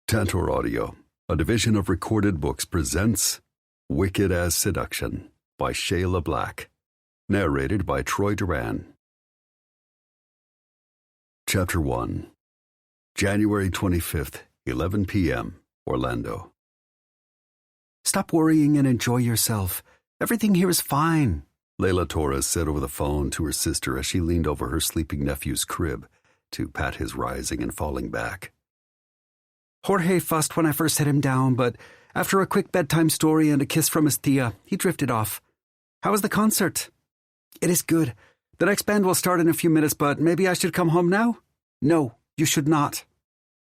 Tantor Audio, a division of Recorded Books, presents Wicked as Seduction by Shayla Black, narrated by Troy Duran. Chapter 1. January 25th, 11 p.m., Orlando. Stop worrying and enjoy yourself. Everything here is fine, Layla Torres said over the phone to her sister as she leaned over her sleeping nephew's crib to pat his rising and falling back. Jorge fussed when I first set him down, but after a quick bedtime story and a kiss from his tia, he drifted off. How was the concert? It is good. The next band will start in a few minutes, but maybe I should come home now? No, you should not.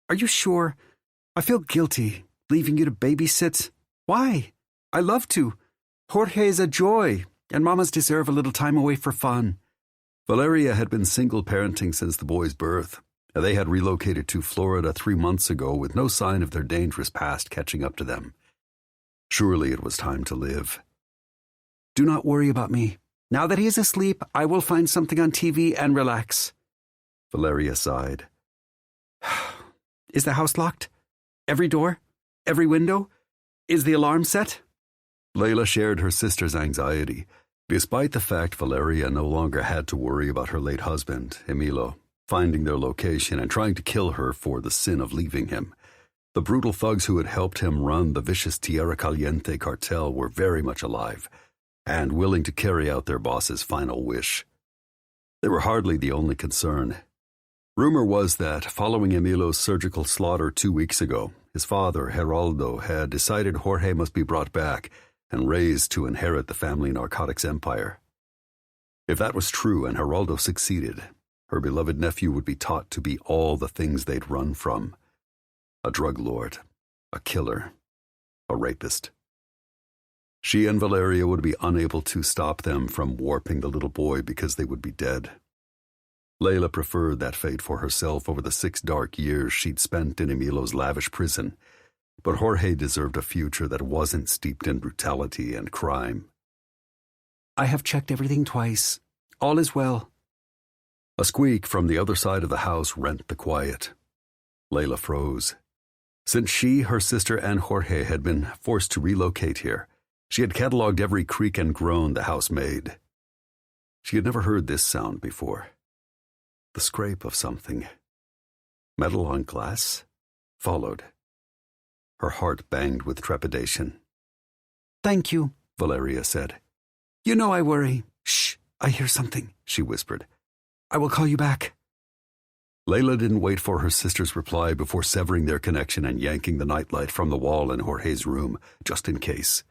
Are you sure? I feel guilty, leaving you to babysit. Why? I love to. Jorge is a joy, and mamas deserve a little time away for fun. Valeria had been single parenting since the boy's birth. They had relocated to Florida 3 months ago with no sign of their dangerous past catching up to them. Surely it was time to live. Do not worry about me. Now that he is asleep, I will find something on TV and relax. Valeria sighed. Is the house locked? Every door? Every window? Is the alarm set? Layla shared her sister's anxiety, despite the fact Valeria no longer had to worry about her late husband, Emilio, finding their location and trying to kill her for the sin of leaving him. The brutal thugs who had helped him run the vicious Tierra Caliente cartel were very much alive and willing to carry out their boss's final wish. They were hardly the only concern. Rumor was that, following Emilio's surgical slaughter 2 weeks ago, his father, Geraldo, had decided Jorge must be brought back and raised to inherit the family narcotics empire. If that was true and Geraldo succeeded, her beloved nephew would be taught to be all the things they'd run from: a drug lord, a killer, a rapist. She and Valeria would be unable to stop them from warping the little boy because they would be dead. Layla preferred that fate for herself over the 6 dark years she'd spent in Emilio's lavish prison, but Jorge deserved a future that wasn't steeped in brutality and crime. I have checked everything twice. All is well. A squeak from the other side of the house rent the quiet. Layla froze. Since she, her sister, and Jorge had been forced to relocate here, she had cataloged every creak and groan the house made. She had never heard this sound before. The scrape of something. Metal on glass followed. Her heart banged with trepidation. Thank you, Valeria said. You know I worry. Shh, I hear something, she whispered. I will call you back. Layla didn't wait for her sister's reply before severing their connection and yanking the nightlight from the wall in Jorge's room, just in case.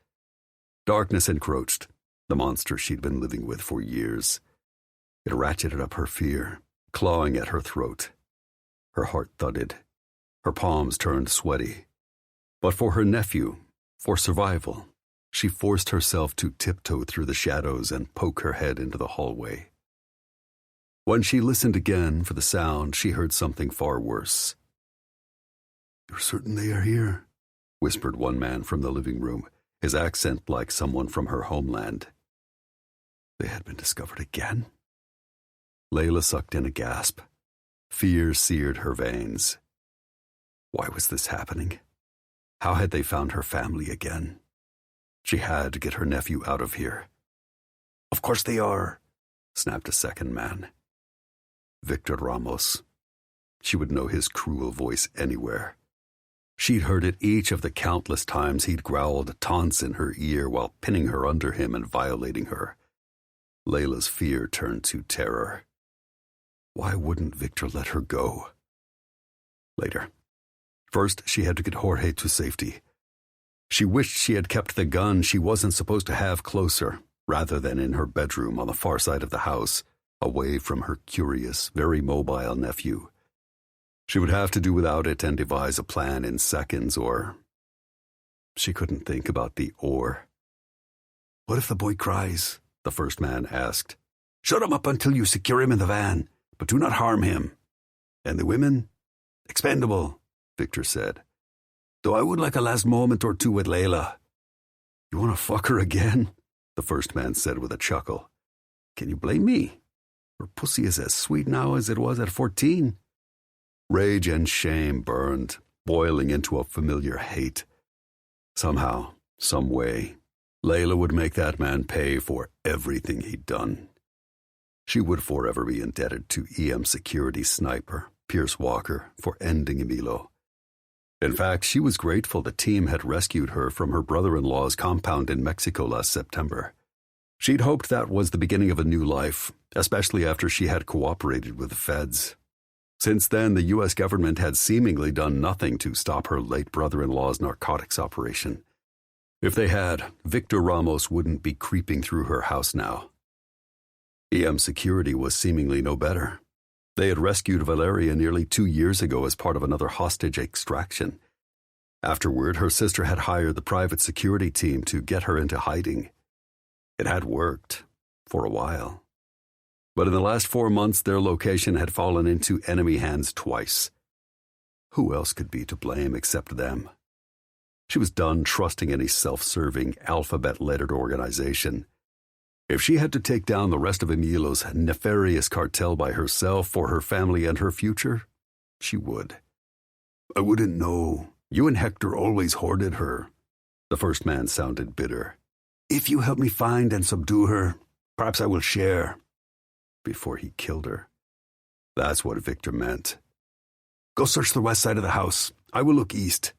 Darkness encroached, the monster she'd been living with for years. It ratcheted up her fear, clawing at her throat. Her heart thudded. Her palms turned sweaty. But for her nephew, for survival, she forced herself to tiptoe through the shadows and poke her head into the hallway. When she listened again for the sound, she heard something far worse. "You're certain they are here?" whispered one man from the living room, his accent like someone from her homeland. They had been discovered again? Layla sucked in a gasp. Fear seared her veins. Why was this happening? How had they found her family again? She had to get her nephew out of here. "Of course they are," snapped a second man. Victor Ramos. She would know his cruel voice anywhere. She'd heard it each of the countless times he'd growled taunts in her ear while pinning her under him and violating her. Layla's fear turned to terror. Why wouldn't Victor let her go? Later. First, she had to get Jorge to safety. She wished she had kept the gun she wasn't supposed to have closer, rather than in her bedroom on the far side of the house, away from her curious, very mobile nephew. She would have to do without it and devise a plan in seconds, or... She couldn't think about the or. "What if the boy cries?" the first man asked. "Shut him up until you secure him in the van, but do not harm him." "And the women?" "Expendable," Victor said. "Though I would like a last moment or two with Layla." "You want to fuck her again?" the first man said with a chuckle. "Can you blame me? Her pussy is as sweet now as it was at 14. Rage and shame burned, boiling into a familiar hate. Somehow, some way, Layla would make that man pay for everything he'd done. She would forever be indebted to EM security sniper Pierce Walker for ending Emilio. In fact, she was grateful the team had rescued her from her brother-in-law's compound in Mexico last September. She'd hoped that was the beginning of a new life, especially after she had cooperated with the feds. Since then, the U.S. government had seemingly done nothing to stop her late brother-in-law's narcotics operation. If they had, Victor Ramos wouldn't be creeping through her house now. EM security was seemingly no better. They had rescued Valeria nearly 2 years ago as part of another hostage extraction. Afterward, her sister had hired the private security team to get her into hiding. It had worked, for a while. But in the last 4 months, their location had fallen into enemy hands twice. Who else could be to blame except them? She was done trusting any self-serving, alphabet-lettered organization. If she had to take down the rest of Emilio's nefarious cartel by herself for her family and her future, she would. "I wouldn't know. You and Hector always hoarded her." The first man sounded bitter. "If you help me find and subdue her, perhaps I will share." Before he killed her. That's what Victor meant. "Go search the west side of the house. I will look east."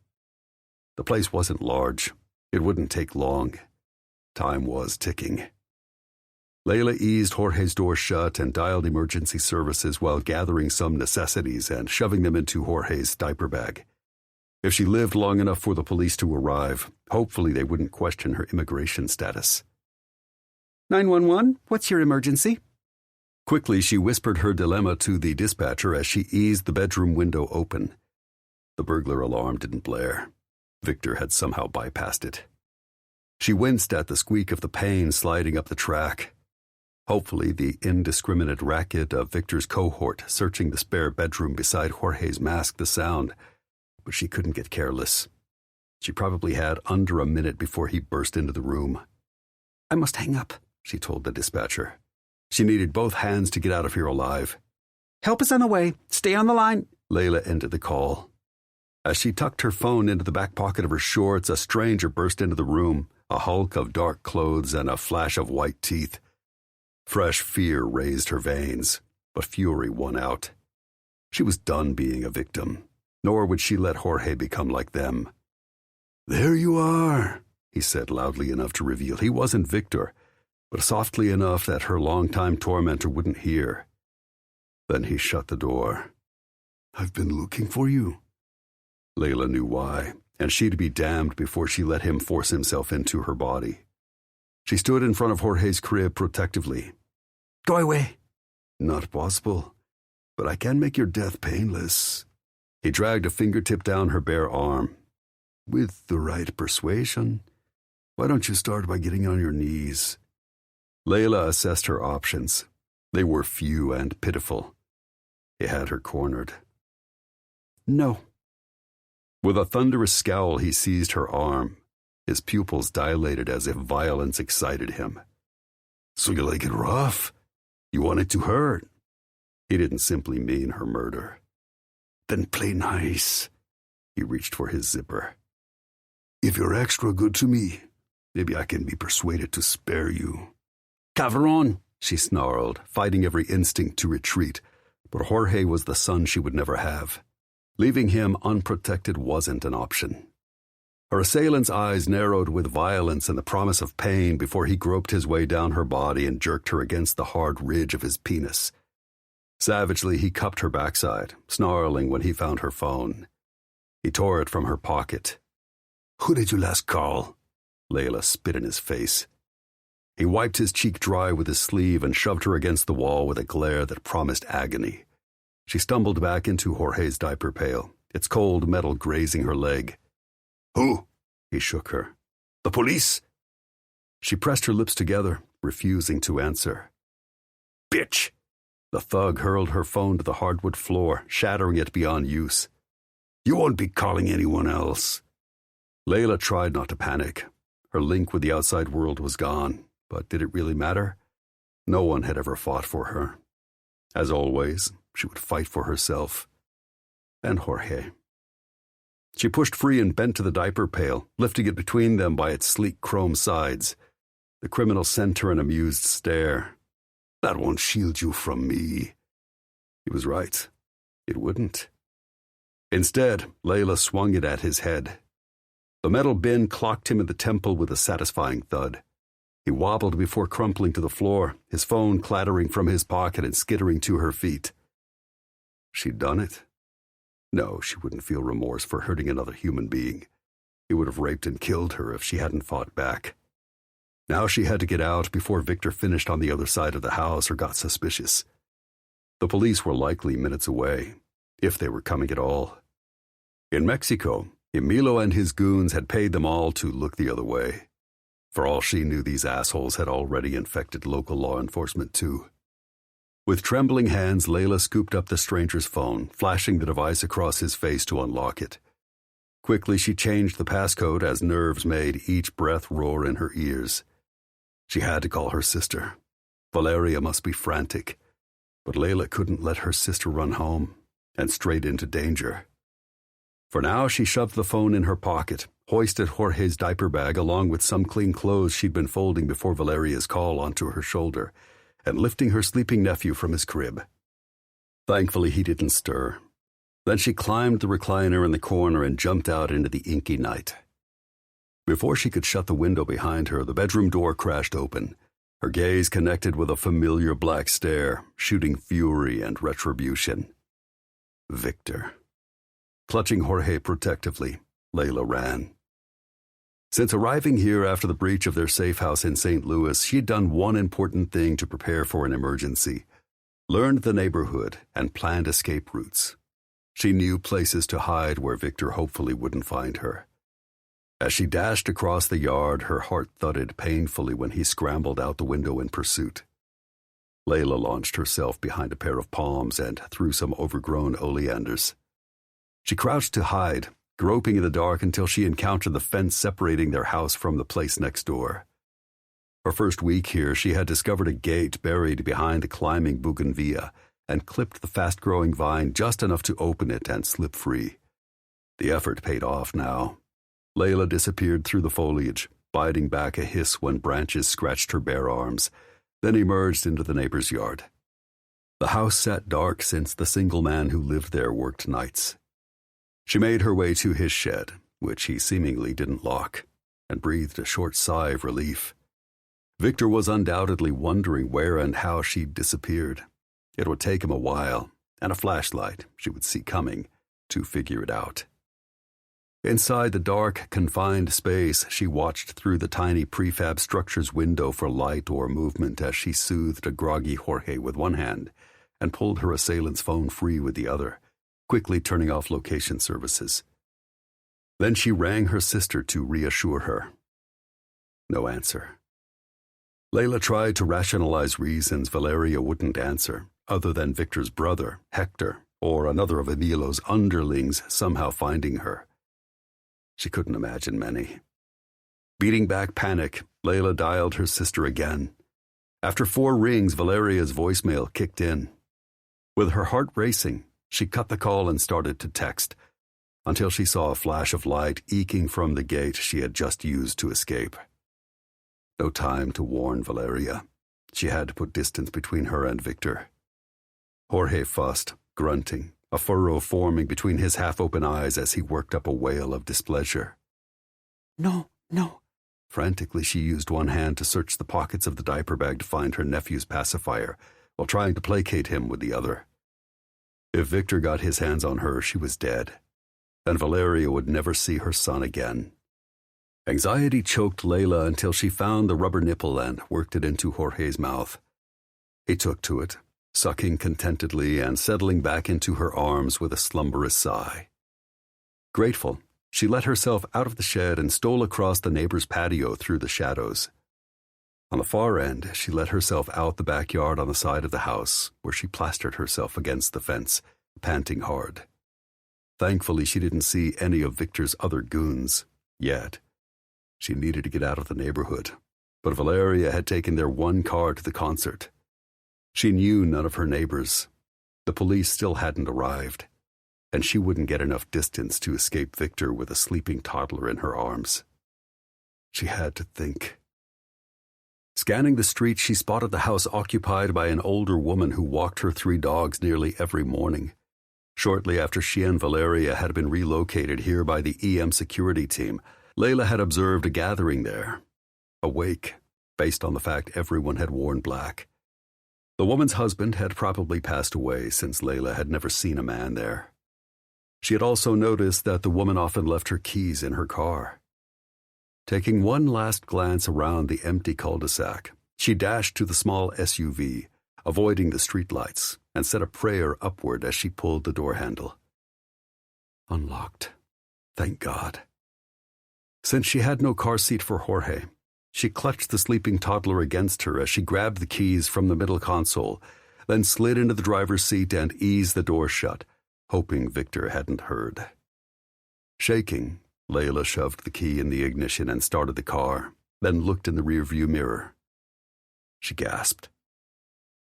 The place wasn't large. It wouldn't take long. Time was ticking. Layla eased Jorge's door shut and dialed emergency services while gathering some necessities and shoving them into Jorge's diaper bag. If she lived long enough for the police to arrive, hopefully they wouldn't question her immigration status. 911, what's your emergency? Quickly, she whispered her dilemma to the dispatcher as she eased the bedroom window open. The burglar alarm didn't blare. Victor had somehow bypassed it. She winced at the squeak of the pane sliding up the track. Hopefully, the indiscriminate racket of Victor's cohort searching the spare bedroom beside Jorge's masked the sound, but she couldn't get careless. She probably had under a minute before he burst into the room. "I must hang up," she told the dispatcher. She needed both hands to get out of here alive. "Help is on the way. Stay on the line." Layla ended the call. As she tucked her phone into the back pocket of her shorts, a stranger burst into the room, a hulk of dark clothes and a flash of white teeth. Fresh fear raised her veins, but fury won out. She was done being a victim, nor would she let Jorge become like them. "There you are," he said loudly enough to reveal he wasn't Victor, but softly enough that her longtime tormentor wouldn't hear. Then he shut the door. "I've been looking for you." Layla knew why, and she'd be damned before she let him force himself into her body. She stood in front of Jorge's crib protectively. "Go away." "Not possible, but I can make your death painless." He dragged a fingertip down her bare arm. "With the right persuasion. Why don't you start by getting on your knees?" Layla assessed her options. They were few and pitiful. He had her cornered. "No." With a thunderous scowl, he seized her arm. His pupils dilated as if violence excited him. "So you like it rough? You want it to hurt?" He didn't simply mean her murder. "Then play nice." He reached for his zipper. "If you're extra good to me, maybe I can be persuaded to spare you." "Cabron," she snarled, fighting every instinct to retreat, but Jorge was the son she would never have. Leaving him unprotected wasn't an option. Her assailant's eyes narrowed with violence and the promise of pain before he groped his way down her body and jerked her against the hard ridge of his penis. Savagely, he cupped her backside, snarling when he found her phone. He tore it from her pocket. "Who did you last call?" Layla spit in his face. He wiped his cheek dry with his sleeve and shoved her against the wall with a glare that promised agony. She stumbled back into Jorge's diaper pail, its cold metal grazing her leg. "Who?" He shook her. "The police?" She pressed her lips together, refusing to answer. "Bitch!" The thug hurled her phone to the hardwood floor, shattering it beyond use. "You won't be calling anyone else." Layla tried not to panic. Her link with the outside world was gone, but did it really matter? No one had ever fought for her. As always, she would fight for herself and Jorge. She pushed free and bent to the diaper pail, lifting it between them by its sleek chrome sides. The criminal sent her an amused stare. "That won't shield you from me." He was right. It wouldn't. Instead, Layla swung it at his head. The metal bin clocked him in the temple with a satisfying thud. He wobbled before crumpling to the floor, his phone clattering from his pocket and skittering to her feet. She'd done it. No, she wouldn't feel remorse for hurting another human being. He would have raped and killed her if she hadn't fought back. Now she had to get out before Victor finished on the other side of the house or got suspicious. The police were likely minutes away, if they were coming at all. In Mexico, Emilio and his goons had paid them all to look the other way. For all she knew, these assholes had already infected local law enforcement too. With trembling hands, Layla scooped up the stranger's phone, flashing the device across his face to unlock it. Quickly, she changed the passcode as nerves made each breath roar in her ears. She had to call her sister. Valeria must be frantic, but Layla couldn't let her sister run home and straight into danger. For now, she shoved the phone in her pocket, hoisted Jorge's diaper bag along with some clean clothes she'd been folding before Valeria's call onto her shoulder, and lifting her sleeping nephew from his crib. Thankfully, he didn't stir. Then she climbed the recliner in the corner and jumped out into the inky night. Before she could shut the window behind her, the bedroom door crashed open. Her gaze connected with a familiar black stare, shooting fury and retribution. Victor. Clutching Jorge protectively, Layla ran. Since arriving here after the breach of their safe house in St. Louis, she'd done one important thing to prepare for an emergency: learned the neighborhood and planned escape routes. She knew places to hide where Victor hopefully wouldn't find her. As she dashed across the yard, her heart thudded painfully when he scrambled out the window in pursuit. Layla launched herself behind a pair of palms and through some overgrown oleanders. She crouched to hide, groping in the dark until she encountered the fence separating their house from the place next door. Her first week here, she had discovered a gate buried behind a climbing bougainvillea and clipped the fast-growing vine just enough to open it and slip free. The effort paid off now. Layla disappeared through the foliage, biting back a hiss when branches scratched her bare arms, then emerged into the neighbor's yard. The house sat dark since the single man who lived there worked nights. She made her way to his shed, which he seemingly didn't lock, and breathed a short sigh of relief. Victor was undoubtedly wondering where and how she'd disappeared. It would take him a while, and a flashlight she would see coming, to figure it out. Inside the dark, confined space, she watched through the tiny prefab structure's window for light or movement as she soothed a groggy Jorge with one hand and pulled her assailant's phone free with the other, quickly turning off location services. Then she rang her sister to reassure her. No answer. Layla tried to rationalize reasons Valeria wouldn't answer, other than Victor's brother, Hector, or another of Emilio's underlings somehow finding her. She couldn't imagine many. Beating back panic, Layla dialed her sister again. After 4 rings, Valeria's voicemail kicked in. With her heart racing, she cut the call and started to text, until she saw a flash of light eking from the gate she had just used to escape. No time to warn Valeria. She had to put distance between her and Victor. Jorge fussed, grunting, a furrow forming between his half-open eyes as he worked up a wail of displeasure. No. Frantically, she used one hand to search the pockets of the diaper bag to find her nephew's pacifier, while trying to placate him with the other. If Victor got his hands on her, she was dead, and Valeria would never see her son again. Anxiety choked Layla until she found the rubber nipple and worked it into Jorge's mouth. He took to it, sucking contentedly and settling back into her arms with a slumberous sigh. Grateful, she let herself out of the shed and stole across the neighbor's patio through the shadows. On the far end, she let herself out the backyard on the side of the house, where she plastered herself against the fence, panting hard. Thankfully, she didn't see any of Victor's other goons, yet. She needed to get out of the neighborhood, but Valeria had taken their one car to the concert. She knew none of her neighbors. The police still hadn't arrived. and she wouldn't get enough distance to escape Victor with a sleeping toddler in her arms. She had to think. Scanning the street, she spotted the house occupied by an older woman who walked her 3 dogs nearly every morning. Shortly after she and Valeria had been relocated here by the EM security team, Layla had observed a gathering there. A wake, based on the fact everyone had worn black. The woman's husband had probably passed away since Layla had never seen a man there. She had also noticed that the woman often left her keys in her car. Taking one last glance around the empty cul-de-sac, she dashed to the small SUV, avoiding the streetlights, and said a prayer upward as she pulled the door handle. Unlocked. Thank God. Since she had no car seat for Jorge, she clutched the sleeping toddler against her as she grabbed the keys from the middle console, then slid into the driver's seat and eased the door shut, hoping Victor hadn't heard. Shaking, Layla shoved the key in the ignition and started the car, then looked in the rearview mirror. She gasped.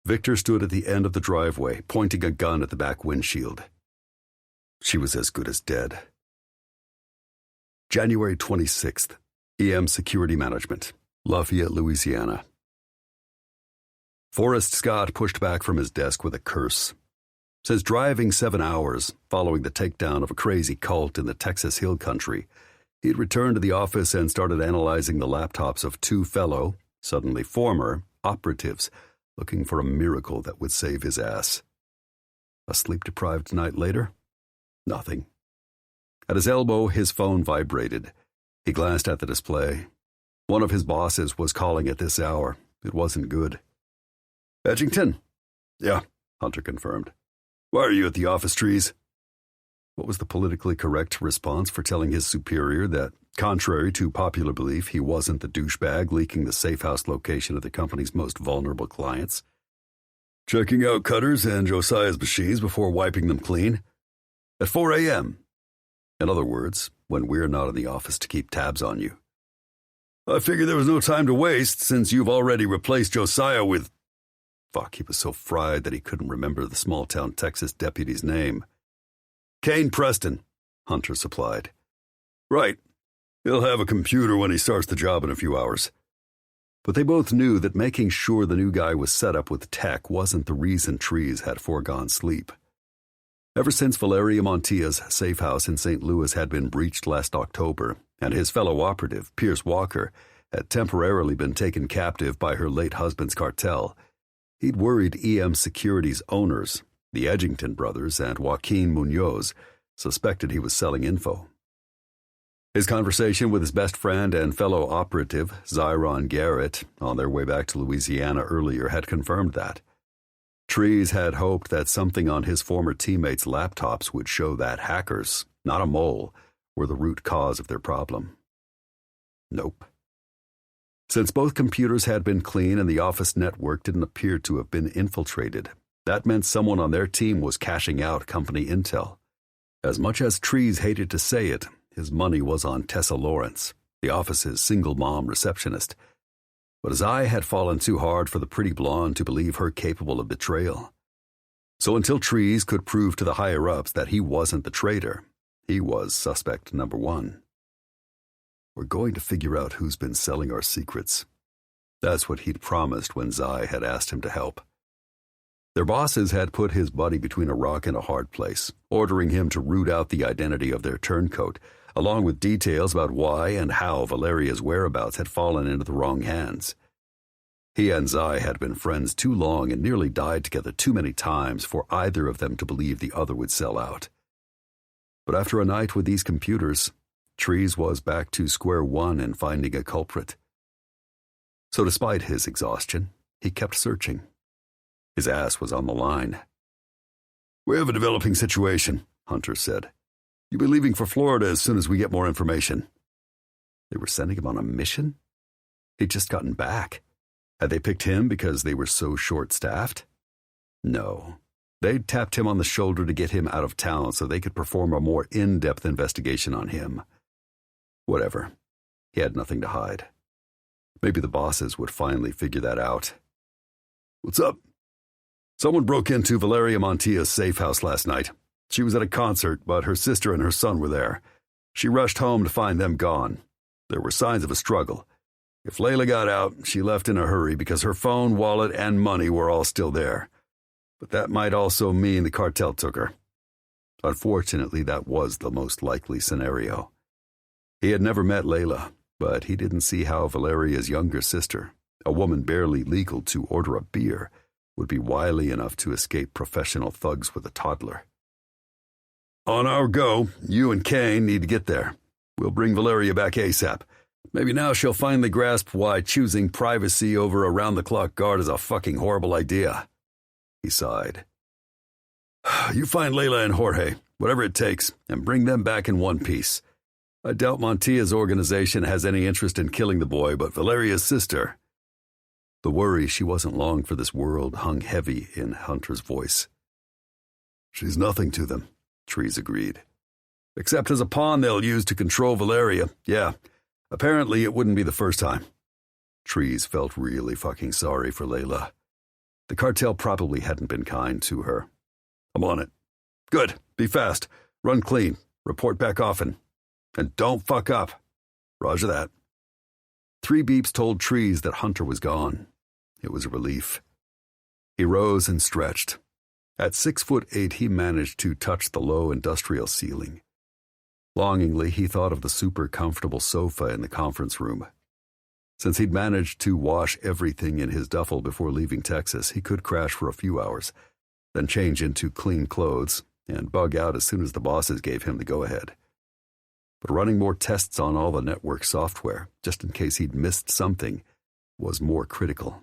Victor stood at the end of the driveway, pointing a gun at the back windshield. She was as good as dead. January 26th, EM Security Management, Lafayette, Louisiana. Forrest Scott pushed back from his desk with a curse. Says driving 7 hours, following the takedown of a crazy cult in the Texas Hill Country, he'd returned to the office and started analyzing the laptops of 2 fellow, suddenly former, operatives, looking for a miracle that would save his ass. A sleep-deprived night later? Nothing. At his elbow, his phone vibrated. He glanced at the display. One of his bosses was calling at this hour. It wasn't good. Edgington? Yeah, Hunter confirmed. Why are you at the office, Trees? What was the politically correct response for telling his superior that, contrary to popular belief, he wasn't the douchebag leaking the safe house location of the company's most vulnerable clients? Checking out Cutter's and Josiah's machines before wiping them clean. At 4 a.m. In other words, when we're not in the office to keep tabs on you. I figured there was no time to waste since you've already replaced Josiah with... Fuck, he was so fried that he couldn't remember the small-town Texas deputy's name. Kane Preston, Hunter supplied. Right. He'll have a computer when he starts the job in a few hours. But they both knew that making sure the new guy was set up with tech wasn't the reason Trees had foregone sleep. Ever since Valeria Montilla's safe house in St. Louis had been breached last October, and his fellow operative, Pierce Walker, had temporarily been taken captive by her late husband's cartel, he'd worried EM Security's owners, the Edgington brothers and Joaquin Munoz, suspected he was selling info. His conversation with his best friend and fellow operative, Zyron Garrett, on their way back to Louisiana earlier had confirmed that. Trees had hoped that something on his former teammates' laptops would show that hackers, not a mole, were the root cause of their problem. Nope. Since both computers had been clean and the office network didn't appear to have been infiltrated, that meant someone on their team was cashing out company intel. As much as Trees hated to say it, his money was on Tessa Lawrence, the office's single mom receptionist. But his eye had fallen too hard for the pretty blonde to believe her capable of betrayal. So until Trees could prove to the higher-ups that he wasn't the traitor, he was suspect number 1. We're going to figure out who's been selling our secrets. That's what he'd promised when Zai had asked him to help. Their bosses had put his buddy between a rock and a hard place, ordering him to root out the identity of their turncoat, along with details about why and how Valeria's whereabouts had fallen into the wrong hands. He and Zai had been friends too long and nearly died together too many times for either of them to believe the other would sell out. But after a night with these computers, Trees was back to square one in finding a culprit. So despite his exhaustion, he kept searching. His ass was on the line. We have a developing situation, Hunter said. You'll be leaving for Florida as soon as we get more information. They were sending him on a mission? He'd just gotten back. Had they picked him because they were so short-staffed? No. They'd tapped him on the shoulder to get him out of town so they could perform a more in-depth investigation on him. Whatever. He had nothing to hide. Maybe the bosses would finally figure that out. What's up? Someone broke into Valeria Montilla's safe house last night. She was at a concert, but her sister and her son were there. She rushed home to find them gone. There were signs of a struggle. If Layla got out, she left in a hurry because her phone, wallet, and money were all still there. But that might also mean the cartel took her. Unfortunately, that was the most likely scenario. He had never met Layla, but he didn't see how Valeria's younger sister, a woman barely legal to order a beer, would be wily enough to escape professional thugs with a toddler. On our go, you and Kane need to get there. We'll bring Valeria back ASAP. Maybe now she'll finally grasp why choosing privacy over around-the-clock guard is a fucking horrible idea. He sighed. You find Layla and Jorge, whatever it takes, and bring them back in one piece. I doubt Montilla's organization has any interest in killing the boy, but Valeria's sister... The worry she wasn't long for this world hung heavy in Hunter's voice. She's nothing to them, Trees agreed. Except as a pawn they'll use to control Valeria. Yeah, apparently it wouldn't be the first time. Trees felt really fucking sorry for Layla. The cartel probably hadn't been kind to her. I'm on it. Good, be fast. Run clean. Report back often. And don't fuck up. Roger that. 3 beeps told Trees that Hunter was gone. It was a relief. He rose and stretched. At 6'8", he managed to touch the low industrial ceiling. Longingly, he thought of the super comfortable sofa in the conference room. Since he'd managed to wash everything in his duffel before leaving Texas, he could crash for a few hours, then change into clean clothes and bug out as soon as the bosses gave him the go-ahead. But running more tests on all the network software, just in case he'd missed something, was more critical.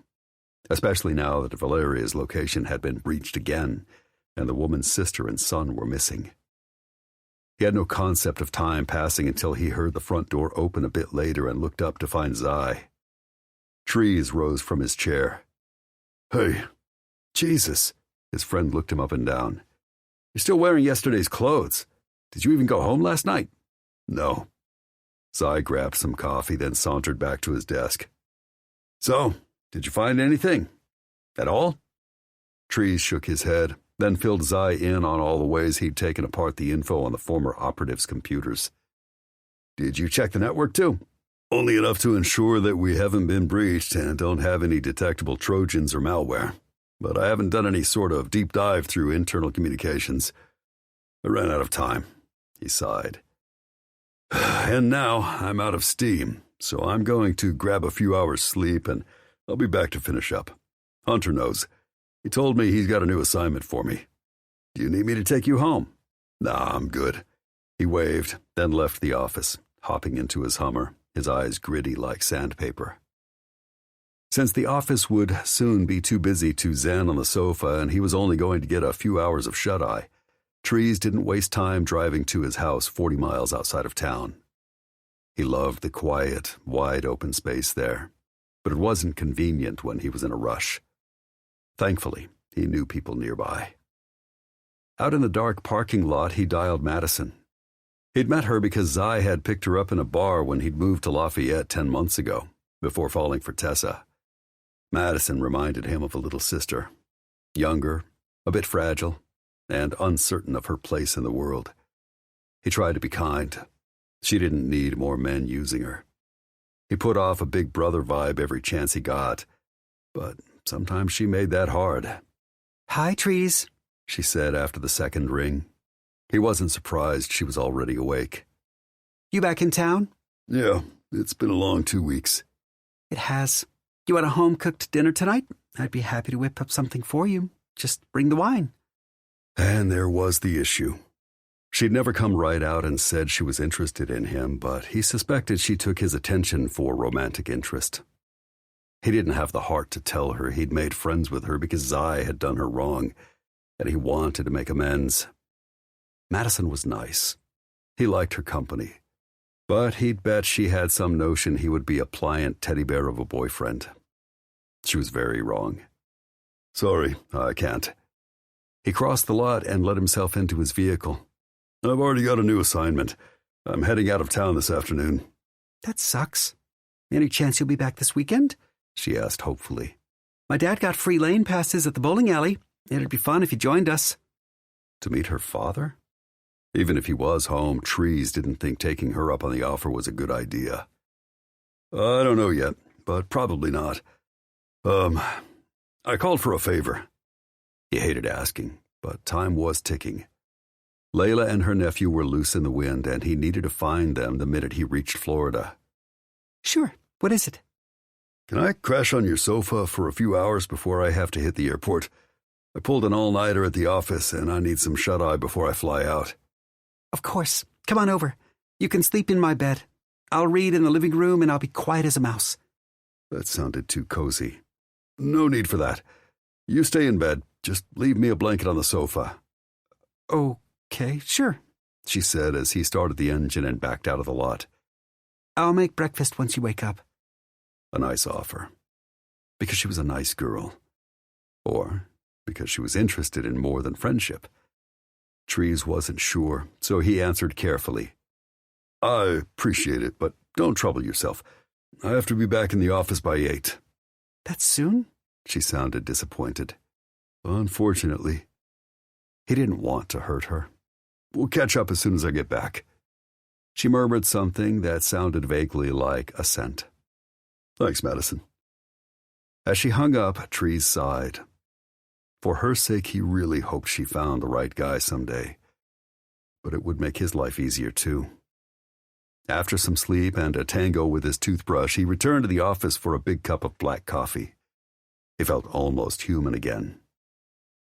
Especially now that Valeria's location had been breached again, and the woman's sister and son were missing. He had no concept of time passing until he heard the front door open a bit later and looked up to find Zai. Trees rose from his chair. Hey, Jesus, his friend looked him up and down. You're still wearing yesterday's clothes. Did you even go home last night? No. Zai grabbed some coffee, then sauntered back to his desk. So, did you find anything? At all? Trees shook his head, then filled Zai in on all the ways he'd taken apart the info on the former operatives' computers. Did you check the network too? Only enough to ensure that we haven't been breached and don't have any detectable Trojans or malware. But I haven't done any sort of deep dive through internal communications. I ran out of time, he sighed. And now I'm out of steam, so I'm going to grab a few hours sleep and I'll be back to finish up. Hunter knows. He told me he's got a new assignment for me. Do you need me to take you home? Nah, I'm good. He waved, then left the office, hopping into his Hummer, his eyes gritty like sandpaper. Since the office would soon be too busy to zen on the sofa and he was only going to get a few hours of shut-eye, Trees didn't waste time driving to his house 40 miles outside of town. He loved the quiet, wide open space there, but it wasn't convenient when he was in a rush. Thankfully, he knew people nearby. Out in the dark parking lot, he dialed Madison. He'd met her because Zai had picked her up in a bar when he'd moved to Lafayette 10 months ago, before falling for Tessa. Madison reminded him of a little sister, younger, a bit fragile, and uncertain of her place in the world. He tried to be kind. She didn't need more men using her. He put off a big brother vibe every chance he got, but sometimes she made that hard. Hi, Trees, she said after the second ring. He wasn't surprised she was already awake. You back in town? Yeah, it's been a long 2 weeks. It has. You want a home-cooked dinner tonight? I'd be happy to whip up something for you. Just bring the wine. And there was the issue. She'd never come right out and said she was interested in him, but he suspected she took his attention for romantic interest. He didn't have the heart to tell her he'd made friends with her because Zai had done her wrong, and he wanted to make amends. Madison was nice. He liked her company, but he'd bet she had some notion he would be a pliant teddy bear of a boyfriend. She was very wrong. Sorry, I can't. He crossed the lot and let himself into his vehicle. I've already got a new assignment. I'm heading out of town this afternoon. That sucks. Any chance you'll be back this weekend? She asked hopefully. My dad got free lane passes at the bowling alley. It'd be fun if you joined us. To meet her father? Even if he was home, Trees didn't think taking her up on the offer was a good idea. I don't know yet, but probably not. I called for a favor. He hated asking, but time was ticking. Layla and her nephew were loose in the wind, and he needed to find them the minute he reached Florida. Sure. What is it? Can I crash on your sofa for a few hours before I have to hit the airport? I pulled an all-nighter at the office, and I need some shut-eye before I fly out. Of course. Come on over. You can sleep in my bed. I'll read in the living room, and I'll be quiet as a mouse. That sounded too cozy. No need for that. You stay in bed. Just leave me a blanket on the sofa. Okay, sure, she said as he started the engine and backed out of the lot. I'll make breakfast once you wake up. A nice offer. Because she was a nice girl. Or because she was interested in more than friendship. Trees wasn't sure, so he answered carefully. I appreciate it, but don't trouble yourself. I have to be back in the office by 8. That soon? She sounded disappointed. Unfortunately. He didn't want to hurt her. We'll catch up as soon as I get back. She murmured something that sounded vaguely like assent. Thanks, Madison. As she hung up, Trees sighed. For her sake, he really hoped she found the right guy someday. But it would make his life easier, too. After some sleep and a tango with his toothbrush, he returned to the office for a big cup of black coffee. He felt almost human again.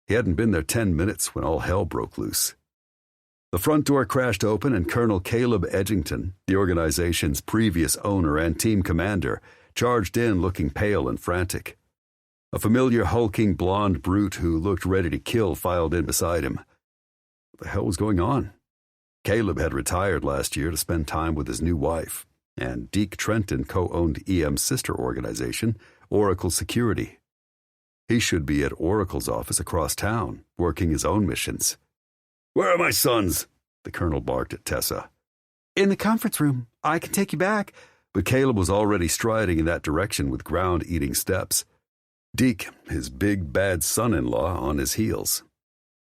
He hadn't been there 10 minutes when all hell broke loose. The front door crashed open and Colonel Caleb Edgington, the organization's previous owner and team commander, charged in looking pale and frantic. A familiar hulking blonde brute who looked ready to kill filed in beside him. What the hell was going on? Caleb had retired last year to spend time with his new wife, and Deke Trenton co-owned EM's sister organization, Oracle Security. He should be at Oracle's office across town, working his own missions. Where are my sons? The colonel barked at Tessa. In the conference room. I can take you back. But Caleb was already striding in that direction with ground-eating steps. Deke, his big, bad son-in-law, on his heels.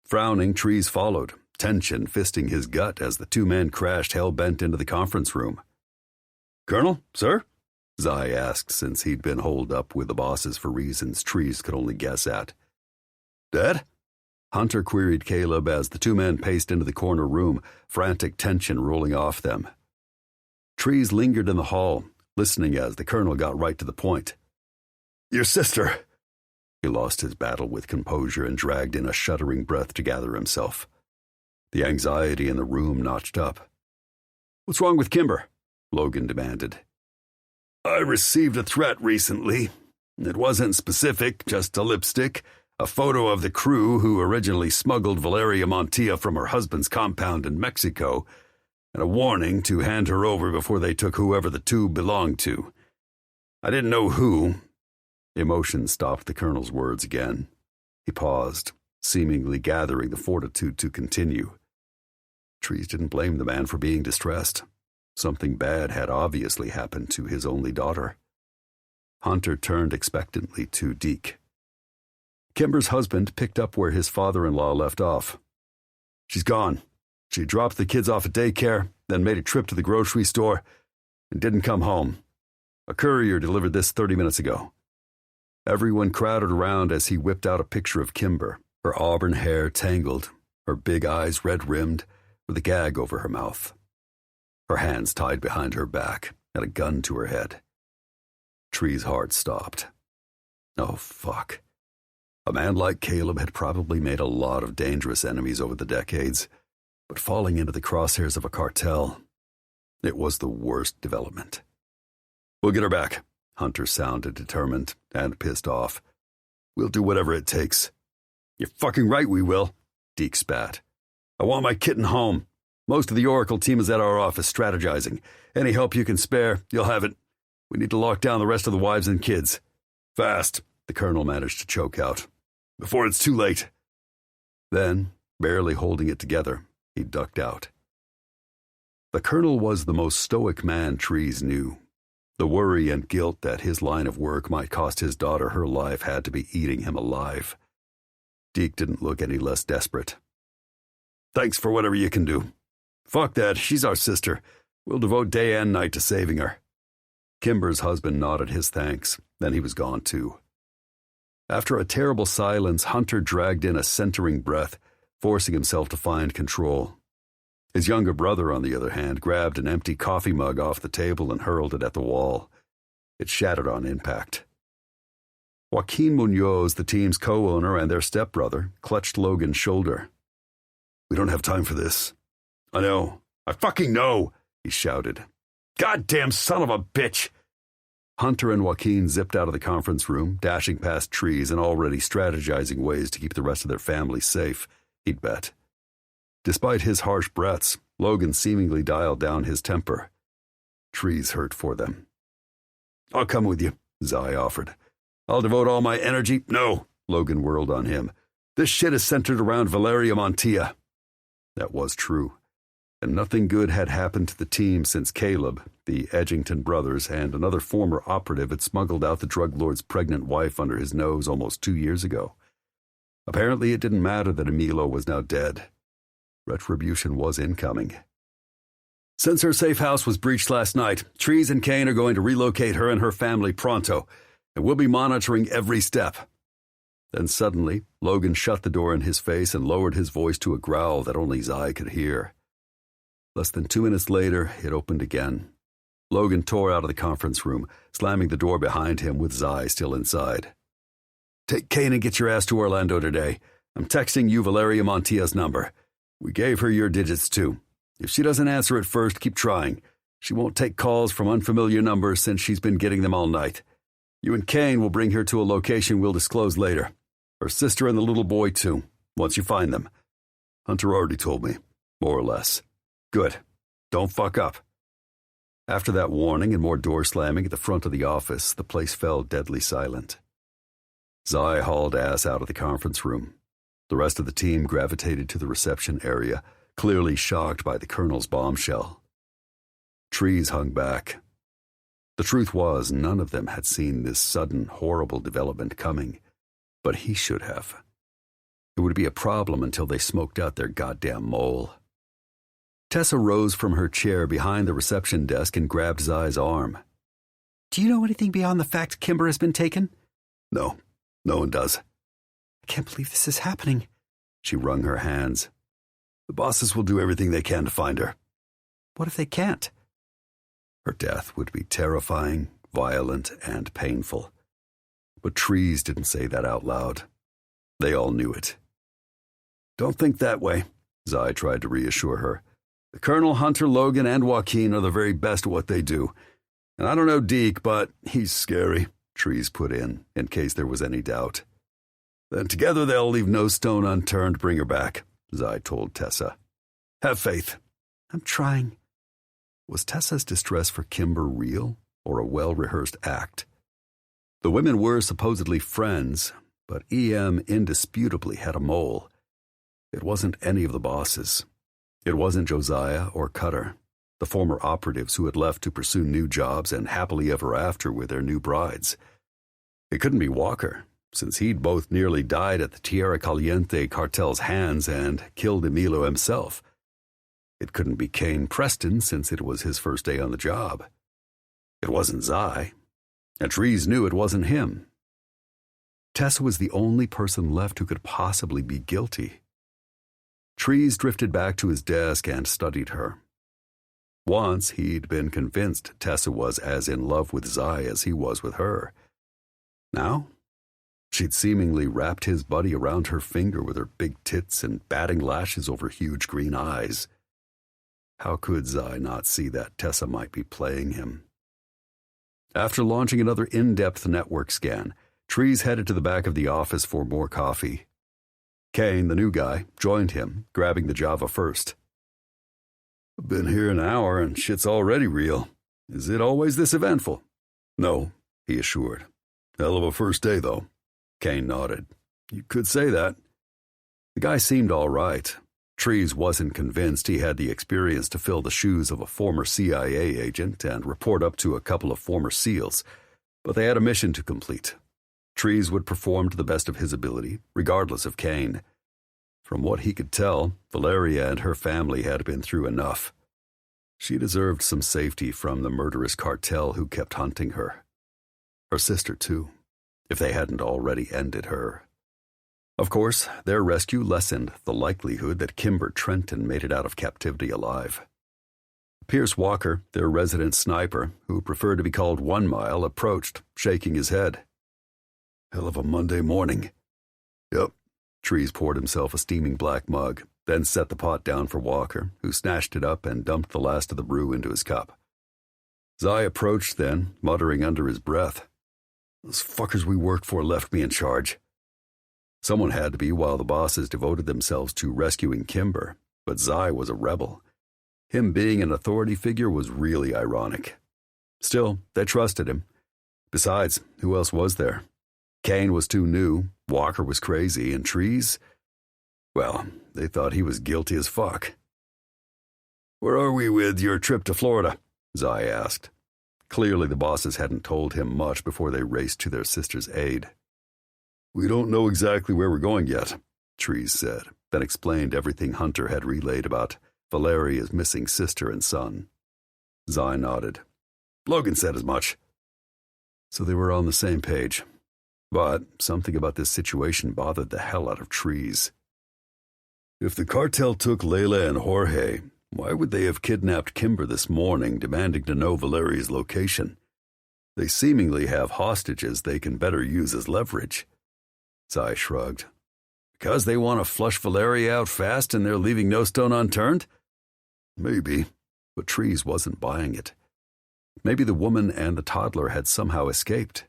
Frowning, Trees followed, tension fisting his gut as the two men crashed hell-bent into the conference room. Colonel, sir? Zai asked, since he'd been holed up with the bosses for reasons Trees could only guess at. Dad? Hunter queried Caleb as the two men paced into the corner room, frantic tension rolling off them. Trees lingered in the hall, listening as the colonel got right to the point. Your sister. He lost his battle with composure and dragged in a shuddering breath to gather himself. The anxiety in the room notched up. What's wrong with Kimber? Logan demanded. I received a threat recently. It wasn't specific, just a lipstick, a photo of the crew who originally smuggled Valeria Montilla from her husband's compound in Mexico, and a warning to hand her over before they took whoever the tube belonged to. I didn't know who. Emotion stopped the colonel's words again. He paused, seemingly gathering the fortitude to continue. Trees didn't blame the man for being distressed. Something bad had obviously happened to his only daughter. Hunter turned expectantly to Deke. Kimber's husband picked up where his father-in-law left off. She's gone. She dropped the kids off at daycare, then made a trip to the grocery store, and didn't come home. A courier delivered this 30 minutes ago. Everyone crowded around as he whipped out a picture of Kimber, her auburn hair tangled, her big eyes red-rimmed, with a gag over her mouth. Her hands tied behind her back, and a gun to her head. Tree's heart stopped. Oh, fuck. A man like Caleb had probably made a lot of dangerous enemies over the decades, but falling into the crosshairs of a cartel, it was the worst development. We'll get her back, Hunter sounded determined and pissed off. We'll do whatever it takes. You're fucking right we will, Deke spat. I want my kitten home. Most of the Oracle team is at our office strategizing. Any help you can spare, you'll have it. We need to lock down the rest of the wives and kids. Fast, the colonel managed to choke out. Before it's too late. Then, barely holding it together, he ducked out. The colonel was the most stoic man Trees knew. The worry and guilt that his line of work might cost his daughter her life had to be eating him alive. Deke didn't look any less desperate. Thanks for whatever you can do. Fuck that, she's our sister. We'll devote day and night to saving her. Kimber's husband nodded his thanks, then he was gone too. After a terrible silence, Hunter dragged in a centering breath, forcing himself to find control. His younger brother, on the other hand, grabbed an empty coffee mug off the table and hurled it at the wall. It shattered on impact. Joaquin Munoz, the team's co-owner and their stepbrother, clutched Logan's shoulder. "We don't have time for this." "I know. I fucking know," he shouted. "Goddamn son of a bitch!" Hunter and Joaquin zipped out of the conference room, dashing past trees and already strategizing ways to keep the rest of their family safe, he'd bet. Despite his harsh breaths, Logan seemingly dialed down his temper. Trees hurt for them. "I'll come with you," Zai offered. "I'll devote all my energy—" "No," Logan whirled on him. "This shit is centered around Valeria Montilla." That was true. And nothing good had happened to the team since Caleb, the Edgington brothers, and another former operative had smuggled out the drug lord's pregnant wife under his nose almost 2 years ago. Apparently it didn't matter that Emilio was now dead. Retribution was incoming. "Since her safe house was breached last night, Trees and Kane are going to relocate her and her family pronto, and we'll be monitoring every step." Then suddenly, Logan shut the door in his face and lowered his voice to a growl that only Zai could hear. Less than 2 minutes later, it opened again. Logan tore out of the conference room, slamming the door behind him with Zai still inside. "Take Kane and get your ass to Orlando today. I'm texting you Valeria Montilla's number. We gave her your digits too. If she doesn't answer at first, keep trying. She won't take calls from unfamiliar numbers since she's been getting them all night. You and Kane will bring her to a location we'll disclose later. Her sister and the little boy too, once you find them. Hunter already told me, more or less. Good. Don't fuck up." After that warning and more door slamming at the front of the office, the place fell deadly silent. Zai hauled ass out of the conference room. The rest of the team gravitated to the reception area, clearly shocked by the colonel's bombshell. Trees hung back. The truth was, none of them had seen this sudden, horrible development coming, but he should have. It would be a problem until they smoked out their goddamn mole. Tessa rose from her chair behind the reception desk and grabbed Zai's arm. "Do you know anything beyond the fact Kimber has been taken?" "No, no one does." "I can't believe this is happening." She wrung her hands. "The bosses will do everything they can to find her." "What if they can't?" Her death would be terrifying, violent, and painful. But Trees didn't say that out loud. They all knew it. "Don't think that way," Zai tried to reassure her. "The Colonel, Hunter, Logan, and Joaquin are the very best at what they do. And I don't know Deke, but he's scary," Trees put in case there was any doubt. "Then together they'll leave no stone unturned to bring her back," Zai told Tessa. "Have faith." "I'm trying." Was Tessa's distress for Kimber real, or a well-rehearsed act? The women were supposedly friends, but EM indisputably had a mole. It wasn't any of the bosses. It wasn't Josiah or Cutter, the former operatives who had left to pursue new jobs and happily ever after with their new brides. It couldn't be Walker, since he'd both nearly died at the Tierra Caliente cartel's hands and killed Emilio himself. It couldn't be Kane Preston, since it was his first day on the job. It wasn't Zai, and Trees knew it wasn't him. Tessa was the only person left who could possibly be guilty. Trees drifted back to his desk and studied her. Once he'd been convinced Tessa was as in love with Zai as he was with her. Now, she'd seemingly wrapped his body around her finger with her big tits and batting lashes over huge green eyes. How could Zai not see that Tessa might be playing him? After launching another in-depth network scan, Trees headed to the back of the office for more coffee. Kane, the new guy, joined him, grabbing the Java first. "I've been here an hour and shit's already real. Is it always this eventful?" "No," he assured. "Hell of a first day, though." Kane nodded. "You could say that." The guy seemed all right. Trees wasn't convinced he had the experience to fill the shoes of a former CIA agent and report up to a couple of former SEALs, but they had a mission to complete. Trees would perform to the best of his ability, regardless of Kane. From what he could tell, Valeria and her family had been through enough. She deserved some safety from the murderous cartel who kept hunting her. Her sister, too, if they hadn't already ended her. Of course, their rescue lessened the likelihood that Kimber Trenton made it out of captivity alive. Pierce Walker, their resident sniper, who preferred to be called 1 Mile, approached, shaking his head. "Hell of a Monday morning." "Yep." Trees poured himself a steaming black mug, then set the pot down for Walker, who snatched it up and dumped the last of the brew into his cup. Zai approached then, muttering under his breath, "Those fuckers we worked for left me in charge." Someone had to be while the bosses devoted themselves to rescuing Kimber, but Zai was a rebel. Him being an authority figure was really ironic. Still, they trusted him. Besides, who else was there? Kane was too new, Walker was crazy, and Trees, well, they thought he was guilty as fuck. "Where are we with your trip to Florida?" Zai asked. Clearly the bosses hadn't told him much before they raced to their sister's aid. "We don't know exactly where we're going yet," Trees said, then explained everything Hunter had relayed about Valeria's missing sister and son. Zai nodded. "Logan said as much." So they were on the same page. But something about this situation bothered the hell out of Trees. If the cartel took Layla and Jorge, why would they have kidnapped Kimber this morning, demanding to know Valeria's location? They seemingly have hostages they can better use as leverage. Zai shrugged. "Because they want to flush Valeria out fast and they're leaving no stone unturned?" "Maybe," but Trees wasn't buying it. Maybe the woman and the toddler had somehow escaped.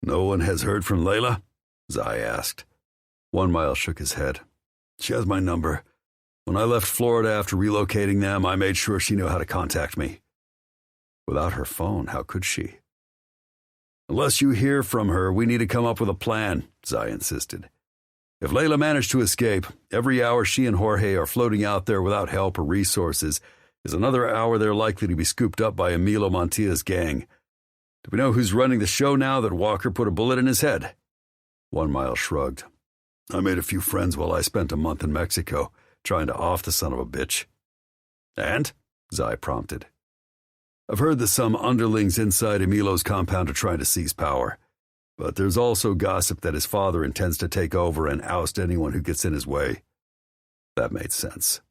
"No one has heard from Layla?" Zai asked. 1 Mile shook his head. "She has my number. When I left Florida after relocating them, I made sure she knew how to contact me." Without her phone, how could she? "Unless you hear from her, we need to come up with a plan," Zai insisted. "If Layla managed to escape, every hour she and Jorge are floating out there without help or resources is another hour they're likely to be scooped up by Emilio Montilla's gang. Do we know who's running the show now that Walker put a bullet in his head?" 1 Mile shrugged. "I made a few friends while I spent a month in Mexico, trying to off the son of a bitch." "And?" Zai prompted. "I've heard that some underlings inside Emilio's compound are trying to seize power. But there's also gossip that his father intends to take over and oust anyone who gets in his way." That made sense.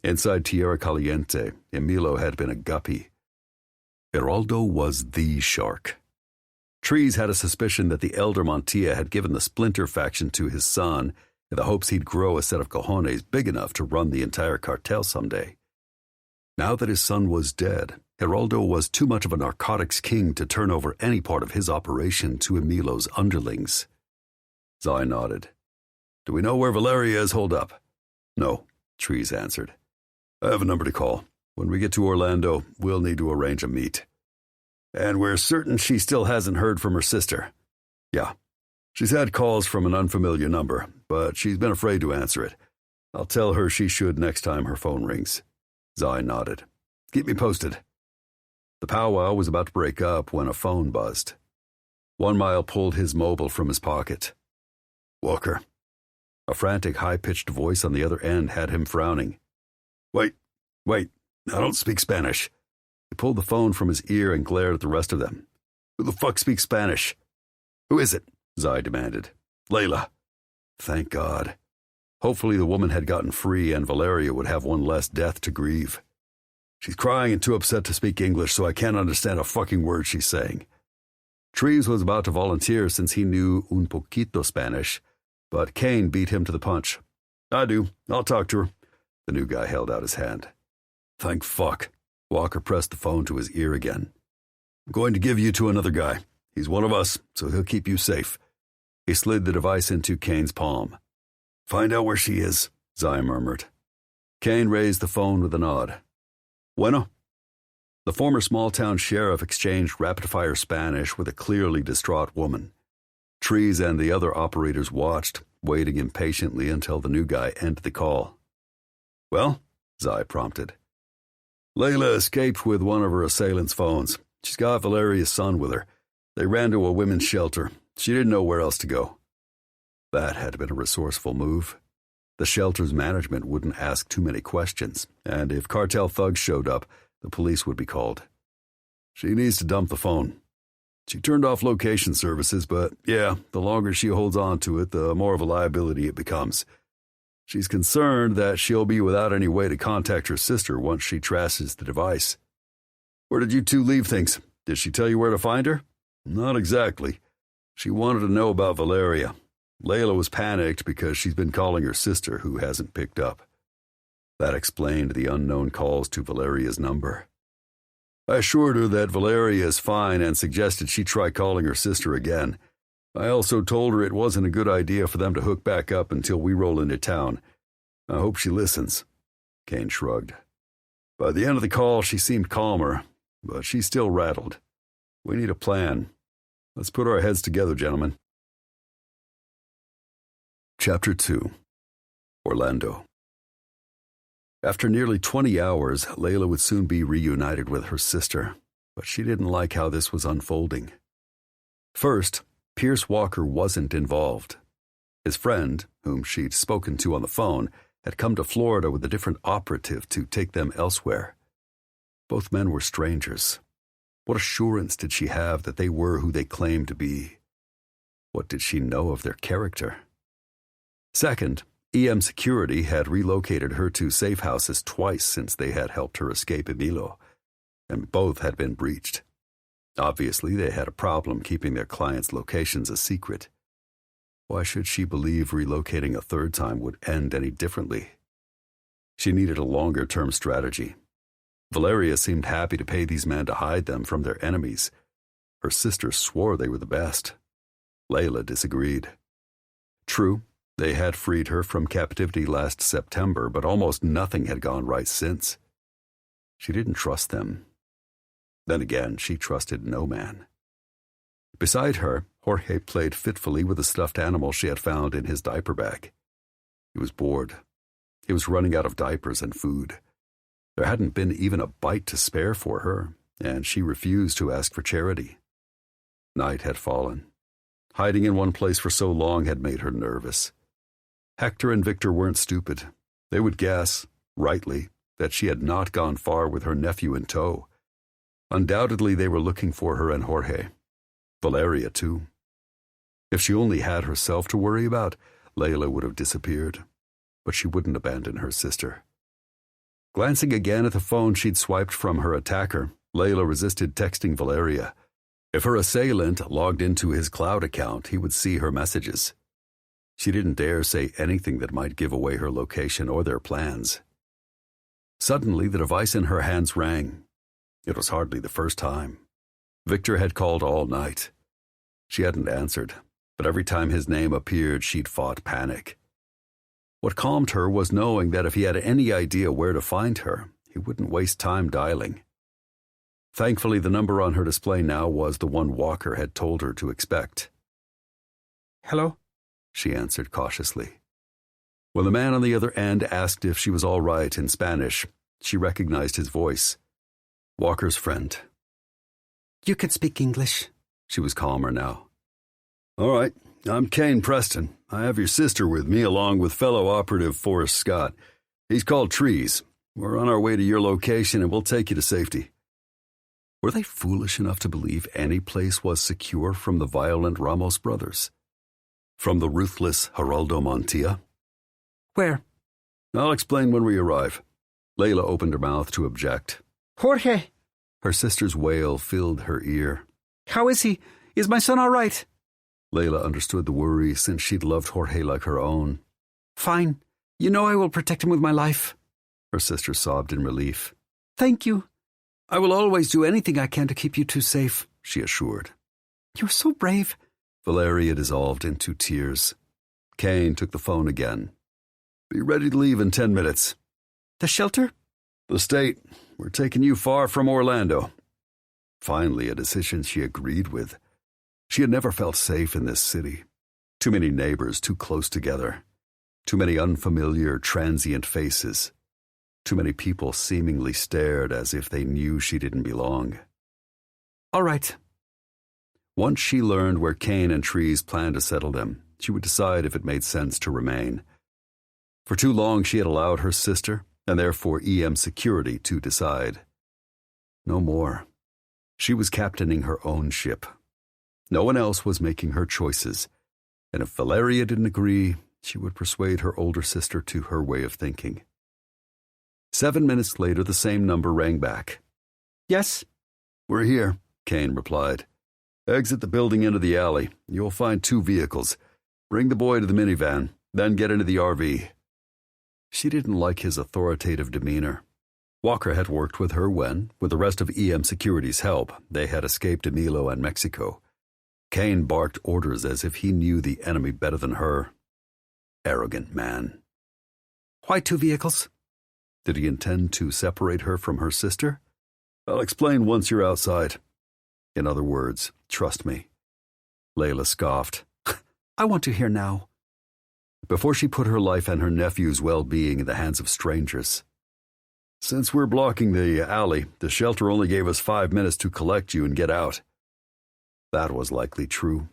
Inside Tierra Caliente, Emilio had been a guppy. Geraldo was the shark. Trees had a suspicion that the elder Montilla had given the Splinter faction to his son in the hopes he'd grow a set of cojones big enough to run the entire cartel someday. Now that his son was dead, Geraldo was too much of a narcotics king to turn over any part of his operation to Emilio's underlings. Zai nodded. "Do we know where Valeria is holed up?" "No," Trees answered. "I have a number to call. When we get to Orlando, we'll need to arrange a meet." "And we're certain she still hasn't heard from her sister?" "Yeah. She's had calls from an unfamiliar number, but she's been afraid to answer it. I'll tell her she should next time her phone rings." Zai nodded. "Keep me posted." The powwow was about to break up when a phone buzzed. 1 Mile pulled his mobile from his pocket. "Walker." A frantic, high-pitched voice on the other end had him frowning. Wait, I don't speak Spanish." He pulled the phone from his ear and glared at the rest of them. "Who the fuck speaks Spanish?" "Who is it?" Zai demanded. "Layla." Thank God. Hopefully the woman had gotten free and Valeria would have one less death to grieve. "She's crying and too upset to speak English, so I can't understand a fucking word she's saying." Trees was about to volunteer since he knew un poquito Spanish, but Kane beat him to the punch. "I do. I'll talk to her." The new guy held out his hand. "Thank fuck." Walker pressed the phone to his ear again. "I'm going to give you to another guy. He's one of us, so he'll keep you safe." He slid the device into Kane's palm. "Find out where she is," Zai murmured. Kane raised the phone with a nod. "Bueno?" The former small-town sheriff exchanged rapid-fire Spanish with a clearly distraught woman. Trees and the other operators watched, waiting impatiently until the new guy ended the call. "Well?" Zai prompted. "Layla escaped with one of her assailants' phones. She's got Valeria's son with her. They ran to a women's shelter. She didn't know where else to go." That had been a resourceful move. The shelter's management wouldn't ask too many questions, and if cartel thugs showed up, the police would be called. She needs to dump the phone. She turned off location services, but yeah, the longer she holds on to it, the more of a liability it becomes. She's concerned that she'll be without any way to contact her sister once she trashes the device. Where did you two leave things? Did she tell you where to find her? Not exactly. She wanted to know about Valeria. Layla was panicked because she's been calling her sister, who hasn't picked up. That explained the unknown calls to Valeria's number. I assured her that Valeria is fine and suggested she try calling her sister again. I also told her it wasn't a good idea for them to hook back up until we roll into town. I hope she listens. Kane shrugged. By the end of the call, she seemed calmer, but she's still rattled. We need a plan. Let's put our heads together, gentlemen. Chapter 2. Orlando. After nearly 20 hours, Layla would soon be reunited with her sister, but she didn't like how this was unfolding. First, Pierce Walker wasn't involved. His friend, whom she'd spoken to on the phone, had come to Florida with a different operative to take them elsewhere. Both men were strangers. What assurance did she have that they were who they claimed to be? What did she know of their character? Second, EM Security had relocated her to safe houses twice since they had helped her escape Emilio, and both had been breached. Obviously, they had a problem keeping their clients' locations a secret. Why should she believe relocating a third time would end any differently? She needed a longer-term strategy. Valeria seemed happy to pay these men to hide them from their enemies. Her sister swore they were the best. Layla disagreed. True, they had freed her from captivity last September, but almost nothing had gone right since. She didn't trust them. Then again, she trusted no man. Beside her, Jorge played fitfully with a stuffed animal she had found in his diaper bag. He was bored. He was running out of diapers and food. There hadn't been even a bite to spare for her, and she refused to ask for charity. Night had fallen. Hiding in one place for so long had made her nervous. Hector and Victor weren't stupid. They would guess, rightly, that she had not gone far with her nephew in tow. Undoubtedly, they were looking for her and Jorge. Valeria, too. If she only had herself to worry about, Layla would have disappeared. But she wouldn't abandon her sister. Glancing again at the phone she'd swiped from her attacker, Layla resisted texting Valeria. If her assailant logged into his cloud account, he would see her messages. She didn't dare say anything that might give away her location or their plans. Suddenly, the device in her hands rang. It was hardly the first time. Victor had called all night. She hadn't answered, but every time his name appeared, she'd fought panic. What calmed her was knowing that if he had any idea where to find her, he wouldn't waste time dialing. Thankfully, the number on her display now was the one Walker had told her to expect. Hello? She answered cautiously. When the man on the other end asked if she was all right in Spanish, she recognized his voice. Walker's friend. You can speak English. She was calmer now. All right, I'm Kane Preston. I have your sister with me, along with fellow operative Forrest Scott. He's called Trees. We're on our way to your location, and we'll take you to safety. Were they foolish enough to believe any place was secure from the violent Ramos brothers? From the ruthless Geraldo Montilla? Where? I'll explain when we arrive. Layla opened her mouth to object. Jorge! Her sister's wail filled her ear. How is he? Is my son all right? Layla understood the worry since she'd loved Jorge like her own. Fine. You know I will protect him with my life. Her sister sobbed in relief. Thank you. I will always do anything I can to keep you two safe, she assured. You're so brave. Valeria dissolved into tears. Kane took the phone again. Be ready to leave in 10 minutes. The shelter? The state. We're taking you far from Orlando. Finally, a decision she agreed with. She had never felt safe in this city. Too many neighbors too close together. Too many unfamiliar, transient faces. Too many people seemingly stared as if they knew she didn't belong. All right. Once she learned where Kane and Trees planned to settle them, she would decide if it made sense to remain. For too long she had allowed her sister, and therefore EM security, to decide. No more. She was captaining her own ship. No one else was making her choices, and if Valeria didn't agree, she would persuade her older sister to her way of thinking. 7 minutes later, the same number rang back. Yes? "We're here," Kane replied. "Exit the building into the alley. You'll find 2 vehicles. Bring the boy to the minivan, then get into the RV." She didn't like his authoritative demeanor. Walker had worked with her when, with the rest of EM Security's help, they had escaped Emilo and Mexico. Kane barked orders as if he knew the enemy better than her. Arrogant man. Why 2 vehicles? Did he intend to separate her from her sister? "I'll explain once you're outside. In other words, trust me." Layla scoffed. I want to hear now. Before she put her life and her nephew's well-being in the hands of strangers. "Since we're blocking the alley, the shelter only gave us 5 minutes to collect you and get out." That was likely true.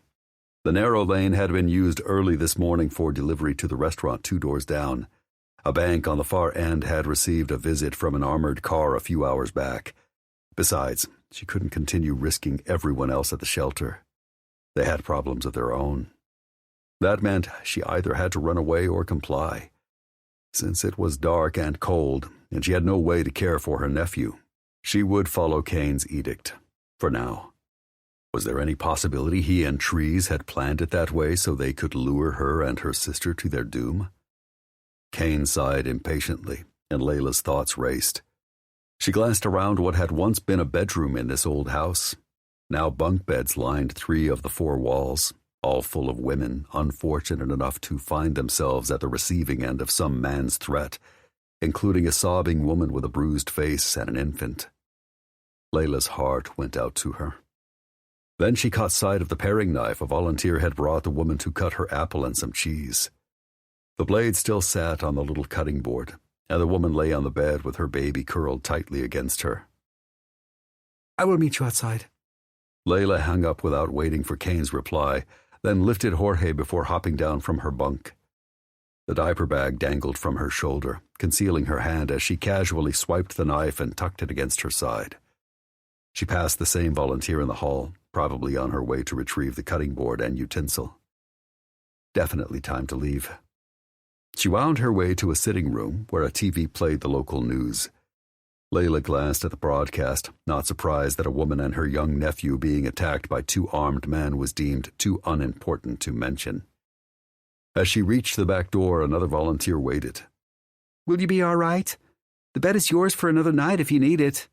The narrow lane had been used early this morning for delivery to the restaurant 2 doors down. A bank on the far end had received a visit from an armored car a few hours back. Besides, she couldn't continue risking everyone else at the shelter. They had problems of their own. That meant she either had to run away or comply. Since it was dark and cold, and she had no way to care for her nephew, she would follow Kane's edict, for now. Was there any possibility he and Trees had planned it that way so they could lure her and her sister to their doom? Kane sighed impatiently, and Layla's thoughts raced. She glanced around what had once been a bedroom in this old house. Now bunk beds lined 3 of the 4 walls, all full of women unfortunate enough to find themselves at the receiving end of some man's threat, including a sobbing woman with a bruised face and an infant. Layla's heart went out to her. Then she caught sight of the paring knife a volunteer had brought the woman to cut her apple and some cheese. The blade still sat on the little cutting board, and the woman lay on the bed with her baby curled tightly against her. I will meet you outside. Layla hung up without waiting for Kane's reply, then lifted Jorge before hopping down from her bunk. The diaper bag dangled from her shoulder, concealing her hand as she casually swiped the knife and tucked it against her side. She passed the same volunteer in the hall, probably on her way to retrieve the cutting board and utensil. Definitely time to leave. She wound her way to a sitting room where a TV played the local news. Layla glanced at the broadcast, not surprised that a woman and her young nephew being attacked by 2 armed men was deemed too unimportant to mention. As she reached the back door, another volunteer waited. Will you be all right? The bed is yours for another night if you need it.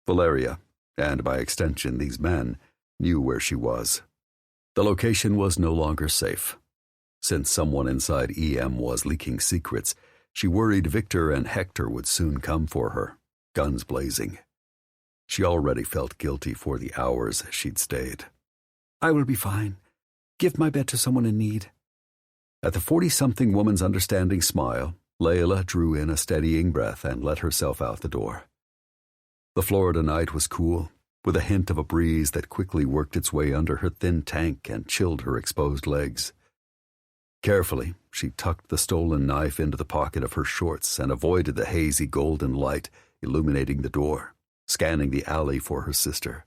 Valeria, and by extension these men, knew where she was. The location was no longer safe. Since someone inside EM was leaking secrets, she worried Victor and Hector would soon come for her, guns blazing. She already felt guilty for the hours she'd stayed. I will be fine. Give my bed to someone in need. At the 40-something woman's understanding smile, Layla drew in a steadying breath and let herself out the door. The Florida night was cool, with a hint of a breeze that quickly worked its way under her thin tank and chilled her exposed legs. Carefully, she tucked the stolen knife into the pocket of her shorts and avoided the hazy golden light illuminating the door, scanning the alley for her sister.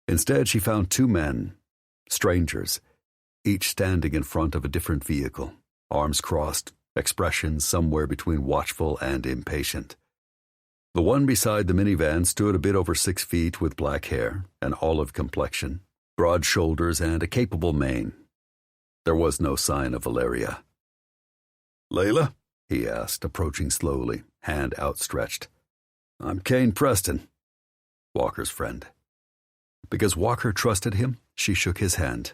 Instead, she found 2 men, strangers, each standing in front of a different vehicle, arms crossed, expressions somewhere between watchful and impatient. The one beside the minivan stood a bit over 6 feet with black hair, an olive complexion, broad shoulders, and a capable mane. There was no sign of Valeria. "Layla?" he asked, approaching slowly, hand outstretched. "I'm Kane Preston," Walker's friend. Because Walker trusted him, she shook his hand.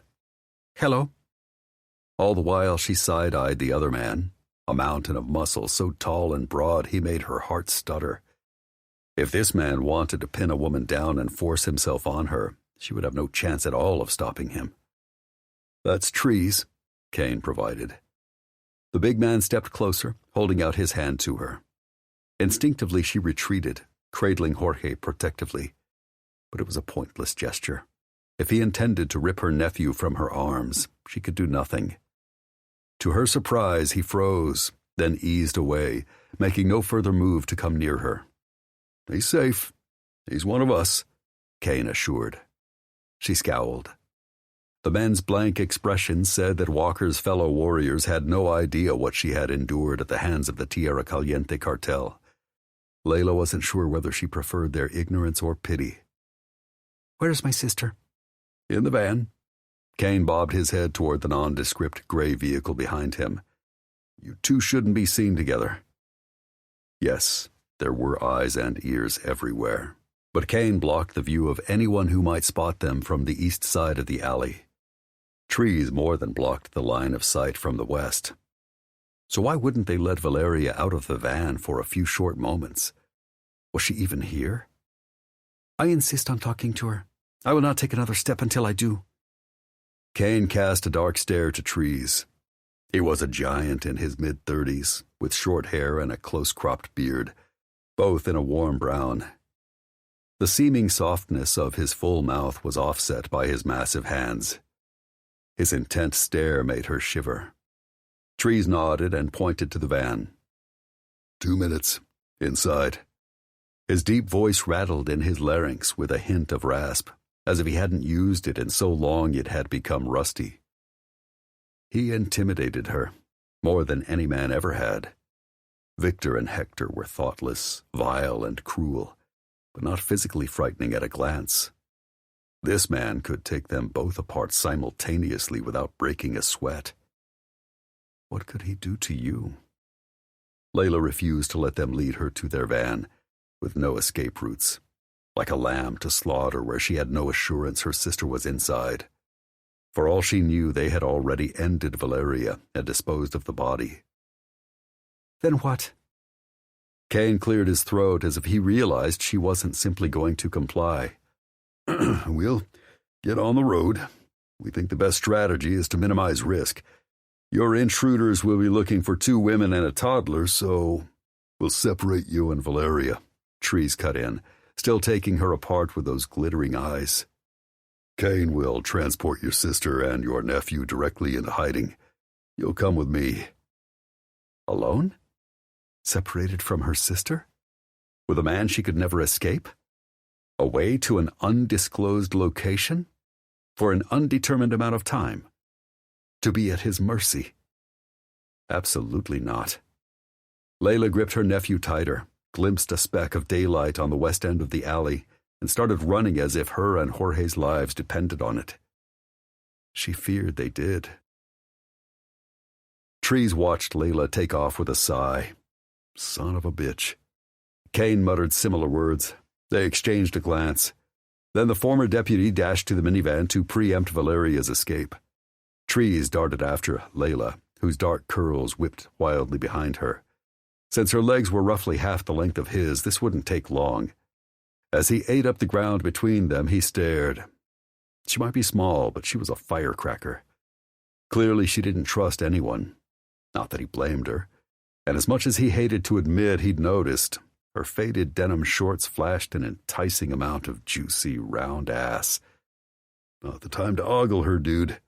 Hello. All the while she side-eyed the other man, a mountain of muscle so tall and broad he made her heart stutter. If this man wanted to pin a woman down and force himself on her, she would have no chance at all of stopping him. "That's Trees," Kane provided. The big man stepped closer, holding out his hand to her. Instinctively she retreated, cradling Jorge protectively. But it was a pointless gesture. If he intended to rip her nephew from her arms, she could do nothing. To her surprise, he froze, then eased away, making no further move to come near her. "He's safe. He's one of us," Cain assured. She scowled. The men's blank expressions said that Walker's fellow warriors had no idea what she had endured at the hands of the Tierra Caliente cartel. Layla wasn't sure whether she preferred their ignorance or pity. "Where's my sister?" "In the van." Cain bobbed his head toward the nondescript gray vehicle behind him. "You two shouldn't be seen together." Yes, there were eyes and ears everywhere, but Cain blocked the view of anyone who might spot them from the east side of the alley. Trees more than blocked the line of sight from the west. So why wouldn't they let Valeria out of the van for a few short moments? Was she even here? "I insist on talking to her. I will not take another step until I do." Cain cast a dark stare to Trees. He was a giant in his mid-30s, with short hair and a close-cropped beard, both in a warm brown. The seeming softness of his full mouth was offset by his massive hands. His intent stare made her shiver. Trees nodded and pointed to the van. 2 minutes. Inside." His deep voice rattled in his larynx with a hint of rasp, as if he hadn't used it in so long it had become rusty. He intimidated her, more than any man ever had. Victor and Hector were thoughtless, vile, and cruel, but not physically frightening at a glance. This man could take them both apart simultaneously without breaking a sweat. What could he do to you? Layla refused to let them lead her to their van, with no escape routes, like a lamb to slaughter where she had no assurance her sister was inside. For all she knew, they had already ended Valeria and disposed of the body. "Then what?" Cain cleared his throat as if he realized she wasn't simply going to comply. "We'll get on the road. We think the best strategy is to minimize risk. Your intruders will be looking for 2 women and a toddler, so we'll separate you and Valeria." Trees cut in, still taking her apart with those glittering eyes. "Cain will transport your sister and your nephew directly into hiding. You'll come with me." Alone? Separated from her sister? With a man she could never escape? Away to an undisclosed location? For an undetermined amount of time? To be at his mercy? Absolutely not. Layla gripped her nephew tighter, glimpsed a speck of daylight on the west end of the alley, and started running as if her and Jorge's lives depended on it. She feared they did. Trees watched Layla take off with a sigh. Son of a bitch. Cain muttered similar words. They exchanged a glance. Then the former deputy dashed to the minivan to preempt Valeria's escape. Trees darted after Layla, whose dark curls whipped wildly behind her. Since her legs were roughly half the length of his, this wouldn't take long. As he ate up the ground between them, he stared. She might be small, but she was a firecracker. Clearly she didn't trust anyone. Not that he blamed her. And as much as he hated to admit he'd noticed, her faded denim shorts flashed an enticing amount of juicy, round ass. Not the time to ogle her, dude.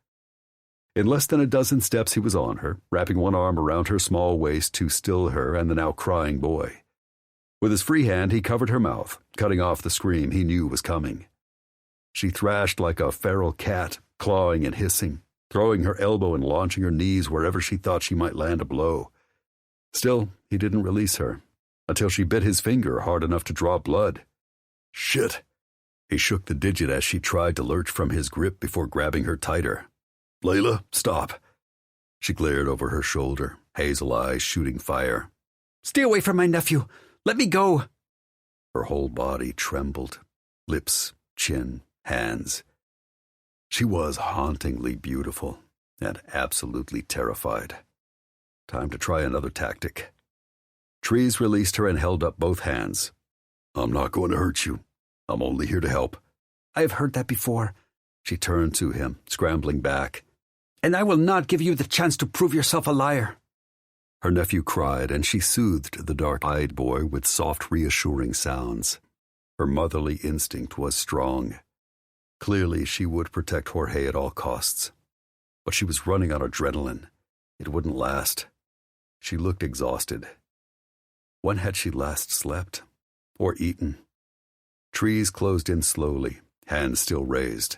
In less than a dozen steps he was on her, wrapping one arm around her small waist to still her and the now crying boy. With his free hand he covered her mouth, cutting off the scream he knew was coming. She thrashed like a feral cat, clawing and hissing, throwing her elbow and launching her knees wherever she thought she might land a blow. Still, he didn't release her, until she bit his finger hard enough to draw blood. Shit! He shook the digit as she tried to lurch from his grip before grabbing her tighter. Layla, stop. She glared over her shoulder, hazel eyes shooting fire. Stay away from my nephew. Let me go. Her whole body trembled, lips, chin, hands. She was hauntingly beautiful and absolutely terrified. Time to try another tactic. Trees released her and held up both hands. I'm not going to hurt you. I'm only here to help. I have heard that before. She turned to him, scrambling back. And I will not give you the chance to prove yourself a liar. Her nephew cried, and she soothed the dark-eyed boy with soft, reassuring sounds. Her motherly instinct was strong. Clearly, she would protect Jorge at all costs. But she was running on adrenaline. It wouldn't last. She looked exhausted. When had she last slept? Or eaten? Trees closed in slowly, hands still raised.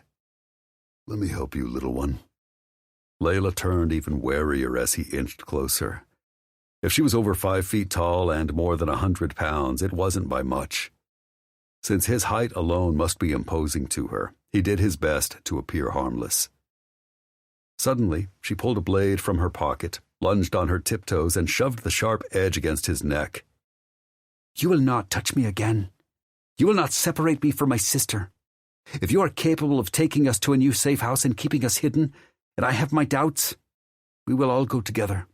"Let me help you, little one." Layla turned even warier as he inched closer. If she was over 5 feet tall and more than 100 pounds, it wasn't by much. Since his height alone must be imposing to her, he did his best to appear harmless. Suddenly, she pulled a blade from her pocket, lunged on her tiptoes, and shoved the sharp edge against his neck. "You will not touch me again. You will not separate me from my sister. If you are capable of taking us to a new safe house and keeping us hidden, and I have my doubts, we will all go together.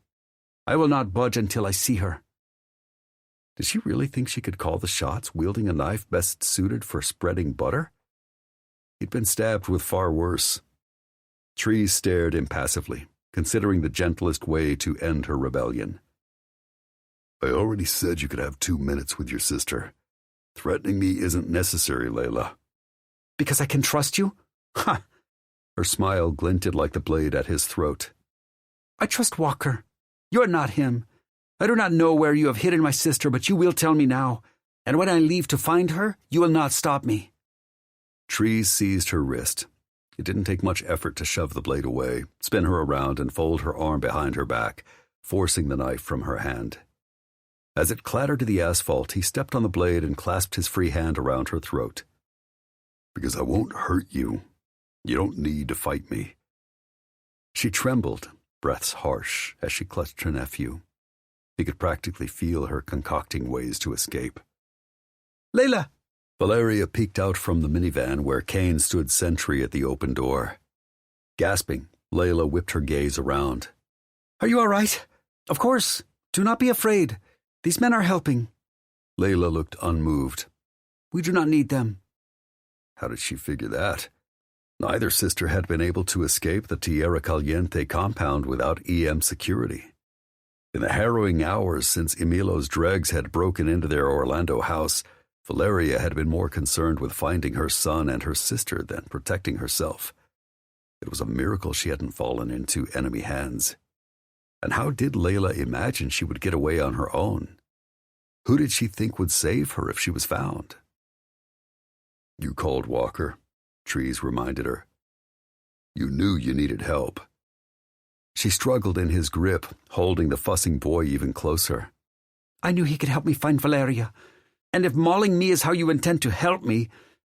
I will not budge until I see her." Did she really think she could call the shots wielding a knife best suited for spreading butter? He'd been stabbed with far worse. Trees stared impassively, considering the gentlest way to end her rebellion. "I already said you could have 2 minutes with your sister. Threatening me isn't necessary, Layla." "Because I can trust you? Ha!" Her smile glinted like the blade at his throat. "I trust Walker. You are not him. I do not know where you have hidden my sister, but you will tell me now, and when I leave to find her, you will not stop me." Trees seized her wrist. It didn't take much effort to shove the blade away, spin her around, and fold her arm behind her back, forcing the knife from her hand. As it clattered to the asphalt, he stepped on the blade and clasped his free hand around her throat. "Because I won't hurt you. You don't need to fight me." She trembled, breaths harsh, as she clutched her nephew. He could practically feel her concocting ways to escape. "Layla!" Valeria peeked out from the minivan where Kane stood sentry at the open door. Gasping, Layla whipped her gaze around. "Are you all right? Of course. Do not be afraid. These men are helping." Layla looked unmoved. "We do not need them." How did she figure that? Neither sister had been able to escape the Tierra Caliente compound without EM security. In the harrowing hours since Emilo's dregs had broken into their Orlando house, Valeria had been more concerned with finding her son and her sister than protecting herself. It was a miracle she hadn't fallen into enemy hands. And how did Layla imagine she would get away on her own? Who did she think would save her if she was found? "You called Walker," Trees reminded her. "You knew you needed help." She struggled in his grip, holding the fussing boy even closer. "I knew he could help me find Valeria. And if mauling me is how you intend to help me,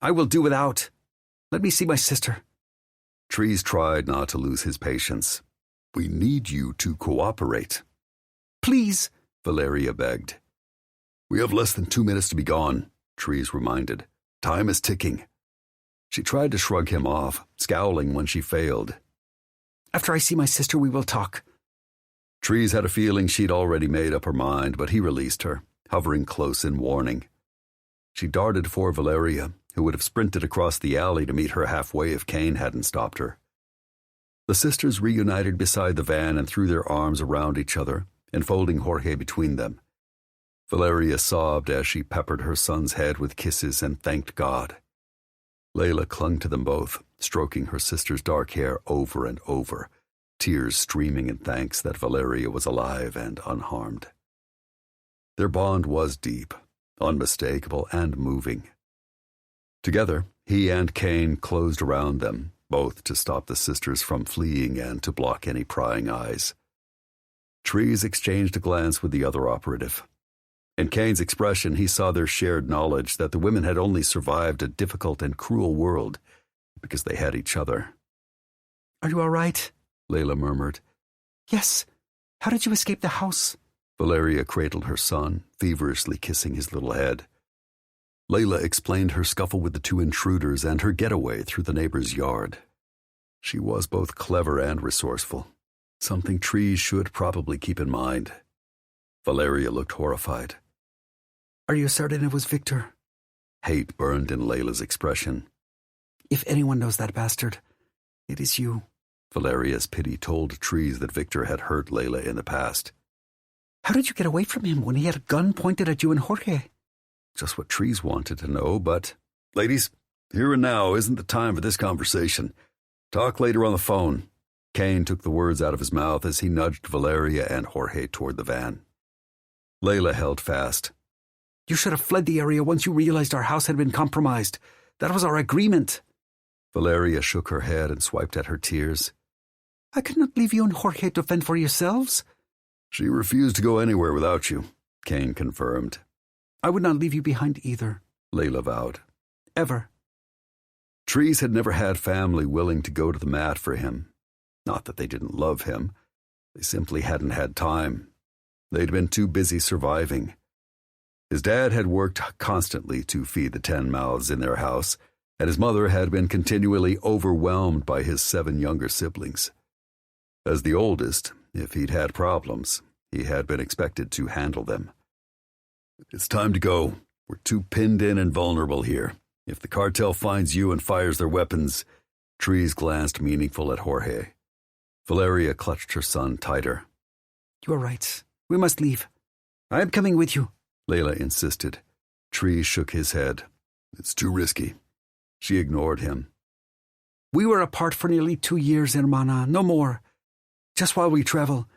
I will do without. Let me see my sister." Trees tried not to lose his patience. "We need you to cooperate." "Please," Valeria begged. "We have less than 2 minutes to be gone," Trees reminded. "Time is ticking." She tried to shrug him off, scowling when she failed. "After I see my sister, we will talk." Trees had a feeling she'd already made up her mind, but he released her, hovering close in warning. She darted for Valeria, who would have sprinted across the alley to meet her halfway if Kane hadn't stopped her. The sisters reunited beside the van and threw their arms around each other, enfolding Jorge between them. Valeria sobbed as she peppered her son's head with kisses and thanked God. Layla clung to them both, stroking her sister's dark hair over and over, tears streaming in thanks that Valeria was alive and unharmed. Their bond was deep, unmistakable, and moving. Together, he and Kane closed around them, both to stop the sisters from fleeing and to block any prying eyes. Trees exchanged a glance with the other operative. In Kane's expression, he saw their shared knowledge that the women had only survived a difficult and cruel world because they had each other. "Are you all right?" Layla murmured. "Yes. How did you escape the house?" Valeria cradled her son, feverishly kissing his little head. Layla explained her scuffle with the 2 intruders and her getaway through the neighbor's yard. She was both clever and resourceful, something Trees should probably keep in mind. Valeria looked horrified. "Are you certain it was Victor?" Hate burned in Layla's expression. "If anyone knows that bastard, it is you." Valeria's pity told Trees that Victor had hurt Layla in the past. "How did you get away from him when he had a gun pointed at you and Jorge?" Just what Trees wanted to know, but... "Ladies, here and now isn't the time for this conversation. Talk later on the phone." Kane took the words out of his mouth as he nudged Valeria and Jorge toward the van. Layla held fast. You should have fled the area once you realized our house had been compromised. That was our agreement. Valeria shook her head and swiped at her tears. I could not leave you and Jorge to fend for yourselves. She refused to go anywhere without you, Kane confirmed. I would not leave you behind either, Layla vowed. Ever. Trees had never had family willing to go to the mat for him. Not that they didn't love him. They simply hadn't had time. They'd been too busy surviving. His dad had worked constantly to feed the 10 mouths in their house, and his mother had been continually overwhelmed by his 7 younger siblings. As the oldest, if he'd had problems, he had been expected to handle them. It's time to go. We're too pinned in and vulnerable here. If the cartel finds you and fires their weapons... Trees glanced meaningful at Jorge. Valeria clutched her son tighter. You are right. We must leave. I am coming with you, Layla insisted. Trees shook his head. It's too risky. She ignored him. We were apart for nearly 2 years, hermana, no more. Just while we travel.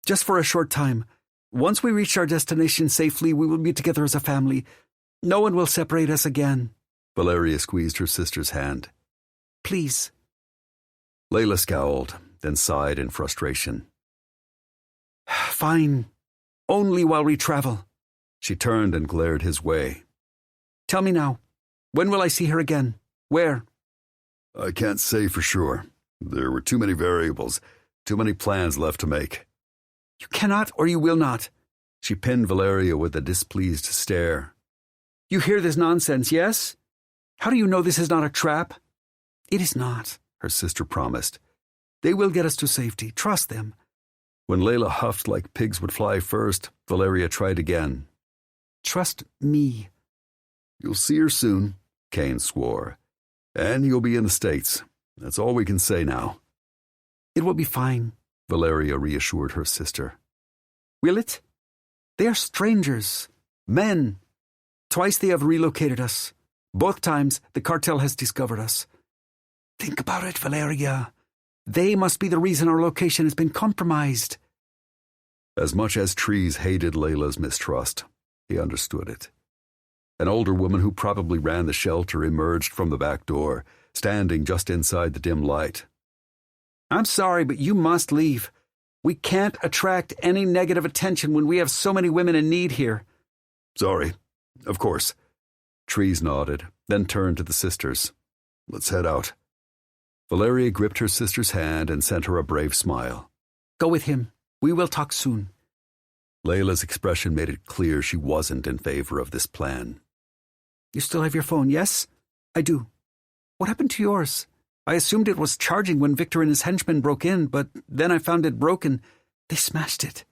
Just for a short time. Once we reach our destination safely, we will be together as a family. No one will separate us again. Valeria squeezed her sister's hand. Please. Layla scowled, then sighed in frustration. Fine. Only while we travel. She turned and glared his way. Tell me now, when will I see her again? Where? I can't say for sure. There were too many variables, too many plans left to make. You cannot or you will not. She pinned Valeria with a displeased stare. You hear this nonsense, yes? How do you know this is not a trap? It is not, her sister promised. They will get us to safety. Trust them. When Layla huffed like pigs would fly first, Valeria tried again. Trust me. You'll see her soon, Kane swore. And you'll be in the States. That's all we can say now. It will be fine, Valeria reassured her sister. Will it? They are strangers. Men. Twice they have relocated us. Both times the cartel has discovered us. Think about it, Valeria. They must be the reason our location has been compromised. As much as Trees hated Layla's mistrust, he understood it. An older woman who probably ran the shelter emerged from the back door, standing just inside the dim light. I'm sorry, but you must leave. We can't attract any negative attention when we have so many women in need here. Sorry. Of course. Trees nodded, then turned to the sisters. Let's head out. Valeria gripped her sister's hand and sent her a brave smile. Go with him. We will talk soon. Layla's expression made it clear she wasn't in favor of this plan. You still have your phone, yes? I do. What happened to yours? I assumed it was charging when Victor and his henchmen broke in, but then I found it broken. They smashed it.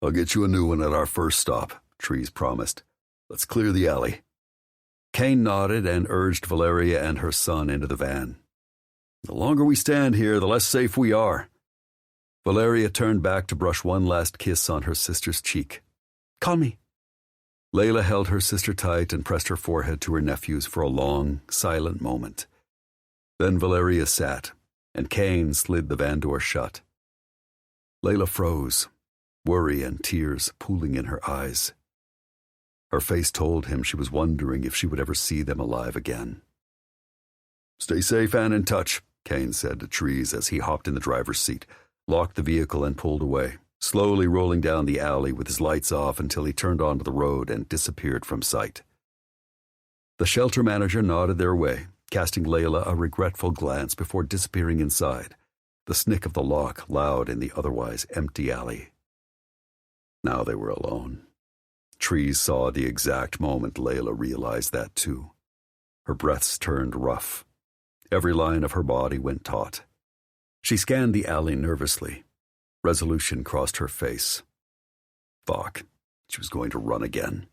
I'll get you a new one at our first stop, Trees promised. Let's clear the alley. Kane nodded and urged Valeria and her son into the van. The longer we stand here, the less safe we are. Valeria turned back to brush one last kiss on her sister's cheek. Call me. Layla held her sister tight and pressed her forehead to her nephew's for a long, silent moment. Then Valeria sat, and Kane slid the van door shut. Layla froze, worry and tears pooling in her eyes. Her face told him she was wondering if she would ever see them alive again. Stay safe and in touch, Kane said to Trees as he hopped in the driver's seat, locked the vehicle and pulled away, slowly rolling down the alley with his lights off until he turned onto the road and disappeared from sight. The shelter manager nodded their way, casting Layla a regretful glance before disappearing inside, the snick of the lock loud in the otherwise empty alley. Now they were alone. Trees saw the exact moment Layla realized that too. Her breaths turned rough. Every line of her body went taut. She scanned the alley nervously. Resolution crossed her face. Fuck. She was going to run again.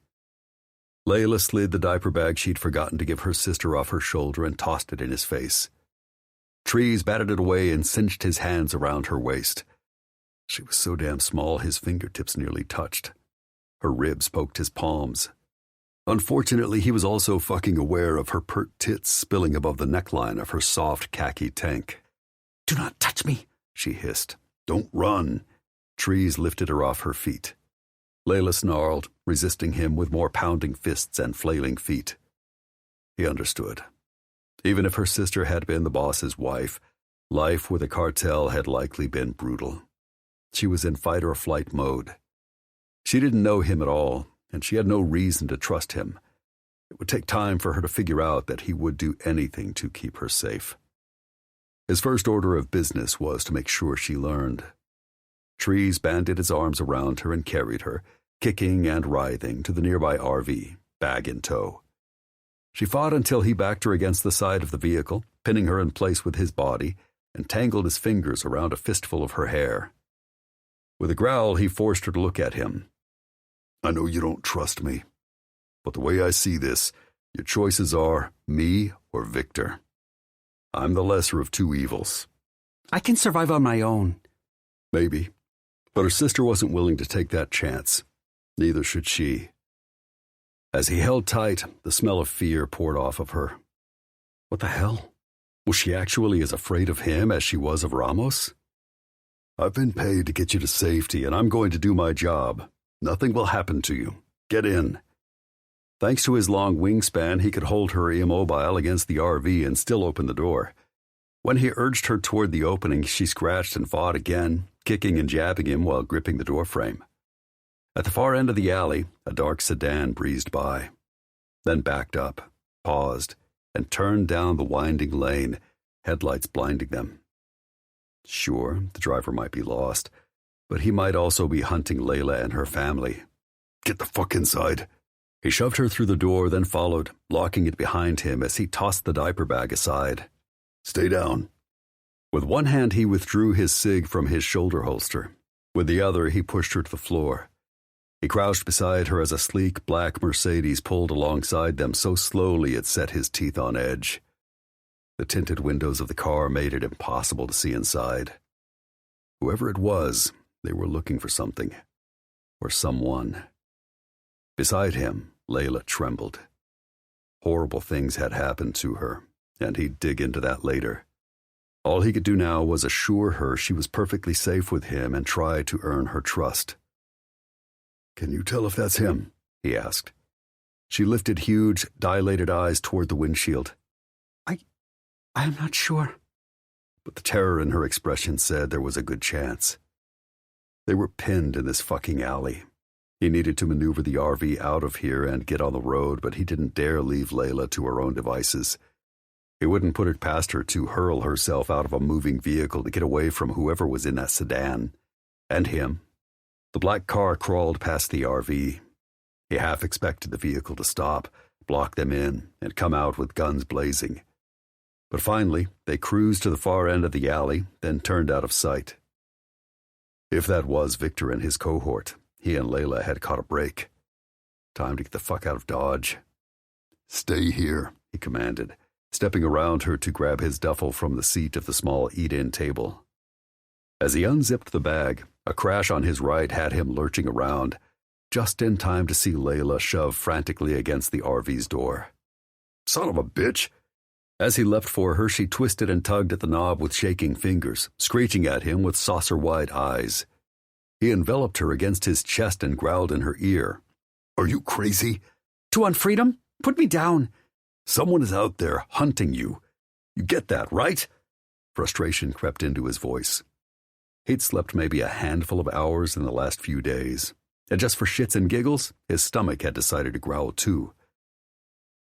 Layla slid the diaper bag she'd forgotten to give her sister off her shoulder and tossed it in his face. Trees batted it away and cinched his hands around her waist. She was so damn small his fingertips nearly touched. Her ribs poked his palms. Unfortunately, he was also fucking aware of her pert tits spilling above the neckline of her soft khaki tank. Do not touch me, she hissed. "Don't run." Trees lifted her off her feet. Layla snarled, resisting him with more pounding fists and flailing feet. He understood. Even if her sister had been the boss's wife, life with a cartel had likely been brutal. She was in fight-or-flight mode. She didn't know him at all, and she had no reason to trust him. It would take time for her to figure out that he would do anything to keep her safe. His first order of business was to make sure she learned. Trees banded his arms around her and carried her, kicking and writhing, to the nearby RV, bag in tow. She fought until he backed her against the side of the vehicle, pinning her in place with his body, and tangled his fingers around a fistful of her hair. With a growl, he forced her to look at him. "I know you don't trust me, but the way I see this, your choices are me or Victor. I'm the lesser of two evils." I can survive on my own. Maybe, but her sister wasn't willing to take that chance. Neither should she. As he held tight, the smell of fear poured off of her. What the hell? Was she actually as afraid of him as she was of Ramos? "I've been paid to get you to safety, and I'm going to do my job. Nothing will happen to you. Get in." Thanks to his long wingspan, he could hold her immobile against the RV and still open the door. When he urged her toward the opening, she scratched and fought again, kicking and jabbing him while gripping the doorframe. At the far end of the alley, a dark sedan breezed by, then backed up, paused, and turned down the winding lane, headlights blinding them. Sure, the driver might be lost, but he might also be hunting Layla and her family. "Get the fuck inside." He shoved her through the door, then followed, locking it behind him as he tossed the diaper bag aside. "Stay down." With one hand, he withdrew his cig from his shoulder holster. With the other, he pushed her to the floor. He crouched beside her as a sleek black Mercedes pulled alongside them so slowly it set his teeth on edge. The tinted windows of the car made it impossible to see inside. Whoever it was, they were looking for something. Or someone. Beside him, Layla trembled. Horrible things had happened to her, and he'd dig into that later. All he could do now was assure her she was perfectly safe with him and try to earn her trust. "Can you tell if that's him?" he asked. She lifted huge, dilated eyes toward the windshield. I am not sure." But the terror in her expression said there was a good chance. They were pinned in this fucking alley. He needed to maneuver the RV out of here and get on the road, but he didn't dare leave Layla to her own devices. He wouldn't put it past her to hurl herself out of a moving vehicle to get away from whoever was in that sedan. And him. The black car crawled past the RV. He half expected the vehicle to stop, block them in, and come out with guns blazing. But finally, they cruised to the far end of the alley, then turned out of sight. If that was Victor and his cohort, he and Layla had caught a break. Time to get the fuck out of Dodge. "Stay here," he commanded, stepping around her to grab his duffel from the seat of the small eat-in table. As he unzipped the bag, a crash on his right had him lurching around, just in time to see Layla shove frantically against the RV's door. "Son of a bitch!" As he leapt for her, she twisted and tugged at the knob with shaking fingers, screeching at him with saucer-wide eyes. He enveloped her against his chest and growled in her ear. "Are you crazy?" "To want freedom? Put me down." "Someone is out there hunting you. You get that, right?" Frustration crept into his voice. He'd slept maybe a handful of hours in the last few days, and just for shits and giggles, his stomach had decided to growl too.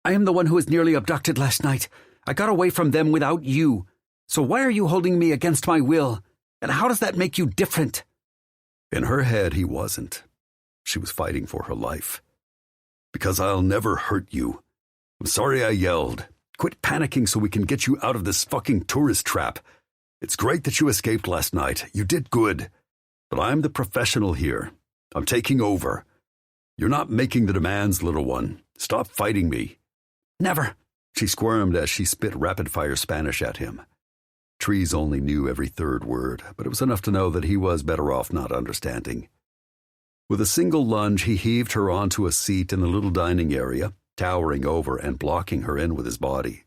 "I am the one who was nearly abducted last night. I got away from them without you. So why are you holding me against my will? And how does that make you different?" In her head, he wasn't. She was fighting for her life. "Because I'll never hurt you. I'm sorry I yelled. Quit panicking so we can get you out of this fucking tourist trap. It's great that you escaped last night. You did good. But I'm the professional here. I'm taking over. You're not making the demands, little one. Stop fighting me." "Never." She squirmed as she spit rapid-fire Spanish at him. Trees only knew every third word, but it was enough to know that he was better off not understanding. With a single lunge, he heaved her onto a seat in the little dining area, towering over and blocking her in with his body.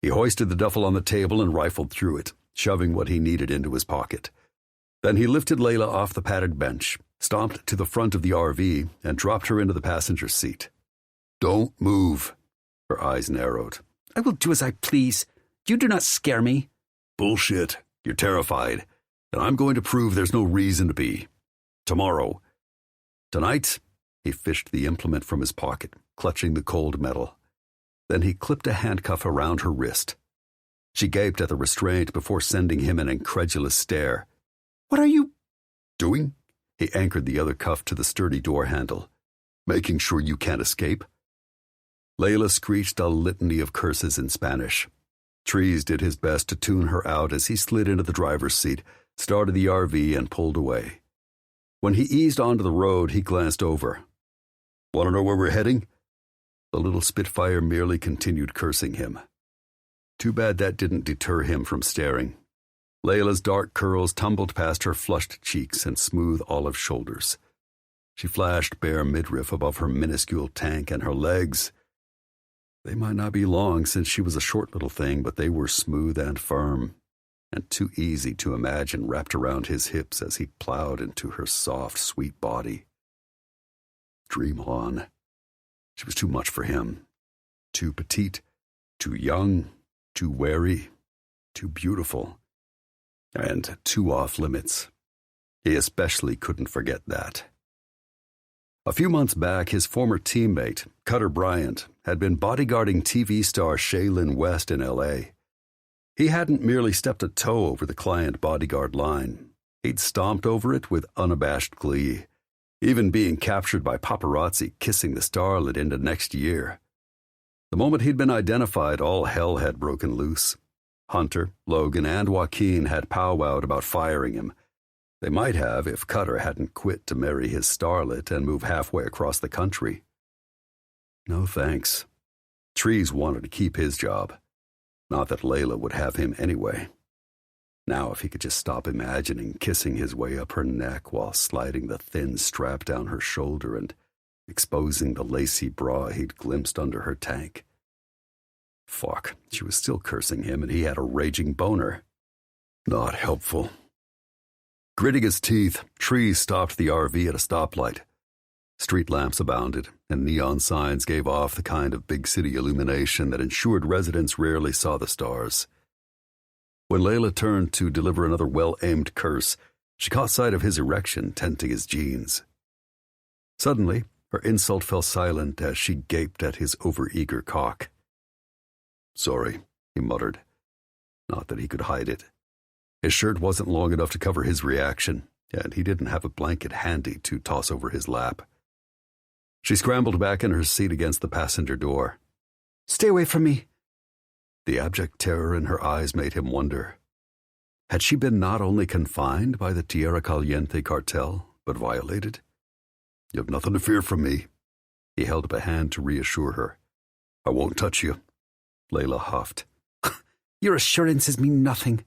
He hoisted the duffel on the table and rifled through it, shoving what he needed into his pocket. Then he lifted Layla off the padded bench, stomped to the front of the RV, and dropped her into the passenger seat. "Don't move." Her eyes narrowed. "I will do as I please. You do not scare me." "Bullshit. You're terrified, and I'm going to prove there's no reason to be. Tomorrow. Tonight." He fished the implement from his pocket, clutching the cold metal. Then he clipped a handcuff around her wrist. She gaped at the restraint before sending him an incredulous stare. "What are you doing?" He anchored the other cuff to the sturdy door handle. "Making sure you can't escape." Layla screeched a litany of curses in Spanish. Trees did his best to tune her out as he slid into the driver's seat, started the RV, and pulled away. When he eased onto the road, he glanced over. "Want to know where we're heading?" The little Spitfire merely continued cursing him. Too bad that didn't deter him from staring. Layla's dark curls tumbled past her flushed cheeks and smooth olive shoulders. She flashed bare midriff above her minuscule tank, and her legs. They might not be long since she was a short little thing, but they were smooth and firm, and too easy to imagine wrapped around his hips as he plowed into her soft, sweet body. Dream on. She was too much for him. Too petite, too young, too wary, too beautiful, and too off limits. He especially couldn't forget that. A few months back, his former teammate, Cutter Bryant, had been bodyguarding TV star Shayla West in L.A. He hadn't merely stepped a toe over the client bodyguard line. He'd stomped over it with unabashed glee, even being captured by paparazzi kissing the starlet into next year. The moment he'd been identified, all hell had broken loose. Hunter, Logan, and Joaquin had powwowed about firing him. They might have if Cutter hadn't quit to marry his starlet and move halfway across the country. No thanks. Trees wanted to keep his job. Not that Layla would have him anyway. Now if he could just stop imagining kissing his way up her neck while sliding the thin strap down her shoulder and exposing the lacy bra he'd glimpsed under her tank. Fuck, she was still cursing him and he had a raging boner. Not helpful. Gritting his teeth, Trees stopped the RV at a stoplight. Street lamps abounded, and neon signs gave off the kind of big city illumination that ensured residents rarely saw the stars. When Layla turned to deliver another well-aimed curse, she caught sight of his erection tenting his jeans. Suddenly, her insult fell silent as she gaped at his overeager cock. "Sorry," he muttered. Not that he could hide it. His shirt wasn't long enough to cover his reaction, and he didn't have a blanket handy to toss over his lap. She scrambled back in her seat against the passenger door. "Stay away from me." The abject terror in her eyes made him wonder. Had she been not only confined by the Tierra Caliente cartel, but violated? "You have nothing to fear from me." He held up a hand to reassure her. "I won't touch you." Layla huffed. "Your assurances mean nothing."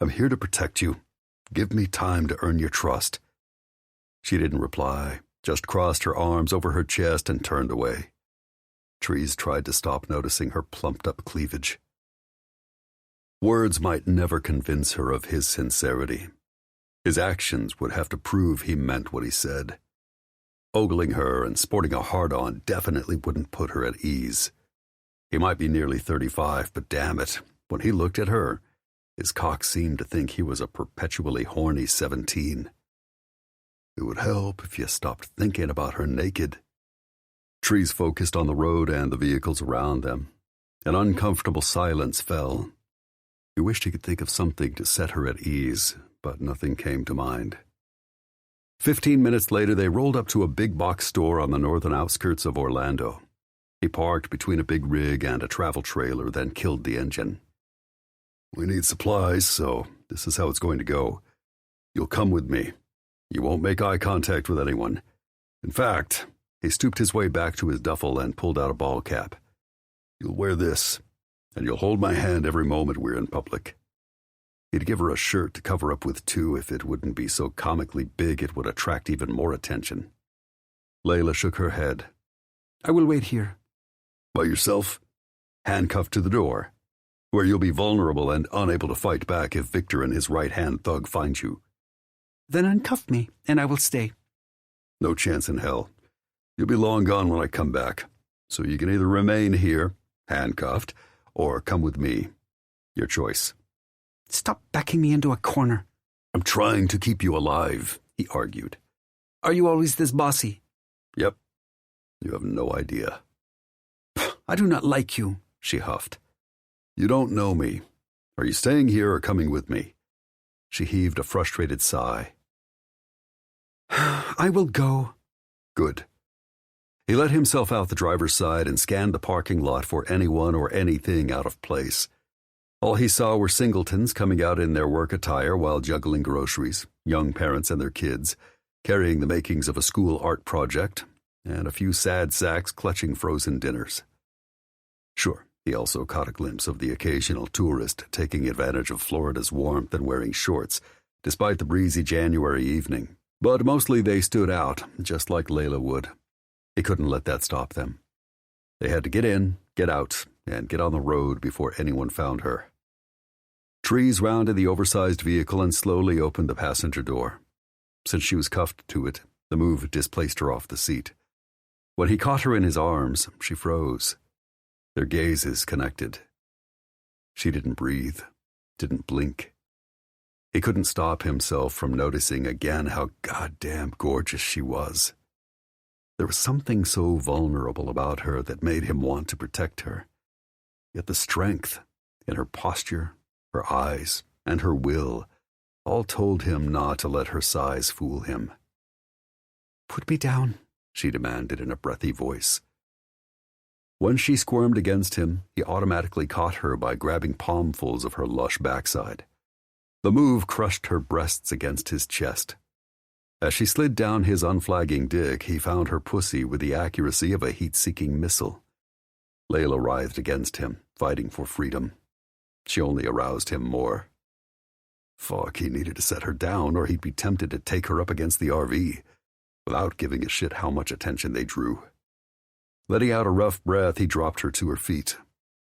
"I'm here to protect you. Give me time to earn your trust." She didn't reply, just crossed her arms over her chest and turned away. Trees tried to stop noticing her plumped-up cleavage. Words might never convince her of his sincerity. His actions would have to prove he meant what he said. Ogling her and sporting a hard-on definitely wouldn't put her at ease. He might be nearly 35, but damn it, when he looked at her, his cock seemed to think he was a perpetually horny 17. It would help if you stopped thinking about her naked. Trees focused on the road and the vehicles around them. An uncomfortable silence fell. He wished he could think of something to set her at ease, but nothing came to mind. 15 minutes later, they rolled up to a big box store on the northern outskirts of Orlando. He parked between a big rig and a travel trailer, then killed the engine. "We need supplies, so this is how it's going to go. You'll come with me. You won't make eye contact with anyone. In fact," he stooped his way back to his duffel and pulled out a ball cap. "You'll wear this, and you'll hold my hand every moment we're in public." He'd give her a shirt to cover up with too if it wouldn't be so comically big it would attract even more attention. Layla shook her head. "I will wait here." "By yourself?" "Handcuffed to the door." where you'll be vulnerable and unable to fight back if Victor and his right-hand thug find you. Then uncuff me, and I will stay. No chance in hell. You'll be long gone when I come back, so you can either remain here, handcuffed, or come with me. Your choice. Stop backing me into a corner. I'm trying to keep you alive, he argued. Are you always this bossy? Yep. You have no idea. I do not like you, she huffed. You don't know me. Are you staying here or coming with me? She heaved a frustrated sigh. I will go. Good. He let himself out the driver's side and scanned the parking lot for anyone or anything out of place. All he saw were singletons coming out in their work attire while juggling groceries, young parents and their kids, carrying the makings of a school art project, and a few sad sacks clutching frozen dinners. Sure, he also caught a glimpse of the occasional tourist taking advantage of Florida's warmth and wearing shorts, despite the breezy January evening. But mostly they stood out, just like Layla would. He couldn't let that stop them. They had to get in, get out, and get on the road before anyone found her. Trees rounded the oversized vehicle and slowly opened the passenger door. Since she was cuffed to it, the move displaced her off the seat. When he caught her in his arms, she froze. Their gazes connected. She didn't breathe, didn't blink. He couldn't stop himself from noticing again how goddamn gorgeous she was. There was something so vulnerable about her that made him want to protect her. Yet the strength in her posture, her eyes, and her will all told him not to let her size fool him. Put me down, she demanded in a breathy voice. When she squirmed against him, he automatically caught her by grabbing palmfuls of her lush backside. The move crushed her breasts against his chest. As she slid down his unflagging dick, he found her pussy with the accuracy of a heat-seeking missile. Layla writhed against him, fighting for freedom. She only aroused him more. Fuck, he needed to set her down or he'd be tempted to take her up against the RV, without giving a shit how much attention they drew. Letting out a rough breath, he dropped her to her feet.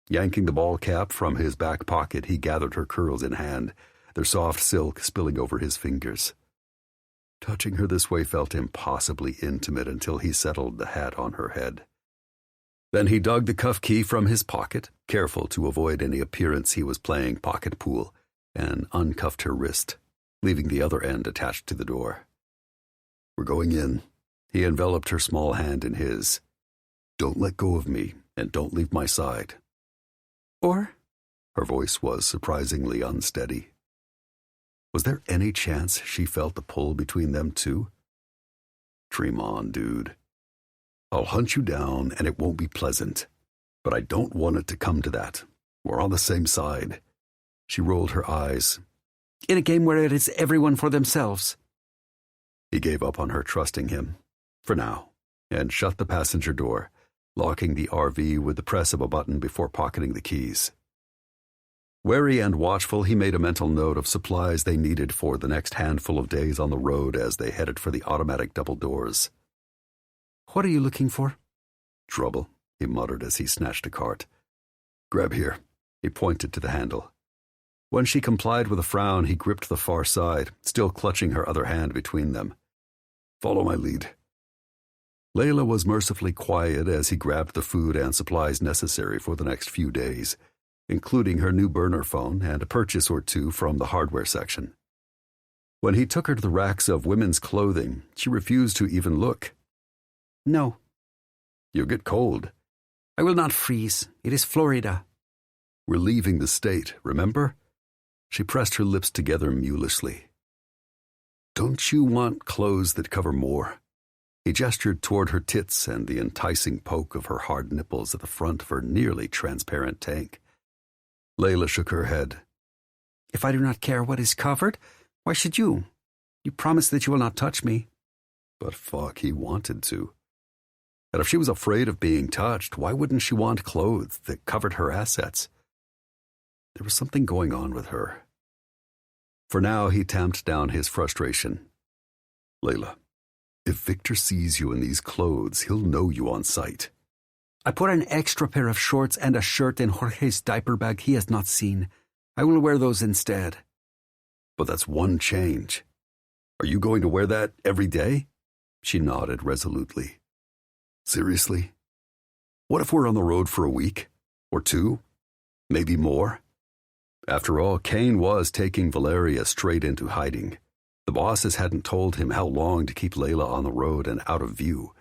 Yanking the ball cap from his back pocket, he gathered her curls in hand, their soft silk spilling over his fingers. Touching her this way felt impossibly intimate until he settled the hat on her head. Then he dug the cuff key from his pocket, careful to avoid any appearance he was playing pocket pool, and uncuffed her wrist, leaving the other end attached to the door. We're going in. He enveloped her small hand in his. Don't let go of me, and don't leave my side. Or? Her voice was surprisingly unsteady. Was there any chance she felt the pull between them two? Dream on, dude. I'll hunt you down, and it won't be pleasant. But I don't want it to come to that. We're on the same side. She rolled her eyes. In a game where it is everyone for themselves. He gave up on her trusting him, for now, and shut the passenger door, locking the RV with the press of a button before pocketing the keys. Wary and watchful, he made a mental note of supplies they needed for the next handful of days on the road as they headed for the automatic double doors. What are you looking for? Trouble, he muttered as he snatched a cart. Grab here. He pointed to the handle. When she complied with a frown, he gripped the far side, still clutching her other hand between them. Follow my lead. Layla was mercifully quiet as he grabbed the food and supplies necessary for the next few days, including her new burner phone and a purchase or two from the hardware section. When he took her to the racks of women's clothing, she refused to even look. No. You'll get cold. I will not freeze. It is Florida. We're leaving the state, remember? She pressed her lips together mulishly. Don't you want clothes that cover more? He gestured toward her tits and the enticing poke of her hard nipples at the front of her nearly transparent tank. Layla shook her head. If I do not care what is covered, why should you? You promise that you will not touch me. But fuck, he wanted to. And if she was afraid of being touched, why wouldn't she want clothes that covered her assets? There was something going on with her. For now, he tamped down his frustration. Layla, if Victor sees you in these clothes, he'll know you on sight. I put an extra pair of shorts and a shirt in Jorge's diaper bag he has not seen. I will wear those instead. But that's one change. Are you going to wear that every day? She nodded resolutely. Seriously? What if we're on the road for a week? Or 2? Maybe more? After all, Kane was taking Valeria straight into hiding. The bosses hadn't told him how long to keep Layla on the road and out of view.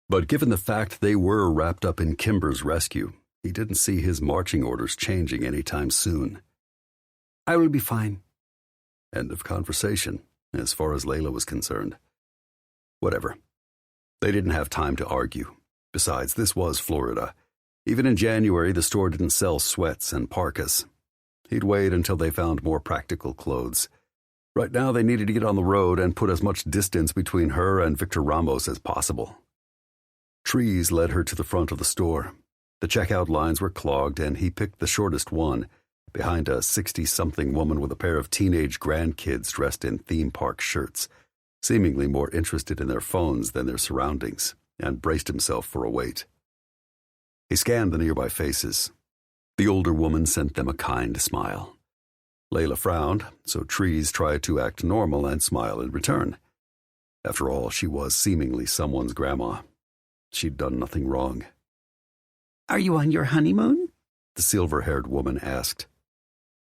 But given the fact they were wrapped up in Kimber's rescue, he didn't see his marching orders changing anytime soon. I will be fine. End of conversation, as far as Layla was concerned. Whatever. They didn't have time to argue. Besides, this was Florida. Even in January, the store didn't sell sweats and parkas. He'd wait until they found more practical clothes. Right now, they needed to get on the road and put as much distance between her and Victor Ramos as possible. Trees led her to the front of the store. The checkout lines were clogged, and he picked the shortest one, behind a 60-something woman with a pair of teenage grandkids dressed in theme park shirts, seemingly more interested in their phones than their surroundings, and braced himself for a wait. He scanned the nearby faces. The older woman sent them a kind smile. Layla frowned, so Trees tried to act normal and smile in return. After all, she was seemingly someone's grandma. She'd done nothing wrong. Are you on your honeymoon? The silver-haired woman asked.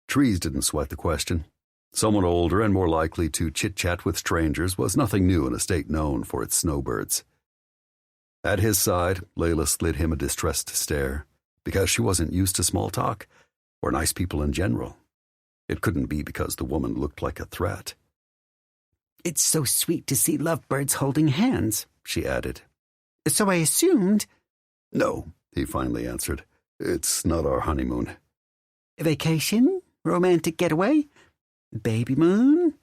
Trees didn't sweat the question. Someone older and more likely to chit-chat with strangers was nothing new in a state known for its snowbirds. At his side, Layla slid him a distressed stare, because she wasn't used to small talk, or nice people in general. It couldn't be because the woman looked like a threat. It's so sweet to see lovebirds holding hands, she added. So I assumed... No, he finally answered. It's not our honeymoon. Vacation? Romantic getaway? Baby moon?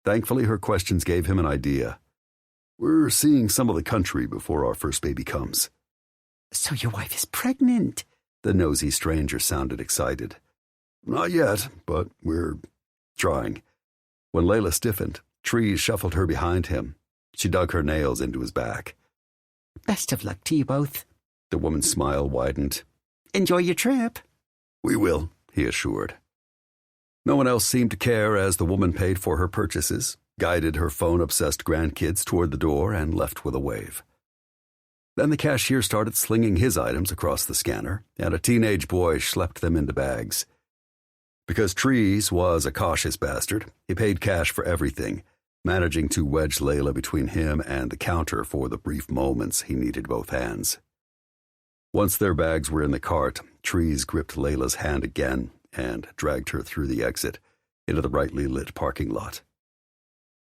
Thankfully, her questions gave him an idea. We're seeing some of the country before our first baby comes. So your wife is pregnant? The nosy stranger sounded excited. Not yet, but we're trying. When Layla stiffened, Trees shuffled her behind him. She dug her nails into his back. Best of luck to you both. The woman's smile widened. Enjoy your trip. We will, he assured. No one else seemed to care as the woman paid for her purchases, guided her phone-obsessed grandkids toward the door, and left with a wave. Then the cashier started slinging his items across the scanner, and a teenage boy schlepped them into bags. Because Trees was a cautious bastard, he paid cash for everything, managing to wedge Layla between him and the counter for the brief moments he needed both hands. Once their bags were in the cart, Trees gripped Layla's hand again and dragged her through the exit into the brightly lit parking lot.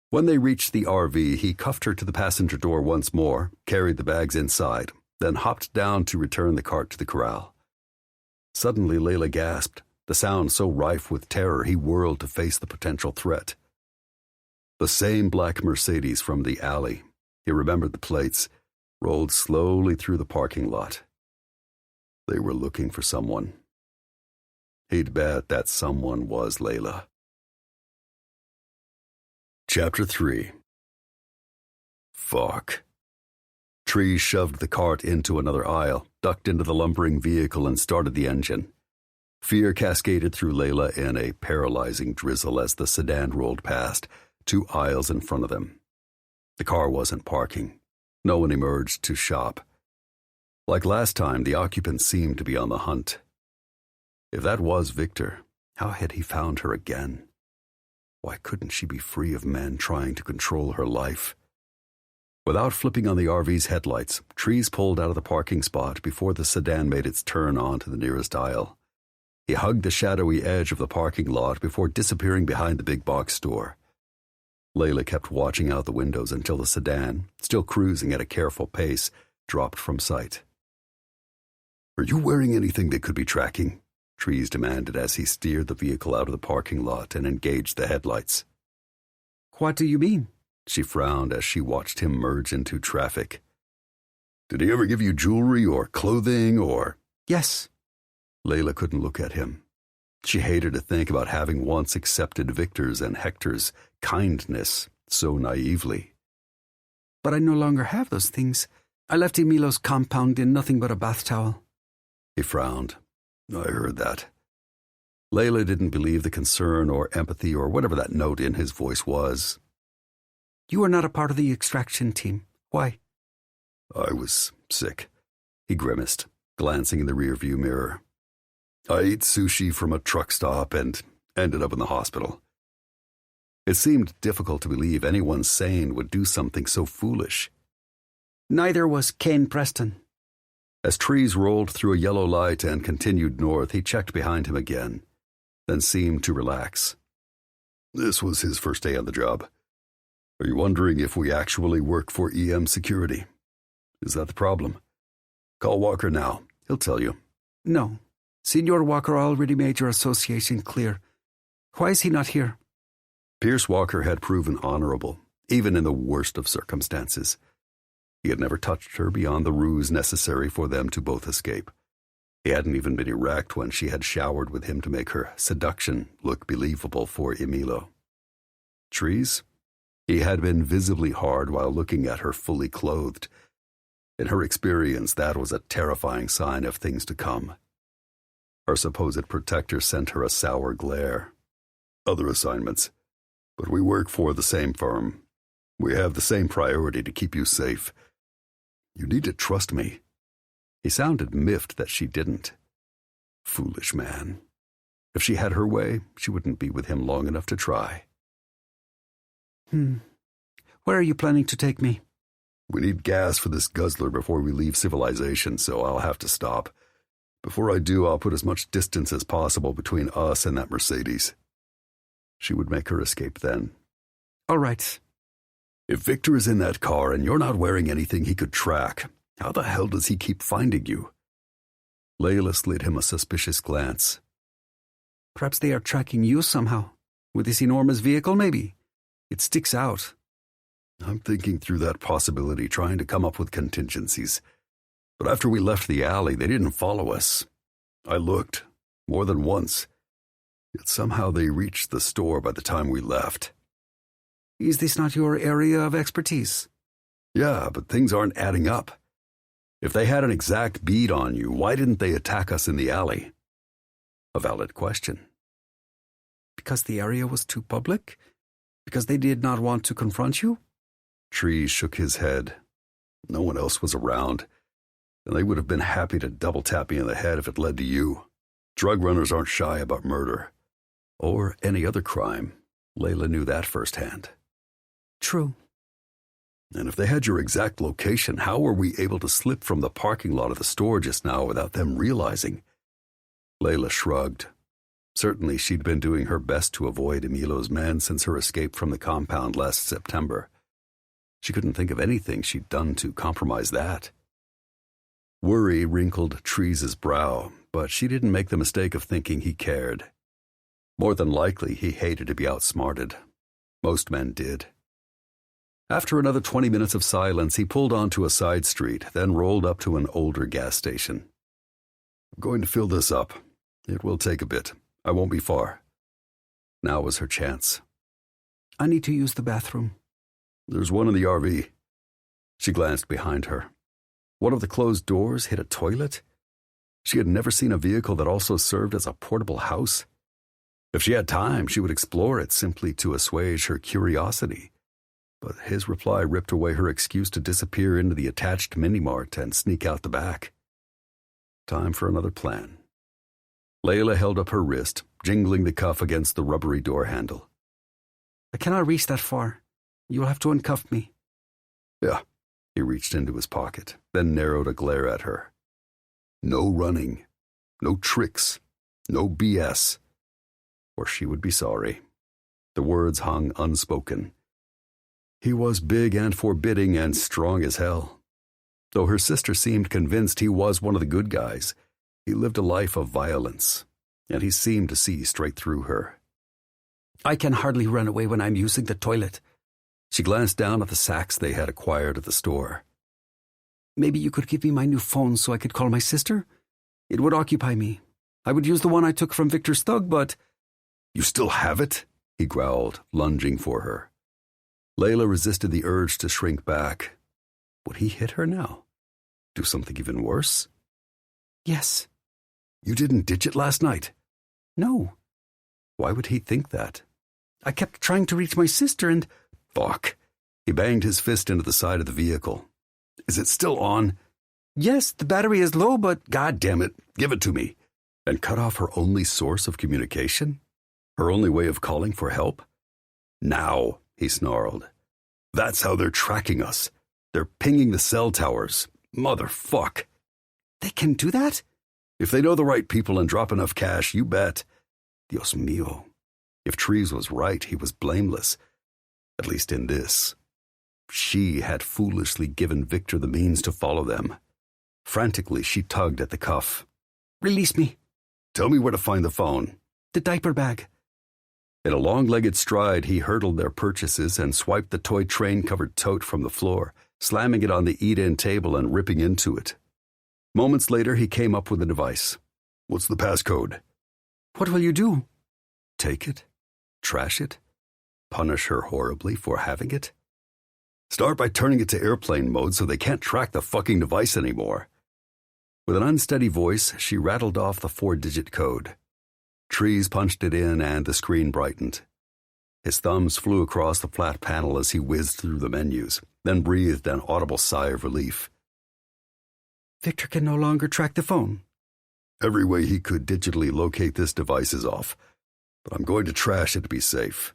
When they reached the RV, he cuffed her to the passenger door once more, carried the bags inside, then hopped down to return the cart to the corral. Suddenly, Layla gasped, the sound so rife with terror he whirled to face the potential threat. The same black Mercedes from the alley, he remembered the plates, rolled slowly through the parking lot. They were looking for someone. He'd bet that someone was Layla. Chapter 3. Fuck. Trees shoved the cart into another aisle, ducked into the lumbering vehicle, and started the engine. Fear cascaded through Layla in a paralyzing drizzle as the sedan rolled past, 2 aisles in front of them. The car wasn't parking. No one emerged to shop. Like last time, the occupants seemed to be on the hunt. If that was Victor, how had he found her again? Why couldn't she be free of men trying to control her life? Without flipping on the RV's headlights, Trees pulled out of the parking spot before the sedan made its turn onto the nearest aisle. He hugged the shadowy edge of the parking lot before disappearing behind the big box store. Layla kept watching out the windows until the sedan, still cruising at a careful pace, dropped from sight. "Are you wearing anything they could be tracking?" Trees demanded as he steered the vehicle out of the parking lot and engaged the headlights. What do you mean? She frowned as she watched him merge into traffic. "Did he ever give you jewelry or clothing or—" Yes. Layla couldn't look at him. She hated to think about having once accepted Victor's and Hector's kindness so naively. But I no longer have those things. I left Emilo's compound in nothing but a bath towel. He frowned. I heard that. Layla didn't believe the concern or empathy or whatever that note in his voice was. You are not a part of the extraction team. Why? I was sick. He grimaced, glancing in the rearview mirror. I ate sushi from a truck stop and ended up in the hospital. It seemed difficult to believe anyone sane would do something so foolish. Neither was Kane Preston. As trees rolled through a yellow light and continued north, he checked behind him again, then seemed to relax. This was his first day on the job. Are you wondering if we actually work for EM Security? Is that the problem? Call Walker now. He'll tell you. No. Senior Walker already made your association clear. Why is he not here? Pierce Walker had proven honorable, even in the worst of circumstances. He had never touched her beyond the ruse necessary for them to both escape. He hadn't even been erect when she had showered with him to make her seduction look believable for Emilio. Trees? He had been visibly hard while looking at her fully clothed. In her experience, that was a terrifying sign of things to come. Her supposed protector sent her a sour glare. Other assignments. But we work for the same firm. We have the same priority to keep you safe. You need to trust me. He sounded miffed that she didn't. Foolish man. If she had her way, she wouldn't be with him long enough to try. Where are you planning to take me? We need gas for this guzzler before we leave civilization, so I'll have to stop. Before I do, I'll put as much distance as possible between us and that Mercedes. She would make her escape then. All right. If Victor is in that car and you're not wearing anything he could track, how the hell does he keep finding you? Layla slid him a suspicious glance. Perhaps they are tracking you somehow. With this enormous vehicle, maybe. It sticks out. I'm thinking through that possibility, trying to come up with contingencies. But after we left the alley, they didn't follow us. I looked, more than once. Yet somehow they reached the store by the time we left. Is this not your area of expertise? Yeah, but things aren't adding up. If they had an exact bead on you, why didn't they attack us in the alley? A valid question. Because the area was too public? Because they did not want to confront you? Tree shook his head. No one else was around, and they would have been happy to double-tap me in the head if it led to you. Drug runners aren't shy about murder. Or any other crime. Layla knew that firsthand. True. And if they had your exact location, how were we able to slip from the parking lot of the store just now without them realizing? Layla shrugged. Certainly she'd been doing her best to avoid Emilio's men since her escape from the compound last September. She couldn't think of anything she'd done to compromise that. Worry wrinkled Treese's brow, but she didn't make the mistake of thinking he cared. More than likely, he hated to be outsmarted. Most men did. After another 20 minutes of silence, he pulled onto a side street, then rolled up to an older gas station. I'm going to fill this up. It will take a bit. I won't be far. Now was her chance. I need to use the bathroom. There's one in the RV. She glanced behind her. One of the closed doors hid a toilet. She had never seen a vehicle that also served as a portable house. If she had time, she would explore it simply to assuage her curiosity. But his reply ripped away her excuse to disappear into the attached mini-mart and sneak out the back. Time for another plan. Layla held up her wrist, jingling the cuff against the rubbery door handle. I cannot reach that far. You will have to uncuff me. Yeah. He reached into his pocket, then narrowed a glare at her. No running. No tricks. No BS. Or she would be sorry. The words hung unspoken. He was big and forbidding and strong as hell. Though her sister seemed convinced he was one of the good guys, he lived a life of violence, and he seemed to see straight through her. I can hardly run away when I'm using the toilet. She glanced down at the sacks they had acquired at the store. Maybe you could give me my new phone so I could call my sister? It would occupy me. I would use the one I took from Victor's thug, but... You still have it? He growled, lunging for her. Layla resisted the urge to shrink back. Would he hit her now? Do something even worse? Yes. You didn't ditch it last night? No. Why would he think that? I kept trying to reach my sister and... Fuck. He banged his fist into the side of the vehicle. Is it still on? Yes, the battery is low, but... God damn it, give it to me. And cut off her only source of communication? Her only way of calling for help? Now, he snarled. That's how they're tracking us. They're pinging the cell towers. Motherfuck. They can do that? If they know the right people and drop enough cash, you bet. Dios mío. If Trees was right, he was blameless. At least in this. She had foolishly given Victor the means to follow them. Frantically, she tugged at the cuff. Release me. Tell me where to find the phone. The diaper bag. In a long-legged stride, he hurdled their purchases and swiped the toy train-covered tote from the floor, slamming it on the eat-in table and ripping into it. Moments later, he came up with a device. What's the passcode? What will you do? Take it? Trash it? Punish her horribly for having it? Start by turning it to airplane mode so they can't track the fucking device anymore. With an unsteady voice, she rattled off the 4-digit code. Trees punched it in and the screen brightened. His thumbs flew across the flat panel as he whizzed through the menus, then breathed an audible sigh of relief. Victor can no longer track the phone. Every way he could digitally locate this device is off, but I'm going to trash it to be safe.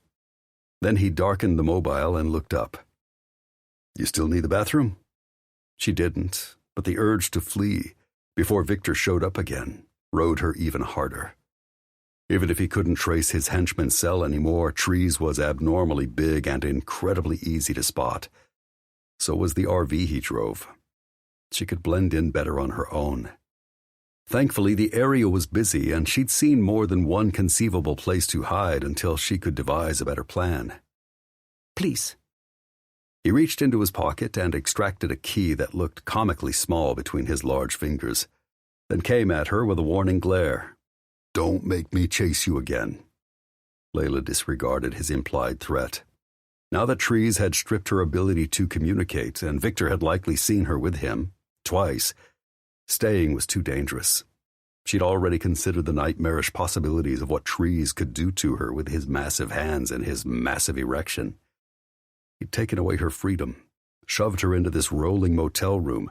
Then he darkened the mobile and looked up. You still need the bathroom? She didn't, but the urge to flee, before Victor showed up again, rode her even harder. Even if he couldn't trace his henchman's cell anymore, Trees was abnormally big and incredibly easy to spot. So was the RV he drove. She could blend in better on her own. Thankfully, the area was busy, and she'd seen more than one conceivable place to hide until she could devise a better plan. Please. He reached into his pocket and extracted a key that looked comically small between his large fingers, then came at her with a warning glare. Don't make me chase you again. Layla disregarded his implied threat. Now that Trees had stripped her ability to communicate, and Victor had likely seen her with him, twice, staying was too dangerous. She'd already considered the nightmarish possibilities of what Trees could do to her with his massive hands and his massive erection. He'd taken away her freedom, shoved her into this rolling motel room,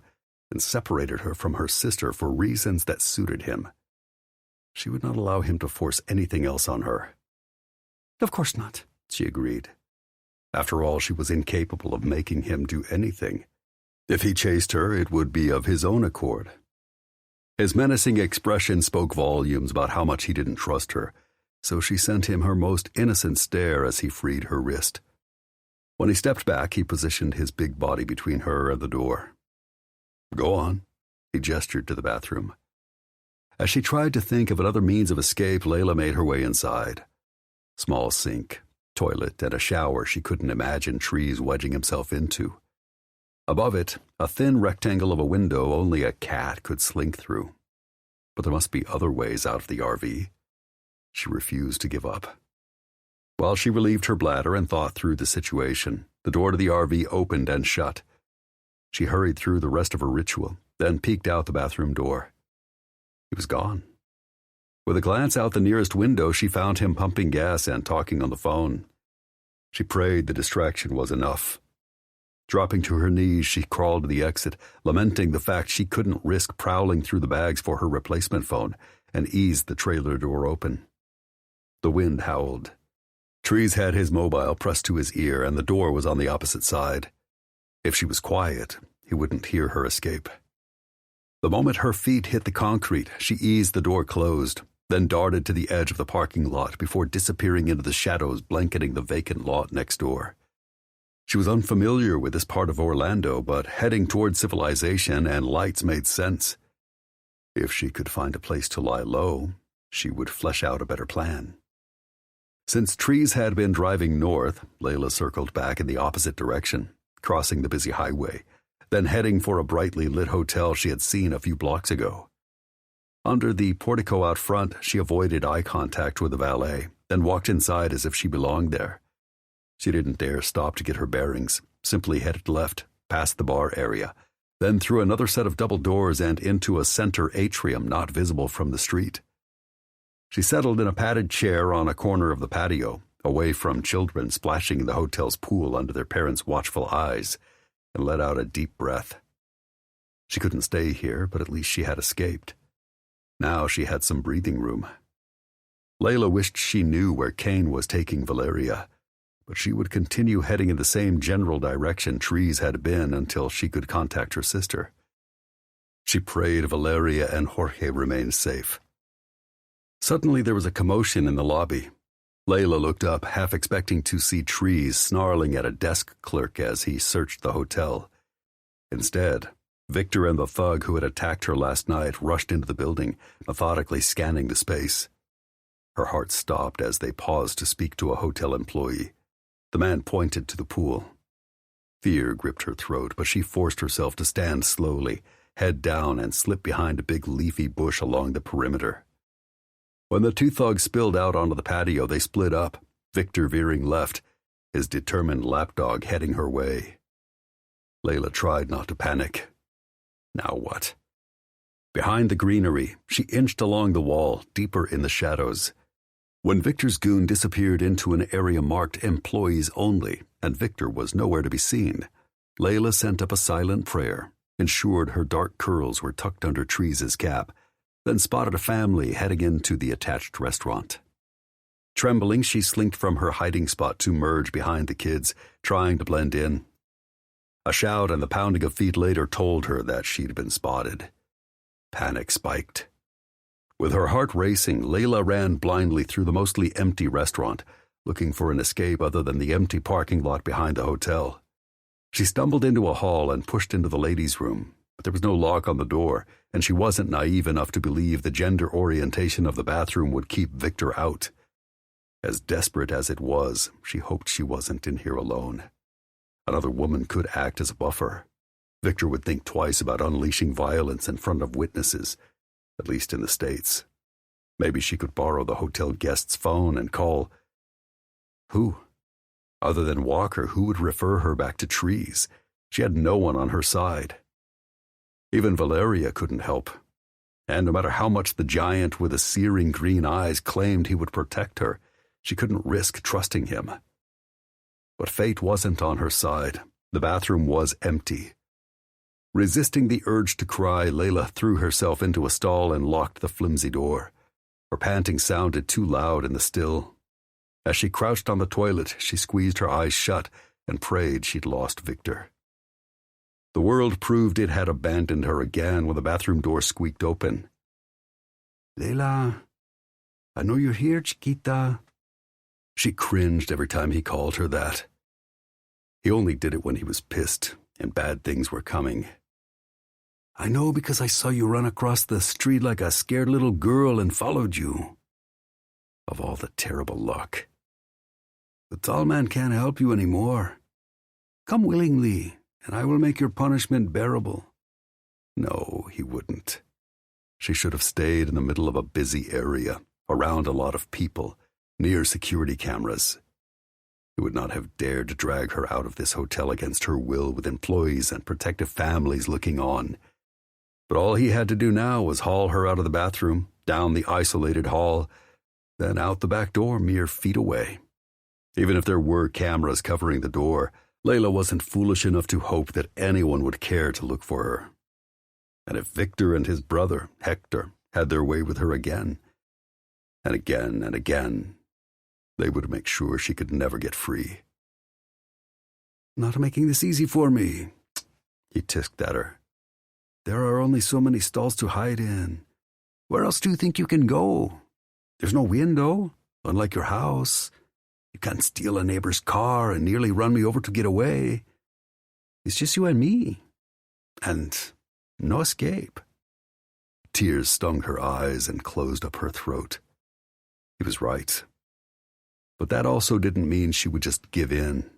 and separated her from her sister for reasons that suited him. She would not allow him to force anything else on her. Of course not, she agreed. After all, she was incapable of making him do anything. If he chased her, it would be of his own accord. His menacing expression spoke volumes about how much he didn't trust her, so she sent him her most innocent stare as he freed her wrist. When he stepped back, he positioned his big body between her and the door. Go on, he gestured to the bathroom. As she tried to think of another means of escape, Layla made her way inside. Small sink, toilet, and a shower she couldn't imagine Trees wedging himself into. Above it, a thin rectangle of a window only a cat could slink through. But there must be other ways out of the RV. She refused to give up. While she relieved her bladder and thought through the situation, the door to the RV opened and shut. She hurried through the rest of her ritual, then peeked out the bathroom door. He was gone. With a glance out the nearest window, she found him pumping gas and talking on the phone. She prayed the distraction was enough. Dropping to her knees, she crawled to the exit, lamenting the fact she couldn't risk prowling through the bags for her replacement phone, and eased the trailer door open. The wind howled. Trees had his mobile pressed to his ear, and the door was on the opposite side. If she was quiet, he wouldn't hear her escape. The moment her feet hit the concrete, she eased the door closed, then darted to the edge of the parking lot before disappearing into the shadows blanketing the vacant lot next door. She was unfamiliar with this part of Orlando, but heading toward civilization and lights made sense. If she could find a place to lie low, she would flesh out a better plan. Since Trees had been driving north, Layla circled back in the opposite direction, crossing the busy highway, then heading for a brightly lit hotel she had seen a few blocks ago. Under the portico out front, she avoided eye contact with the valet, then walked inside as if she belonged there. She didn't dare stop to get her bearings, simply headed left, past the bar area, then through another set of double doors and into a center atrium not visible from the street. She settled in a padded chair on a corner of the patio, away from children splashing in the hotel's pool under their parents' watchful eyes, and let out a deep breath. She couldn't stay here, but at least she had escaped. Now she had some breathing room. Layla wished she knew where Kane was taking Valeria, but she would continue heading in the same general direction Trees had been until she could contact her sister. She prayed Valeria and Jorge remained safe. Suddenly there was a commotion in the lobby. Layla looked up, half expecting to see Trees snarling at a desk clerk as he searched the hotel. Instead, Victor and the thug who had attacked her last night rushed into the building, methodically scanning the space. Her heart stopped as they paused to speak to a hotel employee. The man pointed to the pool. Fear gripped her throat, but she forced herself to stand slowly, head down, and slip behind a big leafy bush along the perimeter. When the two thugs spilled out onto the patio, they split up, Victor veering left, his determined lapdog heading her way. Layla tried not to panic. Now what? Behind the greenery, she inched along the wall, deeper in the shadows. When Victor's goon disappeared into an area marked employees only, and Victor was nowhere to be seen, Layla sent up a silent prayer, ensured her dark curls were tucked under Trees' cap, then spotted a family heading into the attached restaurant. Trembling, she slinked from her hiding spot to merge behind the kids, trying to blend in. A shout and the pounding of feet later told her that she'd been spotted. Panic spiked. With her heart racing, Layla ran blindly through the mostly empty restaurant, looking for an escape other than the empty parking lot behind the hotel. She stumbled into a hall and pushed into the ladies' room, but there was no lock on the door, and she wasn't naive enough to believe the gender orientation of the bathroom would keep Victor out. As desperate as it was, she hoped she wasn't in here alone. Another woman could act as a buffer. Victor would think twice about unleashing violence in front of witnesses, at least in the States. Maybe she could borrow the hotel guest's phone and call. Who? Other than Walker, who would refer her back to Trees? She had no one on her side. Even Valeria couldn't help. And no matter how much the giant with the searing green eyes claimed he would protect her, she couldn't risk trusting him. But fate wasn't on her side. The bathroom was empty. Resisting the urge to cry, Layla threw herself into a stall and locked the flimsy door. Her panting sounded too loud in the still. As she crouched on the toilet, she squeezed her eyes shut and prayed she'd lost Victor. The world proved it had abandoned her again when the bathroom door squeaked open. Layla, I know you're here, chiquita. She cringed every time he called her that. He only did it when he was pissed and bad things were coming. I know because I saw you run across the street like a scared little girl and followed you. Of all the terrible luck. The tall man can't help you anymore. Come willingly, and I will make your punishment bearable. No, he wouldn't. She should have stayed in the middle of a busy area, around a lot of people, near security cameras. He would not have dared to drag her out of this hotel against her will with employees and protective families looking on. But all he had to do now was haul her out of the bathroom, down the isolated hall, then out the back door mere feet away. Even if there were cameras covering the door, Layla wasn't foolish enough to hope that anyone would care to look for her. And if Victor and his brother, Hector, had their way with her again, and again, they would make sure she could never get free. Not making this easy for me, he tisked at her. There are only so many stalls to hide in. Where else do you think you can go? There's no window, unlike your house. You can't steal a neighbor's car and nearly run me over to get away. It's just you and me. And no escape. Tears stung her eyes and closed up her throat. He was right. But that also didn't mean she would just give in.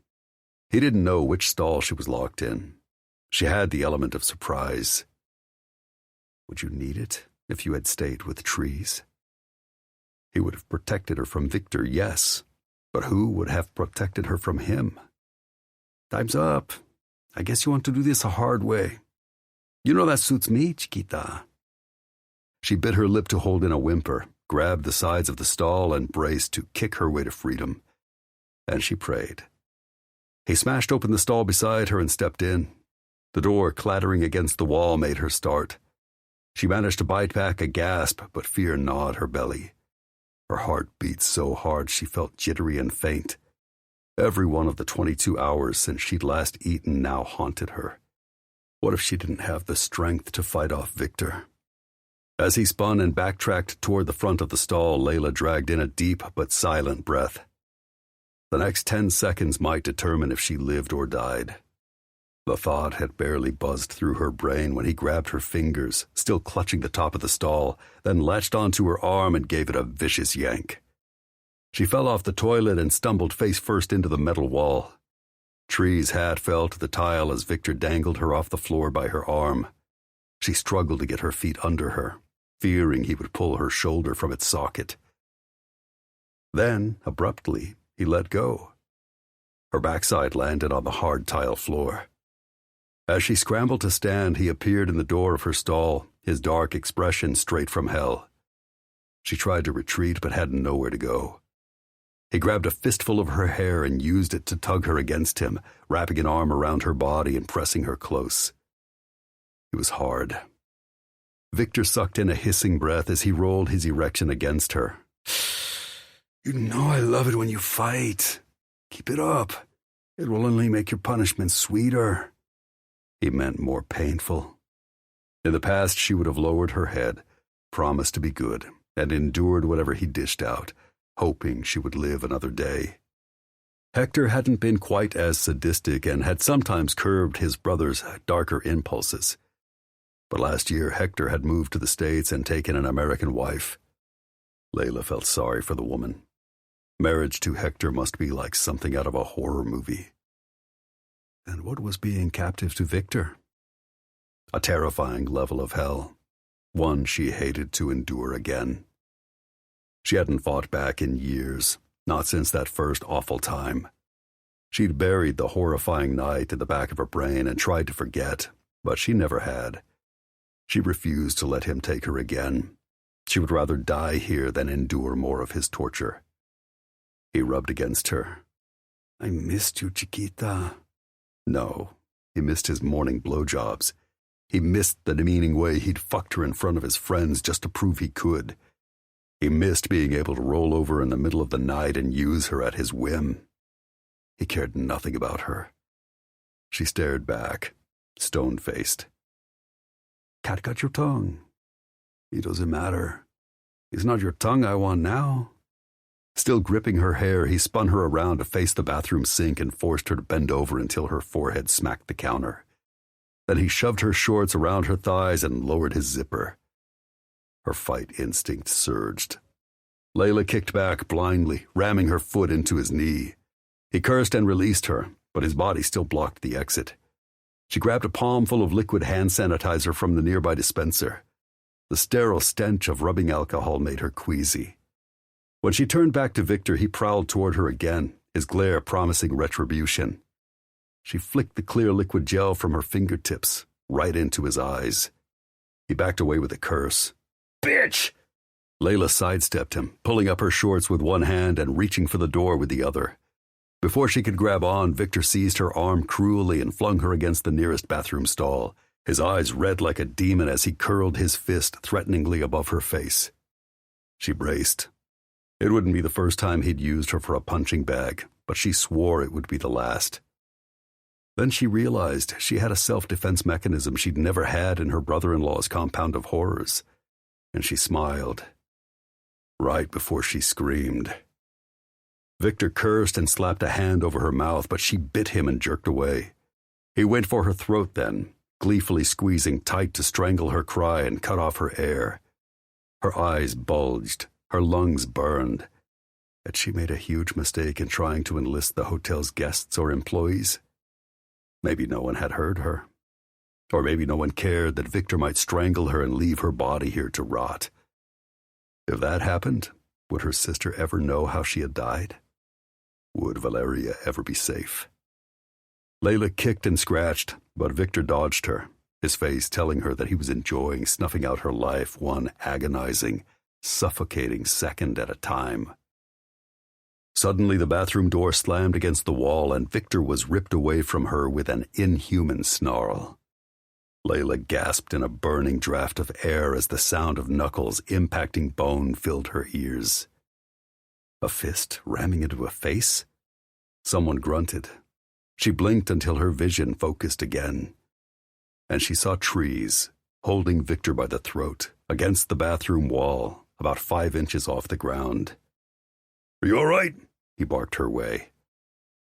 He didn't know which stall she was locked in. She had the element of surprise. Would you need it if you had stayed with Trees? He would have protected her from Victor, yes, but who would have protected her from him? Time's up. I guess you want to do this a hard way. You know that suits me, Chiquita. She bit her lip to hold in a whimper, grabbed the sides of the stall, and braced to kick her way to freedom. And she prayed. He smashed open the stall beside her and stepped in. The door clattering against the wall made her start. She managed to bite back a gasp, but fear gnawed her belly. Her heart beat so hard she felt jittery and faint. Every one of the 22 hours since she'd last eaten now haunted her. What if she didn't have the strength to fight off Victor? As he spun and backtracked toward the front of the stall, Layla dragged in a deep but silent breath. The next 10 seconds might determine if she lived or died. The thought had barely buzzed through her brain when he grabbed her fingers, still clutching the top of the stall, then latched onto her arm and gave it a vicious yank. She fell off the toilet and stumbled face first into the metal wall. Tree's hat fell to the tile as Victor dangled her off the floor by her arm. She struggled to get her feet under her, fearing he would pull her shoulder from its socket. Then, abruptly, he let go. Her backside landed on the hard tile floor. As she scrambled to stand, he appeared in the door of her stall, his dark expression straight from hell. She tried to retreat but had nowhere to go. He grabbed a fistful of her hair and used it to tug her against him, wrapping an arm around her body and pressing her close. It was hard. Victor sucked in a hissing breath as he rolled his erection against her. You know I love it when you fight. Keep it up. It will only make your punishment sweeter. He meant more painful. In the past, she would have lowered her head, promised to be good, and endured whatever he dished out, hoping she would live another day. Hector hadn't been quite as sadistic and had sometimes curbed his brother's darker impulses. But last year, Hector had moved to the States and taken an American wife. Layla felt sorry for the woman. Marriage to Hector must be like something out of a horror movie. And what was being captive to Victor? A terrifying level of hell, one she hated to endure again. She hadn't fought back in years, not since that first awful time. She'd buried the horrifying night in the back of her brain and tried to forget, but she never had. She refused to let him take her again. She would rather die here than endure more of his torture. He rubbed against her. I missed you, Chiquita. No, he missed his morning blowjobs. He missed the demeaning way he'd fucked her in front of his friends just to prove he could. He missed being able to roll over in the middle of the night and use her at his whim. He cared nothing about her. She stared back, stone-faced. Cat got your tongue. It doesn't matter. It's not your tongue I want now. Still gripping her hair, he spun her around to face the bathroom sink and forced her to bend over until her forehead smacked the counter. Then he shoved her shorts around her thighs and lowered his zipper. Her fight instinct surged. Layla kicked back blindly, ramming her foot into his knee. He cursed and released her, but his body still blocked the exit. She grabbed a palm full of liquid hand sanitizer from the nearby dispenser. The sterile stench of rubbing alcohol made her queasy. When she turned back to Victor, he prowled toward her again, his glare promising retribution. She flicked the clear liquid gel from her fingertips, right into his eyes. He backed away with a curse. Bitch! Layla sidestepped him, pulling up her shorts with one hand and reaching for the door with the other. Before she could grab on, Victor seized her arm cruelly and flung her against the nearest bathroom stall, his eyes red like a demon as he curled his fist threateningly above her face. She braced. It wouldn't be the first time he'd used her for a punching bag, but she swore it would be the last. Then she realized she had a self-defense mechanism she'd never had in her brother-in-law's compound of horrors, and she smiled. Right before she screamed. Victor cursed and slapped a hand over her mouth, but she bit him and jerked away. He went for her throat then, gleefully squeezing tight to strangle her cry and cut off her air. Her eyes bulged, her lungs burned. Had she made a huge mistake in trying to enlist the hotel's guests or employees? Maybe no one had heard her. Or maybe no one cared that Victor might strangle her and leave her body here to rot. If that happened, would her sister ever know how she had died? Would Valeria ever be safe? Layla kicked and scratched, but Victor dodged her, his face telling her that he was enjoying snuffing out her life one agonizing, suffocating second at a time. Suddenly, the bathroom door slammed against the wall, and Victor was ripped away from her with an inhuman snarl. Layla gasped in a burning draft of air as the sound of knuckles impacting bone filled her ears. A fist ramming into a face? Someone grunted. She blinked until her vision focused again, and she saw Trees holding Victor by the throat against the bathroom wall, about 5 inches off the ground. "Are you all right?" he barked her way.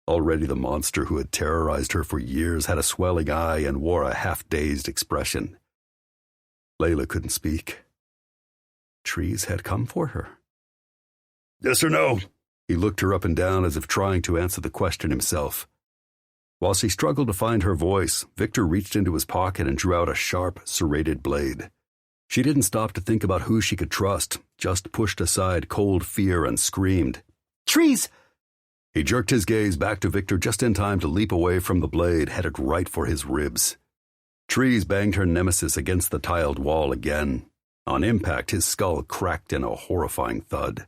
Already the monster who had terrorized her for years had a swelling eye and wore a half-dazed expression. Layla couldn't speak. Trees had come for her. "Yes or no?" He looked her up and down as if trying to answer the question himself. While she struggled to find her voice, Victor reached into his pocket and drew out a sharp, serrated blade. She didn't stop to think about who she could trust, just pushed aside cold fear and screamed, "Trees!" He jerked his gaze back to Victor just in time to leap away from the blade, headed right for his ribs. Trees banged her nemesis against the tiled wall again. On impact, his skull cracked in a horrifying thud.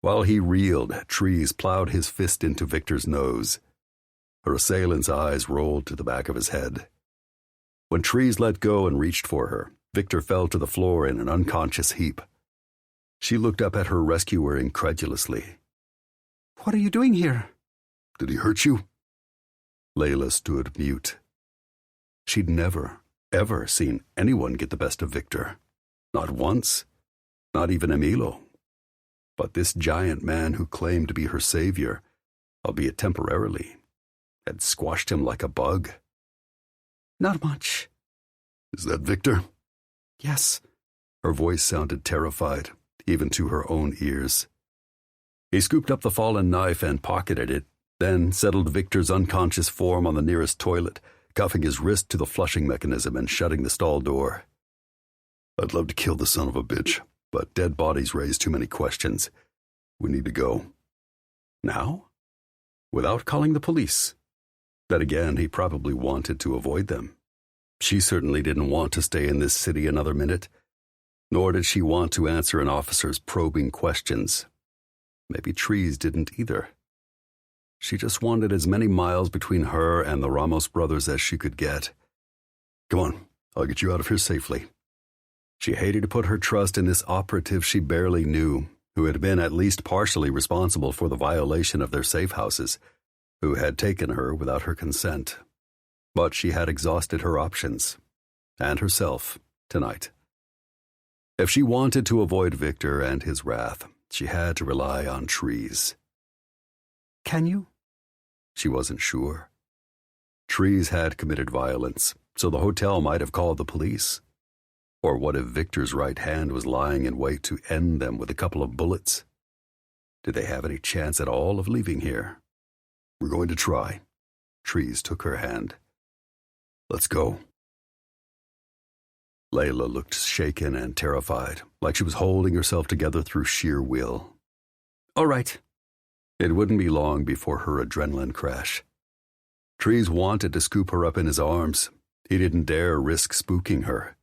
While he reeled, Trees plowed his fist into Victor's nose. Her assailant's eyes rolled to the back of his head. When Trees let go and reached for her, Victor fell to the floor in an unconscious heap. She looked up at her rescuer incredulously. "What are you doing here?" "Did he hurt you?" Layla stood mute. She'd never, ever seen anyone get the best of Victor. Not once. Not even Emilio. But this giant man who claimed to be her savior, albeit temporarily, had squashed him like a bug. "Not much." "Is that Victor?" "Yes." Her voice sounded terrified, even to her own ears. He scooped up the fallen knife and pocketed it, then settled Victor's unconscious form on the nearest toilet, cuffing his wrist to the flushing mechanism and shutting the stall door. "I'd love to kill the son of a bitch, but dead bodies raise too many questions. We need to go." Now? Without calling the police? Then again, he probably wanted to avoid them. She certainly didn't want to stay in this city another minute, nor did she want to answer an officer's probing questions. Maybe Trees didn't either. She just wanted as many miles between her and the Ramos brothers as she could get. "Come on, I'll get you out of here safely." She hated to put her trust in this operative she barely knew, who had been at least partially responsible for the violation of their safe houses, who had taken her without her consent. But she had exhausted her options, and herself, tonight. If she wanted to avoid Victor and his wrath, she had to rely on Trees. "Can you?" She wasn't sure. Trees had committed violence, so the hotel might have called the police. Or what if Victor's right hand was lying in wait to end them with a couple of bullets? Did they have any chance at all of leaving here? "We're going to try." Trees took her hand. "Let's go." Layla looked shaken and terrified, like she was holding herself together through sheer will. "All right." It wouldn't be long before her adrenaline crash. Trees wanted to scoop her up in his arms. He didn't dare risk spooking her.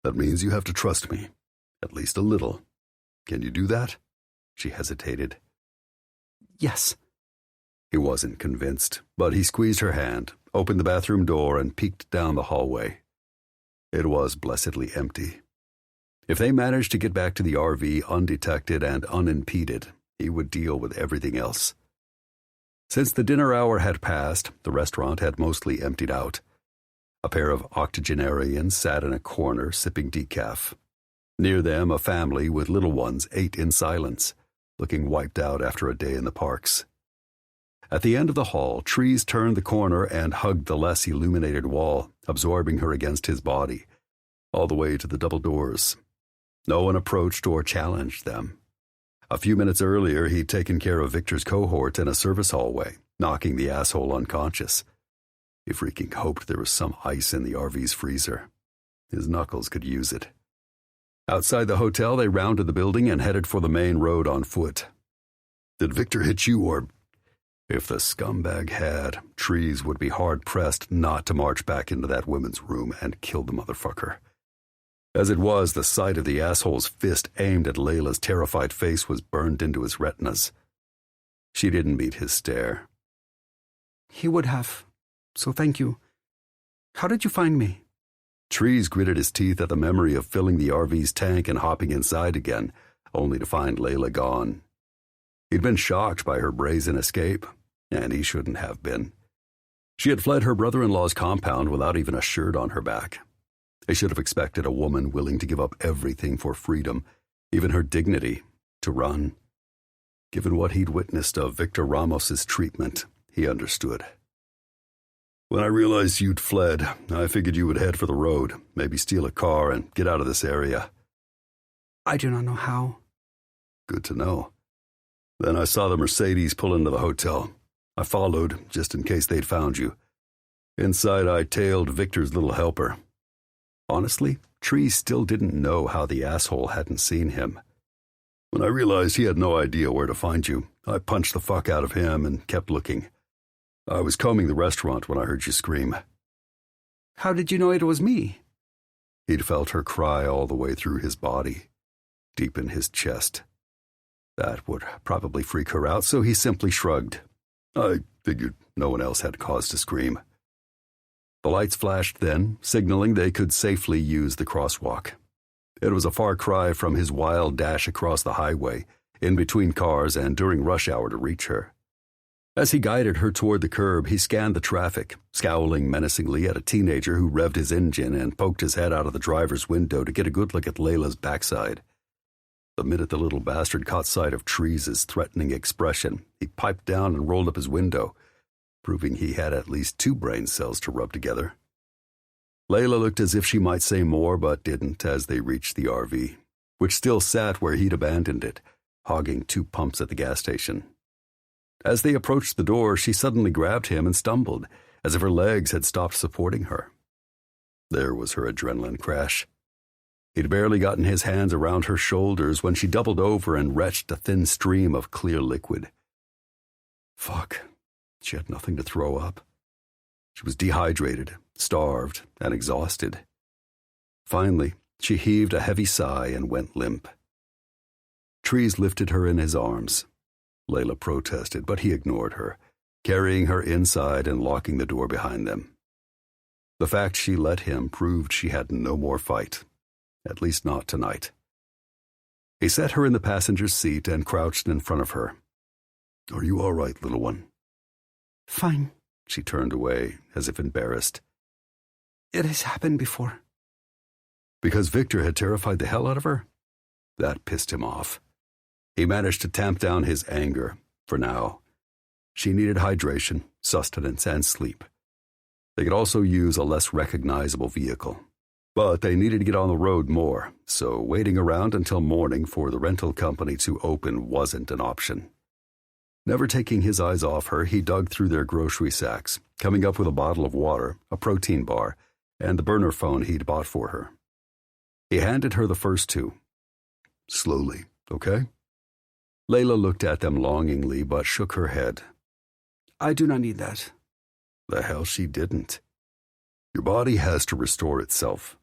"That means you have to trust me, at least a little. Can you do that?" She hesitated. "Yes." He wasn't convinced, but he squeezed her hand, opened the bathroom door, and peeked down the hallway. It was blessedly empty. If they managed to get back to the RV undetected and unimpeded, he would deal with everything else. Since the dinner hour had passed, the restaurant had mostly emptied out. A pair of octogenarians sat in a corner sipping decaf. Near them, a family with little ones ate in silence, looking wiped out after a day in the parks. At the end of the hall, Trees turned the corner and hugged the less illuminated wall, absorbing her against his body, all the way to the double doors. No one approached or challenged them. A few minutes earlier, he'd taken care of Victor's cohort in a service hallway, knocking the asshole unconscious. He freaking hoped there was some ice in the RV's freezer. His knuckles could use it. Outside the hotel, they rounded the building and headed for the main road on foot. "Did Victor hit you or—" If the scumbag had, Trees would be hard-pressed not to march back into that women's room and kill the motherfucker. As it was, the sight of the asshole's fist aimed at Layla's terrified face was burned into his retinas. She didn't meet his stare. He would have, so thank you. How did you find me? Trees gritted his teeth at the memory of filling the RV's tank and hopping inside again, only to find Layla gone. He'd been shocked by her brazen escape, and he shouldn't have been. She had fled her brother-in-law's compound without even a shirt on her back. He should have expected a woman willing to give up everything for freedom, even her dignity, to run. Given what he'd witnessed of Victor Ramos's treatment, he understood. When I realized you'd fled, I figured you would head for the road, maybe steal a car and get out of this area. I do not know how. Good to know. Then I saw the Mercedes pull into the hotel. I followed, just in case they'd found you. Inside, I tailed Victor's little helper. Honestly, Trees still didn't know how the asshole hadn't seen him. When I realized he had no idea where to find you, I punched the fuck out of him and kept looking. I was combing the restaurant when I heard you scream. How did you know it was me? He'd felt her cry all the way through his body, deep in his chest. That would probably freak her out, so he simply shrugged. I figured no one else had cause to scream. The lights flashed then, signaling they could safely use the crosswalk. It was a far cry from his wild dash across the highway, in between cars and during rush hour to reach her. As he guided her toward the curb, he scanned the traffic, scowling menacingly at a teenager who revved his engine and poked his head out of the driver's window to get a good look at Layla's backside. The minute the little bastard caught sight of Trees' threatening expression, he piped down and rolled up his window, proving he had at least 2 brain cells to rub together. Layla looked as if she might say more, but didn't as they reached the RV, which still sat where he'd abandoned it, hogging 2 pumps at the gas station. As they approached the door, she suddenly grabbed him and stumbled, as if her legs had stopped supporting her. There was her adrenaline crash. He'd barely gotten his hands around her shoulders when she doubled over and retched a thin stream of clear liquid. Fuck. She had nothing to throw up. She was dehydrated, starved, and exhausted. Finally, she heaved a heavy sigh and went limp. Trees lifted her in his arms. Layla protested, but he ignored her, carrying her inside and locking the door behind them. The fact she let him proved she had no more fight, at least not tonight. He set her in the passenger's seat and crouched in front of her. Are you all right, little one? Fine. She turned away, as if embarrassed. It has happened before. Because Victor had terrified the hell out of her? That pissed him off. He managed to tamp down his anger, for now. She needed hydration, sustenance, and sleep. They could also use a less recognizable vehicle. But they needed to get on the road more, so waiting around until morning for the rental company to open wasn't an option. Never taking his eyes off her, he dug through their grocery sacks, coming up with a bottle of water, a protein bar, and the burner phone he'd bought for her. He handed her the first 2. Slowly, okay? Layla looked at them longingly, but shook her head. I do not need that. The hell she didn't. Your body has to restore itself.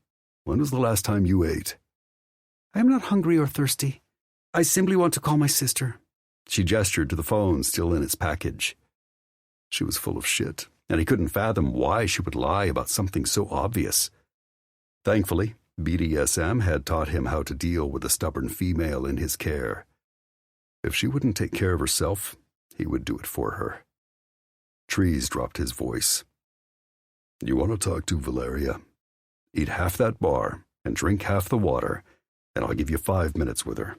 When was the last time you ate? I am not hungry or thirsty. I simply want to call my sister. She gestured to the phone still in its package. She was full of shit, and he couldn't fathom why she would lie about something so obvious. Thankfully, BDSM had taught him how to deal with a stubborn female in his care. If she wouldn't take care of herself, he would do it for her. Trees dropped his voice. You want to talk to Valeria? Eat half that bar and drink half the water, and I'll give you 5 minutes with her.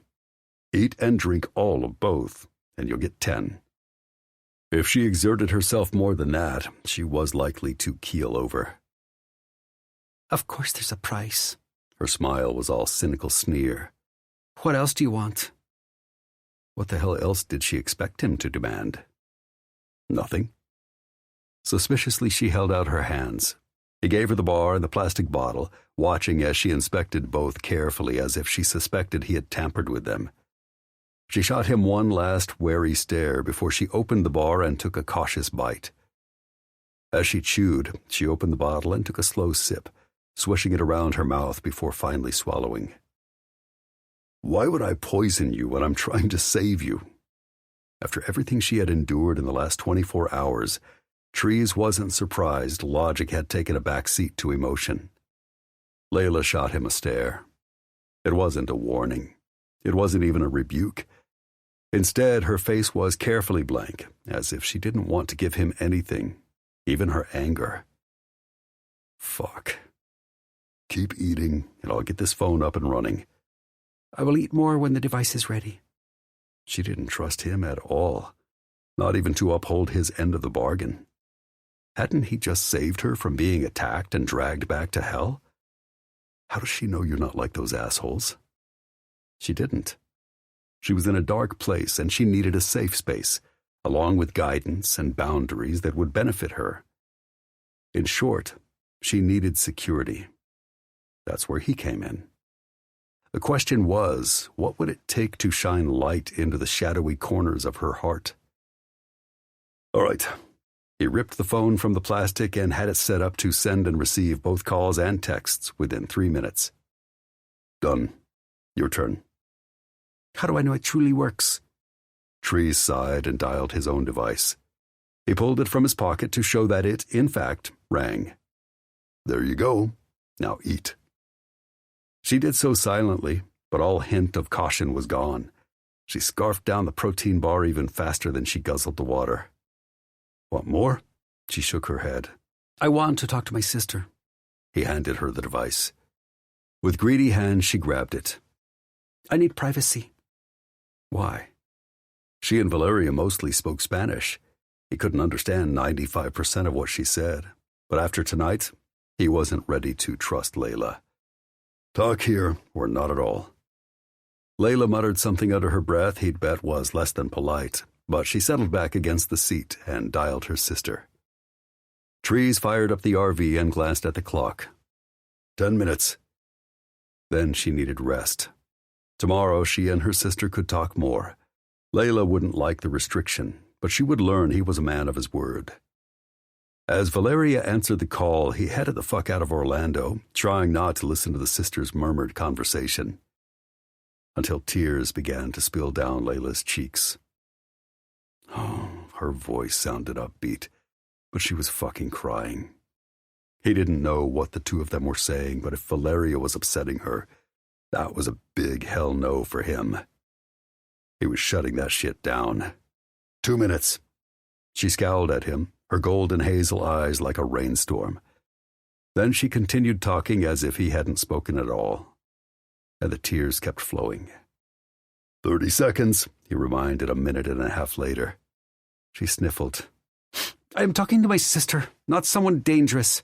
Eat and drink all of both, and you'll get 10. If she exerted herself more than that, she was likely to keel over. Of course there's a price. Her smile was all cynical sneer. What else do you want? What the hell else did she expect him to demand? Nothing. Suspiciously, she held out her hands. He gave her the bar and the plastic bottle, watching as she inspected both carefully as if she suspected he had tampered with them. She shot him one last wary stare before she opened the bar and took a cautious bite. As she chewed, she opened the bottle and took a slow sip, swishing it around her mouth before finally swallowing. Why would I poison you when I'm trying to save you? After everything she had endured in the last 24 hours, Trees wasn't surprised logic had taken a back seat to emotion. Layla shot him a stare. It wasn't a warning. It wasn't even a rebuke. Instead, her face was carefully blank, as if she didn't want to give him anything, even her anger. Fuck. Keep eating, and I'll get this phone up and running. I will eat more when the device is ready. She didn't trust him at all, not even to uphold his end of the bargain. Hadn't he just saved her from being attacked and dragged back to hell? How does she know you're not like those assholes? She didn't. She was in a dark place and she needed a safe space, along with guidance and boundaries that would benefit her. In short, she needed security. That's where he came in. The question was, what would it take to shine light into the shadowy corners of her heart? All right. He ripped the phone from the plastic and had it set up to send and receive both calls and texts within 3 minutes. Done. Your turn. How do I know it truly works? Trees sighed and dialed his own device. He pulled it from his pocket to show that it, in fact, rang. There you go. Now eat. She did so silently, but all hint of caution was gone. She scarfed down the protein bar even faster than she guzzled the water. Want more? She shook her head. I want to talk to my sister. He handed her the device. With greedy hands, she grabbed it. I need privacy. Why? She and Valeria mostly spoke Spanish. He couldn't understand 95% of what she said, but after tonight, he wasn't ready to trust Layla. Talk here, or not at all. Layla muttered something under her breath he'd bet was less than polite, but she settled back against the seat and dialed her sister. Trees fired up the RV and glanced at the clock. 10 minutes. Then she needed rest. Tomorrow she and her sister could talk more. Layla wouldn't like the restriction, but she would learn he was a man of his word. As Valeria answered the call, he headed the fuck out of Orlando, trying not to listen to the sisters' murmured conversation, until tears began to spill down Layla's cheeks. Oh, her voice sounded upbeat, but she was fucking crying. He didn't know what the two of them were saying, but if Valeria was upsetting her, that was a big hell no for him. He was shutting that shit down. 2 minutes. She scowled at him, her golden hazel eyes like a rainstorm. Then she continued talking as if he hadn't spoken at all, and the tears kept flowing. 30 seconds, he reminded a minute and a half later. She sniffled. I am talking to my sister, not someone dangerous.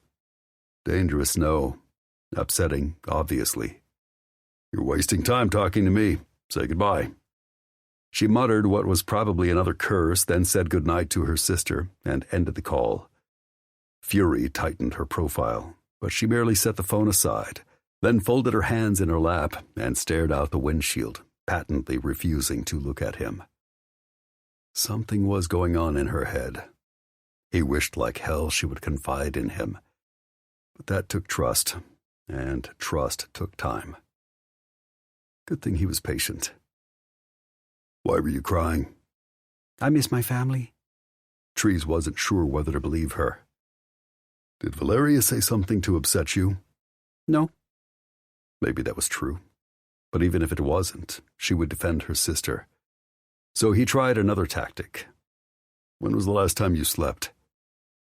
Dangerous, no. Upsetting, obviously. You're wasting time talking to me. Say goodbye. She muttered what was probably another curse, then said goodnight to her sister and ended the call. Fury tightened her profile, but she merely set the phone aside, then folded her hands in her lap and stared out the windshield, patently refusing to look at him. Something was going on in her head. He wished like hell she would confide in him. But that took trust, and trust took time. Good thing he was patient. Why were you crying? I miss my family. Trees wasn't sure whether to believe her. Did Valeria say something to upset you? No. Maybe that was true. But even if it wasn't, she would defend her sister. So he tried another tactic. When was the last time you slept?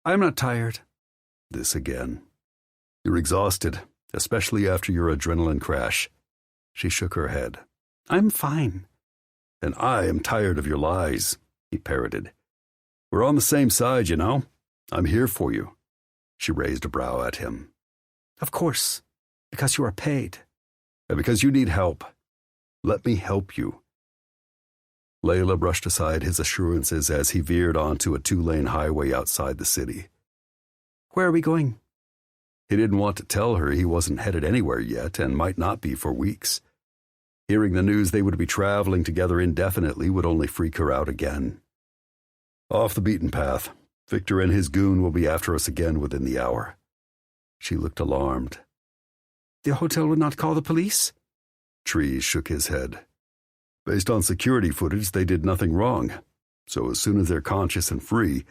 I'm not tired. This again. You're exhausted, especially after your adrenaline crash. She shook her head. I'm fine. And I am tired of your lies, he parroted. We're on the same side, you know. I'm here for you. She raised a brow at him. Of course, because you are paid. And because you need help. Let me help you. Layla brushed aside his assurances as he veered onto a 2-lane highway outside the city. Where are we going? He didn't want to tell her he wasn't headed anywhere yet and might not be for weeks. Hearing the news they would be traveling together indefinitely would only freak her out again. Off the beaten path. Victor and his goon will be after us again within the hour. She looked alarmed. The hotel would not call the police? Trees shook his head. Based on security footage, they did nothing wrong. So as soon as they're conscious and free,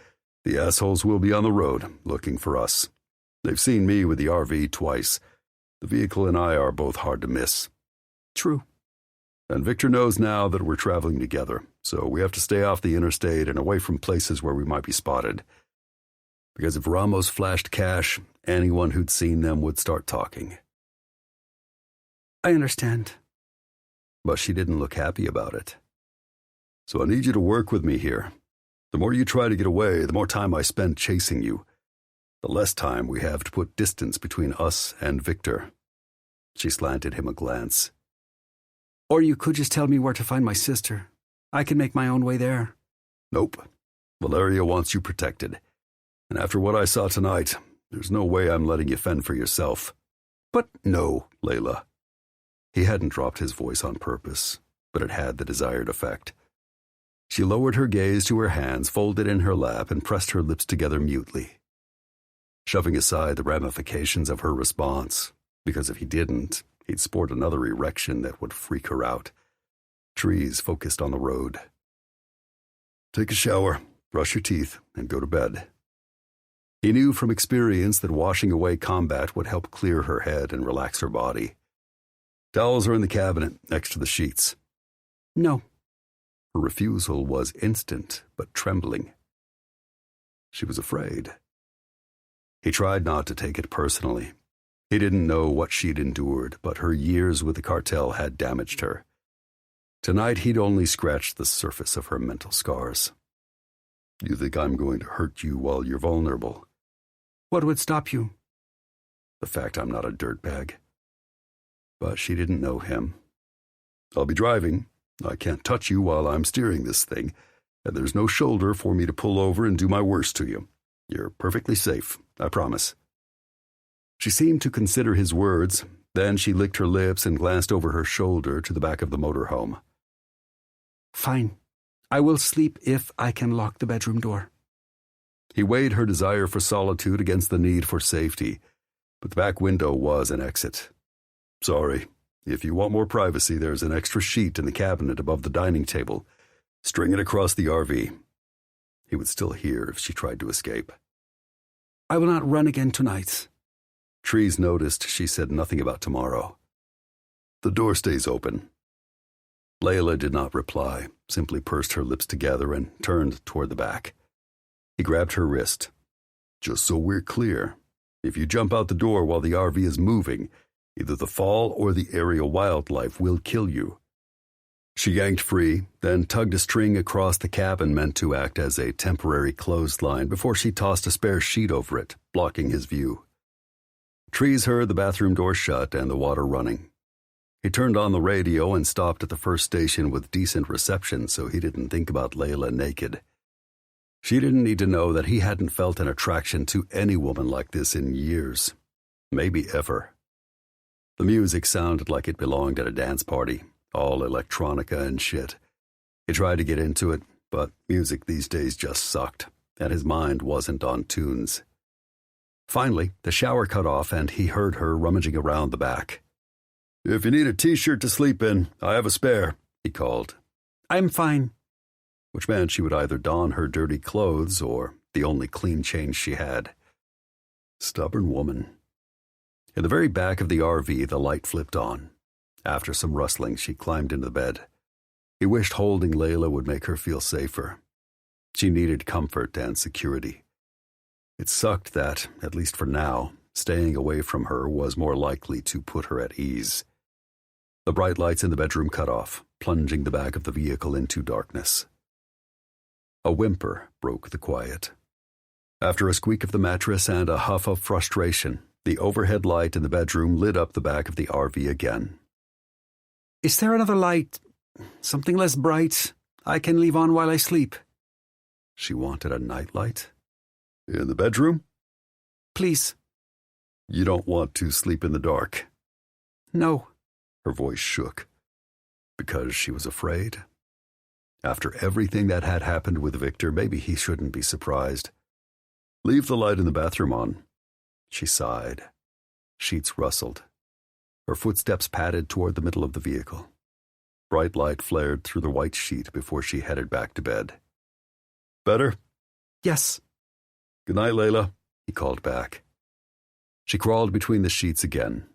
the assholes will be on the road, looking for us. They've seen me with the RV twice. The vehicle and I are both hard to miss. True. And Victor knows now that we're traveling together, so we have to stay off the interstate and away from places where we might be spotted. Because if Ramos flashed cash, anyone who'd seen them would start talking. I understand. But she didn't look happy about it. So I need you to work with me here. The more you try to get away, the more time I spend chasing you. The less time we have to put distance between us and Victor. She slanted him a glance. Or you could just tell me where to find my sister. I can make my own way there. Nope. Valeria wants you protected. And after what I saw tonight, there's no way I'm letting you fend for yourself. But no, Layla. He hadn't dropped his voice on purpose, but it had the desired effect. She lowered her gaze to her hands folded in her lap and pressed her lips together mutely, shoving aside the ramifications of her response, because if he didn't, he'd sport another erection that would freak her out. Trees focused on the road. Take a shower, brush your teeth, and go to bed. He knew from experience that washing away combat would help clear her head and relax her body. Towels are in the cabinet next to the sheets. No. Her refusal was instant, but trembling. She was afraid. He tried not to take it personally. He didn't know what she'd endured, but her years with the cartel had damaged her. Tonight he'd only scratched the surface of her mental scars. You think I'm going to hurt you while you're vulnerable? What would stop you? The fact I'm not a dirtbag. But she didn't know him. I'll be driving. I can't touch you while I'm steering this thing, and there's no shoulder for me to pull over and do my worst to you. You're perfectly safe, I promise. She seemed to consider his words, then she licked her lips and glanced over her shoulder to the back of the motorhome. Fine. I will sleep if I can lock the bedroom door. He weighed her desire for solitude against the need for safety, but the back window was an exit. Sorry. If you want more privacy, there's an extra sheet in the cabinet above the dining table. String it across the RV. He would still hear if she tried to escape. I will not run again tonight. Trees noticed she said nothing about tomorrow. The door stays open. Layla did not reply, simply pursed her lips together and turned toward the back. He grabbed her wrist. Just so we're clear, if you jump out the door while the RV is moving, either the fall or the area wildlife will kill you. She yanked free, then tugged a string across the cabin meant to act as a temporary clothesline before she tossed a spare sheet over it, blocking his view. Trees heard the bathroom door shut and the water running. He turned on the radio and stopped at the first station with decent reception so he didn't think about Layla naked. She didn't need to know that he hadn't felt an attraction to any woman like this in years, maybe ever. The music sounded like it belonged at a dance party, all electronica and shit. He tried to get into it, but music these days just sucked, and his mind wasn't on tunes. Finally, the shower cut off and he heard her rummaging around the back. If you need a t-shirt to sleep in, I have a spare, he called. I'm fine. Which meant she would either don her dirty clothes or the only clean change she had. Stubborn woman. In the very back of the RV, the light flipped on. After some rustling, she climbed into the bed. He wished holding Layla would make her feel safer. She needed comfort and security. It sucked that, at least for now, staying away from her was more likely to put her at ease. The bright lights in the bedroom cut off, plunging the back of the vehicle into darkness. A whimper broke the quiet. After a squeak of the mattress and a huff of frustration, the overhead light in the bedroom lit up the back of the RV again. Is there another light? Something less bright? I can leave on while I sleep. She wanted a nightlight? In the bedroom? Please. You don't want to sleep in the dark? No. Her voice shook. Because she was afraid? After everything that had happened with Victor, maybe he shouldn't be surprised. Leave the light in the bathroom on. She sighed. Sheets rustled. Her footsteps padded toward the middle of the vehicle. Bright light flared through the white sheet before she headed back to bed. Better? Yes. Good night, Layla, he called back. She crawled between the sheets again.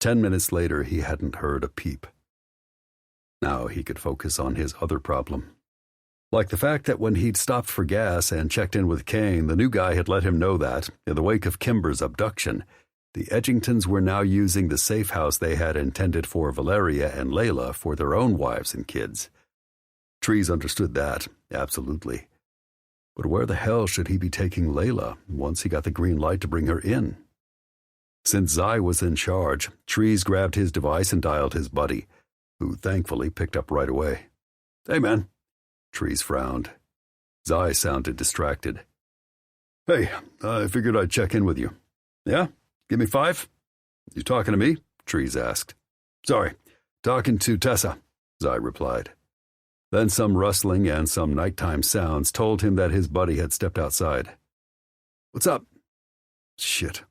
10 minutes later, he hadn't heard a peep. Now he could focus on his other problem. Like the fact that when he'd stopped for gas and checked in with Kane, the new guy had let him know that, in the wake of Kimber's abduction, the Edgingtons were now using the safe house they had intended for Valeria and Layla for their own wives and kids. Trees understood that, absolutely. But where the hell should he be taking Layla once he got the green light to bring her in? Since Zai was in charge, Trees grabbed his device and dialed his buddy, who thankfully picked up right away. Hey, man. Trees frowned. Zai sounded distracted. Hey, I figured I'd check in with you. Yeah? Give me 5? You talking to me? Trees asked. Sorry, talking to Tessa, Zai replied. Then some rustling and some nighttime sounds told him that his buddy had stepped outside. What's up? Shit.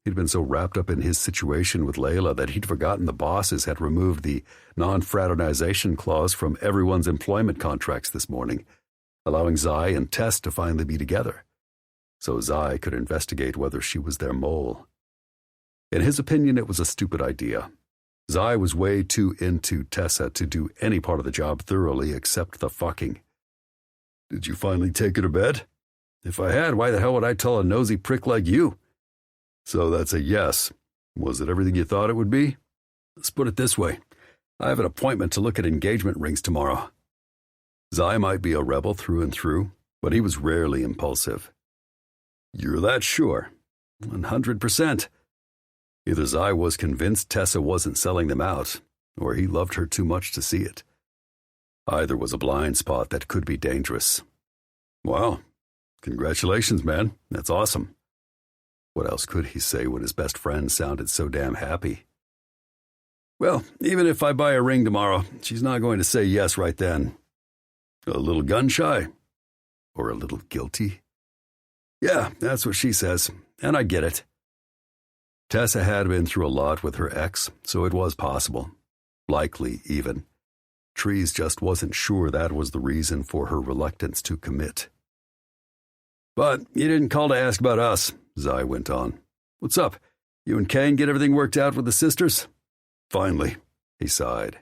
He'd been so wrapped up in his situation with Layla that he'd forgotten the bosses had removed the non-fraternization clause from everyone's employment contracts this morning, allowing Zai and Tess to finally be together, so Zai could investigate whether she was their mole. In his opinion, it was a stupid idea. Zai was way too into Tessa to do any part of the job thoroughly except the fucking. Did you finally take her to bed? If I had, why the hell would I tell a nosy prick like you? So that's a yes. Was it everything you thought it would be? Let's put it this way. I have an appointment to look at engagement rings tomorrow. Zai might be a rebel through and through, but he was rarely impulsive. You're that sure? 100%. Either Zai was convinced Tessa wasn't selling them out, or he loved her too much to see it. Either was a blind spot that could be dangerous. Wow. Congratulations, man. That's awesome. What else could he say when his best friend sounded so damn happy? Well, even if I buy a ring tomorrow, she's not going to say yes right then. A little gun-shy? Or a little guilty? Yeah, that's what she says, and I get it. Tessa had been through a lot with her ex, so it was possible. Likely, even. Trees just wasn't sure that was the reason for her reluctance to commit. But you didn't call to ask about us, Zai went on. What's up? You and Kane get everything worked out with the sisters? Finally, he sighed.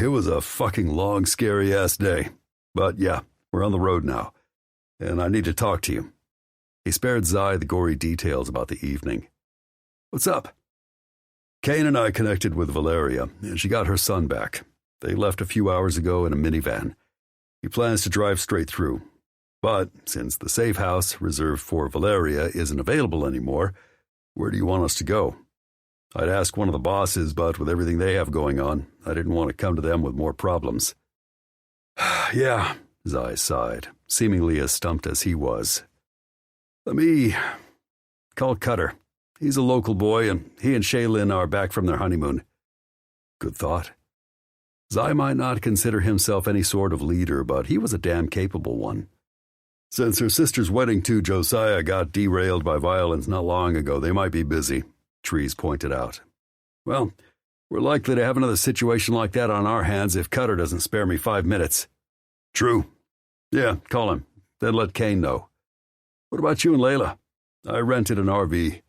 It was a fucking long, scary-ass day. But yeah, we're on the road now, and I need to talk to you. He spared Zai the gory details about the evening. What's up? Kane and I connected with Valeria, and she got her son back. They left a few hours ago in a minivan. He plans to drive straight through. But since the safe house reserved for Valeria isn't available anymore, where do you want us to go? I'd ask one of the bosses, but with everything they have going on, I didn't want to come to them with more problems. Yeah, Zai sighed, seemingly as stumped as he was. Let me call Cutter. He's a local boy, and he and Shayla are back from their honeymoon. Good thought. Zai might not consider himself any sort of leader, but he was a damn capable one. Since her sister's wedding to Josiah got derailed by violence not long ago, they might be busy, Trees pointed out. Well, we're likely to have another situation like that on our hands if Cutter doesn't spare me 5 minutes. True. Yeah, call him. Then let Kane know. What about you and Layla? I rented an RV.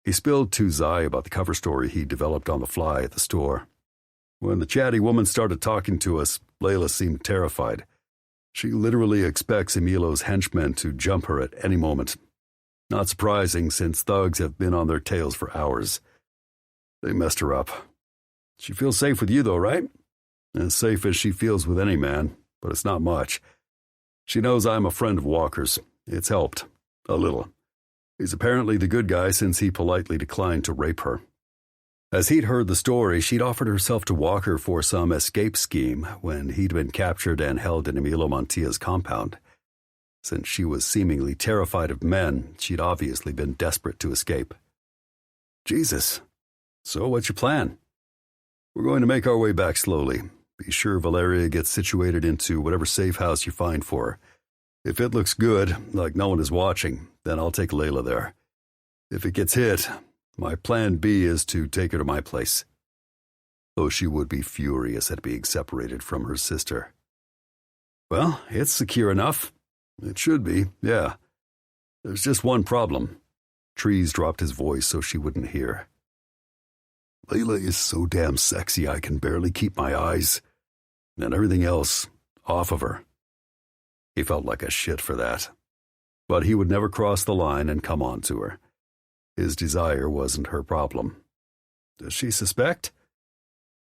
He spilled to Zai about the cover story he developed on the fly at the store. When the chatty woman started talking to us, Layla seemed terrified. She literally expects Emilo's henchmen to jump her at any moment. Not surprising, since thugs have been on their tails for hours. They messed her up. She feels safe with you, though, right? As safe as she feels with any man, but it's not much. She knows I'm a friend of Walker's. It's helped. A little. He's apparently the good guy since he politely declined to rape her. As he'd heard the story, she'd offered herself to Walker for some escape scheme when he'd been captured and held in Emilio Montia's compound. Since she was seemingly terrified of men, she'd obviously been desperate to escape. Jesus. So what's your plan? We're going to make our way back slowly. Be sure Valeria gets situated into whatever safe house you find for her. If it looks good, like no one is watching, then I'll take Layla there. If it gets hit, my plan B is to take her to my place. Though she would be furious at being separated from her sister. Well, it's secure enough. It should be, yeah. There's just one problem. Trees dropped his voice so she wouldn't hear. Layla is so damn sexy I can barely keep my eyes, and everything else, off of her. He felt like a shit for that. But he would never cross the line and come on to her. His desire wasn't her problem. Does she suspect?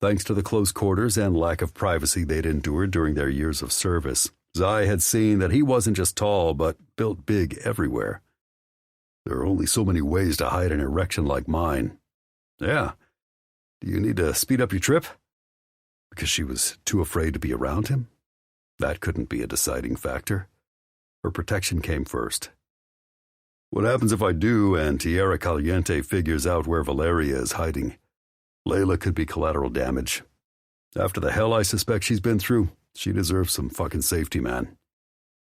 Thanks to the close quarters and lack of privacy they'd endured during their years of service, Zai had seen that he wasn't just tall, but built big everywhere. There are only so many ways to hide an erection like mine. Yeah. Do you need to speed up your trip? Because she was too afraid to be around him? That couldn't be a deciding factor. Her protection came first. What happens if I do and Tierra Caliente figures out where Valeria is hiding? Layla could be collateral damage. After the hell I suspect she's been through, she deserves some fucking safety, man.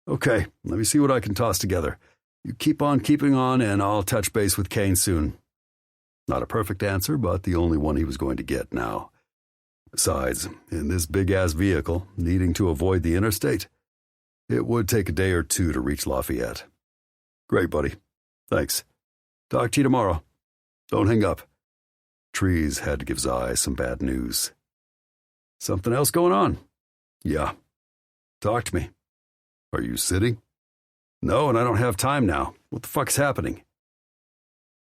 Okay, let me see what I can toss together. You keep on keeping on, and I'll touch base with Kane soon. Not a perfect answer, but the only one he was going to get now. Besides, in this big-ass vehicle, needing to avoid the interstate, it would take a day or two to reach Lafayette. Great, buddy. Thanks. Talk to you tomorrow. Don't hang up. Trees had to give Zai some bad news. Something else going on? Yeah. Talk to me. Are you sitting? No, and I don't have time now. What the fuck's happening?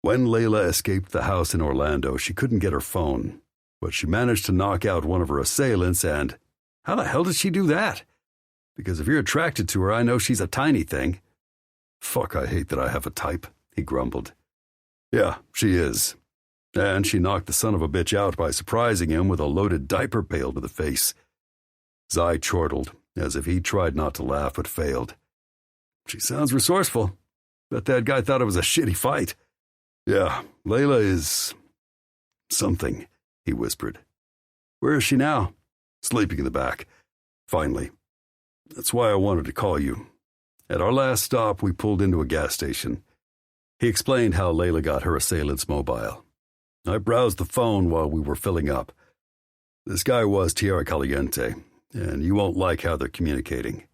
When Layla escaped the house in Orlando, she couldn't get her phone, but she managed to knock out one of her assailants, and how the hell did she do that? Because if you're attracted to her, I know she's a tiny thing. Fuck, I hate that I have a type, he grumbled. Yeah, she is. And she knocked the son of a bitch out by surprising him with a loaded diaper pail to the face. Zai chortled, as if he tried not to laugh but failed. She sounds resourceful. Bet that guy thought it was a shitty fight. Yeah, Layla is something, he whispered. Where is she now? Sleeping in the back. Finally. That's why I wanted to call you. At our last stop, we pulled into a gas station. He explained how Layla got her assailant's mobile. I browsed the phone while we were filling up. This guy was Tierra Caliente, and you won't like how they're communicating.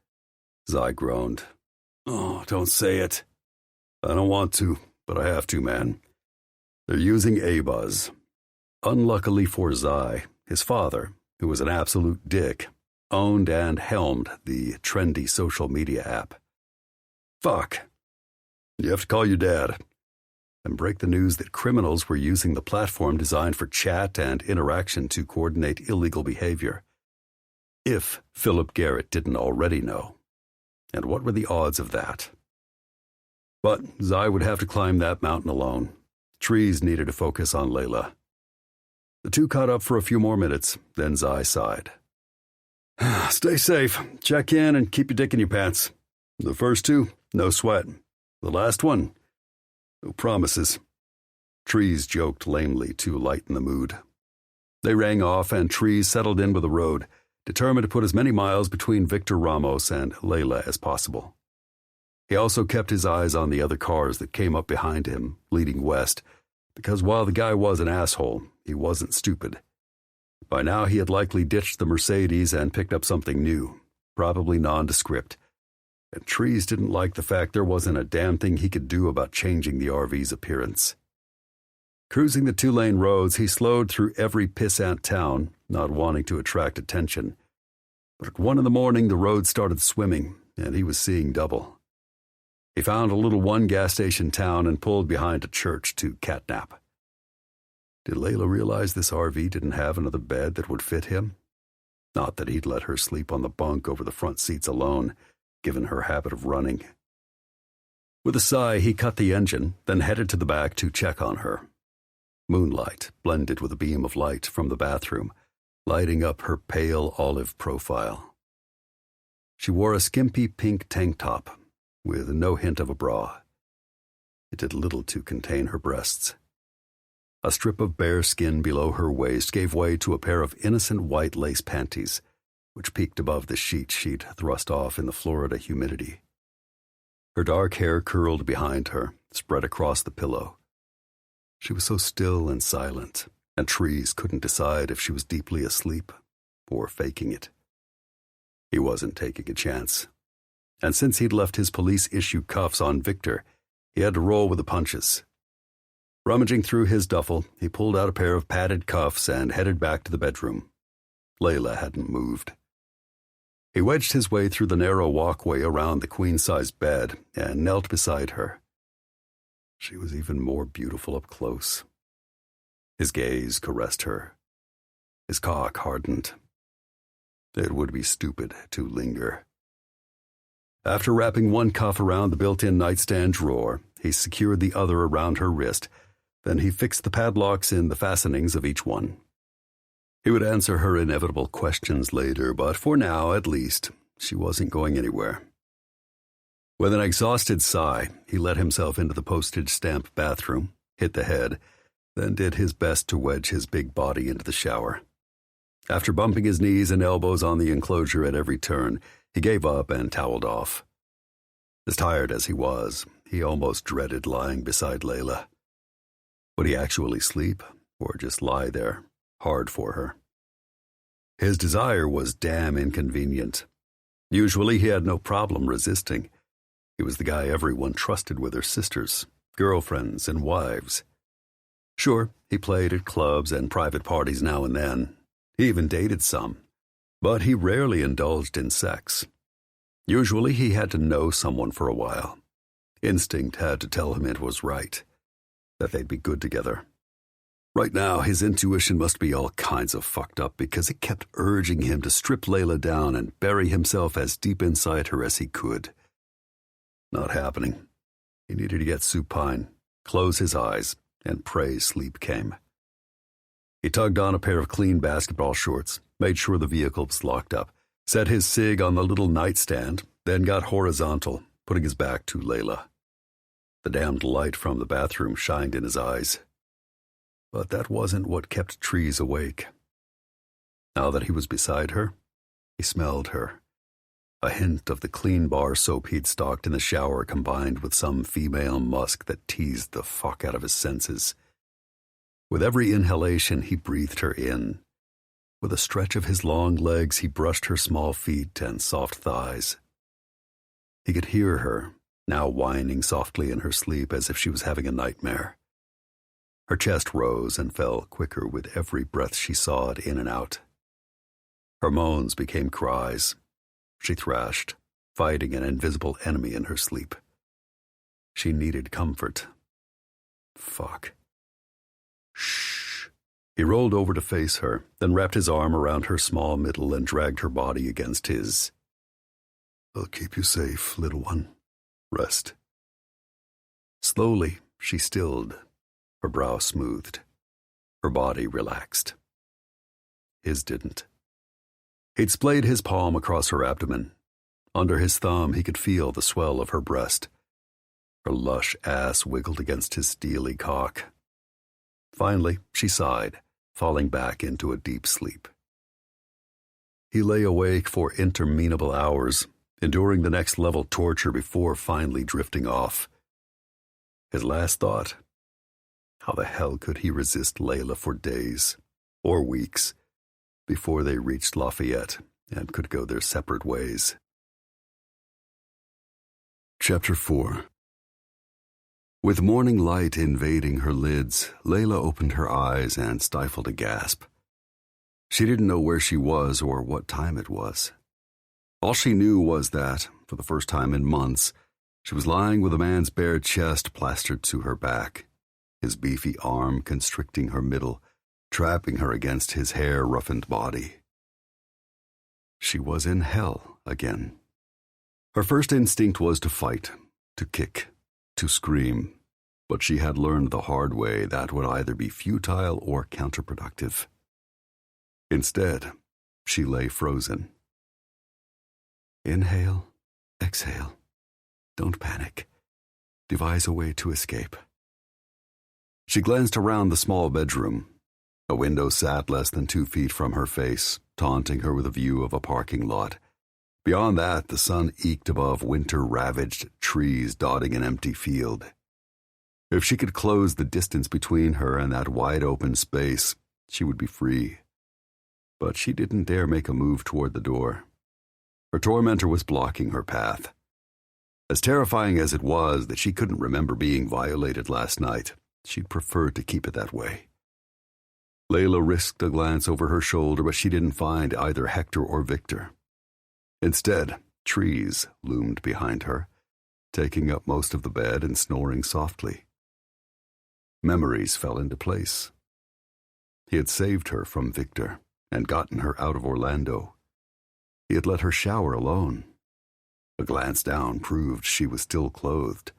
Zai groaned. Oh, don't say it. I don't want to, but I have to, man. They're using ABUZ. Unluckily for Zai, his father, who was an absolute dick, owned and helmed the trendy social media app. Fuck. You have to call your dad and break the news that criminals were using the platform designed for chat and interaction to coordinate illegal behavior. If Philip Garrett didn't already know. And what were the odds of that? But Zai would have to climb that mountain alone. Trees needed to focus on Layla. The two caught up for a few more minutes, then Zai sighed. Stay safe, check in, and keep your dick in your pants. The first two, no sweat. The last one, no promises. Trees joked lamely to lighten the mood. They rang off, and Trees settled in with the road, determined to put as many miles between Victor Ramos and Layla as possible. He also kept his eyes on the other cars that came up behind him, leading west, because while the guy was an asshole, he wasn't stupid. By now he had likely ditched the Mercedes and picked up something new, probably nondescript, and Trees didn't like the fact there wasn't a damn thing he could do about changing the RV's appearance. Cruising the two-lane roads, he slowed through every pissant town, not wanting to attract attention. But at 1 a.m, the road started swimming, and he was seeing double. He found a little one-gas station town and pulled behind a church to catnap. Did Layla realize this RV didn't have another bed that would fit him? Not that he'd let her sleep on the bunk over the front seats alone, given her habit of running. With a sigh, he cut the engine, then headed to the back to check on her. Moonlight blended with a beam of light from the bathroom, lighting up her pale olive profile. She wore a skimpy pink tank top, with no hint of a bra. It did little to contain her breasts. A strip of bare skin below her waist gave way to a pair of innocent white lace panties, which peeked above the sheet she'd thrust off in the Florida humidity. Her dark hair curled behind her, spread across the pillow. She was so still and silent, and Trees couldn't decide if she was deeply asleep or faking it. He wasn't taking a chance, and since he'd left his police-issue cuffs on Victor, he had to roll with the punches. Rummaging through his duffel, he pulled out a pair of padded cuffs and headed back to the bedroom. Layla hadn't moved. He wedged his way through the narrow walkway around the queen-size bed and knelt beside her. She was even more beautiful up close. His gaze caressed her. His cock hardened. It would be stupid to linger. After wrapping one cuff around the built-in nightstand drawer, he secured the other around her wrist. Then he fixed the padlocks in the fastenings of each one. He would answer her inevitable questions later, but for now, at least, she wasn't going anywhere. With an exhausted sigh, he let himself into the postage-stamped bathroom, hit the head, then did his best to wedge his big body into the shower. After bumping his knees and elbows on the enclosure at every turn, he gave up and toweled off. As tired as he was, he almost dreaded lying beside Layla. Would he actually sleep, or just lie there, hard for her? His desire was damn inconvenient. Usually he had no problem resisting. He was the guy everyone trusted with their sisters, girlfriends, and wives. Sure, he played at clubs and private parties now and then. He even dated some, but he rarely indulged in sex. Usually he had to know someone for a while. Instinct had to tell him it was right, that they'd be good together. Right now, his intuition must be all kinds of fucked up because it kept urging him to strip Layla down and bury himself as deep inside her as he could. Not happening. He needed to get supine, close his eyes, and pray sleep came. He tugged on a pair of clean basketball shorts, made sure the vehicle was locked up, set his cig on the little nightstand, then got horizontal, putting his back to Layla. The damned light from the bathroom shined in his eyes. But that wasn't what kept Trees awake. Now that he was beside her, he smelled her. A hint of the clean bar soap he'd stalked in the shower combined with some female musk that teased the fuck out of his senses. With every inhalation, he breathed her in. With a stretch of his long legs, he brushed her small feet and soft thighs. He could hear her, now whining softly in her sleep as if she was having a nightmare. Her chest rose and fell quicker with every breath she sawed in and out. Her moans became cries. She thrashed, fighting an invisible enemy in her sleep. She needed comfort. Fuck. Shh. He rolled over to face her, then wrapped his arm around her small middle and dragged her body against his. I'll keep you safe, little one. Rest. Slowly, she stilled, her brow smoothed, her body relaxed. His didn't. He'd splayed his palm across her abdomen. Under his thumb, he could feel the swell of her breast. Her lush ass wiggled against his steely cock. Finally, she sighed, falling back into a deep sleep. He lay awake for interminable hours, enduring the next level torture before finally drifting off. His last thought, how the hell could he resist Layla for days, or weeks, before they reached Lafayette and could go their separate ways? Chapter 4. With morning light invading her lids, Layla opened her eyes and stifled a gasp. She didn't know where she was or what time it was. All she knew was that, for the first time in months, she was lying with a man's bare chest plastered to her back, his beefy arm constricting her middle, trapping her against his hair-roughened body. She was in hell again. Her first instinct was to fight, to kick, to scream, but she had learned the hard way that would either be futile or counterproductive. Instead, she lay frozen. Inhale, exhale. Don't panic. Devise a way to escape. She glanced around the small bedroom. A window sat less than 2 feet from her face, taunting her with a view of a parking lot. Beyond that, the sun eked above winter-ravaged trees dotting an empty field. If she could close the distance between her and that wide-open space, she would be free. But she didn't dare make a move toward the door. Her tormentor was blocking her path. As terrifying as it was that she couldn't remember being violated last night, she'd prefer to keep it that way. Layla risked a glance over her shoulder, but she didn't find either Hector or Victor. Instead, trees loomed behind her, taking up most of the bed and snoring softly. Memories fell into place. He had saved her from Victor and gotten her out of Orlando. He had let her shower alone. A glance down proved she was still clothed.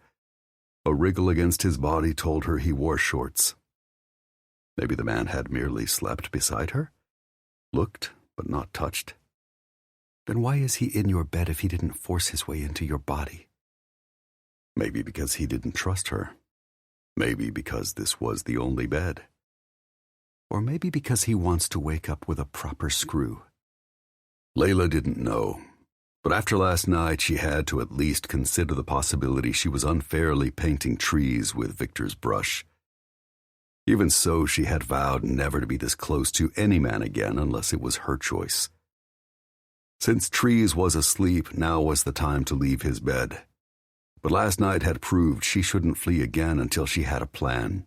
A wriggle against his body told her he wore shorts. Maybe the man had merely slept beside her? Looked, but not touched. Then why is he in your bed if he didn't force his way into your body? Maybe because he didn't trust her. Maybe because this was the only bed. Or maybe because he wants to wake up with a proper screw. Layla didn't know, but after last night she had to at least consider the possibility she was unfairly painting trees with Victor's brush. Even so, she had vowed never to be this close to any man again unless it was her choice. Since Trees was asleep, now was the time to leave his bed. But last night had proved she shouldn't flee again until she had a plan.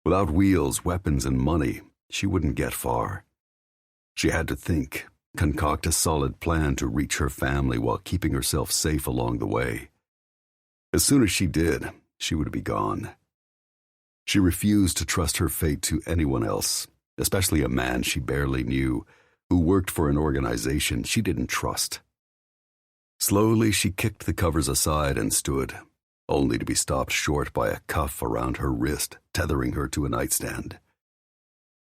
Without wheels, weapons, and money, she wouldn't get far. She had to think, concoct a solid plan to reach her family while keeping herself safe along the way. As soon as she did, she would be gone. She refused to trust her fate to anyone else, especially a man she barely knew, who worked for an organization she didn't trust. Slowly, she kicked the covers aside and stood, only to be stopped short by a cuff around her wrist, tethering her to a nightstand.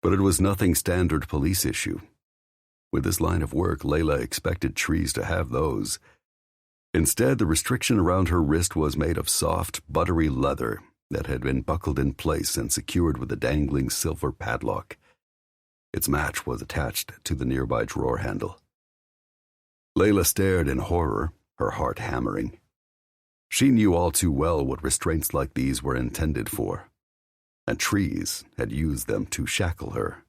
But it was nothing standard police issue. With this line of work, Layla expected Trees to have those. Instead, the restriction around her wrist was made of soft, buttery leather that had been buckled in place and secured with a dangling silver padlock. Its match was attached to the nearby drawer handle. Layla stared in horror, her heart hammering. She knew all too well what restraints like these were intended for, and Trees had used them to shackle her.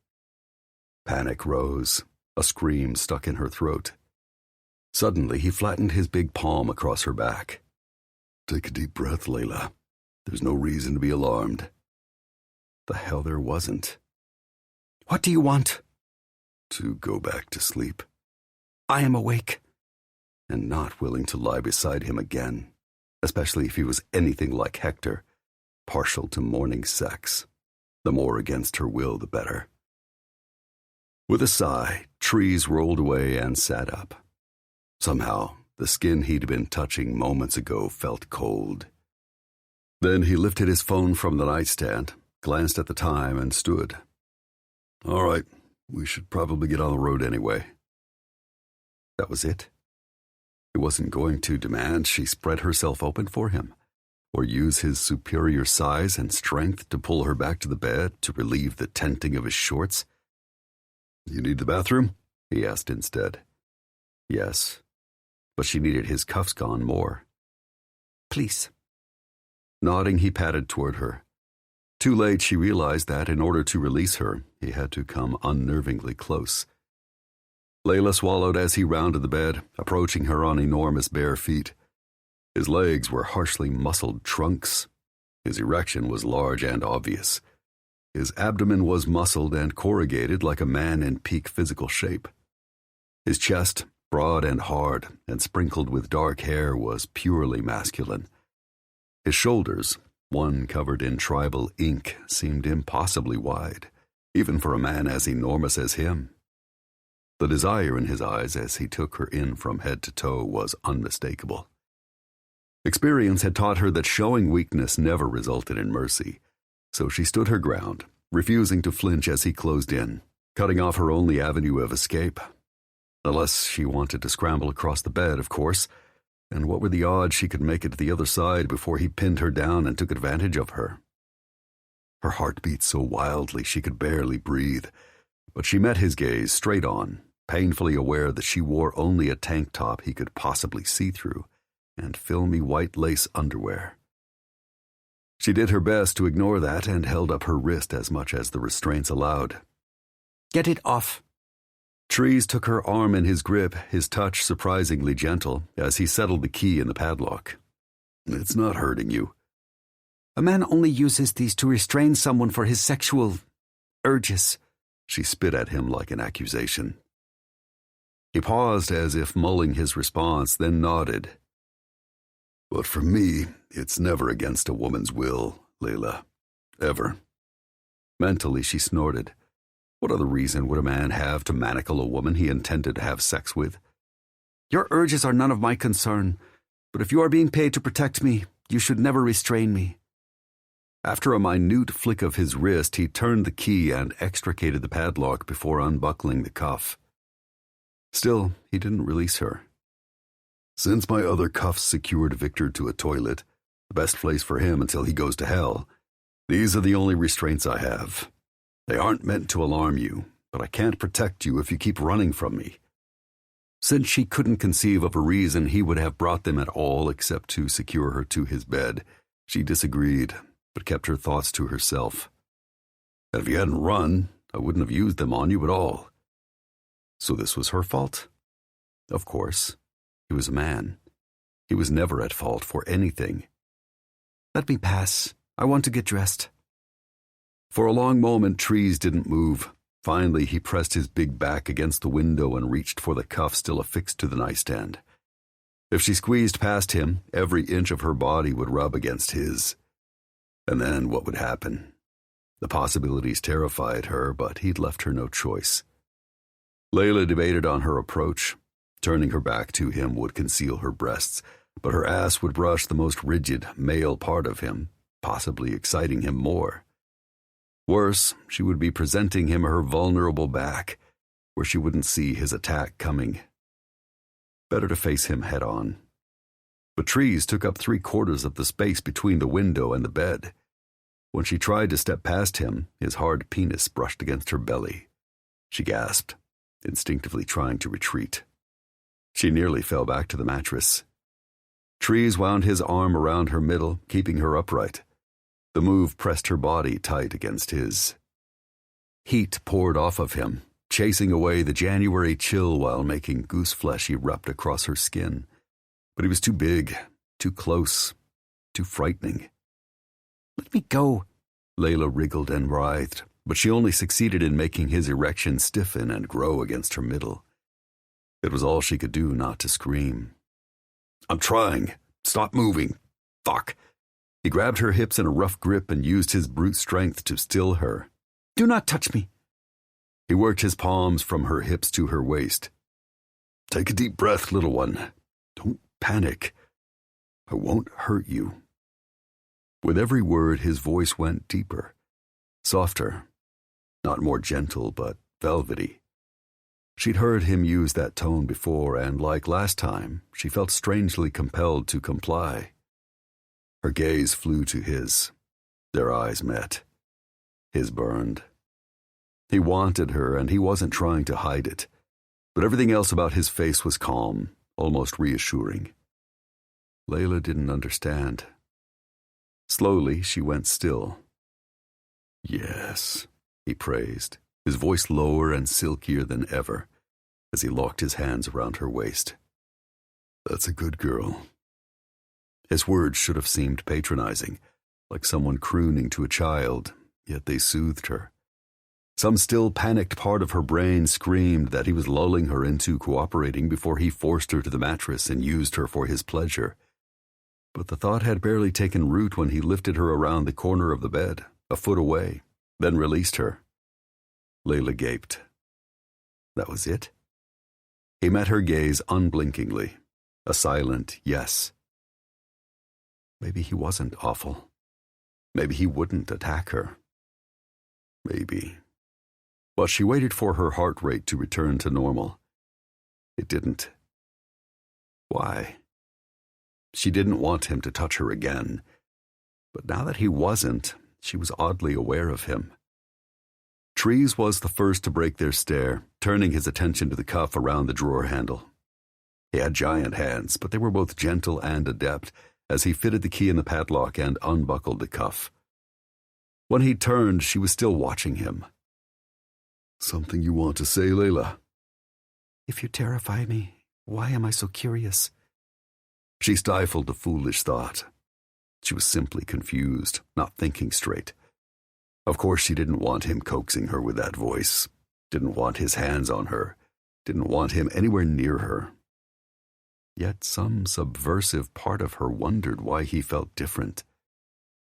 Panic rose, a scream stuck in her throat. Suddenly, he flattened his big palm across her back. "Take a deep breath, Layla. There's no reason to be alarmed." The hell there wasn't. "What do you want?" "To go back to sleep." "I am awake." And not willing to lie beside him again, especially if he was anything like Hector, partial to morning sex. The more against her will, the better. With a sigh, Trees rolled away and sat up. Somehow, the skin he'd been touching moments ago felt cold. Then he lifted his phone from the nightstand, glanced at the time, and stood. "All right, we should probably get on the road anyway." That was it. He wasn't going to demand she spread herself open for him, or use his superior size and strength to pull her back to the bed to relieve the tenting of his shorts. "You need the bathroom?" he asked instead. Yes, but she needed his cuffs gone more. "Please." Nodding, he padded toward her. Too late, she realized that in order to release her, he had to come unnervingly close. Layla swallowed as he rounded the bed, approaching her on enormous bare feet. His legs were harshly muscled trunks. His erection was large and obvious. His abdomen was muscled and corrugated like a man in peak physical shape. His chest, broad and hard and sprinkled with dark hair, was purely masculine. His shoulders, one covered in tribal ink, seemed impossibly wide, even for a man as enormous as him. The desire in his eyes as he took her in from head to toe was unmistakable. Experience had taught her that showing weakness never resulted in mercy, so she stood her ground, refusing to flinch as he closed in, cutting off her only avenue of escape. Unless she wanted to scramble across the bed, of course, and what were the odds she could make it to the other side before he pinned her down and took advantage of her? Her heart beat so wildly she could barely breathe, but she met his gaze straight on, painfully aware that she wore only a tank top he could possibly see through and filmy white lace underwear. She did her best to ignore that and held up her wrist as much as the restraints allowed. Get it off. Trees took her arm in his grip, his touch surprisingly gentle, as he settled the key in the padlock. It's not hurting you. A man only uses these to restrain someone for his sexual urges. She spit at him like an accusation. He paused as if mulling his response, then nodded. But for me, it's never against a woman's will, Layla. Ever. Mentally, she snorted. What other reason would a man have to manacle a woman he intended to have sex with? Your urges are none of my concern, but if you are being paid to protect me, you should never restrain me. After a minute flick of his wrist, he turned the key and extricated the padlock before unbuckling the cuff. Still, he didn't release her. Since my other cuffs secured Victor to a toilet, the best place for him until he goes to hell, these are the only restraints I have. They aren't meant to alarm you, but I can't protect you if you keep running from me. Since she couldn't conceive of a reason he would have brought them at all except to secure her to his bed, she disagreed, but kept her thoughts to herself. And if you hadn't run, I wouldn't have used them on you at all. So this was her fault? Of course. He was a man. He was never at fault for anything. Let me pass. I want to get dressed. For a long moment, Trees didn't move. Finally, he pressed his big back against the window and reached for the cuff still affixed to the nightstand. If she squeezed past him, every inch of her body would rub against his. And then what would happen? The possibilities terrified her, but he'd left her no choice. Layla debated on her approach. Turning her back to him would conceal her breasts, but her ass would brush the most rigid, male part of him, possibly exciting him more. Worse, she would be presenting him her vulnerable back, where she wouldn't see his attack coming. Better to face him head on. But Trees took up 3/4 of the space between the window and the bed. When she tried to step past him, his hard penis brushed against her belly. She gasped, instinctively trying to retreat. She nearly fell back to the mattress. Trees wound his arm around her middle, keeping her upright. The move pressed her body tight against his. Heat poured off of him, chasing away the January chill while making goose flesh erupt across her skin. But he was too big, too close, too frightening. Let me go. Layla wriggled and writhed, but she only succeeded in making his erection stiffen and grow against her middle. It was all she could do not to scream. I'm trying. Stop moving. Fuck. He grabbed her hips in a rough grip and used his brute strength to still her. Do not touch me. He worked his palms from her hips to her waist. Take a deep breath, little one. Don't panic. I won't hurt you. With every word, his voice went deeper, softer, not more gentle, but velvety. She'd heard him use that tone before, and like last time, she felt strangely compelled to comply. Her gaze flew to his. Their eyes met. His burned. He wanted her, and he wasn't trying to hide it, but everything else about his face was calm, almost reassuring. Layla didn't understand. Slowly, she went still. Yes, he praised, his voice lower and silkier than ever, as he locked his hands around her waist. That's a good girl. His words should have seemed patronizing, like someone crooning to a child, yet they soothed her. Some still panicked part of her brain screamed that he was lulling her into cooperating before he forced her to the mattress and used her for his pleasure. But the thought had barely taken root when he lifted her around the corner of the bed, a foot away, then released her. Layla gaped. That was it? He met her gaze unblinkingly, a silent yes. Maybe he wasn't awful. Maybe he wouldn't attack her. Maybe. But she waited for her heart rate to return to normal. It didn't. Why? She didn't want him to touch her again. But now that he wasn't, she was oddly aware of him. Trees was the first to break their stare, turning his attention to the cuff around the drawer handle. He had giant hands, but they were both gentle and adept as he fitted the key in the padlock and unbuckled the cuff. When he turned, she was still watching him. "Something you want to say, Layla?" If you terrify me, why am I so curious? She stifled a foolish thought. She was simply confused, not thinking straight. Of course she didn't want him coaxing her with that voice, didn't want his hands on her, didn't want him anywhere near her. Yet some subversive part of her wondered why he felt different.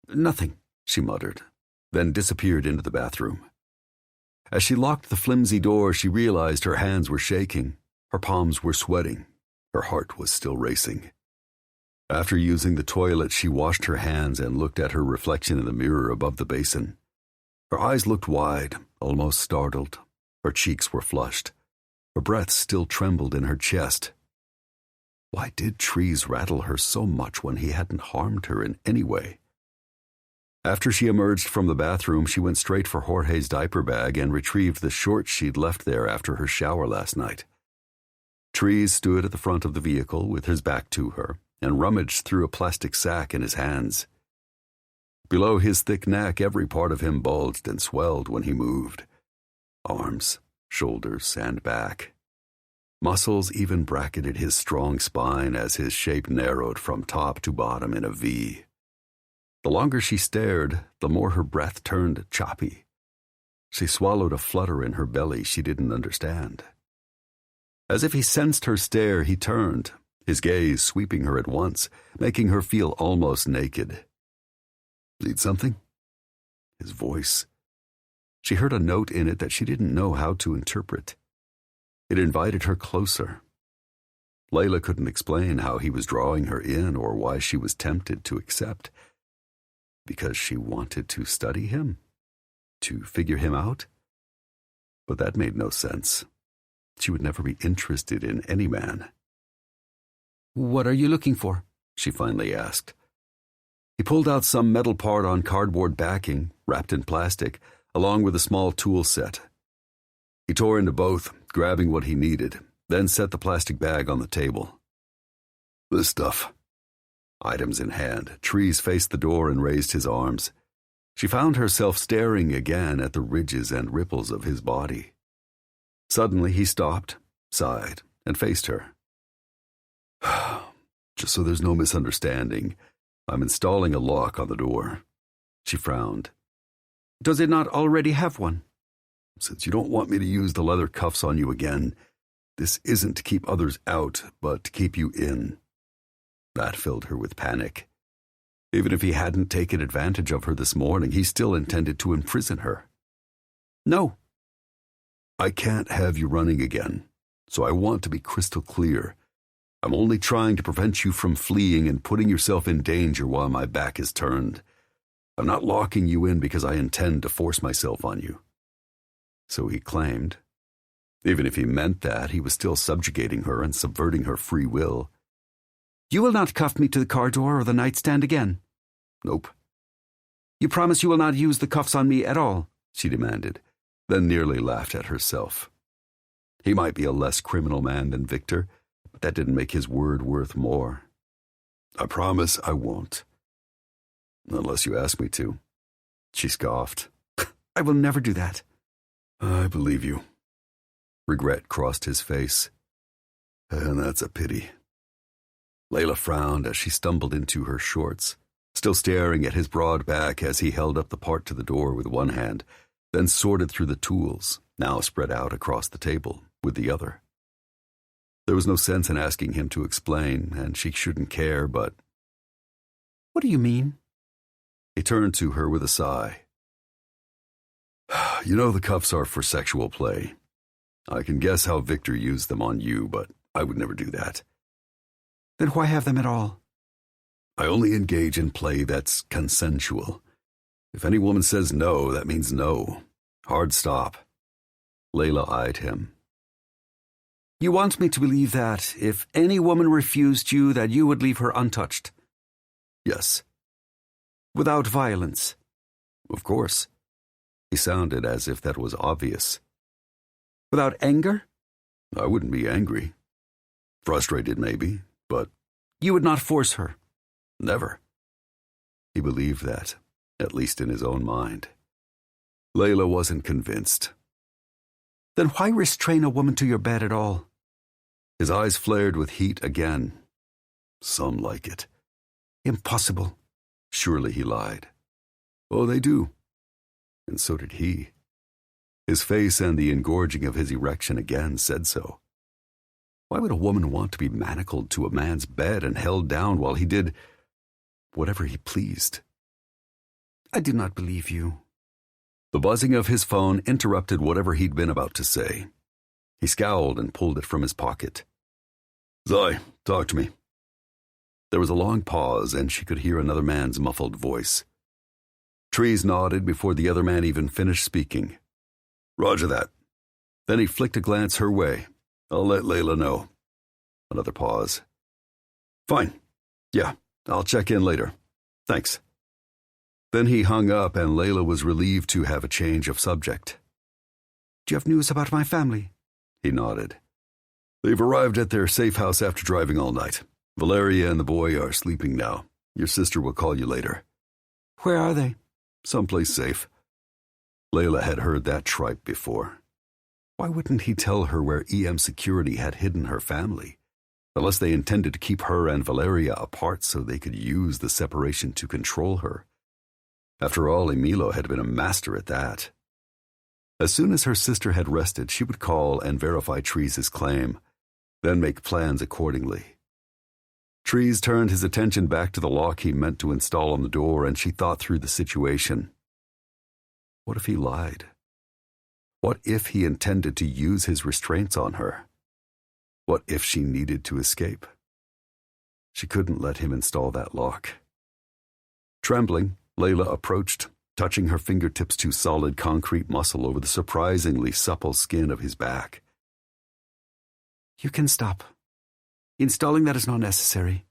"Nothing," she muttered, then disappeared into the bathroom. As she locked the flimsy door, she realized her hands were shaking, her palms were sweating, her heart was still racing. After using the toilet, she washed her hands and looked at her reflection in the mirror above the basin. Her eyes looked wide, almost startled. Her cheeks were flushed. Her breath still trembled in her chest. Why did Trees rattle her so much when he hadn't harmed her in any way? After she emerged from the bathroom, she went straight for Jorge's diaper bag and retrieved the shorts she'd left there after her shower last night. Trees stood at the front of the vehicle with his back to her and rummaged through a plastic sack in his hands. Below his thick neck, every part of him bulged and swelled when he moved. Arms, shoulders, and back. Muscles even bracketed his strong spine as his shape narrowed from top to bottom in a V. The longer she stared, the more her breath turned choppy. She swallowed a flutter in her belly she didn't understand. As if he sensed her stare, he turned, his gaze sweeping her at once, making her feel almost naked. "Need something?" His voice. She heard a note in it that she didn't know how to interpret. It invited her closer. Layla couldn't explain how he was drawing her in or why she was tempted to accept. Because she wanted to study him? To figure him out? But that made no sense. She would never be interested in any man. What are you looking for? She finally asked. He pulled out some metal part on cardboard backing, wrapped in plastic, along with a small tool set. He tore into both, grabbing what he needed, then set the plastic bag on the table. "This stuff." Items in hand, Trees faced the door and raised his arms. She found herself staring again at the ridges and ripples of his body. Suddenly he stopped, sighed, and faced her. "Just so there's no misunderstanding, I'm installing a lock on the door." She frowned. "Does it not already have one?" "Since you don't want me to use the leather cuffs on you again, this isn't to keep others out, but to keep you in." That filled her with panic. Even if he hadn't taken advantage of her this morning, he still intended to imprison her. "No." "I can't have you running again, so I want to be crystal clear. I'm only trying to prevent you from fleeing and putting yourself in danger while my back is turned. I'm not locking you in because I intend to force myself on you." So he claimed. Even if he meant that, he was still subjugating her and subverting her free will. "You will not cuff me to the car door or the nightstand again?" "Nope." "You promise you will not use the cuffs on me at all?" she demanded, then nearly laughed at herself. He might be a less criminal man than Victor, but that didn't make his word worth more. "I promise I won't. Unless you ask me to." She scoffed. "I will never do that." "I believe you." Regret crossed his face. "And that's a pity." Layla frowned as she stumbled into her shorts, still staring at his broad back as he held up the part to the door with one hand, then sorted through the tools, now spread out across the table, with the other. There was no sense in asking him to explain, and she shouldn't care, but... "What do you mean?" He turned to her with a sigh. "You know the cuffs are for sexual play. I can guess how Victor used them on you, but I would never do that." "Then why have them at all?" "I only engage in play that's consensual. If any woman says no, that means no. Hard stop." Layla eyed him. "You want me to believe that if any woman refused you, that you would leave her untouched?" "Yes." "Without violence?" Of course. He sounded as if that was obvious. Without anger? I wouldn't be angry. Frustrated, maybe, but... You would not force her? Never. He believed that, at least in his own mind. Layla wasn't convinced. Then why restrain a woman to your bed at all? His eyes flared with heat again. Some like it. Impossible. Surely he lied. Oh, they do. And so did he. His face and the engorging of his erection again said so. Why would a woman want to be manacled to a man's bed and held down while he did whatever he pleased? I do not believe you. The buzzing of his phone interrupted whatever he'd been about to say. He scowled and pulled it from his pocket. Zai, talk to me. There was a long pause, and she could hear another man's muffled voice. Trees nodded before the other man even finished speaking. Roger that. Then he flicked a glance her way. I'll let Layla know. Another pause. Fine. Yeah, I'll check in later. Thanks. Then he hung up, and Layla was relieved to have a change of subject. Do you have news about my family? He nodded. They've arrived at their safe house after driving all night. Valeria and the boy are sleeping now. Your sister will call you later. Where are they? Someplace safe. Layla had heard that tripe before. Why wouldn't he tell her where EM Security had hidden her family? Unless they intended to keep her and Valeria apart so they could use the separation to control her. After all, Emilio had been a master at that. As soon as her sister had rested, she would call and verify Trees' claim, then make plans accordingly. Trees turned his attention back to the lock he meant to install on the door, and she thought through the situation. What if he lied? What if he intended to use his restraints on her? What if she needed to escape? She couldn't let him install that lock. Trembling, Layla approached, touching her fingertips to solid concrete muscle over the surprisingly supple skin of his back. You can stop. Installing that is not necessary.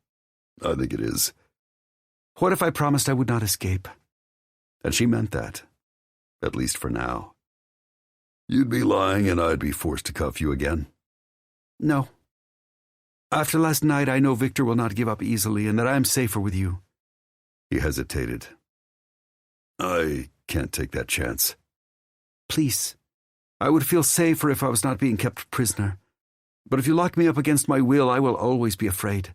I think it is. What if I promised I would not escape? And she meant that, at least for now. You'd be lying and I'd be forced to cuff you again. No. After last night, I know Victor will not give up easily and that I am safer with you. He hesitated. I can't take that chance. Please. I would feel safer if I was not being kept prisoner. But if you lock me up against my will, I will always be afraid.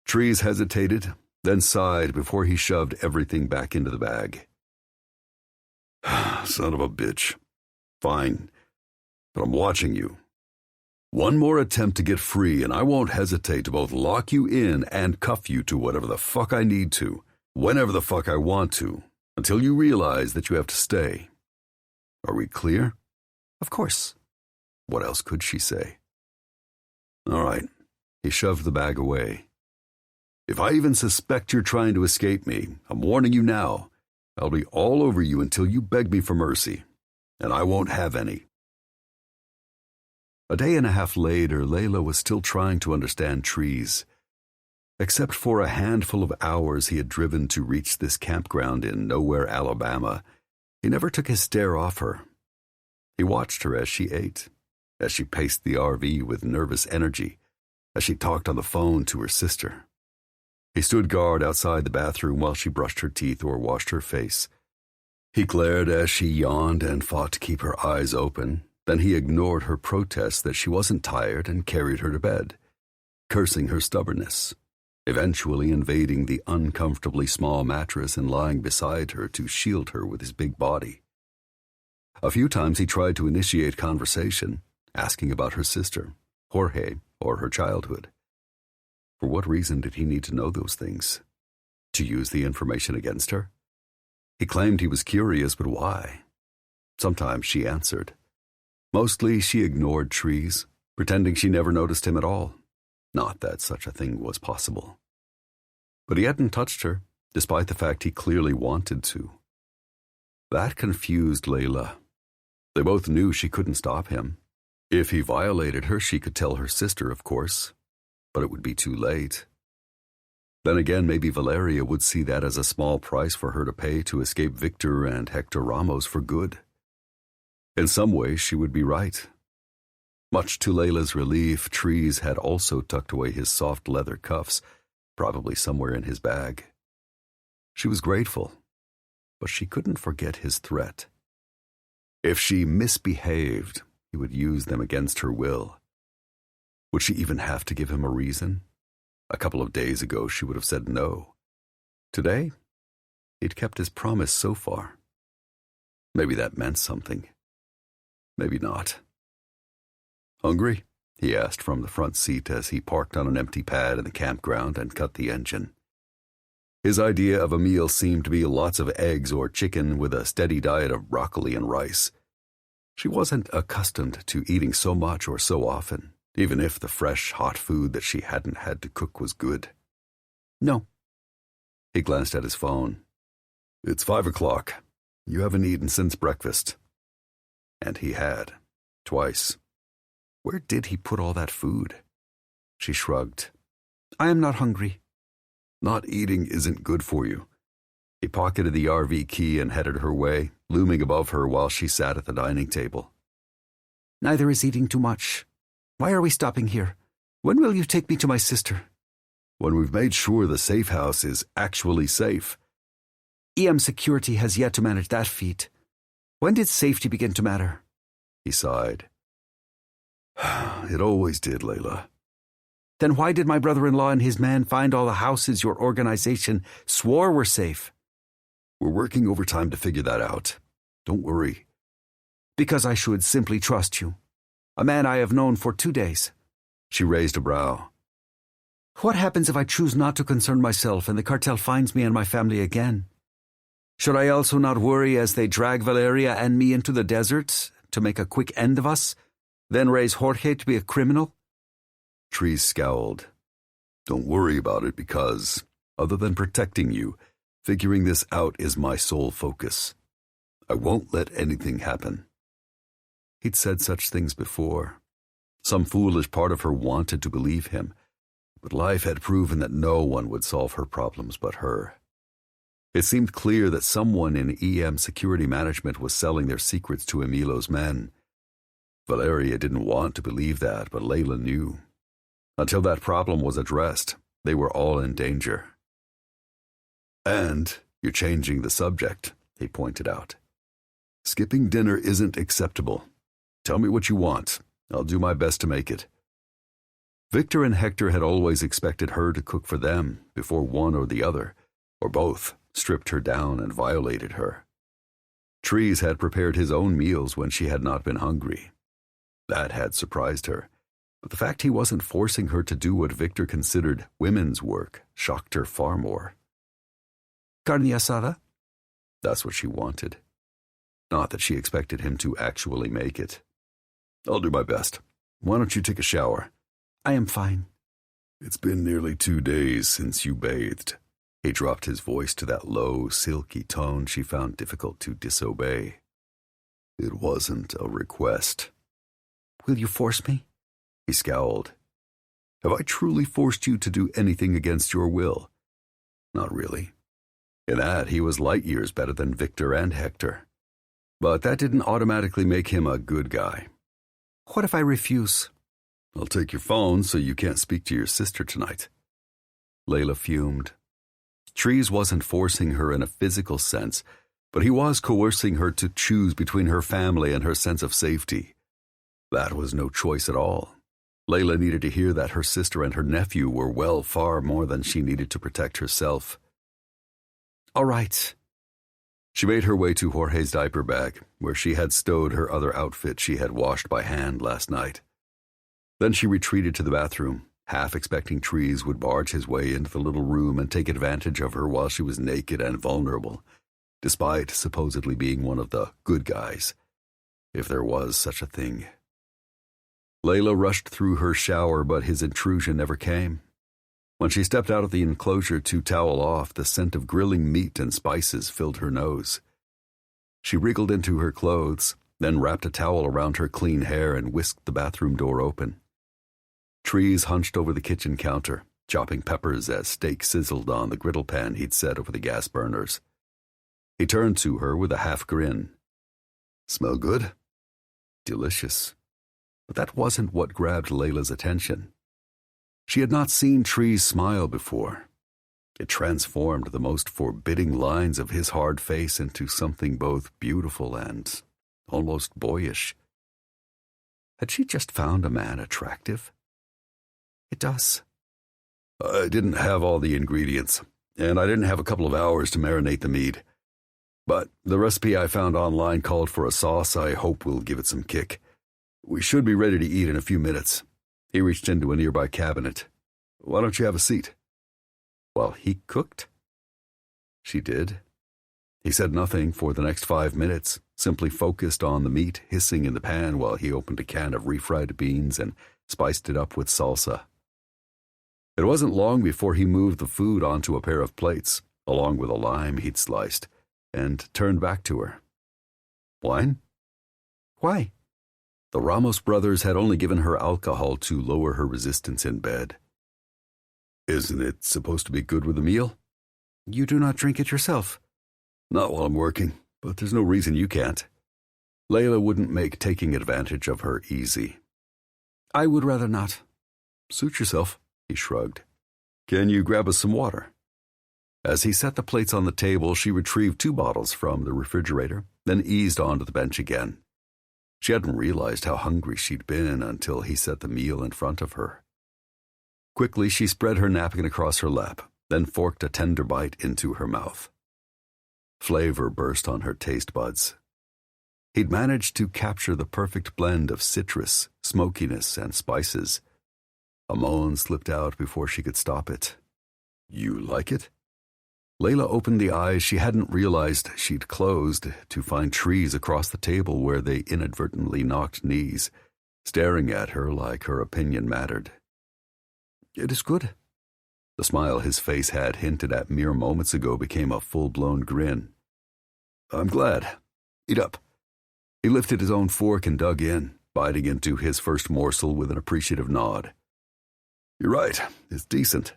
Trees hesitated, then sighed before he shoved everything back into the bag. Son of a bitch. Fine, but I'm watching you. One more attempt to get free, and I won't hesitate to both lock you in and cuff you to whatever the fuck I need to, whenever the fuck I want to, until you realize that you have to stay. Are we clear? Of course. What else could she say? All right. He shoved the bag away. If I even suspect you're trying to escape me, I'm warning you now. I'll be all over you until you beg me for mercy, and I won't have any. A day and a half later, Layla was still trying to understand Trees. Except for a handful of hours he had driven to reach this campground in Nowhere, Alabama, he never took his stare off her. He watched her as she ate, as she paced the RV with nervous energy, as she talked on the phone to her sister. He stood guard outside the bathroom while she brushed her teeth or washed her face. He glared as she yawned and fought to keep her eyes open. Then he ignored her protests that she wasn't tired and carried her to bed, cursing her stubbornness, eventually invading the uncomfortably small mattress and lying beside her to shield her with his big body. A few times he tried to initiate conversation, asking about her sister, Jorge, or her childhood. For what reason did he need to know those things? To use the information against her? He claimed he was curious, but why? Sometimes she answered. Mostly she ignored Trees, pretending she never noticed him at all. Not that such a thing was possible. But he hadn't touched her, despite the fact he clearly wanted to. That confused Layla. They both knew she couldn't stop him. If he violated her, she could tell her sister, of course. But it would be too late. Then again, maybe Valeria would see that as a small price for her to pay to escape Victor and Hector Ramos for good. In some ways, she would be right. Much to Layla's relief, Trees had also tucked away his soft leather cuffs, probably somewhere in his bag. She was grateful, but she couldn't forget his threat. If she misbehaved, he would use them against her will. Would she even have to give him a reason? A couple of days ago, she would have said no. Today, he'd kept his promise so far. Maybe that meant something. Maybe not. "Hungry?" he asked from the front seat as he parked on an empty pad in the campground and cut the engine. His idea of a meal seemed to be lots of eggs or chicken with a steady diet of broccoli and rice. She wasn't accustomed to eating so much or so often, even if the fresh, hot food that she hadn't had to cook was good. "No." He glanced at his phone. "It's 5 o'clock. You haven't eaten since breakfast." And he had. Twice. Where did he put all that food? She shrugged. "I am not hungry." "Not eating isn't good for you." He pocketed the RV key and headed her way, looming above her while she sat at the dining table. "Neither is eating too much. Why are we stopping here? When will you take me to my sister?" "When we've made sure the safe house is actually safe." EM security has yet to manage that feat. When did safety begin to matter? He sighed. "It always did, Layla." "Then why did my brother-in-law and his men find all the houses your organization swore were safe?" "We're working overtime to figure that out. Don't worry." "Because I should simply trust you. A man I have known for 2 days." She raised a brow. "What happens if I choose not to concern myself and the cartel finds me and my family again? Should I also not worry as they drag Valeria and me into the desert to make a quick end of us, then raise Jorge to be a criminal?" Trees scowled. "Don't worry about it because, other than protecting you, figuring this out is my sole focus. I won't let anything happen." He'd said such things before. Some foolish part of her wanted to believe him, but life had proven that no one would solve her problems but her. It seemed clear that someone in EM security management was selling their secrets to Emilo's men. Valeria didn't want to believe that, but Layla knew. Until that problem was addressed, they were all in danger. "And you're changing the subject," he pointed out. "Skipping dinner isn't acceptable. Tell me what you want. I'll do my best to make it." Victor and Hector had always expected her to cook for them before one or the other, or both, stripped her down and violated her. Trees had prepared his own meals when she had not been hungry. That had surprised her, but the fact he wasn't forcing her to do what Victor considered women's work shocked her far more. "Carne asada?" That's what she wanted. Not that she expected him to actually make it. "I'll do my best. Why don't you take a shower?" "I am fine." "It's been nearly 2 days since you bathed." He dropped his voice to that low, silky tone she found difficult to disobey. "It wasn't a request." "Will you force me?" He scowled. "Have I truly forced you to do anything against your will?" Not really. In that, he was light years better than Victor and Hector. But that didn't automatically make him a good guy. "What if I refuse?" "I'll take your phone so you can't speak to your sister tonight." Layla fumed. Trees wasn't forcing her in a physical sense, but he was coercing her to choose between her family and her sense of safety. That was no choice at all. Layla needed to hear that her sister and her nephew were well far more than she needed to protect herself. "All right." She made her way to Jorge's diaper bag, where she had stowed her other outfit she had washed by hand last night. Then she retreated to the bathroom, half expecting Trees would barge his way into the little room and take advantage of her while she was naked and vulnerable, despite supposedly being one of the good guys, if there was such a thing. Layla rushed through her shower, but his intrusion never came. When she stepped out of the enclosure to towel off, the scent of grilling meat and spices filled her nose. She wriggled into her clothes, then wrapped a towel around her clean hair and whisked the bathroom door open. Trees hunched over the kitchen counter, chopping peppers as steak sizzled on the griddle pan he'd set over the gas burners. He turned to her with a half grin. "Smell good?" Delicious. But that wasn't what grabbed Layla's attention. She had not seen Trees smile before. It transformed the most forbidding lines of his hard face into something both beautiful and almost boyish. Had she just found a man attractive? It does. "I didn't have all the ingredients, and I didn't have a couple of hours to marinate the meat. But the recipe I found online called for a sauce I hope will give it some kick. We should be ready to eat in a few minutes." He reached into a nearby cabinet. "Why don't you have a seat?" While he cooked? She did. He said nothing for the next 5 minutes, simply focused on the meat hissing in the pan while he opened a can of refried beans and spiced it up with salsa. It wasn't long before he moved the food onto a pair of plates, along with a lime he'd sliced, and turned back to her. "Wine?" "Why?" The Ramos brothers had only given her alcohol to lower her resistance in bed. "Isn't it supposed to be good with a meal?" "You do not drink it yourself." "Not while I'm working, but there's no reason you can't." Layla wouldn't make taking advantage of her easy. "I would rather not." "Suit yourself," he shrugged. "Can you grab us some water?" As he set the plates on the table, she retrieved 2 bottles from the refrigerator, then eased onto the bench again. She hadn't realized how hungry she'd been until he set the meal in front of her. Quickly, she spread her napkin across her lap, then forked a tender bite into her mouth. Flavor burst on her taste buds. He'd managed to capture the perfect blend of citrus, smokiness, and spices. A moan slipped out before she could stop it. "You like it?" Layla opened the eyes she hadn't realized she'd closed to find Trees across the table where they inadvertently knocked knees, staring at her like her opinion mattered. "It is good." The smile his face had hinted at mere moments ago became a full-blown grin. "I'm glad. Eat up." He lifted his own fork and dug in, biting into his first morsel with an appreciative nod. "You're right. It's decent."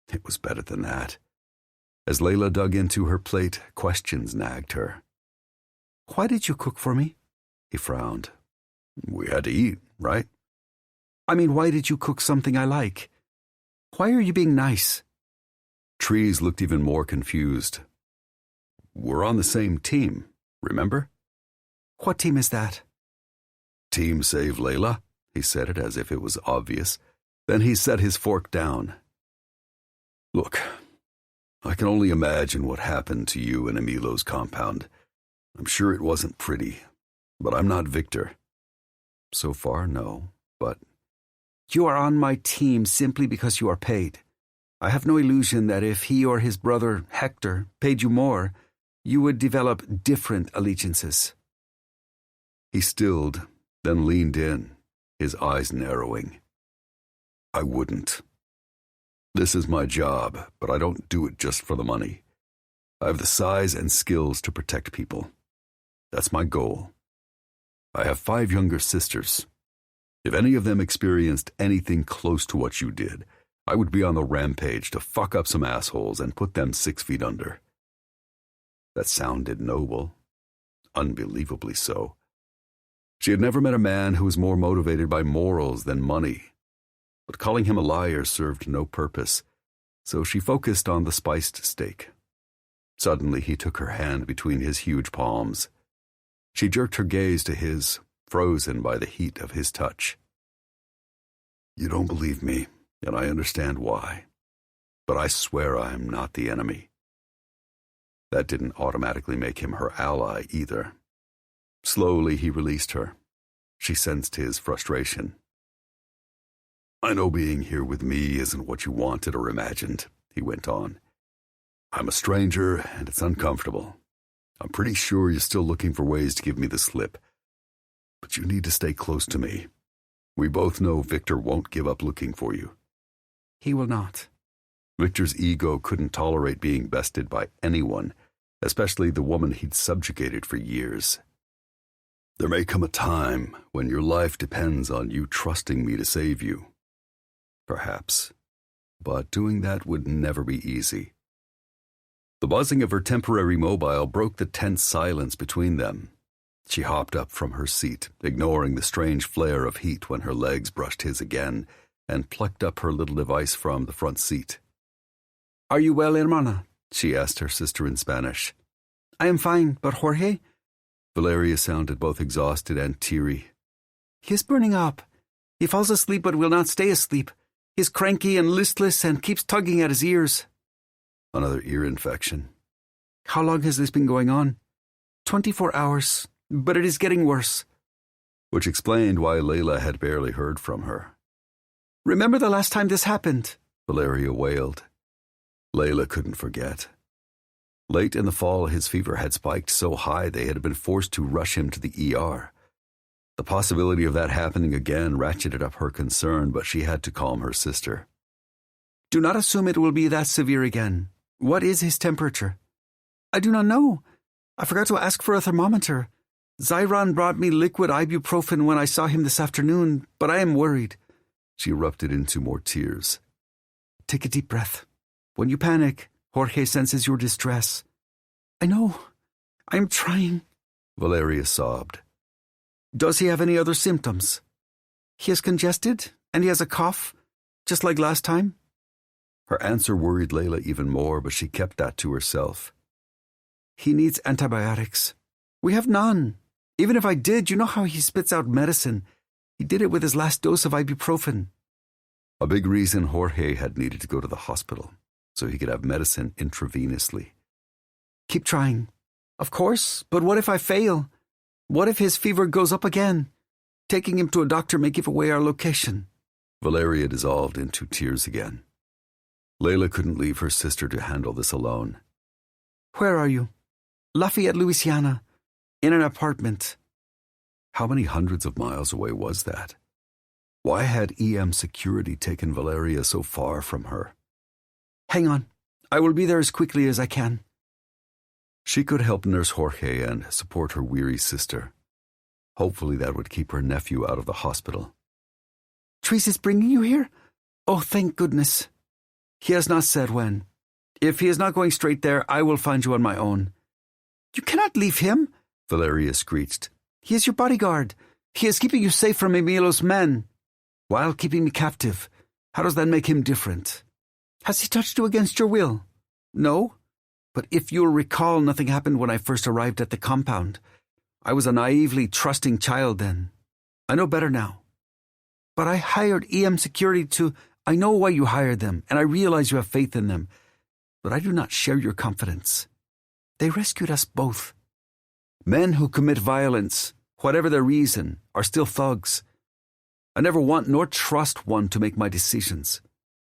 It was better than that. As Layla dug into her plate, questions nagged her. "Why did you cook for me?" He frowned. "We had to eat, right?" "I mean, why did you cook something I like? Why are you being nice?" Trees looked even more confused. "We're on the same team, remember?" "What team is that?" "Team Save Layla." He said it as if it was obvious. Then he set his fork down. "Look, I can only imagine what happened to you in Emilo's compound. I'm sure it wasn't pretty, but I'm not Victor." "So far, no, but—" "You are on my team simply because you are paid. I have no illusion that if he or his brother, Hector, paid you more, you would develop different allegiances." He stilled, then leaned in, his eyes narrowing. "I wouldn't. This is my job, but I don't do it just for the money. I have the size and skills to protect people. That's my goal. I have 5 younger sisters. If any of them experienced anything close to what you did, I would be on the rampage to fuck up some assholes and put them 6 feet under." That sounded noble. Unbelievably so. She had never met a man who was more motivated by morals than money. But calling him a liar served no purpose, so she focused on the spiced steak. Suddenly he took her hand between his huge palms. She jerked her gaze to his, frozen by the heat of his touch. "You don't believe me, and I understand why. But I swear I am not the enemy." That didn't automatically make him her ally either. Slowly he released her. She sensed his frustration. "I know being here with me isn't what you wanted or imagined," he went on. "I'm a stranger, and it's uncomfortable. I'm pretty sure you're still looking for ways to give me the slip. But you need to stay close to me. We both know Victor won't give up looking for you." "He will not." Victor's ego couldn't tolerate being bested by anyone, especially the woman he'd subjugated for years. "There may come a time when your life depends on you trusting me to save you. Perhaps. but doing that would never be easy. The buzzing of her temporary mobile broke the tense silence between them. She hopped up from her seat, ignoring the strange flare of heat when her legs brushed his again, and plucked up her little device from the front seat. "Are you well, hermana?" she asked her sister in Spanish. "I am fine, but Jorge?" Valeria sounded both exhausted and teary. "He is burning up. He falls asleep but will not stay asleep. He is cranky and listless and keeps tugging at his ears." Another ear infection. "How long has this been going on?" 24 hours, but it is getting worse." Which explained why Layla had barely heard from her. "Remember the last time this happened?" Valeria wailed. Layla couldn't forget. Late in the fall, his fever had spiked so high they had been forced to rush him to the ER. The possibility of that happening again ratcheted up her concern, but she had to calm her sister. "Do not assume it will be that severe again. What is his temperature?" "I do not know. I forgot to ask for a thermometer. Zyron brought me liquid ibuprofen when I saw him this afternoon, but I am worried." She erupted into more tears. "Take a deep breath. When you panic, Jorge senses your distress." "I know. I am trying." Valeria sobbed. "Does he have any other symptoms?" "He is congested, and he has a cough, just like last time." Her answer worried Layla even more, but she kept that to herself. "He needs antibiotics. We have none. Even if I did, you know how he spits out medicine. He did it with his last dose of ibuprofen." A big reason Jorge had needed to go to the hospital, so he could have medicine intravenously. "Keep trying." "Of course, but what if I fail? What if his fever goes up again? Taking him to a doctor may give away our location." Valeria dissolved into tears again. Layla couldn't leave her sister to handle this alone. "Where are you?" "Lafayette, Louisiana. In an apartment." How many hundreds of miles away was that? Why had EM security taken Valeria so far from her? "Hang on. I will be there as quickly as I can." She could help nurse Jorge and support her weary sister. Hopefully that would keep her nephew out of the hospital. "Trees is bringing you here? Oh, thank goodness." "He has not said when. If he is not going straight there, I will find you on my own." "You cannot leave him," Valeria screeched. "He is your bodyguard. He is keeping you safe from Emilo's men, while keeping me captive. How does that make him different?" "Has he touched you against your will?" "No. But if you'll recall, nothing happened when I first arrived at the compound. I was a naively trusting child then. I know better now. But I hired EM Security to... I know why you hired them, and I realize you have faith in them. But I do not share your confidence. They rescued us both. Men who commit violence, whatever their reason, are still thugs. I never want nor trust one to make my decisions,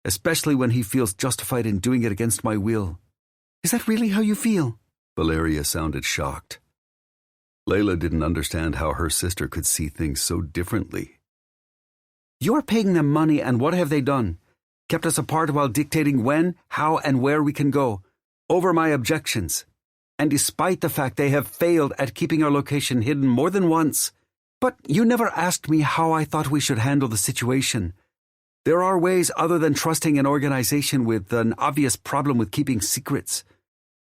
especially when he feels justified in doing it against my will. Is that really how you feel?" Valeria sounded shocked. Layla didn't understand how her sister could see things so differently. "You are paying them money, and what have they done? Kept us apart while dictating when, how, and where we can go, over my objections. And despite the fact they have failed at keeping our location hidden more than once. But you never asked me how I thought we should handle the situation. There are ways other than trusting an organization with an obvious problem with keeping secrets.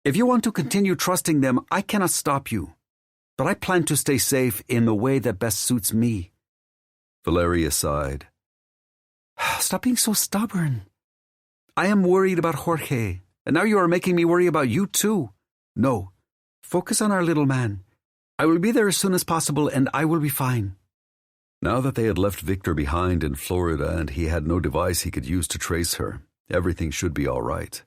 If you want to continue trusting them, I cannot stop you. But I plan to stay safe in the way that best suits me." Valeria sighed. "Stop being so stubborn. I am worried about Jorge, and now you are making me worry about you too. No, focus on our little man. I will be there as soon as possible, and I will be fine." Now that they had left Victor behind in Florida and he had no device he could use to trace her, everything should be all right.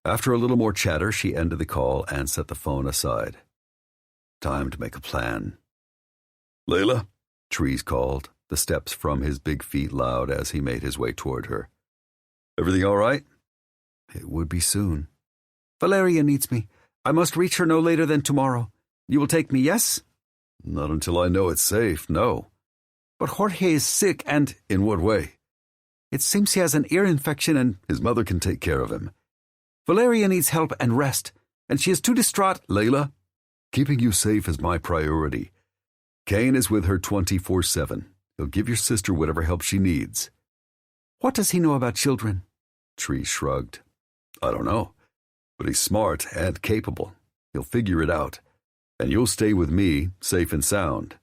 After a little more chatter, she ended the call and set the phone aside. Time to make a plan. "Layla?" Trees called, the steps from his big feet loud as he made his way toward her. "Everything all right?" "It would be soon. Valeria needs me. I must reach her no later than tomorrow. You will take me, yes?" "Not until I know it's safe, no." "But Jorge is sick and—" "In what way?" "It seems he has an ear infection and—" "His mother can take care of him." "Valeria needs help and rest, and she is too distraught—" "Layla, keeping you safe is my priority. Kane is with her 24/7. He'll give your sister whatever help she needs." "What does he know about children?" Tree shrugged. I don't know, but he's smart and capable. He'll figure it out, and you'll stay with me, safe and sound.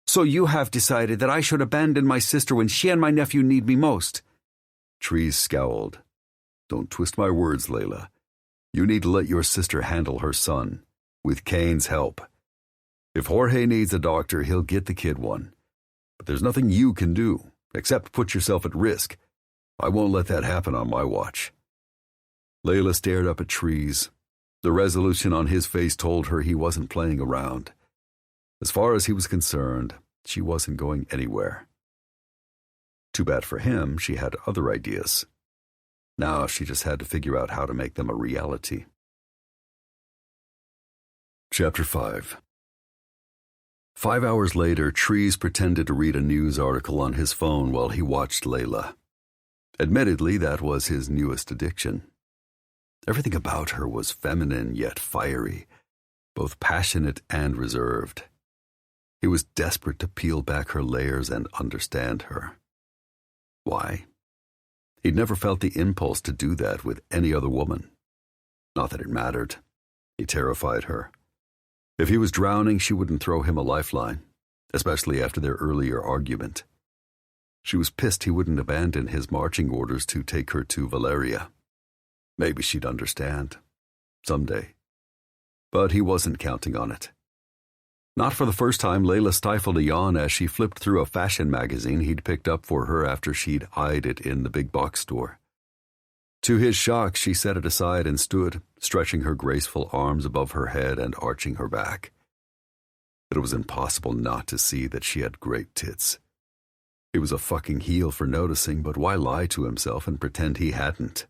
So you have decided that I should abandon my sister when she and my nephew need me most? Tree scowled. Don't twist my words, Layla. You need to let your sister handle her son, with Kane's help. If Jorge needs a doctor, he'll get the kid one. But there's nothing you can do, except put yourself at risk. I won't let that happen on my watch. Layla stared up at Trees. The resolution on his face told her he wasn't playing around. As far as he was concerned, she wasn't going anywhere. Too bad for him, she had other ideas. Now she just had to figure out how to make them a reality. Chapter 5. 5 hours later, Trees pretended to read a news article on his phone while he watched Layla. Admittedly, that was his newest addiction. Everything about her was feminine yet fiery, both passionate and reserved. He was desperate to peel back her layers and understand her. Why? He'd never felt the impulse to do that with any other woman. Not that it mattered. He terrified her. If he was drowning, she wouldn't throw him a lifeline, especially after their earlier argument. She was pissed he wouldn't abandon his marching orders to take her to Valeria. Maybe she'd understand. Someday. But he wasn't counting on it. Not for the first time, Layla stifled a yawn as she flipped through a fashion magazine he'd picked up for her after she'd eyed it in the big box store. To his shock, she set it aside and stood, stretching her graceful arms above her head and arching her back. It was impossible not to see that she had great tits. He was a fucking heel for noticing, but why lie to himself and pretend he hadn't?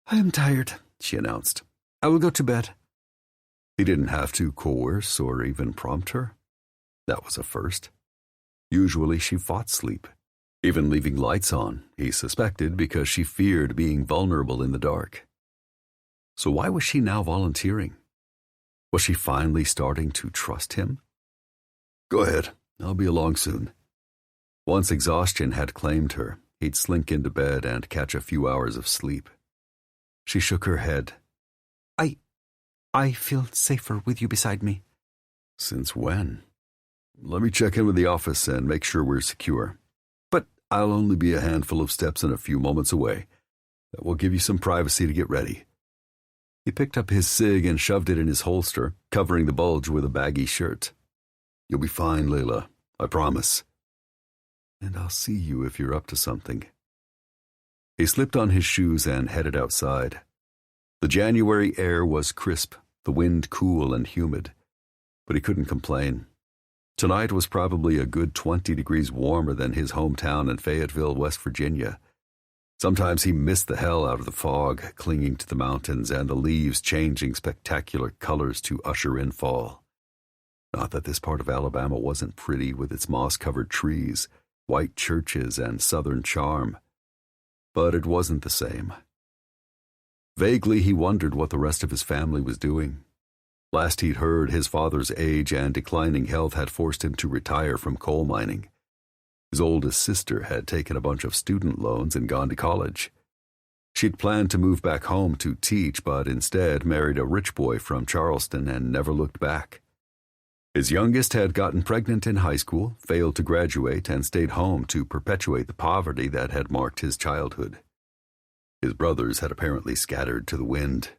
I am tired, she announced. I will go to bed. He didn't have to coerce or even prompt her. That was a first. Usually she fought sleep, even leaving lights on, he suspected, because she feared being vulnerable in the dark. So why was she now volunteering? Was she finally starting to trust him? Go ahead, I'll be along soon. Once exhaustion had claimed her, he'd slink into bed and catch a few hours of sleep. She shook her head. I feel safer with you beside me. Since when? Let me check in with the office and make sure we're secure. But I'll only be a handful of steps and a few moments away. That will give you some privacy to get ready. He picked up his cig and shoved it in his holster, covering the bulge with a baggy shirt. You'll be fine, Layla. I promise. And I'll see you if you're up to something. He slipped on his shoes and headed outside. The January air was crisp, the wind cool and humid, but he couldn't complain. Tonight was probably a good 20 degrees warmer than his hometown in Fayetteville, West Virginia. Sometimes he missed the hell out of the fog clinging to the mountains and the leaves changing spectacular colors to usher in fall. Not that this part of Alabama wasn't pretty with its moss-covered trees, white churches, and southern charm, but it wasn't the same. Vaguely, he wondered what the rest of his family was doing. Last he'd heard, his father's age and declining health had forced him to retire from coal mining. His oldest sister had taken a bunch of student loans and gone to college. She'd planned to move back home to teach, but instead married a rich boy from Charleston and never looked back. His youngest had gotten pregnant in high school, failed to graduate, and stayed home to perpetuate the poverty that had marked his childhood. His brothers had apparently scattered to the wind.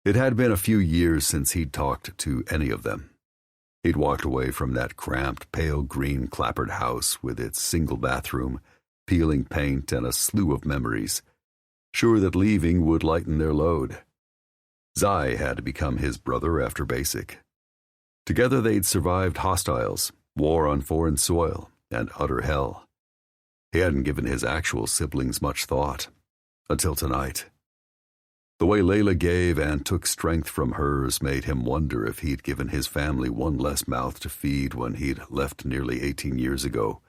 It had been a few years since he'd talked to any of them. He'd walked away from that cramped, pale green clapboard house with its single bathroom, peeling paint, and a slew of memories, sure that leaving would lighten their load. Zai had become his brother after basic. Together they'd survived hostiles, war on foreign soil, and utter hell. He hadn't given his actual siblings much thought. Until tonight. The way Layla gave and took strength from hers made him wonder if he'd given his family one less mouth to feed when he'd left nearly 18 years ago,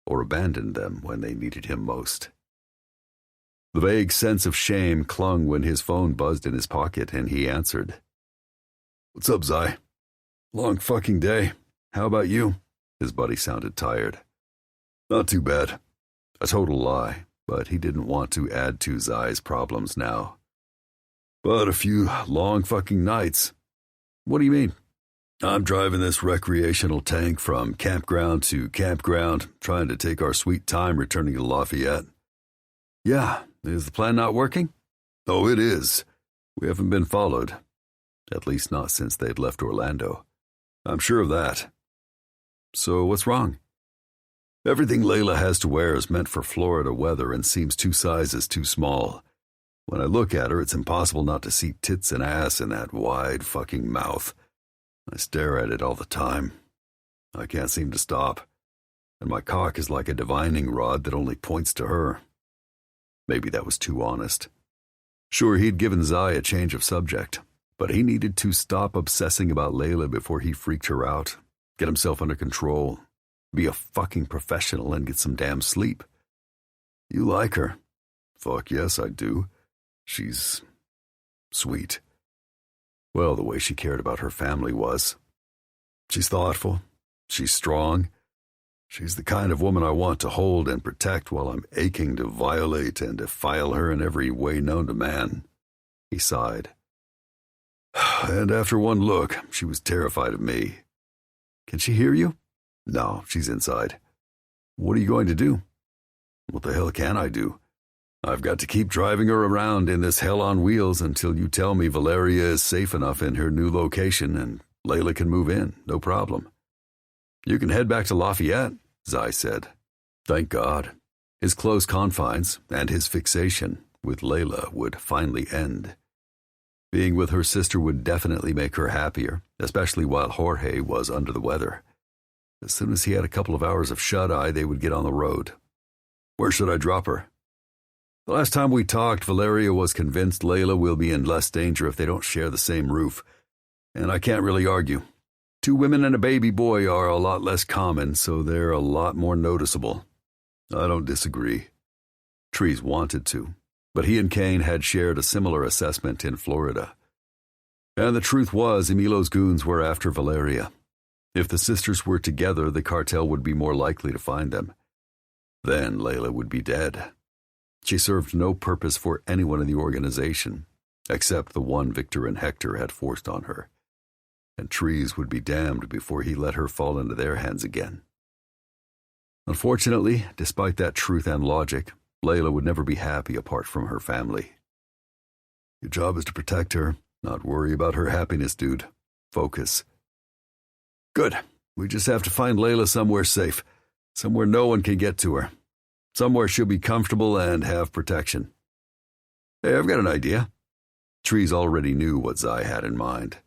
or abandoned them when they needed him most. The vague sense of shame clung when his phone buzzed in his pocket and he answered. What's up, Zai? Long fucking day. How about you? His buddy sounded tired. Not too bad. A total lie. but he didn't want to add to Zai's problems now. But a few long fucking nights. What do you mean? I'm driving this recreational tank from campground to campground, trying to take our sweet time returning to Lafayette. Yeah, is the plan not working? Oh, it is. We haven't been followed. At least not since they'd left Orlando. I'm sure of that. So what's wrong? Everything Layla has to wear is meant for Florida weather and seems 2 sizes too small. When I look at her, it's impossible not to see tits and ass in that wide fucking mouth. I stare at it all the time. I can't seem to stop. And my cock is like a divining rod that only points to her. Maybe that was too honest. Sure, he'd given Zai a change of subject, but he needed to stop obsessing about Layla before he freaked her out, get himself under control, be a fucking professional and get some damn sleep. You like her? Fuck yes, I do. She's sweet. Well, the way she cared about her family was. She's thoughtful. She's strong. She's the kind of woman I want to hold and protect while I'm aching to violate and defile her in every way known to man. He sighed. And after one look, she was terrified of me. Can she hear you? No, she's inside. What are you going to do? What the hell can I do? I've got to keep driving her around in this hell on wheels until you tell me Valeria is safe enough in her new location and Layla can move in, no problem. You can head back to Lafayette, Zai said. Thank God. His close confines and his fixation with Layla would finally end. Being with her sister would definitely make her happier, especially while Jorge was under the weather. As soon as he had a couple of hours of shut-eye, they would get on the road. Where should I drop her? The last time we talked, Valeria was convinced Layla will be in less danger if they don't share the same roof. And I can't really argue. 2 women and a baby boy are a lot less common, so they're a lot more noticeable. I don't disagree. Trees wanted to, but he and Kane had shared a similar assessment in Florida. And the truth was, Emilo's goons were after Valeria. If the sisters were together, the cartel would be more likely to find them. Then Layla would be dead. She served no purpose for anyone in the organization, except the one Victor and Hector had forced on her. And Trees would be damned before he let her fall into their hands again. Unfortunately, despite that truth and logic, Layla would never be happy apart from her family. Your job is to protect her, not worry about her happiness, dude. Focus. Good. We just have to find Layla somewhere safe, somewhere no one can get to her. Somewhere she'll be comfortable and have protection. Hey, I've got an idea. Trees already knew what Zai had in mind.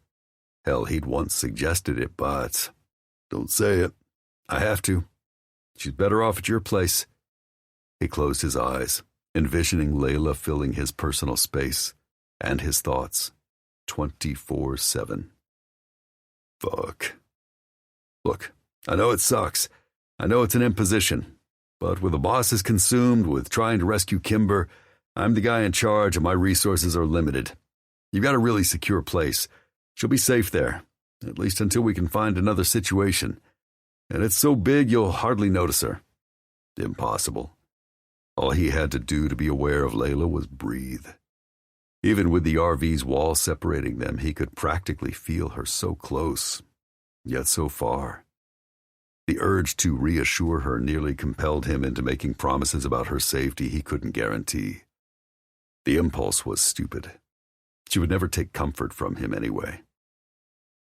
Hell, he'd once suggested it, but... Don't say it. I have to. She's better off at your place. He closed his eyes, envisioning Layla filling his personal space and his thoughts 24/7. Fuck. Look, I know it sucks. I know it's an imposition. But with the bosses consumed with trying to rescue Kimber, I'm the guy in charge and my resources are limited. You've got a really secure place. She'll be safe there, at least until we can find another situation. And it's so big you'll hardly notice her. Impossible. All he had to do to be aware of Layla was breathe. Even with the RV's wall separating them, he could practically feel her so close, yet so far. The urge to reassure her nearly compelled him into making promises about her safety he couldn't guarantee. The impulse was stupid. She would never take comfort from him anyway.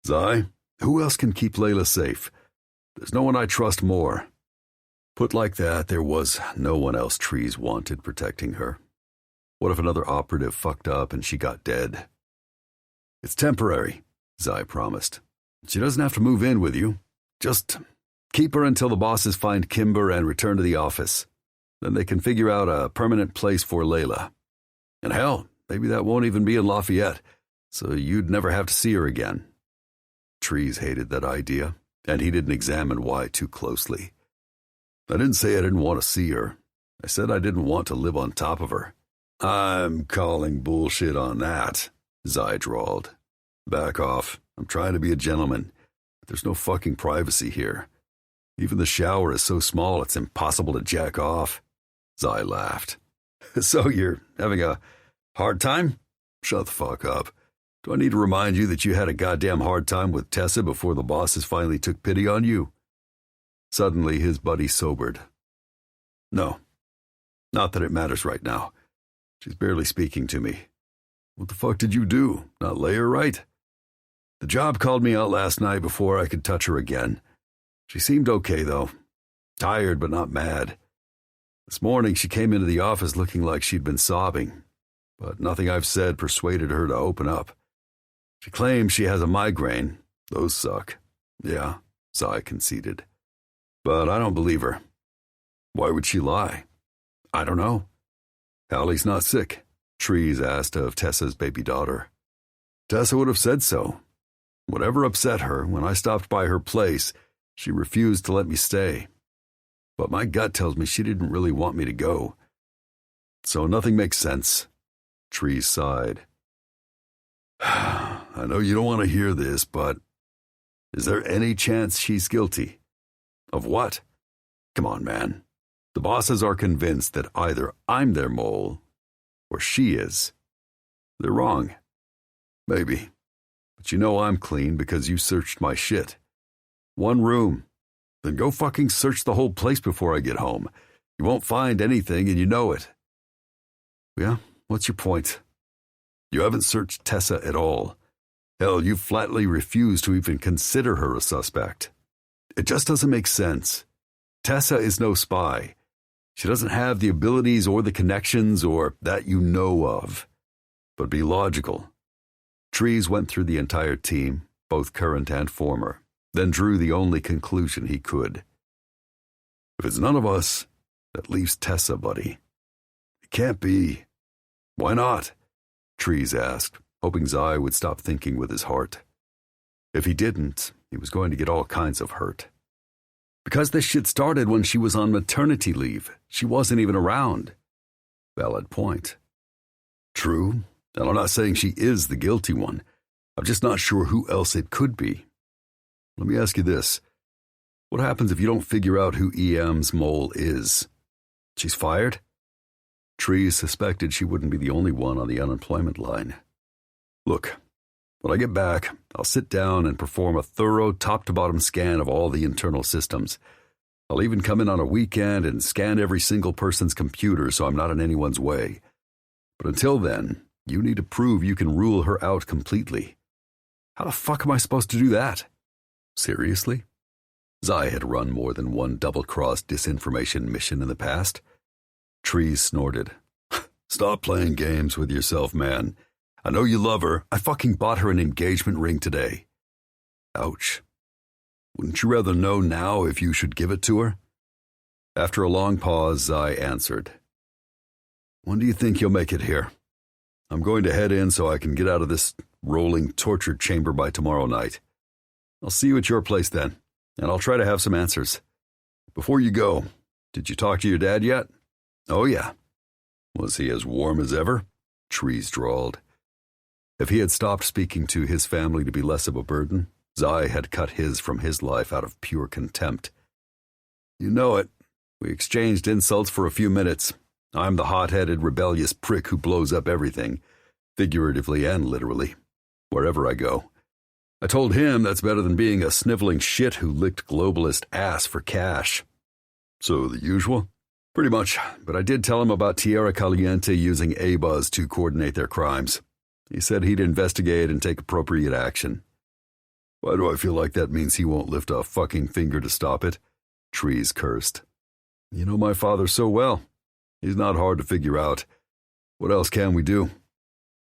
Zai, who else can keep Layla safe? There's no one I trust more. Put like that, there was no one else Trees wanted protecting her. What if another operative fucked up and she got dead? It's temporary, Zai promised. She doesn't have to move in with you. Just keep her until the bosses find Kimber and return to the office. Then they can figure out a permanent place for Layla. And hell, maybe that won't even be in Lafayette, so you'd never have to see her again. Trees hated that idea, and he didn't examine why too closely. I didn't say I didn't want to see her. I said I didn't want to live on top of her. I'm calling bullshit on that, Zai drawled. Back off. I'm trying to be a gentleman. There's no fucking privacy here. Even the shower is so small it's impossible to jack off. Zai laughed. So you're having a hard time? Shut the fuck up. Do I need to remind you that you had a goddamn hard time with Tessa before the bosses finally took pity on you? Suddenly, his buddy sobered. No. Not that it matters right now. She's barely speaking to me. What the fuck did you do? Not lay her right? The job called me out last night before I could touch her again. She seemed okay, though. Tired, but not mad. This morning, she came into the office looking like she'd been sobbing, but nothing I've said persuaded her to open up. She claims she has a migraine. Those suck. Yeah, Zai conceded. But I don't believe her. Why would she lie? I don't know. Hallie's not sick, Trees asked of Tessa's baby daughter. Tessa would have said so. Whatever upset her, when I stopped by her place, she refused to let me stay. But my gut tells me she didn't really want me to go. So nothing makes sense. Trees sighed. I know you don't want to hear this, but is there any chance she's guilty? Of what? Come on, man. The bosses are convinced that either I'm their mole or she is. They're wrong. Maybe. But you know I'm clean because you searched my shit. One room. Then go fucking search the whole place before I get home. You won't find anything and you know it. Yeah, what's your point? You haven't searched Tessa at all. Hell, you flatly refuse to even consider her a suspect. It just doesn't make sense. Tessa is no spy. She doesn't have the abilities or the connections or that you know of. But be logical. Trees went through the entire team, both current and former, then drew the only conclusion he could. If it's none of us, that leaves Tessa, buddy. It can't be. Why not? Trees asked, hoping Zai would stop thinking with his heart. If he didn't, he was going to get all kinds of hurt. Because this shit started when she was on maternity leave. She wasn't even around. Valid point. True, and I'm not saying she is the guilty one. I'm just not sure who else it could be. Let me ask you this. What happens if you don't figure out who EM's mole is? She's fired? Trees suspected she wouldn't be the only one on the unemployment line. Look, when I get back, I'll sit down and perform a thorough top-to-bottom scan of all the internal systems. I'll even come in on a weekend and scan every single person's computer so I'm not in anyone's way. But until then, you need to prove you can rule her out completely. How the fuck am I supposed to do that? Seriously? Zai had run more than one double-cross disinformation mission in the past. Trees snorted. Stop playing games with yourself, man. I know you love her. I fucking bought her an engagement ring today. Ouch. Wouldn't you rather know now if you should give it to her? After a long pause, Zai answered. When do you think you'll make it here? I'm going to head in so I can get out of this rolling torture chamber by tomorrow night. I'll see you at your place then, and I'll try to have some answers. Before you go, did you talk to your dad yet? Oh, yeah. Was he as warm as ever? Trees drawled. If he had stopped speaking to his family to be less of a burden, Zai had cut his from his life out of pure contempt. You know it. We exchanged insults for a few minutes. I'm the hot-headed, rebellious prick who blows up everything, figuratively and literally, wherever I go. I told him that's better than being a sniveling shit who licked globalist ass for cash. So the usual? Pretty much, but I did tell him about Tierra Caliente using A-Buzz to coordinate their crimes. He said he'd investigate and take appropriate action. Why do I feel like that means he won't lift a fucking finger to stop it? Trees cursed. You know my father so well. He's not hard to figure out. What else can we do?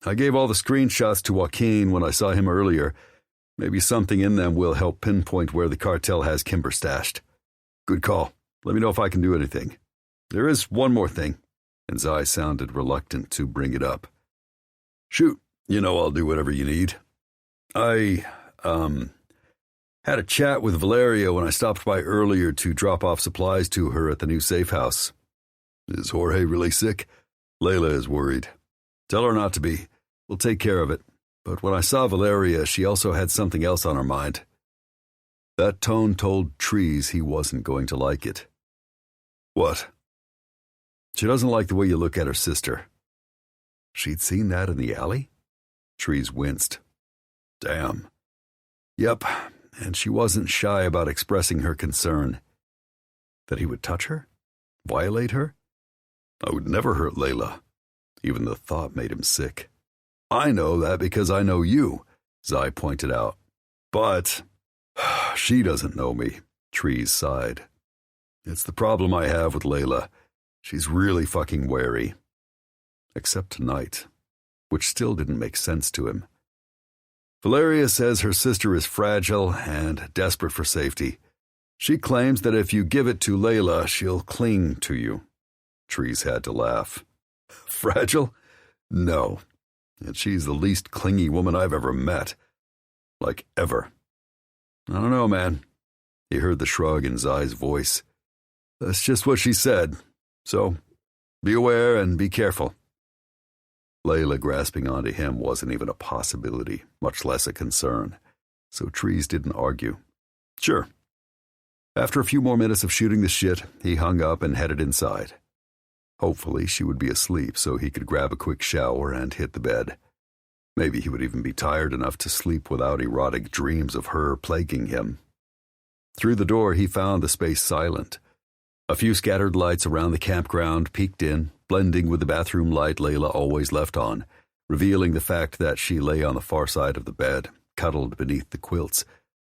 I gave all the screenshots to Joaquin when I saw him earlier. Maybe something in them will help pinpoint where the cartel has Kimber stashed. Good call. Let me know if I can do anything. There is one more thing, and Zai sounded reluctant to bring it up. Shoot, you know I'll do whatever you need. I, had a chat with Valeria when I stopped by earlier to drop off supplies to her at the new safe house. Is Jorge really sick? Layla is worried. Tell her not to be. We'll take care of it. But when I saw Valeria, she also had something else on her mind. That tone told Trees he wasn't going to like it. What? She doesn't like the way you look at her sister." She'd seen that in the alley? Trees winced. Damn. Yep, and she wasn't shy about expressing her concern. That he would touch her? Violate her? I would never hurt Layla. Even the thought made him sick. "I know that because I know you," Zai pointed out. "But she doesn't know me," Trees sighed. "It's the problem I have with Layla. She's really fucking wary. Except tonight," which still didn't make sense to him. "Valeria says her sister is fragile and desperate for safety. She claims that if you give it to Layla, she'll cling to you." Trees had to laugh. "Fragile? No. And she's the least clingy woman I've ever met. Like, ever. I don't know, man." He heard the shrug in Zai's voice. "That's just what she said. So, be aware and be careful." Layla grasping onto him wasn't even a possibility, much less a concern, so Trees didn't argue. Sure. After a few more minutes of shooting the shit, he hung up and headed inside. Hopefully she would be asleep so he could grab a quick shower and hit the bed. Maybe he would even be tired enough to sleep without erotic dreams of her plaguing him. Through the door he found the space silent. A few scattered lights around the campground peeked in, blending with the bathroom light Layla always left on, revealing the fact that she lay on the far side of the bed, cuddled beneath the quilts,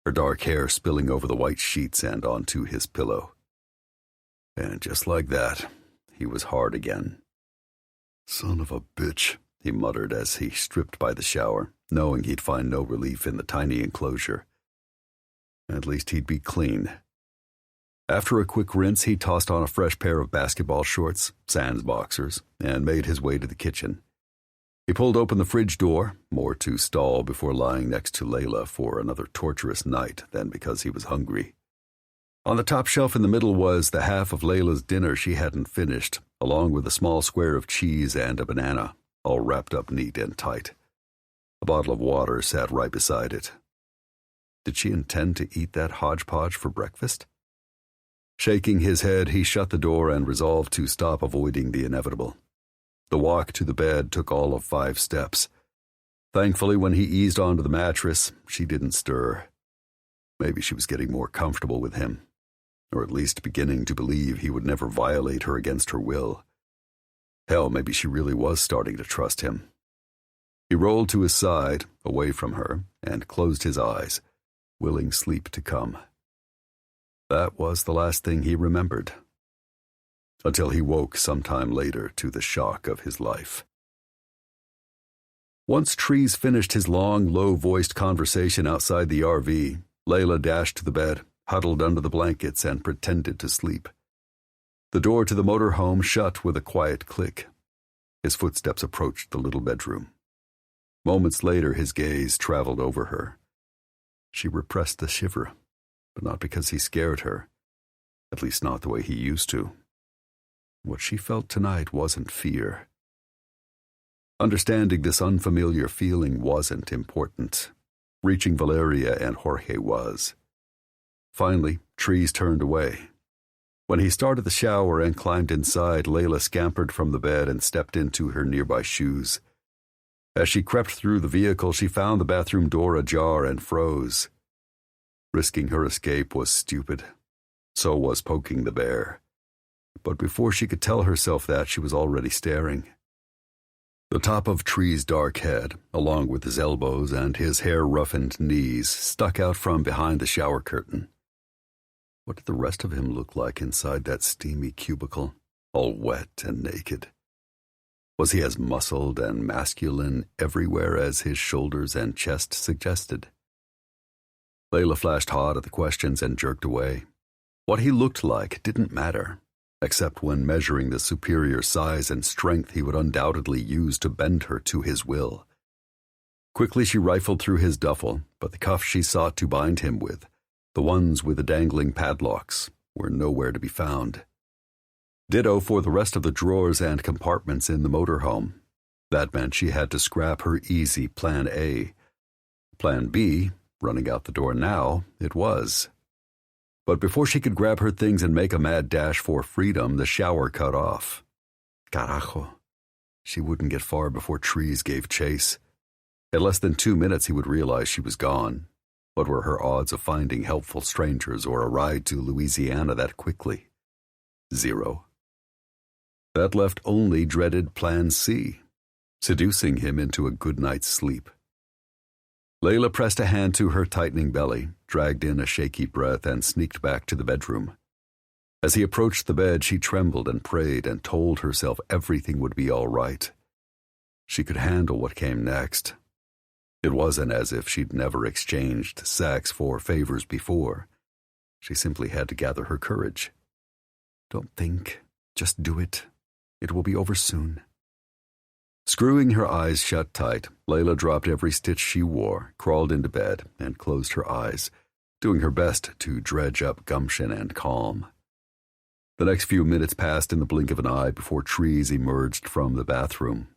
her dark hair spilling over the white sheets and onto his pillow. And just like that, he was hard again. "Son of a bitch," he muttered as he stripped by the shower, knowing he'd find no relief in the tiny enclosure. At least he'd be clean. After a quick rinse, he tossed on a fresh pair of basketball shorts, sans boxers, and made his way to the kitchen. He pulled open the fridge door, more to stall before lying next to Layla for another torturous night than because he was hungry. On the top shelf in the middle was the half of Layla's dinner she hadn't finished, along with a small square of cheese and a banana, all wrapped up neat and tight. A bottle of water sat right beside it. Did she intend to eat that hodgepodge for breakfast? Shaking his head, he shut the door and resolved to stop avoiding the inevitable. The walk to the bed took all of 5 steps. Thankfully, when he eased onto the mattress, she didn't stir. Maybe she was getting more comfortable with him, or at least beginning to believe he would never violate her against her will. Hell, maybe she really was starting to trust him. He rolled to his side, away from her, and closed his eyes, willing sleep to come. That was the last thing he remembered, until he woke sometime later to the shock of his life. Once Trees finished his long, low-voiced conversation outside the RV, Layla dashed to the bed, huddled under the blankets, and pretended to sleep. The door to the motorhome shut with a quiet click. His footsteps approached the little bedroom. Moments later, his gaze traveled over her. She repressed a shiver, but not because he scared her, at least not the way he used to. What she felt tonight wasn't fear. Understanding this unfamiliar feeling wasn't important. Reaching Valeria and Jorge was. Finally, Trees turned away. When he started the shower and climbed inside, Layla scampered from the bed and stepped into her nearby shoes. As she crept through the vehicle, she found the bathroom door ajar and froze. Risking her escape was stupid. So was poking the bear. But before she could tell herself that, she was already staring. The top of Tree's dark head, along with his elbows and his hair-roughened knees, stuck out from behind the shower curtain. What did the rest of him look like inside that steamy cubicle, all wet and naked? Was he as muscled and masculine everywhere as his shoulders and chest suggested? Layla flashed hot at the questions and jerked away. What he looked like didn't matter, except when measuring the superior size and strength he would undoubtedly use to bend her to his will. Quickly she rifled through his duffel, but the cuffs she sought to bind him with, the ones with the dangling padlocks, were nowhere to be found. Ditto for the rest of the drawers and compartments in the motorhome. That meant she had to scrap her easy Plan A. Plan B, running out the door now, it was. But before she could grab her things and make a mad dash for freedom, the shower cut off. Carajo. She wouldn't get far before Trees gave chase. In less than 2 minutes, he would realize she was gone. What were her odds of finding helpful strangers or a ride to Louisiana that quickly? 0. That left only dreaded Plan C, seducing him into a good night's sleep. Layla pressed a hand to her tightening belly, dragged in a shaky breath, and sneaked back to the bedroom. As he approached the bed, she trembled and prayed and told herself everything would be all right. She could handle what came next. It wasn't as if she'd never exchanged sex for favors before. She simply had to gather her courage. Don't think, just do it. It will be over soon. Screwing her eyes shut tight, Layla dropped every stitch she wore, crawled into bed, and closed her eyes, doing her best to dredge up gumption and calm. The next few minutes passed in the blink of an eye before Trees emerged from the bathroom.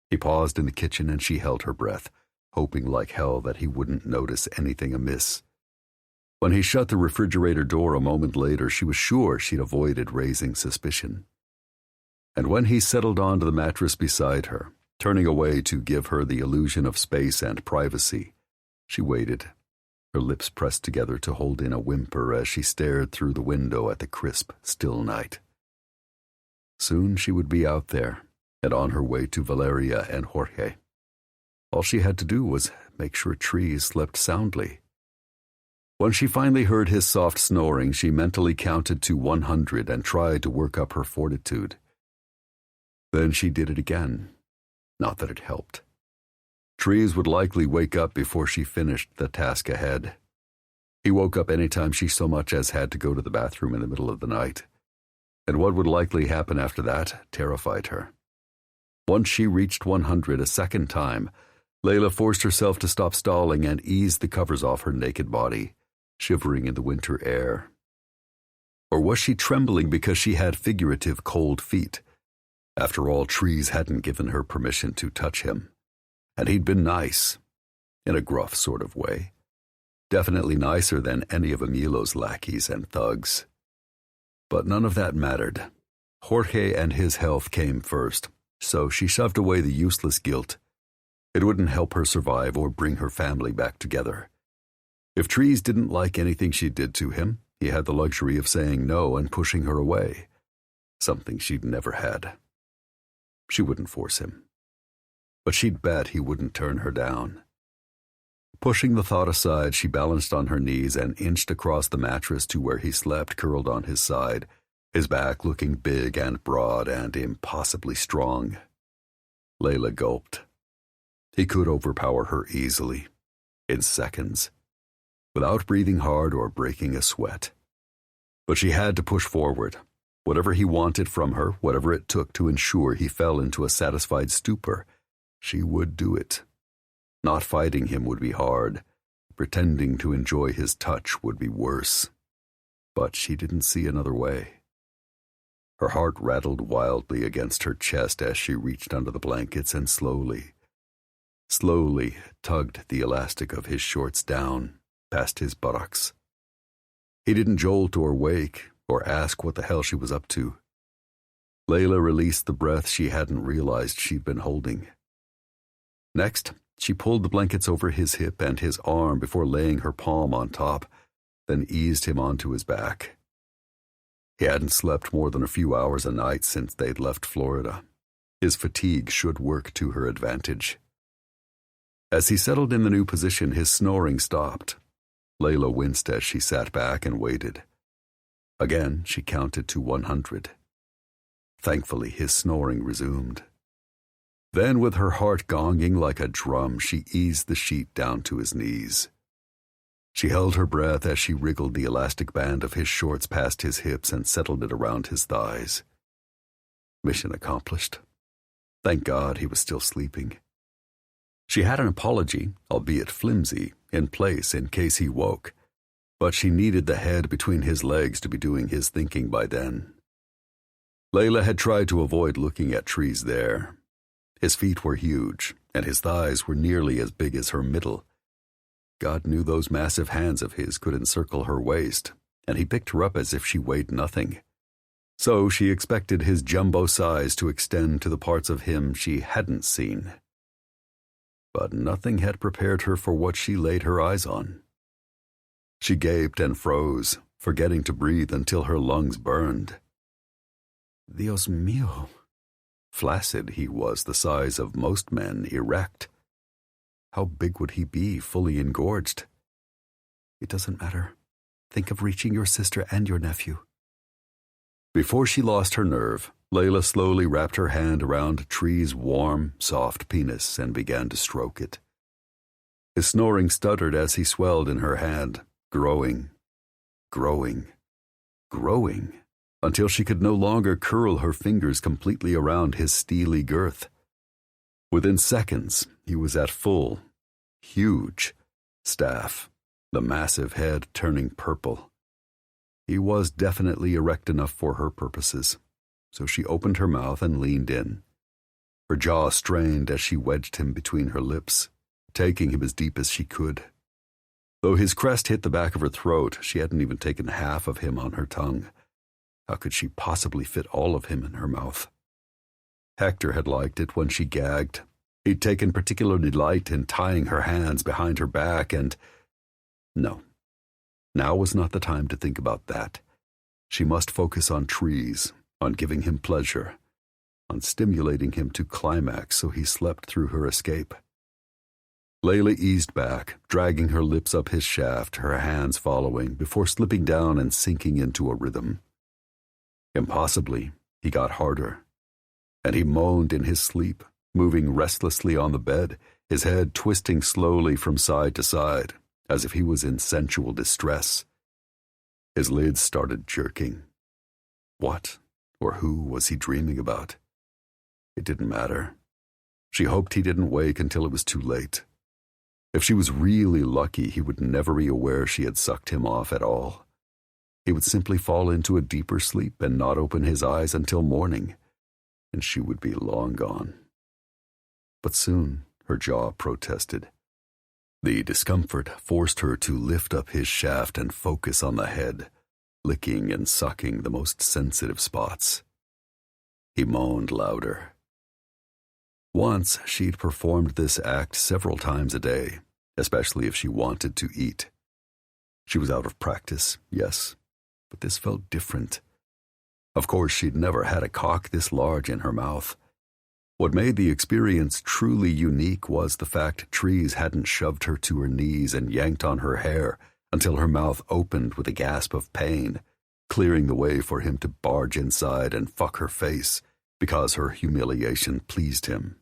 He paused in the kitchen and she held her breath, hoping like hell that he wouldn't notice anything amiss. When he shut the refrigerator door a moment later, she was sure she'd avoided raising suspicion. And when he settled onto the mattress beside her, turning away to give her the illusion of space and privacy, she waited, her lips pressed together to hold in a whimper as she stared through the window at the crisp, still night. Soon she would be out there and on her way to Valeria and Jorge. All she had to do was make sure Trees slept soundly. When she finally heard his soft snoring, she mentally counted to 100 and tried to work up her fortitude. Then she did it again. Not that it helped. Trees would likely wake up before she finished the task ahead. He woke up any time she so much as had to go to the bathroom in the middle of the night. And what would likely happen after that terrified her. Once she reached 100 a second time, Layla forced herself to stop stalling and ease the covers off her naked body, shivering in the winter air. Or was she trembling because she had figurative cold feet? After all, Trees hadn't given her permission to touch him. And he'd been nice, in a gruff sort of way. Definitely nicer than any of Emilo's lackeys and thugs. But none of that mattered. Jorge and his health came first, so she shoved away the useless guilt. It wouldn't help her survive or bring her family back together. If Trees didn't like anything she did to him, he had the luxury of saying no and pushing her away. Something she'd never had. She wouldn't force him. But she'd bet he wouldn't turn her down. Pushing the thought aside, she balanced on her knees and inched across the mattress to where he slept, curled on his side, his back looking big and broad and impossibly strong. Layla gulped. He could overpower her easily, in seconds, without breathing hard or breaking a sweat. But she had to push forward. Whatever he wanted from her, whatever it took to ensure he fell into a satisfied stupor, she would do it. Not fighting him would be hard. Pretending to enjoy his touch would be worse. But she didn't see another way. Her heart rattled wildly against her chest as she reached under the blankets and slowly tugged the elastic of his shorts down past his buttocks. He didn't jolt or wake or ask what the hell she was up to. Layla released the breath she hadn't realized she'd been holding. Next, she pulled the blankets over his hip and his arm before laying her palm on top, then eased him onto his back. He hadn't slept more than a few hours a night since they'd left Florida. His fatigue should work to her advantage. As he settled in the new position, his snoring stopped. Layla winced as she sat back and waited. Again, she counted to 100. Thankfully, his snoring resumed. Then, with her heart gonging like a drum, she eased the sheet down to his knees. She held her breath as she wriggled the elastic band of his shorts past his hips and settled it around his thighs. Mission accomplished. Thank God he was still sleeping. She had an apology, albeit flimsy, in place in case he woke, but she needed the head between his legs to be doing his thinking by then. Layla had tried to avoid looking at Trees there. His feet were huge, and his thighs were nearly as big as her middle. God knew those massive hands of his could encircle her waist, and he picked her up as if she weighed nothing. So she expected his jumbo size to extend to the parts of him she hadn't seen. But nothing had prepared her for what she laid her eyes on. She gaped and froze, forgetting to breathe until her lungs burned. Dios mío. Flaccid, he was the size of most men, erect. How big would he be, fully engorged? It doesn't matter. Think of reaching your sister and your nephew. Before she lost her nerve, Layla slowly wrapped her hand around Tree's warm, soft penis and began to stroke it. His snoring stuttered as he swelled in her hand, growing, until she could no longer curl her fingers completely around his steely girth. Within seconds, he was at full, huge staff, the massive head turning purple. He was definitely erect enough for her purposes, so she opened her mouth and leaned in. Her jaw strained as she wedged him between her lips, taking him as deep as she could. Though his crest hit the back of her throat, she hadn't even taken half of him on her tongue. How could she possibly fit all of him in her mouth? Hector had liked it when she gagged. He'd taken particular delight in tying her hands behind her back and... No. Now was not the time to think about that. She must focus on Trees, on giving him pleasure, on stimulating him to climax so he slept through her escape. Layla eased back, dragging her lips up his shaft, her hands following, before slipping down and sinking into a rhythm. Impossibly, he got harder, and he moaned in his sleep, moving restlessly on the bed, his head twisting slowly from side to side, as if he was in sensual distress. His lids started jerking. What or who was he dreaming about? It didn't matter. She hoped he didn't wake until it was too late. If she was really lucky, he would never be aware she had sucked him off at all. He would simply fall into a deeper sleep and not open his eyes until morning, and she would be long gone. But soon her jaw protested. The discomfort forced her to lift up his shaft and focus on the head, licking and sucking the most sensitive spots. He moaned louder. Once she'd performed this act several times a day, especially if she wanted to eat. She was out of practice, yes, but this felt different. Of course, she'd never had a cock this large in her mouth. What made the experience truly unique was the fact Trees hadn't shoved her to her knees and yanked on her hair until her mouth opened with a gasp of pain, clearing the way for him to barge inside and fuck her face because her humiliation pleased him.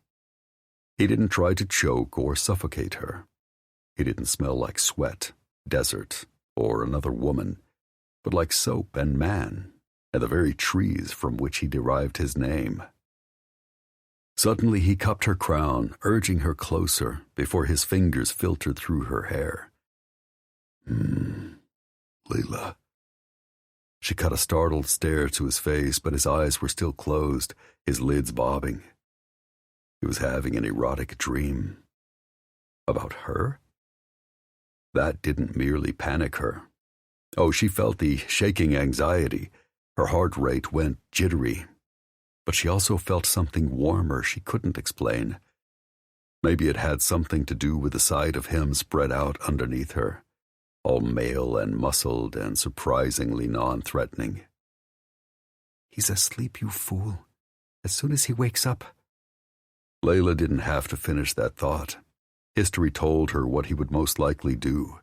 He didn't try to choke or suffocate her. He didn't smell like sweat, desert, or another woman, but like soap and man, and the very trees from which he derived his name. Suddenly he cupped her crown, urging her closer before his fingers filtered through her hair. Layla. She cut a startled stare to his face, but his eyes were still closed, his lids bobbing. He was having an erotic dream. About her? That didn't merely panic her. Oh, she felt the shaking anxiety. Her heart rate went jittery. But she also felt something warmer she couldn't explain. Maybe it had something to do with the sight of him spread out underneath her, all male and muscled and surprisingly non-threatening. He's asleep, you fool. As soon as he wakes up... Layla didn't have to finish that thought. History told her what he would most likely do.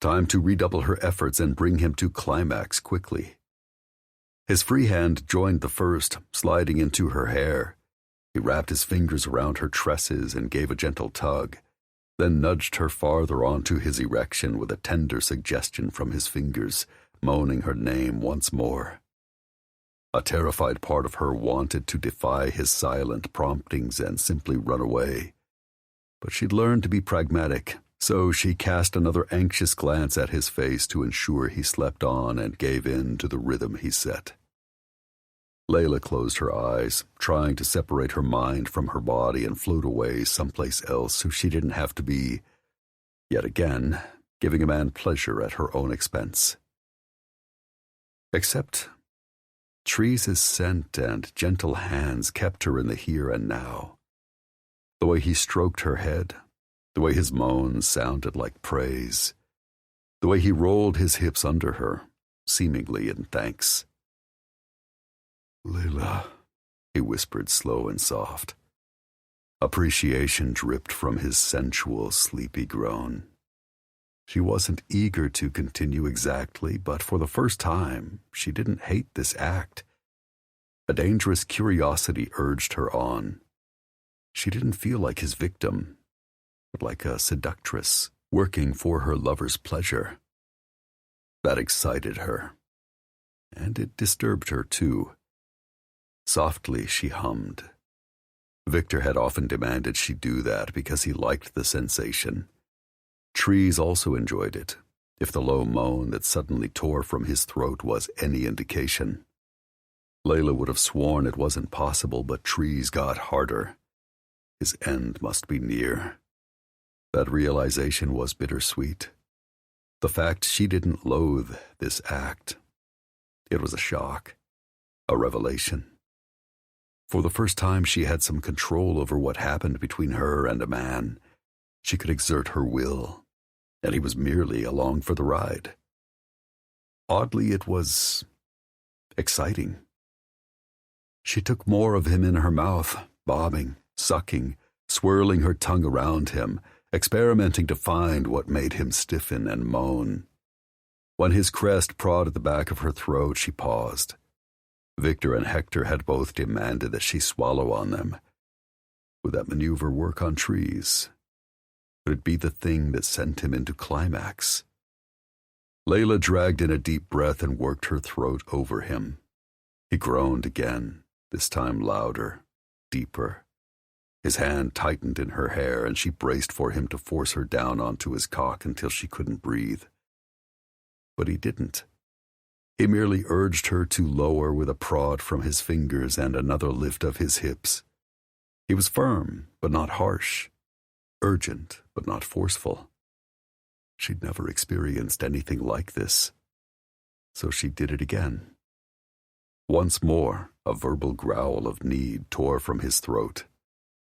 Time to redouble her efforts and bring him to climax quickly. His free hand joined the first, sliding into her hair. He wrapped his fingers around her tresses and gave a gentle tug, then nudged her farther onto his erection with a tender suggestion from his fingers, moaning her name once more. A terrified part of her wanted to defy his silent promptings and simply run away. But she'd learned to be pragmatic, so she cast another anxious glance at his face to ensure he slept on and gave in to the rhythm he set. Layla closed her eyes, trying to separate her mind from her body and float away someplace else so she didn't have to be, yet again, giving a man pleasure at her own expense. Except Trees' scent and gentle hands kept her in the here and now. The way he stroked her head, the way his moans sounded like praise, the way he rolled his hips under her, seemingly in thanks. "Layla," he whispered slow and soft. Appreciation dripped from his sensual, sleepy groan. She wasn't eager to continue exactly, but for the first time, she didn't hate this act. A dangerous curiosity urged her on. She didn't feel like his victim, but like a seductress working for her lover's pleasure. That excited her, and it disturbed her too. Softly she hummed. Victor had often demanded she do that because he liked the sensation. Trees also enjoyed it, if the low moan that suddenly tore from his throat was any indication. Layla would have sworn it wasn't possible, but Trees got harder. His end must be near. That realization was bittersweet. The fact she didn't loathe this act. It was a shock, a revelation. For the first time, she had some control over what happened between her and a man. She could exert her will, and he was merely along for the ride. Oddly, it was exciting. She took more of him in her mouth, bobbing, sucking, swirling her tongue around him, experimenting to find what made him stiffen and moan. When his crest prodded the back of her throat, she paused. Victor and Hector had both demanded that she swallow on them. Would that maneuver work on Trees? Would it be the thing that sent him into climax? Layla dragged in a deep breath and worked her throat over him. He groaned again, this time louder, deeper. His hand tightened in her hair, and she braced for him to force her down onto his cock until she couldn't breathe. But he didn't. He merely urged her to lower with a prod from his fingers and another lift of his hips. He was firm, but not harsh. Urgent, but not forceful. She'd never experienced anything like this. So she did it again. Once more, a verbal growl of need tore from his throat.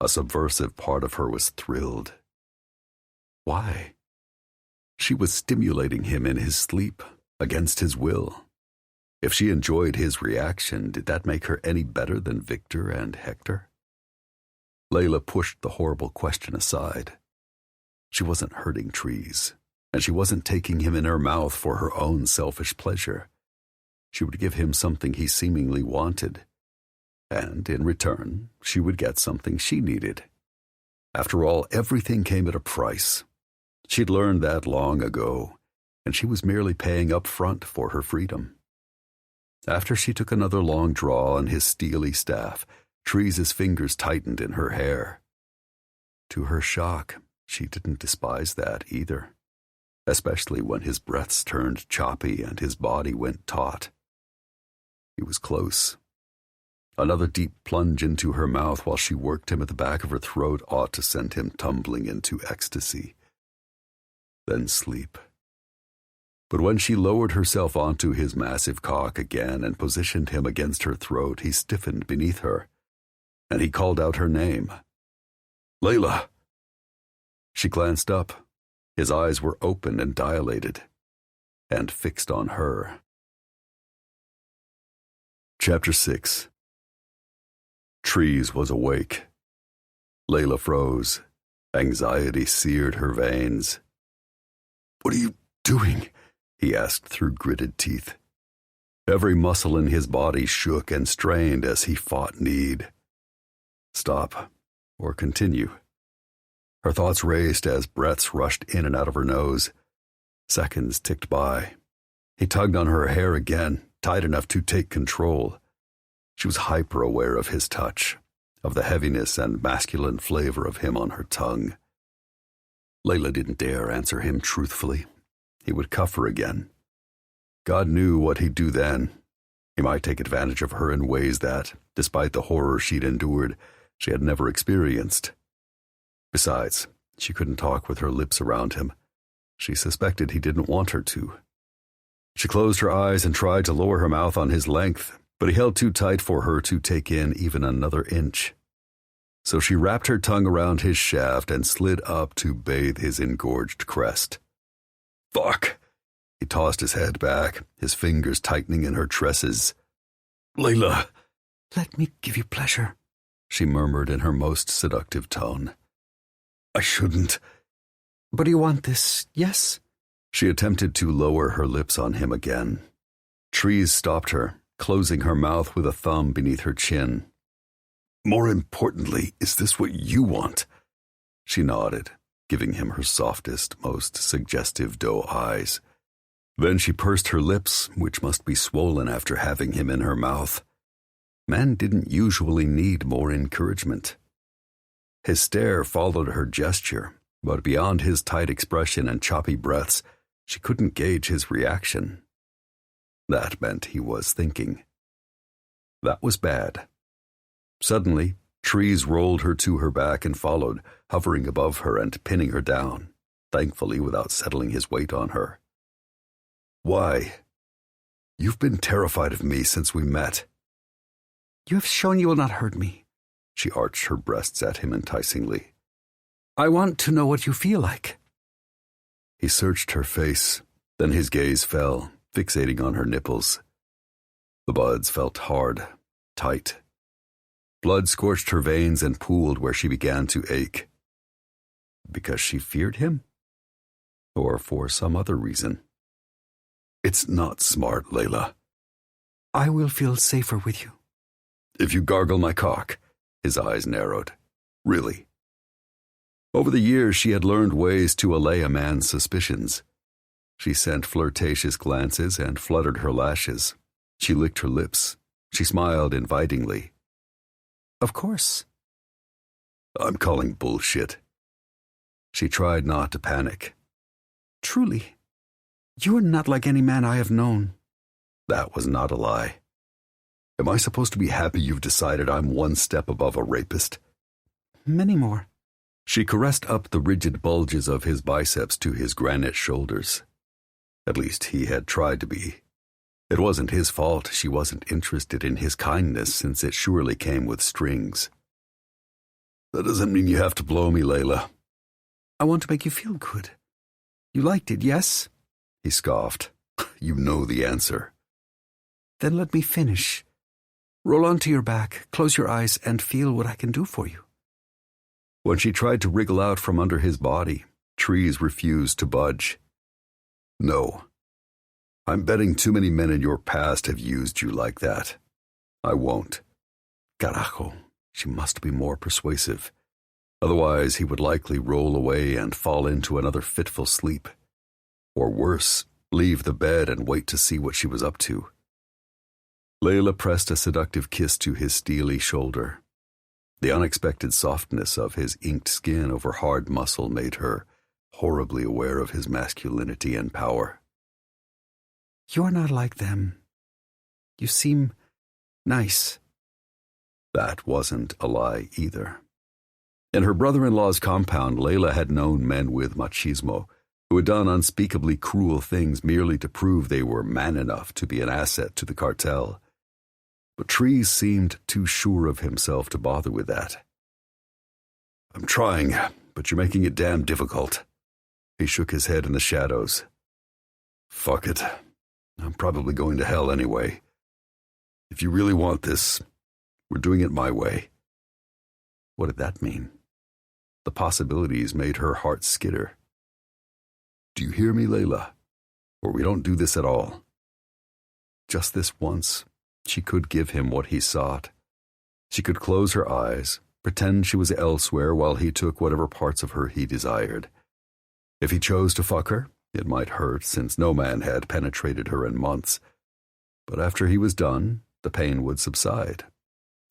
A subversive part of her was thrilled. Why? She was stimulating him in his sleep, against his will. If she enjoyed his reaction, did that make her any better than Victor and Hector? Layla pushed the horrible question aside. She wasn't hurting Trees, and she wasn't taking him in her mouth for her own selfish pleasure. She would give him something he seemingly wanted, and in return, she would get something she needed. After all, everything came at a price. She'd learned that long ago, and she was merely paying up front for her freedom. After she took another long draw on his steely staff, Trees' fingers tightened in her hair. To her shock, she didn't despise that either, especially when his breaths turned choppy and his body went taut. He was close. Another deep plunge into her mouth while she worked him at the back of her throat ought to send him tumbling into ecstasy. Then sleep. But when she lowered herself onto his massive cock again and positioned him against her throat, he stiffened beneath her, and he called out her name. "Layla!" She glanced up. His eyes were open and dilated, and fixed on her. Chapter 6. Trees was awake. Layla froze. Anxiety seared her veins. "What are you doing?" he asked through gritted teeth. Every muscle in his body shook and strained as he fought need. Stop, or continue. Her thoughts raced as breaths rushed in and out of her nose. Seconds ticked by. He tugged on her hair again, tight enough to take control. She was hyper-aware of his touch, of the heaviness and masculine flavor of him on her tongue. Layla didn't dare answer him truthfully. He would cuff her again. God knew what he'd do then. He might take advantage of her in ways that, despite the horror she'd endured, she had never experienced. Besides, she couldn't talk with her lips around him. She suspected he didn't want her to. She closed her eyes and tried to lower her mouth on his length, but he held too tight for her to take in even another inch. So she wrapped her tongue around his shaft and slid up to bathe his engorged crest. Fuck! He tossed his head back, his fingers tightening in her tresses. Layla! Let me give you pleasure, she murmured in her most seductive tone. I shouldn't. But you want this, yes? She attempted to lower her lips on him again. Trees stopped her, closing her mouth with a thumb beneath her chin. More importantly, is this what you want? She nodded, giving him her softest, most suggestive doe eyes. Then she pursed her lips, which must be swollen after having him in her mouth. Men didn't usually need more encouragement. His stare followed her gesture, but beyond his tight expression and choppy breaths, she couldn't gauge his reaction. That meant he was thinking. That was bad. Suddenly, trees rolled her to her back and followed, hovering above her and pinning her down, thankfully without settling his weight on her. Why? You've been terrified of me since we met. You have shown you will not hurt me. She arched her breasts at him enticingly. I want to know what you feel like. He searched her face, then his gaze fell, fixating on her nipples. The buds felt hard, tight. Blood scorched her veins and pooled where she began to ache. Because she feared him? Or for some other reason? It's not smart, Layla. I will feel safer with you. If you gargle my cock. His eyes narrowed. Really? Over the years, she had learned ways to allay a man's suspicions. She sent flirtatious glances and fluttered her lashes. She licked her lips. She smiled invitingly. Of course. I'm calling bullshit. She tried not to panic. Truly, you are not like any man I have known. That was not a lie. Am I supposed to be happy you've decided I'm one step above a rapist? Many more. She caressed up the rigid bulges of his biceps to his granite shoulders. At least he had tried to be. It wasn't his fault she wasn't interested in his kindness, since it surely came with strings. That doesn't mean you have to blow me, Layla. I want to make you feel good. You liked it, yes? He scoffed. You know the answer. Then let me finish. Roll onto your back, close your eyes, and feel what I can do for you. When she tried to wriggle out from under his body, Trees refused to budge. No. I'm betting too many men in your past have used you like that. I won't. Carajo, she must be more persuasive. Otherwise, he would likely roll away and fall into another fitful sleep. Or worse, leave the bed and wait to see what she was up to. Layla pressed a seductive kiss to his steely shoulder. The unexpected softness of his inked skin over hard muscle made her horribly aware of his masculinity and power. You are not like them. You seem nice. That wasn't a lie either. In her brother-in-law's compound, Layla had known men with machismo who had done unspeakably cruel things merely to prove they were man enough to be an asset to the cartel. But Trees seemed too sure of himself to bother with that. I'm trying, but you're making it damn difficult. He shook his head in the shadows. Fuck it. I'm probably going to hell anyway. If you really want this, we're doing it my way. What did that mean? The possibilities made her heart skitter. Do you hear me, Layla? Or we don't do this at all. Just this once, she could give him what he sought. She could close her eyes, pretend she was elsewhere while he took whatever parts of her he desired. If he chose to fuck her, it might hurt, since no man had penetrated her in months. But after he was done, the pain would subside,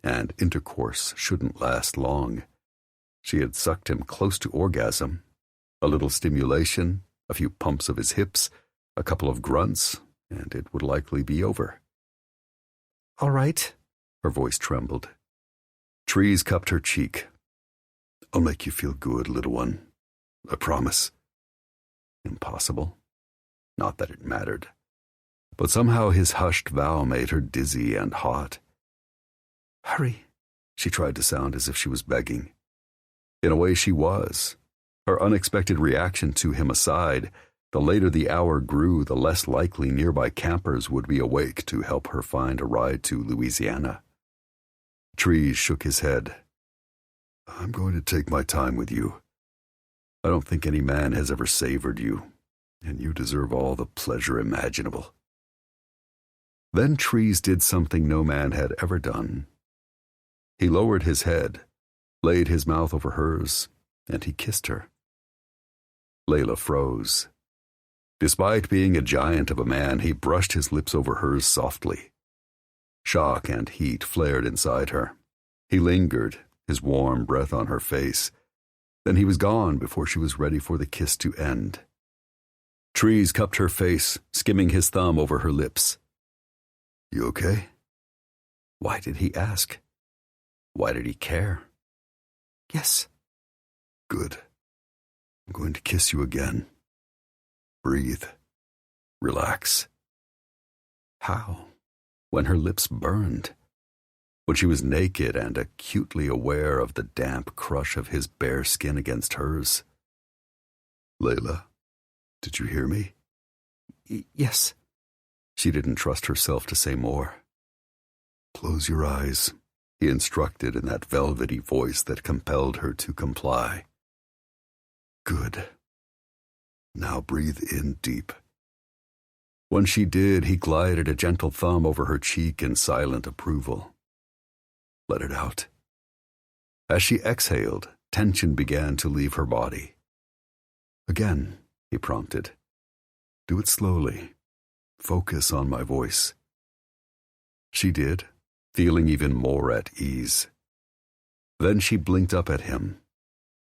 and intercourse shouldn't last long. She had sucked him close to orgasm. A little stimulation, a few pumps of his hips, a couple of grunts, and it would likely be over. All right. Her voice trembled. Trees cupped her cheek. I'll make you feel good, little one. I promise. Impossible. Not that it mattered. but somehow his hushed vow made her dizzy and hot. Hurry, she tried to sound as if she was begging. In a way, she was. Her unexpected reaction to him aside, the later the hour grew, the less likely nearby campers would be awake to help her find a ride to Louisiana. Trees shook his head. I'm going to take my time with you. I don't think any man has ever savored you, and you deserve all the pleasure imaginable. Then Trees did something no man had ever done. He lowered his head, laid his mouth over hers, and he kissed her. Layla froze. Despite being a giant of a man, he brushed his lips over hers softly. Shock and heat flared inside her. He lingered, his warm breath on her face. Then he was gone before she was ready for the kiss to end. Trees cupped her face, skimming his thumb over her lips. You okay? Why did he ask? Why did he care? Yes. Good. I'm going to kiss you again. Breathe. Relax. How? When her lips burned. When she was naked and acutely aware of the damp crush of his bare skin against hers. Layla, did you hear me? Yes. She didn't trust herself to say more. Close your eyes, he instructed in that velvety voice that compelled her to comply. Good. Now breathe in deep. When she did, he glided a gentle thumb over her cheek in silent approval. Let it out. As she exhaled, tension began to leave her body. Again, he prompted. Do it slowly. Focus on my voice. She did, feeling even more at ease. Then she blinked up at him.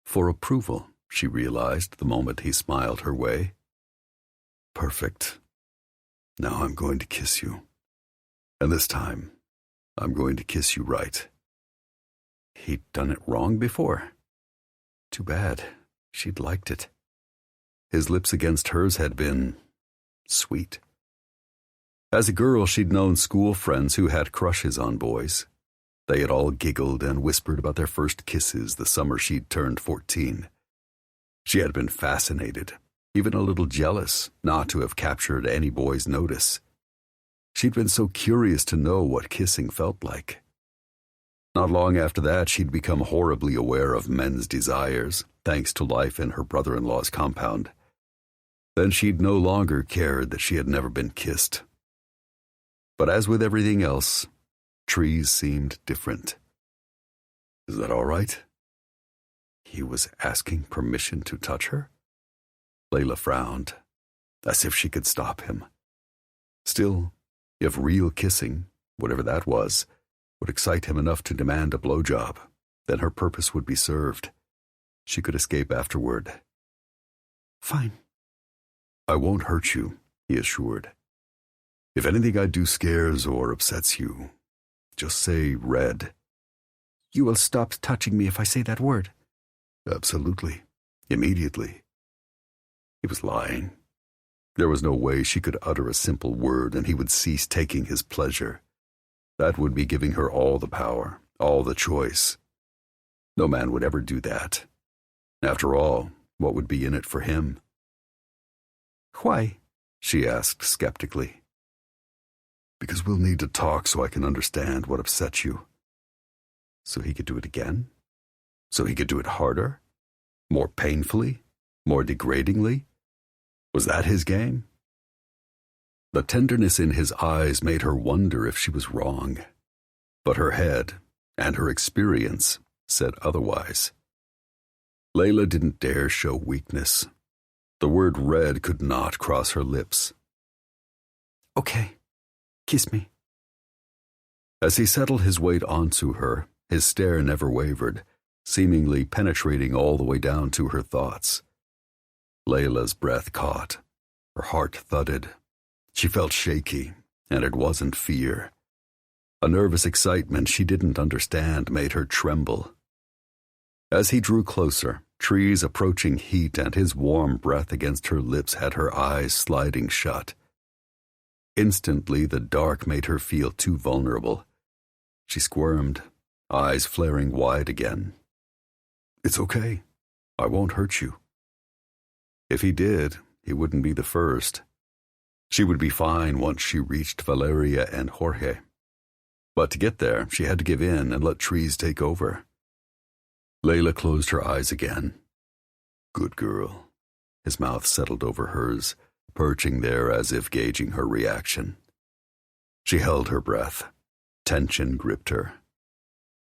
For approval, she realized the moment he smiled her way. Perfect. Now I'm going to kiss you. And this time, I'm going to kiss you right. He'd done it wrong before. Too bad. She'd liked it. His lips against hers had been sweet. As a girl, she'd known school friends who had crushes on boys. They had all giggled and whispered about their first kisses the summer she'd turned 14. She had been fascinated, even a little jealous, not to have captured any boy's notice. She'd been so curious to know what kissing felt like. Not long after that, she'd become horribly aware of men's desires, thanks to life in her brother-in-law's compound. Then she'd no longer cared that she had never been kissed. But as with everything else, Trees seemed different. Is that all right? He was asking permission to touch her? Layla frowned, as if she could stop him. Still, if real kissing, whatever that was, would excite him enough to demand a blowjob, then her purpose would be served. She could escape afterward. Fine. I won't hurt you, he assured. If anything I do scares or upsets you, just say red. You will stop touching me if I say that word. Absolutely. Immediately. He was lying. There was no way she could utter a simple word and he would cease taking his pleasure. That would be giving her all the power, all the choice. No man would ever do that. After all, what would be in it for him? Why? She asked skeptically. Because we'll need to talk so I can understand what upset you. So he could do it again? So he could do it harder? More painfully? More degradingly? Was that his game? The tenderness in his eyes made her wonder if she was wrong. But her head, and her experience, said otherwise. Layla didn't dare show weakness. The word red could not cross her lips. Okay, kiss me. As he settled his weight onto her, his stare never wavered, seemingly penetrating all the way down to her thoughts. Layla's breath caught. Her heart thudded. She felt shaky, and it wasn't fear. A nervous excitement she didn't understand made her tremble. As he drew closer, Trees' approaching heat and his warm breath against her lips had her eyes sliding shut. Instantly, the dark made her feel too vulnerable. She squirmed, eyes flaring wide again. "It's okay. I won't hurt you." If he did, he wouldn't be the first. She would be fine once she reached Valeria and Jorge. But to get there, she had to give in and let trees take over. Layla closed her eyes again. "Good girl." His mouth settled over hers, perching there as if gauging her reaction. She held her breath. Tension gripped her.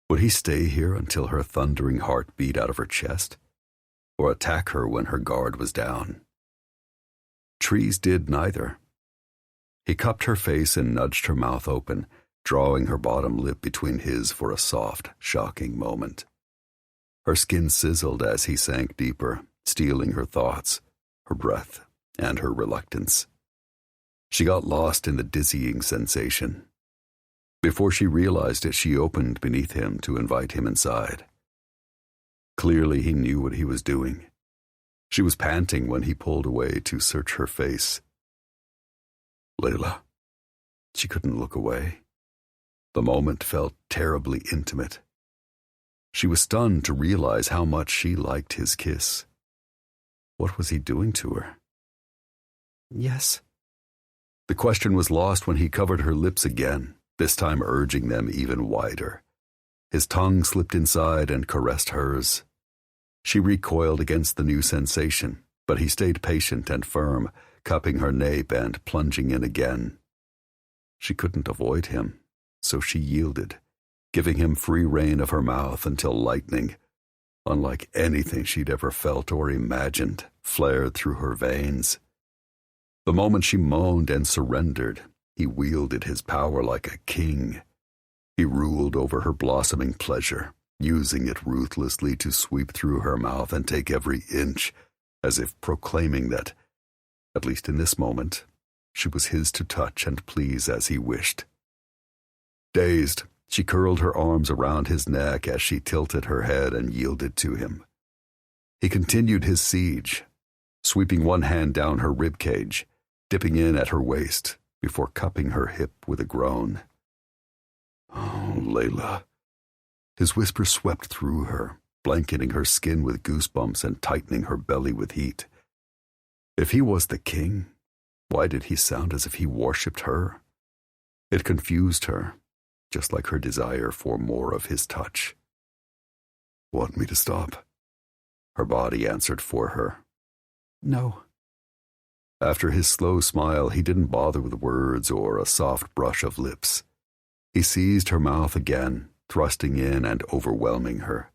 Would he stay here until her thundering heart beat out of her chest, or attack her when her guard was down? Trees did neither. He cupped her face and nudged her mouth open, drawing her bottom lip between his for a soft, shocking moment. Her skin sizzled as he sank deeper, stealing her thoughts, her breath, and her reluctance. She got lost in the dizzying sensation. Before she realized it, she opened beneath him to invite him inside. Clearly, he knew what he was doing. She was panting when he pulled away to search her face. "Layla." She couldn't look away. The moment felt terribly intimate. She was stunned to realize how much she liked his kiss. What was he doing to her? "Yes." The question was lost when he covered her lips again, this time urging them even wider. His tongue slipped inside and caressed hers. She recoiled against the new sensation, but he stayed patient and firm, cupping her nape and plunging in again. She couldn't avoid him, so she yielded, giving him free rein of her mouth until lightning, unlike anything she'd ever felt or imagined, flared through her veins. The moment she moaned and surrendered, he wielded his power like a king. He ruled over her blossoming pleasure, using it ruthlessly to sweep through her mouth and take every inch, as if proclaiming that, at least in this moment, she was his to touch and please as he wished. Dazed, she curled her arms around his neck as she tilted her head and yielded to him. He continued his siege, sweeping one hand down her ribcage, dipping in at her waist before cupping her hip with a groan. "Oh, Layla." His whisper swept through her, blanketing her skin with goosebumps and tightening her belly with heat. If he was the king, why did he sound as if he worshipped her? It confused her, just like her desire for more of his touch. "Want me to stop?" Her body answered for her. "No." After his slow smile, he didn't bother with words or a soft brush of lips. He seized her mouth again, thrusting in and overwhelming her.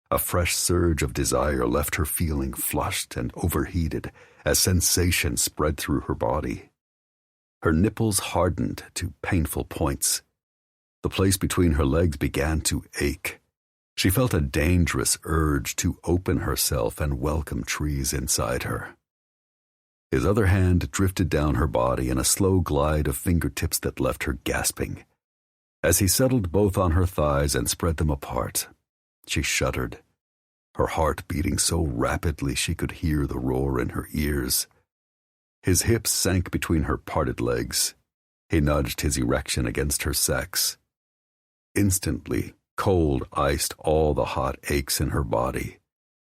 A fresh surge of desire left her feeling flushed and overheated as sensation spread through her body. Her nipples hardened to painful points. The place between her legs began to ache. She felt a dangerous urge to open herself and welcome trees inside her. His other hand drifted down her body in a slow glide of fingertips that left her gasping. As he settled both on her thighs and spread them apart, she shuddered, her heart beating so rapidly she could hear the roar in her ears. His hips sank between her parted legs. He nudged his erection against her sex. Instantly, cold iced all the hot aches in her body.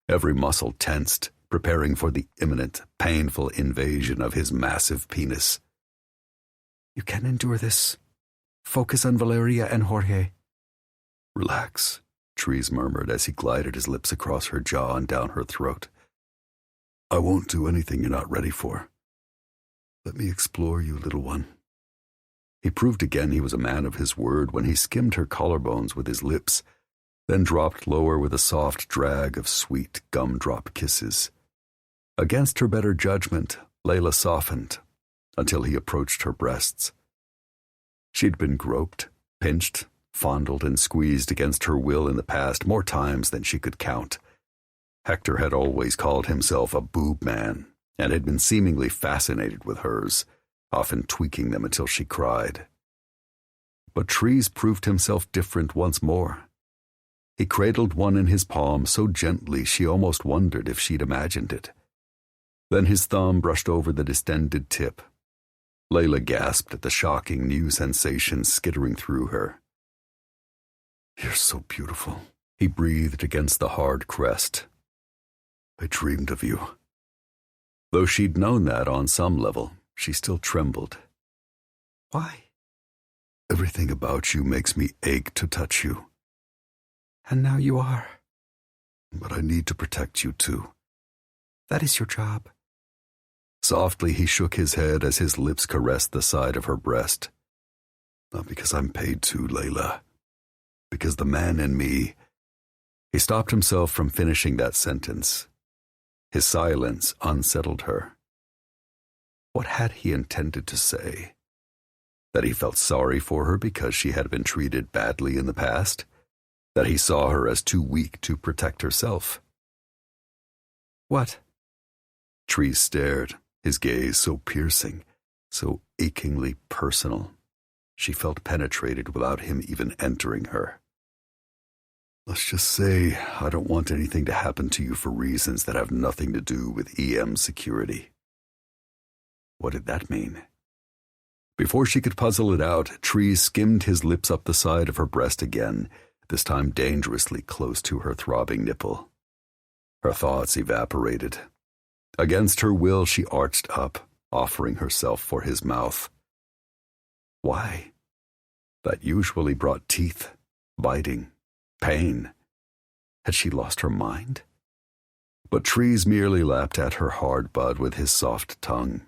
Every muscle tensed, preparing for the imminent, painful invasion of his massive penis. "You can endure this. Focus on Valeria and Jorge." "Relax," Trees murmured as he glided his lips across her jaw and down her throat. "I won't do anything you're not ready for. Let me explore you, little one." He proved again he was a man of his word when he skimmed her collarbones with his lips, then dropped lower with a soft drag of sweet gumdrop kisses. Against her better judgment, Layla softened until he approached her breasts. She'd been groped, pinched, fondled, and squeezed against her will in the past more times than she could count. Hector had always called himself a boob man and had been seemingly fascinated with hers, often tweaking them until she cried. But Trees proved himself different once more. He cradled one in his palm so gently she almost wondered if she'd imagined it. Then his thumb brushed over the distended tip. Layla gasped at the shocking new sensation skittering through her. "You're so beautiful," he breathed against the hard crest. "I dreamed of you." Though she'd known that on some level, she still trembled. "Why?" "Everything about you makes me ache to touch you." "And now you are." "But I need to protect you too." "That is your job." Softly he shook his head as his lips caressed the side of her breast. "Not because I'm paid to, Layla. Because the man in me—" He stopped himself from finishing that sentence. His silence unsettled her. What had he intended to say? That he felt sorry for her because she had been treated badly in the past? That he saw her as too weak to protect herself? "What?" Trees stared, his gaze so piercing, so achingly personal. She felt penetrated without him even entering her. "Let's just say I don't want anything to happen to you for reasons that have nothing to do with EM security." What did that mean? Before she could puzzle it out, Tree skimmed his lips up the side of her breast again, this time dangerously close to her throbbing nipple. Her thoughts evaporated. Against her will, she arched up, offering herself for his mouth. Why? That usually brought teeth, biting, pain. Had she lost her mind? But Trees merely lapped at her hard bud with his soft tongue.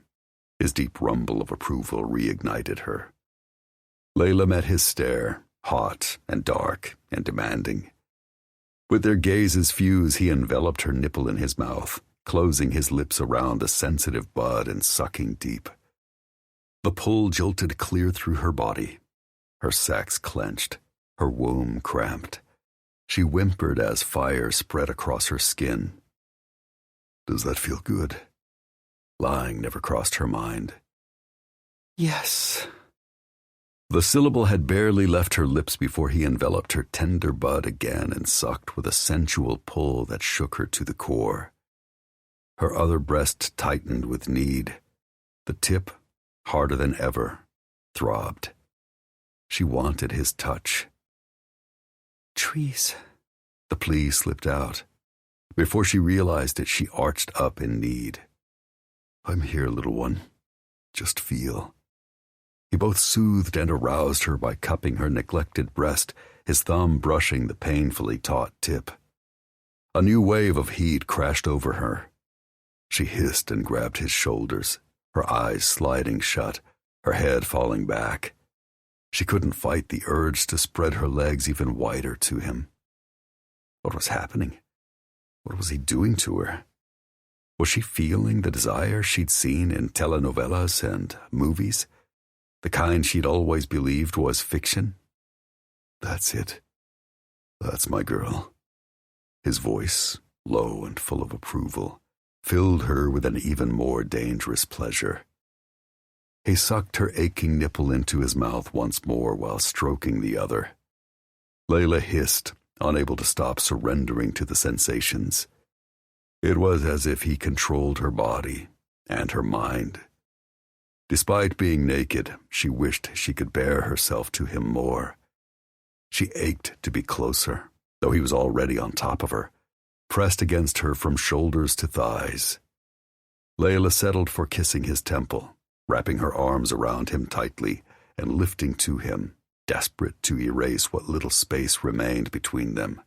His deep rumble of approval reignited her. Layla met his stare, hot and dark and demanding. With their gazes fused, he enveloped her nipple in his mouth, closing his lips around the sensitive bud and sucking deep. The pull jolted clear through her body. Her sacs clenched, her womb cramped. She whimpered as fire spread across her skin. "Does that feel good?" Lying never crossed her mind. "Yes." The syllable had barely left her lips before he enveloped her tender bud again and sucked with a sensual pull that shook her to the core. Her other breast tightened with need. The tip, harder than ever, throbbed. She wanted his touch. "Trees." The plea slipped out. Before she realized it, she arched up in need. "I'm here, little one. Just feel." He both soothed and aroused her by cupping her neglected breast, his thumb brushing the painfully taut tip. A new wave of heat crashed over her. She hissed and grabbed his shoulders, her eyes sliding shut, her head falling back. She couldn't fight the urge to spread her legs even wider to him. What was happening? What was he doing to her? Was she feeling the desire she'd seen in telenovelas and movies? The kind she'd always believed was fiction? "That's it. That's my girl." His voice, low and full of approval, filled her with an even more dangerous pleasure. He sucked her aching nipple into his mouth once more while stroking the other. Layla hissed, unable to stop surrendering to the sensations. It was as if he controlled her body and her mind. Despite being naked, she wished she could bear herself to him more. She ached to be closer, though he was already on top of her, pressed against her from shoulders to thighs. Layla settled for kissing his temple, wrapping her arms around him tightly and lifting to him, desperate to erase what little space remained between them.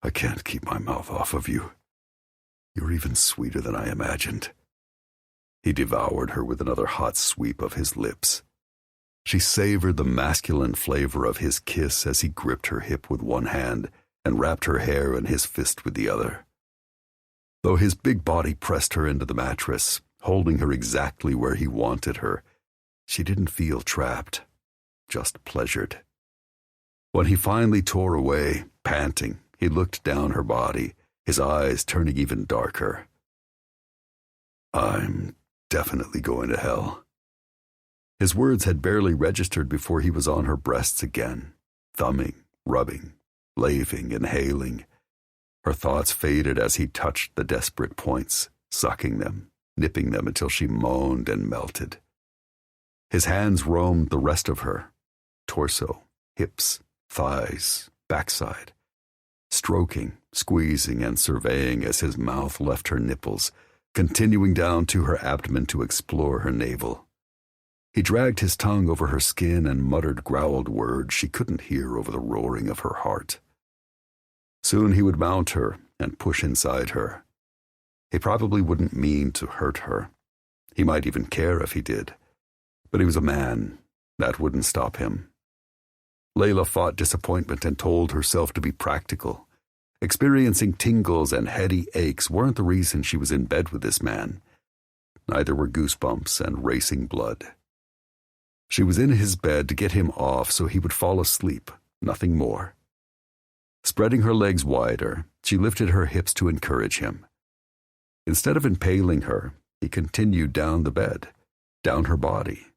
"I can't keep my mouth off of you. You're even sweeter than I imagined." He devoured her with another hot sweep of his lips. She savored the masculine flavor of his kiss as he gripped her hip with one hand and wrapped her hair in his fist with the other. Though his big body pressed her into the mattress, holding her exactly where he wanted her, she didn't feel trapped, just pleasured. When he finally tore away, panting, he looked down her body, his eyes turning even darker. "I'm definitely going to hell." His words had barely registered before he was on her breasts again, thumbing, rubbing, laving, inhaling. Her thoughts faded as he touched the desperate points, sucking them, nipping them until she moaned and melted. His hands roamed the rest of her, torso, hips, thighs, backside, stroking, squeezing, and surveying as his mouth left her nipples, continuing down to her abdomen to explore her navel. He dragged his tongue over her skin and muttered growled words she couldn't hear over the roaring of her heart. Soon he would mount her and push inside her. He probably wouldn't mean to hurt her. He might even care if he did. But he was a man. That wouldn't stop him. Layla fought disappointment and told herself to be practical. Experiencing tingles and heady aches weren't the reason she was in bed with this man. Neither were goosebumps and racing blood. She was in his bed to get him off so he would fall asleep, nothing more. Spreading her legs wider, she lifted her hips to encourage him. Instead of impaling her, he continued down the bed, down her body,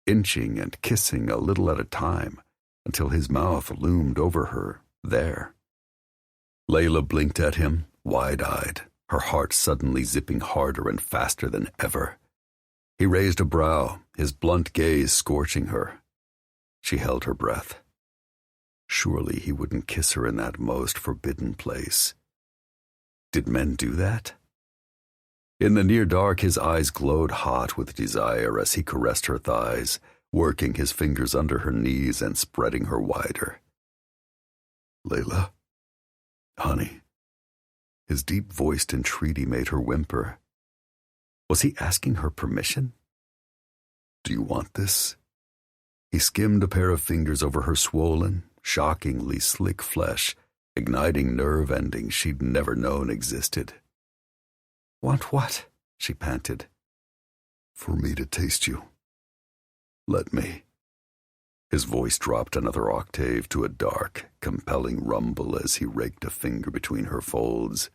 inching and kissing a little at a time until his mouth loomed over her, there. Layla blinked at him, wide-eyed, her heart suddenly zipping harder and faster than ever. He raised a brow, his blunt gaze scorching her. She held her breath. Surely he wouldn't kiss her in that most forbidden place. Did men do that? In the near dark, his eyes glowed hot with desire as he caressed her thighs, working his fingers under her knees and spreading her wider. Layla? Honey. His deep-voiced entreaty made her whimper. Was he asking her permission? Do you want this? He skimmed a pair of fingers over her swollen, shockingly slick flesh, igniting nerve endings she'd never known existed. Want what? She panted. For me to taste you. Let me. His voice dropped another octave to a dark, compelling rumble as he raked a finger between her folds.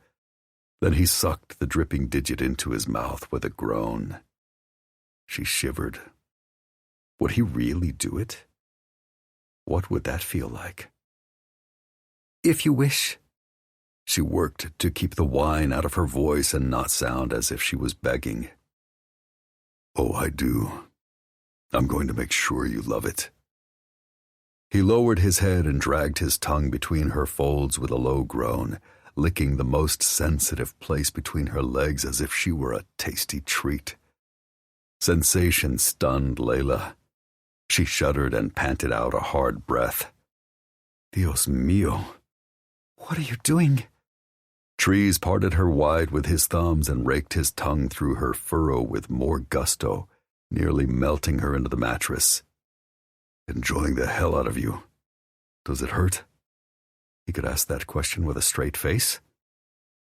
Then he sucked the dripping digit into his mouth with a groan. She shivered. Would he really do it? What would that feel like? If you wish. She worked to keep the whine out of her voice and not sound as if she was begging. Oh, I do. I'm going to make sure you love it. He lowered his head and dragged his tongue between her folds with a low groan, licking the most sensitive place between her legs as if she were a tasty treat. Sensation stunned Layla. She shuddered and panted out a hard breath. Dios mío. What are you doing? Trees parted her wide with his thumbs and raked his tongue through her furrow with more gusto, nearly melting her into the mattress. Enjoying the hell out of you. Does it hurt? He could ask that question with a straight face.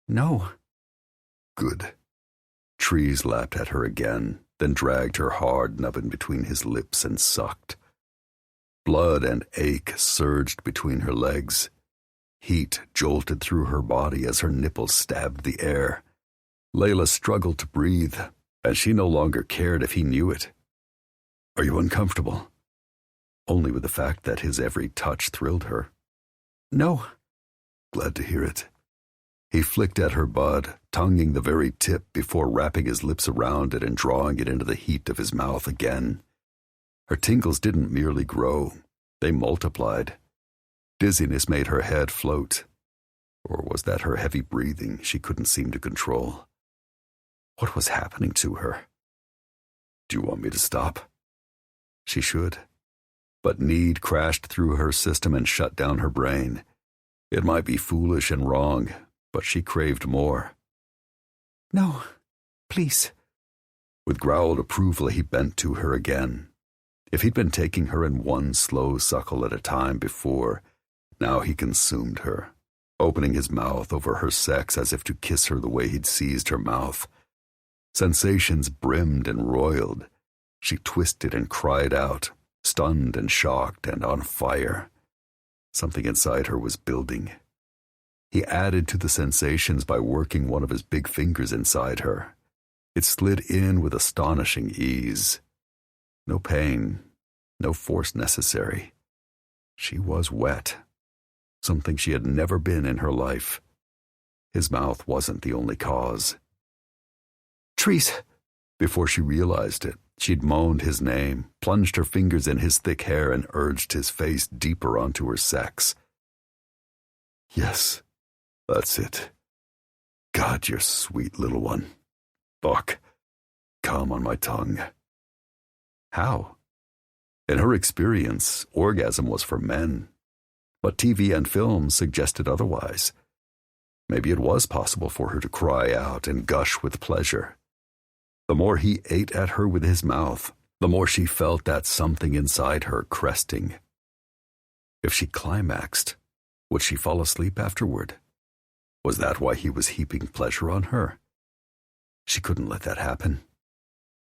No. Good. Trees lapped at her again, then dragged her hard nubbin between his lips and sucked. Blood and ache surged between her legs. Heat jolted through her body as her nipples stabbed the air. Layla struggled to breathe, and she no longer cared if he knew it. Are you uncomfortable? Only with the fact that his every touch thrilled her. No. Glad to hear it. He flicked at her bud, tonguing the very tip before wrapping his lips around it and drawing it into the heat of his mouth again. Her tingles didn't merely grow, they multiplied. Dizziness made her head float. Or was that her heavy breathing she couldn't seem to control? What was happening to her? Do you want me to stop? She should. But need crashed through her system and shut down her brain. It might be foolish and wrong, but she craved more. No, please. With growled approval, he bent to her again. If he'd been taking her in one slow suckle at a time before, now he consumed her, opening his mouth over her sex as if to kiss her the way he'd seized her mouth. Sensations brimmed and roiled. She twisted and cried out, stunned and shocked and on fire. Something inside her was building. He added to the sensations by working one of his big fingers inside her. It slid in with astonishing ease. No pain, no force necessary. She was wet, something she had never been in her life. His mouth wasn't the only cause. Trees. Before she realized it, she'd moaned his name, plunged her fingers in his thick hair, and urged his face deeper onto her sex. Yes, that's it. God, you're sweet, little one. Fuck. Come on my tongue. How? In her experience, orgasm was for men, but TV and film suggested otherwise. Maybe it was possible for her to cry out and gush with pleasure. The more he ate at her with his mouth, the more she felt that something inside her cresting. If she climaxed, would she fall asleep afterward? Was that why he was heaping pleasure on her? She couldn't let that happen.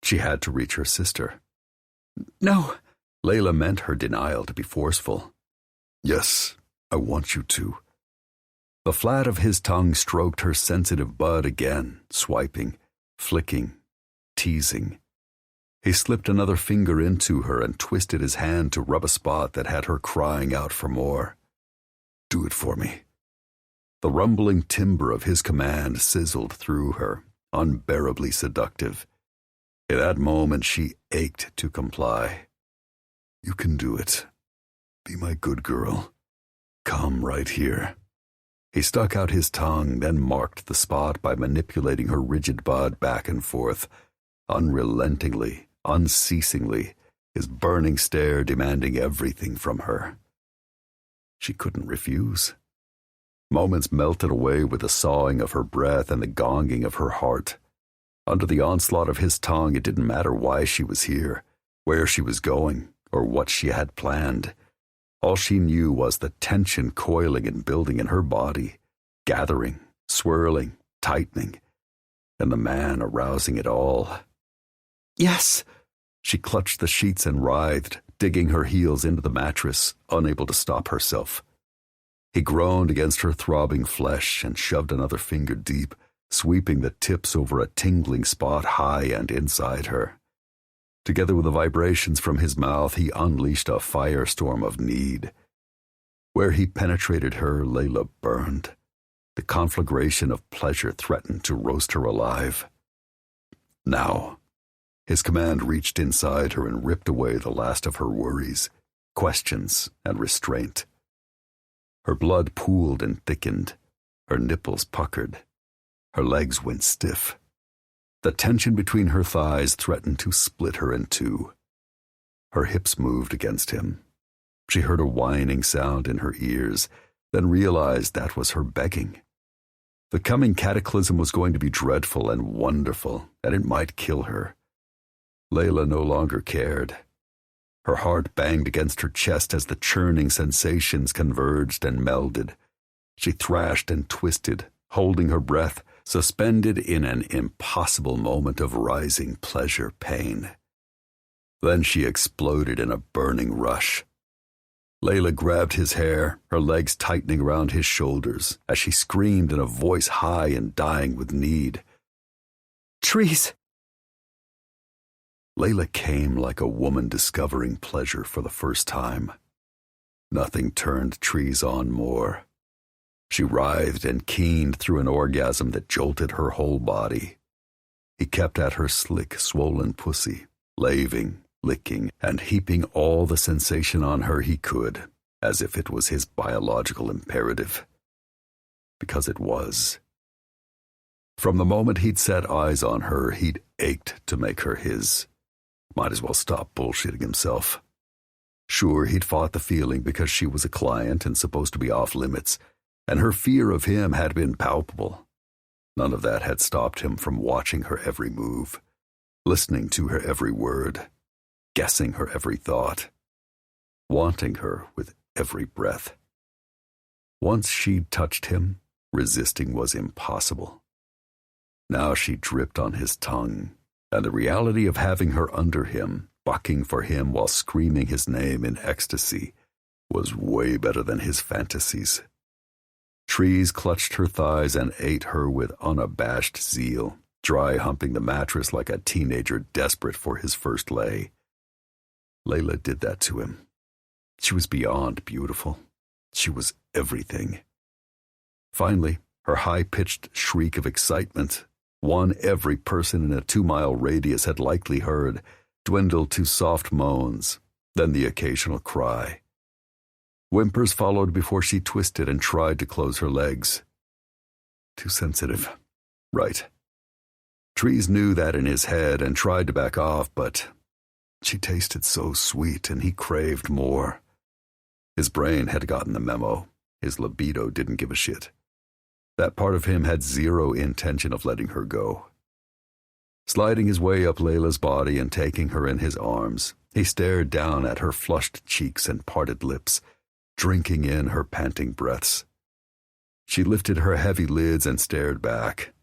She had to reach her sister. No. Layla meant her denial to be forceful. Yes, I want you to. The flat of his tongue stroked her sensitive bud again, swiping, flicking, teasing. He slipped another finger into her and twisted his hand to rub a spot that had her crying out for more. Do it for me. The rumbling timbre of his command sizzled through her, unbearably seductive. In that moment, she ached to comply. You can do it. Be my good girl. Come right here. He stuck out his tongue, then marked the spot by manipulating her rigid bud back and forth, unrelentingly, unceasingly, his burning stare demanding everything from her. She couldn't refuse. Moments melted away with the sawing of her breath and the gonging of her heart. Under the onslaught of his tongue, it didn't matter why she was here, where she was going, or what she had planned. All she knew was the tension coiling and building in her body, gathering, swirling, tightening, and the man arousing it all. Yes. She clutched the sheets and writhed, digging her heels into the mattress, unable to stop herself. He groaned against her throbbing flesh and shoved another finger deep, sweeping the tips over a tingling spot high and inside her. Together with the vibrations from his mouth, he unleashed a firestorm of need. Where he penetrated her, Layla burned. The conflagration of pleasure threatened to roast her alive. Now, his command reached inside her and ripped away the last of her worries, questions, and restraint. Her blood pooled and thickened. Her nipples puckered. Her legs went stiff. The tension between her thighs threatened to split her in two. Her hips moved against him. She heard a whining sound in her ears, then realized that was her begging. The coming cataclysm was going to be dreadful and wonderful, and it might kill her. Layla no longer cared. Her heart banged against her chest as the churning sensations converged and melded. She thrashed and twisted, holding her breath, suspended in an impossible moment of rising pleasure-pain. Then she exploded in a burning rush. Layla grabbed his hair, her legs tightening around his shoulders, as she screamed in a voice high and dying with need. Trees! Layla came like a woman discovering pleasure for the first time. Nothing turned Trees on more. She writhed and keened through an orgasm that jolted her whole body. He kept at her slick, swollen pussy, laving, licking, and heaping all the sensation on her he could, as if it was his biological imperative. Because it was. From the moment he'd set eyes on her, he'd ached to make her his. Might as well stop bullshitting himself. Sure, he'd fought the feeling because she was a client and supposed to be off limits, and her fear of him had been palpable. None of that had stopped him from watching her every move, listening to her every word, guessing her every thought, wanting her with every breath. Once she'd touched him, resisting was impossible. Now she dripped on his tongue, and the reality of having her under him, bucking for him while screaming his name in ecstasy, was way better than his fantasies. Trees clutched her thighs and ate her with unabashed zeal, dry humping the mattress like a teenager desperate for his first lay. Layla did that to him. She was beyond beautiful. She was everything. Finally, her high-pitched shriek of excitement, one every person in a 2-mile radius had likely heard, dwindled to soft moans, then the occasional cry. Whimpers followed before she twisted and tried to close her legs. Too sensitive. Right. Trees knew that in his head and tried to back off, but she tasted so sweet and he craved more. His brain had gotten the memo. His libido didn't give a shit. That part of him had zero intention of letting her go. Sliding his way up Layla's body and taking her in his arms, he stared down at her flushed cheeks and parted lips, drinking in her panting breaths. She lifted her heavy lids and stared back.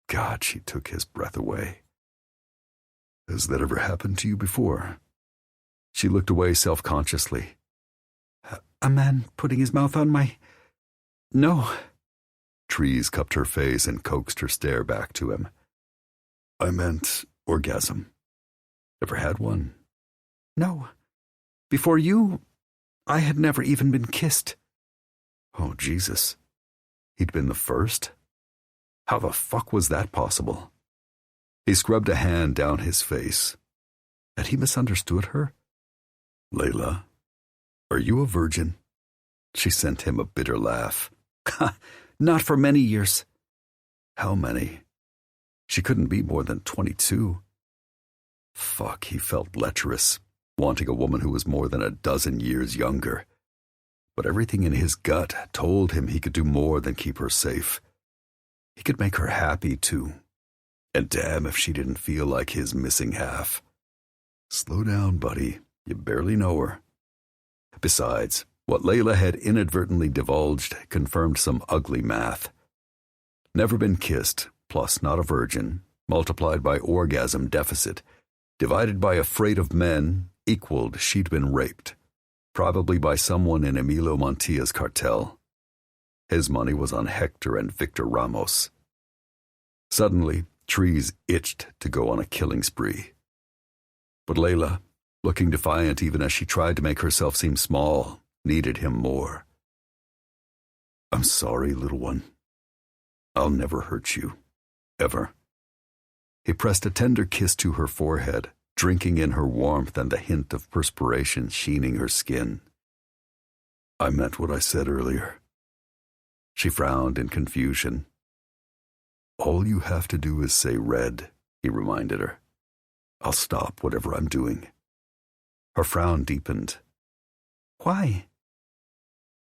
God, she took his breath away. Has that ever happened to you before? She looked away self-consciously. A man putting his mouth on my... No. Trees cupped her face and coaxed her stare back to him. I meant orgasm. Ever had one? No. Before you, I had never even been kissed. Oh, Jesus. He'd been the first? How the fuck was that possible? He scrubbed a hand down his face. Had he misunderstood her? Layla, are you a virgin? She sent him a bitter laugh. Not for many years. How many? She couldn't be more than 22. Fuck, he felt lecherous, wanting a woman who was more than a dozen years younger. But everything in his gut told him he could do more than keep her safe. He could make her happy, too. And damn if she didn't feel like his missing half. Slow down, buddy. You barely know her. Besides, what Layla had inadvertently divulged confirmed some ugly math. Never been kissed, plus not a virgin, multiplied by orgasm deficit, divided by afraid of men, equaled she'd been raped, probably by someone in Emilio Montilla's cartel. His money was on Hector and Victor Ramos. Suddenly, Trees itched to go on a killing spree. But Layla, looking defiant even as she tried to make herself seem small, needed him more. I'm sorry, little one. I'll never hurt you. Ever. He pressed a tender kiss to her forehead, drinking in her warmth and the hint of perspiration sheening her skin. I meant what I said earlier. She frowned in confusion. All you have to do is say red, he reminded her. I'll stop whatever I'm doing. Her frown deepened. Why?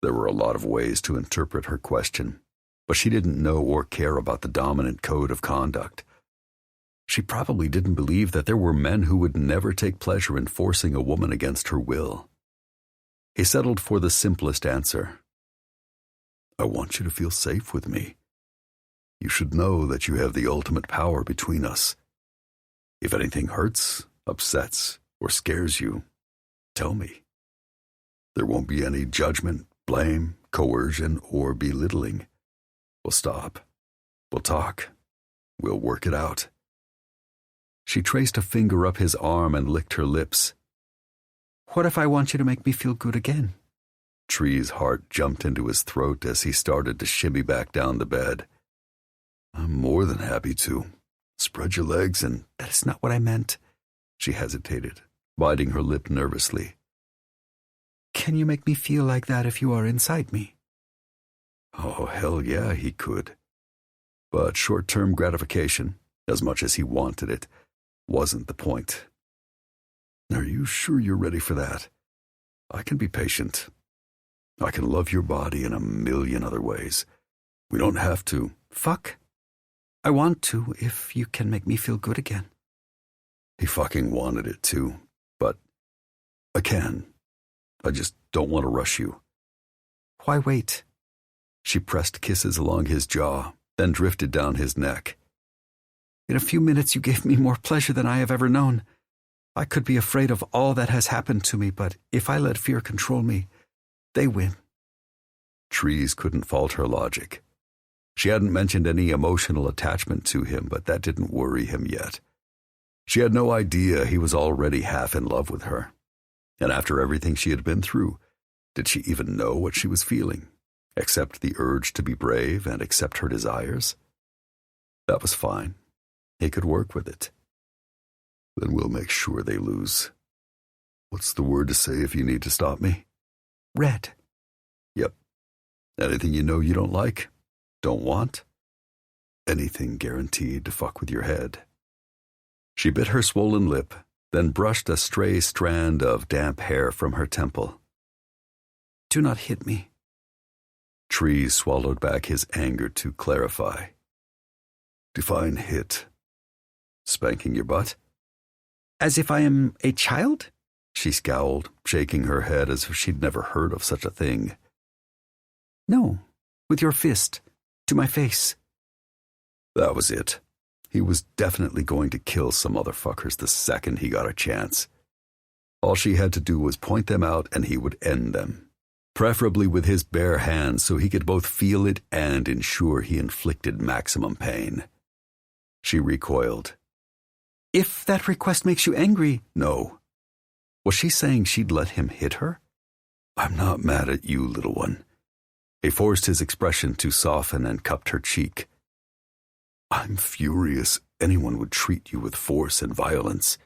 There were a lot of ways to interpret her question, but she didn't know or care about the dominant code of conduct. She probably didn't believe that there were men who would never take pleasure in forcing a woman against her will. He settled for the simplest answer. I want you to feel safe with me. You should know that you have the ultimate power between us. If anything hurts, upsets, or scares you, tell me. There won't be any judgment, blame, coercion, or belittling. We'll stop. We'll talk. We'll work it out. She traced a finger up his arm and licked her lips. What if I want you to make me feel good again? Tree's heart jumped into his throat as he started to shimmy back down the bed. I'm more than happy to. Spread your legs and... That is not what I meant. She hesitated, biting her lip nervously. Can you make me feel like that if you are inside me? Oh, hell yeah, he could. But short-term gratification, as much as he wanted it, wasn't the point. Are you sure you're ready for that? I can be patient. I can love your body in a million other ways. We don't have to... Fuck. I want to if you can make me feel good again. He fucking wanted it too, but I can. I just don't want to rush you. Why wait? She pressed kisses along his jaw, then drifted down his neck. In a few minutes you gave me more pleasure than I have ever known. I could be afraid of all that has happened to me, but if I let fear control me, they win. Trees couldn't fault her logic. She hadn't mentioned any emotional attachment to him, but that didn't worry him yet. She had no idea he was already half in love with her. And after everything she had been through, did she even know what she was feeling, except the urge to be brave and accept her desires? That was fine. He could work with it. Then we'll make sure they lose. What's the word to say if you need to stop me? Red. Yep. Anything you know you don't like? Don't want? Anything guaranteed to fuck with your head. She bit her swollen lip, then brushed a stray strand of damp hair from her temple. Do not hit me. Trees swallowed back his anger to clarify. Define hit. Spanking your butt? As if I am a child? She scowled, shaking her head as if she'd never heard of such a thing. No, with your fist, to my face. That was it. He was definitely going to kill some motherfuckers the second he got a chance. All she had to do was point them out and he would end them. Preferably with his bare hands so he could both feel it and ensure he inflicted maximum pain. She recoiled. If that request makes you angry... No. Was she saying she'd let him hit her? I'm not mad at you, little one. He forced his expression to soften and cupped her cheek. I'm furious anyone would treat you with force and violence.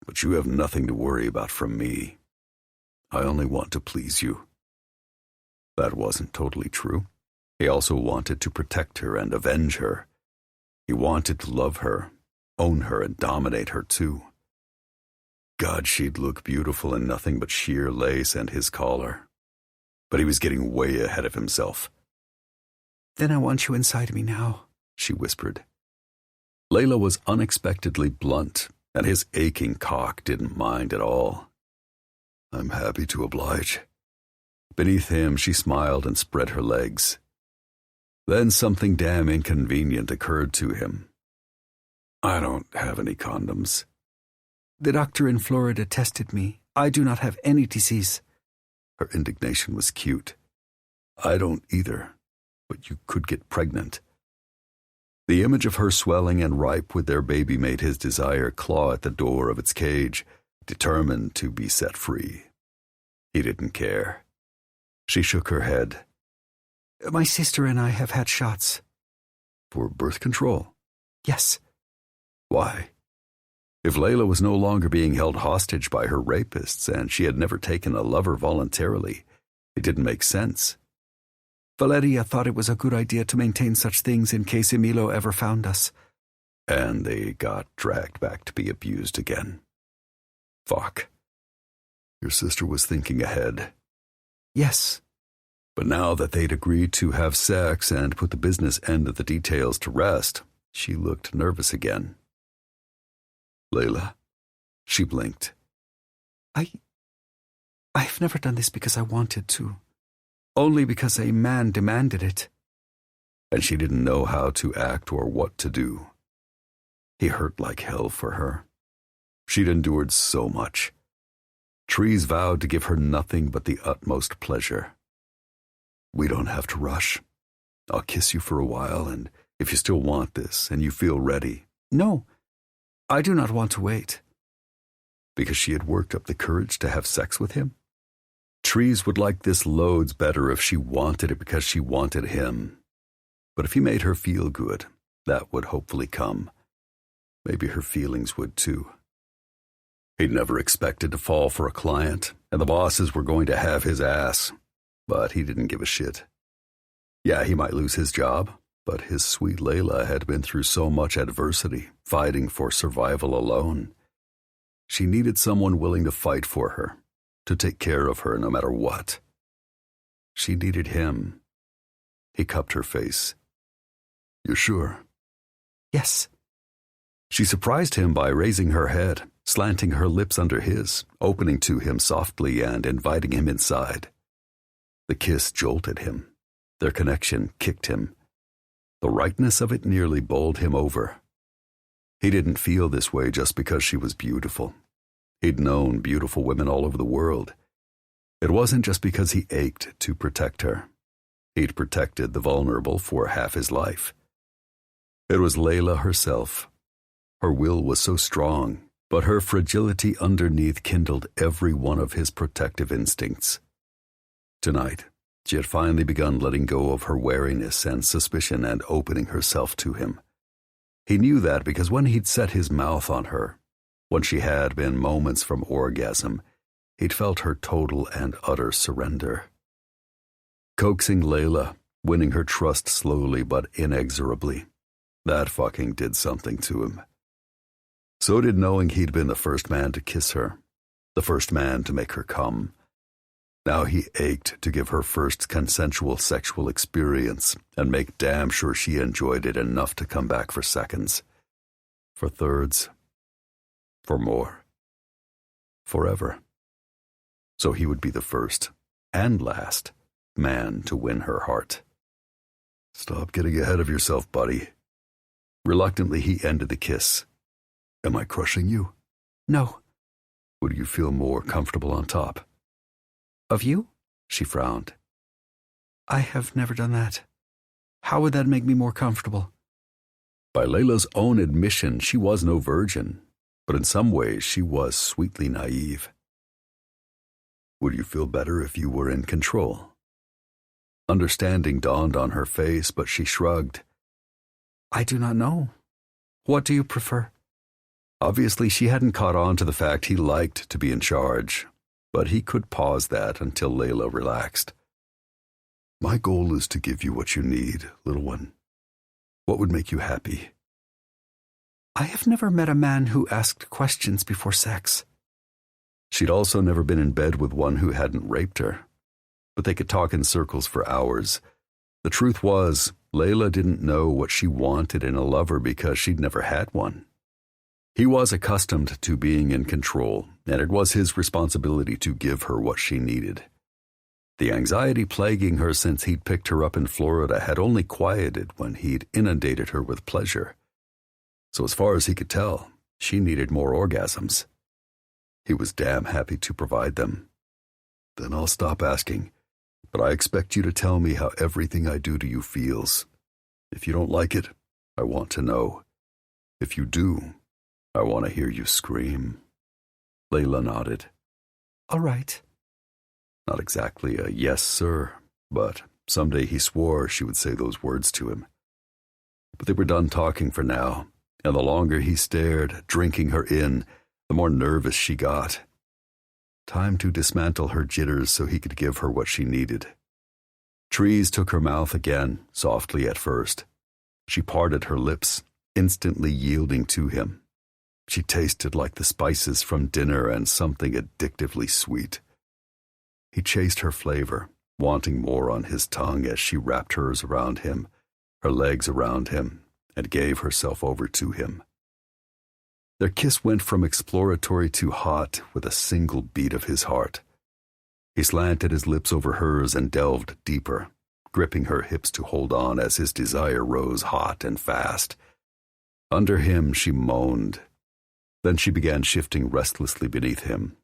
But you have nothing to worry about from me. I only want to please you. That wasn't totally true. He also wanted to protect her and avenge her. He wanted to love her, own her, and dominate her too. God, she'd look beautiful in nothing but sheer lace and his collar. But he was getting way ahead of himself. Then I want you inside me now, she whispered. Layla was unexpectedly blunt, and his aching cock didn't mind at all. I'm happy to oblige. Beneath him, she smiled and spread her legs. Then something damn inconvenient occurred to him. I don't have any condoms. The doctor in Florida tested me. I do not have any disease. Her indignation was cute. I don't either, but you could get pregnant. The image of her swelling and ripe with their baby made his desire claw at the door of its cage, determined to be set free. He didn't care. She shook her head. My sister and I have had shots. For birth control? Yes. Why? If Layla was no longer being held hostage by her rapists and she had never taken a lover voluntarily, it didn't make sense. Valeria thought it was a good idea to maintain such things in case Emilio ever found us. And they got dragged back to be abused again. Fuck. Your sister was thinking ahead. Yes. But now that they'd agreed to have sex and put the business end of the details to rest, she looked nervous again. Layla. She blinked. I've never done this because I wanted to. Only because a man demanded it. And she didn't know how to act or what to do. He hurt like hell for her. She'd endured so much. Trees vowed to give her nothing but the utmost pleasure. We don't have to rush. I'll kiss you for a while, and if you still want this and you feel ready... No, I do not want to wait. Because she had worked up the courage to have sex with him? Trees would like this loads better if she wanted it because she wanted him. But if he made her feel good, that would hopefully come. Maybe her feelings would too. He'd never expected to fall for a client, and the bosses were going to have his ass. But he didn't give a shit. Yeah, he might lose his job, but his sweet Layla had been through so much adversity, fighting for survival alone. She needed someone willing to fight for her, to take care of her no matter what. She needed him. He cupped her face. You're sure? Yes. She surprised him by raising her head, slanting her lips under his, opening to him softly and inviting him inside. The kiss jolted him. Their connection kicked him. The rightness of it nearly bowled him over. He didn't feel this way just because she was beautiful. He'd known beautiful women all over the world. It wasn't just because he ached to protect her. He'd protected the vulnerable for half his life. It was Layla herself. Her will was so strong, but her fragility underneath kindled every one of his protective instincts. Tonight, she had finally begun letting go of her wariness and suspicion and opening herself to him. He knew that because when he'd set his mouth on her, Once she had been moments from orgasm, he'd felt her total and utter surrender. Coaxing Layla, winning her trust slowly but inexorably, that fucking did something to him. So did knowing he'd been the first man to kiss her, the first man to make her come. Now he ached to give her first consensual sexual experience and make damn sure she enjoyed it enough to come back for seconds, for thirds, for more, forever. So he would be the first and last man to win her heart. Stop getting ahead of yourself, buddy. Reluctantly, he ended the kiss. Am I crushing you? No. Would you feel more comfortable on top? Of you? She frowned. I have never done that. How would that make me more comfortable? By Layla's own admission, she was no virgin, but in some ways she was sweetly naive. Would you feel better if you were in control? Understanding dawned on her face, but she shrugged. I do not know. What do you prefer? Obviously, she hadn't caught on to the fact he liked to be in charge, but he could pause that until Layla relaxed. My goal is to give you what you need, little one. What would make you happy? I have never met a man who asked questions before sex. She'd also never been in bed with one who hadn't raped her, but they could talk in circles for hours. The truth was, Layla didn't know what she wanted in a lover because she'd never had one. He was accustomed to being in control, and it was his responsibility to give her what she needed. The anxiety plaguing her since he'd picked her up in Florida had only quieted when he'd inundated her with pleasure. So as far as he could tell, she needed more orgasms. He was damn happy to provide them. Then I'll stop asking, but I expect you to tell me how everything I do to you feels. If you don't like it, I want to know. If you do, I want to hear you scream. Layla nodded. All right. Not exactly a yes, sir, but someday he swore she would say those words to him. But they were done talking for now, and the longer he stared, drinking her in, the more nervous she got. Time to dismantle her jitters so he could give her what she needed. Trees took her mouth again, softly at first. She parted her lips, instantly yielding to him. She tasted like the spices from dinner and something addictively sweet. He chased her flavor, wanting more on his tongue as she wrapped hers around him, her legs around him, and gave herself over to him. Their kiss went from exploratory to hot with a single beat of his heart. He slanted his lips over hers and delved deeper, gripping her hips to hold on as his desire rose hot and fast. Under him, she moaned. Then she began shifting restlessly beneath him,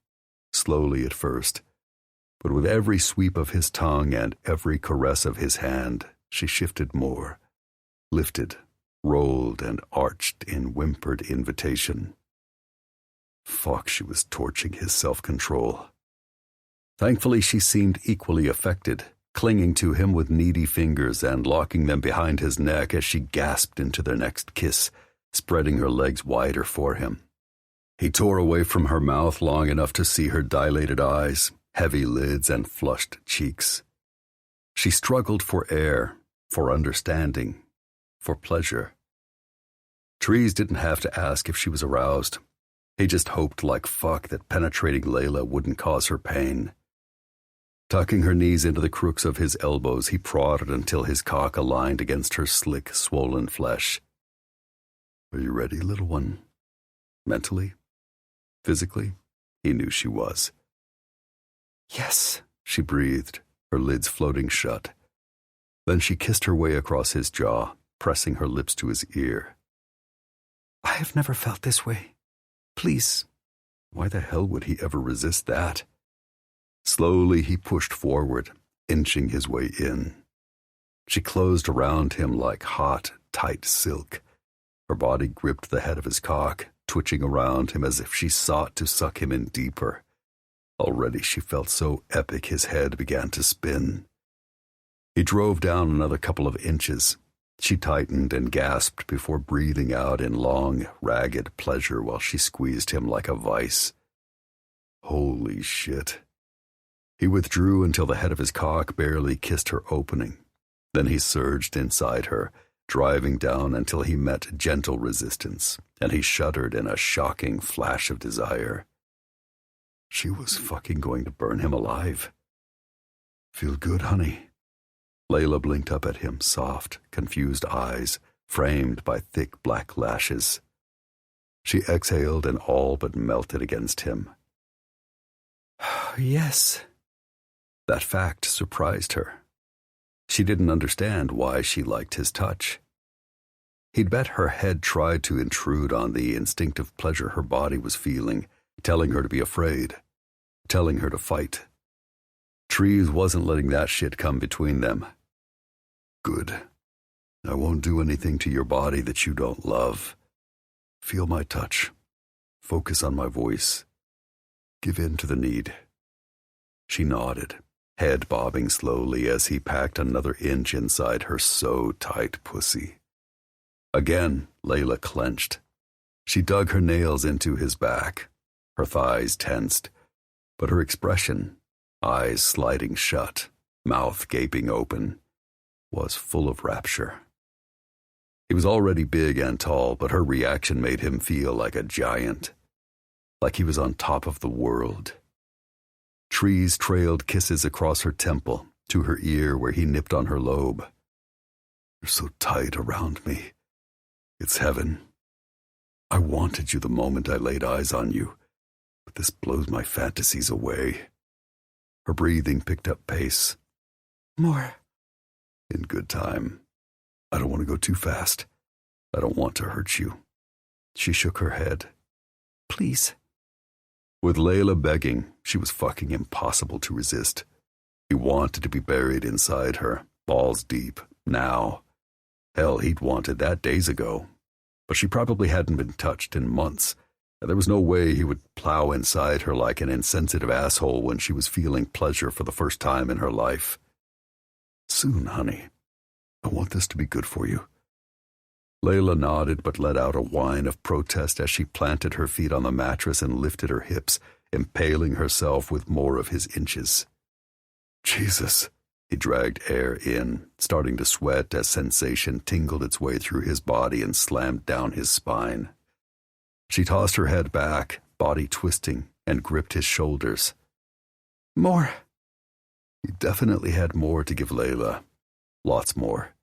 slowly at first. But with every sweep of his tongue and every caress of his hand, she shifted more, lifted, rolled, and arched in whimpered invitation. Fuck, she was torching his self-control. Thankfully, she seemed equally affected, clinging to him with needy fingers and locking them behind his neck as she gasped into their next kiss, spreading her legs wider for him. He tore away from her mouth long enough to see her dilated eyes, heavy lids, and flushed cheeks. She struggled for air, for understanding, for pleasure. Trees didn't have to ask if she was aroused. He just hoped like fuck that penetrating Layla wouldn't cause her pain. Tucking her knees into the crooks of his elbows, he prodded until his cock aligned against her slick, swollen flesh. Are you ready, little one? Mentally? Physically? He knew she was. Yes, she breathed, her lids floating shut. Then she kissed her way across his jaw, pressing her lips to his ear. I have never felt this way. Please. Why the hell would he ever resist that? Slowly he pushed forward, inching his way in. She closed around him like hot, tight silk. Her body gripped the head of his cock, twitching around him as if she sought to suck him in deeper. Already she felt so epic his head began to spin. He drove down another couple of inches, She tightened and gasped before breathing out in long, ragged pleasure while she squeezed him like a vice. Holy shit. He withdrew until the head of his cock barely kissed her opening. Then he surged inside her, driving down until he met gentle resistance, and he shuddered in a shocking flash of desire. She was fucking going to burn him alive. Feel good, honey? Layla blinked up at him, soft, confused eyes, framed by thick black lashes. She exhaled and all but melted against him. Yes. That fact surprised her. She didn't understand why she liked his touch. He'd bet her head tried to intrude on the instinctive pleasure her body was feeling, telling her to be afraid, telling her to fight. Trees wasn't letting that shit come between them. Good. I won't do anything to your body that you don't love. Feel my touch. Focus on my voice. Give in to the need. She nodded, head bobbing slowly as he packed another inch inside her so-tight pussy. Again, Layla clenched. She dug her nails into his back. Her thighs tensed, but her expression, eyes sliding shut, mouth gaping open, was full of rapture. He was already big and tall, but her reaction made him feel like a giant, like he was on top of the world. Trees trailed kisses across her temple, to her ear where he nipped on her lobe. You're so tight around me. It's heaven. I wanted you the moment I laid eyes on you, but this blows my fantasies away. Her breathing picked up pace. More. In good time. I don't want to go too fast. I don't want to hurt you. She shook her head. Please. With Layla begging, she was fucking impossible to resist. He wanted to be buried inside her, balls deep, now. Hell, he'd wanted that days ago. But she probably hadn't been touched in months, and there was no way he would plow inside her like an insensitive asshole when she was feeling pleasure for the first time in her life. Soon, honey. I want this to be good for you. Layla nodded but let out a whine of protest as she planted her feet on the mattress and lifted her hips, impaling herself with more of his inches. Jesus. He dragged air in, starting to sweat as sensation tingled its way through his body and slammed down his spine. She tossed her head back, body twisting, and gripped his shoulders. More. He definitely had more to give Layla. Lots more.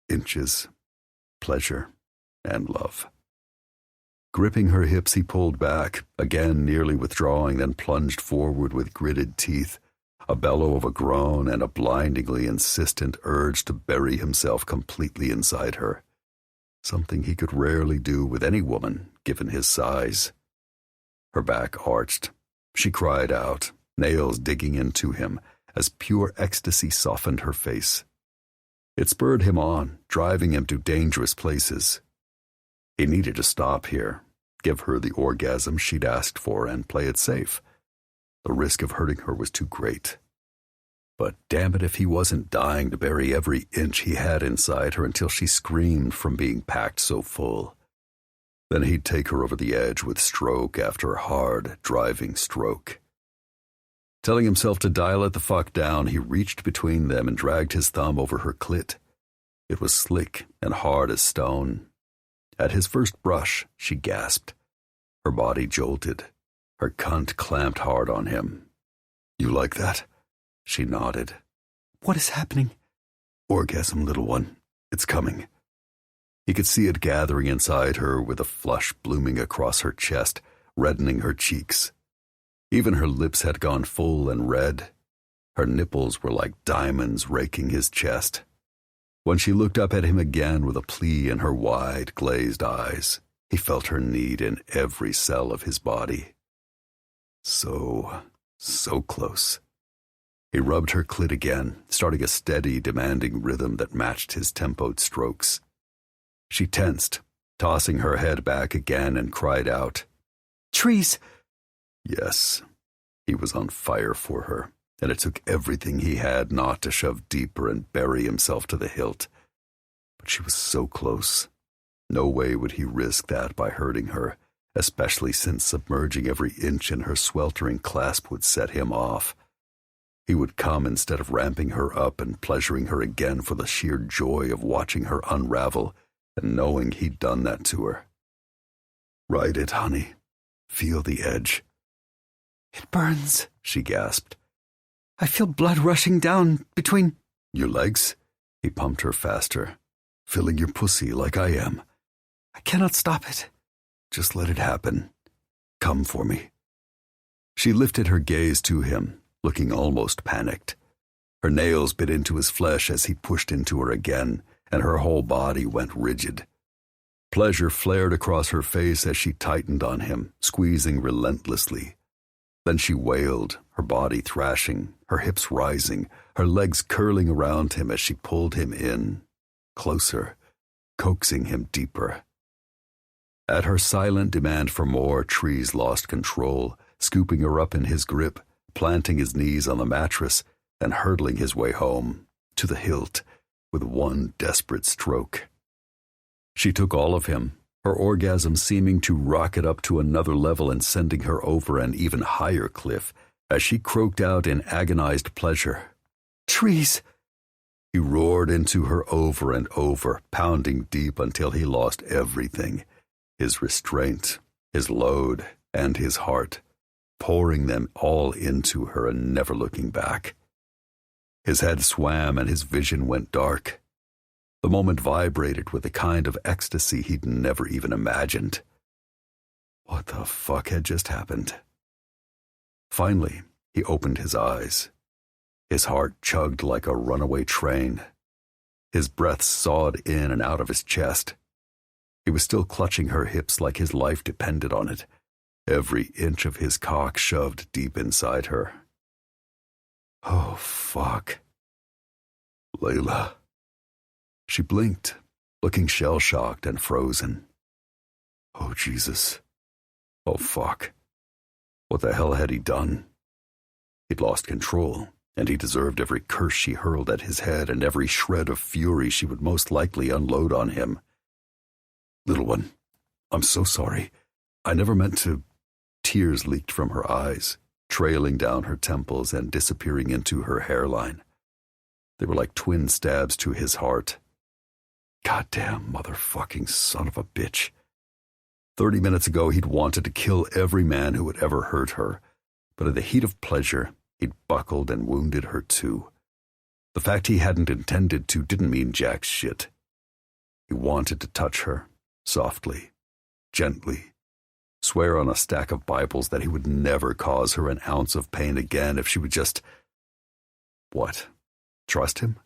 Inches, pleasure, and love. Gripping her hips, he pulled back, again nearly withdrawing, then plunged forward with gritted teeth, a bellow of a groan and a blindingly insistent urge to bury himself completely inside her. Something he could rarely do with any woman, given his size. Her back arched. She cried out, nails digging into him, as pure ecstasy softened her face. It spurred him on, driving him to dangerous places. He needed to stop here, give her the orgasm she'd asked for, and play it safe. The risk of hurting her was too great. But damn it if he wasn't dying to bury every inch he had inside her until she screamed from being packed so full. Then he'd take her over the edge with stroke after hard, driving stroke. Telling himself to dial it the fuck down, he reached between them and dragged his thumb over her clit. It was slick and hard as stone. At his first brush, she gasped. Her body jolted. Her cunt clamped hard on him. You like that? She nodded. What is happening? Orgasm, little one. It's coming. He could see it gathering inside her with a flush blooming across her chest, reddening her cheeks. Even her lips had gone full and red. Her nipples were like diamonds raking his chest. When she looked up at him again with a plea in her wide, glazed eyes, he felt her need in every cell of his body. So close. He rubbed her clit again, starting a steady, demanding rhythm that matched his tempoed strokes. She tensed, tossing her head back again, and cried out, Trees! Yes, he was on fire for her, and it took everything he had not to shove deeper and bury himself to the hilt. But She was so close. No way would he risk that by hurting her, especially since submerging every inch in her sweltering clasp would set him off. He would come instead of ramping her up and pleasuring her again for the sheer joy of watching her unravel and knowing he'd done that to her. Ride it, honey. Feel the edge. It burns, she gasped. I feel blood rushing down between... Your legs? He pumped her faster. Filling your pussy like I am. I cannot stop it. Just let it happen. Come for me. She lifted her gaze to him, looking almost panicked. Her nails bit into his flesh as he pushed into her again, and her whole body went rigid. Pleasure flared across her face as she tightened on him, squeezing relentlessly. Then she wailed, her body thrashing, her hips rising, her legs curling around him as she pulled him in, closer, coaxing him deeper. At her silent demand for more, Trees lost control, scooping her up in his grip, planting his knees on the mattress, and hurtling his way home, to the hilt, with one desperate stroke. She took all of him, her orgasm seeming to rocket up to another level and sending her over an even higher cliff, as she croaked out in agonized pleasure. Trees! He roared into her over and over, pounding deep until he lost everything, his restraint, his load, and his heart, pouring them all into her and never looking back. His head swam and his vision went dark. The moment vibrated with a kind of ecstasy he'd never even imagined. What the fuck had just happened? Finally, he opened his eyes. His heart chugged like a runaway train. His breath sawed in and out of his chest. He was still clutching her hips like his life depended on it, every inch of his cock shoved deep inside her. Oh, fuck. Layla. She blinked, looking shell-shocked and frozen. Oh, Jesus. Oh, fuck. What the hell had he done? He'd lost control, and he deserved every curse she hurled at his head and every shred of fury she would most likely unload on him. Little one, I'm so sorry. I never meant to... Tears leaked from her eyes, trailing down her temples and disappearing into her hairline. They were like twin stabs to his heart. Goddamn motherfucking son of a bitch. 30 minutes ago, he'd wanted to kill every man who had ever hurt her, but in the heat of pleasure, he'd buckled and wounded her too. The fact he hadn't intended to didn't mean jack shit. He wanted to touch her, softly, gently, swear on a stack of Bibles that he would never cause her an ounce of pain again if she would just... What? Trust him?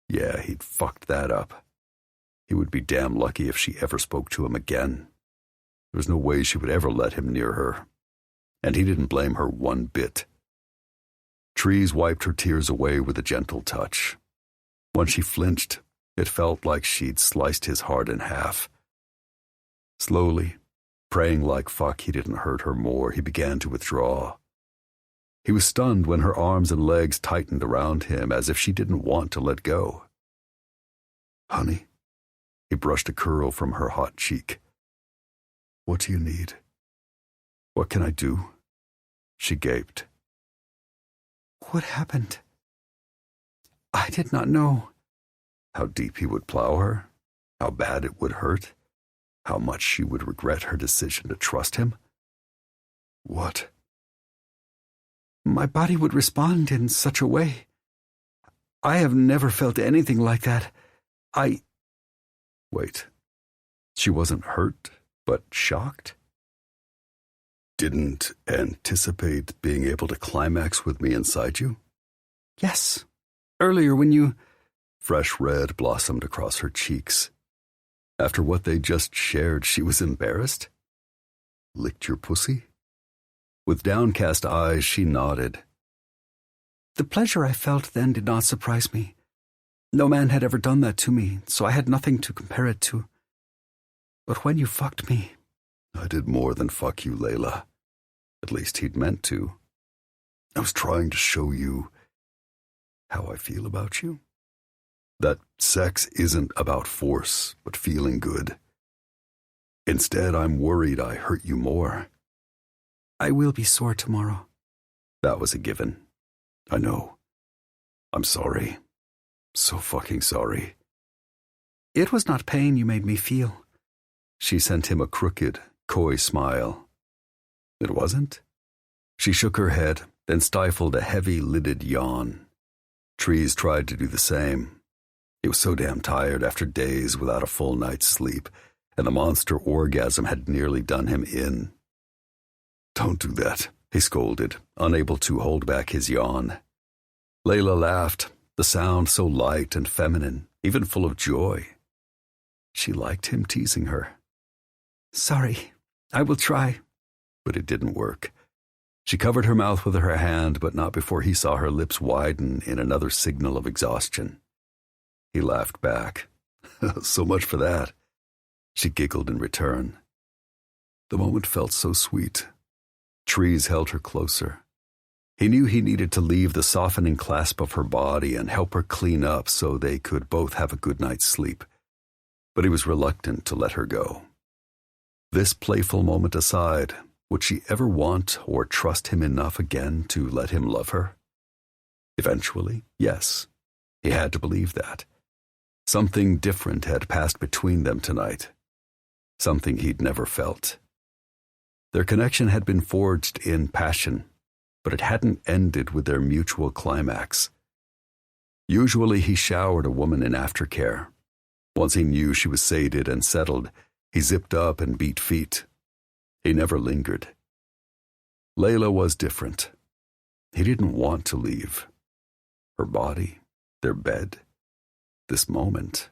Yeah, he'd fucked that up. He would be damn lucky if she ever spoke to him again. There was no way she would ever let him near her, and he didn't blame her one bit. Trees wiped her tears away with a gentle touch. When she flinched, it felt like she'd sliced his heart in half. Slowly, praying like fuck he didn't hurt her more, he began to withdraw. He was stunned when her arms and legs tightened around him as if she didn't want to let go. Honey, he brushed a curl from her hot cheek. What do you need? What can I do? She gaped. What happened? I did not know. How deep he would plow her, how bad it would hurt, how much she would regret her decision to trust him. What? My body would respond in such a way. I have never felt anything like that. Wait. She wasn't hurt, but shocked? Didn't anticipate being able to climax with me inside you? Yes. Earlier when you... Fresh red blossomed across her cheeks. After what they just shared, she was embarrassed? Licked your pussy? With downcast eyes, she nodded. The pleasure I felt then did not surprise me. No man had ever done that to me, so I had nothing to compare it to. But when you fucked me... I did more than fuck you, Layla. At least he'd meant to. I was trying to show you how I feel about you. That sex isn't about force, but feeling good. Instead, I'm worried I hurt you more. I will be sore tomorrow. That was a given. I know. I'm sorry. So fucking sorry. It was not pain you made me feel. She sent him a crooked, coy smile. It wasn't? She shook her head, then stifled a heavy-lidded yawn. Trees tried to do the same. He was so damn tired after days without a full night's sleep, and the monster orgasm had nearly done him in. Don't do that, he scolded, unable to hold back his yawn. Layla laughed, the sound so light and feminine, even full of joy. She liked him teasing her. Sorry, I will try. But it didn't work. She covered her mouth with her hand, but not before he saw her lips widen in another signal of exhaustion. He laughed back. So much for that. She giggled in return. The moment felt so sweet. Trees held her closer. He knew he needed to leave the softening clasp of her body and help her clean up so they could both have a good night's sleep. But he was reluctant to let her go. This playful moment aside, would she ever want or trust him enough again to let him love her? Eventually, yes. He had to believe that. Something different had passed between them tonight. Something he'd never felt. Their connection had been forged in passion, but it hadn't ended with their mutual climax. Usually he showered a woman in aftercare. Once he knew she was sated and settled, he zipped up and beat feet. He never lingered. Layla was different. He didn't want to leave. Her body, their bed, this moment.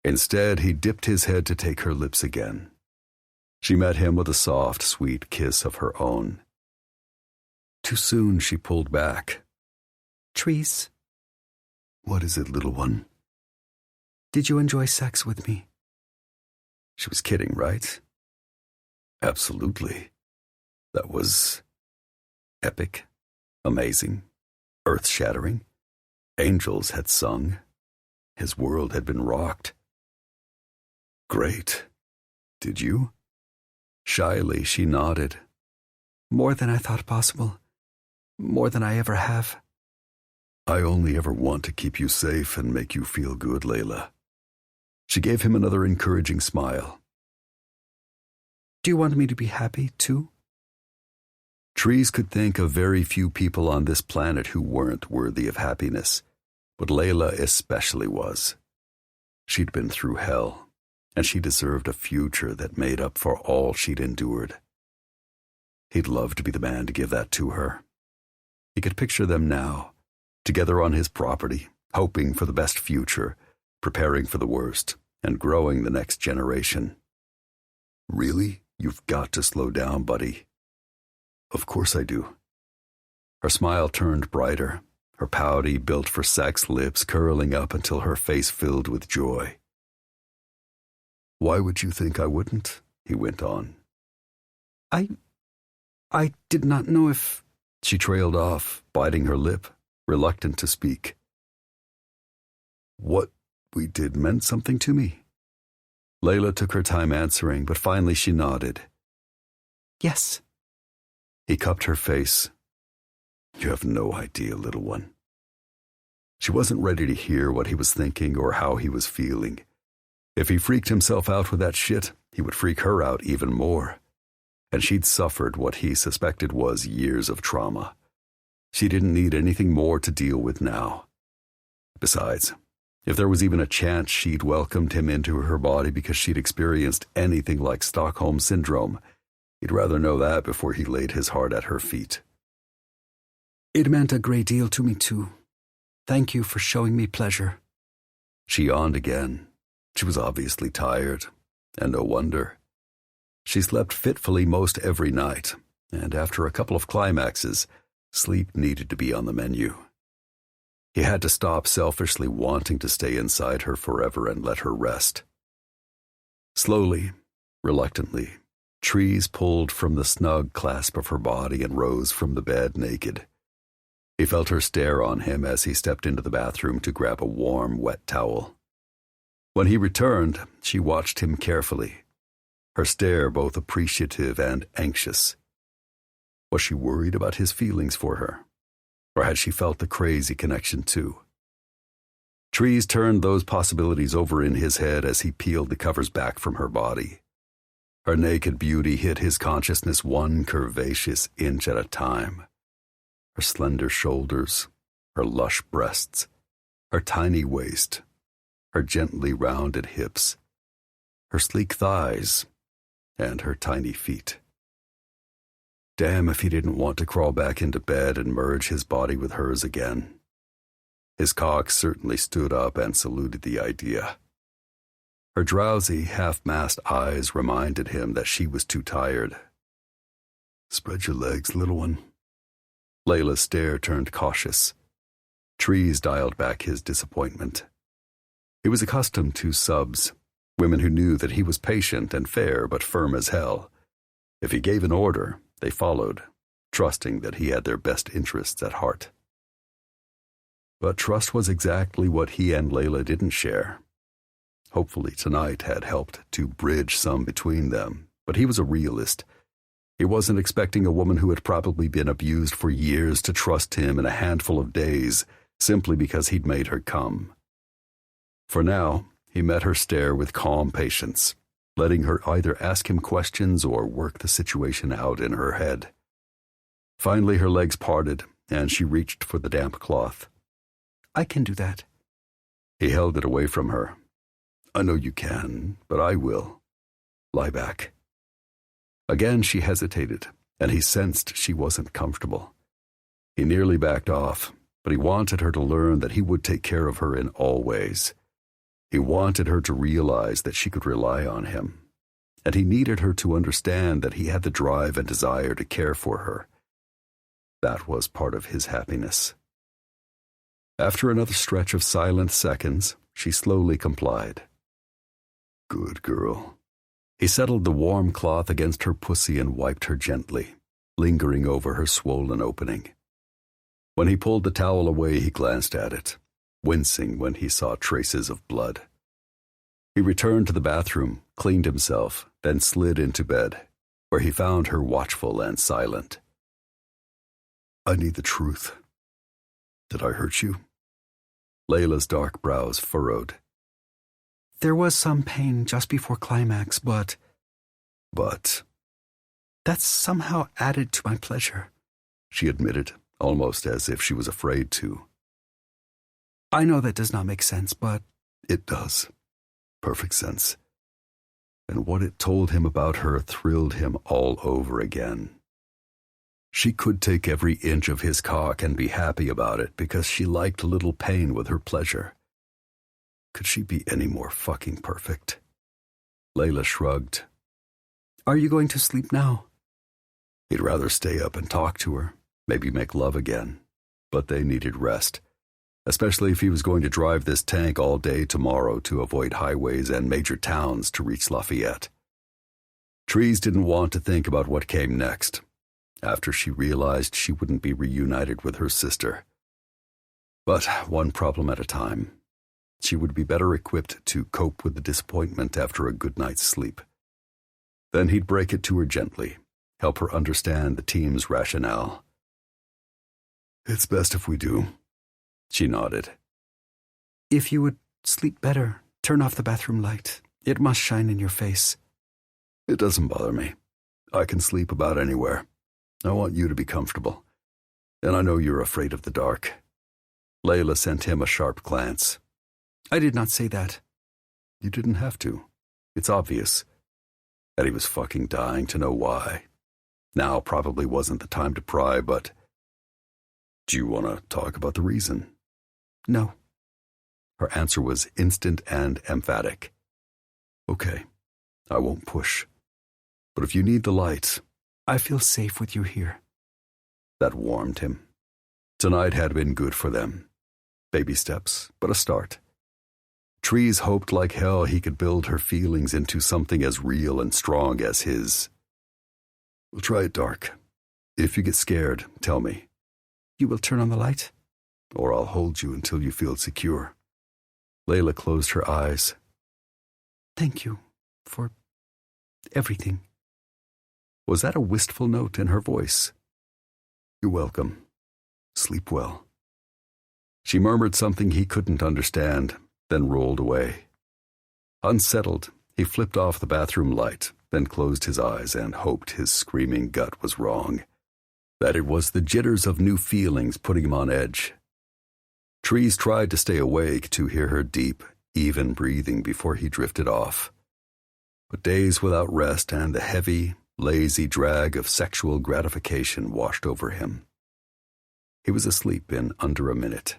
Instead, he dipped his head to take her lips again. She met him with a soft, sweet kiss of her own. Too soon, she pulled back. Trees. What is it, little one? Did you enjoy sex with me? She was kidding, right? Absolutely. That was epic, amazing, earth-shattering. Angels had sung. His world had been rocked. Great. Did you? Shyly, she nodded. More than I thought possible. More than I ever have. I only ever want to keep you safe and make you feel good, Layla. She gave him another encouraging smile. Do you want me to be happy, too? Trees could think of very few people on this planet who weren't worthy of happiness, but Layla especially was. She'd been through hell, and she deserved a future that made up for all she'd endured. He'd love to be the man to give that to her. He could picture them now, together on his property, hoping for the best future, preparing for the worst, and growing the next generation. Really? You've got to slow down, buddy. Of course I do. Her smile turned brighter, her pouty, built-for-sex lips curling up until her face filled with joy. Why would you think I wouldn't? He went on. I did not know if... She trailed off, biting her lip, reluctant to speak. What we did meant something to me. Layla took her time answering, but finally she nodded. Yes. He cupped her face. You have no idea, little one. She wasn't ready to hear what he was thinking or how he was feeling. If he freaked himself out with that shit, he would freak her out even more. And she'd suffered what he suspected was years of trauma. She didn't need anything more to deal with now. Besides, if there was even a chance she'd welcomed him into her body because she'd experienced anything like Stockholm Syndrome, he'd rather know that before he laid his heart at her feet. It meant a great deal to me, too. Thank you for showing me pleasure. She yawned again. She was obviously tired, and no wonder. She slept fitfully most every night, and after a couple of climaxes, sleep needed to be on the menu. He had to stop selfishly wanting to stay inside her forever and let her rest. Slowly, reluctantly, Trees pulled from the snug clasp of her body and rose from the bed naked. He felt her stare on him as he stepped into the bathroom to grab a warm, wet towel. When he returned, she watched him carefully, her stare both appreciative and anxious. Was she worried about his feelings for her? Or had she felt the crazy connection too? Trees turned those possibilities over in his head as he peeled the covers back from her body. Her naked beauty hit his consciousness one curvaceous inch at a time. Her slender shoulders, her lush breasts, her tiny waist, her gently rounded hips, her sleek thighs, and her tiny feet. Damn if he didn't want to crawl back into bed and merge his body with hers again. His cock certainly stood up and saluted the idea. Her drowsy, half-masked eyes reminded him that she was too tired. "Spread your legs, little one." Layla's stare turned cautious. Trees dialed back his disappointment. He was accustomed to subs, women who knew that he was patient and fair but firm as hell. If he gave an order, they followed, trusting that he had their best interests at heart. But trust was exactly what he and Layla didn't share. Hopefully tonight had helped to bridge some between them, but he was a realist. He wasn't expecting a woman who had probably been abused for years to trust him in a handful of days simply because he'd made her come. For now, he met her stare with calm patience, letting her either ask him questions or work the situation out in her head. Finally, her legs parted, and she reached for the damp cloth. "I can do that." He held it away from her. "I know you can, but I will. Lie back." Again she hesitated, and he sensed she wasn't comfortable. He nearly backed off, but he wanted her to learn that he would take care of her in all ways. He wanted her to realize that she could rely on him, and he needed her to understand that he had the drive and desire to care for her. That was part of his happiness. After another stretch of silent seconds, she slowly complied. "Good girl." He settled the warm cloth against her pussy and wiped her gently, lingering over her swollen opening. When he pulled the towel away, he glanced at it, wincing when he saw traces of blood. He returned to the bathroom, cleaned himself, then slid into bed, where he found her watchful and silent. "I need the truth. Did I hurt you?" Layla's dark brows furrowed. "There was some pain just before climax, but that's somehow added to my pleasure," she admitted, almost as if she was afraid to. "I know that does not make sense, but—" "It does. Perfect sense." And what it told him about her thrilled him all over again. She could take every inch of his cock and be happy about it because she liked a little pain with her pleasure. Could she be any more fucking perfect? Layla shrugged. "Are you going to sleep now?" He'd rather stay up and talk to her, maybe make love again, but they needed rest, especially if he was going to drive this tank all day tomorrow to avoid highways and major towns to reach Lafayette. Trees didn't want to think about what came next, after she realized she wouldn't be reunited with her sister. But one problem at a time. She would be better equipped to cope with the disappointment after a good night's sleep. Then he'd break it to her gently, help her understand the team's rationale. "It's best if we do." She nodded. "If you would sleep better, turn off the bathroom light. It must shine in your face." "It doesn't bother me. I can sleep about anywhere. I want you to be comfortable. And I know you're afraid of the dark." Layla sent him a sharp glance. "I did not say that." "You didn't have to. It's obvious." That he was fucking dying to know why. Now probably wasn't the time to pry, but... "Do you want to talk about the reason?" "No." Her answer was instant and emphatic. "Okay, I won't push. But if you need the light..." "I feel safe with you here." That warmed him. Tonight had been good for them. Baby steps, but a start. Trees hoped like hell he could build her feelings into something as real and strong as his. "We'll try it dark. If you get scared, tell me." You will turn on the light? Or I'll hold you until you feel secure. Layla closed her eyes. Thank you for everything. Was that a wistful note in her voice? You're welcome. Sleep well. She murmured something he couldn't understand, then rolled away. Unsettled, he flipped off the bathroom light, then closed his eyes and hoped his screaming gut was wrong, that it was the jitters of new feelings putting him on edge. Trees tried to stay awake to hear her deep, even breathing before he drifted off. But days without rest and the heavy, lazy drag of sexual gratification washed over him. He was asleep in under a minute.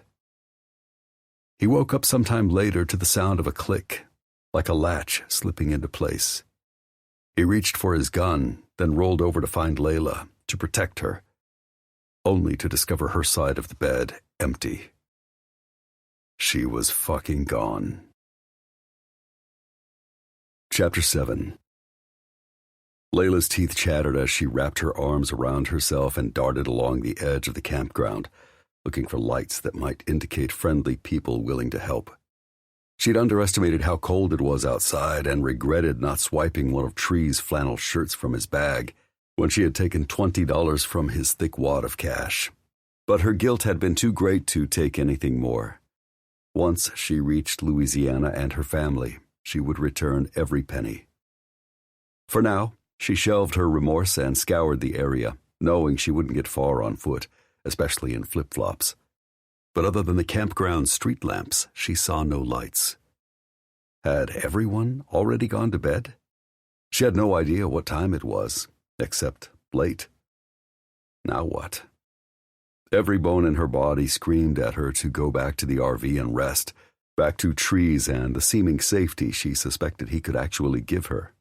He woke up sometime later to the sound of a click, like a latch slipping into place. He reached for his gun, then rolled over to find Layla, to protect her, only to discover her side of the bed empty. She was fucking gone. Chapter 7. Layla's teeth chattered as she wrapped her arms around herself and darted along the edge of the campground, looking for lights that might indicate friendly people willing to help. She'd underestimated how cold it was outside and regretted not swiping one of Tree's flannel shirts from his bag when she had taken $20 from his thick wad of cash. But her guilt had been too great to take anything more. Once she reached Louisiana and her family, she would return every penny. For now, she shelved her remorse and scoured the area, knowing she wouldn't get far on foot, especially in flip-flops. But other than the campground street lamps, she saw no lights. Had everyone already gone to bed? She had no idea what time it was, except late. Now what? Every bone in her body screamed at her to go back to the RV and rest, back to Trees and the seeming safety she suspected he could actually give her.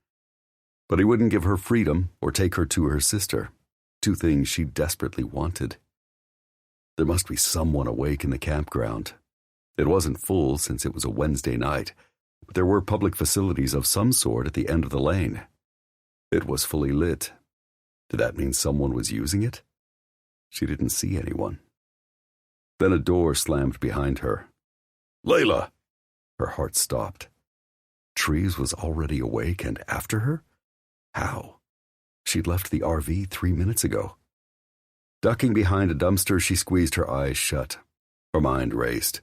But he wouldn't give her freedom or take her to her sister, two things she desperately wanted. There must be someone awake in the campground. It wasn't full since it was a Wednesday night, but there were public facilities of some sort at the end of the lane. It was fully lit. Did that mean someone was using it? She didn't see anyone. Then a door slammed behind her. Layla! Her heart stopped. Trees was already awake and after her? How? She'd left the RV 3 minutes ago. Ducking behind a dumpster, she squeezed her eyes shut. Her mind raced.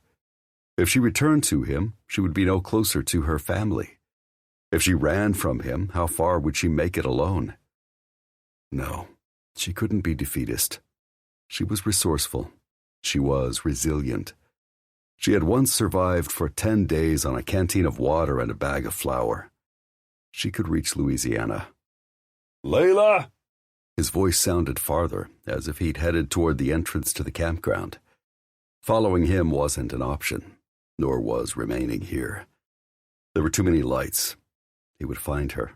If she returned to him, she would be no closer to her family. If she ran from him, how far would she make it alone? No, she couldn't be defeatist. She was resourceful. She was resilient. She had once survived for 10 days on a canteen of water and a bag of flour. She could reach Louisiana. Layla! His voice sounded farther, as if he'd headed toward the entrance to the campground. Following him wasn't an option, nor was remaining here. There were too many lights. He would find her.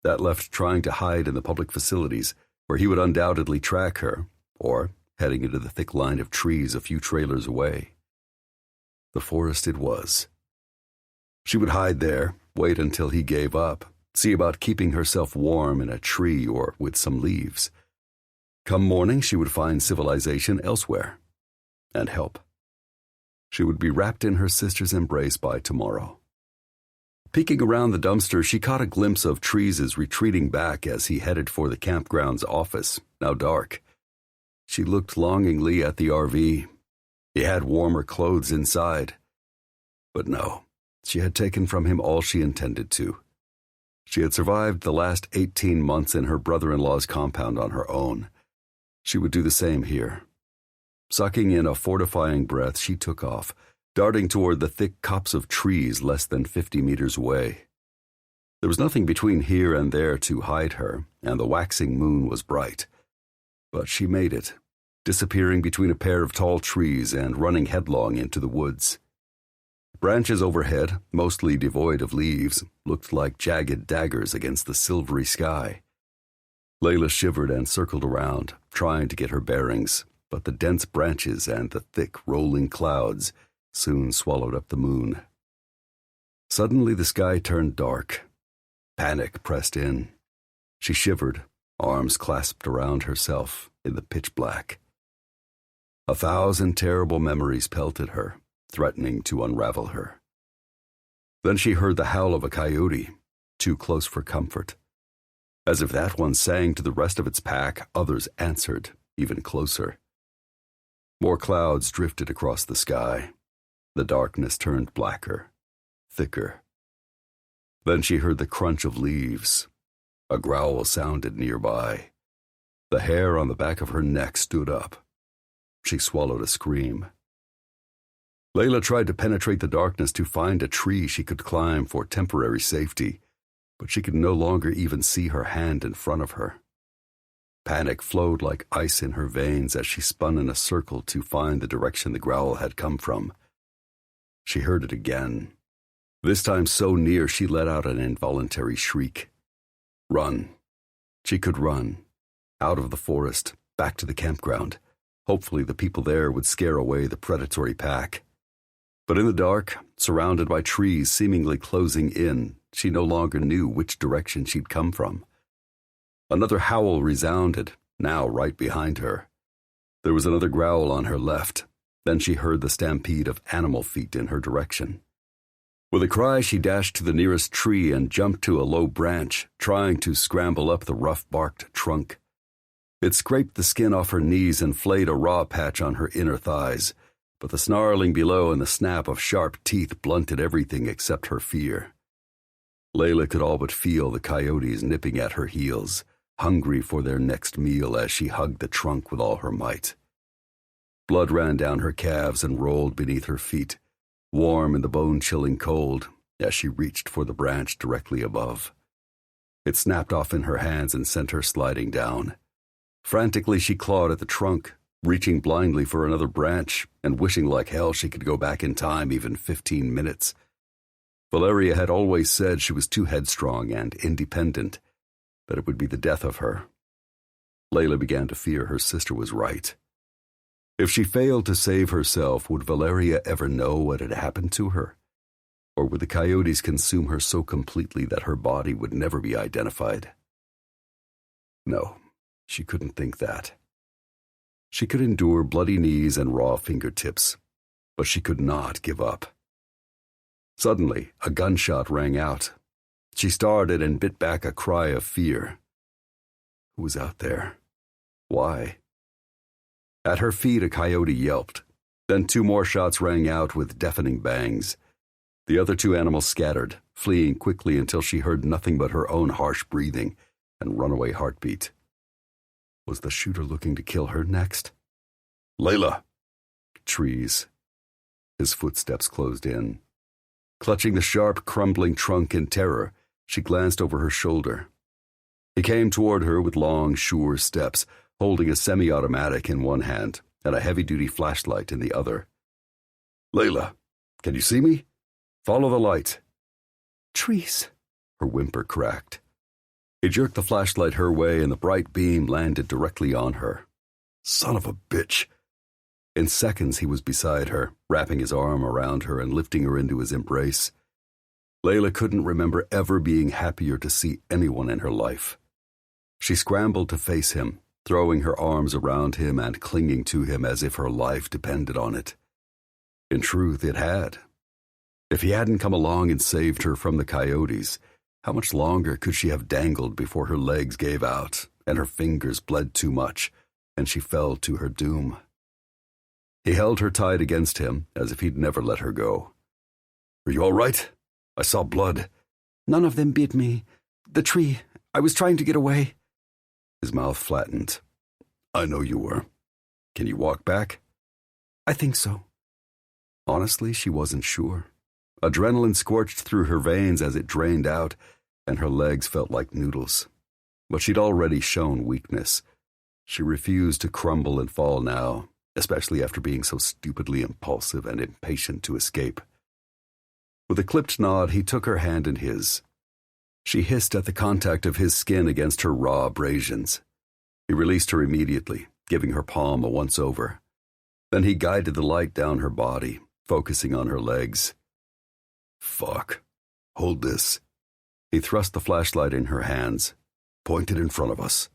That left trying to hide in the public facilities, where he would undoubtedly track her, or heading into the thick line of trees a few trailers away. The forest it was. She would hide there, wait until he gave up, see about keeping herself warm in a tree or with some leaves. Come morning, she would find civilization elsewhere, and help. She would be wrapped in her sister's embrace by tomorrow. Peeking around the dumpster, she caught a glimpse of Trees' retreating back as he headed for the campground's office, now dark. She looked longingly at the RV. He had warmer clothes inside. But no, she had taken from him all she intended to. She had survived the last 18 months in her brother-in-law's compound on her own. She would do the same here. Sucking in a fortifying breath, she took off, darting toward the thick copse of trees less than 50 meters away. There was nothing between here and there to hide her, and the waxing moon was bright. But she made it, disappearing between a pair of tall trees and running headlong into the woods. Branches overhead, mostly devoid of leaves, looked like jagged daggers against the silvery sky. Layla shivered and circled around, trying to get her bearings, but the dense branches and the thick, rolling clouds soon swallowed up the moon. Suddenly the sky turned dark. Panic pressed in. She shivered, arms clasped around herself in the pitch black. 1,000 terrible memories pelted her, threatening to unravel her. Then she heard the howl of a coyote, too close for comfort. As if that one sang to the rest of its pack, others answered, even closer. More clouds drifted across the sky. The darkness turned blacker, thicker. Then she heard the crunch of leaves. A growl sounded nearby. The hair on the back of her neck stood up. She swallowed a scream. Layla tried to penetrate the darkness to find a tree she could climb for temporary safety, but she could no longer even see her hand in front of her. Panic flowed like ice in her veins as she spun in a circle to find the direction the growl had come from. She heard it again, this time so near she let out an involuntary shriek. Run. She could run, out of the forest, back to the campground. Hopefully the people there would scare away the predatory pack. But in the dark, surrounded by trees seemingly closing in, she no longer knew which direction she'd come from. Another howl resounded, now right behind her. There was another growl on her left. Then she heard the stampede of animal feet in her direction. With a cry, she dashed to the nearest tree and jumped to a low branch, trying to scramble up the rough-barked trunk. It scraped the skin off her knees and flayed a raw patch on her inner thighs, but the snarling below and the snap of sharp teeth blunted everything except her fear. Layla could all but feel the coyotes nipping at her heels, hungry for their next meal as she hugged the trunk with all her might. Blood ran down her calves and rolled beneath her feet, warm in the bone-chilling cold, as she reached for the branch directly above. It snapped off in her hands and sent her sliding down. Frantically, she clawed at the trunk, reaching blindly for another branch and wishing like hell she could go back in time even 15 minutes. Valeria had always said she was too headstrong and independent, that it would be the death of her. Layla began to fear her sister was right. If she failed to save herself, would Valeria ever know what had happened to her? Or would the coyotes consume her so completely that her body would never be identified? No, she couldn't think that. She could endure bloody knees and raw fingertips, but she could not give up. Suddenly, a gunshot rang out. She started and bit back a cry of fear. Who was out there? Why? At her feet, a coyote yelped. Then 2 more shots rang out with deafening bangs. The other 2 animals scattered, fleeing quickly until she heard nothing but her own harsh breathing and runaway heartbeat. Was the shooter looking to kill her next? Layla! Trees. His footsteps closed in. Clutching the sharp, crumbling trunk in terror, she glanced over her shoulder. He came toward her with long, sure steps, holding a semi-automatic in one hand and a heavy-duty flashlight in the other. Layla, can you see me? Follow the light. Trees, her whimper cracked. He jerked the flashlight her way and the bright beam landed directly on her. Son of a bitch. In seconds he was beside her, wrapping his arm around her and lifting her into his embrace. Layla couldn't remember ever being happier to see anyone in her life. She scrambled to face him, throwing her arms around him and clinging to him as if her life depended on it. In truth, it had. If he hadn't come along and saved her from the coyotes, how much longer could she have dangled before her legs gave out and her fingers bled too much, and she fell to her doom? He held her tight against him as if he'd never let her go. Are you all right? I saw blood. None of them bit me. The tree. I was trying to get away. His mouth flattened. I know you were. Can you walk back? I think so. Honestly, she wasn't sure. Adrenaline scorched through her veins as it drained out, and her legs felt like noodles. But she'd already shown weakness. She refused to crumble and fall now, especially after being so stupidly impulsive and impatient to escape. With a clipped nod, he took her hand in his. She hissed at the contact of his skin against her raw abrasions. He released her immediately, giving her palm a once-over. Then he guided the light down her body, focusing on her legs. Fuck. Hold this. He thrust the flashlight in her hands, pointed in front of us.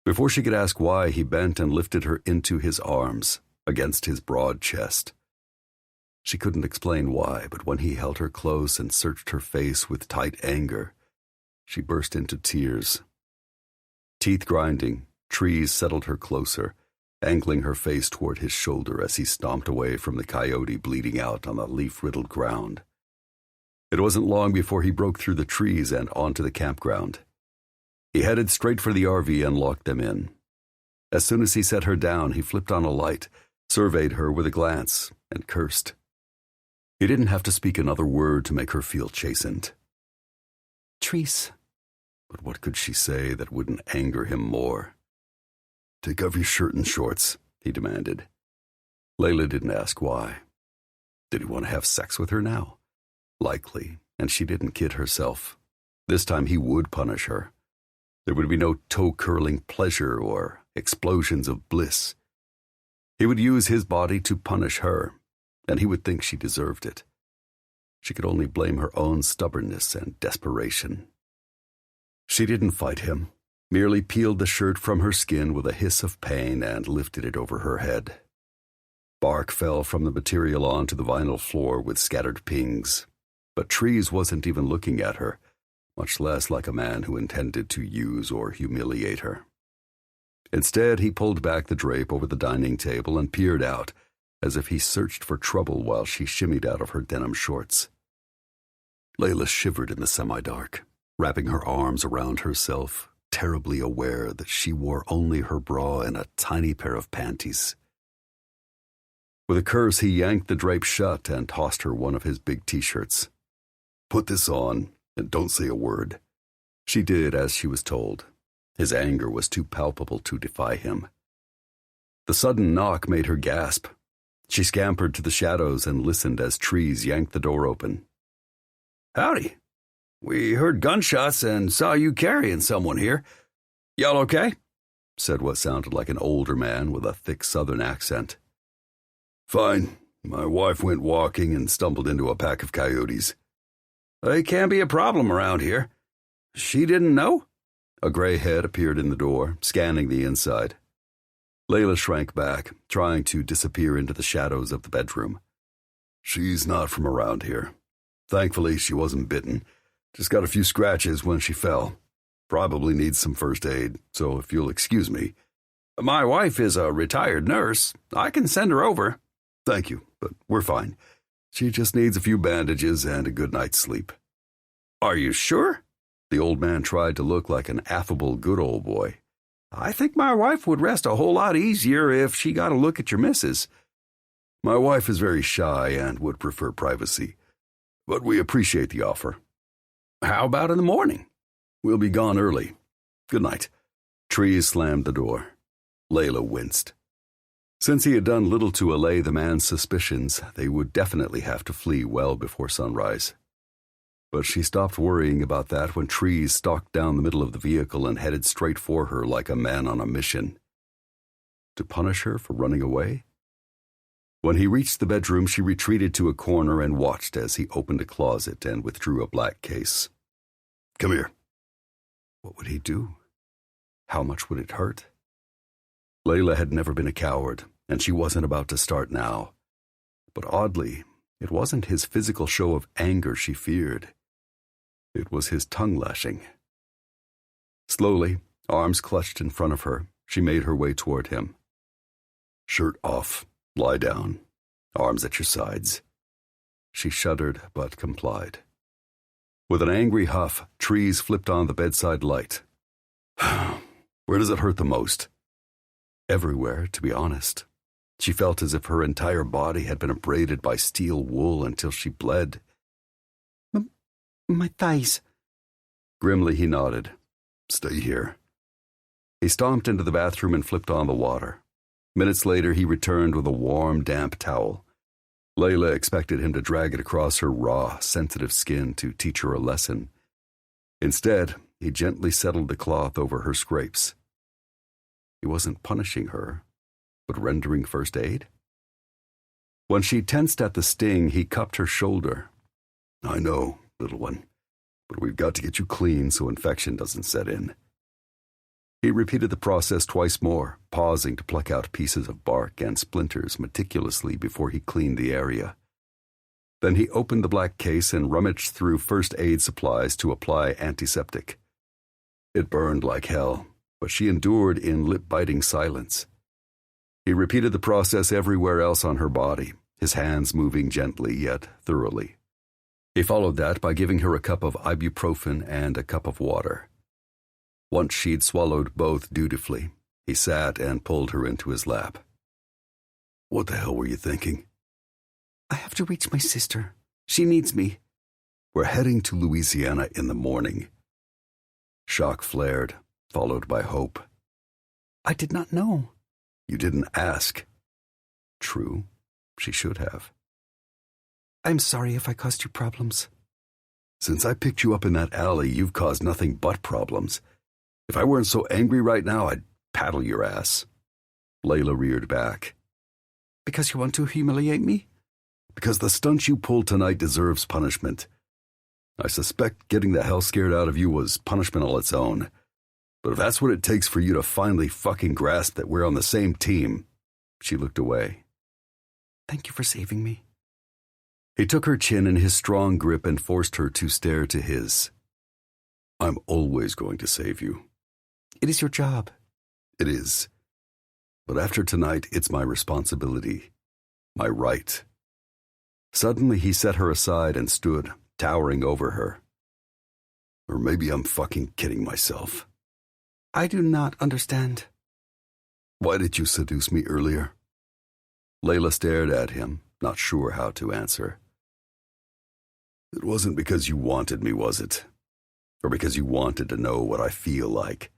Before she could ask why, he bent and lifted her into his arms, against his broad chest. She couldn't explain why, but when he held her close and searched her face with tight anger, she burst into tears. Teeth grinding, Trees settled her closer, angling her face toward his shoulder as he stomped away from the coyote bleeding out on the leaf-riddled ground. It wasn't long before he broke through the trees and onto the campground. He headed straight for the RV and locked them in. As soon as he set her down, he flipped on a light, surveyed her with a glance, and cursed. He didn't have to speak another word to make her feel chastened. Trees. But what could she say that wouldn't anger him more? Take off your shirt and shorts, he demanded. Layla didn't ask why. Did he want to have sex with her now? Likely, and she didn't kid herself. This time he would punish her. There would be no toe-curling pleasure or explosions of bliss. He would use his body to punish her, and he would think she deserved it. She could only blame her own stubbornness and desperation. She didn't fight him, merely peeled the shirt from her skin with a hiss of pain and lifted it over her head. Bark fell from the material onto the vinyl floor with scattered pings, but Trees wasn't even looking at her, much less like a man who intended to use or humiliate her. Instead, he pulled back the drape over the dining table and peered out, as if he searched for trouble while she shimmied out of her denim shorts. Layla shivered in the semi-dark, wrapping her arms around herself, terribly aware that she wore only her bra and a tiny pair of panties. With a curse, he yanked the drape shut and tossed her one of his big t-shirts. "Put this on, and don't say a word." She did as she was told. His anger was too palpable to defy him. The sudden knock made her gasp. She scampered to the shadows and listened as Trees yanked the door open. "Howdy. We heard gunshots and saw you carrying someone here. Y'all okay?" said what sounded like an older man with a thick southern accent. "Fine. My wife went walking and stumbled into a pack of coyotes." "They can be a problem around here. She didn't know?" A gray head appeared in the door, scanning the inside. Layla shrank back, trying to disappear into the shadows of the bedroom. "She's not from around here. Thankfully, she wasn't bitten. Just got a few scratches when she fell. Probably needs some first aid, so if you'll excuse me." "My wife is a retired nurse. I can send her over." "Thank you, but we're fine. She just needs a few bandages and a good night's sleep." "Are you sure?" The old man tried to look like an affable good old boy. "I think my wife would rest a whole lot easier if she got a look at your missus." "My wife is very shy and would prefer privacy, but we appreciate the offer." "How about in the morning?" "We'll be gone early. Good night." Trees slammed the door. Layla winced. Since he had done little to allay the man's suspicions, they would definitely have to flee well before sunrise. But she stopped worrying about that when Trees stalked down the middle of the vehicle and headed straight for her like a man on a mission. To punish her for running away? When he reached the bedroom, she retreated to a corner and watched as he opened a closet and withdrew a black case. "Come here." What would he do? How much would it hurt? Layla had never been a coward, and she wasn't about to start now. But oddly, it wasn't his physical show of anger she feared. It was his tongue-lashing. Slowly, arms clutched in front of her, she made her way toward him. "Shirt off. Lie down. Arms at your sides." She shuddered, but complied. With an angry huff, Trees flipped on the bedside light. "Where does it hurt the most?" Everywhere, to be honest. She felt as if her entire body had been abraded by steel wool until she bled. My thighs." Grimly he nodded. "Stay here." He stomped into the bathroom and flipped on the water. Minutes later, he returned with a warm, damp towel. Layla expected him to drag it across her raw, sensitive skin to teach her a lesson. Instead, he gently settled the cloth over her scrapes. He wasn't punishing her, but rendering first aid. When she tensed at the sting, he cupped her shoulder. "I know, little one, but we've got to get you clean so infection doesn't set in." He repeated the process twice more, pausing to pluck out pieces of bark and splinters meticulously before he cleaned the area. Then he opened the black case and rummaged through first aid supplies to apply antiseptic. It burned like hell, but she endured in lip-biting silence. He repeated the process everywhere else on her body, his hands moving gently yet thoroughly. He followed that by giving her a cup of ibuprofen and a cup of water. Once she'd swallowed both dutifully, he sat and pulled her into his lap. "What the hell were you thinking?" I have to reach my sister. She needs me. "We're heading to Louisiana in the morning." Shock flared, followed by hope. I did not know. "You didn't ask." True, she should have. I'm sorry if I caused you problems. "Since I picked you up in that alley, you've caused nothing but problems. If I weren't so angry right now, I'd paddle your ass." Layla reared back. Because you want to humiliate me? "Because the stunt you pulled tonight deserves punishment. I suspect getting the hell scared out of you was punishment all its own. But if that's what it takes for you to finally fucking grasp that we're on the same team..." She looked away. Thank you for saving me. He took her chin in his strong grip and forced her to stare to his. "I'm always going to save you." It is your job. "It is. But after tonight, it's my responsibility. My right." Suddenly he set her aside and stood, towering over her. "Or maybe I'm fucking kidding myself." I do not understand. "Why did you seduce me earlier?" Layla stared at him, not sure how to answer. "It wasn't because you wanted me, was it? Or because you wanted to know what I feel like?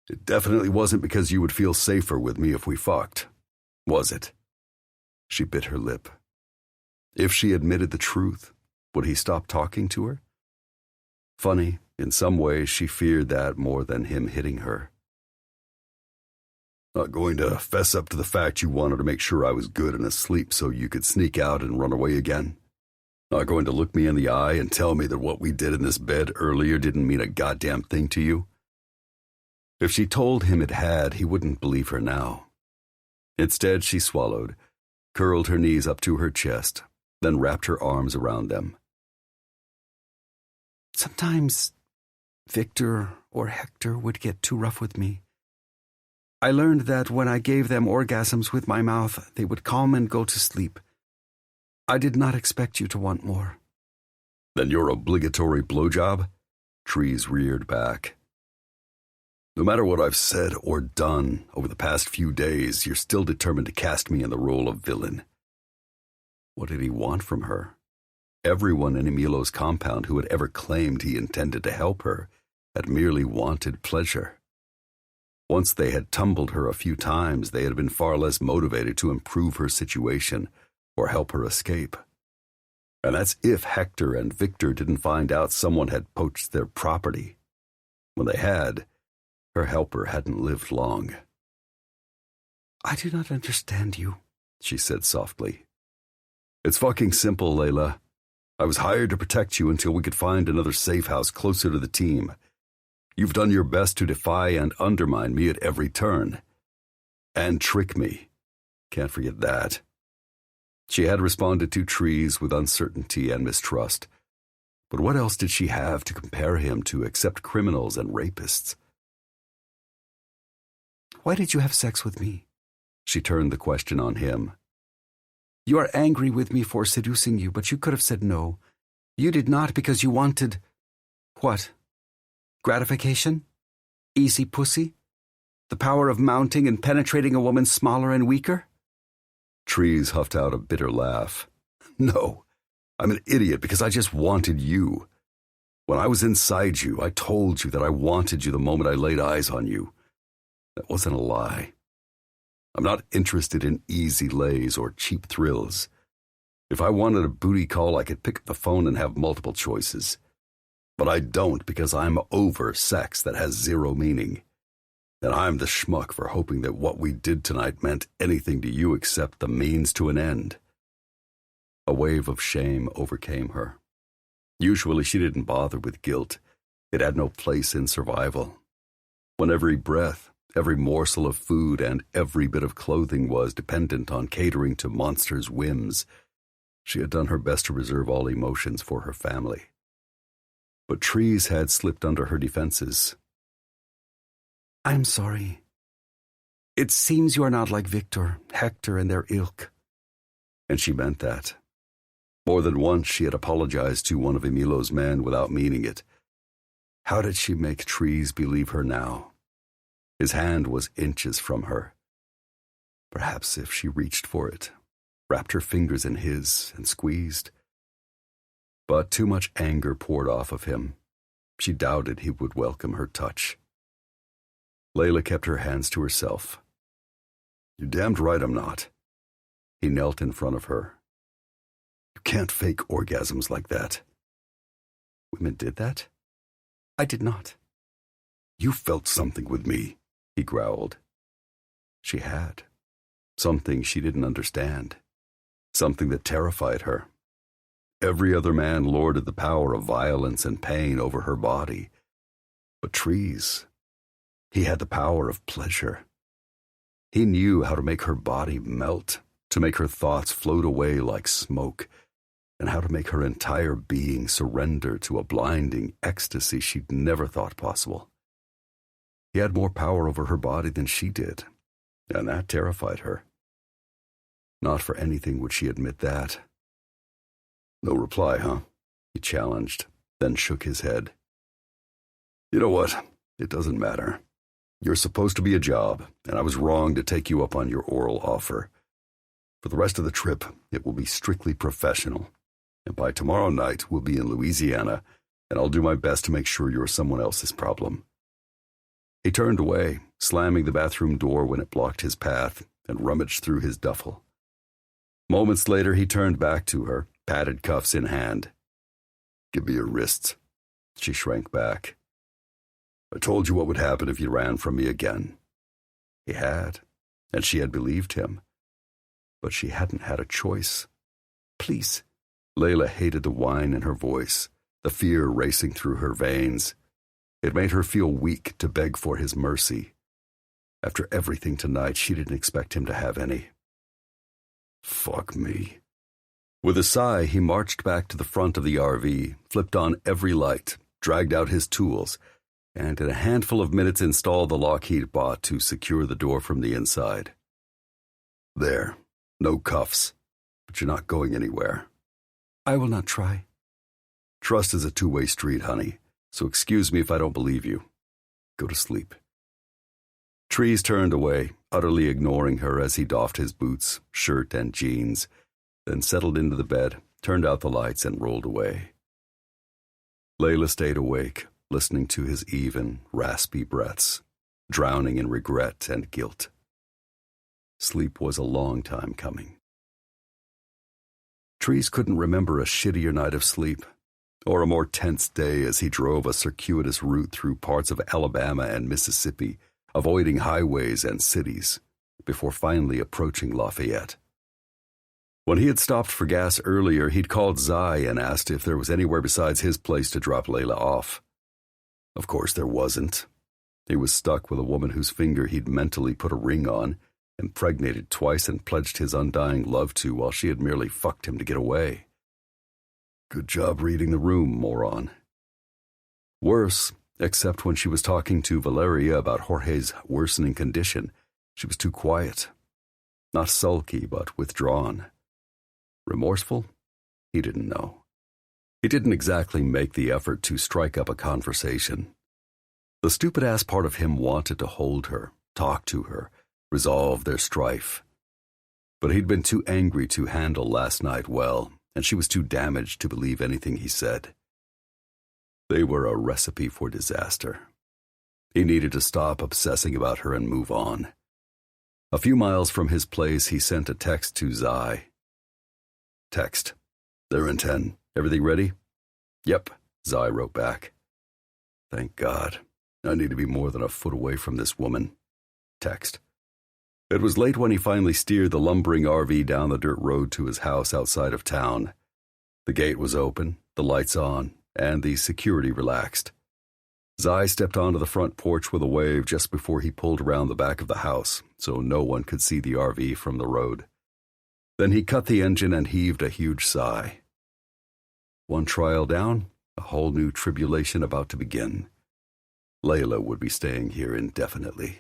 It definitely wasn't because you would feel safer with me if we fucked, was it?" She bit her lip. If she admitted the truth, would he stop talking to her? Funny, in some ways she feared that more than him hitting her. "Not going to fess up to the fact you wanted to make sure I was good and asleep so you could sneak out and run away again? Not going to look me in the eye and tell me that what we did in this bed earlier didn't mean a goddamn thing to you?" If she told him it had, he wouldn't believe her now. Instead, she swallowed, curled her knees up to her chest, then wrapped her arms around them. Sometimes Victor or Hector would get too rough with me. I learned that when I gave them orgasms with my mouth, they would calm and go to sleep. I did not expect you to want more. "Then your obligatory blowjob?" Trees reared back. "No matter what I've said or done over the past few days, you're still determined to cast me in the role of villain." What did he want from her? Everyone in Emilo's compound who had ever claimed he intended to help her had merely wanted pleasure. Once they had tumbled her a few times, they had been far less motivated to improve her situation or help her escape. And that's if Hector and Victor didn't find out someone had poached their property. When they had, her helper hadn't lived long. I do not understand you, she said softly. "It's fucking simple, Layla. I was hired to protect you until we could find another safe house closer to the team. You've done your best to defy and undermine me at every turn. And trick me. Can't forget that." She had responded to Trees with uncertainty and mistrust. But what else did she have to compare him to except criminals and rapists? Why did you have sex with me? She turned the question on him. You are angry with me for seducing you, but you could have said no. You did not because you wanted... What? Gratification? Easy pussy? The power of mounting and penetrating a woman smaller and weaker? Trees huffed out a bitter laugh. "No, I'm an idiot because I just wanted you. When I was inside you, I told you that I wanted you the moment I laid eyes on you. That wasn't a lie. I'm not interested in easy lays or cheap thrills. If I wanted a booty call, I could pick up the phone and have multiple choices. But I don't because I'm over sex that has zero meaning. And I'm the schmuck for hoping that what we did tonight meant anything to you except the means to an end." A wave of shame overcame her. Usually she didn't bother with guilt. It had no place in survival. when every breath, every morsel of food, and every bit of clothing was dependent on catering to monsters' whims. She had done her best to reserve all emotions for her family. But Trees had slipped under her defenses. I'm sorry. It seems you are not like Victor, Hector, and their ilk. And she meant that. More than once she had apologized to one of Emilo's men without meaning it. How did she make Trees believe her now? His hand was inches from her. Perhaps if she reached for it, wrapped her fingers in his, and squeezed. But too much anger poured off of him. She doubted he would welcome her touch. Layla kept her hands to herself. You're damned right I'm not. He knelt in front of her. You can't fake orgasms like that. Women did that? I did not. You felt something with me, he growled. She had. Something she didn't understand. Something that terrified her. Every other man lorded the power of violence and pain over her body. But Trees, he had the power of pleasure. He knew how to make her body melt, to make her thoughts float away like smoke, and how to make her entire being surrender to a blinding ecstasy she'd never thought possible. He had more power over her body than she did, and that terrified her. Not for anything would she admit that. No reply, huh? He challenged, then shook his head. You know what? It doesn't matter. You're supposed to be a job, and I was wrong to take you up on your oral offer. For the rest of the trip, it will be strictly professional. And by tomorrow night, we'll be in Louisiana, and I'll do my best to make sure you're someone else's problem. He turned away, slamming the bathroom door when it blocked his path, and rummaged through his duffel. Moments later, he turned back to her, padded cuffs in hand. Give me your wrists. She shrank back. I told you what would happen if you ran from me again. He had, and she had believed him. But she hadn't had a choice. Please. Layla hated the whine in her voice, the fear racing through her veins. It made her feel weak to beg for his mercy. After everything tonight, she didn't expect him to have any. Fuck me. With a sigh, he marched back to the front of the RV, flipped on every light, dragged out his tools, and in a handful of minutes installed the lock he'd bought to secure the door from the inside. There, no cuffs, but you're not going anywhere. I will not try. Trust is a two-way street, honey, so excuse me if I don't believe you. Go to sleep. Trees turned away, utterly ignoring her as he doffed his boots, shirt, and jeans, then settled into the bed, turned out the lights, and rolled away. Layla stayed awake, listening to his even, raspy breaths, drowning in regret and guilt. Sleep was a long time coming. Trees couldn't remember a shittier night of sleep, or a more tense day as he drove a circuitous route through parts of Alabama and Mississippi, avoiding highways and cities, before finally approaching Lafayette. When he had stopped for gas earlier, he'd called Zai and asked if there was anywhere besides his place to drop Layla off. Of course there wasn't. He was stuck with a woman whose finger he'd mentally put a ring on, impregnated twice and pledged his undying love to while she had merely fucked him to get away. Good job reading the room, moron. Worse, except when she was talking to Valeria about Jorge's worsening condition, she was too quiet. Not sulky, but withdrawn. Remorseful? He didn't know. He didn't exactly make the effort to strike up a conversation. The stupid-ass part of him wanted to hold her, talk to her, resolve their strife. But he'd been too angry to handle last night well, and she was too damaged to believe anything he said. They were a recipe for disaster. He needed to stop obsessing about her and move on. A few miles from his place, he sent a text to Zai. Text. They're in 10. Everything ready? Yep, Zai wrote back. Thank God. I need to be more than a foot away from this woman. Text. It was late when he finally steered the lumbering RV down the dirt road to his house outside of town. The gate was open, the lights on, and the security relaxed. Zai stepped onto the front porch with a wave just before he pulled around the back of the house, so no one could see the RV from the road. Then he cut the engine and heaved a huge sigh. One trial down, a whole new tribulation about to begin. Layla would be staying here indefinitely.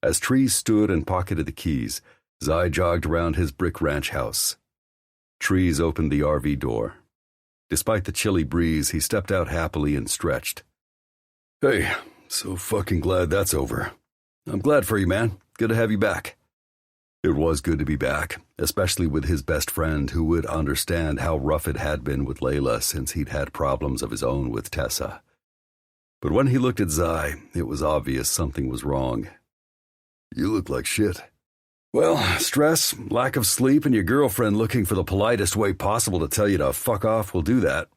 As Trees stood and pocketed the keys, Zai jogged around his brick ranch house. Trees opened the RV door. Despite the chilly breeze, he stepped out happily and stretched. "Hey, so fucking glad that's over. I'm glad for you, man. Good to have you back." It was good to be back, especially with his best friend who would understand how rough it had been with Layla since he'd had problems of his own with Tessa. But when he looked at Zai, it was obvious something was wrong. "You look like shit." "Well, stress, lack of sleep, and your girlfriend looking for the politest way possible to tell you to fuck off will do that."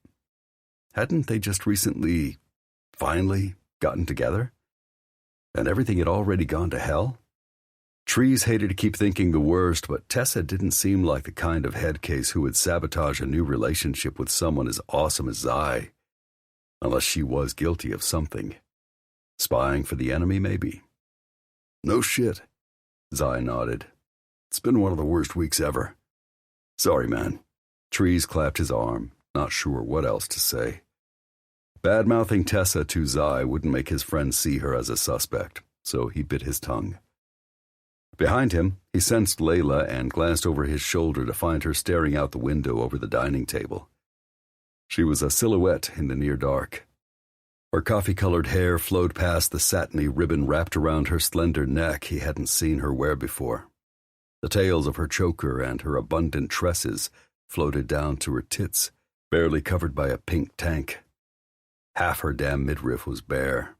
Hadn't they just recently, finally, gotten together? And everything had already gone to hell? Trees hated to keep thinking the worst, but Tessa didn't seem like the kind of head case who would sabotage a new relationship with someone as awesome as Zai. Unless she was guilty of something. Spying for the enemy, maybe. "No shit," Zai nodded. "It's been one of the worst weeks ever." "Sorry, man." Trees clapped his arm, not sure what else to say. Bad-mouthing Tessa to Zai wouldn't make his friend see her as a suspect, so he bit his tongue. Behind him, he sensed Layla and glanced over his shoulder to find her staring out the window over the dining table. She was a silhouette in the near dark. Her coffee-colored hair flowed past the satiny ribbon wrapped around her slender neck he hadn't seen her wear before. The tails of her choker and her abundant tresses floated down to her tits, barely covered by a pink tank. Half her damn midriff was bare.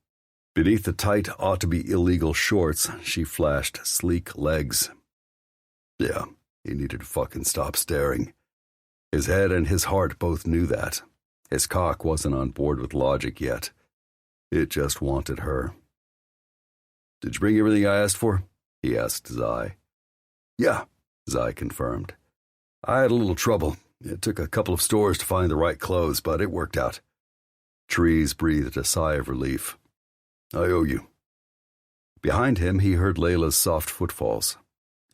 Beneath the tight, ought-to-be illegal shorts, she flashed sleek legs. Yeah, he needed to fucking stop staring. His head and his heart both knew that. His cock wasn't on board with logic yet. It just wanted her. "Did you bring everything I asked for?" he asked Zai. "Yeah," Zai confirmed. "I had a little trouble. It took a couple of stores to find the right clothes, but it worked out." Trees breathed a sigh of relief. "I owe you." Behind him, he heard Layla's soft footfalls.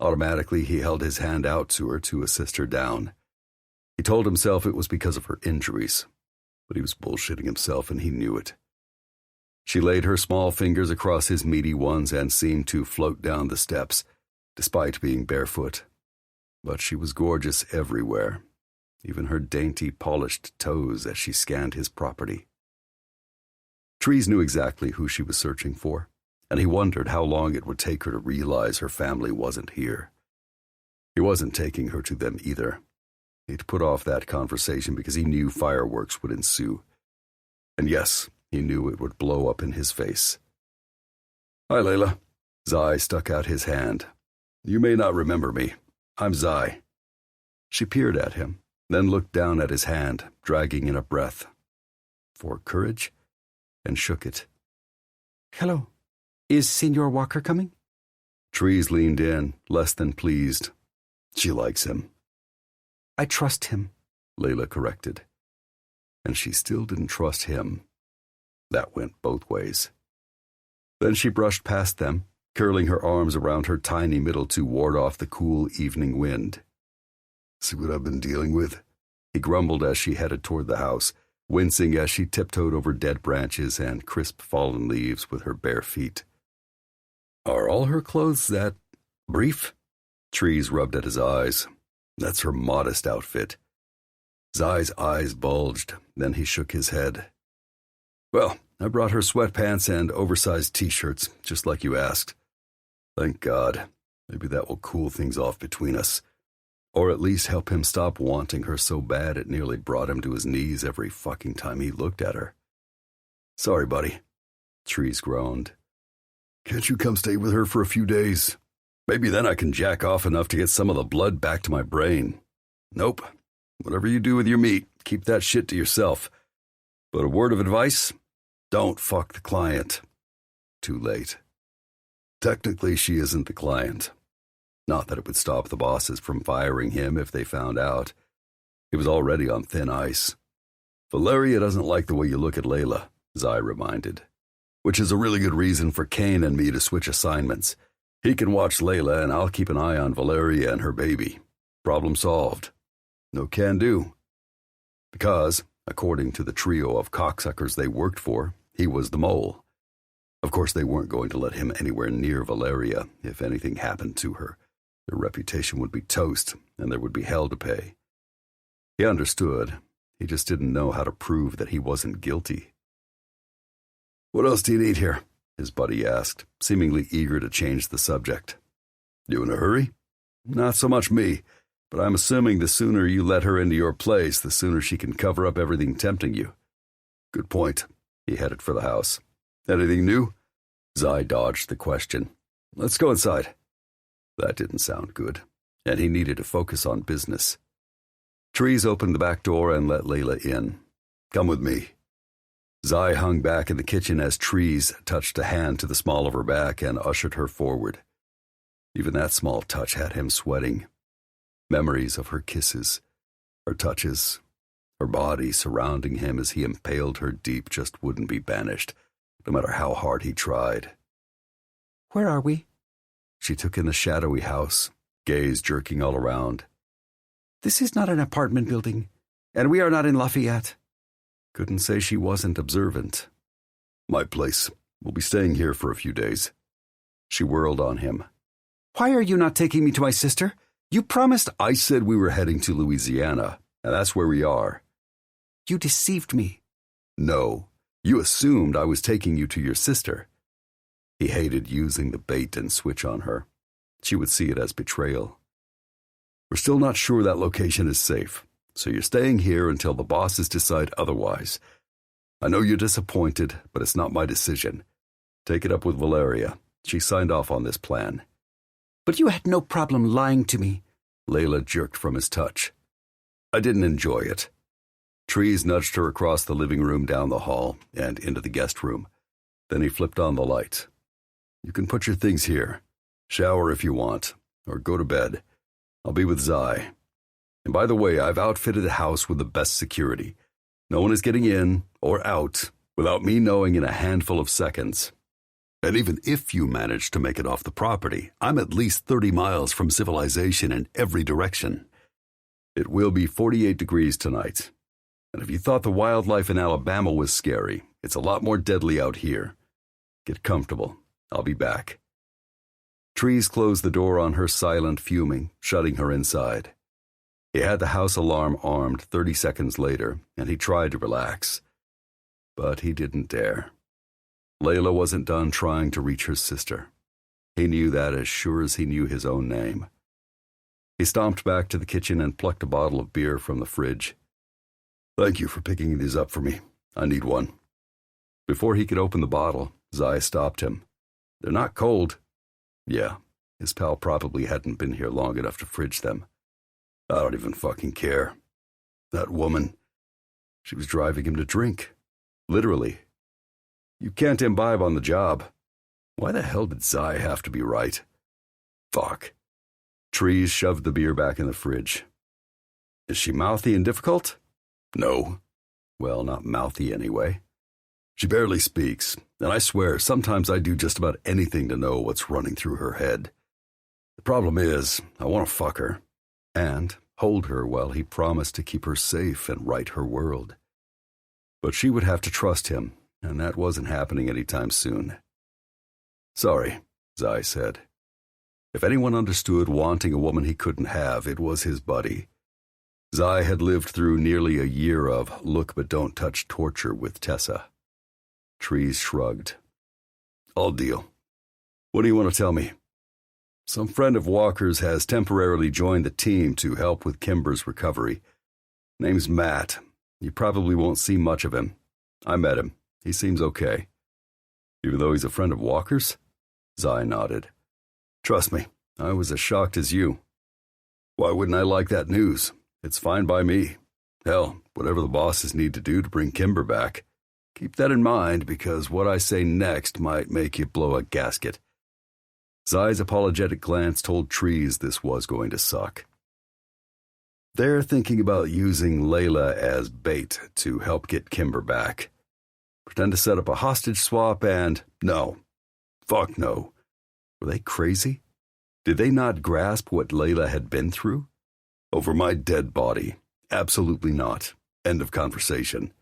Automatically, he held his hand out to her to assist her down. He told himself it was because of her injuries, but he was bullshitting himself and he knew it. She laid her small fingers across his meaty ones and seemed to float down the steps, despite being barefoot. But she was gorgeous everywhere, even her dainty, polished toes as she scanned his property. Trees knew exactly who she was searching for, and he wondered how long it would take her to realize her family wasn't here. He wasn't taking her to them either. He'd put off that conversation because he knew fireworks would ensue. And yes, he knew it would blow up in his face. "Hi, Layla." Zai stuck out his hand. "You may not remember me. I'm Zai." She peered at him, then looked down at his hand, dragging in a breath. For courage? And shook it. "Hello. Is Senor Walker coming?" Trees leaned in, less than pleased. She likes him. "I trust him," Layla corrected. And she still didn't trust him. That went both ways. Then she brushed past them, curling her arms around her tiny middle to ward off the cool evening wind. "See what I've been dealing with?" he grumbled as she headed toward the house, wincing as she tiptoed over dead branches and crisp fallen leaves with her bare feet. "Are all her clothes that brief?" Trees rubbed at his eyes. "That's her modest outfit." Zai's eyes bulged, then he shook his head. "Well, I brought her sweatpants and oversized t-shirts, just like you asked. Thank God. Maybe that will cool things off between us. Or at least help him stop wanting her so bad it nearly brought him to his knees every fucking time he looked at her." "Sorry, buddy." Trees groaned. "Can't you come stay with her for a few days? Maybe then I can jack off enough to get some of the blood back to my brain." "Nope. Whatever you do with your meat, keep that shit to yourself. But a word of advice, don't fuck the client." Too late. Technically, she isn't the client. Not that it would stop the bosses from firing him if they found out. He was already on thin ice. "Valeria doesn't like the way you look at Layla," Zai reminded. Which is a really good reason for Kane and me to switch assignments. He can watch Layla and I'll keep an eye on Valeria and her baby. Problem solved. No can do. Because, according to the trio of cocksuckers they worked for, he was the mole. Of course, they weren't going to let him anywhere near Valeria. If anything happened to her, their reputation would be toast, and there would be hell to pay. He understood. He just didn't know how to prove that he wasn't guilty. "What else do you need here?" his buddy asked, seemingly eager to change the subject. "You in a hurry?" "Not so much me, but I'm assuming the sooner you let her into your place, the sooner she can cover up everything tempting you." "Good point." He headed for the house. "Anything new?" Zai dodged the question. "Let's go inside." That didn't sound good, and he needed to focus on business. Trees opened the back door and let Layla in. "Come with me." Zai hung back in the kitchen as Trees touched a hand to the small of her back and ushered her forward. Even that small touch had him sweating. Memories of her kisses, her touches, her body surrounding him as he impaled her deep just wouldn't be banished, no matter how hard he tried. "Where are we?" She took in the shadowy house, gaze jerking all around. "This is not an apartment building, and we are not in Lafayette." Couldn't say she wasn't observant. "My place. We'll be staying here for a few days." She whirled on him. "Why are you not taking me to my sister? You promised—" "I said we were heading to Louisiana, and that's where we are." "You deceived me." "No, you assumed I was taking you to your sister." He hated using the bait and switch on her. She would see it as betrayal. "We're still not sure that location is safe. So you're staying here until the bosses decide otherwise. I know you're disappointed, but it's not my decision. Take it up with Valeria. She signed off on this plan." "But you had no problem lying to me." Layla jerked from his touch. "I didn't enjoy it." Trees nudged her across the living room, down the hall, and into the guest room. Then he flipped on the light. "You can put your things here. Shower if you want, or go to bed. I'll be with Zai. And by the way, I've outfitted the house with the best security. No one is getting in or out without me knowing in a handful of seconds. And even if you manage to make it off the property, I'm at least 30 miles from civilization in every direction. It will be 48 degrees tonight. And if you thought the wildlife in Alabama was scary, it's a lot more deadly out here. Get comfortable. I'll be back." Trees closed the door on her, silent, fuming, shutting her inside. He had the house alarm armed 30 seconds later, and he tried to relax. But he didn't dare. Layla wasn't done trying to reach her sister. He knew that as sure as he knew his own name. He stomped back to the kitchen and plucked a bottle of beer from the fridge. "Thank you for picking these up for me. I need one." Before he could open the bottle, Zai stopped him. "They're not cold." Yeah, his pal probably hadn't been here long enough to fridge them. "I don't even fucking care. That woman, she was driving him to drink. Literally. You can't imbibe on the job. Why the hell did Zai have to be right? Fuck." Trees shoved the beer back in the fridge. "Is she mouthy and difficult?" "No. Well, not mouthy anyway. She barely speaks, and I swear sometimes I do just about anything to know what's running through her head. The problem is, I want to fuck her. And hold her while he promised to keep her safe and right her world. But she would have to trust him, and that wasn't happening anytime soon. "Sorry," Zai said. If anyone understood wanting a woman he couldn't have, it was his buddy. Zai had lived through nearly a year of look but don't touch torture with Tessa. Trees shrugged. "I'll deal. What do you want to tell me?" "Some friend of Walker's has temporarily joined the team to help with Kimber's recovery. Name's Matt. You probably won't see much of him. I met him. He seems okay." "Even though he's a friend of Walker's?" Zai nodded. "Trust me, I was as shocked as you. Why wouldn't I like that news? It's fine by me. Hell, whatever the bosses need to do to bring Kimber back. Keep that in mind, because what I say next might make you blow a gasket." Zai's apologetic glance told Trees this was going to suck. "They're thinking about using Layla as bait to help get Kimber back. Pretend to set up a hostage swap and... No. Fuck no. Were they crazy? Did they not grasp what Layla had been through? Over my dead body. Absolutely not. End of conversation.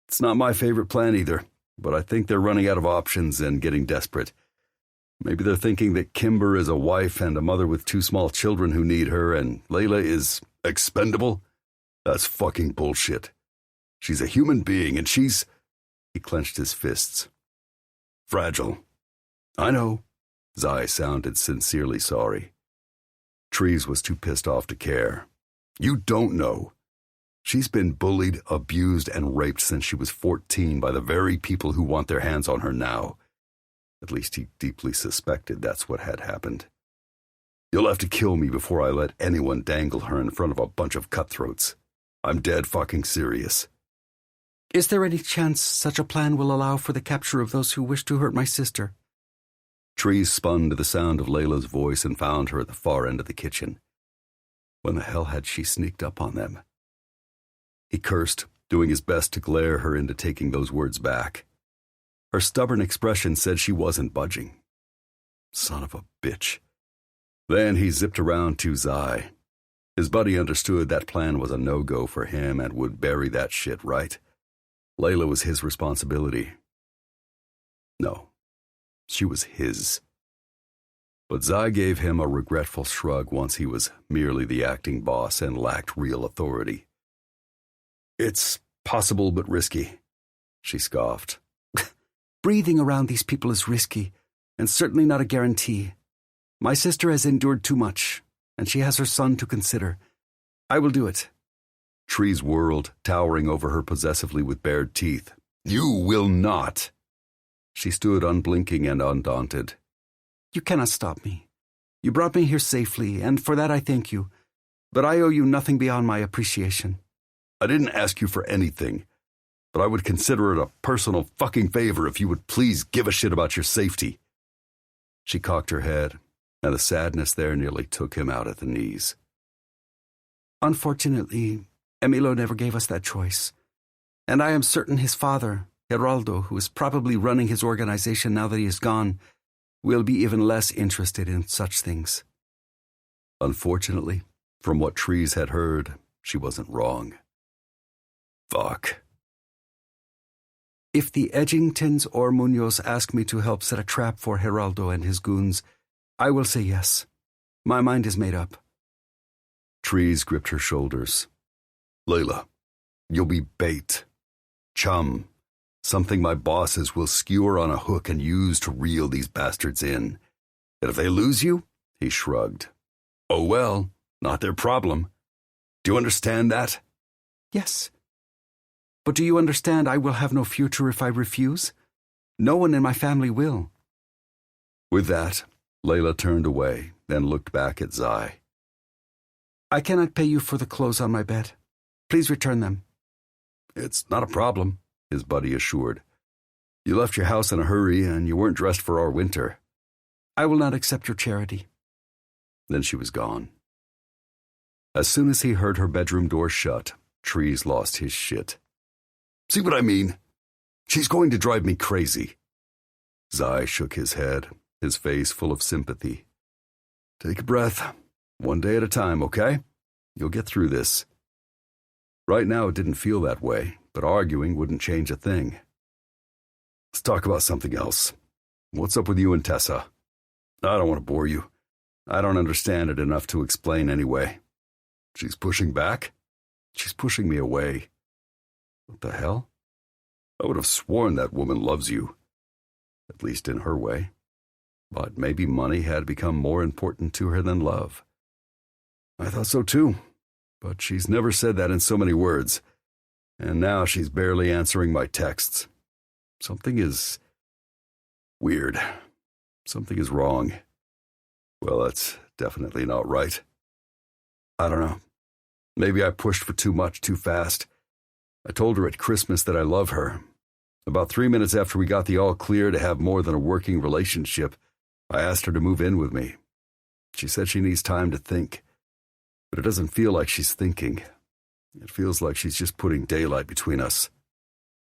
It's not my favorite plan either, but I think they're running out of options and getting desperate. Maybe they're thinking that Kimber is a wife and a mother with 2 small children who need her, and Layla is expendable? That's fucking bullshit. She's a human being, and she's... He clenched his fists. Fragile. I know. Zai sounded sincerely sorry. Trees was too pissed off to care. You don't know. She's been bullied, abused, and raped since she was 14 by the very people who want their hands on her now. At least he deeply suspected that's what had happened. You'll have to kill me before I let anyone dangle her in front of a bunch of cutthroats. I'm dead fucking serious. Is there any chance such a plan will allow for the capture of those who wish to hurt my sister? Trees spun to the sound of Layla's voice and found her at the far end of the kitchen. When the hell had she sneaked up on them? He cursed, doing his best to glare her into taking those words back. Her stubborn expression said she wasn't budging. Son of a bitch. Then he zipped around to Zai. His buddy understood that plan was a no-go for him and would bury that shit right. Layla was his responsibility. No, she was his. But Zai gave him a regretful shrug once he was merely the acting boss and lacked real authority. It's possible but risky, she scoffed. Breathing around these people is risky, and certainly not a guarantee. My sister has endured too much, and she has her son to consider. I will do it. Trees whirled, towering over her possessively with bared teeth. You will not! She stood unblinking and undaunted. You cannot stop me. You brought me here safely, and for that I thank you. But I owe you nothing beyond my appreciation. I didn't ask you for anything, but I would consider it a personal fucking favor if you would please give a shit about your safety. She cocked her head, and the sadness there nearly took him out at the knees. Unfortunately, Emilio never gave us that choice, and I am certain his father, Geraldo, who is probably running his organization now that he is gone, will be even less interested in such things. Unfortunately, from what Trees had heard, she wasn't wrong. Fuck. If the Edgingtons or Munoz ask me to help set a trap for Geraldo and his goons, I will say yes. My mind is made up. Trees gripped her shoulders. Layla, you'll be bait. Chum. Something my bosses will skewer on a hook and use to reel these bastards in. And if they lose you, he shrugged. Oh well, not their problem. Do you understand that? Yes. But do you understand I will have no future if I refuse? No one in my family will. With that, Layla turned away, then looked back at Zai. I cannot pay you for the clothes on my bed. Please return them. It's not a problem, his buddy assured. You left your house in a hurry and you weren't dressed for our winter. I will not accept your charity. Then she was gone. As soon as he heard her bedroom door shut, Trees lost his shit. See what I mean? She's going to drive me crazy. Zai shook his head, his face full of sympathy. Take a breath. One day at a time, okay? You'll get through this. Right now it didn't feel that way, but arguing wouldn't change a thing. Let's talk about something else. What's up with you and Tessa? I don't want to bore you. I don't understand it enough to explain anyway. She's pushing back? She's pushing me away. What the hell? I would have sworn that woman loves you. At least in her way. But maybe money had become more important to her than love. I thought so too, but she's never said that in so many words. And now she's barely answering my texts. Something is weird. Something is wrong. Well, that's definitely not right. I don't know. Maybe I pushed for too much too fast. I told her at Christmas that I love her. About 3 minutes after we got the all clear to have more than a working relationship, I asked her to move in with me. She said she needs time to think, but it doesn't feel like she's thinking. It feels like she's just putting daylight between us.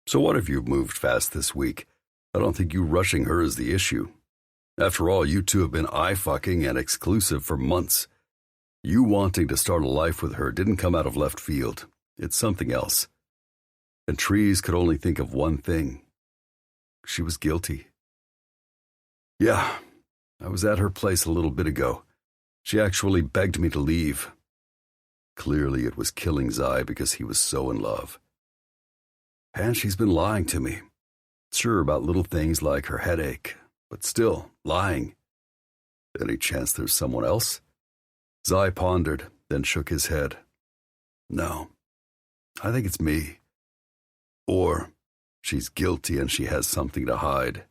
So what if you've moved fast this week? I don't think you rushing her is the issue. After all, you two have been eye-fucking and exclusive for months. You wanting to start a life with her didn't come out of left field. It's something else. And Trees could only think of one thing. She was guilty. Yeah, I was at her place a little bit ago. She actually begged me to leave. Clearly it was killing Zai because he was so in love. And she's been lying to me. Sure, about little things like her headache, but still, lying. Any chance there's someone else? Zai pondered, then shook his head. No, I think it's me. Or she's guilty and she has something to hide.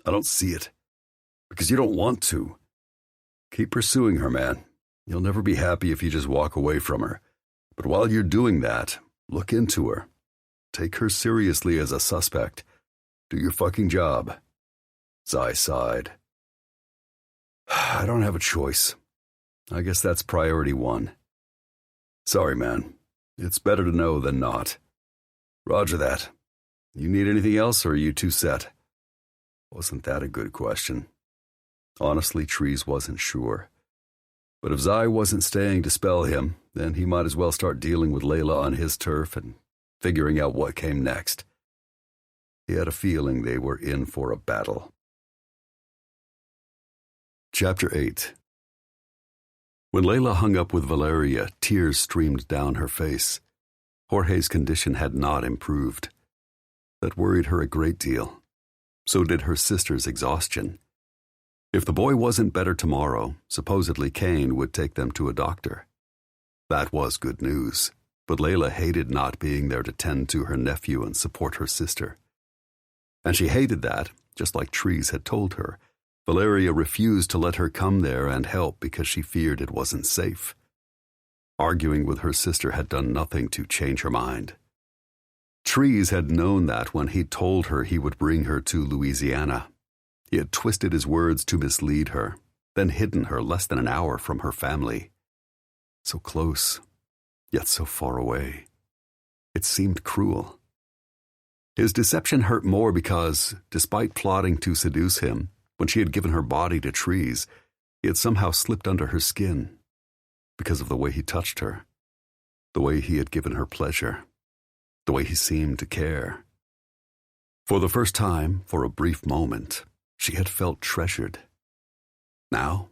I don't see it. Because you don't want to. Keep pursuing her, man. You'll never be happy if you just walk away from her. But while you're doing that, look into her. Take her seriously as a suspect. Do your fucking job. Zai sighed. I don't have a choice. I guess that's priority one. Sorry, man. It's better to know than not. Roger that. You need anything else, or are you two set? Wasn't that a good question? Honestly, Trees wasn't sure. But if Zai wasn't staying to spell him, then he might as well start dealing with Layla on his turf and figuring out what came next. He had a feeling they were in for a battle. Chapter 8. When Layla hung up with Valeria, tears streamed down her face. Jorge's condition had not improved. That worried her a great deal. So did her sister's exhaustion. If the boy wasn't better tomorrow, supposedly Kane would take them to a doctor. That was good news, but Layla hated not being there to tend to her nephew and support her sister. And she hated that, just like Trees had told her, Valeria refused to let her come there and help because she feared it wasn't safe. Arguing with her sister had done nothing to change her mind. Trees had known that when he told her he would bring her to Louisiana. He had twisted his words to mislead her, then hidden her less than an hour from her family. So close, yet so far away. It seemed cruel. His deception hurt more because, despite plotting to seduce him, when she had given her body to Trees, he had somehow slipped under her skin because of the way he touched her, the way he had given her pleasure, the way he seemed to care. For the first time, for a brief moment, she had felt treasured. Now,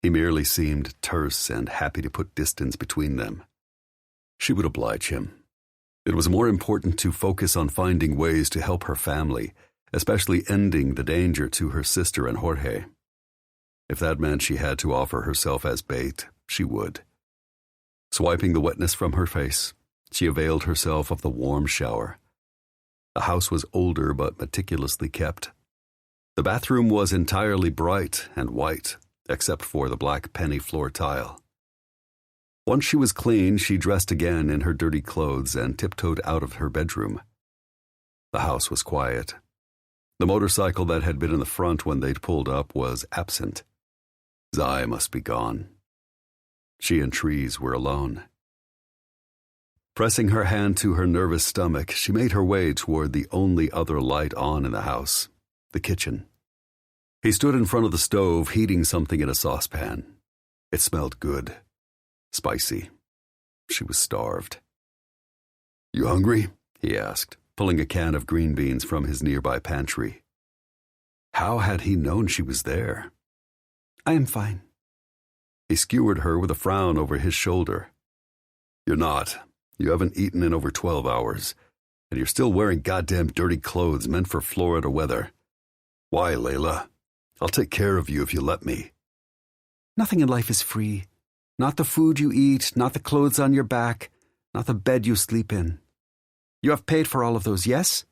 he merely seemed terse and happy to put distance between them. She would oblige him. It was more important to focus on finding ways to help her family, especially ending the danger to her sister and Jorge. If that meant she had to offer herself as bait, she would. Swiping the wetness from her face, she availed herself of the warm shower. The house was older but meticulously kept. The bathroom was entirely bright and white, except for the black penny floor tile. Once she was clean, she dressed again in her dirty clothes and tiptoed out of her bedroom. The house was quiet. The motorcycle that had been in the front when they'd pulled up was absent. Zai must be gone. She and Trees were alone. Pressing her hand to her nervous stomach, she made her way toward the only other light on in the house, the kitchen. He stood in front of the stove, heating something in a saucepan. It smelled good. Spicy. She was starved. "You hungry?" he asked, pulling a can of green beans from his nearby pantry. How had he known she was there? I am fine. He skewered her with a frown over his shoulder. "You're not. You haven't eaten in over 12 hours, and you're still wearing goddamn dirty clothes meant for Florida weather. Why, Layla? I'll take care of you if you let me." Nothing in life is free. Not the food you eat, not the clothes on your back, not the bed you sleep in. You have paid for all of those, yes?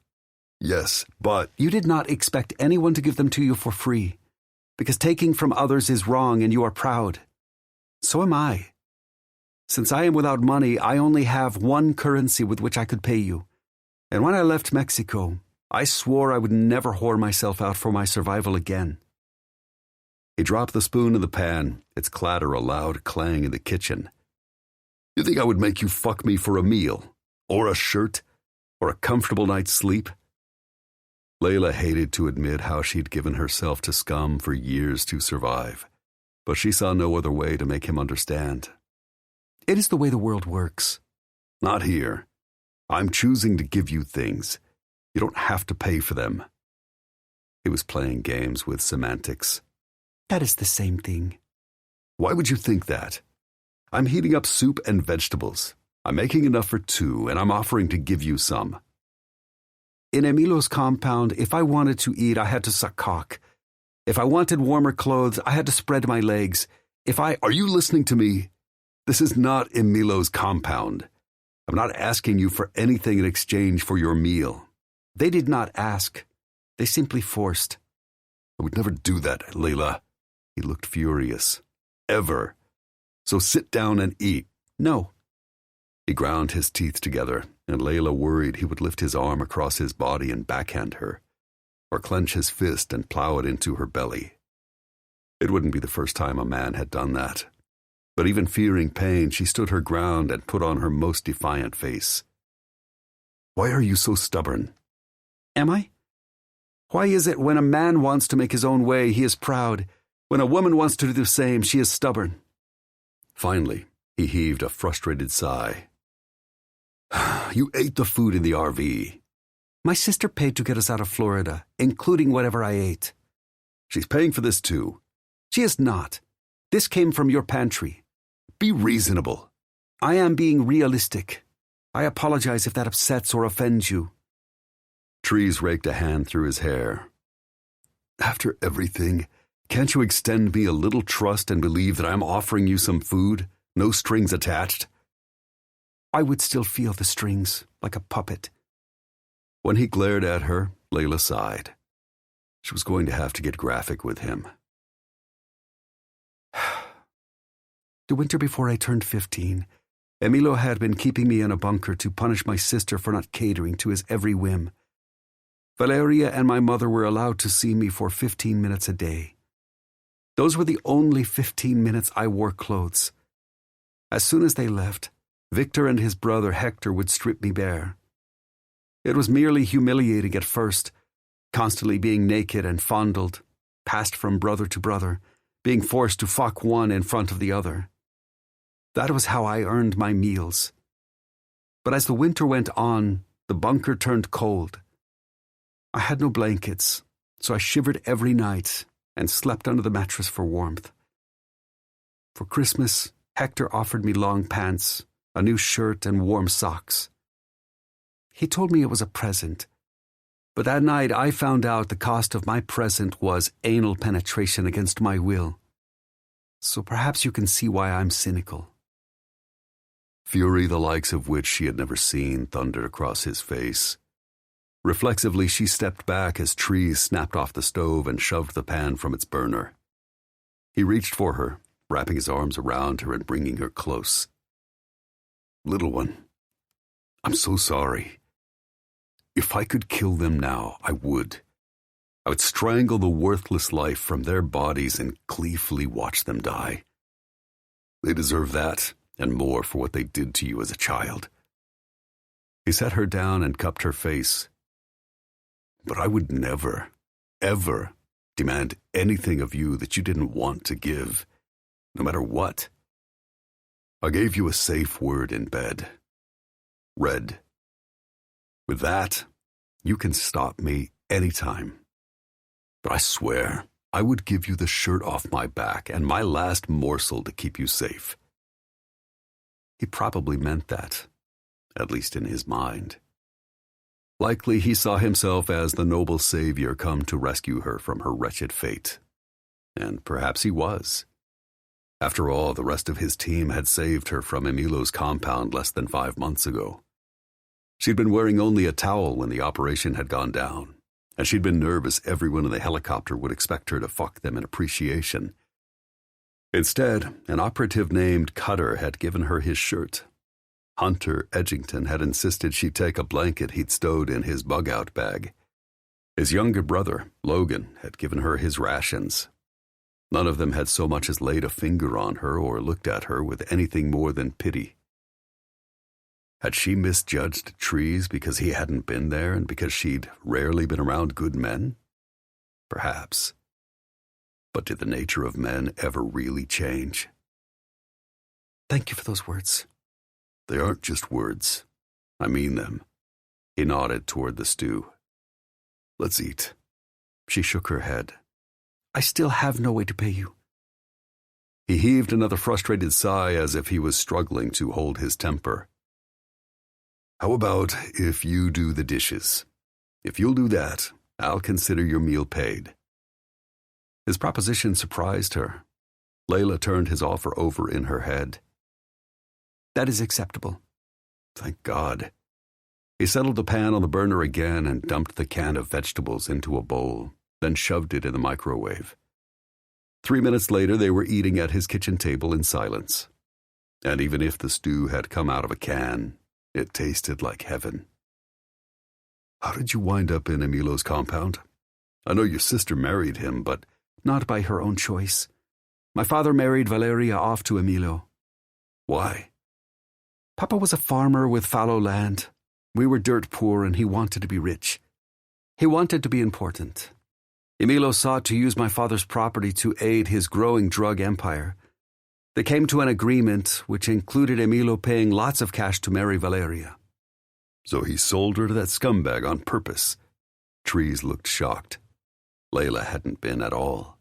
Yes, but... You did not expect anyone to give them to you for free, because taking from others is wrong and you are proud. So am I. Since I am without money, I only have one currency with which I could pay you. And when I left Mexico, I swore I would never whore myself out for my survival again. He dropped the spoon in the pan, its clatter a loud clang in the kitchen. "You think I would make you fuck me for a meal? Or a shirt? Or a comfortable night's sleep? Layla hated to admit how she'd given herself to scum for years to survive, but she saw no other way to make him understand. It is the way the world works. Not here. I'm choosing to give you things. You don't have to pay for them. He was playing games with semantics. That is the same thing. Why would you think that? I'm heating up soup and vegetables. I'm making enough for 2, and I'm offering to give you some. In Emilo's compound, if I wanted to eat, I had to suck cock. If I wanted warmer clothes, I had to spread my legs. Are you listening to me? This is not Emilo's compound. I'm not asking you for anything in exchange for your meal. They did not ask. They simply forced. I would never do that, Layla. He looked furious. Ever. So sit down and eat. No. He ground his teeth together, and Layla worried he would lift his arm across his body and backhand her, or clench his fist and plow it into her belly. It wouldn't be the first time a man had done that. But even fearing pain, she stood her ground and put on her most defiant face. Why are you so stubborn? Am I? Why is it when a man wants to make his own way, he is proud? When a woman wants to do the same, she is stubborn. Finally, he heaved a frustrated sigh. You ate the food in the RV. My sister paid to get us out of Florida, including whatever I ate. She's paying for this too. She is not. This came from your pantry. Be reasonable. I am being realistic. I apologize if that upsets or offends you. Trees raked a hand through his hair. After everything, can't you extend me a little trust and believe that I'm offering you some food, no strings attached? I would still feel the strings, like a puppet. When he glared at her, Layla sighed. She was going to have to get graphic with him. The winter before I turned 15, Emilio had been keeping me in a bunker to punish my sister for not catering to his every whim. Valeria and my mother were allowed to see me for 15 minutes a day. Those were the only 15 minutes I wore clothes. As soon as they left, Victor and his brother Hector would strip me bare. It was merely humiliating at first, constantly being naked and fondled, passed from brother to brother, being forced to fuck one in front of the other. That was how I earned my meals. But as the winter went on, the bunker turned cold. I had no blankets, so I shivered every night and slept under the mattress for warmth. For Christmas, Hector offered me long pants, a new shirt, and warm socks. He told me it was a present, but that night I found out the cost of my present was anal penetration against my will. So perhaps you can see why I'm cynical. Fury, the likes of which she had never seen, thundered across his face. Reflexively, she stepped back as trees snapped off the stove and shoved the pan from its burner. He reached for her, wrapping his arms around her and bringing her close. Little one, I'm so sorry. If I could kill them now, I would. I would strangle the worthless life from their bodies and gleefully watch them die. They deserve that and more for what they did to you as a child. He set her down and cupped her face. But I would never, ever demand anything of you that you didn't want to give, no matter what. I gave you a safe word in bed. Red. With that, you can stop me anytime. But I swear, I would give you the shirt off my back and my last morsel to keep you safe. He probably meant that, at least in his mind. Likely he saw himself as the noble savior come to rescue her from her wretched fate. And perhaps he was. After all, the rest of his team had saved her from Emilo's compound less than 5 months ago. She'd been wearing only a towel when the operation had gone down, and she'd been nervous everyone in the helicopter would expect her to fuck them in appreciation. Instead, an operative named Cutter had given her his shirt. Hunter Edgington had insisted she take a blanket he'd stowed in his bug-out bag. His younger brother, Logan, had given her his rations. None of them had so much as laid a finger on her or looked at her with anything more than pity. Had she misjudged Trees because he hadn't been there and because she'd rarely been around good men? Perhaps. But did the nature of men ever really change? Thank you for those words. They aren't just words. I mean them. He nodded toward the stew. Let's eat. She shook her head. I still have no way to pay you. He heaved another frustrated sigh as if he was struggling to hold his temper. How about if you do the dishes? If you'll do that, I'll consider your meal paid. His proposition surprised her. Layla turned his offer over in her head. That is acceptable. Thank God. He settled the pan on the burner again and dumped the can of vegetables into a bowl, then shoved it in the microwave. 3 minutes later, they were eating at his kitchen table in silence. And even if the stew had come out of a can, it tasted like heaven. How did you wind up in Emilo's compound? I know your sister married him, but... Not by her own choice. My father married Valeria off to Emilio. Why? Papa was a farmer with fallow land. We were dirt poor and he wanted to be rich. He wanted to be important. Emilio sought to use my father's property to aid his growing drug empire. They came to an agreement which included Emilio paying lots of cash to marry Valeria. So he sold her to that scumbag on purpose. Trees looked shocked. Layla hadn't been at all.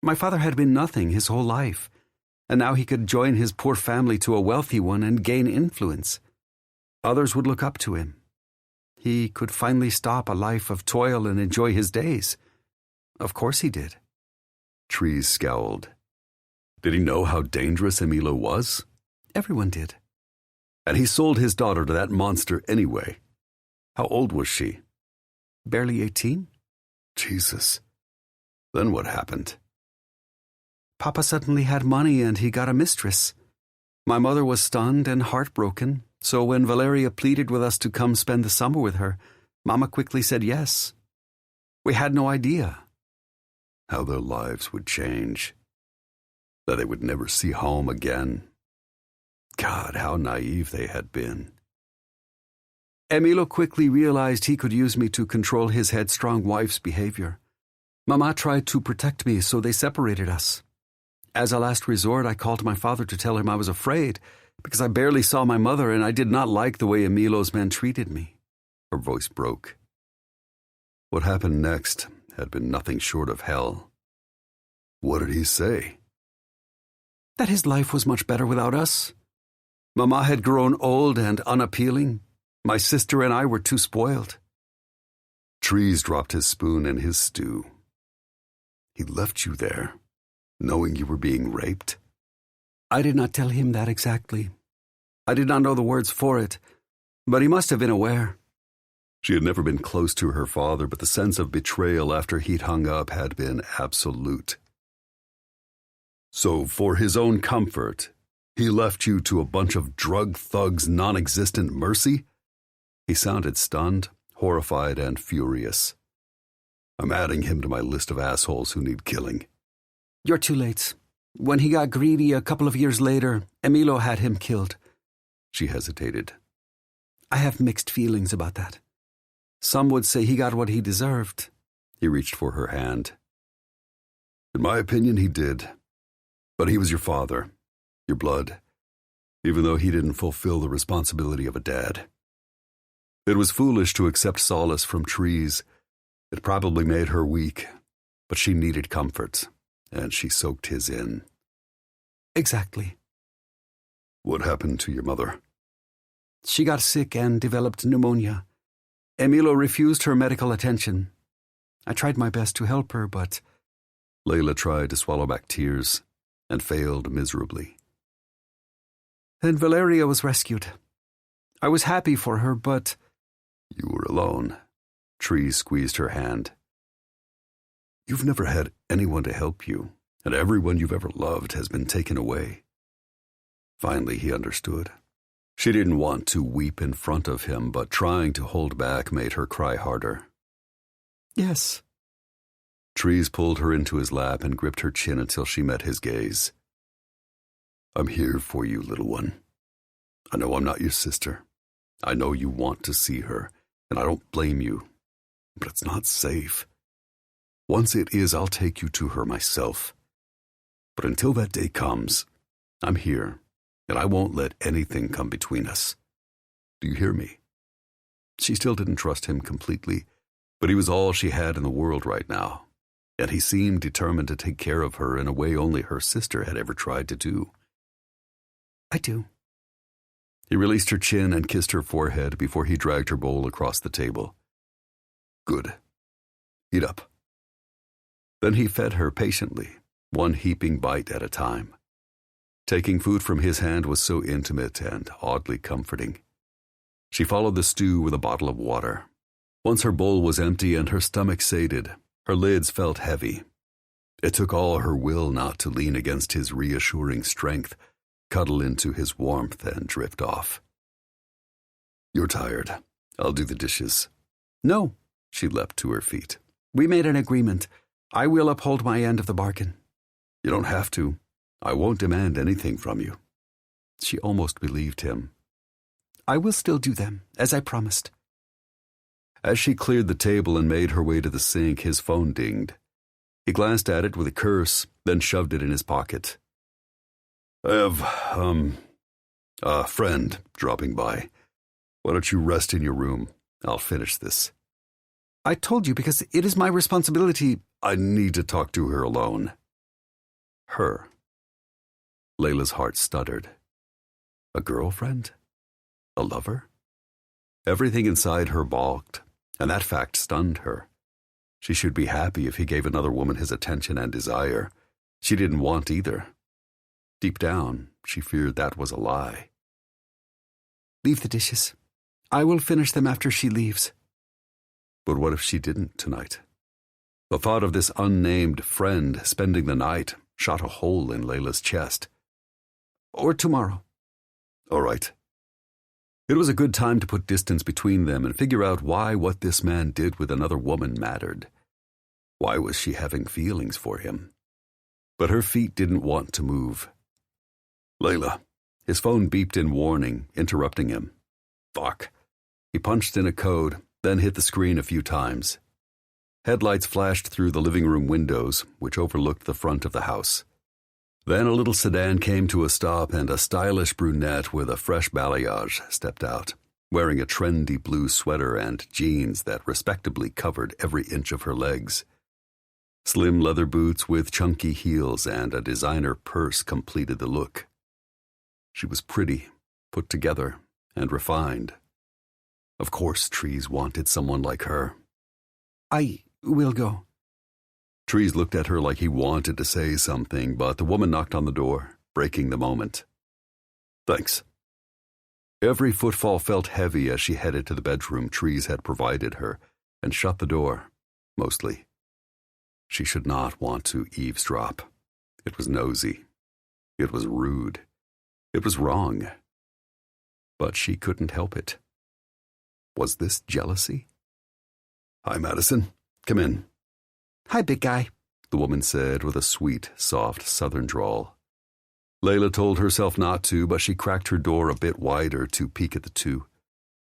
My father had been nothing his whole life, and now he could join his poor family to a wealthy one and gain influence. Others would look up to him. He could finally stop a life of toil and enjoy his days. Of course he did. Trees scowled. Did he know how dangerous Emilio was? Everyone did. And he sold his daughter to that monster anyway. How old was she? Barely 18. Jesus. Then what happened? Papa suddenly had money and he got a mistress. My mother was stunned and heartbroken, so when Valeria pleaded with us to come spend the summer with her, Mama quickly said yes. We had no idea. How their lives would change. That they would never see home again. God, how naive they had been. Emilio quickly realized he could use me to control his headstrong wife's behavior. Mama tried to protect me, so they separated us. As a last resort, I called my father to tell him I was afraid, because I barely saw my mother and I did not like the way Emilio's men treated me. Her voice broke. What happened next had been nothing short of hell. What did he say? That his life was much better without us. Mama had grown old and unappealing. My sister and I were too spoiled. Trees dropped his spoon in his stew. He left you there, knowing you were being raped? I did not tell him that exactly. I did not know the words for it, but he must have been aware. She had never been close to her father, but the sense of betrayal after he'd hung up had been absolute. So, for his own comfort, he left you to a bunch of drug thugs' non-existent mercy? He sounded stunned, horrified, and furious. I'm adding him to my list of assholes who need killing. You're too late. When he got greedy a couple of years later, Emilio had him killed. She hesitated. I have mixed feelings about that. Some would say he got what he deserved. He reached for her hand. In my opinion, he did. But he was your father, your blood, even though he didn't fulfill the responsibility of a dad. It was foolish to accept solace from Trees. It probably made her weak, but she needed comfort, and she soaked his in. Exactly. What happened to your mother? She got sick and developed pneumonia. Emilio refused her medical attention. I tried my best to help her, but... Layla tried to swallow back tears and failed miserably. Then Valeria was rescued. I was happy for her, but... You were alone. Trees squeezed her hand. You've never had anyone to help you, and everyone you've ever loved has been taken away. Finally, he understood. She didn't want to weep in front of him, but trying to hold back made her cry harder. Yes. Trees pulled her into his lap and gripped her chin until she met his gaze. I'm here for you, little one. I know I'm not your sister. I know you want to see her, and I don't blame you. But it's not safe. Once it is, I'll take you to her myself. But until that day comes, I'm here, and I won't let anything come between us. Do you hear me?" She still didn't trust him completely, but he was all she had in the world right now, and he seemed determined to take care of her in a way only her sister had ever tried to do. "I do." He released her chin and kissed her forehead before he dragged her bowl across the table. "Good. Eat up." Then he fed her patiently, one heaping bite at a time. Taking food from his hand was so intimate and oddly comforting. She followed the stew with a bottle of water. Once her bowl was empty and her stomach sated, her lids felt heavy. It took all her will not to lean against his reassuring strength, cuddle into his warmth, and drift off. "You're tired. I'll do the dishes." "No." She leapt to her feet. "We made an agreement. I will uphold my end of the bargain." "You don't have to. I won't demand anything from you." She almost believed him. "I will still do them, as I promised." As she cleared the table and made her way to the sink, his phone dinged. He glanced at it with a curse, then shoved it in his pocket. "I have, a friend dropping by. Why don't you rest in your room? I'll finish this." "I told you because it is my responsibility." "I need to talk to her alone." Her. Layla's heart stuttered. A girlfriend? A lover? Everything inside her balked, and that fact stunned her. She should be happy if he gave another woman his attention and desire. She didn't want either. Deep down, she feared that was a lie. "Leave the dishes. I will finish them after she leaves." But what if she didn't tonight? The thought of this unnamed friend spending the night shot a hole in Layla's chest. "Or tomorrow." All right. It was a good time to put distance between them and figure out why what this man did with another woman mattered. Why was she having feelings for him? But her feet didn't want to move. "Layla." His phone beeped in warning, interrupting him. Fuck. He punched in a code, then hit the screen a few times. Headlights flashed through the living room windows, which overlooked the front of the house. Then a little sedan came to a stop and a stylish brunette with a fresh balayage stepped out, wearing a trendy blue sweater and jeans that respectably covered every inch of her legs. Slim leather boots with chunky heels and a designer purse completed the look. She was pretty, put together, and refined. Of course Trees wanted someone like her. "I will go." Trees looked at her like he wanted to say something, but the woman knocked on the door, breaking the moment. "Thanks." Every footfall felt heavy as she headed to the bedroom Trees had provided her and shut the door, mostly. She should not want to eavesdrop. It was nosy. It was rude. It was wrong. But she couldn't help it. Was this jealousy? "Hi, Madison. Come in." "Hi, big guy," the woman said with a sweet, soft southern drawl. Layla told herself not to, but she cracked her door a bit wider to peek at the two.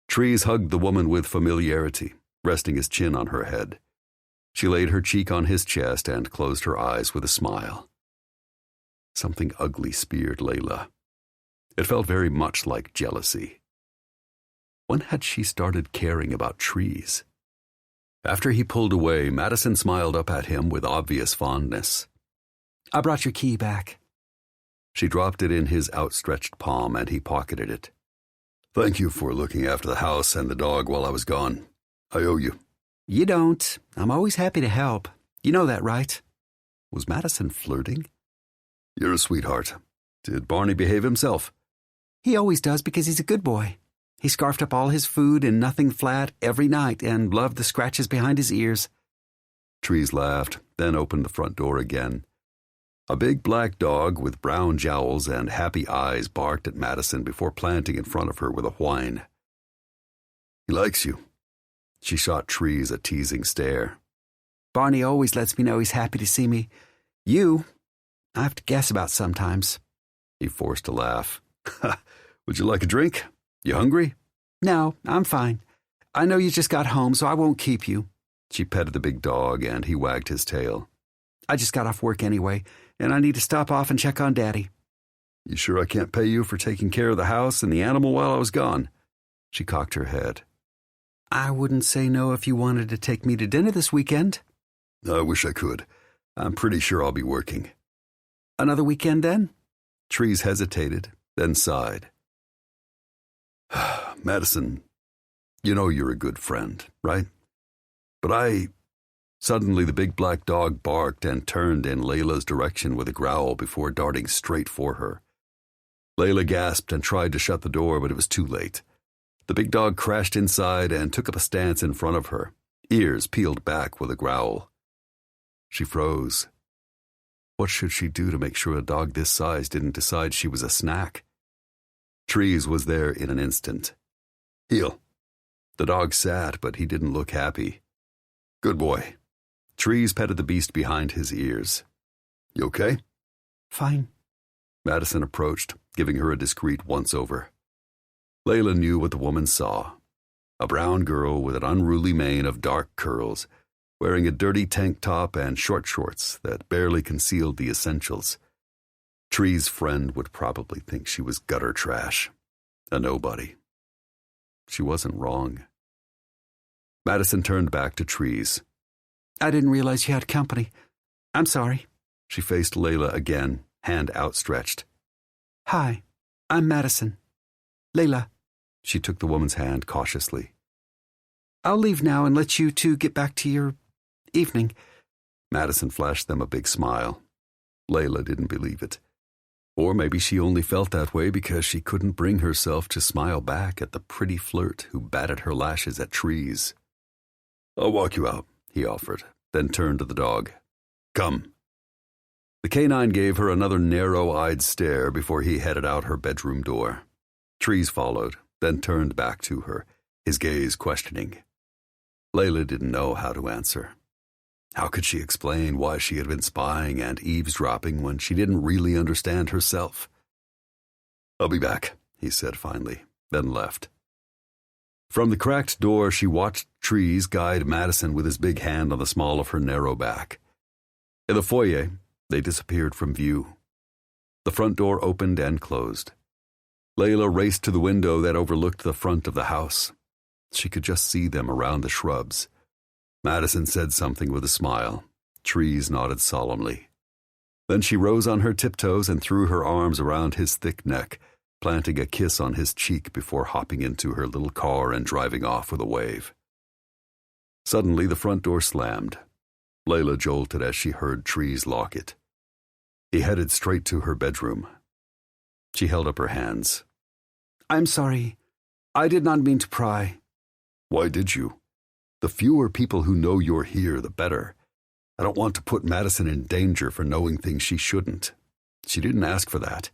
Trees hugged the woman with familiarity, resting his chin on her head. She laid her cheek on his chest and closed her eyes with a smile. Something ugly speared Layla. It felt very much like jealousy. When had she started caring about Trees? After he pulled away, Madison smiled up at him with obvious fondness. "I brought your key back." She dropped it in his outstretched palm and he pocketed it. "Thank you for looking after the house and the dog while I was gone. I owe you." "You don't. I'm always happy to help. You know that, right?" Was Madison flirting? "You're a sweetheart. Did Barney behave himself?" "He always does because he's a good boy. He scarfed up all his food and nothing flat every night and loved the scratches behind his ears." Trees laughed, then opened the front door again. A big black dog with brown jowls and happy eyes barked at Madison before planting in front of her with a whine. "He likes you." She shot Trees a teasing stare. "Barney always lets me know he's happy to see me. You, I have to guess about sometimes." He forced a laugh. Would you like a drink? You hungry? No, I'm fine. I know you just got home, so I won't keep you. She petted the big dog, and he wagged his tail. I just got off work anyway, and I need to stop off and check on Daddy. You sure I can't pay you for taking care of the house and the animal while I was gone? She cocked her head. I wouldn't say no if you wanted to take me to dinner this weekend. I wish I could. I'm pretty sure I'll be working. Another weekend then? Trees hesitated, then sighed. Madison, you know you're a good friend, right? But Suddenly the big black dog barked and turned in Layla's direction with a growl before darting straight for her. Layla gasped and tried to shut the door, but it was too late. The big dog crashed inside and took up a stance in front of her, ears peeled back with a growl. She froze. What should she do to make sure a dog this size didn't decide she was a snack? Trees was there in an instant. Heel. The dog sat, but he didn't look happy. Good boy. Trees petted the beast behind his ears. You okay? Fine. Madison approached, giving her a discreet once-over. Layla knew what the woman saw. A brown girl with an unruly mane of dark curls, wearing a dirty tank top and short shorts that barely concealed the essentials. Tree's friend would probably think she was gutter trash, a nobody. She wasn't wrong. Madison turned back to Trees. I didn't realize you had company. I'm sorry. She faced Layla again, hand outstretched. Hi, I'm Madison. Layla. She took the woman's hand cautiously. I'll leave now and let you two get back to your evening. Madison flashed them a big smile. Layla didn't believe it. Or maybe she only felt that way because she couldn't bring herself to smile back at the pretty flirt who batted her lashes at Trees. I'll walk you out, he offered, then turned to the dog. Come. The canine gave her another narrow-eyed stare before he headed out her bedroom door. Trees followed, then turned back to her, his gaze questioning. Layla didn't know how to answer. How could she explain why she had been spying and eavesdropping when she didn't really understand herself? I'll be back, he said finally, then left. From the cracked door, she watched Trees guide Madison with his big hand on the small of her narrow back. In the foyer, they disappeared from view. The front door opened and closed. Layla raced to the window that overlooked the front of the house. She could just see them around the shrubs. Madison said something with a smile. Trees nodded solemnly. Then she rose on her tiptoes and threw her arms around his thick neck, planting a kiss on his cheek before hopping into her little car and driving off with a wave. Suddenly, the front door slammed. Layla jolted as she heard Trees lock it. He headed straight to her bedroom. She held up her hands. I'm sorry. I did not mean to pry. Why did you? The fewer people who know you're here, the better. I don't want to put Madison in danger for knowing things she shouldn't. She didn't ask for that.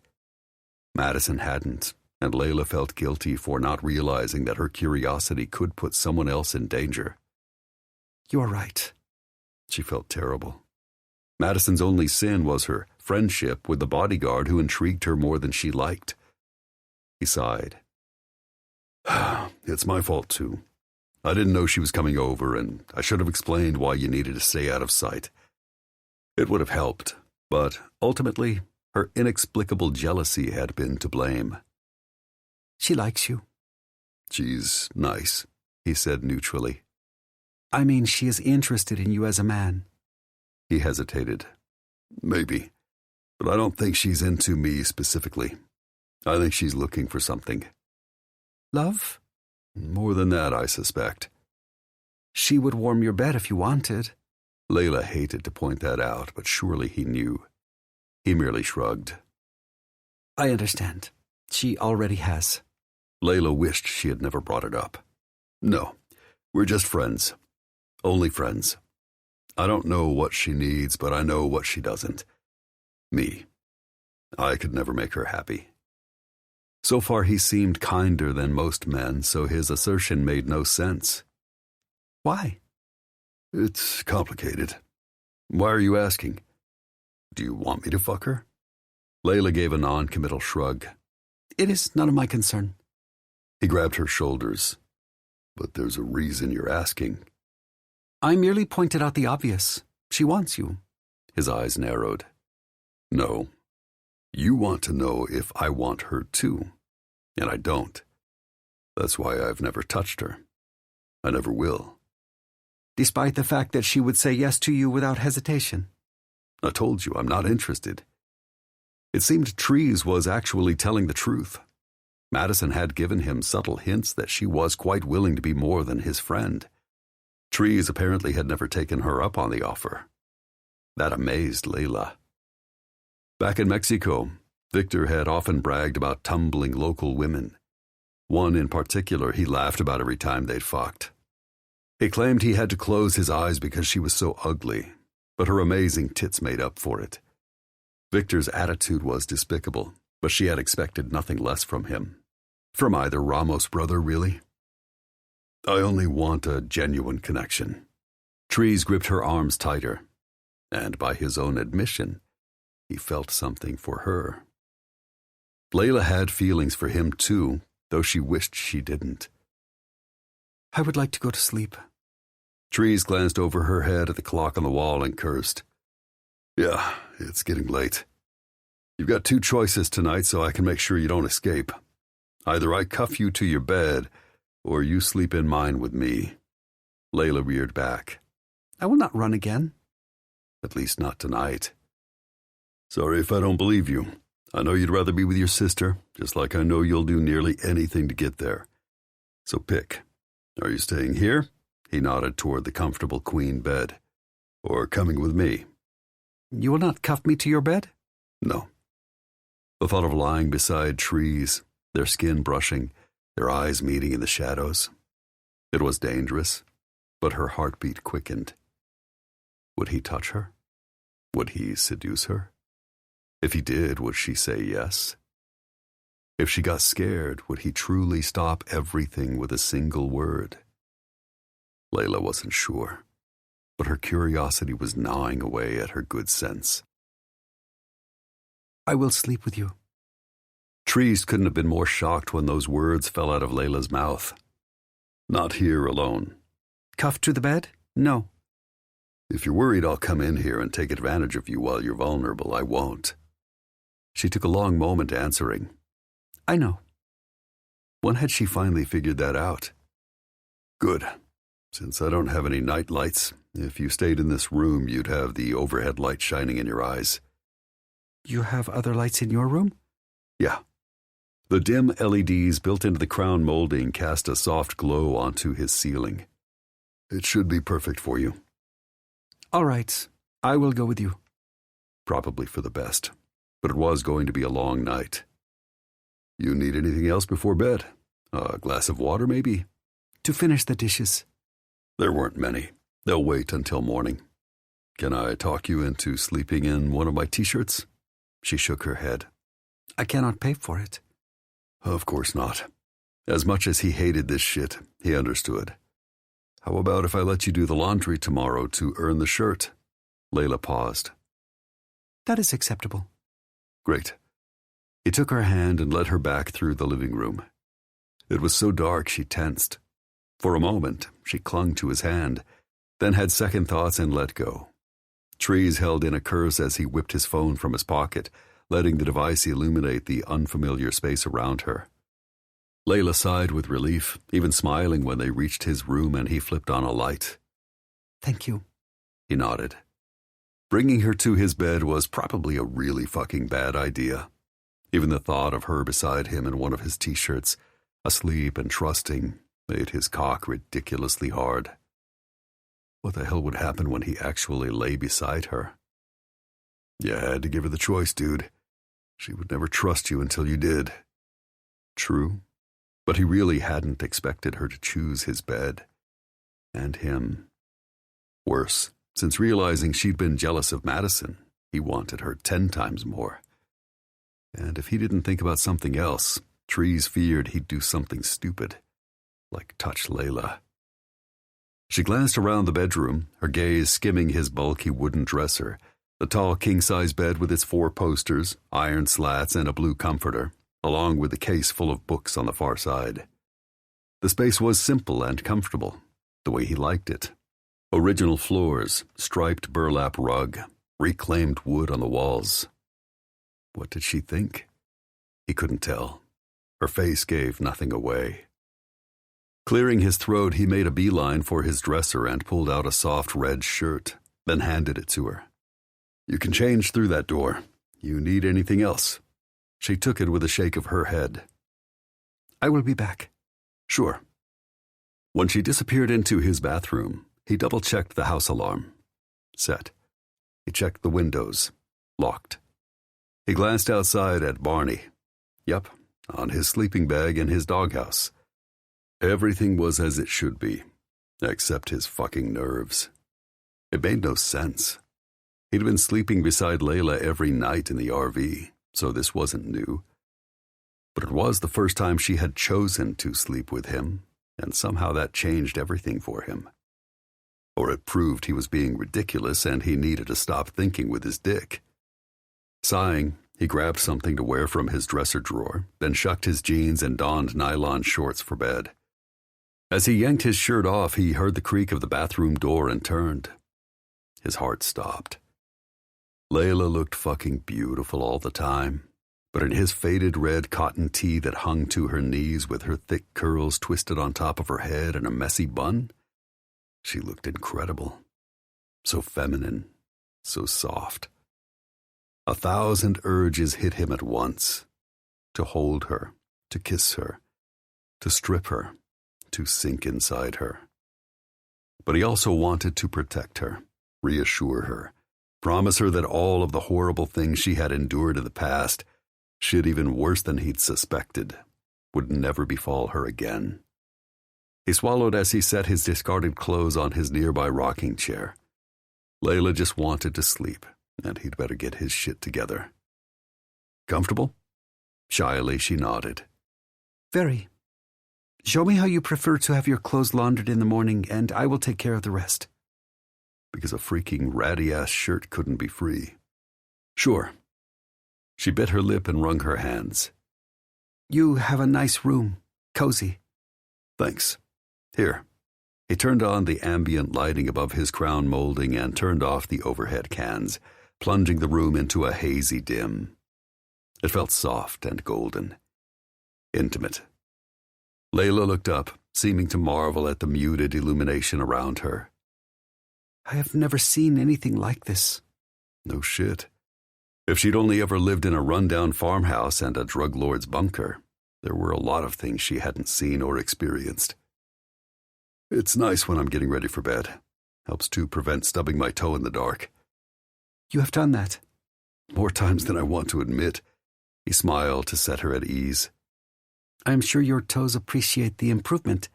Madison hadn't, and Layla felt guilty for not realizing that her curiosity could put someone else in danger. You're right. She felt terrible. Madison's only sin was her friendship with the bodyguard who intrigued her more than she liked. He sighed. It's my fault, too. I didn't know she was coming over, and I should have explained why you needed to stay out of sight. It would have helped, but ultimately, her inexplicable jealousy had been to blame. She likes you. She's nice, he said neutrally. I mean, she is interested in you as a man. He hesitated. Maybe, but I don't think she's into me specifically. I think she's looking for something. Love? More than that, I suspect. She would warm your bed if you wanted. Layla hated to point that out, but surely he knew. He merely shrugged. I understand. She already has. Layla wished she had never brought it up. No, we're just friends. Only friends. I don't know what she needs, but I know what she doesn't. Me. I could never make her happy. So far he seemed kinder than most men, so his assertion made no sense. Why? It's complicated. Why are you asking? Do you want me to fuck her? Layla gave a non-committal shrug. It is none of my concern. He grabbed her shoulders. But there's a reason you're asking. I merely pointed out the obvious. She wants you. His eyes narrowed. No. You want to know if I want her too. And I don't. That's why I've never touched her. I never will. Despite the fact that she would say yes to you without hesitation. I told you I'm not interested. It seemed Trees was actually telling the truth. Madison had given him subtle hints that she was quite willing to be more than his friend. Trees apparently had never taken her up on the offer. That amazed Layla. Back in Mexico, Victor had often bragged about tumbling local women. One in particular he laughed about every time they'd fucked. He claimed he had to close his eyes because she was so ugly, but her amazing tits made up for it. Victor's attitude was despicable, but she had expected nothing less from him. From either Ramos brother, really. I only want a genuine connection. Trees gripped her arms tighter, and by his own admission, he felt something for her. Layla had feelings for him too, though she wished she didn't. I would like to go to sleep. Trees glanced over her head at the clock on the wall and cursed. Yeah, it's getting late. You've got two choices tonight, so I can make sure you don't escape. Either I cuff you to your bed, or you sleep in mine with me. Layla reared back. I will not run again. At least not tonight. Sorry if I don't believe you. I know you'd rather be with your sister, just like I know you'll do nearly anything to get there. So pick. Are you staying here? He nodded toward the comfortable queen bed. Or coming with me? You will not cuff me to your bed? No. The thought of lying beside Trees, their skin brushing, their eyes meeting in the shadows. It was dangerous, but her heartbeat quickened. Would he touch her? Would he seduce her? If he did, would she say yes? If she got scared, would he truly stop everything with a single word? Layla wasn't sure, but her curiosity was gnawing away at her good sense. I will sleep with you. Trees couldn't have been more shocked when those words fell out of Layla's mouth. Not here alone. Cuffed to the bed? No. If you're worried I'll come in here and take advantage of you while you're vulnerable, I won't. She took a long moment answering. I know. When had she finally figured that out? Good. Since I don't have any night lights, if you stayed in this room, you'd have the overhead light shining in your eyes. You have other lights in your room? Yeah. The dim LEDs built into the crown molding cast a soft glow onto his ceiling. It should be perfect for you. All right. I will go with you. Probably for the best, but it was going to be a long night. You need anything else before bed? A glass of water, maybe? To finish the dishes. There weren't many. They'll wait until morning. Can I talk you into sleeping in one of my t-shirts? She shook her head. I cannot pay for it. Of course not. As much as he hated this shit, he understood. How about if I let you do the laundry tomorrow to earn the shirt? Layla paused. That is acceptable. Great. He took her hand and led her back through the living room. It was so dark she tensed. For a moment, she clung to his hand, then had second thoughts and let go. Trees held in a curse as he whipped his phone from his pocket, letting the device illuminate the unfamiliar space around her. Layla sighed with relief, even smiling when they reached his room and he flipped on a light. Thank you. He nodded. Bringing her to his bed was probably a really fucking bad idea. Even the thought of her beside him in one of his t-shirts, asleep and trusting, made his cock ridiculously hard. What the hell would happen when he actually lay beside her? You had to give her the choice, dude. She would never trust you until you did. True, but he really hadn't expected her to choose his bed. And him. Worse, since realizing she'd been jealous of Madison, he wanted her 10 times more. And if he didn't think about something else, Trees feared he'd do something stupid, like touch Layla. She glanced around the bedroom, her gaze skimming his bulky wooden dresser, the tall king-size bed with its 4 posters, iron slats, and a blue comforter, along with the case full of books on the far side. The space was simple and comfortable, the way he liked it. Original floors, striped burlap rug, reclaimed wood on the walls. What did she think? He couldn't tell. Her face gave nothing away. Clearing his throat, he made a beeline for his dresser and pulled out a soft red shirt, then handed it to her. "You can change through that door. You need anything else?" She took it with a shake of her head. "I will be back." "Sure." When she disappeared into his bathroom, he double-checked the house alarm. Set. He checked the windows. Locked. He glanced outside at Barney. Yep, on his sleeping bag in his doghouse. Everything was as it should be, except his fucking nerves. It made no sense. He'd been sleeping beside Layla every night in the RV, so this wasn't new. But it was the first time she had chosen to sleep with him, and somehow that changed everything for him. Or it proved he was being ridiculous and he needed to stop thinking with his dick. Sighing, he grabbed something to wear from his dresser drawer, then shucked his jeans and donned nylon shorts for bed. As he yanked his shirt off, he heard the creak of the bathroom door and turned. His heart stopped. Layla looked fucking beautiful all the time, but in his faded red cotton tee that hung to her knees with her thick curls twisted on top of her head and a messy bun, she looked incredible. So feminine, so soft. 1,000 urges hit him at once. To hold her, to kiss her, to strip her, to sink inside her. But he also wanted to protect her, reassure her, promise her that all of the horrible things she had endured in the past, shit even worse than he'd suspected, would never befall her again. He swallowed as he set his discarded clothes on his nearby rocking chair. Layla just wanted to sleep, and he'd better get his shit together. "Comfortable?" Shyly, she nodded. "Very. Show me how you prefer to have your clothes laundered in the morning, and I will take care of the rest." Because a freaking ratty-ass shirt couldn't be free. "Sure." She bit her lip and wrung her hands. "You have a nice room. Cozy." "Thanks. Here." He turned on the ambient lighting above his crown molding and turned off the overhead cans, plunging the room into a hazy dim. It felt soft and golden. Intimate. Layla looked up, seeming to marvel at the muted illumination around her. "I have never seen anything like this." No shit. If she'd only ever lived in a rundown farmhouse and a drug lord's bunker, there were a lot of things she hadn't seen or experienced. "It's nice when I'm getting ready for bed. Helps to prevent stubbing my toe in the dark." "You have done that?" "More times than I want to admit." He smiled to set her at ease. "I am sure your toes appreciate the improvement."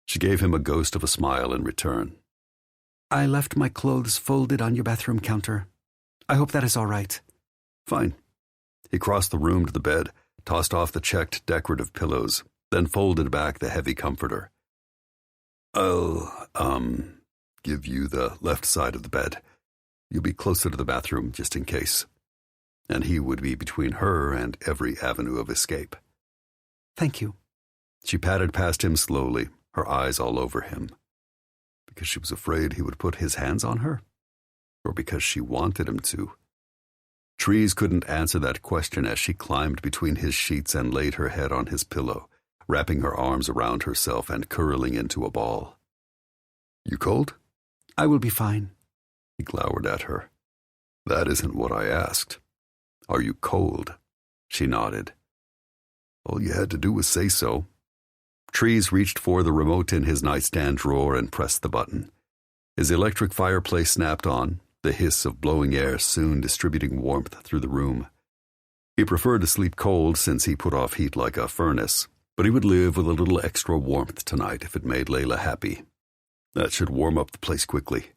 She gave him a ghost of a smile in return. "I left my clothes folded on your bathroom counter. I hope that is all right." "Fine." He crossed the room to the bed, tossed off the checked decorative pillows, then folded back the heavy comforter. "I'll, give you the left side of the bed. You'll be closer to the bathroom just in case." And he would be between her and every avenue of escape. "Thank you." She padded past him slowly, her eyes all over him. Because she was afraid he would put his hands on her? Or because she wanted him to? Trees couldn't answer that question as she climbed between his sheets and laid her head on his pillow, wrapping her arms around herself and curling into a ball. "You cold?" "I will be fine." He glowered at her. "That isn't what I asked. Are you cold?" She nodded. All you had to do was say so. Trees reached for the remote in his nightstand drawer and pressed the button. His electric fireplace snapped on, the hiss of blowing air soon distributing warmth through the room. He preferred to sleep cold since he put off heat like a furnace, but he would live with a little extra warmth tonight if it made Layla happy. That should warm up the place quickly.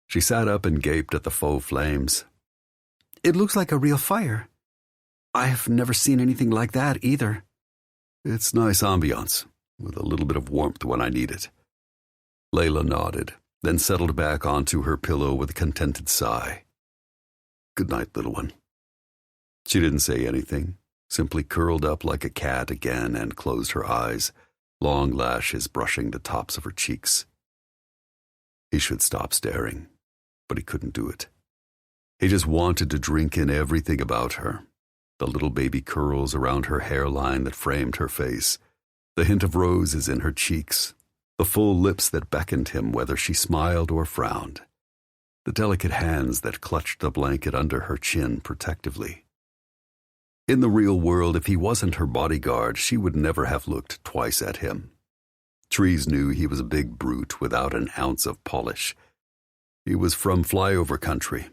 She sat up and gaped at the faux flames. "It looks like a real fire. I have never seen anything like that either." "It's nice ambiance, with a little bit of warmth when I need it." Layla nodded, then settled back onto her pillow with a contented sigh. "Good night, little one." She didn't say anything, simply curled up like a cat again and closed her eyes, long lashes brushing the tops of her cheeks. He should stop staring, but he couldn't do it. He just wanted to drink in everything about her. The little baby curls around her hairline that framed her face, the hint of roses in her cheeks, the full lips that beckoned him whether she smiled or frowned, the delicate hands that clutched the blanket under her chin protectively. In the real world, if he wasn't her bodyguard, she would never have looked twice at him. Trees knew he was a big brute without an ounce of polish. He was from flyover country.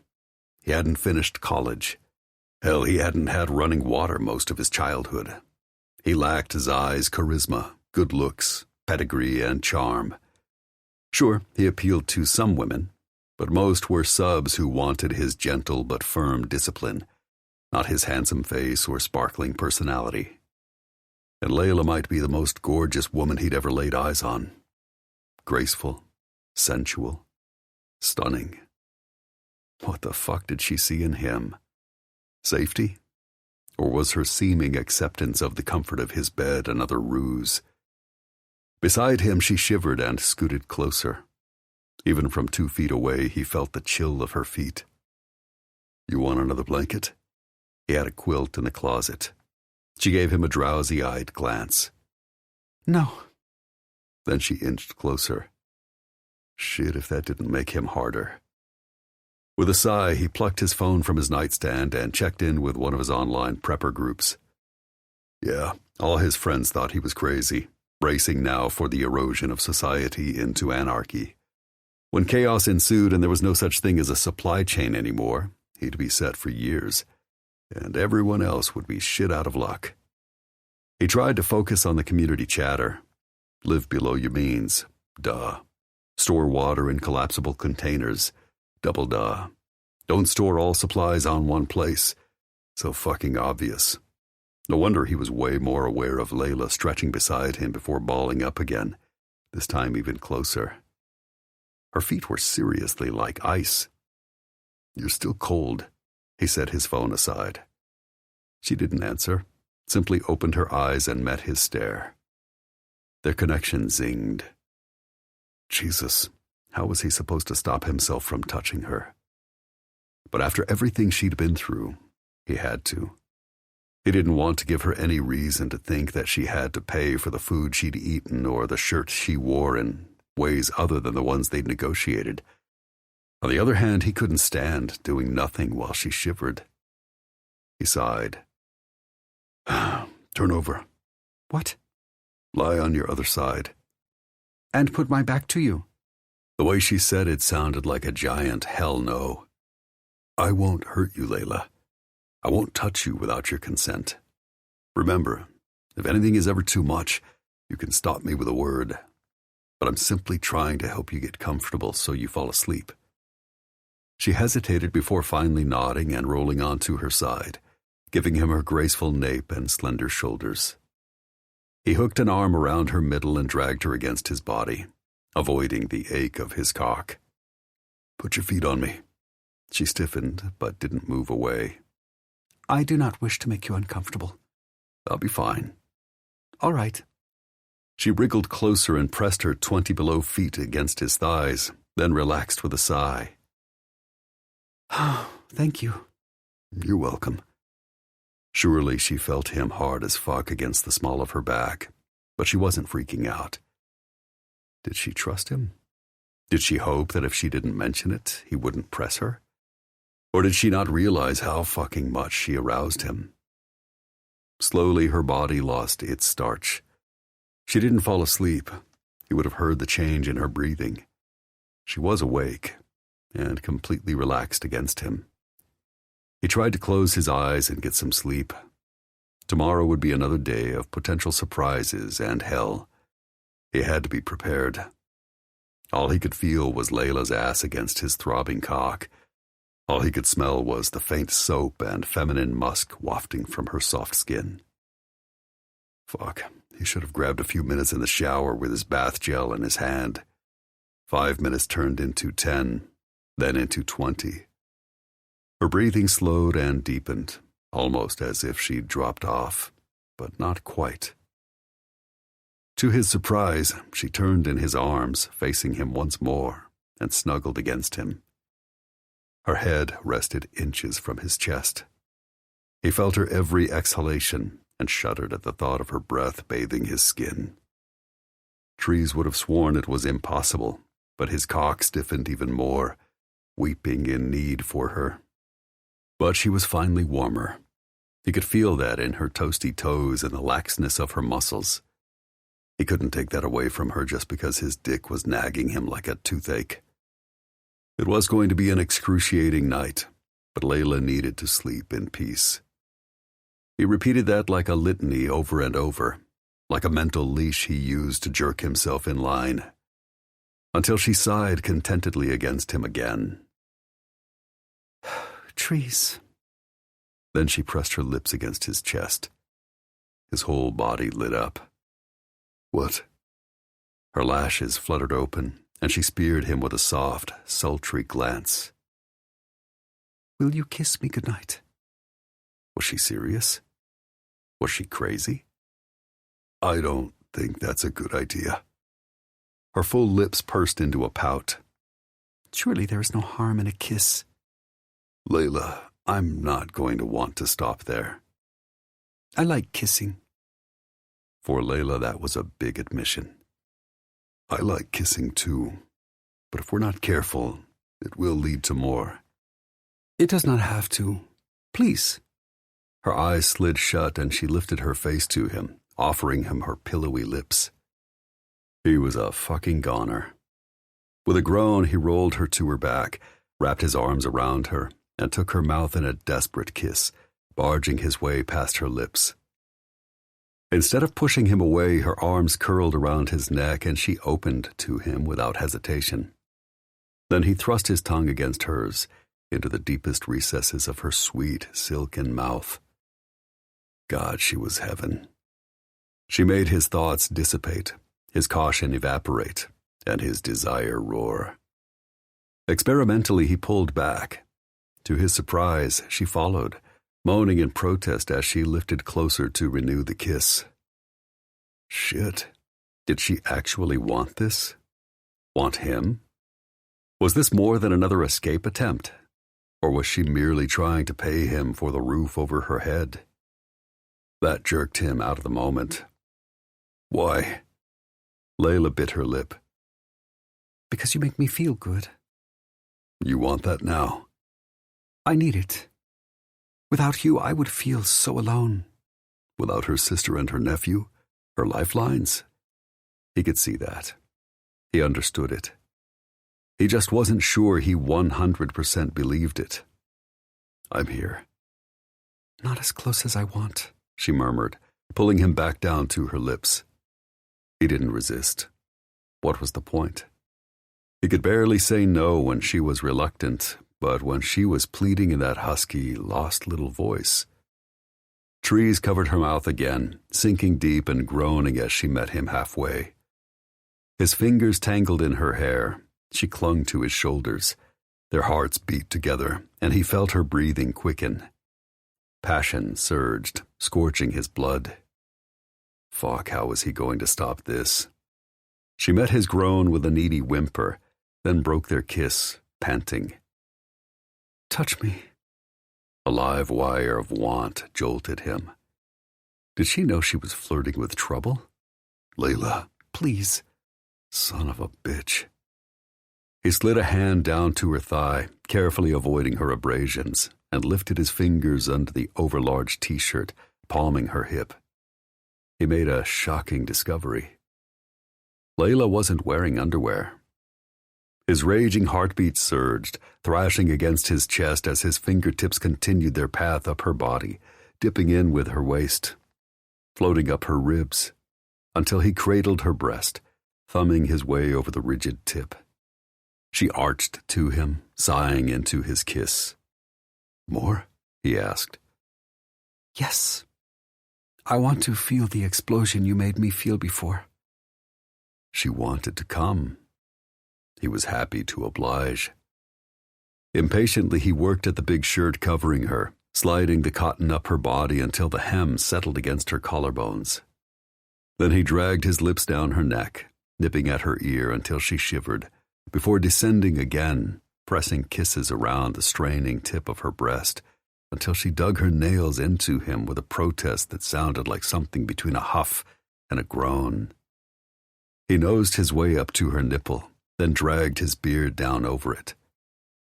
He hadn't finished college. Hell, he hadn't had running water most of his childhood. He lacked size, charisma, good looks, pedigree, and charm. Sure, he appealed to some women, but most were subs who wanted his gentle but firm discipline, not his handsome face or sparkling personality. And Layla might be the most gorgeous woman he'd ever laid eyes on. Graceful, sensual, stunning. What the fuck did she see in him? Safety? Or was her seeming acceptance of the comfort of his bed another ruse? Beside him, she shivered and scooted closer. Even from 2 feet away, he felt the chill of her feet. You want another blanket? He had a quilt in the closet. She gave him a drowsy-eyed glance. No. Then she inched closer. Shit, if that didn't make him harder. With a sigh, he plucked his phone from his nightstand and checked in with one of his online prepper groups. Yeah, all his friends thought he was crazy, racing now for the erosion of society into anarchy. When chaos ensued and there was no such thing as a supply chain anymore, he'd be set for years, and everyone else would be shit out of luck. He tried to focus on the community chatter. Live below your means. Duh. Store water in collapsible containers. Double duh. Don't store all supplies on one place. So fucking obvious. No wonder he was way more aware of Layla stretching beside him before balling up again, this time even closer. Her feet were seriously like ice. You're still cold, he set his phone aside. She didn't answer, simply opened her eyes and met his stare. Their connection zinged. Jesus, how was he supposed to stop himself from touching her? But after everything she'd been through, he had to. He didn't want to give her any reason to think that she had to pay for the food she'd eaten or the shirt she wore in ways other than the ones they'd negotiated. On the other hand, he couldn't stand doing nothing while she shivered. He sighed. Turn over. What? Lie on your other side. And put my back to you. The way she said it sounded like a giant hell no. I won't hurt you, Layla. I won't touch you without your consent. Remember, if anything is ever too much, you can stop me with a word. But I'm simply trying to help you get comfortable so you fall asleep. She hesitated before finally nodding and rolling onto her side, giving him her graceful nape and slender shoulders. He hooked an arm around her middle and dragged her against his body, avoiding the ache of his cock. Put your feet on me. She stiffened, but didn't move away. I do not wish to make you uncomfortable. I'll be fine. All right. She wriggled closer and pressed her 20 below feet against his thighs, then relaxed with a sigh. Thank you. You're welcome. Surely she felt him hard as fuck against the small of her back, but she wasn't freaking out. Did she trust him? Did she hope that if she didn't mention it, he wouldn't press her? Or did she not realize how fucking much she aroused him? Slowly her body lost its starch. She didn't fall asleep. He would have heard the change in her breathing. She was awake and completely relaxed against him. He tried to close his eyes and get some sleep. Tomorrow would be another day of potential surprises and hell. He had to be prepared. All he could feel was Layla's ass against his throbbing cock. All he could smell was the faint soap and feminine musk wafting from her soft skin. Fuck, he should have grabbed a few minutes in the shower with his bath gel in his hand. 5 minutes turned into 10, then into 20. Her breathing slowed and deepened, almost as if she'd dropped off, but not quite. To his surprise, she turned in his arms, facing him once more, and snuggled against him. Her head rested inches from his chest. He felt her every exhalation and shuddered at the thought of her breath bathing his skin. Trees would have sworn it was impossible, but his cock stiffened even more, weeping in need for her. But she was finally warmer. He could feel that in her toasty toes and the laxness of her muscles. He couldn't take that away from her just because his dick was nagging him like a toothache. It was going to be an excruciating night, but Layla needed to sleep in peace. He repeated that like a litany over and over, like a mental leash he used to jerk himself in line, until she sighed contentedly against him again. Trees. Then she pressed her lips against his chest. His whole body lit up. What? Her lashes fluttered open, and she speared him with a soft, sultry glance. Will you kiss me goodnight? Was she serious? Was she crazy? I don't think that's a good idea. Her full lips pursed into a pout. Surely there is no harm in a kiss. Layla, I'm not going to want to stop there. I like kissing. For Layla, that was a big admission. I like kissing too, but if we're not careful, it will lead to more. It does not have to. Please. Her eyes slid shut and she lifted her face to him, offering him her pillowy lips. He was a fucking goner. With a groan, he rolled her to her back, wrapped his arms around her, and took her mouth in a desperate kiss, barging his way past her lips. Instead of pushing him away, her arms curled around his neck and she opened to him without hesitation. Then he thrust his tongue against hers, into the deepest recesses of her sweet, silken mouth. God, she was heaven. She made his thoughts dissipate, his caution evaporate, and his desire roar. Experimentally, he pulled back. To his surprise, she followed, moaning in protest as she lifted closer to renew the kiss. Shit. Did she actually want this? Want him? Was this more than another escape attempt? Or was she merely trying to pay him for the roof over her head? That jerked him out of the moment. Why? Layla bit her lip. Because you make me feel good. You want that now? I need it. Without you, I would feel so alone. Without her sister and her nephew? Her lifelines? He could see that. He understood it. He just wasn't sure he 100% believed it. I'm here. Not as close as I want, she murmured, pulling him back down to her lips. He didn't resist. What was the point? He could barely say no when she was reluctant, but when she was pleading in that husky, lost little voice. Trees covered her mouth again, sinking deep and groaning as she met him halfway. His fingers tangled in her hair. She clung to his shoulders. Their hearts beat together, and he felt her breathing quicken. Passion surged, scorching his blood. Fuck, how was he going to stop this? She met his groan with a needy whimper, then broke their kiss, panting. Touch me. A live wire of want jolted him. Did she know she was flirting with trouble? Layla, please. Son of a bitch. He slid a hand down to her thigh, carefully avoiding her abrasions, and lifted his fingers under the overlarge t-shirt, palming her hip. He made a shocking discovery. Layla wasn't wearing underwear. His raging heartbeat surged, thrashing against his chest as his fingertips continued their path up her body, dipping in with her waist, floating up her ribs, until he cradled her breast, thumbing his way over the rigid tip. She arched to him, sighing into his kiss. More? He asked. Yes. I want to feel the explosion you made me feel before. She wanted to come. He was happy to oblige. Impatiently, he worked at the big shirt covering her, sliding the cotton up her body until the hem settled against her collarbones. Then he dragged his lips down her neck, nipping at her ear until she shivered, before descending again, pressing kisses around the straining tip of her breast until she dug her nails into him with a protest that sounded like something between a huff and a groan. He nosed his way up to her nipple, then dragged his beard down over it.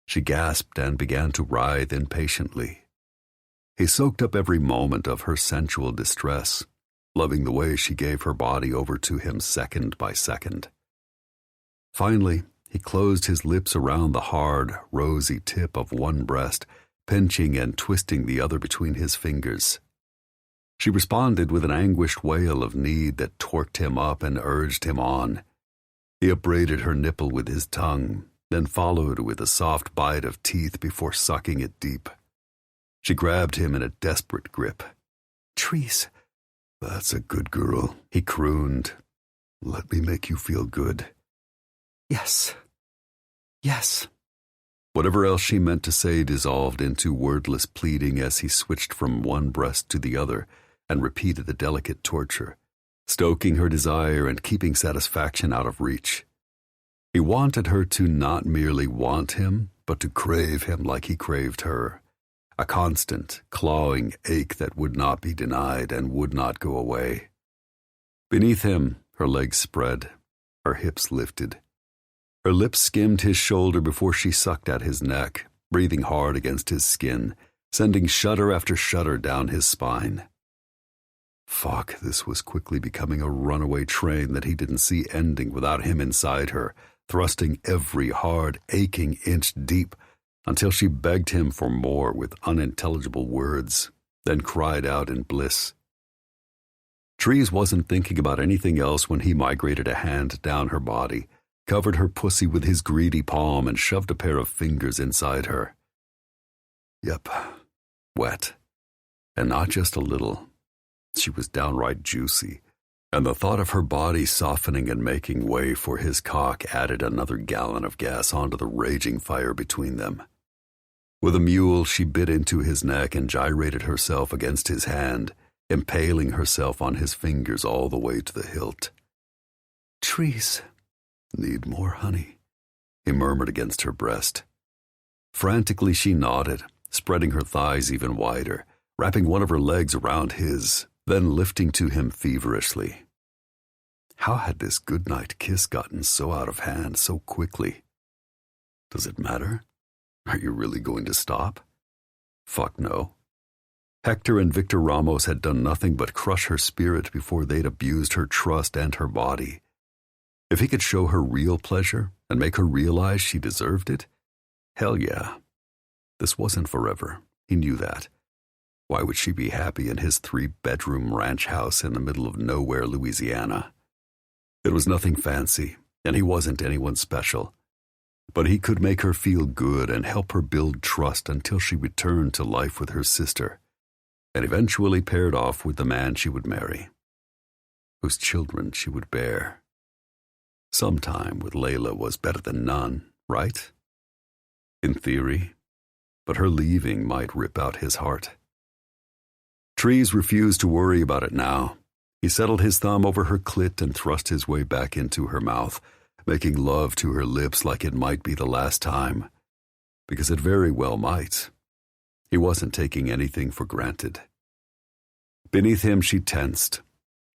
She gasped and began to writhe impatiently. He soaked up every moment of her sensual distress, loving the way she gave her body over to him second by second. Finally, he closed his lips around the hard, rosy tip of one breast, pinching and twisting the other between his fingers. She responded with an anguished wail of need that torqued him up and urged him on. He upbraided her nipple with his tongue, then followed with a soft bite of teeth before sucking it deep. She grabbed him in a desperate grip. "Trees." "That's a good girl," he crooned. "Let me make you feel good." "Yes. Yes." Whatever else she meant to say dissolved into wordless pleading as he switched from one breast to the other and repeated the delicate torture, stoking her desire and keeping satisfaction out of reach. He wanted her to not merely want him, but to crave him like he craved her, a constant, clawing ache that would not be denied and would not go away. Beneath him, her legs spread, her hips lifted. Her lips skimmed his shoulder before she sucked at his neck, breathing hard against his skin, sending shudder after shudder down his spine. Fuck, this was quickly becoming a runaway train that he didn't see ending without him inside her, thrusting every hard, aching inch deep until she begged him for more with unintelligible words, then cried out in bliss. Trees wasn't thinking about anything else when he migrated a hand down her body, covered her pussy with his greedy palm, and shoved a pair of fingers inside her. Yep, wet. And not just a little. She was downright juicy, and the thought of her body softening and making way for his cock added another gallon of gas onto the raging fire between them. With a mule, she bit into his neck and gyrated herself against his hand, impaling herself on his fingers all the way to the hilt. "Trees." "Need more honey," he murmured against her breast. Frantically she nodded, spreading her thighs even wider, wrapping one of her legs around his, then lifting to him feverishly. How had this goodnight kiss gotten so out of hand so quickly? Does it matter? Are you really going to stop? Fuck no. Hector and Victor Ramos had done nothing but crush her spirit before they'd abused her trust and her body. If he could show her real pleasure and make her realize she deserved it, hell yeah. This wasn't forever. He knew that. Why would she be happy in his 3-bedroom ranch house in the middle of nowhere, Louisiana? It was nothing fancy, and he wasn't anyone special. But he could make her feel good and help her build trust until she returned to life with her sister, and eventually paired off with the man she would marry, whose children she would bear. Some time with Layla was better than none, right? In theory, but her leaving might rip out his heart. Trees refused to worry about it now. He settled his thumb over her clit and thrust his way back into her mouth, making love to her lips like it might be the last time, because it very well might. He wasn't taking anything for granted. Beneath him she tensed.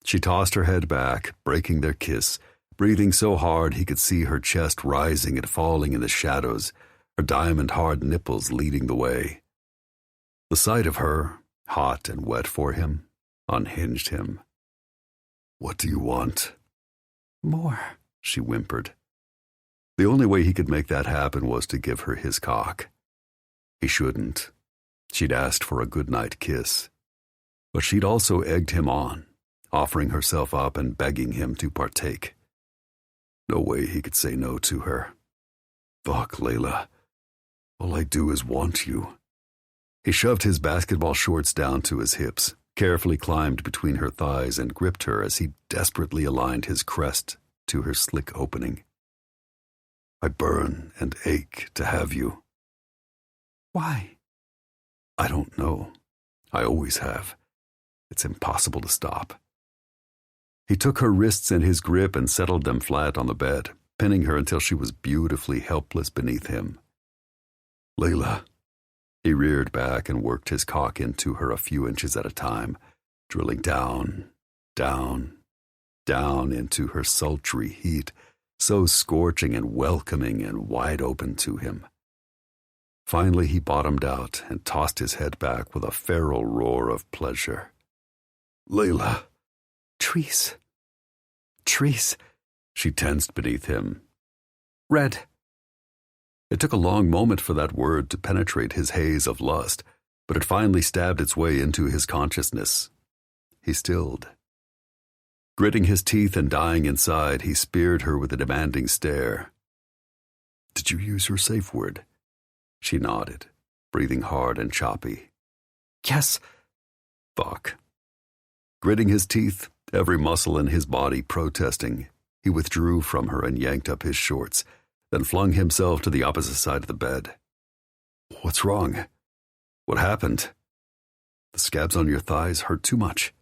She tossed her head back, breaking their kiss, breathing so hard he could see her chest rising and falling in the shadows, her diamond-hard nipples leading the way. The sight of her, hot and wet for him, unhinged him. "What do you want?" "More," she whimpered. The only way he could make that happen was to give her his cock. He shouldn't. She'd asked for a goodnight kiss. But she'd also egged him on, offering herself up and begging him to partake. No way he could say no to her. Fuck, Layla. All I do is want you. He shoved his basketball shorts down to his hips, carefully climbed between her thighs and gripped her as he desperately aligned his crest to her slick opening. I burn and ache to have you. "Why?" I don't know. I always have. It's impossible to stop. He took her wrists in his grip and settled them flat on the bed, pinning her until she was beautifully helpless beneath him. Layla. He reared back and worked his cock into her a few inches at a time, drilling down, down, down into her sultry heat, so scorching and welcoming and wide open to him. Finally, he bottomed out and tossed his head back with a feral roar of pleasure. Layla. Trees. She tensed beneath him. Red. It took a long moment for that word to penetrate his haze of lust, but it finally stabbed its way into his consciousness. He stilled. Gritting his teeth and dying inside, he speared her with a demanding stare. Did you use your safe word? She nodded, breathing hard and choppy. Yes. Fuck. Gritting his teeth, every muscle in his body protesting, he withdrew from her and yanked up his shorts, then flung himself to the opposite side of the bed. What's wrong? What happened? The scabs on your thighs hurt too much.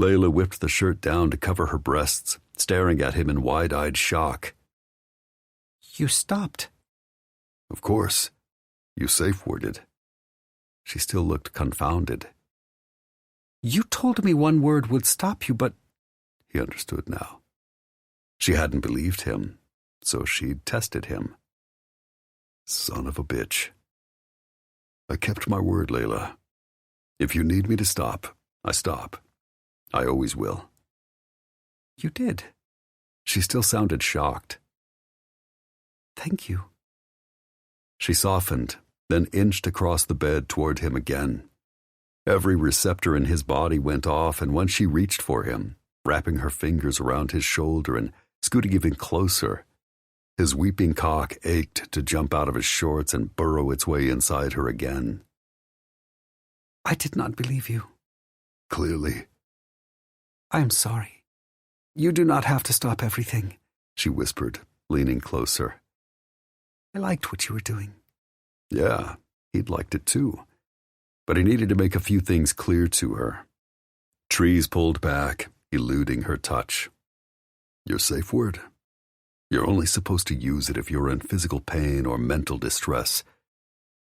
Layla whipped the shirt down to cover her breasts, staring at him in wide-eyed shock. You stopped. Of course. You safe-worded. She still looked confounded. You told me one word would stop you, but... He understood now. She hadn't believed him, so she'd tested him. Son of a bitch. I kept my word, Layla. If you need me to stop, I stop. I always will. You did. She still sounded shocked. Thank you. She softened, then inched across the bed toward him again. Every receptor in his body went off, and when she reached for him, wrapping her fingers around his shoulder and scooting even closer, his weeping cock ached to jump out of his shorts and burrow its way inside her again. I did not believe you. Clearly. I am sorry. You do not have to stop everything, she whispered, leaning closer. I liked what you were doing. Yeah, he'd liked it too. But he needed to make a few things clear to her. Trees pulled back, eluding her touch. Your safe word? You're only supposed to use it if you're in physical pain or mental distress.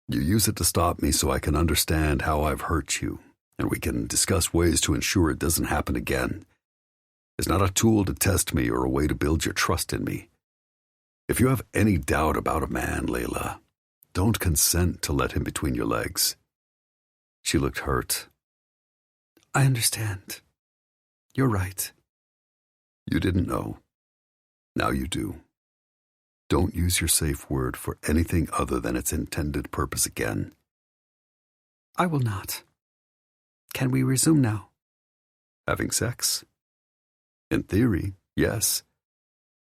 You use it to stop me so I can understand how I've hurt you, and we can discuss ways to ensure it doesn't happen again. It's not a tool to test me or a way to build your trust in me. If you have any doubt about a man, Layla, don't consent to let him between your legs. She looked hurt. I understand. You're right. You didn't know. Now you do. Don't use your safe word for anything other than its intended purpose again. I will not. Can we resume now? Having sex? In theory, yes.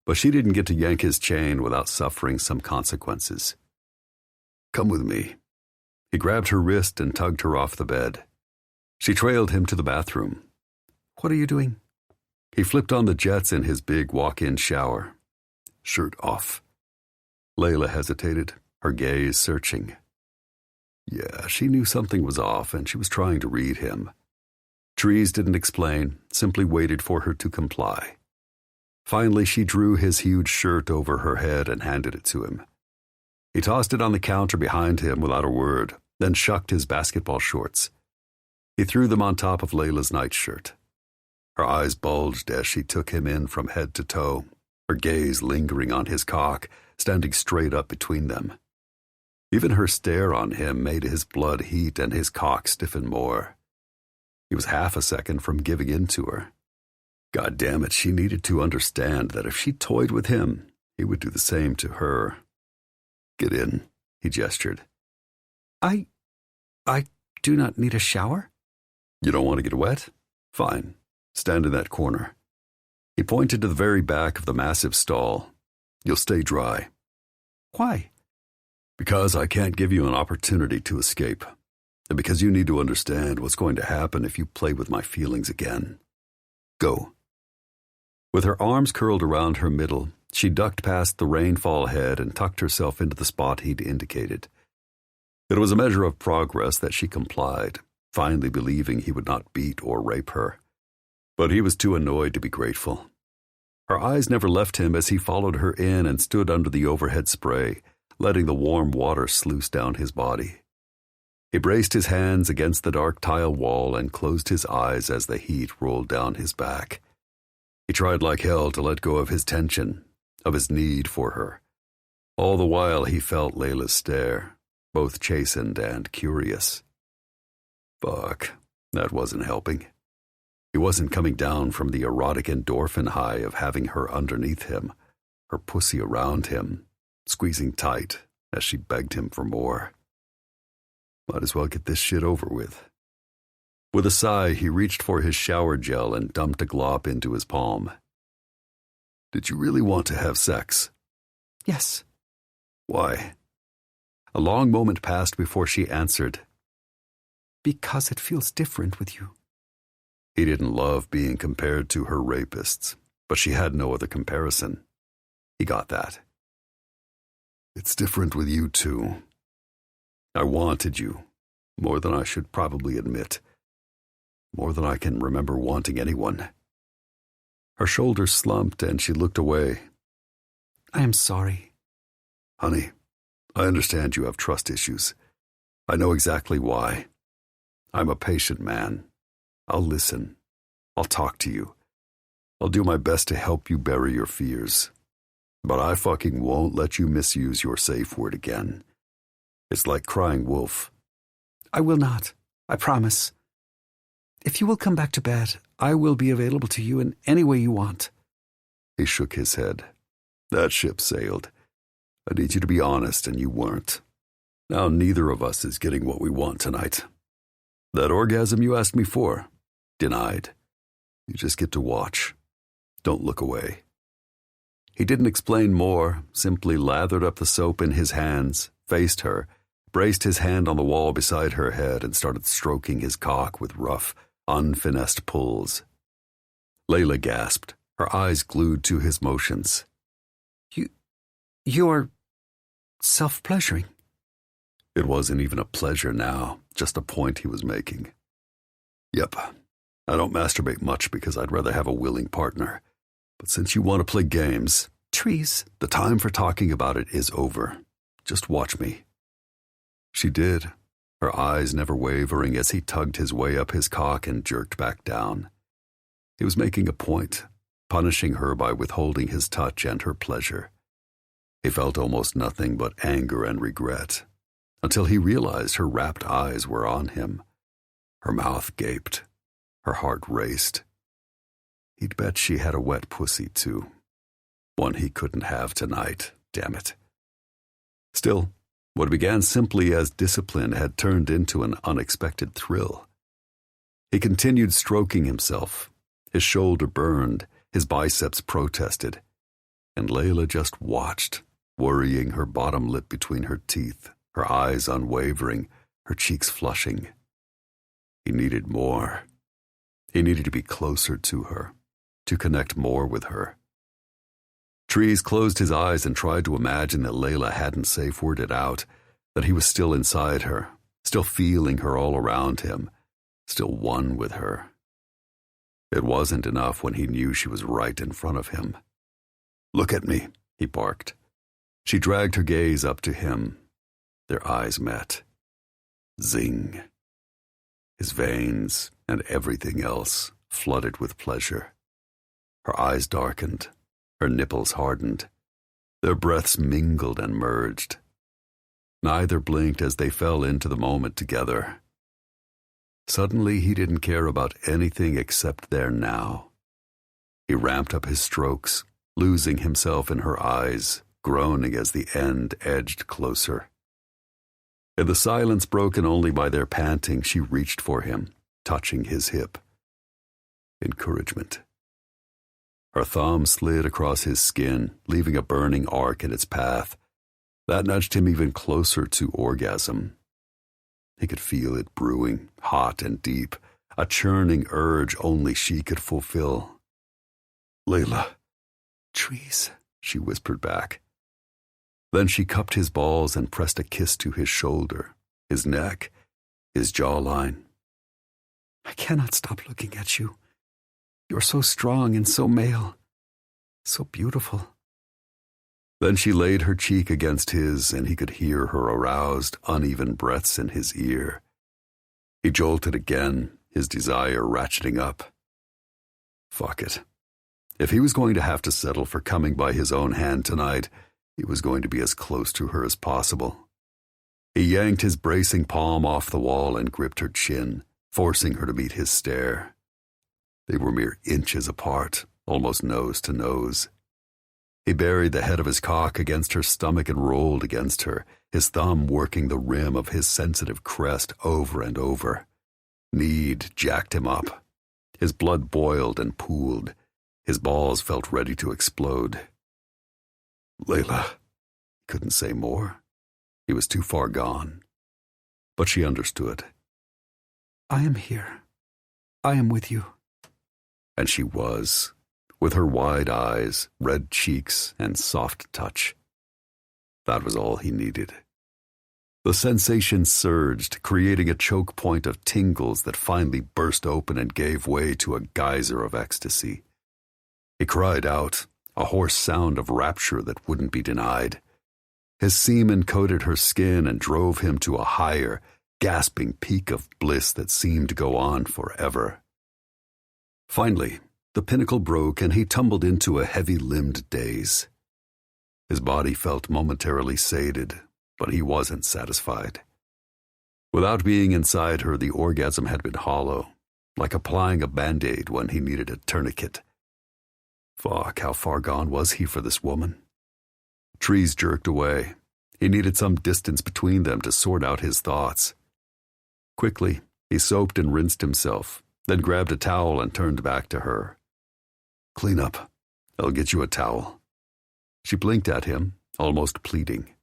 But she didn't get to yank his chain without suffering some consequences. Come with me. He grabbed her wrist and tugged her off the bed. She trailed him to the bathroom. What are you doing? He flipped on the jets in his big walk-in shower. Shirt off. Layla hesitated, her gaze searching. Yeah, she knew something was off, and she was trying to read him. Trees didn't explain, simply waited for her to comply. Finally, she drew his huge shirt over her head and handed it to him. He tossed it on the counter behind him without a word, then shucked his basketball shorts. He threw them on top of Layla's nightshirt. Her eyes bulged as she took him in from head to toe, her gaze lingering on his cock, standing straight up between them. Even her stare on him made his blood heat and his cock stiffen more. He was half a second from giving in to her. God damn it, she needed to understand that if she toyed with him, he would do the same to her. Get in, he gestured. I do not need a shower? You don't want to get wet? Fine. Stand in that corner. He pointed to the very back of the massive stall. You'll stay dry. Why? Because I can't give you an opportunity to escape. And because you need to understand what's going to happen if you play with my feelings again. Go. With her arms curled around her middle, she ducked past the rainfall head and tucked herself into the spot he'd indicated. It was a measure of progress that she complied, finally believing he would not beat or rape her. But he was too annoyed to be grateful. Her eyes never left him as he followed her in and stood under the overhead spray, letting the warm water sluice down his body. He braced his hands against the dark tile wall and closed his eyes as the heat rolled down his back. He tried like hell to let go of his tension, of his need for her. All the while he felt Layla's stare, both chastened and curious. Fuck, that wasn't helping. He wasn't coming down from the erotic endorphin high of having her underneath him, her pussy around him, squeezing tight as she begged him for more. Might as well get this shit over with. With a sigh, he reached for his shower gel and dumped a glop into his palm. Did you really want to have sex? Yes. Why? A long moment passed before she answered. Because it feels different with you. He didn't love being compared to her rapists, but she had no other comparison. He got that. It's different with you, too. I wanted you, more than I should probably admit. More than I can remember wanting anyone. Her shoulders slumped and she looked away. I am sorry. Honey, I understand you have trust issues. I know exactly why. I'm a patient man. I'll listen. I'll talk to you. I'll do my best to help you bury your fears. But I fucking won't let you misuse your safe word again. It's like crying wolf. I will not. I promise. If you will come back to bed, I will be available to you in any way you want. He shook his head. That ship sailed. I need you to be honest, and you weren't. Now neither of us is getting what we want tonight. That orgasm you asked me for? Denied. You just get to watch. Don't look away. He didn't explain more, simply lathered up the soap in his hands, faced her, braced his hand on the wall beside her head, and started stroking his cock with rough, unfinessed pulls. Layla gasped, her eyes glued to his motions. You're self-pleasuring. It wasn't even a pleasure now, just a point he was making. Yep, I don't masturbate much because I'd rather have a willing partner. But since you want to play games, Trees, the time for talking about it is over. Just watch me. She did, her eyes never wavering as he tugged his way up his cock and jerked back down. He was making a point, punishing her by withholding his touch and her pleasure. He felt almost nothing but anger and regret, until he realized her rapt eyes were on him. Her mouth gaped. Her heart raced. He'd bet she had a wet pussy, too. One he couldn't have tonight, damn it. Still, what began simply as discipline had turned into an unexpected thrill. He continued stroking himself. His shoulder burned, his biceps protested, and Layla just watched, worrying her bottom lip between her teeth, her eyes unwavering, her cheeks flushing. He needed more. He needed to be closer to her, to connect more with her. Trees closed his eyes and tried to imagine that Layla hadn't safe-worded out, that he was still inside her, still feeling her all around him, still one with her. It wasn't enough when he knew she was right in front of him. Look at me, he barked. She dragged her gaze up to him. Their eyes met. Zing. His veins and everything else flooded with pleasure. Her eyes darkened. Her nipples hardened. Their breaths mingled and merged. Neither blinked as they fell into the moment together. Suddenly, he didn't care about anything except their now. He ramped up his strokes, losing himself in her eyes, groaning as the end edged closer. In the silence broken only by their panting, she reached for him, touching his hip. Encouragement. Her thumb slid across his skin, leaving a burning arc in its path. That nudged him even closer to orgasm. He could feel it brewing, hot and deep, a churning urge only she could fulfill. Layla. Trees, she whispered back. Then she cupped his balls and pressed a kiss to his shoulder, his neck, his jawline. I cannot stop looking at you. You're so strong and so male, so beautiful. Then she laid her cheek against his, and he could hear her aroused, uneven breaths in his ear. He jolted again, his desire ratcheting up. Fuck it. If he was going to have to settle for coming by his own hand tonight, he was going to be as close to her as possible. He yanked his bracing palm off the wall and gripped her chin, forcing her to meet his stare. They were mere inches apart, almost nose to nose. He buried the head of his cock against her stomach and rolled against her, his thumb working the rim of his sensitive crest over and over. Need jacked him up. His blood boiled and pooled. His balls felt ready to explode. Layla. He couldn't say more. He was too far gone. But she understood. I am here. I am with you. And she was, with her wide eyes, red cheeks, and soft touch. That was all he needed. The sensation surged, creating a choke point of tingles that finally burst open and gave way to a geyser of ecstasy. He cried out, a hoarse sound of rapture that wouldn't be denied. His semen coated her skin and drove him to a higher, gasping peak of bliss that seemed to go on forever. Finally, the pinnacle broke and he tumbled into a heavy-limbed daze. His body felt momentarily sated, but he wasn't satisfied. Without being inside her, the orgasm had been hollow, like applying a Band-Aid when he needed a tourniquet. Fuck, how far gone was he for this woman? Trees jerked away. He needed some distance between them to sort out his thoughts. Quickly, he soaped and rinsed himself, then grabbed a towel and turned back to her. Clean up. I'll get you a towel. She blinked at him, almost pleading.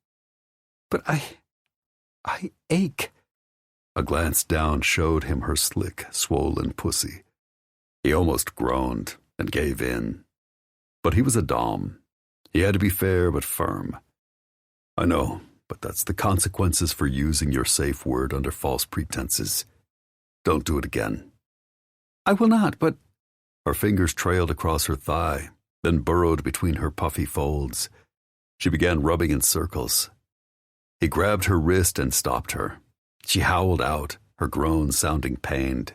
But I ache. A glance down showed him her slick, swollen pussy. He almost groaned and gave in. But he was a dom. He had to be fair but firm. I know, but that's the consequences for using your safe word under false pretenses. Don't do it again. I will not, but... Her fingers trailed across her thigh, then burrowed between her puffy folds. She began rubbing in circles. He grabbed her wrist and stopped her. She howled out, her groans sounding pained.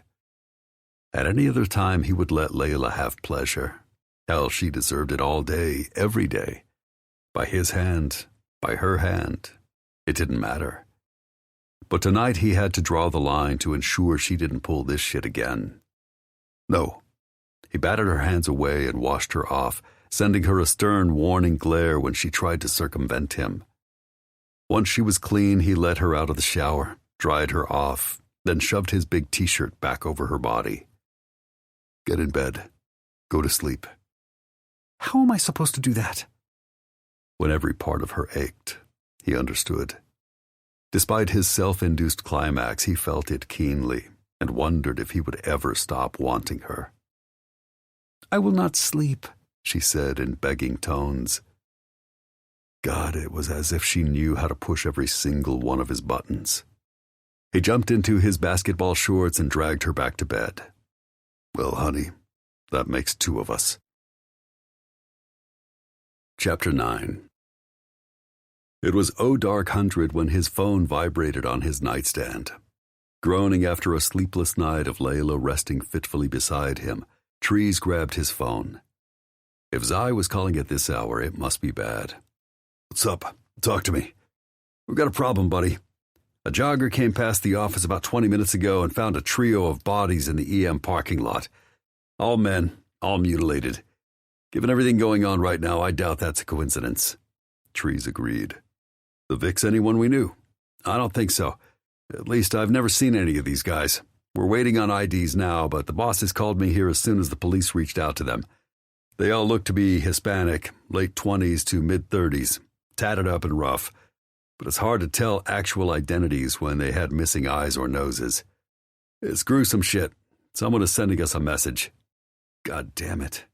At any other time, he would let Layla have pleasure. Hell, she deserved it all day, every day. By his hand, by her hand, it didn't matter. But tonight he had to draw the line to ensure she didn't pull this shit again. No. He batted her hands away and washed her off, sending her a stern, warning glare when she tried to circumvent him. Once she was clean, he let her out of the shower, dried her off, then shoved his big t-shirt back over her body. Get in bed. Go to sleep. How am I supposed to do that? When every part of her ached, he understood. Despite his self-induced climax, he felt it keenly and wondered if he would ever stop wanting her. I will not sleep, she said in begging tones. God, it was as if she knew how to push every single one of his buttons. He jumped into his basketball shorts and dragged her back to bed. Well, honey, that makes two of us. Chapter 9. It was dark 100 when his phone vibrated on his nightstand. Groaning after a sleepless night of Layla resting fitfully beside him, Trees grabbed his phone. If Zai was calling at this hour, it must be bad. What's up? Talk to me. We've got a problem, buddy. A jogger came past the office about 20 minutes ago and found a trio of bodies in the EM parking lot. All men, all mutilated. Given everything going on right now, I doubt that's a coincidence. Trees agreed. The Vic's anyone we knew? I don't think so. At least I've never seen any of these guys. We're waiting on IDs now, but the bosses called me here as soon as the police reached out to them. They all look to be Hispanic, late 20s to mid-30s, tatted up and rough. But it's hard to tell actual identities when they had missing eyes or noses. It's gruesome shit. Someone is sending us a message. God damn it.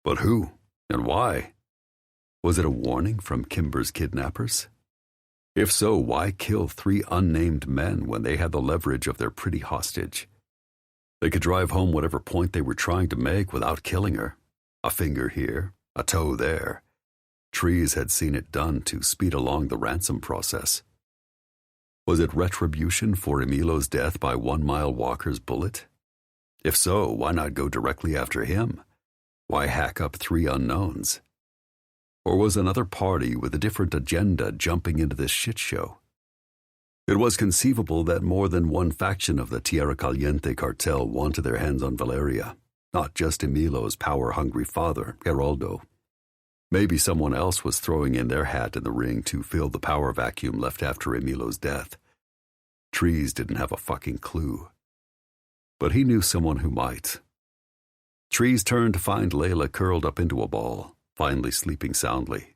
But who? And why? Was it a warning from Kimber's kidnappers? If so, why kill 3 unnamed men when they had the leverage of their pretty hostage? They could drive home whatever point they were trying to make without killing her. A finger here, a toe there. Trees had seen it done to speed along the ransom process. Was it retribution for Emilo's death by 1 Mile Walker's bullet? If so, why not go directly after him? Why hack up 3 unknowns? Or was another party with a different agenda jumping into this shit show? It was conceivable that more than one faction of the Tierra Caliente cartel wanted their hands on Valeria, not just Emilo's power-hungry father, Geraldo. Maybe someone else was throwing in their hat in the ring to fill the power vacuum left after Emilo's death. Trees didn't have a fucking clue. But he knew someone who might. Trees turned to find Layla curled up into a ball, finally sleeping soundly.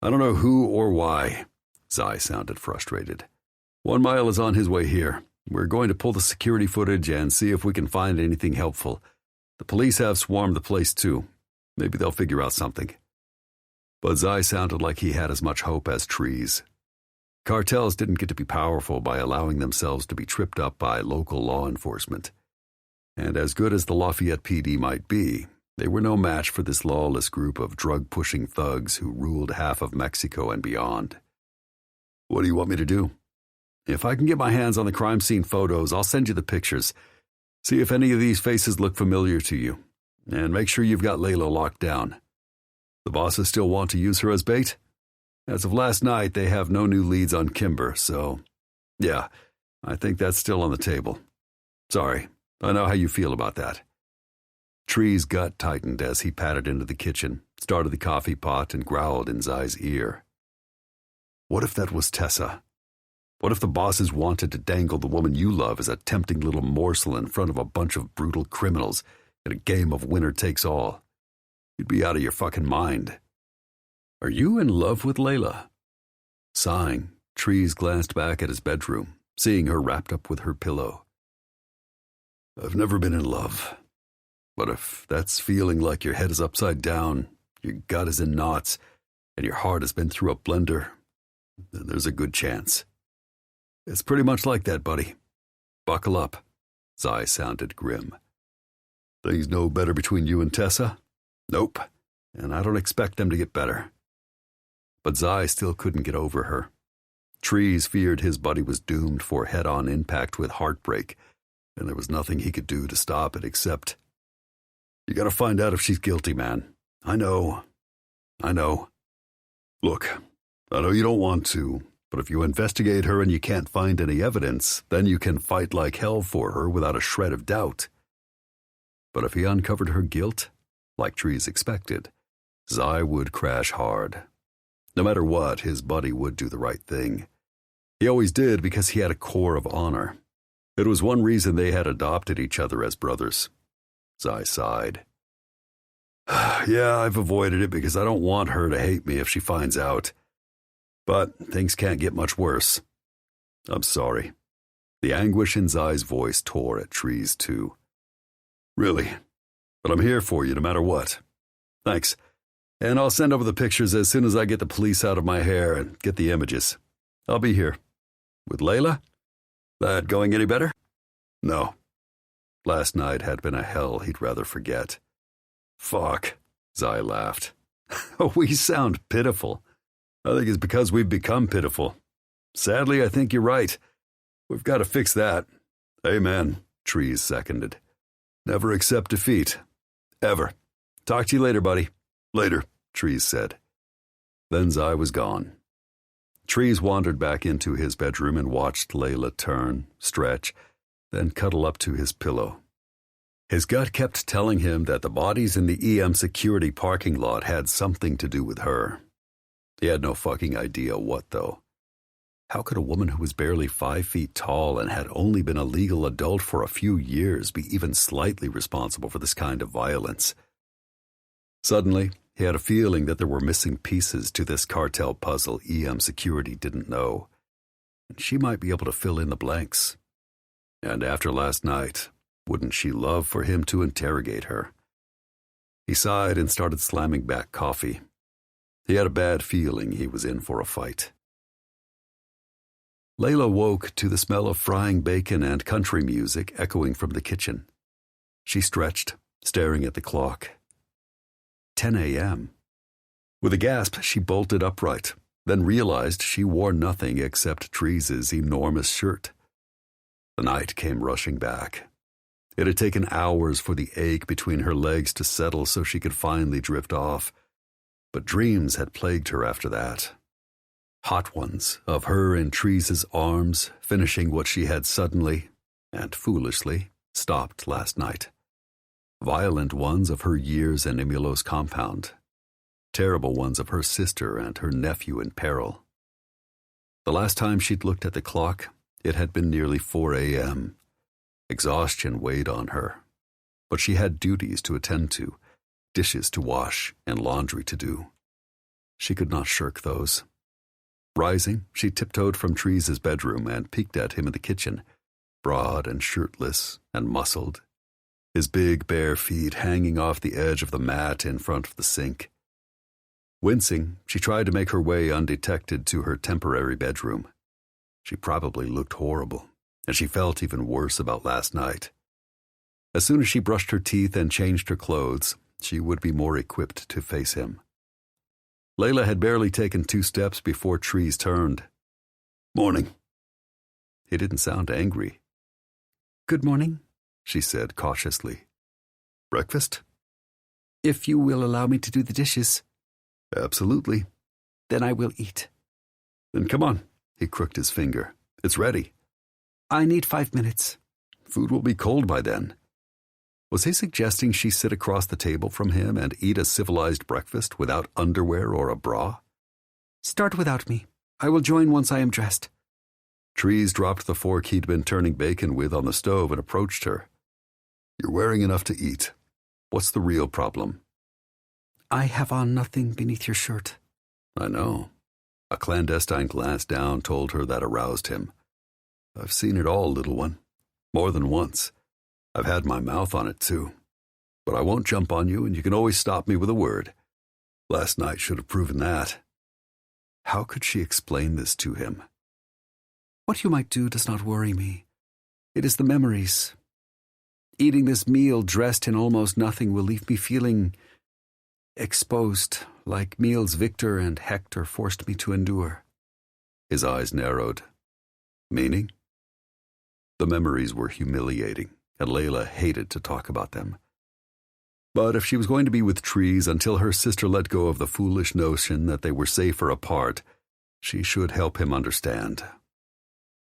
I don't know who or why. Zai sounded frustrated. 1 Mile is on his way here. We're going to pull the security footage and see if we can find anything helpful. The police have swarmed the place too. Maybe they'll figure out something. But Zai sounded like he had as much hope as Trees. Cartels didn't get to be powerful by allowing themselves to be tripped up by local law enforcement. And as good as the Lafayette PD might be, they were no match for this lawless group of drug-pushing thugs who ruled half of Mexico and beyond. What do you want me to do? If I can get my hands on the crime scene photos, I'll send you the pictures. See if any of these faces look familiar to you. And make sure you've got Layla locked down. The bosses still want to use her as bait? As of last night, they have no new leads on Kimber, so... yeah, I think that's still on the table. Sorry, I know how you feel about that. Tree's gut tightened as he padded into the kitchen, started the coffee pot, and growled in Zai's ear. What if that was Tessa? What if the bosses wanted to dangle the woman you love as a tempting little morsel in front of a bunch of brutal criminals in a game of winner takes all? You'd be out of your fucking mind. Are you in love with Layla? Sighing, Trees glanced back at his bedroom, seeing her wrapped up with her pillow. I've never been in love. But if that's feeling like your head is upside down, your gut is in knots, and your heart has been through a blender, then there's a good chance. It's pretty much like that, buddy. Buckle up. Zai sounded grim. Things no better between you and Tessa? Nope, and I don't expect them to get better. But Zai still couldn't get over her. Trees feared his buddy was doomed for head-on impact with heartbreak, and there was nothing he could do to stop it except... You gotta find out if she's guilty, man. I know. Look, I know you don't want to, but if you investigate her and you can't find any evidence, then you can fight like hell for her without a shred of doubt. But if he uncovered her guilt, like Trees expected, Zai would crash hard. No matter what, his buddy would do the right thing. He always did because he had a core of honor. It was one reason they had adopted each other as brothers. Zai sighed. Yeah, I've avoided it because I don't want her to hate me if she finds out. But things can't get much worse. I'm sorry. The anguish in Zai's voice tore at Trees, too. Really, but I'm here for you no matter what. Thanks. And I'll send over the pictures as soon as I get the police out of my hair and get the images. I'll be here. With Layla? That going any better? No. Last night had been a hell he'd rather forget. Fuck, Zai laughed. We sound pitiful. I think it's because we've become pitiful. Sadly, I think you're right. We've got to fix that. Amen, Trees seconded. Never accept defeat. Ever. Talk to you later, buddy. Later, Trees said. Then Zai was gone. Trees wandered back into his bedroom and watched Layla turn, stretch, then cuddle up to his pillow. His gut kept telling him that the bodies in the EM security parking lot had something to do with her. He had no fucking idea what, though. How could a woman who was barely 5 feet tall and had only been a legal adult for a few years be even slightly responsible for this kind of violence? Suddenly, he had a feeling that there were missing pieces to this cartel puzzle EM security didn't know. And she might be able to fill in the blanks. And after last night, wouldn't she love for him to interrogate her? He sighed and started slamming back coffee. He had a bad feeling he was in for a fight. Layla woke to the smell of frying bacon and country music echoing from the kitchen. She stretched, staring at the clock. 10 a.m. With a gasp, she bolted upright, then realized she wore nothing except Treese's enormous shirt. The night came rushing back. It had taken hours for the ache between her legs to settle so she could finally drift off, but dreams had plagued her after that. Hot ones of her in Treese's arms, finishing what she had suddenly, and foolishly, stopped last night. Violent ones of her years in Emilo's compound. Terrible ones of her sister and her nephew in peril. The last time she'd looked at the clock, it had been nearly 4 a.m. Exhaustion weighed on her, but she had duties to attend to, dishes to wash, and laundry to do. She could not shirk those. Rising, she tiptoed from Treese's bedroom and peeked at him in the kitchen, broad and shirtless and muscled, his big bare feet hanging off the edge of the mat in front of the sink. Wincing, she tried to make her way undetected to her temporary bedroom. She probably looked horrible, and she felt even worse about last night. As soon as she brushed her teeth and changed her clothes, she would be more equipped to face him. Layla had barely taken 2 steps before Trees turned. "Morning." He didn't sound angry. "Good morning," she said cautiously. "Breakfast?" "If you will allow me to do the dishes." "Absolutely." "Then I will eat." "Then come on." He crooked his finger. "It's ready." "I need 5 minutes." "Food will be cold by then." Was he suggesting she sit across the table from him and eat a civilized breakfast without underwear or a bra? "Start without me. I will join once I am dressed." Trees dropped the fork he'd been turning bacon with on the stove and approached her. "You're wearing enough to eat. What's the real problem?" "I have on nothing beneath your shirt." "I know." A clandestine glance down told her that aroused him. "I've seen it all, little one. More than once. I've had my mouth on it, too. But I won't jump on you, and you can always stop me with a word. Last night should have proven that." How could she explain this to him? "What you might do does not worry me. It is the memories. Eating this meal dressed in almost nothing will leave me feeling exposed, like meals Victor and Hector forced me to endure." His eyes narrowed. "Meaning?" The memories were humiliating, and Layla hated to talk about them. But if she was going to be with Trees until her sister let go of the foolish notion that they were safer apart, she should help him understand.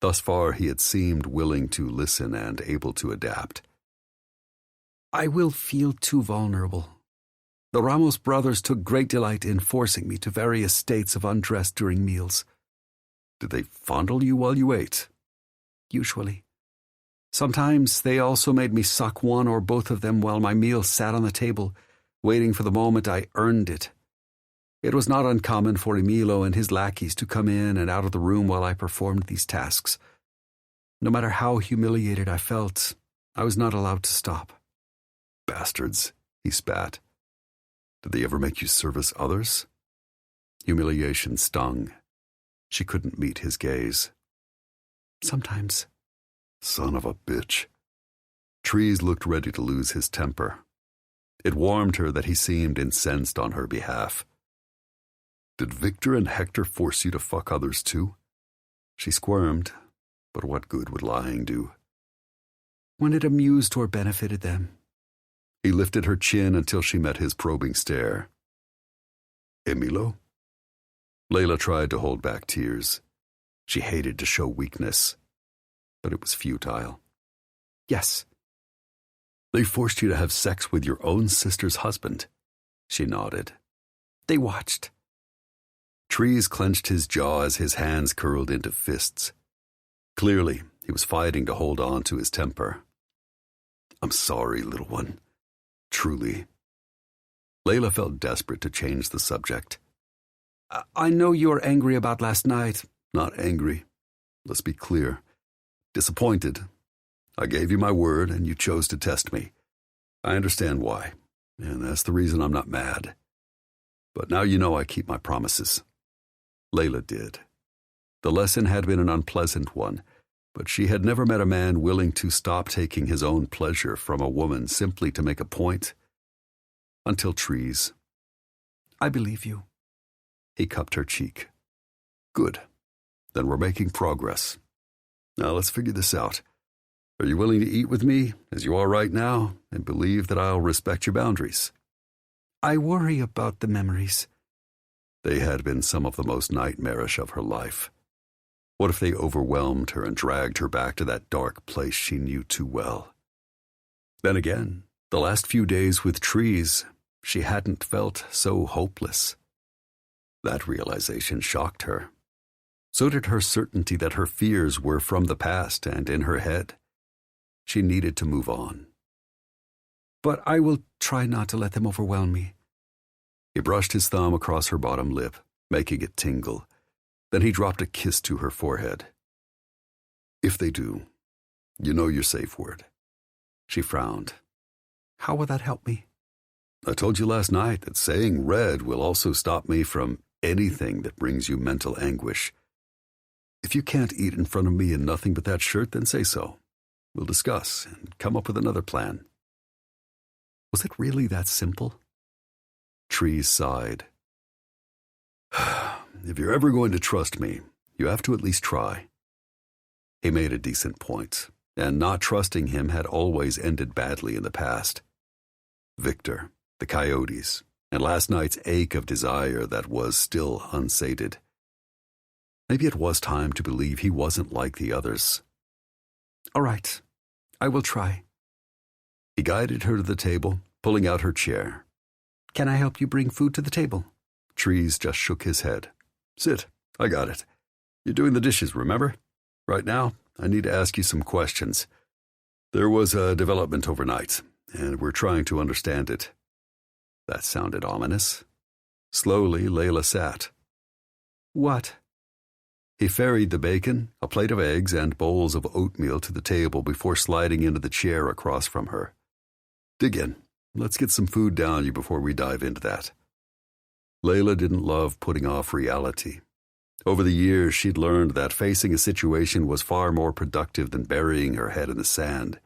Thus far, he had seemed willing to listen and able to adapt. "I will feel too vulnerable. The Ramos brothers took great delight in forcing me to various states of undress during meals." "Did they fondle you while you ate?" "Usually. Sometimes they also made me suck one or both of them while my meal sat on the table, waiting for the moment I earned it. It was not uncommon for Emilio and his lackeys to come in and out of the room while I performed these tasks. No matter how humiliated I felt, I was not allowed to stop." "Bastards," he spat. "Did they ever make you service others?" Humiliation stung. She couldn't meet his gaze. "Sometimes." "Son of a bitch." Trees looked ready to lose his temper. It warmed her that he seemed incensed on her behalf. "Did Victor and Hector force you to fuck others too?" She squirmed, but what good would lying do? "When it amused or benefited them." He lifted her chin until she met his probing stare. "Emilio?" Layla tried to hold back tears. She hated to show weakness, but it was futile. "Yes." "They forced you to have sex with your own sister's husband?" She nodded. "They watched." Trees clenched his jaw as his hands curled into fists. Clearly, he was fighting to hold on to his temper. "I'm sorry, little one. Truly." Layla felt desperate to change the subject. I know you are angry about last night." "Not angry. Let's be clear. Disappointed. I gave you my word, and you chose to test me. I understand why, and that's the reason I'm not mad. But now you know I keep my promises." Layla did. The lesson had been an unpleasant one, but she had never met a man willing to stop taking his own pleasure from a woman simply to make a point. Until Trees. I believe you. He cupped her cheek. Good. Then we're making progress. Now let's figure this out. Are you willing to eat with me, as you are right now, and believe that I'll respect your boundaries? I worry about the memories. They had been some of the most nightmarish of her life. What if they overwhelmed her and dragged her back to that dark place she knew too well? Then again, the last few days with Trees, she hadn't felt so hopeless. That realization shocked her. So did her certainty that her fears were from the past and in her head. She needed to move on. But I will try not to let them overwhelm me. He brushed his thumb across her bottom lip, making it tingle. Then he dropped a kiss to her forehead. If they do, you know your safe word. She frowned. How will that help me? I told you last night that saying red will also stop me from anything that brings you mental anguish. If you can't eat in front of me in nothing but that shirt, then say so. We'll discuss and come up with another plan. Was it really that simple? Trees sighed. If you're ever going to trust me, you have to at least try. He made a decent point, and not trusting him had always ended badly in the past. Victor, the coyotes, and last night's ache of desire that was still unsated. Maybe it was time to believe he wasn't like the others. All right, I will try. He guided her to the table, pulling out her chair. Can I help you bring food to the table? Trees just shook his head. Sit, I got it. You're doing the dishes, remember? Right now, I need to ask you some questions. There was a development overnight, and we're trying to understand it. That sounded ominous. Slowly, Layla sat. What? He ferried the bacon, a plate of eggs, and bowls of oatmeal to the table before sliding into the chair across from her. Dig in. Let's get some food down you before we dive into that. Layla didn't love putting off reality. Over the years, she'd learned that facing a situation was far more productive than burying her head in the sand.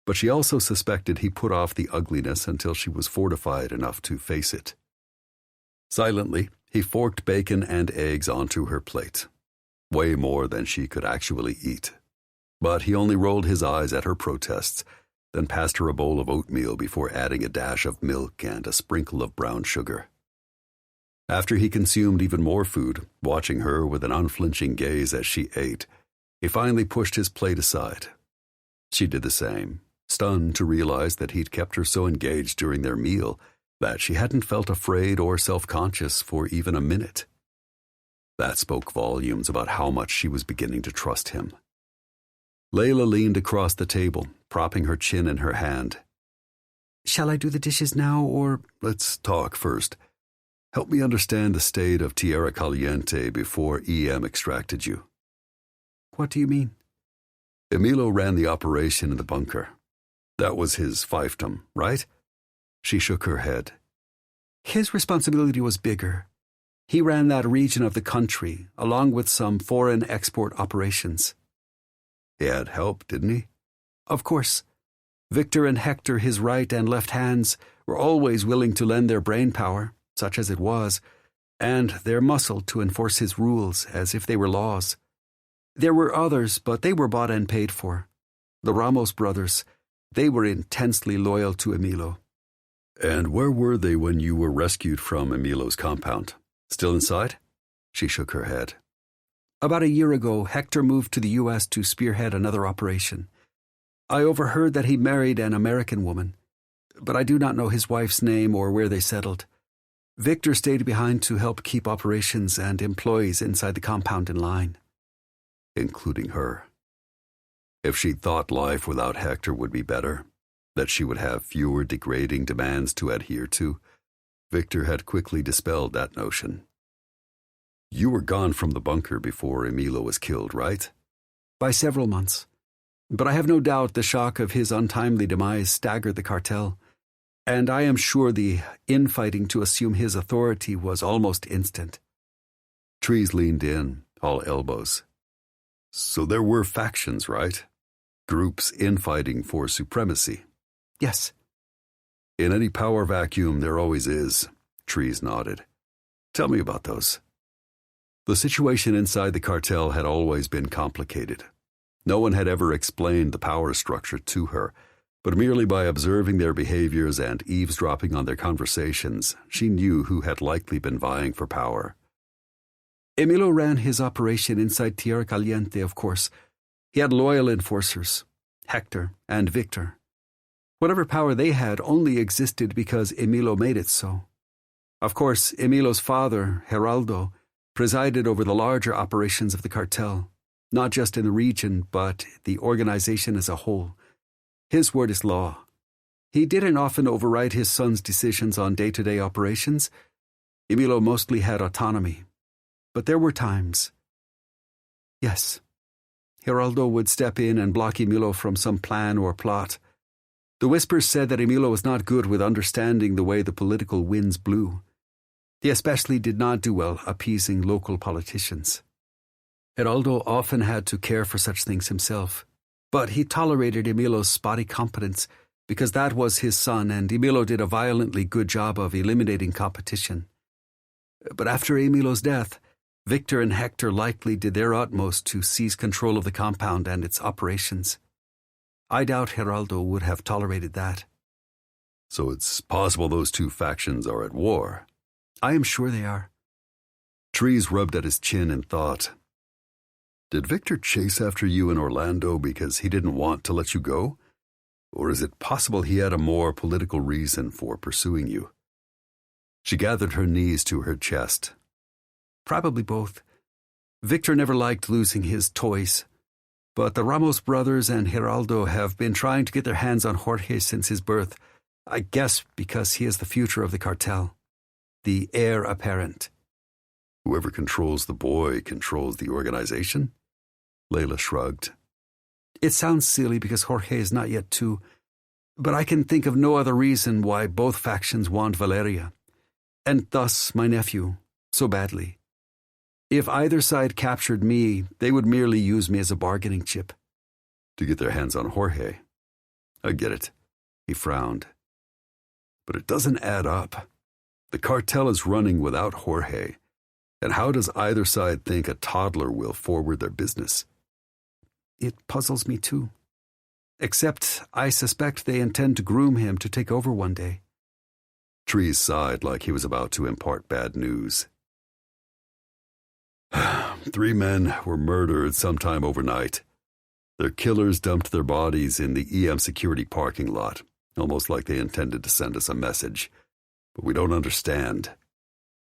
But she also suspected he put off the ugliness until she was fortified enough to face it. Silently, he forked bacon and eggs onto her plate. Way more than she could actually eat. But he only rolled his eyes at her protests, then passed her a bowl of oatmeal before adding a dash of milk and a sprinkle of brown sugar. After he consumed even more food, watching her with an unflinching gaze as she ate, he finally pushed his plate aside. She did the same, stunned to realize that he'd kept her so engaged during their meal that she hadn't felt afraid or self-conscious for even a minute. That spoke volumes about how much she was beginning to trust him. Layla leaned across the table, propping her chin in her hand. Shall I do the dishes now, or— Let's talk first. Help me understand the state of Tierra Caliente before EM extracted you. What do you mean? Emilio ran the operation in the bunker. That was his fiefdom, right? She shook her head. His responsibility was bigger. He ran that region of the country, along with some foreign export operations. He had help, didn't he? Of course. Victor and Hector, his right and left hands, were always willing to lend their brain power, such as it was, and their muscle to enforce his rules as if they were laws. There were others, but they were bought and paid for. The Ramos brothers, they were intensely loyal to Emilio. And where were they when you were rescued from Emilio's compound? Still inside? She shook her head. About a year ago, Hector moved to the U.S. to spearhead another operation. I overheard that he married an American woman, but I do not know his wife's name or where they settled. Victor stayed behind to help keep operations and employees inside the compound in line. Including her. If she'd thought life without Hector would be better, that she would have fewer degrading demands to adhere to, Victor had quickly dispelled that notion. You were gone from the bunker before Emilio was killed, right? By several months. But I have no doubt the shock of his untimely demise staggered the cartel, and I am sure the infighting to assume his authority was almost instant. Trees leaned in, all elbows. So there were factions, right? Groups infighting for supremacy. Yes. In any power vacuum, there always is. Trees nodded. Tell me about those. The situation inside the cartel had always been complicated. No one had ever explained the power structure to her, but merely by observing their behaviors and eavesdropping on their conversations, she knew who had likely been vying for power. Emilio ran his operation inside Tierra Caliente, of course. He had loyal enforcers, Hector and Victor. Whatever power they had only existed because Emilio made it so. Of course, Emilio's father, Geraldo, presided over the larger operations of the cartel, not just in the region, but the organization as a whole. His word is law. He didn't often override his son's decisions on day-to-day operations. Emilio mostly had autonomy. But there were times. Yes, Geraldo would step in and block Emilio from some plan or plot. The whispers said that Emilio was not good with understanding the way the political winds blew. He especially did not do well appeasing local politicians. Geraldo often had to care for such things himself, but he tolerated Emilio's spotty competence because that was his son and Emilio did a violently good job of eliminating competition. But after Emilio's death, Victor and Hector likely did their utmost to seize control of the compound and its operations. I doubt Geraldo would have tolerated that. So it's possible those two factions are at war. I am sure they are. Trees rubbed at his chin in thought. Did Victor chase after you in Orlando because he didn't want to let you go? Or is it possible he had a more political reason for pursuing you? She gathered her knees to her chest. Probably both. Victor never liked losing his toys. But the Ramos brothers and Geraldo have been trying to get their hands on Jorge since his birth, I guess because he is the future of the cartel. The heir apparent. Whoever controls the boy controls the organization? Layla shrugged. It sounds silly because Jorge is not yet 2, but I can think of no other reason why both factions want Valeria, and thus my nephew, so badly. If either side captured me, they would merely use me as a bargaining chip. To get their hands on Jorge. I get it. He frowned. But it doesn't add up. The cartel is running without Jorge. And how does either side think a toddler will forward their business? It puzzles me too. Except I suspect they intend to groom him to take over one day. Trees sighed like he was about to impart bad news. 3 men were murdered sometime overnight. Their killers dumped their bodies in the EM security parking lot, almost like they intended to send us a message. But we don't understand.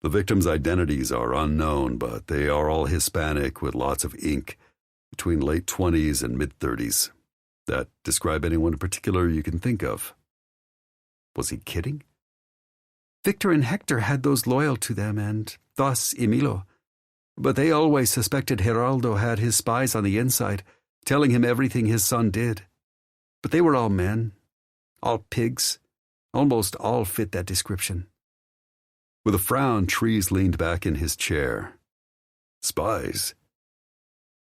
The victims' identities are unknown, but they are all Hispanic with lots of ink, between late 20s and mid-30s. That describe anyone in particular you can think of? Was he kidding? Victor and Hector had those loyal to them, and thus Emilio. But they always suspected Geraldo had his spies on the inside, telling him everything his son did. But they were all men, all pigs, almost all fit that description. With a frown, Trees leaned back in his chair. Spies?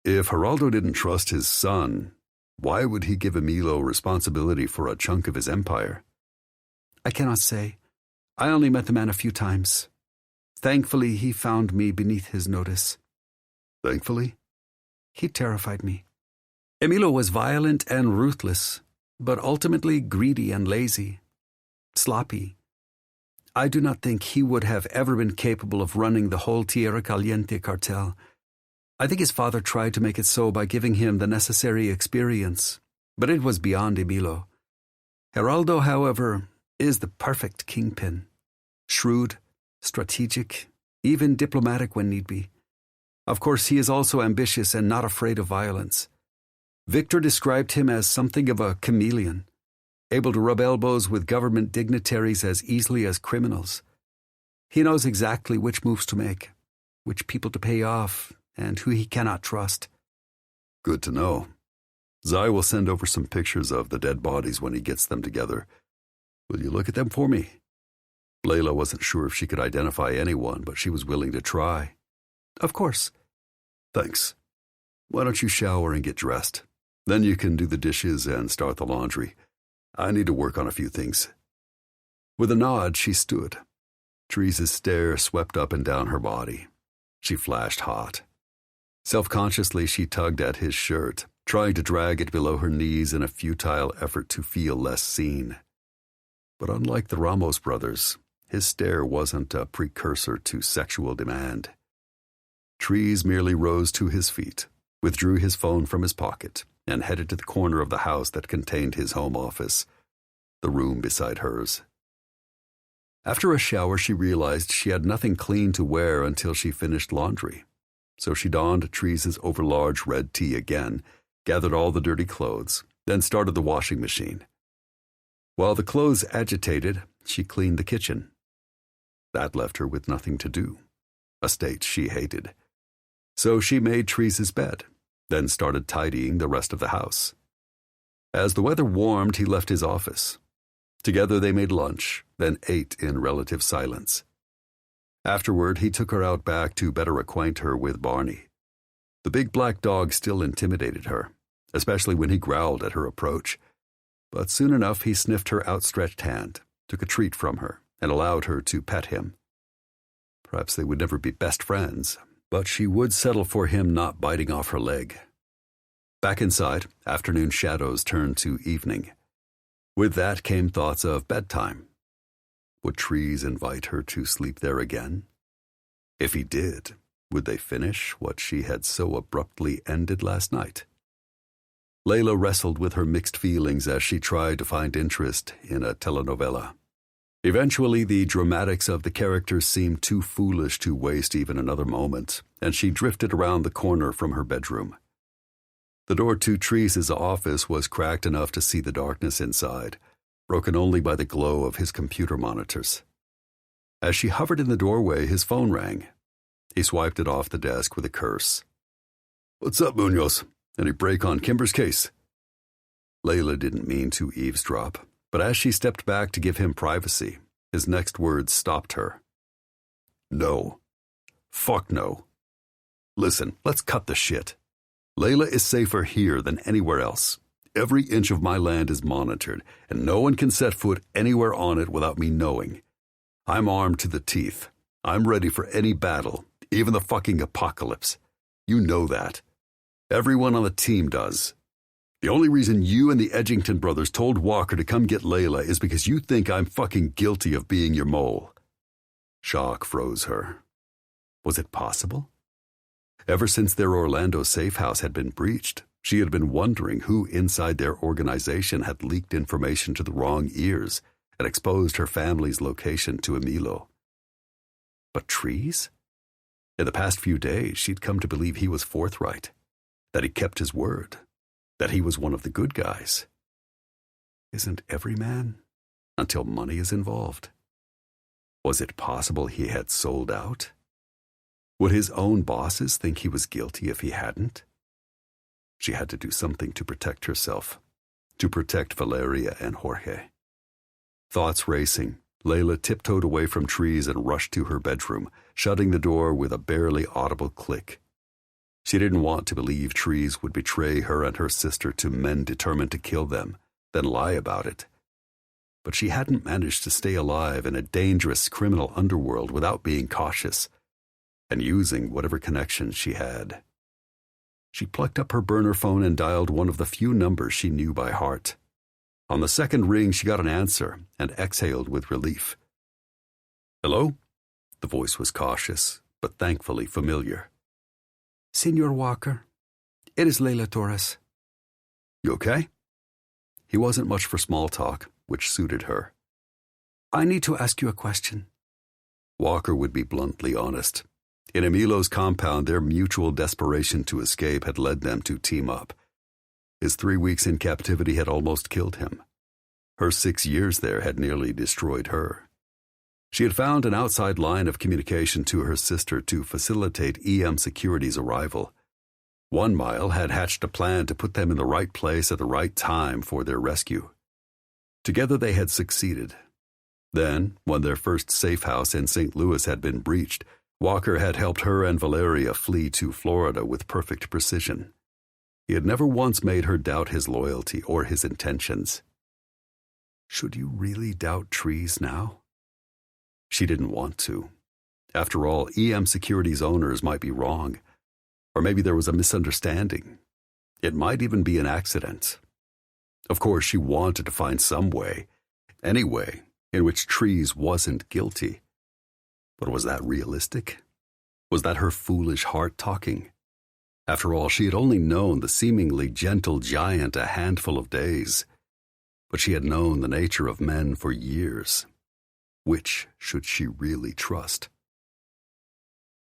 If Geraldo didn't trust his son, why would he give Emilio responsibility for a chunk of his empire? I cannot say. I only met the man a few times. Thankfully, he found me beneath his notice. Thankfully? He terrified me. Emilio was violent and ruthless, but ultimately greedy and lazy. Sloppy. I do not think he would have ever been capable of running the whole Tierra Caliente cartel. I think his father tried to make it so by giving him the necessary experience, but it was beyond Emilio. Geraldo, however, is the perfect kingpin. Shrewd, strategic, even diplomatic when need be. Of course, he is also ambitious and not afraid of violence. Victor described him as something of a chameleon, able to rub elbows with government dignitaries as easily as criminals. He knows exactly which moves to make, which people to pay off, and who he cannot trust. Good to know. Zai will send over some pictures of the dead bodies when he gets them together. Will you look at them for me? Layla wasn't sure if she could identify anyone, but she was willing to try. Of course. Thanks. Why don't you shower and get dressed? Then you can do the dishes and start the laundry. I need to work on a few things." With a nod, she stood. Teresa's stare swept up and down her body. She flashed hot. Self-consciously, she tugged at his shirt, trying to drag it below her knees in a futile effort to feel less seen. But unlike the Ramos brothers, his stare wasn't a precursor to sexual demand. Trees merely rose to his feet, withdrew his phone from his pocket, and headed to the corner of the house that contained his home office, the room beside hers. After a shower, she realized she had nothing clean to wear until she finished laundry. So she donned Teresa's overlarge red tee again, gathered all the dirty clothes, then started the washing machine. While the clothes agitated, she cleaned the kitchen. That left her with nothing to do, a state she hated. So she made Teresa's bed, then started tidying the rest of the house. As the weather warmed, he left his office. Together they made lunch, then ate in relative silence. Afterward, he took her out back to better acquaint her with Barney. The big black dog still intimidated her, especially when he growled at her approach. But soon enough, he sniffed her outstretched hand, took a treat from her, and allowed her to pet him. Perhaps they would never be best friends, but she would settle for him not biting off her leg. Back inside, afternoon shadows turned to evening. With that came thoughts of bedtime. Would Trees invite her to sleep there again? If he did, would they finish what she had so abruptly ended last night? Layla wrestled with her mixed feelings as she tried to find interest in a telenovela. Eventually, the dramatics of the characters seemed too foolish to waste even another moment, and she drifted around the corner from her bedroom. The door to Trees' office was cracked enough to see the darkness inside, broken only by the glow of his computer monitors. As she hovered in the doorway, his phone rang. He swiped it off the desk with a curse. "What's up, Munoz? Any break on Kimber's case?" Layla didn't mean to eavesdrop, but as she stepped back to give him privacy, his next words stopped her. "No. Fuck no. Listen, let's cut the shit. Layla is safer here than anywhere else. Every inch of my land is monitored, and no one can set foot anywhere on it without me knowing. I'm armed to the teeth. I'm ready for any battle, even the fucking apocalypse. You know that. Everyone on the team does. The only reason you and the Edgington brothers told Walker to come get Layla is because you think I'm fucking guilty of being your mole." Shock froze her. Was it possible? Ever since their Orlando safe house had been breached, she had been wondering who inside their organization had leaked information to the wrong ears and exposed her family's location to Emilio. But Trees? In the past few days, she'd come to believe he was forthright, that he kept his word, that he was one of the good guys. Isn't every man? Until money is involved. Was it possible he had sold out? Would his own bosses think he was guilty if he hadn't? She had to do something to protect herself, to protect Valeria and Jorge. Thoughts racing, Layla tiptoed away from Trees and rushed to her bedroom, shutting the door with a barely audible click. She didn't want to believe Trees would betray her and her sister to men determined to kill them, then lie about it. But she hadn't managed to stay alive in a dangerous criminal underworld without being cautious and using whatever connections she had. She plucked up her burner phone and dialed one of the few numbers she knew by heart. On the second ring, she got an answer and exhaled with relief. "Hello?" The voice was cautious, but thankfully familiar. "Senor Walker, it is Layla Torres." "You okay?" He wasn't much for small talk, which suited her. "I need to ask you a question." Walker would be bluntly honest. In Emilio's compound, their mutual desperation to escape had led them to team up. His 3 weeks in captivity had almost killed him. Her 6 years there had nearly destroyed her. She had found an outside line of communication to her sister to facilitate EM Security's arrival. 1 Mile had hatched a plan to put them in the right place at the right time for their rescue. Together they had succeeded. Then, when their first safe house in St. Louis had been breached, Walker had helped her and Valeria flee to Florida with perfect precision. He had never once made her doubt his loyalty or his intentions. Should you really doubt Trees now? She didn't want to. After all, EM Security's owners might be wrong. Or maybe there was a misunderstanding. It might even be an accident. Of course, she wanted to find some way, any way, in which Trees wasn't guilty. But was that realistic? Was that her foolish heart talking? After all, she had only known the seemingly gentle giant a handful of days. But she had known the nature of men for years. Which should she really trust?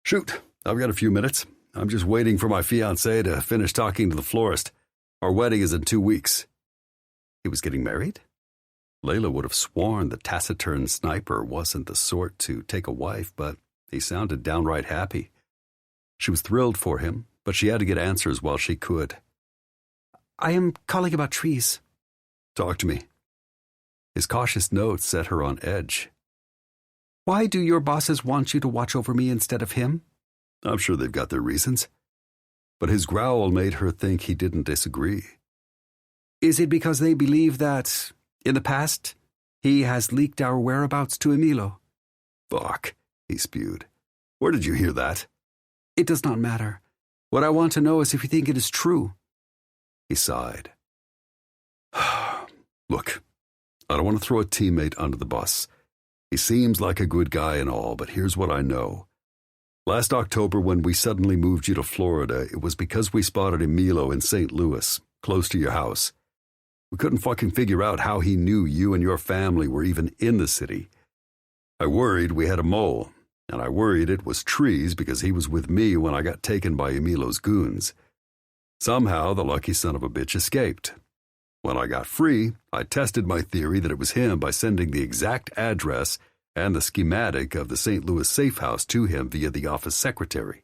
Shoot, I've got a few minutes. I'm just waiting for my fiancé to finish talking to the florist. Our wedding is in 2 weeks. He was getting married? Layla would have sworn the taciturn sniper wasn't the sort to take a wife, but he sounded downright happy. She was thrilled for him, but she had to get answers while she could. I am calling about Trees. Talk to me. His cautious note set her on edge. Why do your bosses want you to watch over me instead of him? I'm sure they've got their reasons. But his growl made her think he didn't disagree. Is it because they believe that, in the past, he has leaked our whereabouts to Emilio? Fuck, he spewed. Where did you hear that? It does not matter. What I want to know is if you think it is true. He sighed. Look, I don't want to throw a teammate under the bus. He seems like a good guy and all, but here's what I know. Last October, when we suddenly moved you to Florida, it was because we spotted Emilio in St. Louis, close to your house. We couldn't fucking figure out how he knew you and your family were even in the city. I worried we had a mole, and I worried it was Trees because he was with me when I got taken by Emilio's goons. Somehow, the lucky son of a bitch escaped. When I got free, I tested my theory that it was him by sending the exact address and the schematic of the St. Louis safe house to him via the office secretary.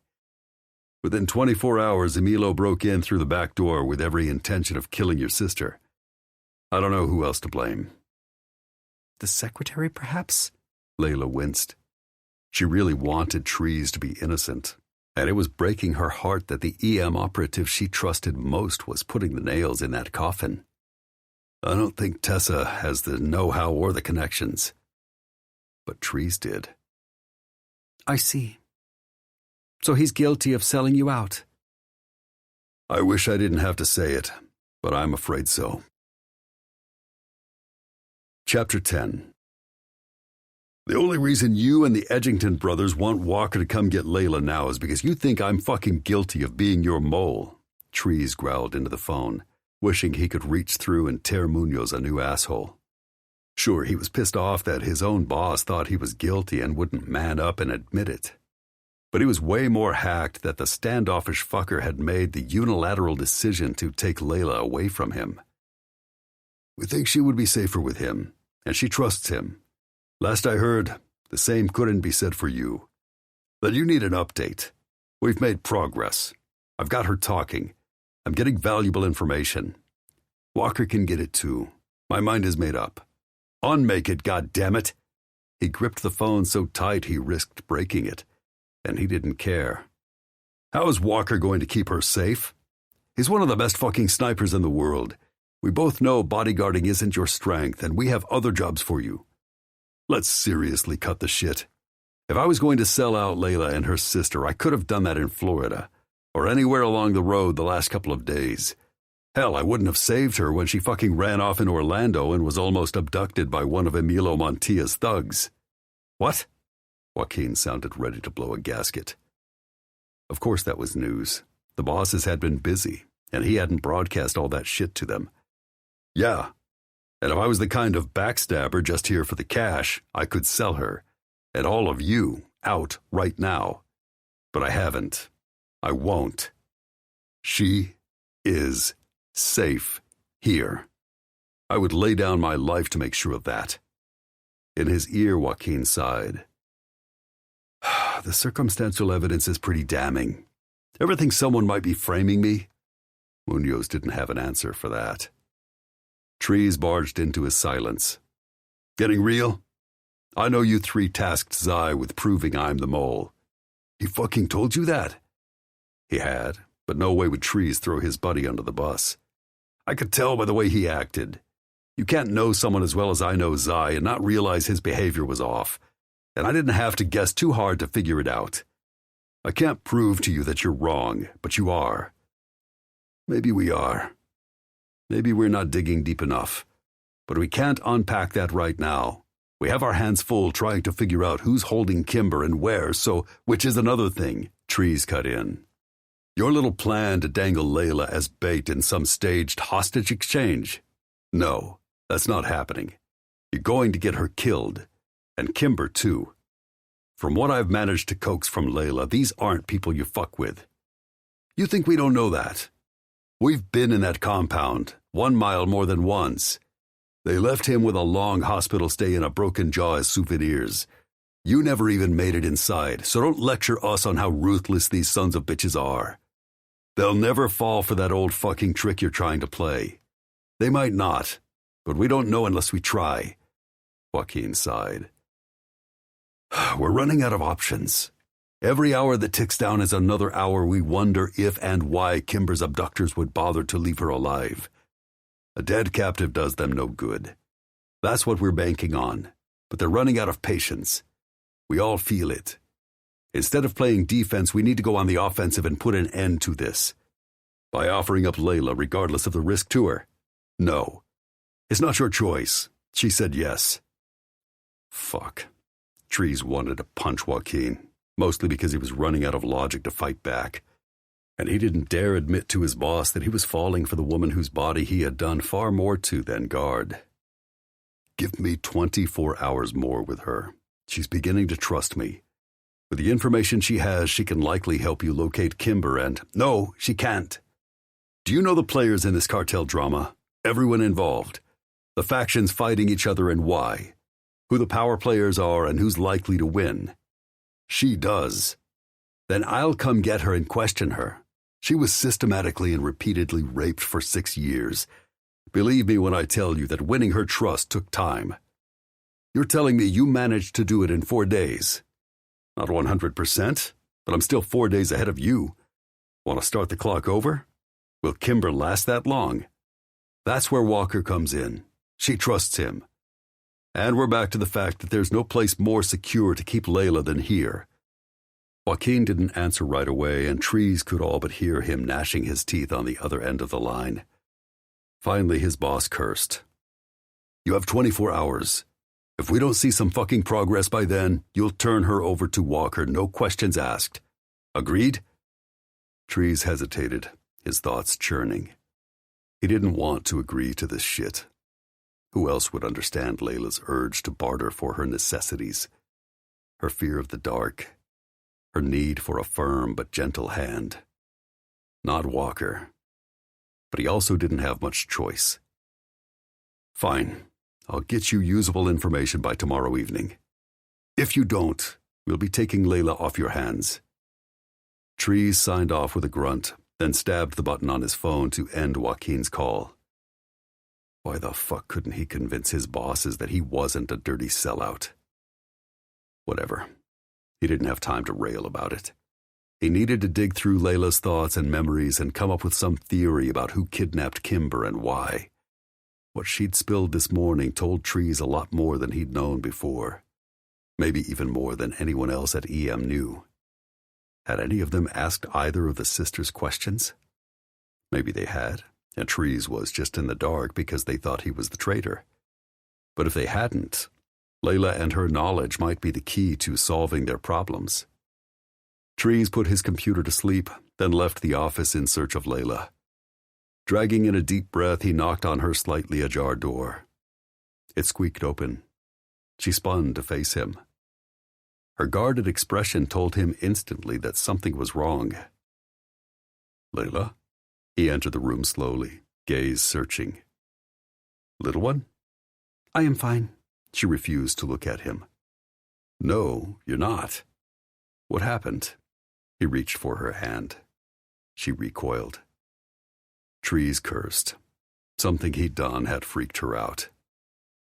Within 24 hours, Emilio broke in through the back door with every intention of killing your sister. I don't know who else to blame. The secretary, perhaps? Layla winced. She really wanted Trees to be innocent, and it was breaking her heart that the EM operative she trusted most was putting the nails in that coffin. I don't think Tessa has the know-how or the connections. But Trees did. I see. So he's guilty of selling you out. I wish I didn't have to say it, but I'm afraid so. Chapter 10. The only reason you and the Edgington brothers want Walker to come get Layla now is because you think I'm fucking guilty of being your mole, Trees growled into the phone, wishing he could reach through and tear Munoz a new asshole. Sure, he was pissed off that his own boss thought he was guilty and wouldn't man up and admit it. But he was way more hacked that the standoffish fucker had made the unilateral decision to take Layla away from him. We think she would be safer with him, and she trusts him. Last I heard, the same couldn't be said for you. Then you need an update. We've made progress. I've got her talking. I'm getting valuable information. Walker can get it too. My mind is made up. Unmake it, goddammit! He gripped the phone so tight he risked breaking it, and he didn't care. How is Walker going to keep her safe? He's one of the best fucking snipers in the world. We both know bodyguarding isn't your strength, and we have other jobs for you. Let's seriously cut the shit. If I was going to sell out Layla and her sister, I could have done that in Florida, or anywhere along the road the last couple of days. Hell, I wouldn't have saved her when she fucking ran off in Orlando and was almost abducted by one of Emilio Montilla's thugs. What? Joaquin sounded ready to blow a gasket. Of course that was news. The bosses had been busy, and he hadn't broadcast all that shit to them. Yeah, and if I was the kind of backstabber just here for the cash, I could sell her, and all of you, out right now. But I haven't. I won't. She is safe here. I would lay down my life to make sure of that. In his ear, Joaquin sighed. The circumstantial evidence is pretty damning. Ever think someone might be framing me? Munoz didn't have an answer for that. Trees barged into his silence. Getting real? I know you three tasked Zai with proving I'm the mole. He fucking told you that? He had, but no way would Trees throw his buddy under the bus. I could tell by the way he acted. You can't know someone as well as I know Zai and not realize his behavior was off. And I didn't have to guess too hard to figure it out. I can't prove to you that you're wrong, but you are. Maybe we are. Maybe we're not digging deep enough. But we can't unpack that right now. We have our hands full trying to figure out who's holding Kimber and where, so which is another thing. Trees cut in. Your little plan to dangle Layla as bait in some staged hostage exchange? No, that's not happening. You're going to get her killed. And Kimber, too. From what I've managed to coax from Layla, these aren't people you fuck with. You think we don't know that? We've been in that compound, 1 mile more than once. They left him with a long hospital stay and a broken jaw as souvenirs. You never even made it inside, so don't lecture us on how ruthless these sons of bitches are. They'll never fall for that old fucking trick you're trying to play. They might not, but we don't know unless we try. Joaquin sighed. We're running out of options. Every hour that ticks down is another hour we wonder if and why Kimber's abductors would bother to leave her alive. A dead captive does them no good. That's what we're banking on, but they're running out of patience. We all feel it. Instead of playing defense, we need to go on the offensive and put an end to this. By offering up Layla regardless of the risk to her? No. It's not your choice. She said yes. Fuck. Trees wanted to punch Joaquin, mostly because he was running out of logic to fight back. And he didn't dare admit to his boss that he was falling for the woman whose body he had done far more to than guard. Give me 24 hours more with her. She's beginning to trust me. With the information she has, she can likely help you locate Kimber and... No, she can't. Do you know the players in this cartel drama? Everyone involved. The factions fighting each other and why. Who the power players are and who's likely to win. She does. Then I'll come get her and question her. She was systematically and repeatedly raped for 6 years. Believe me when I tell you that winning her trust took time. You're telling me you managed to do it in 4 days. Not 100%, but I'm still 4 days ahead of you. Want to start the clock over? Will Kimber last that long? That's where Walker comes in. She trusts him. And we're back to the fact that there's no place more secure to keep Layla than here. Joaquin didn't answer right away, and Trees could all but hear him gnashing his teeth on the other end of the line. Finally, his boss cursed. You have 24 hours. If we don't see some fucking progress by then, you'll turn her over to Walker, no questions asked. Agreed? Trees hesitated, his thoughts churning. He didn't want to agree to this shit. Who else would understand Layla's urge to barter for her necessities? Her fear of the dark. Her need for a firm but gentle hand. Not Walker. But he also didn't have much choice. Fine. I'll get you usable information by tomorrow evening. If you don't, we'll be taking Layla off your hands. Trees signed off with a grunt, then stabbed the button on his phone to end Joaquin's call. Why the fuck couldn't he convince his bosses that he wasn't a dirty sellout? Whatever. He didn't have time to rail about it. He needed to dig through Layla's thoughts and memories and come up with some theory about who kidnapped Kimber and why. What she'd spilled this morning told Trees a lot more than he'd known before. Maybe even more than anyone else at EM knew. Had any of them asked either of the sisters questions? Maybe they had, and Trees was just in the dark because they thought he was the traitor. But if they hadn't, Layla and her knowledge might be the key to solving their problems. Trees put his computer to sleep, then left the office in search of Layla. Dragging in a deep breath, he knocked on her slightly ajar door. It squeaked open. She spun to face him. Her guarded expression told him instantly that something was wrong. Layla? He entered the room slowly, gaze searching. Little one? I am fine. She refused to look at him. No, you're not. What happened? He reached for her hand. She recoiled. Trees cursed. Something he'd done had freaked her out.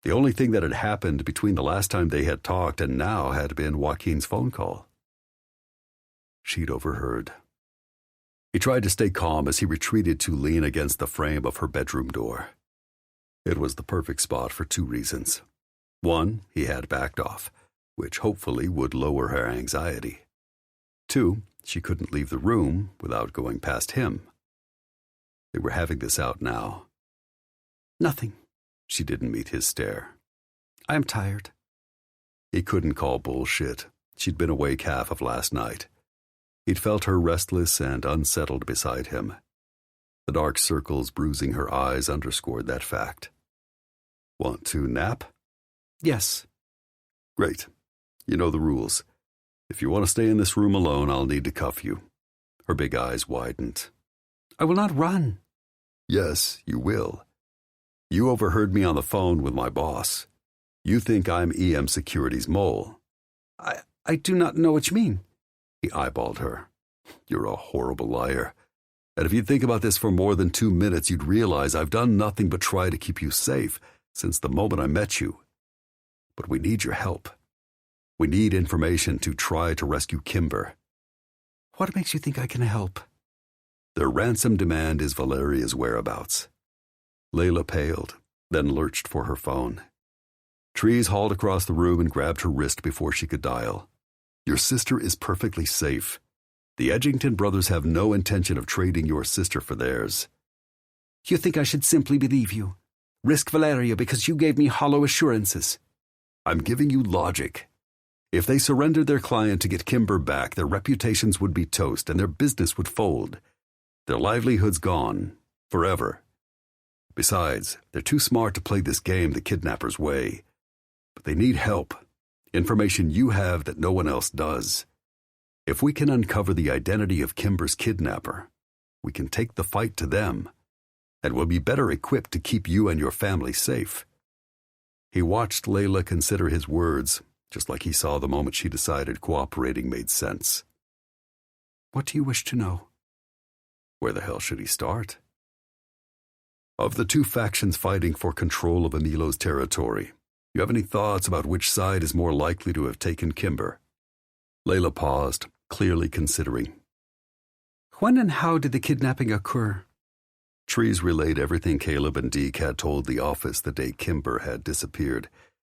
The only thing that had happened between the last time they had talked and now had been Joaquin's phone call. she'd overheard. He tried to stay calm as he retreated to lean against the frame of her bedroom door. It was the perfect spot for two reasons. One, he had backed off, which hopefully would lower her anxiety. Two, she couldn't leave the room without going past him. They were having this out now. Nothing. She didn't meet his stare. I am tired. He couldn't call bullshit. She'd been awake half of last night. He'd felt her restless and unsettled beside him. The dark circles bruising her eyes underscored that fact. Want to nap? Yes. Great. You know the rules. If you want to stay in this room alone, I'll need to cuff you. Her big eyes widened. I will not run. Yes, you will. You overheard me on the phone with my boss. You think I'm EM Security's mole. I do not know what you mean. He eyeballed her. You're a horrible liar. And if you'd think about this for more than 2 minutes, you'd realize I've done nothing but try to keep you safe since the moment I met you. But we need your help. We need information to try to rescue Kimber. What makes you think I can help? Their ransom demand is Valeria's whereabouts. Layla paled, then lurched for her phone. Trees hauled across the room and grabbed her wrist before she could dial. Your sister is perfectly safe. The Edgington brothers have no intention of trading your sister for theirs. You think I should simply believe you? Risk Valeria because you gave me hollow assurances? I'm giving you logic. If they surrendered their client to get Kimber back, their reputations would be toast and their business would fold. Their livelihoods gone. Forever. Besides, they're too smart to play this game the kidnapper's way. But they need help. Information you have that no one else does. If we can uncover the identity of Kimber's kidnapper, we can take the fight to them, and we'll be better equipped to keep you and your family safe. He watched Layla consider his words, just like he saw the moment she decided cooperating made sense. What do you wish to know? Where the hell should he start? Of the two factions fighting for control of Emilo's territory, you have any thoughts about which side is more likely to have taken Kimber? Layla paused, clearly considering. When and how did the kidnapping occur? Trees relayed everything Caleb and Deke had told the office the day Kimber had disappeared,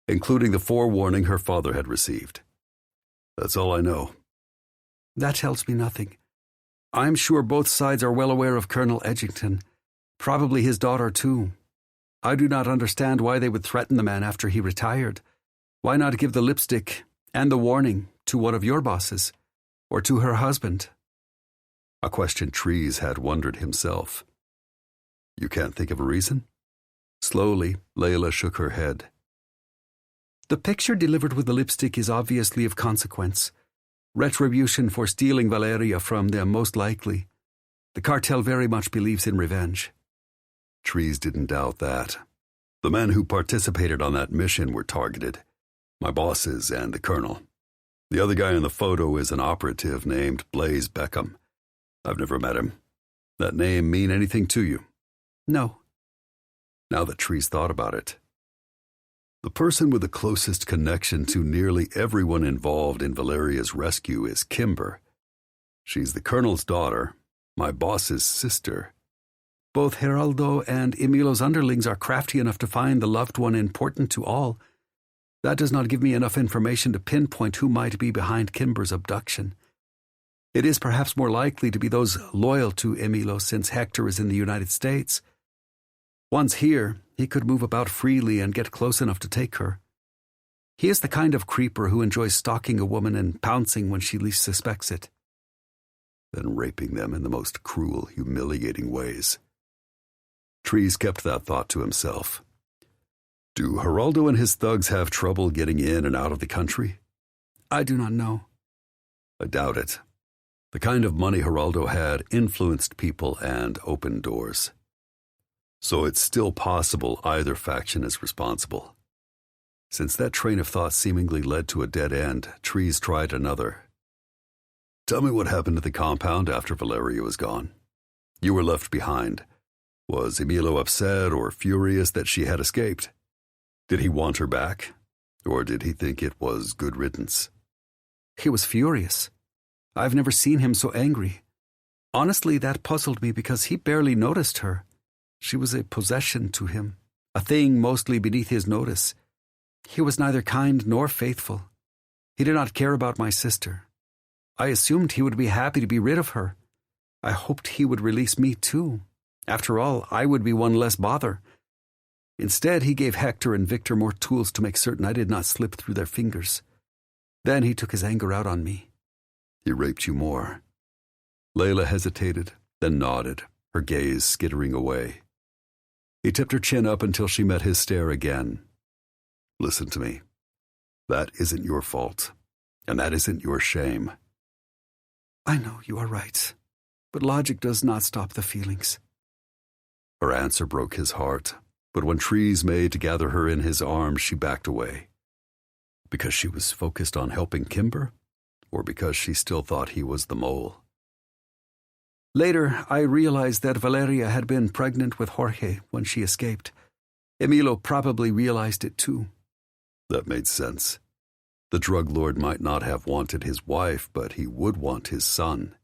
including the forewarning her father had received. That's all I know. That tells me nothing. I'm sure both sides are well aware of Colonel Edgington, probably his daughter too. I do not understand why they would threaten the man after he retired. Why not give the lipstick and the warning to one of your bosses, or to her husband? A question Trees had wondered himself. You can't think of a reason? Slowly, Layla shook her head. The picture delivered with the lipstick is obviously of consequence. Retribution for stealing Valeria from them, most likely. The cartel very much believes in revenge. Trees didn't doubt that. The men who participated on that mission were targeted. My bosses and the colonel. The other guy in the photo is an operative named Blaze Beckham. I've never met him. That name mean anything to you? No. Now that Trees thought about it. The person with the closest connection to nearly everyone involved in Valeria's rescue is Kimber. She's the colonel's daughter, my boss's sister. Both Geraldo and Emilo's underlings are crafty enough to find the loved one important to all. That does not give me enough information to pinpoint who might be behind Kimber's abduction. It is perhaps more likely to be those loyal to Emilo since Hector is in the United States. Once here, he could move about freely and get close enough to take her. He is the kind of creeper who enjoys stalking a woman and pouncing when she least suspects it. Then raping them in the most cruel, humiliating ways. Trees kept that thought to himself. Do Geraldo and his thugs have trouble getting in and out of the country? I do not know. I doubt it. The kind of money Geraldo had influenced people and opened doors. So it's still possible either faction is responsible. Since that train of thought seemingly led to a dead end, Trees tried another. Tell me what happened to the compound after Valeria was gone. You were left behind. Was Emilo upset or furious that she had escaped? Did he want her back? Or did he think it was good riddance? He was furious. I've never seen him so angry. Honestly, that puzzled me because he barely noticed her. She was a possession to him, a thing mostly beneath his notice. He was neither kind nor faithful. He did not care about my sister. I assumed he would be happy to be rid of her. I hoped he would release me too. After all, I would be one less bother. Instead, he gave Hector and Victor more tools to make certain I did not slip through their fingers. Then he took his anger out on me. He raped you more. Layla hesitated, then nodded, her gaze skittering away. He tipped her chin up until she met his stare again. Listen to me. That isn't your fault, and that isn't your shame. I know you are right, but logic does not stop the feelings. Her answer broke his heart, but when Trees made to gather her in his arms, she backed away. Because she was focused on helping Kimber, or because she still thought he was the mole? Later, I realized that Valeria had been pregnant with Jorge when she escaped. Emilio probably realized it too. That made sense. The drug lord might not have wanted his wife, but he would want his son.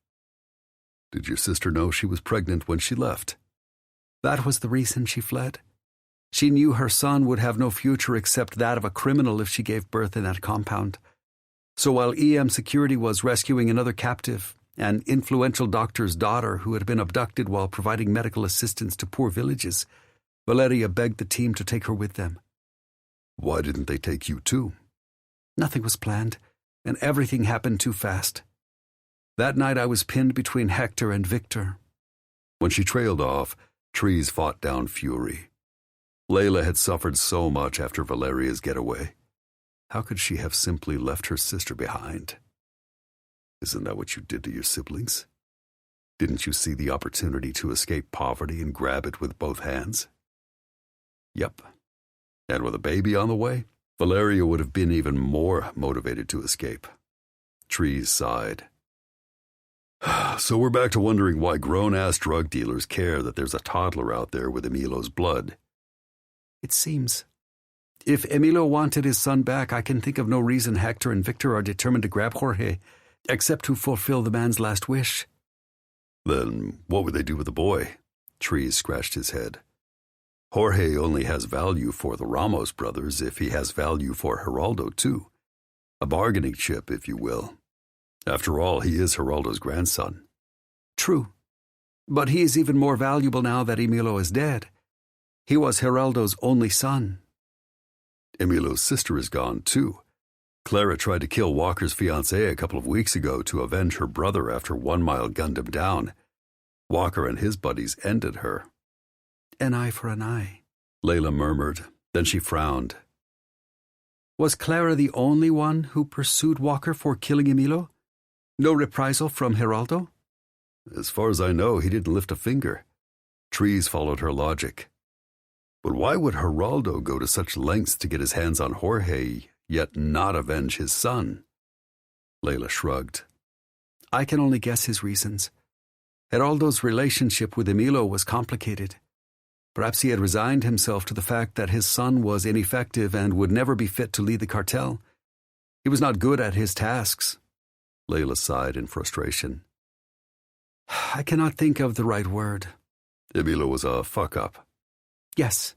Did your sister know she was pregnant when she left? That was the reason she fled. She knew her son would have no future except that of a criminal if she gave birth in that compound. So while EM Security was rescuing another captive, an influential doctor's daughter who had been abducted while providing medical assistance to poor villages, Valeria begged the team to take her with them. Why didn't they take you too? Nothing was planned, and everything happened too fast. That night I was pinned between Hector and Victor. When she trailed off, Trees fought down fury. Layla had suffered so much after Valeria's getaway. How could she have simply left her sister behind? Isn't that what you did to your siblings? Didn't you see the opportunity to escape poverty and grab it with both hands? Yep. And with a baby on the way, Valeria would have been even more motivated to escape. Trees sighed. So we're back to wondering why grown-ass drug dealers care that there's a toddler out there with Emilio's blood. It seems. If Emilio wanted his son back, I can think of no reason Hector and Victor are determined to grab Jorge, except to fulfill the man's last wish. Then what would they do with the boy? Trees scratched his head. Jorge only has value for the Ramos brothers if he has value for Geraldo too. A bargaining chip, if you will. After all, he is Geraldo's grandson. True. But he is even more valuable now that Emilio is dead. He was Geraldo's only son. Emilio's sister is gone too. Clara tried to kill Walker's fiancée a couple of weeks ago to avenge her brother after 1 Mile gunned him down. Walker and his buddies ended her. An eye for an eye, Layla murmured. Then she frowned. Was Clara the only one who pursued Walker for killing Emilio? No reprisal from Geraldo? As far as I know, he didn't lift a finger. Trees followed her logic. But why would Geraldo go to such lengths to get his hands on Jorge, yet not avenge his son? Layla shrugged. I can only guess his reasons. Geraldo's relationship with Emilio was complicated. Perhaps he had resigned himself to the fact that his son was ineffective and would never be fit to lead the cartel. He was not good at his tasks. Layla sighed in frustration. I cannot think of the right word. Emilio was a fuck-up. Yes.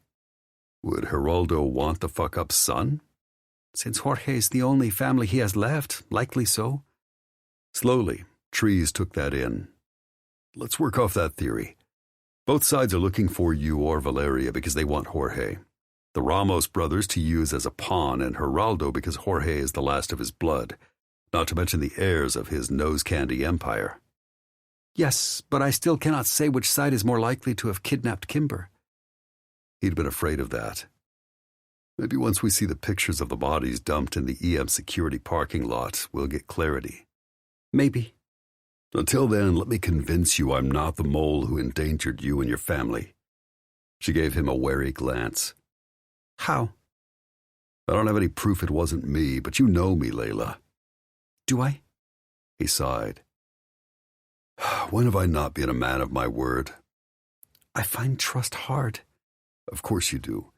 Would Geraldo want the fuck-up son? Since Jorge is the only family he has left, likely so. Slowly, Trees took that in. Let's work off that theory. Both sides are looking for you or Valeria because they want Jorge. The Ramos brothers to use as a pawn, and Geraldo because Jorge is the last of his blood, not to mention the heirs of his nose-candy empire. Yes, but I still cannot say which side is more likely to have kidnapped Kimber. He'd been afraid of that. Maybe once we see the pictures of the bodies dumped in the EM Security parking lot, we'll get clarity. Maybe. Until then, let me convince you I'm not the mole who endangered you and your family. She gave him a wary glance. How? I don't have any proof it wasn't me, but you know me, Layla. Do I? He sighed. When have I not been a man of my word? I find trust hard. Of course you do.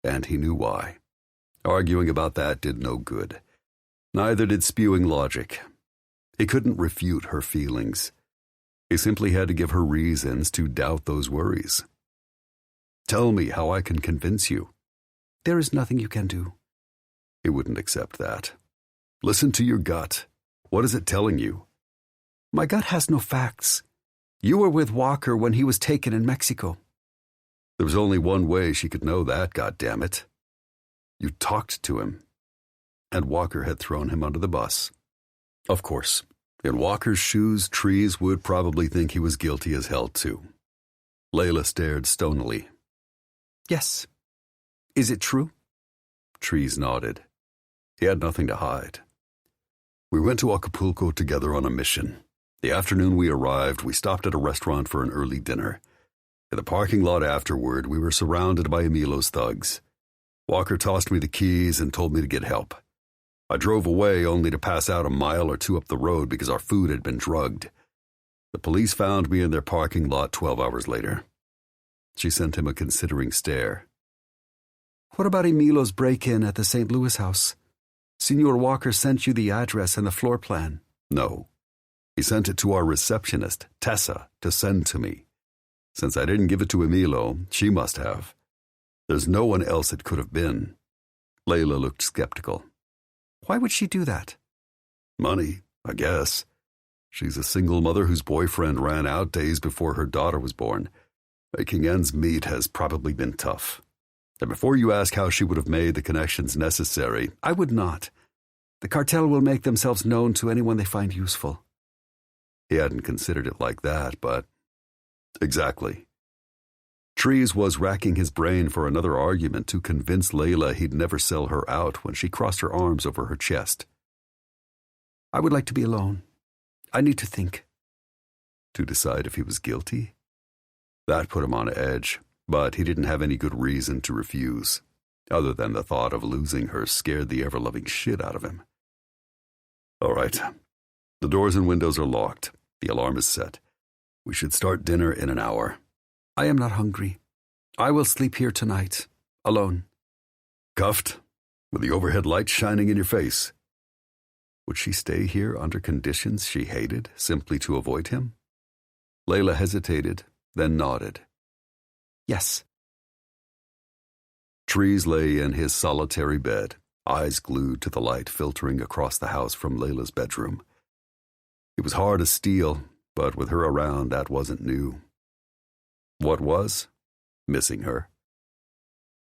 And he knew why. Arguing about that did no good. Neither did spewing logic. He couldn't refute her feelings. He simply had to give her reasons to doubt those worries. Tell me how I can convince you. There is nothing you can do. He wouldn't accept that. Listen to your gut. What is it telling you? My gut has no facts. You were with Walker when he was taken in Mexico. There was only one way she could know that, goddammit. You talked to him. And Walker had thrown him under the bus. Of course, in Walker's shoes, Trees would probably think he was guilty as hell too. Layla stared stonily. Yes. Is it true? Trees nodded. He had nothing to hide. We went to Acapulco together on a mission. The afternoon we arrived, we stopped at a restaurant for an early dinner. In the parking lot afterward, we were surrounded by Emilo's thugs. Walker tossed me the keys and told me to get help. I drove away only to pass out a mile or two up the road because our food had been drugged. The police found me in their parking lot 12 hours later. She sent him a considering stare. What about Emilo's break-in at the St. Louis house? Senor Walker sent you the address and the floor plan. No. He sent it to our receptionist, Tessa, to send to me. Since I didn't give it to Emilio, she must have. There's no one else it could have been. Layla looked skeptical. Why would she do that? Money, I guess. She's a single mother whose boyfriend ran out days before her daughter was born. Making ends meet has probably been tough. And before you ask how she would have made the connections necessary, I would not. The cartel will make themselves known to anyone they find useful. He hadn't considered it like that, but... Exactly. Trees was racking his brain for another argument to convince Layla he'd never sell her out when she crossed her arms over her chest. I would like to be alone. I need to think. To decide if he was guilty? That put him on edge, but he didn't have any good reason to refuse, other than the thought of losing her scared the ever-loving shit out of him. All right. The doors and windows are locked. The alarm is set. We should start dinner in an hour. I am not hungry. I will sleep here tonight, alone. Cuffed, with the overhead light shining in your face. Would she stay here under conditions she hated, simply to avoid him? Layla hesitated, then nodded. Yes. Trees lay in his solitary bed, eyes glued to the light filtering across the house from Layla's bedroom. It was hard as steel, but with her around, that wasn't new. What was? Missing her.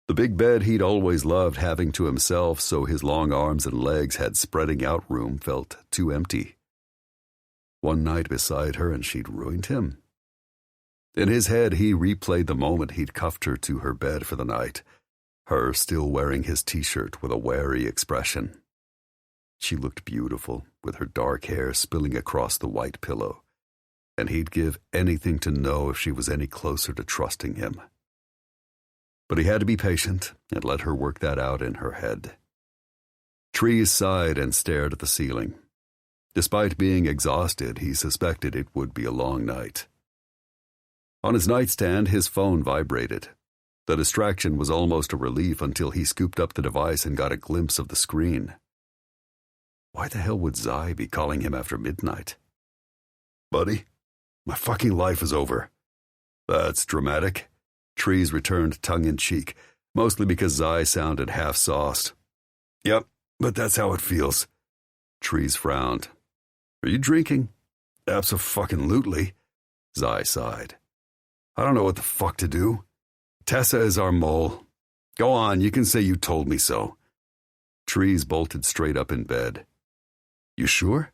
The big bed he'd always loved having to himself, so his long arms and legs had spreading out room, felt too empty. One night beside her and she'd ruined him. In his head, he replayed the moment he'd cuffed her to her bed for the night, her still wearing his t-shirt with a wary expression. She looked beautiful, with her dark hair spilling across the white pillow, and he'd give anything to know if she was any closer to trusting him. But he had to be patient and let her work that out in her head. Trees sighed and stared at the ceiling. Despite being exhausted, he suspected it would be a long night. On his nightstand, his phone vibrated. The distraction was almost a relief until he scooped up the device and got a glimpse of the screen. Why the hell would Zai be calling him after midnight? Buddy, my fucking life is over. That's dramatic. Trees returned tongue-in-cheek, mostly because Zai sounded half-sauced. Yep, but that's how it feels. Trees frowned. Are you drinking? Abso-fucking-lutely. Zai sighed. I don't know what the fuck to do. Tessa is our mole. Go on, you can say you told me so. Trees bolted straight up in bed. You sure?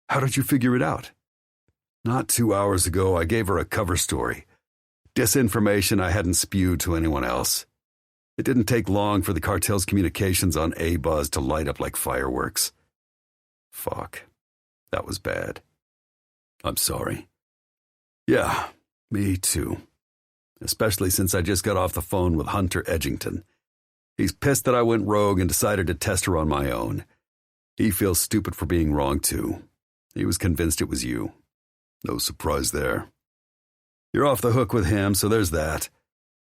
How did you figure it out? Not 2 hours ago, I gave her a cover story. Disinformation I hadn't spewed to anyone else. It didn't take long for the cartel's communications on A-Buzz to light up like fireworks. Fuck. That was bad. I'm sorry. Yeah, me too. Especially since I just got off the phone with Hunter Edgington. He's pissed that I went rogue and decided to test her on my own. He feels stupid for being wrong too. He was convinced it was you. No surprise there. You're off the hook with him, so there's that.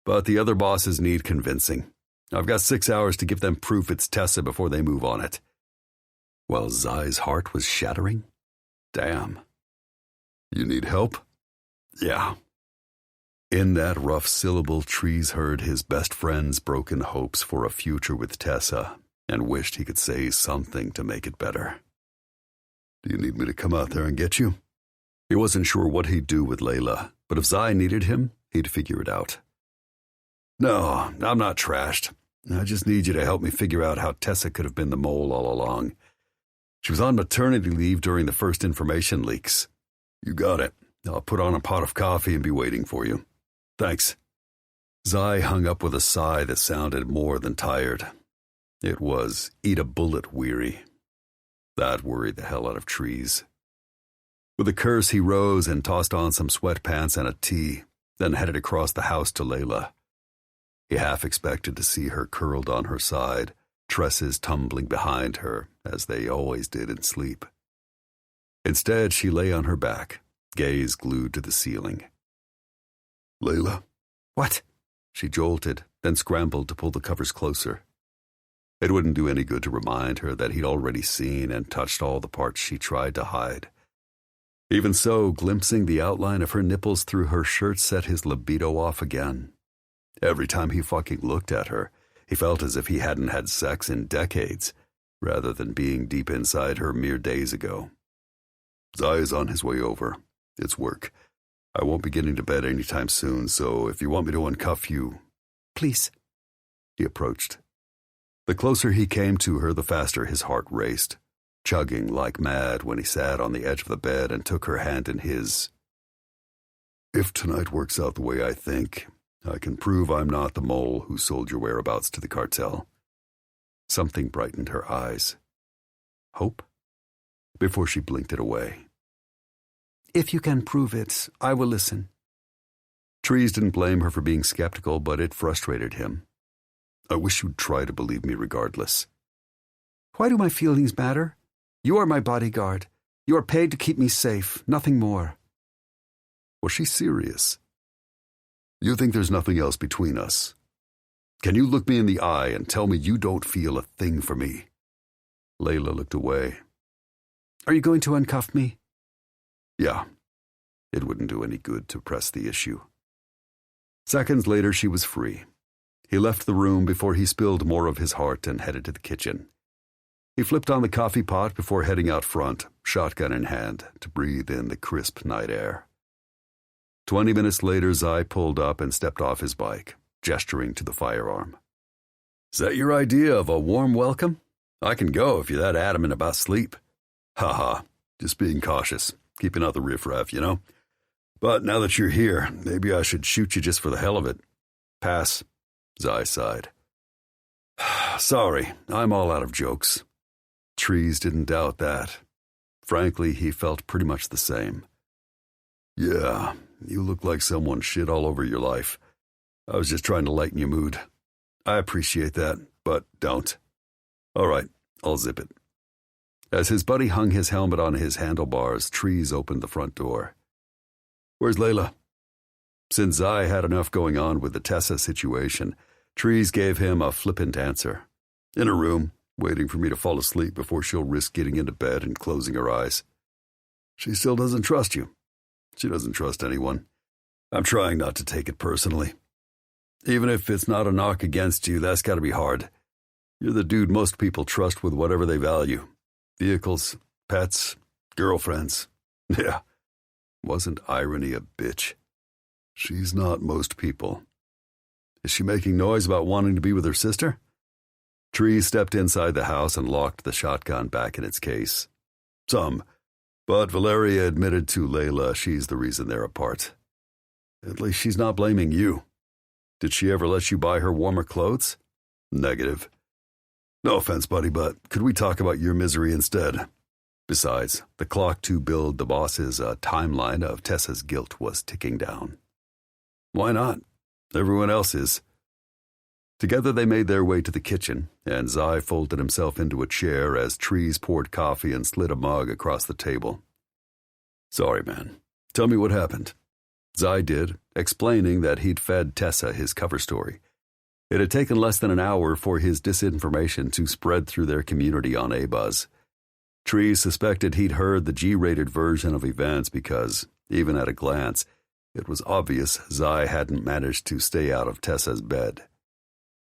But the other bosses need convincing. I've got 6 hours to give them proof it's Tessa before they move on it. While Zai's heart was shattering, Damn. You need help? Yeah. In that rough syllable, Trees heard his best friend's broken hopes for a future with Tessa and wished he could say something to make it better. Do you need me to come out there and get you? He wasn't sure what he'd do with Layla, but if Zai needed him, he'd figure it out. No, I'm not trashed. I just need you to help me figure out how Tessa could have been the mole all along. She was on maternity leave during the first information leaks. You got it. I'll put on a pot of coffee and be waiting for you. Thanks. Zai hung up with a sigh that sounded more than tired. It was eat a bullet weary. That worried the hell out of Trees. With a curse, he rose and tossed on some sweatpants and a tee, then headed across the house to Layla. He half expected to see her curled on her side, tresses tumbling behind her, as they always did in sleep. Instead, she lay on her back, gaze glued to the ceiling. Layla? What? She jolted, then scrambled to pull the covers closer. It wouldn't do any good to remind her that he'd already seen and touched all the parts she tried to hide. Even so, glimpsing the outline of her nipples through her shirt set his libido off again. Every time he fucking looked at her, he felt as if he hadn't had sex in decades, rather than being deep inside her mere days ago. Zai is on his way over. It's work. I won't be getting to bed anytime soon, so if you want me to uncuff you... Please. He approached. The closer he came to her, the faster his heart raced, chugging like mad when he sat on the edge of the bed and took her hand in his. If tonight works out the way I think, I can prove I'm not the mole who sold your whereabouts to the cartel. Something brightened her eyes. Hope? Before she blinked it away. If you can prove it, I will listen. Trees didn't blame her for being skeptical, but it frustrated him. I wish you'd try to believe me regardless. Why do my feelings matter? You are my bodyguard. You are paid to keep me safe, nothing more. Was she serious? You think there's nothing else between us? Can you look me in the eye and tell me you don't feel a thing for me? Layla looked away. Are you going to uncuff me? Yeah. It wouldn't do any good to press the issue. Seconds later, she was free. He left the room before he spilled more of his heart and headed to the kitchen. He flipped on the coffee pot before heading out front, shotgun in hand, to breathe in the crisp night air. 20 minutes later, Zai pulled up and stepped off his bike, gesturing to the firearm. Is that your idea of a warm welcome? I can go if you're that adamant about sleep. Ha, just being cautious, keeping out the riffraff, you know? But now that you're here, maybe I should shoot you just for the hell of it. Pass, Zai sighed. Sorry, I'm all out of jokes. Trees didn't doubt that. Frankly, he felt pretty much the same. Yeah, you look like someone shit all over your life. I was just trying to lighten your mood. I appreciate that, but don't. All right, I'll zip it. As his buddy hung his helmet on his handlebars, Trees opened the front door. Where's Layla? Since Zai had enough going on with the Tessa situation, Trees gave him a flippant answer. In her room, waiting for me to fall asleep before she'll risk getting into bed and closing her eyes. She still doesn't trust you. She doesn't trust anyone. I'm trying not to take it personally. Even if it's not a knock against you, that's got to be hard. You're the dude most people trust with whatever they value. Vehicles, pets, girlfriends. Yeah. Wasn't irony a bitch? She's not most people. Is she making noise about wanting to be with her sister? Tree stepped inside the house and locked the shotgun back in its case. Some, but Valeria admitted to Layla she's the reason they're apart. At least she's not blaming you. Did she ever let you buy her warmer clothes? Negative. No offense, buddy, but could we talk about your misery instead? Besides, the clock to build the boss's timeline of Tessa's guilt was ticking down. Why not? Everyone else is. Together they made their way to the kitchen, and Zai folded himself into a chair as Trees poured coffee and slid a mug across the table. Sorry, man. Tell me what happened. Zai did, explaining that he'd fed Tessa his cover story. It had taken less than an hour for his disinformation to spread through their community on A-Buzz. Tree suspected he'd heard the G-rated version of events because, even at a glance, it was obvious Zai hadn't managed to stay out of Tessa's bed.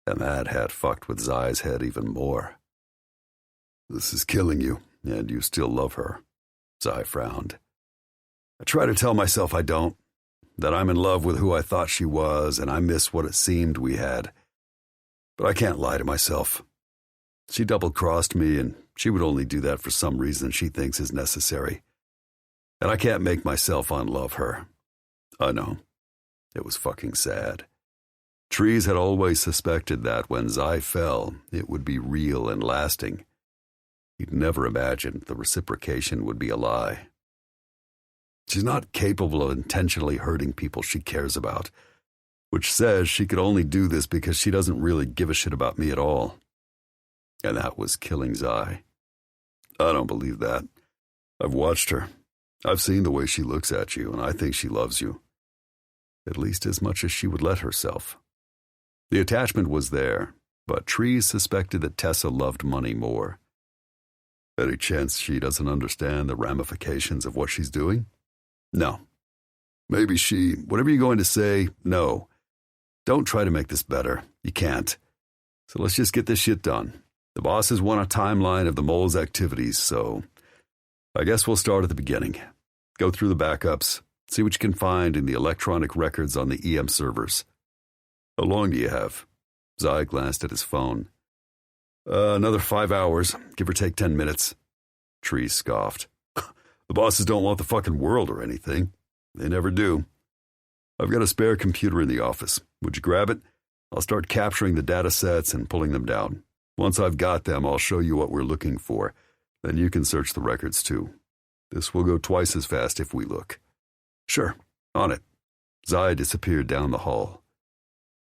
And that had fucked with Zai's head even more. "This is killing you, and you still love her," Zai frowned. "I try to tell myself I don't, that I'm in love with who I thought she was, and I miss what it seemed we had. But I can't lie to myself. She double-crossed me, and she would only do that for some reason she thinks is necessary. And I can't make myself unlove her. I know. It was fucking sad." Trees had always suspected that when Zai fell, it would be real and lasting. He'd never imagined the reciprocation would be a lie. "She's not capable of intentionally hurting people she cares about, which says she could only do this because she doesn't really give a shit about me at all." And that was killing Zai. "I don't believe that. I've watched her. I've seen the way she looks at you, and I think she loves you. At least as much as she would let herself." The attachment was there, but Trees suspected that Tessa loved money more. "Any chance she doesn't understand the ramifications of what she's doing?" "No. Maybe whatever you're going to say, no. Don't try to make this better. You can't. So let's just get this shit done. The bosses want a timeline of the mole's activities, so I guess we'll start at the beginning. Go through the backups, see what you can find in the electronic records on the EM servers." "How long do you have?" Zai glanced at his phone. Another 5 hours, give or take 10 minutes. Tree scoffed. "The bosses don't want the fucking world or anything. They never do. I've got a spare computer in the office. Would you grab it? I'll start capturing the data sets and pulling them down. Once I've got them, I'll show you what we're looking for. Then you can search the records too. This will go twice as fast if we look." "Sure, on it." Zai disappeared down the hall.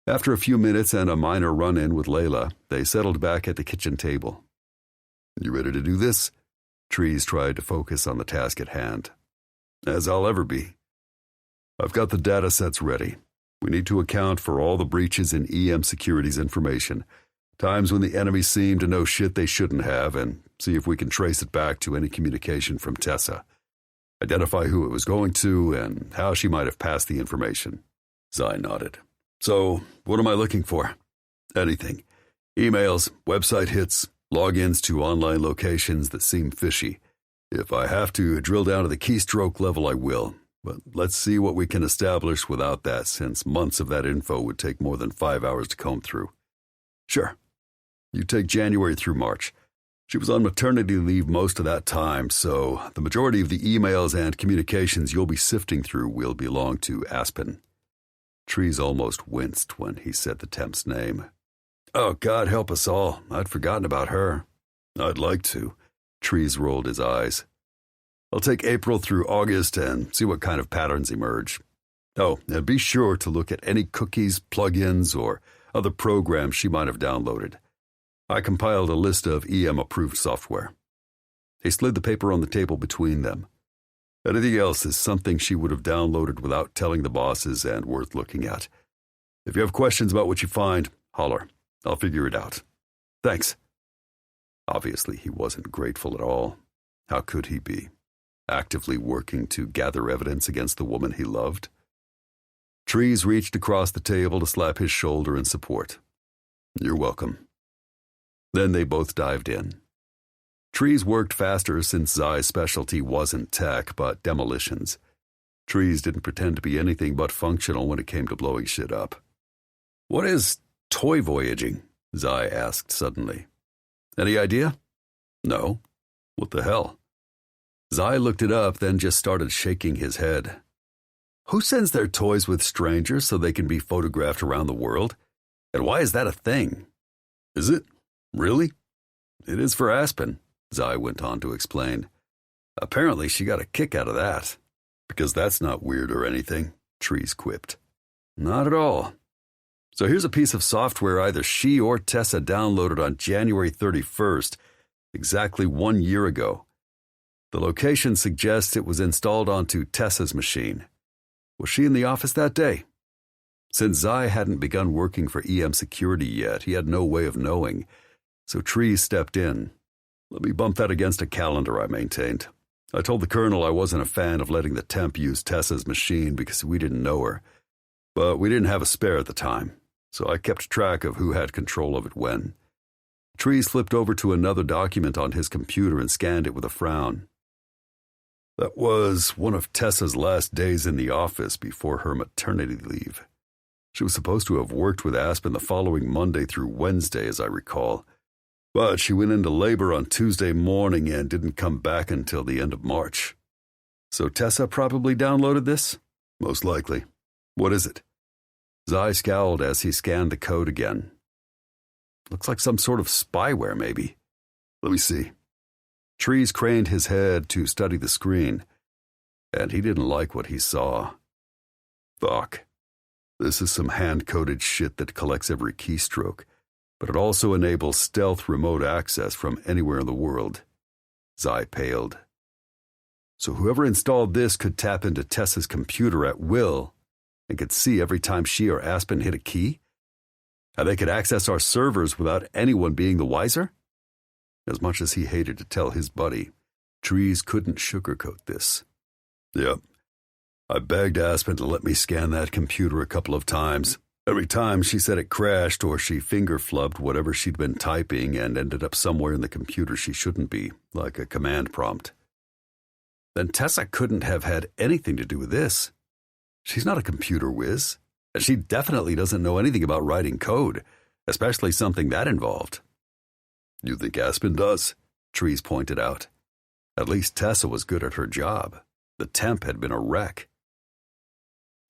After a few minutes and a minor run-in with Layla, they settled back at the kitchen table. "You ready to do this?" Trees tried to focus on the task at hand. "As I'll ever be. I've got the data sets ready. We need to account for all the breaches in EM Security's information, times when the enemy seemed to know shit they shouldn't have, and see if we can trace it back to any communication from Tessa. Identify who it was going to and how she might have passed the information." Zai nodded. "So, what am I looking for?" "Anything. Emails, website hits, logins to online locations that seem fishy. If I have to drill down to the keystroke level, I will. But let's see what we can establish without that, since months of that info would take more than 5 hours to comb through." "Sure. You take January through March. She was on maternity leave most of that time, so the majority of the emails and communications you'll be sifting through will belong to Aspen." Trees almost winced when he said the temp's name. "Oh, God help us all. I'd forgotten about her." "I'd like to." Trees rolled his eyes. "I'll take April through August and see what kind of patterns emerge. Oh, and be sure to look at any cookies, plugins, or other programs she might have downloaded. I compiled a list of EM-approved software." He slid the paper on the table between them. "Anything else is something she would have downloaded without telling the bosses and worth looking at. If you have questions about what you find, holler. I'll figure it out. Thanks." Obviously, he wasn't grateful at all. How could he be? Actively working to gather evidence against the woman he loved? Trees reached across the table to slap his shoulder in support. "You're welcome." Then they both dived in. Trees worked faster since Zai's specialty wasn't tech, but demolitions. Trees didn't pretend to be anything but functional when it came to blowing shit up. "What is toy voyaging?" Zai asked suddenly. "Any idea?" "No. What the hell?" Zai looked it up, then just started shaking his head. "Who sends their toys with strangers so they can be photographed around the world? And why is that a thing?" "Is it? Really?" "It is for Aspen," Zai went on to explain. "Apparently she got a kick out of that." "Because that's not weird or anything," Trees quipped. "Not at all. So here's a piece of software either she or Tessa downloaded on January 31st, exactly 1 year ago. The location suggests it was installed onto Tessa's machine. Was she in the office that day?" Since Zai hadn't begun working for EM Security yet, he had no way of knowing, so Trees stepped in. Let me bump that against a calendar I maintained. I told the colonel I wasn't a fan of letting the temp use Tessa's machine because we didn't know her, but we didn't have a spare at the time, so I kept track of who had control of it when. Trees flipped over to another document on his computer and scanned it with a frown. That was one of Tessa's last days in the office before her maternity leave. She was supposed to have worked with Aspen the following Monday through Wednesday, as I recall, but she went into labor on Tuesday morning and didn't come back until the end of March. So Tessa probably downloaded this? Most likely. What is it? Zai scowled as he scanned the code again. Looks like some sort of spyware, maybe. Let me see. Trees craned his head to study the screen, and he didn't like what he saw. Fuck. This is some hand-coded shit that collects every keystroke, but it also enables stealth remote access from anywhere in the world. Zai paled. So whoever installed this could tap into Tessa's computer at will and could see every time she or Aspen hit a key? And they could access our servers without anyone being the wiser? As much as he hated to tell his buddy, Trees couldn't sugarcoat this. Yep. I begged Aspen to let me scan that computer a couple of times. Every time she said it crashed or she finger-flubbed whatever she'd been typing and ended up somewhere in the computer she shouldn't be, like a command prompt. Then Tessa couldn't have had anything to do with this. She's not a computer whiz, and she definitely doesn't know anything about writing code, especially something that involved. You think Aspen does? Trees pointed out. At least Tessa was good at her job. The temp had been a wreck.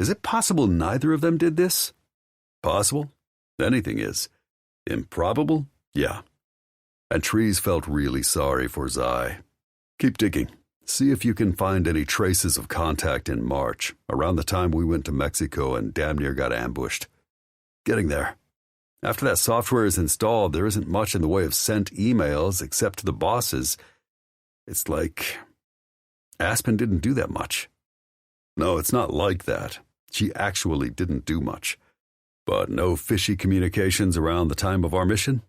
Is it possible neither of them did this? Possible? Anything is. Improbable? Yeah. And Trees felt really sorry for Zai. Keep digging. See if you can find any traces of contact in March, around the time we went to Mexico and damn near got ambushed. Getting there. After that software is installed, there isn't much in the way of sent emails except to the bosses. It's like Aspen didn't do that much. No, it's not like that. She actually didn't do much. But no fishy communications around the time of our mission?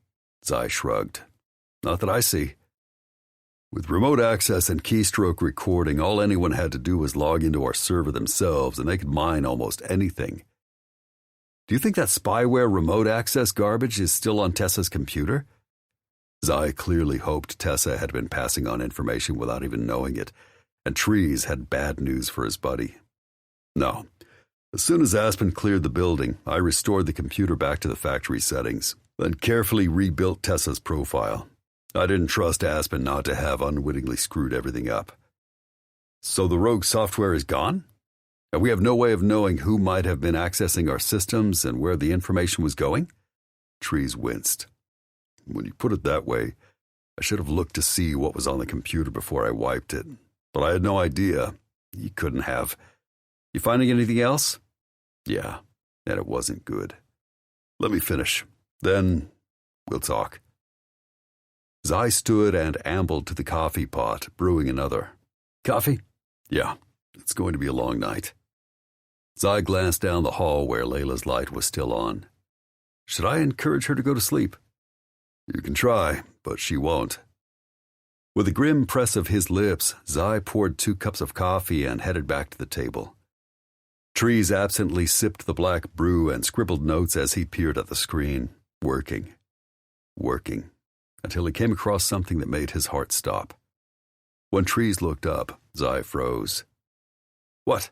Zai shrugged. Not that I see. With remote access and keystroke recording, all anyone had to do was log into our server themselves, and they could mine almost anything. Do you think that spyware remote access garbage is still on Tessa's computer? Zai clearly hoped Tessa had been passing on information without even knowing it, and Trees had bad news for his buddy. No. As soon as Aspen cleared the building, I restored the computer back to the factory settings, then carefully rebuilt Tessa's profile. I didn't trust Aspen not to have unwittingly screwed everything up. So the rogue software is gone? And we have no way of knowing who might have been accessing our systems and where the information was going? Trees winced. When you put it that way, I should have looked to see what was on the computer before I wiped it. But I had no idea. You couldn't have. You finding anything else? Yeah, and it wasn't good. Let me finish. Then we'll talk. Zai stood and ambled to the coffee pot, brewing another. Coffee? Yeah, it's going to be a long night. Zai glanced down the hall where Layla's light was still on. Should I encourage her to go to sleep? You can try, but she won't. With a grim press of his lips, Zai poured 2 cups of coffee and headed back to the table. Trees absently sipped the black brew and scribbled notes as he peered at the screen, working, until he came across something that made his heart stop. When Trees looked up, Zai froze. What?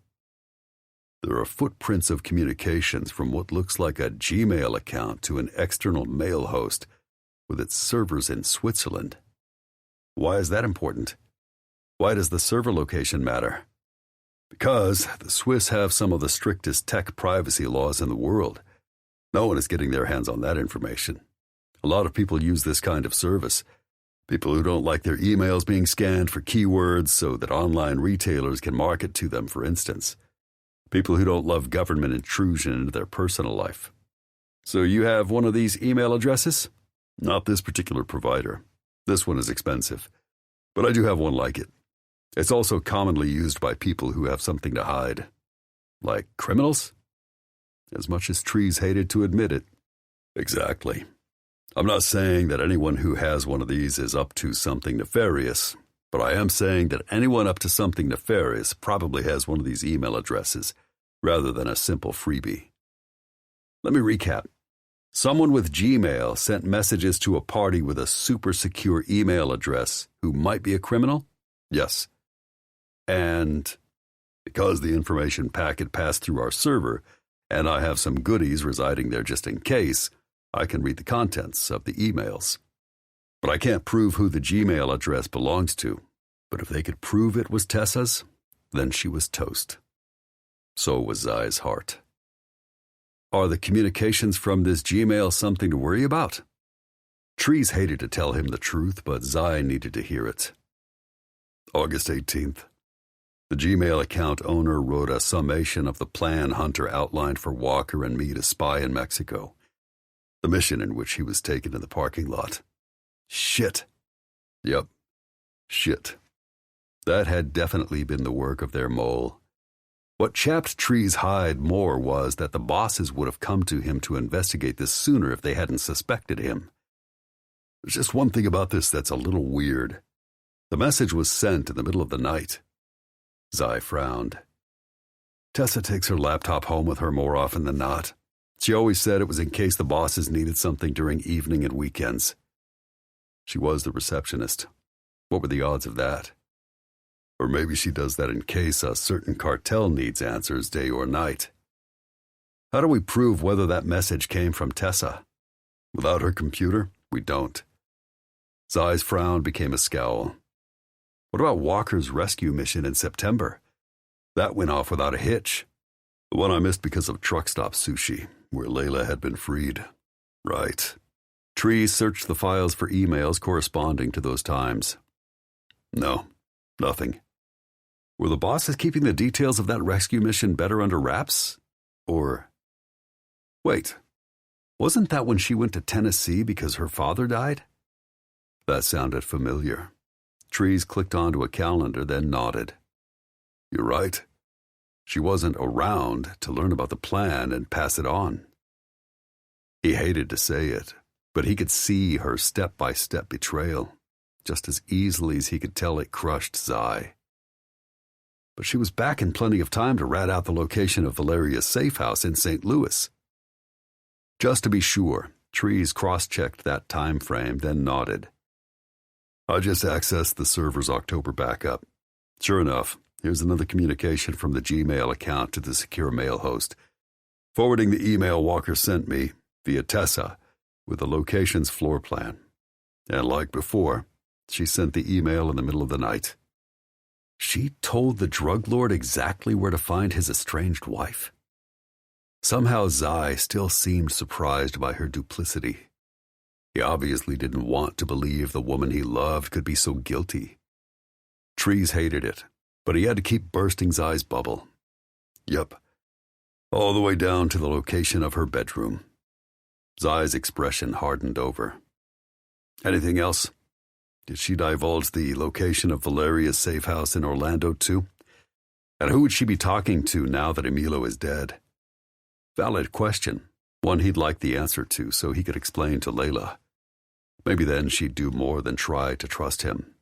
There are footprints of communications from what looks like a Gmail account to an external mail host with its servers in Switzerland. Why is that important? Why does the server location matter? Because the Swiss have some of the strictest tech privacy laws in the world. No one is getting their hands on that information. A lot of people use this kind of service. People who don't like their emails being scanned for keywords so that online retailers can market to them, for instance. People who don't love government intrusion into their personal life. So you have one of these email addresses? Not this particular provider. This one is expensive. But I do have one like it. It's also commonly used by people who have something to hide. Like criminals? As much as Trees hated to admit it. Exactly. I'm not saying that anyone who has one of these is up to something nefarious, but I am saying that anyone up to something nefarious probably has one of these email addresses, rather than a simple freebie. Let me recap. Someone with Gmail sent messages to a party with a super secure email address who might be a criminal? Yes. And because the information packet passed through our server, and I have some goodies residing there just in case, I can read the contents of the emails. But I can't prove who the Gmail address belongs to. But if they could prove it was Tessa's, then she was toast. So was Zai's heart. Are the communications from this Gmail something to worry about? Trees hated to tell him the truth, but Zai needed to hear it. August 18th. The Gmail account owner wrote a summation of the plan Hunter outlined for Walker and me to spy in Mexico. The mission in which he was taken in the parking lot. Shit. Yep. Shit. That had definitely been the work of their mole. What chapped Tree's hide more was that the bosses would have come to him to investigate this sooner if they hadn't suspected him. There's just one thing about this that's a little weird. The message was sent in the middle of the night. Zai frowned. Tessa takes her laptop home with her more often than not. She always said it was in case the bosses needed something during evening and weekends. She was the receptionist. What were the odds of that? Or maybe she does that in case a certain cartel needs answers day or night. How do we prove whether that message came from Tessa? Without her computer, we don't. Zai's frown became a scowl. What about Walker's rescue mission in September? That went off without a hitch. The one I missed because of truck stop sushi, where Layla had been freed. Right. Tree searched the files for emails corresponding to those times. No, nothing. Were the bosses keeping the details of that rescue mission better under wraps? Or, wait, wasn't that when she went to Tennessee because her father died? That sounded familiar. Trees clicked onto a calendar, then nodded. You're right. She wasn't around to learn about the plan and pass it on. He hated to say it, but he could see her step-by-step betrayal, just as easily as he could tell it crushed Zai. But she was back in plenty of time to rat out the location of Valeria's safe house in St. Louis. Just to be sure, Trees cross-checked that time frame, then nodded. I just accessed the server's October backup. Sure enough, here's another communication from the Gmail account to the secure mail host, forwarding the email Walker sent me via Tessa with the location's floor plan. And like before, she sent the email in the middle of the night. She told the drug lord exactly where to find his estranged wife. Somehow Zai still seemed surprised by her duplicity. He obviously didn't want to believe the woman he loved could be so guilty. Trees hated it, but he had to keep bursting Zai's bubble. Yep, all the way down to the location of her bedroom. Zai's expression hardened over. Anything else? Did she divulge the location of Valeria's safe house in Orlando, too? And who would she be talking to now that Emilio is dead? Valid question, one he'd like the answer to so he could explain to Layla. Maybe then she'd do more than try to trust him.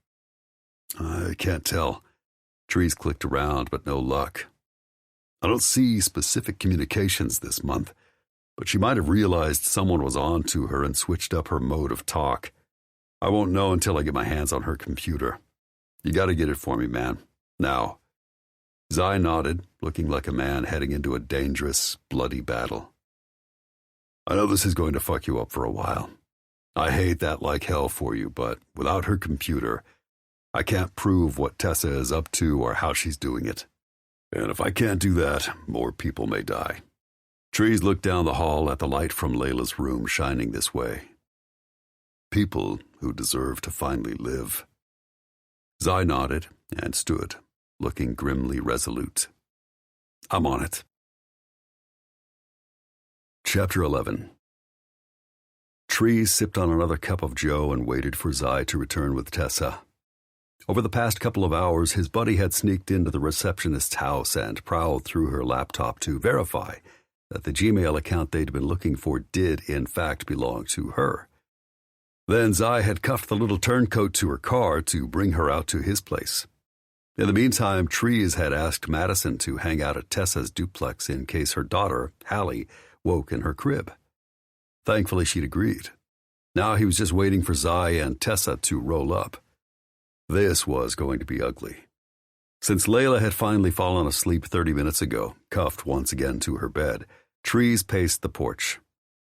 I can't tell. Trees clicked around, but no luck. I don't see specific communications this month, but she might have realized someone was on to her and switched up her mode of talk. I won't know until I get my hands on her computer. You gotta get it for me, man. Now. Zai nodded, looking like a man heading into a dangerous, bloody battle. I know this is going to fuck you up for a while. I hate that like hell for you, but without her computer, I can't prove what Tessa is up to or how she's doing it. And if I can't do that, more people may die. Trees looked down the hall at the light from Layla's room shining this way. People who deserve to finally live. Zai nodded and stood, looking grimly resolute. I'm on it. Chapter 11. Trees sipped on another cup of joe and waited for Zai to return with Tessa. Over the past couple of hours, his buddy had sneaked into the receptionist's house and prowled through her laptop to verify that the Gmail account they'd been looking for did, in fact, belong to her. Then Zai had cuffed the little turncoat to her car to bring her out to his place. In the meantime, Trees had asked Madison to hang out at Tessa's duplex in case her daughter, Hallie, woke in her crib. Thankfully, she'd agreed. Now he was just waiting for Zai and Tessa to roll up. This was going to be ugly. Since Layla had finally fallen asleep 30 minutes ago, cuffed once again to her bed, Trees paced the porch.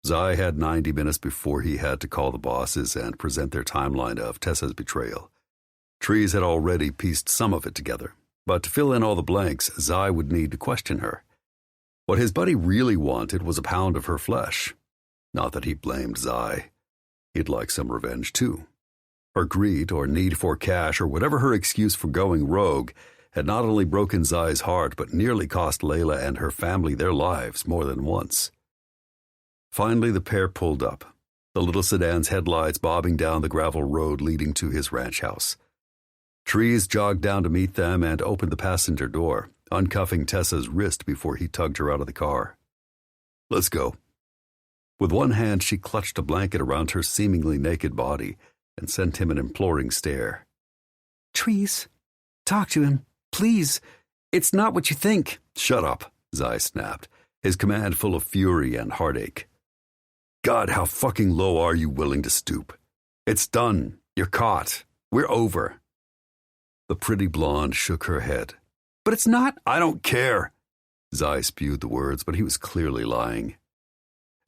Zai had 90 minutes before he had to call the bosses and present their timeline of Tessa's betrayal. Trees had already pieced some of it together, but to fill in all the blanks, Zai would need to question her. What his buddy really wanted was a pound of her flesh. Not that he blamed Zai. He'd like some revenge too. Her greed or need for cash or whatever her excuse for going rogue had not only broken Zai's heart but nearly cost Layla and her family their lives more than once. Finally, the pair pulled up, the little sedan's headlights bobbing down the gravel road leading to his ranch house. Trees jogged down to meet them and opened the passenger door, uncuffing Tessa's wrist before he tugged her out of the car. "Let's go." With one hand, she clutched a blanket around her seemingly naked body and sent him an imploring stare. Trees, talk to him, please. It's not what you think. "Shut up," Zai snapped, his command full of fury and heartache. "God, how fucking low are you willing to stoop? It's done. You're caught. We're over." The pretty blonde shook her head. "But it's not—" "I don't care." Zai spewed the words, but he was clearly lying.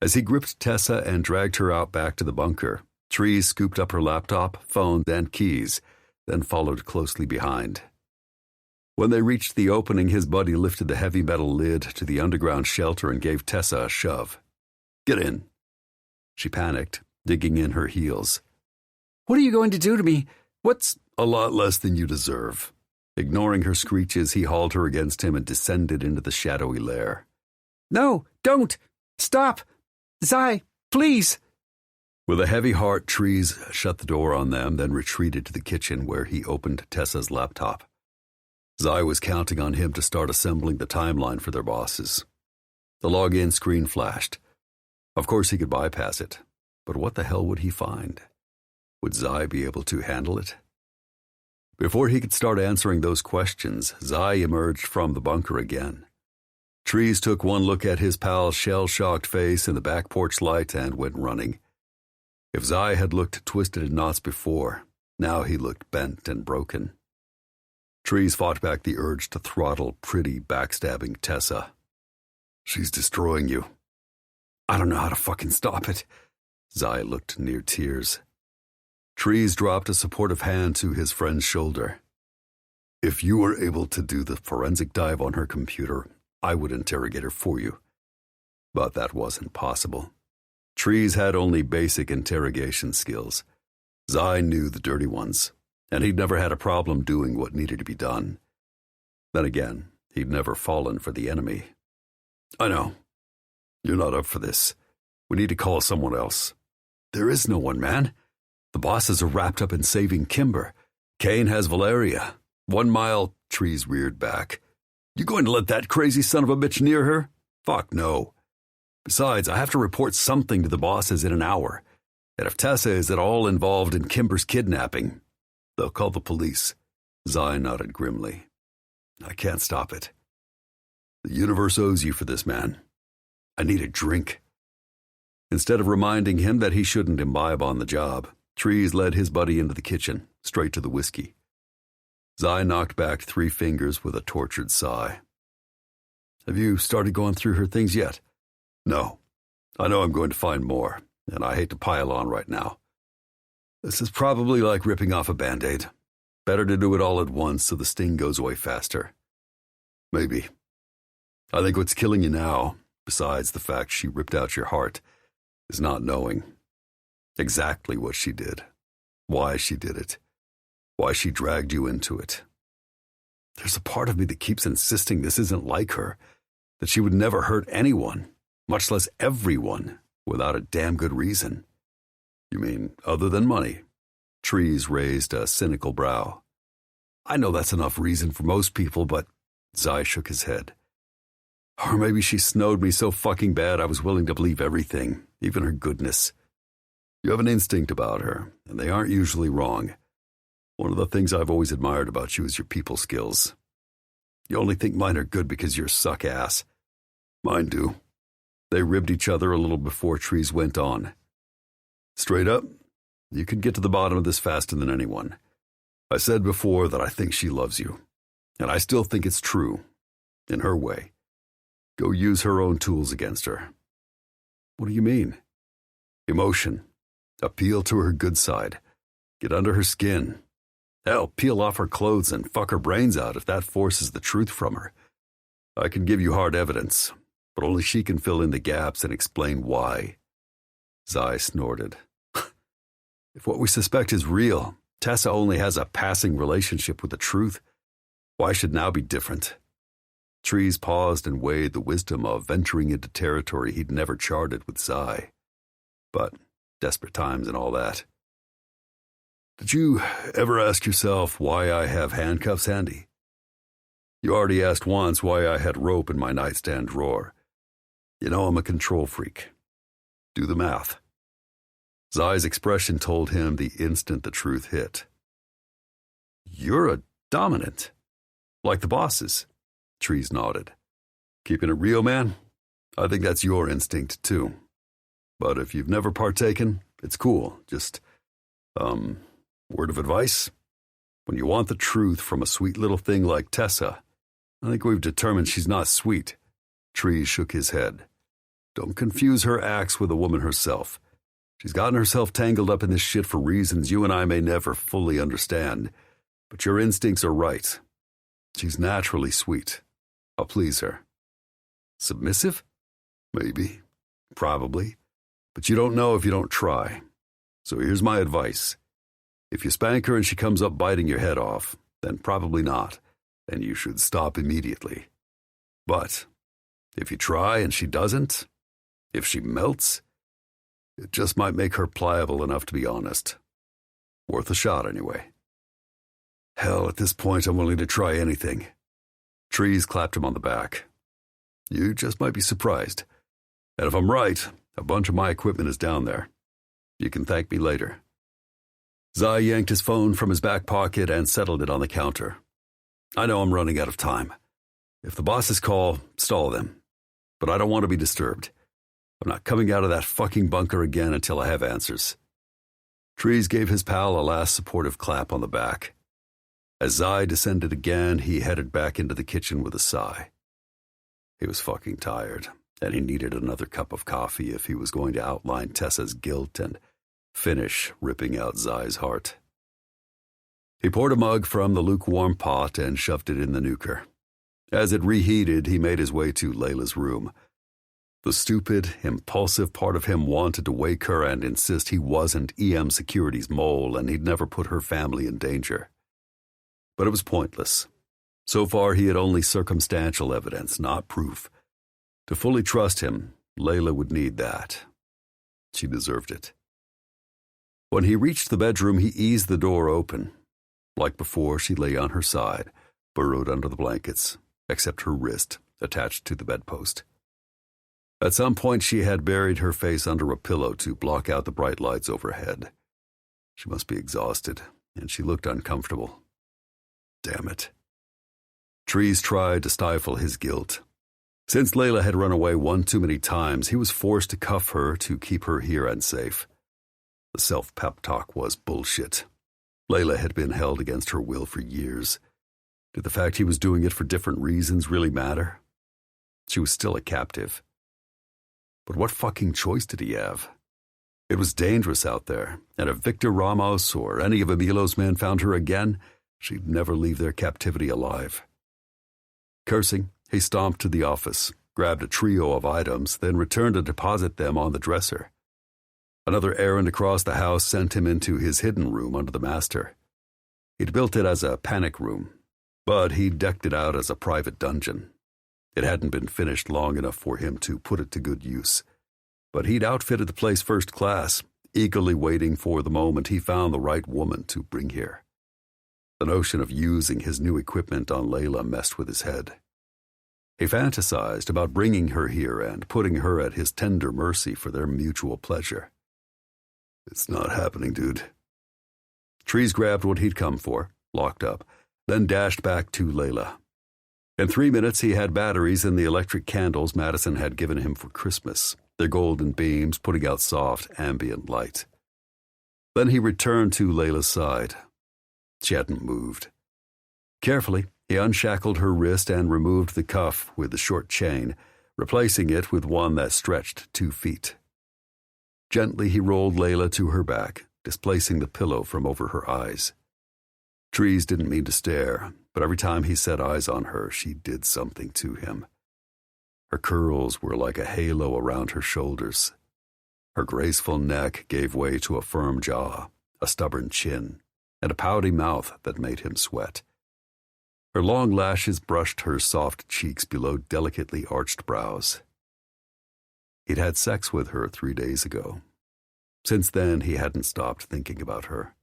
As he gripped Tessa and dragged her out back to the bunker, Trees scooped up her laptop, phone, and keys, then followed closely behind. When they reached the opening, his buddy lifted the heavy metal lid to the underground shelter and gave Tessa a shove. "Get in." She panicked, digging in her heels. "What are you going to do to me? What's—" "A lot less than you deserve." Ignoring her screeches, he hauled her against him and descended into the shadowy lair. "No, don't! Stop! Zai, please!" With a heavy heart, Trees shut the door on them, then retreated to the kitchen where he opened Tessa's laptop. Zai was counting on him to start assembling the timeline for their bosses. The login screen flashed. Of course he could bypass it, but what the hell would he find? Would Zai be able to handle it? Before he could start answering those questions, Zai emerged from the bunker again. Trees took one look at his pal's shell-shocked face in the back porch light and went running. If Zai had looked twisted in knots before, now he looked bent and broken. Trees fought back the urge to throttle pretty, backstabbing Tessa. "She's destroying you." "I don't know how to fucking stop it." Zai looked near tears. Trees dropped a supportive hand to his friend's shoulder. "If you were able to do the forensic dive on her computer, I would interrogate her for you." But that wasn't possible. Trees had only basic interrogation skills. Zai knew the dirty ones, and he'd never had a problem doing what needed to be done. Then again, he'd never fallen for the enemy. "I know. You're not up for this. We need to call someone else." "There is no one, man. The bosses are wrapped up in saving Kimber. Kane has Valeria. 1 mile," Trees reared back. "You going to let that crazy son of a bitch near her? Fuck no. Besides, I have to report something to the bosses in an hour. And if Tessa is at all involved in Kimber's kidnapping, they'll call the police." Zai nodded grimly. "I can't stop it. The universe owes you for this, man. I need a drink." Instead of reminding him that he shouldn't imbibe on the job, Trees led his buddy into the kitchen, straight to the whiskey. Zai knocked back 3 fingers with a tortured sigh. "Have you started going through her things yet?" "No. I know I'm going to find more, and I hate to pile on right now. This is probably like ripping off a Band-Aid. Better to do it all at once so the sting goes away faster." "Maybe. I think what's killing you now, besides the fact she ripped out your heart, is not knowing exactly what she did, why she did it, why she dragged you into it. There's a part of me that keeps insisting this isn't like her, that she would never hurt anyone, much less everyone, without a damn good reason." "You mean other than money?" Trees raised a cynical brow. "I know that's enough reason for most people, but—" Zai shook his head. "Or maybe she snowed me so fucking bad I was willing to believe everything, even her goodness. You have an instinct about her, and they aren't usually wrong. One of the things I've always admired about you is your people skills. You only think mine are good because you're suck ass. Mine do. They ribbed each other a little before Trees went on. Straight up, you could get to the bottom of this faster than anyone. I said before that I think she loves you, and I still think it's true, in her way. Go use her own tools against her. What do you mean? Emotion. Appeal to her good side. Get under her skin. Hell, peel off her clothes and fuck her brains out if that forces the truth from her. I can give you hard evidence, but only she can fill in the gaps and explain why. Zai snorted. If what we suspect is real, Tessa only has a passing relationship with the truth. Why should now be different? Trees paused and weighed the wisdom of venturing into territory he'd never charted with Zai. But desperate times and all that. Did you ever ask yourself why I have handcuffs handy? You already asked once why I had rope in my nightstand drawer. You know I'm a control freak. Do the math. Zai's expression told him the instant the truth hit. You're a dominant. Like the bosses. Trees nodded. Keeping it real, man? I think that's your instinct, too. But if you've never partaken, it's cool. Just, word of advice? When you want the truth from a sweet little thing like Tessa, I think we've determined she's not sweet. Trees shook his head. Don't confuse her acts with a woman herself. She's gotten herself tangled up in this shit for reasons you and I may never fully understand. But your instincts are right. She's naturally sweet. I'll please her. Submissive? Maybe. Probably. But you don't know if you don't try. So here's my advice. If you spank her and she comes up biting your head off, then probably not, and you should stop immediately. But if you try and she doesn't, if she melts, it just might make her pliable enough to be honest. Worth a shot anyway. Hell, at this point I'm willing to try anything. Trees clapped him on the back. You just might be surprised. And if I'm right, a bunch of my equipment is down there. You can thank me later. Zai yanked his phone from his back pocket and settled it on the counter. I know I'm running out of time. If the bosses call, stall them. But I don't want to be disturbed. I'm not coming out of that fucking bunker again until I have answers. Trees gave his pal a last supportive clap on the back. As Zai descended again, he headed back into the kitchen with a sigh. He was fucking tired, and he needed another cup of coffee if he was going to outline Tessa's guilt and finish ripping out Zai's heart. He poured a mug from the lukewarm pot and shoved it in the nuker. As it reheated, he made his way to Layla's room. The stupid, impulsive part of him wanted to wake her and insist he wasn't EM Security's mole and he'd never put her family in danger. But it was pointless. So far, he had only circumstantial evidence, not proof. To fully trust him, Layla would need that. She deserved it. When he reached the bedroom, he eased the door open. Like before, she lay on her side, burrowed under the blankets, except her wrist, attached to the bedpost. At some point, she had buried her face under a pillow to block out the bright lights overhead. She must be exhausted, and she looked uncomfortable. Damn it. Trees tried to stifle his guilt. Since Layla had run away one too many times, he was forced to cuff her to keep her here and safe. The self-pep talk was bullshit. Layla had been held against her will for years. Did the fact he was doing it for different reasons really matter? She was still a captive. But what fucking choice did he have? It was dangerous out there, and if Victor Ramos or any of Emilo's men found her again, she'd never leave their captivity alive. Cursing, he stomped to the office, grabbed a trio of items, then returned to deposit them on the dresser. Another errand across the house sent him into his hidden room under the master. He'd built it as a panic room, but he decked it out as a private dungeon. It hadn't been finished long enough for him to put it to good use, but he'd outfitted the place first class, eagerly waiting for the moment he found the right woman to bring here. The notion of using his new equipment on Layla messed with his head. He fantasized about bringing her here and putting her at his tender mercy for their mutual pleasure. It's not happening, dude. Trees grabbed what he'd come for, locked up, then dashed back to Layla. In 3 minutes, he had batteries in the electric candles Madison had given him for Christmas, their golden beams putting out soft, ambient light. Then he returned to Layla's side. She hadn't moved. Carefully, he unshackled her wrist and removed the cuff with the short chain, replacing it with one that stretched 2 feet. Gently, he rolled Layla to her back, displacing the pillow from over her eyes. Trees didn't mean to stare, but every time he set eyes on her, she did something to him. Her curls were like a halo around her shoulders. Her graceful neck gave way to a firm jaw, a stubborn chin, and a pouty mouth that made him sweat. Her long lashes brushed her soft cheeks below delicately arched brows. He'd had sex with her 3 days ago. Since then, he hadn't stopped thinking about her.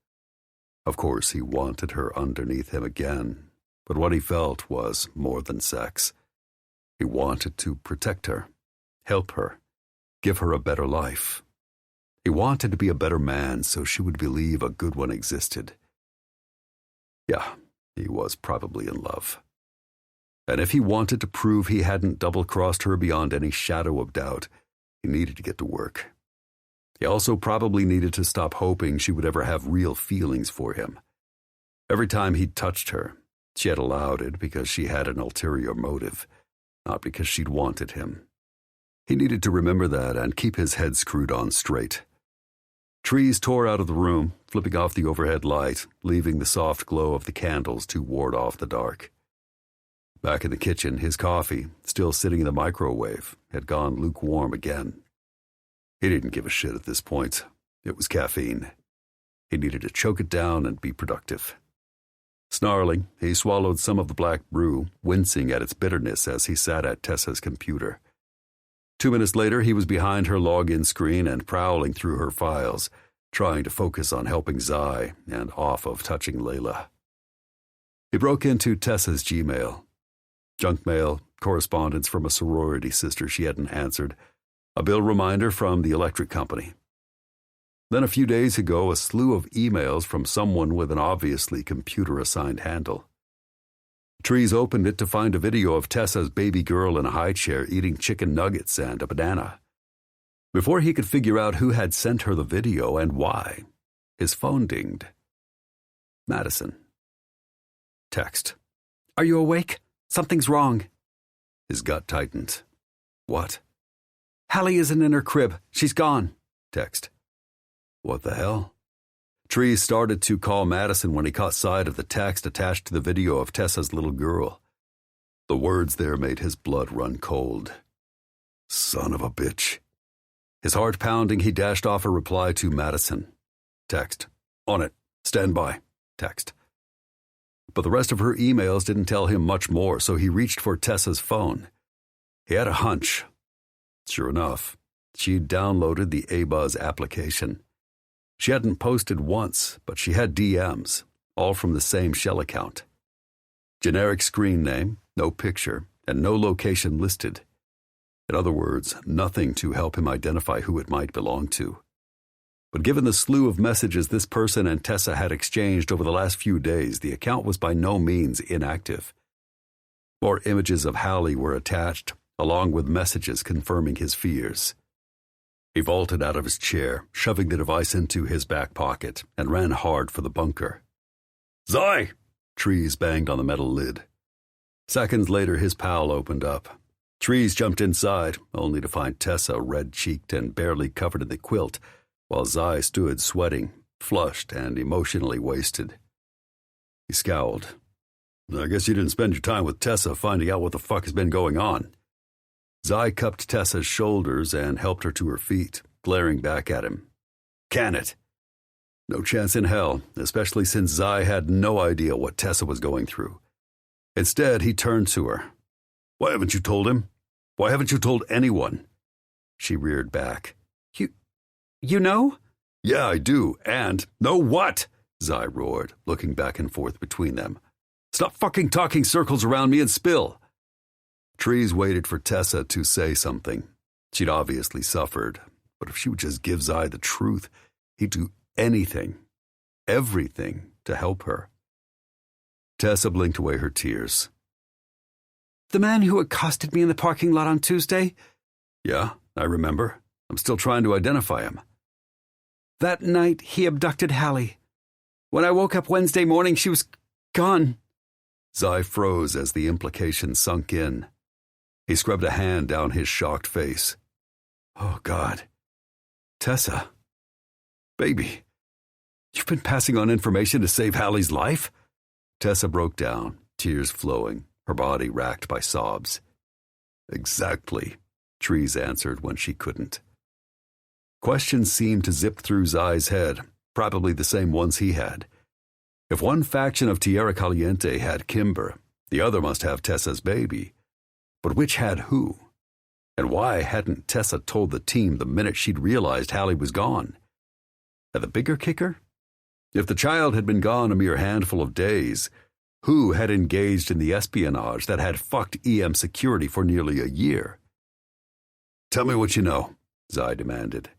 Of course, he wanted her underneath him again, but what he felt was more than sex. He wanted to protect her, help her, give her a better life. He wanted to be a better man so she would believe a good one existed. Yeah, he was probably in love. And if he wanted to prove he hadn't double-crossed her beyond any shadow of doubt, he needed to get to work. He also probably needed to stop hoping she would ever have real feelings for him. Every time he'd touched her, she had allowed it because she had an ulterior motive, not because she'd wanted him. He needed to remember that and keep his head screwed on straight. Trees tore out of the room, flipping off the overhead light, leaving the soft glow of the candles to ward off the dark. Back in the kitchen, his coffee, still sitting in the microwave, had gone lukewarm again. He didn't give a shit at this point. It was caffeine. He needed to choke it down and be productive. Snarling, he swallowed some of the black brew, wincing at its bitterness as he sat at Tessa's computer. 2 minutes later, he was behind her login screen and prowling through her files, trying to focus on helping Zai and off of touching Layla. He broke into Tessa's Gmail. Junk mail, correspondence from a sorority sister she hadn't answered, a bill reminder from the electric company. Then a few days ago, a slew of emails from someone with an obviously computer-assigned handle. Trees opened it to find a video of Tessa's baby girl in a high chair eating chicken nuggets and a banana. Before he could figure out who had sent her the video and why, his phone dinged. Madison. Text. Are you awake? Something's wrong. His gut tightened. What? Hallie isn't in her crib. She's gone. Text. What the hell? Trees started to call Madison when he caught sight of the text attached to the video of Tessa's little girl. The words there made his blood run cold. Son of a bitch. His heart pounding, he dashed off a reply to Madison. Text. On it. Stand by. Text. But the rest of her emails didn't tell him much more, so he reached for Tessa's phone. He had a hunch. Sure enough, she'd downloaded the A-Buzz application. She hadn't posted once, but she had DMs, all from the same shell account. Generic screen name, no picture, and no location listed. In other words, nothing to help him identify who it might belong to. But given the slew of messages this person and Tessa had exchanged over the last few days, the account was by no means inactive. More images of Hallie were attached, along with messages confirming his fears. He vaulted out of his chair, shoving the device into his back pocket, and ran hard for the bunker. Zai! Trees banged on the metal lid. Seconds later, his pal opened up. Trees jumped inside, only to find Tessa red-cheeked and barely covered in the quilt, while Zai stood sweating, flushed and emotionally wasted. He scowled. I guess you didn't spend your time with Tessa finding out what the fuck has been going on. Zai cupped Tessa's shoulders and helped her to her feet, glaring back at him. Can it? No chance in hell, especially since Zai had no idea what Tessa was going through. Instead, he turned to her. Why haven't you told him? Why haven't you told anyone? She reared back. You know? Yeah, I do, and know what? Zai roared, looking back and forth between them. Stop fucking talking circles around me and spill. Trees waited for Tessa to say something. She'd obviously suffered, but if she would just give Zai the truth, He'd do anything, everything to help her. Tessa blinked away her tears. The man who accosted me in the parking lot on Tuesday? Yeah, I remember. I'm still trying to identify him. That night, he abducted Hallie. When I woke up Wednesday morning, she was gone. Zai froze as the implication sunk in. He scrubbed a hand down his shocked face. Oh, God. Tessa. Baby. You've been passing on information to save Hallie's life? Tessa broke down, tears flowing, her body racked by sobs. Exactly, Trees answered when she couldn't. Questions seemed to zip through Zai's head, probably the same ones he had. If one faction of Tierra Caliente had Kimber, the other must have Tessa's baby. But which had who? And why hadn't Tessa told the team the minute she'd realized Hallie was gone? And the bigger kicker? If the child had been gone a mere handful of days, who had engaged in the espionage that had fucked EM security for nearly a year? Tell me what you know, Zai demanded.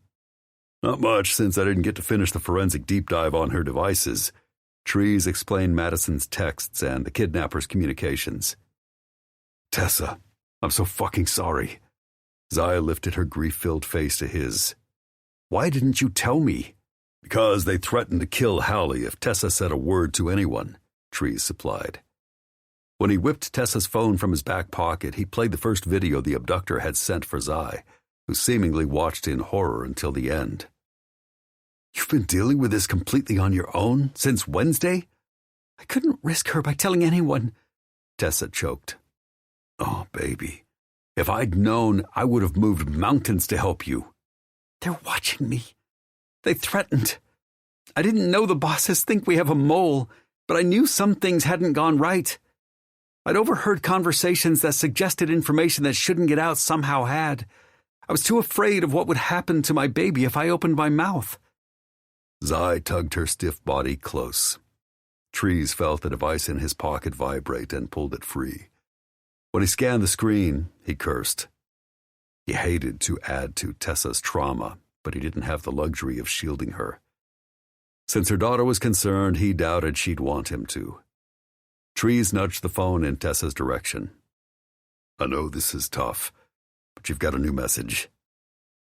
Not much, since I didn't get to finish the forensic deep dive on her devices. Trees explained Madison's texts and the kidnapper's communications. Tessa, I'm so fucking sorry. Zai lifted her grief-filled face to his. Why didn't you tell me? Because they threatened to kill Hallie if Tessa said a word to anyone, Trees supplied. When he whipped Tessa's phone from his back pocket, he played the first video the abductor had sent for Zai, who seemingly watched in horror until the end. You've been dealing with this completely on your own since Wednesday? I couldn't risk her by telling anyone, Tessa choked. Oh, baby. If I'd known, I would have moved mountains to help you. They're watching me. They threatened. I didn't know the bosses think we have a mole, but I knew some things hadn't gone right. I'd overheard conversations that suggested information that shouldn't get out somehow had. I was too afraid of what would happen to my baby if I opened my mouth. Zai tugged her stiff body close. Trees felt the device in his pocket vibrate and pulled it free. When he scanned the screen, he cursed. He hated to add to Tessa's trauma, but he didn't have the luxury of shielding her. Since her daughter was concerned, he doubted she'd want him to. Trees nudged the phone in Tessa's direction. I know this is tough, but you've got a new message.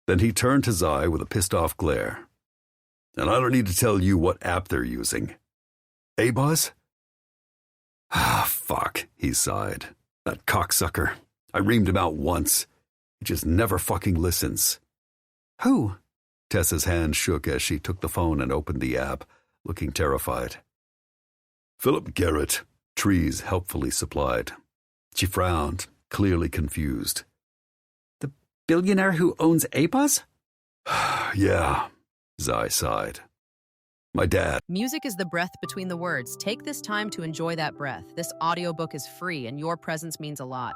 Then he turned to Zai with a pissed-off glare. And I don't need to tell you what app they're using. Buzz? Ah, fuck, he sighed. That cocksucker. I reamed him out once. He just never fucking listens. Who? Tessa's hand shook as she took the phone and opened the app, looking terrified. Philip Garrett, Trees helpfully supplied. She frowned, clearly confused. The billionaire who owns Buzz? Yeah, Zai sighed. My dad. Music is the breath between the words. Take this time to enjoy that breath. This audiobook is free, and your presence means a lot.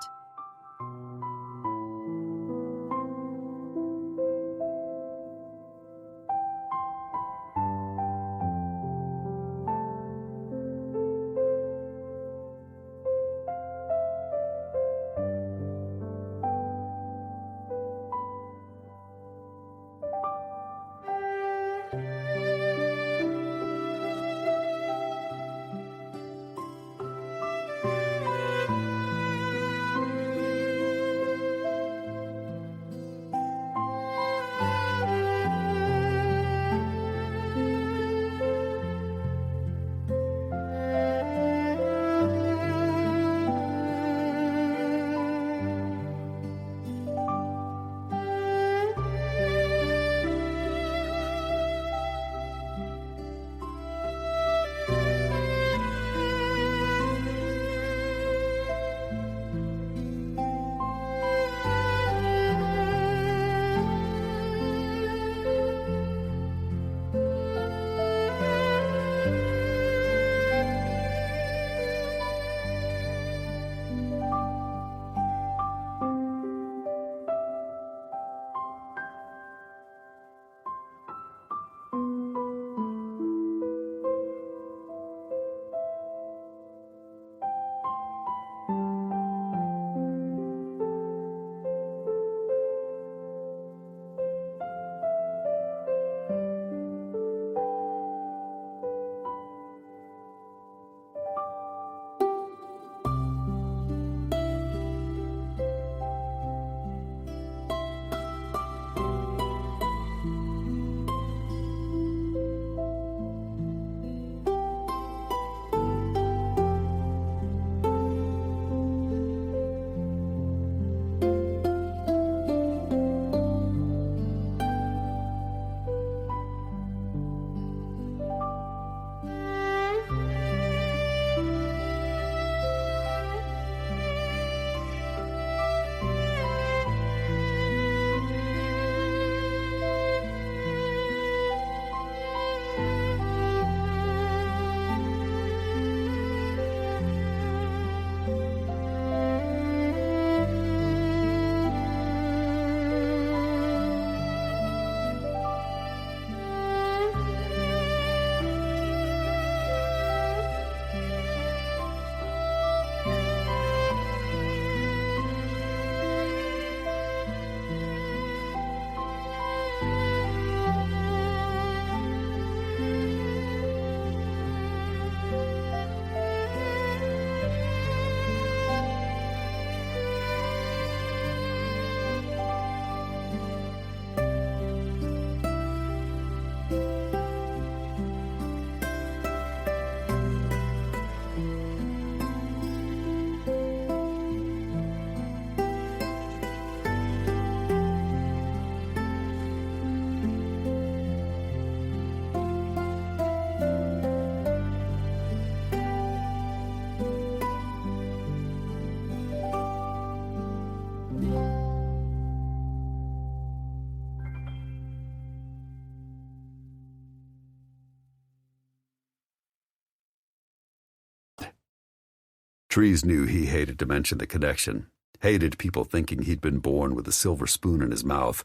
Trees knew he hated to mention the connection, hated people thinking he'd been born with a silver spoon in his mouth.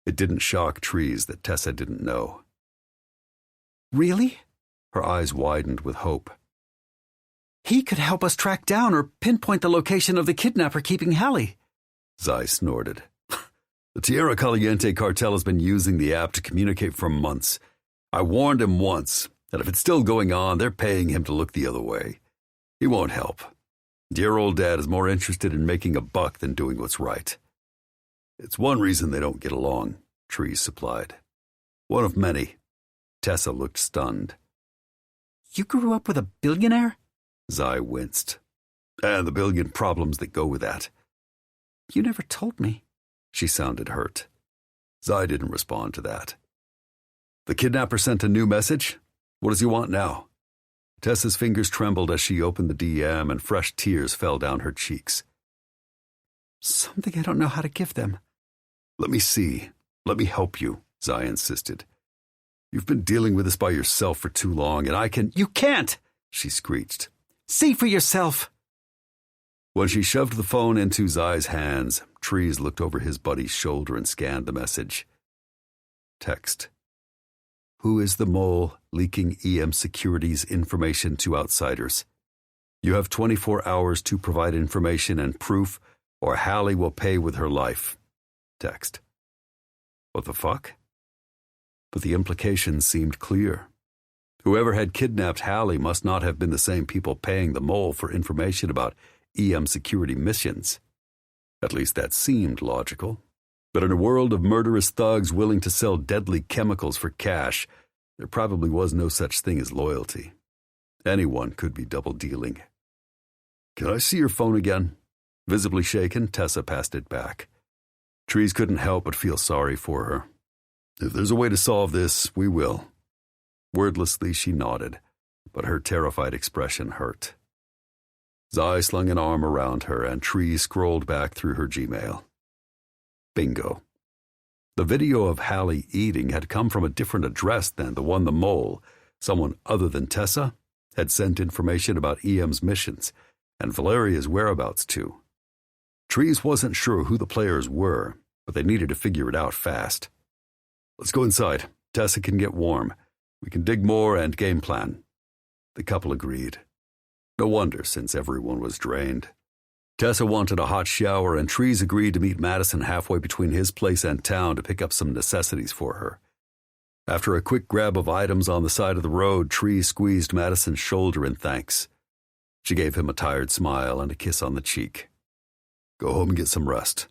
It didn't shock Trees that Tessa didn't know. Really? Her eyes widened with hope. He could help us track down or pinpoint the location of the kidnapper keeping Hallie. Zai snorted. The Tierra Caliente cartel has been using the app to communicate for months. I warned him once that if it's still going on, they're paying him to look the other way. He won't help. Dear old Dad is more interested in making a buck than doing what's right. It's one reason they don't get along, Trees supplied. One of many. Tessa looked stunned. You grew up with a billionaire? Zai winced. And the billion problems that go with that. You never told me. She sounded hurt. Zai didn't respond to that. The kidnapper sent a new message? What does he want now? Tessa's fingers trembled as she opened the DM and fresh tears fell down her cheeks. Something I don't know how to give them. Let me see. Let me help you, Zai insisted. You've been dealing with this by yourself for too long, and I can— You can't, she screeched. See for yourself. When she shoved the phone into Zai's hands, Trees looked over his buddy's shoulder and scanned the message. Text. Who is the mole leaking EM Securities information to outsiders? You have 24 hours to provide information and proof, or Hallie will pay with her life. Text. What the fuck? But the implication seemed clear. Whoever had kidnapped Hallie must not have been the same people paying the mole for information about EM security missions. At least that seemed logical. But in a world of murderous thugs willing to sell deadly chemicals for cash, there probably was no such thing as loyalty. Anyone could be double-dealing. Can I see your phone again? Visibly shaken, Tessa passed it back. Trees couldn't help but feel sorry for her. If there's a way to solve this, we will. Wordlessly, she nodded, but her terrified expression hurt. Zai slung an arm around her, and Trees scrolled back through her Gmail. Bingo. The video of Hallie eating had come from a different address than the one the mole, someone other than Tessa, had sent information about EM's missions and Valeria's whereabouts to. Trees wasn't sure who the players were, but they needed to figure it out fast. Let's go inside. Tessa can get warm. We can dig more and game plan. The couple agreed. No wonder, since everyone was drained. Tessa wanted a hot shower, and Trees agreed to meet Madison halfway between his place and town to pick up some necessities for her. After a quick grab of items on the side of the road, Trees squeezed Madison's shoulder in thanks. She gave him a tired smile and a kiss on the cheek. Go home and get some rest.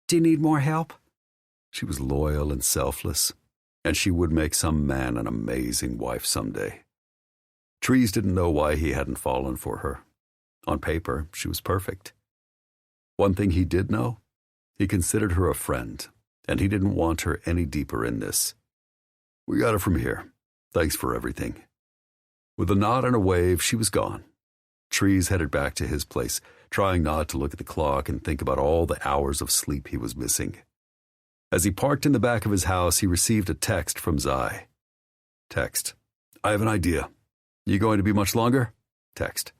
Do you need more help? She was loyal and selfless, and she would make some man an amazing wife someday. Trees didn't know why he hadn't fallen for her. On paper, she was perfect. One thing he did know, he considered her a friend, and he didn't want her any deeper in this. We got it from here. Thanks for everything. With a nod and a wave, she was gone. Trees headed back to his place, trying not to look at the clock and think about all the hours of sleep he was missing. As he parked in the back of his house, he received a text from Zai. Text. I have an idea. You going to be much longer? Text.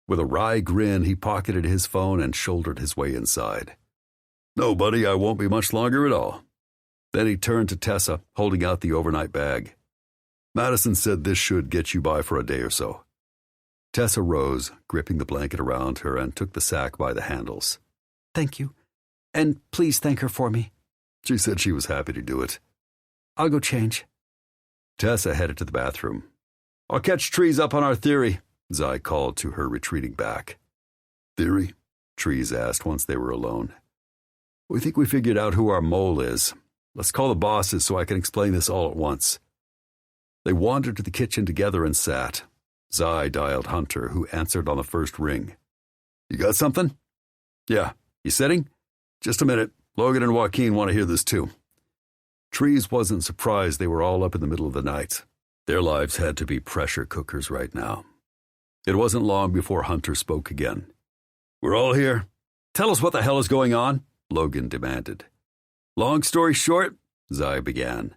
With a wry grin, he pocketed his phone and shouldered his way inside. No, buddy, I won't be much longer at all. Then he turned to Tessa, holding out the overnight bag. Madison said this should get you by for a day or so. Tessa rose, gripping the blanket around her, and took the sack by the handles. Thank you. And please thank her for me. She said she was happy to do it. I'll go change. Tessa headed to the bathroom. I'll catch Trees up on our theory, Zai called to her, retreating back. Theory? Trees asked once they were alone. We think we figured out who our mole is. Let's call the bosses so I can explain this all at once. They wandered to the kitchen together and sat. Zai dialed Hunter, who answered on the first ring. You got something? Yeah. You sitting? Just a minute. Logan and Joaquin want to hear this too. Trees wasn't surprised they were all up in the middle of the night. Their lives had to be pressure cookers right now. It wasn't long before Hunter spoke again. We're all here. Tell us what the hell is going on, Logan demanded. Long story short, Zai began.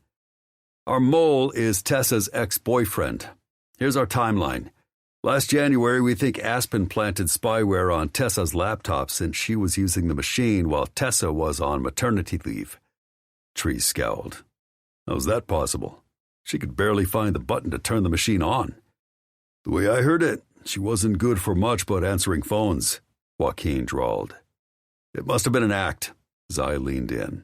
Our mole is Tessa's ex-boyfriend. Here's our timeline. Last January, we think Aspen planted spyware on Tessa's laptop since she was using the machine while Tessa was on maternity leave. Tree scowled. How's that possible? She could barely find the button to turn the machine on. The way I heard it, she wasn't good for much but answering phones, Joaquin drawled. It must have been an act. Zai leaned in.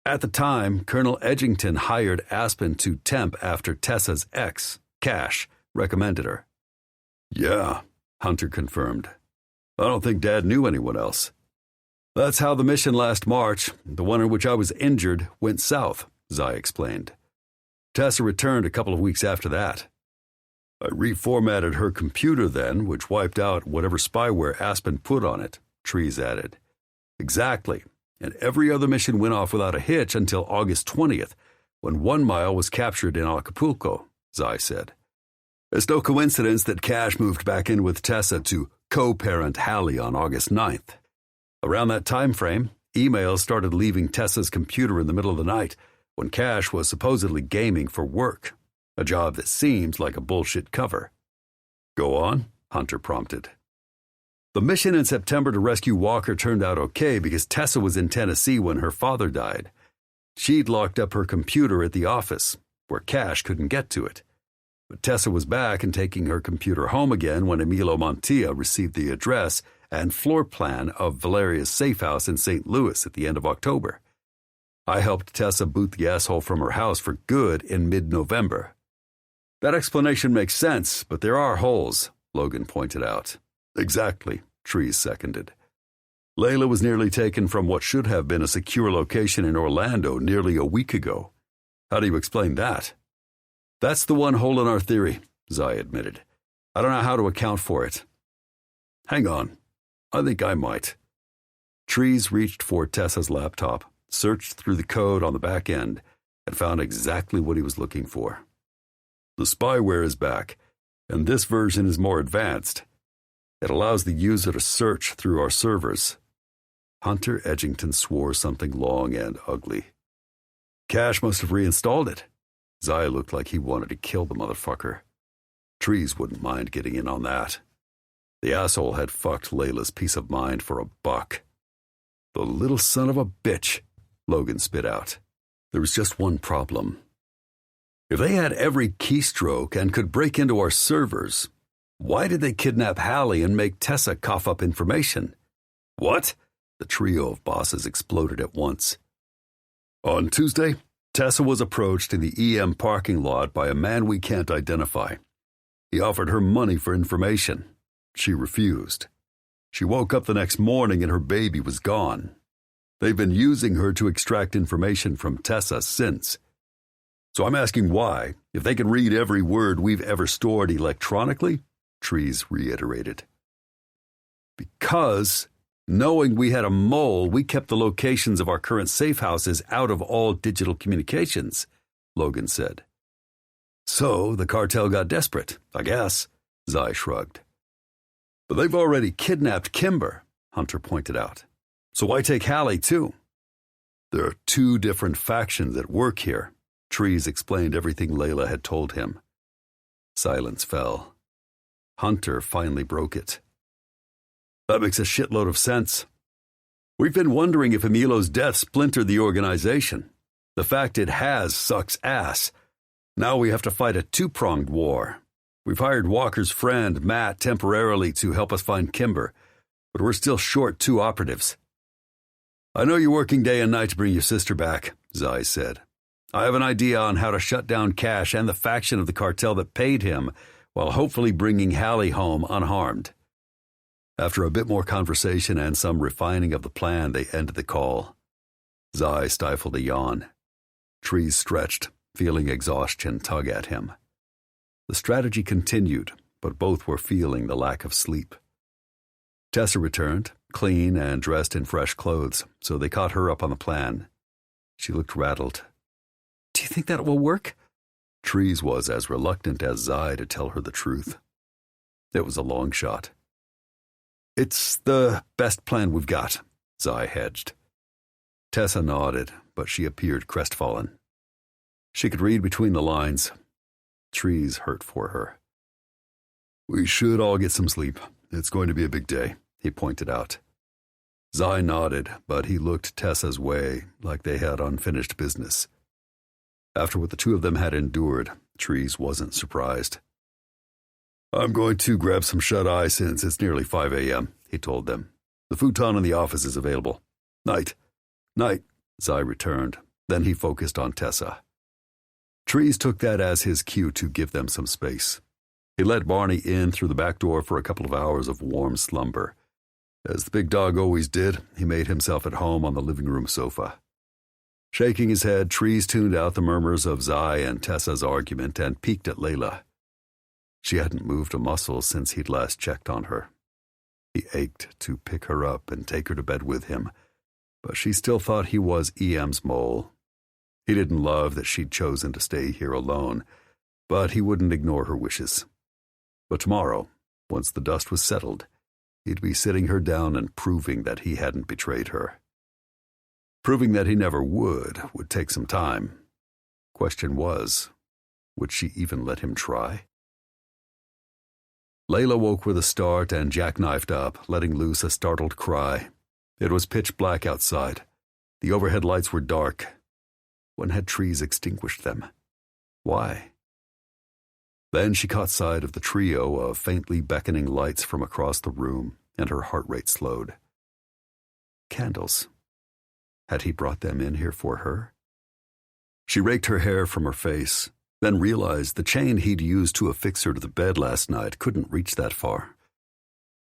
At the time, Colonel Edgington hired Aspen to temp after Tessa's ex, Cash, recommended her. Yeah, Hunter confirmed. I don't think Dad knew anyone else. That's how the mission last March, the one in which I was injured, went south, Zai explained. Tessa returned a couple of weeks after that. I reformatted her computer then, which wiped out whatever spyware Aspen put on it, Trees added. Exactly, and every other mission went off without a hitch until August 20th, when 1 Mile was captured in Acapulco, Zai said. It's no coincidence that Cash moved back in with Tessa to co-parent Hallie on August 9th. Around that time frame, emails started leaving Tessa's computer in the middle of the night when Cash was supposedly gaming for work, a job that seems like a bullshit cover. Go on, Hunter prompted. The mission in September to rescue Walker turned out okay because Tessa was in Tennessee when her father died. She'd locked up her computer at the office, where Cash couldn't get to it. But Tessa was back and taking her computer home again when Emilio Montilla received the address and floor plan of Valeria's safe house in St. Louis at the end of October. I helped Tessa boot the asshole from her house for good in mid-November. That explanation makes sense, but there are holes, Logan pointed out. Exactly, Trees seconded. Layla was nearly taken from what should have been a secure location in Orlando nearly a week ago. How do you explain that? That's the one hole in our theory, Zai admitted. I don't know how to account for it. Hang on. I think I might. Trees reached for Tessa's laptop, searched through the code on the back end, and found exactly what he was looking for. The spyware is back, and this version is more advanced. It allows the user to search through our servers. Hunter Edgington swore something long and ugly. Cash must have reinstalled it. Zai looked like he wanted to kill the motherfucker. Trees wouldn't mind getting in on that. The asshole had fucked Layla's peace of mind for $1. The little son of a bitch, Logan spit out. There was just one problem. If they had every keystroke and could break into our servers, why did they kidnap Hallie and make Tessa cough up information? What? The trio of bosses exploded at once. On Tuesday, Tessa was approached in the EM parking lot by a man we can't identify. He offered her money for information. She refused. She woke up the next morning and her baby was gone. They've been using her to extract information from Tessa since. So I'm asking why, if they can read every word we've ever stored electronically, Trees reiterated. Because, knowing we had a mole, we kept the locations of our current safe houses out of all digital communications, Logan said. So the cartel got desperate, I guess, Zai shrugged. But they've already kidnapped Kimber, Hunter pointed out. So why take Hallie, too? There are 2 different factions at work here. Trees explained everything Layla had told him. Silence fell. Hunter finally broke it. That makes a shitload of sense. We've been wondering if Emilo's death splintered the organization. The fact it has sucks ass. Now we have to fight a 2-pronged war. We've hired Walker's friend, Matt, temporarily to help us find Kimber, but we're still short 2 operatives. I know you're working day and night to bring your sister back, Zai said. I have an idea on how to shut down Cash and the faction of the cartel that paid him, while hopefully bringing Hallie home unharmed. After a bit more conversation and some refining of the plan, they ended the call. Zai stifled a yawn. Trees stretched, feeling exhaustion tug at him. The strategy continued, but both were feeling the lack of sleep. Tessa returned, clean and dressed in fresh clothes, so they caught her up on the plan. She looked rattled. Do you think that will work? Trees was as reluctant as Zai to tell her the truth. It was a long shot. It's the best plan we've got, Zai hedged. Tessa nodded, but she appeared crestfallen. She could read between the lines. Trees hurt for her. We should all get some sleep. It's going to be a big day, he pointed out. Zai nodded, but he looked Tessa's way like they had unfinished business. After what the two of them had endured, Trees wasn't surprised. I'm going to grab some shut-eye since it's nearly 5 a.m., he told them. The futon in the office is available. Night. Night, Zai returned. Then he focused on Tessa. Trees took that as his cue to give them some space. He let Barney in through the back door for a couple of hours of warm slumber. As the big dog always did, he made himself at home on the living room sofa. Shaking his head, Trees tuned out the murmurs of Zai and Tessa's argument and peeked at Layla. She hadn't moved a muscle since he'd last checked on her. He ached to pick her up and take her to bed with him, but she still thought he was EM's mole. He didn't love that she'd chosen to stay here alone, but he wouldn't ignore her wishes. But tomorrow, once the dust was settled, he'd be sitting her down and proving that he hadn't betrayed her. Proving that he never would take some time. Question was, would she even let him try? Layla woke with a start and jackknifed up, letting loose a startled cry. It was pitch black outside. The overhead lights were dark. When had Trees extinguished them? Why? Then she caught sight of the trio of faintly beckoning lights from across the room, and her heart rate slowed. Candles. Had he brought them in here for her? She raked her hair from her face, then realized the chain he'd used to affix her to the bed last night couldn't reach that far.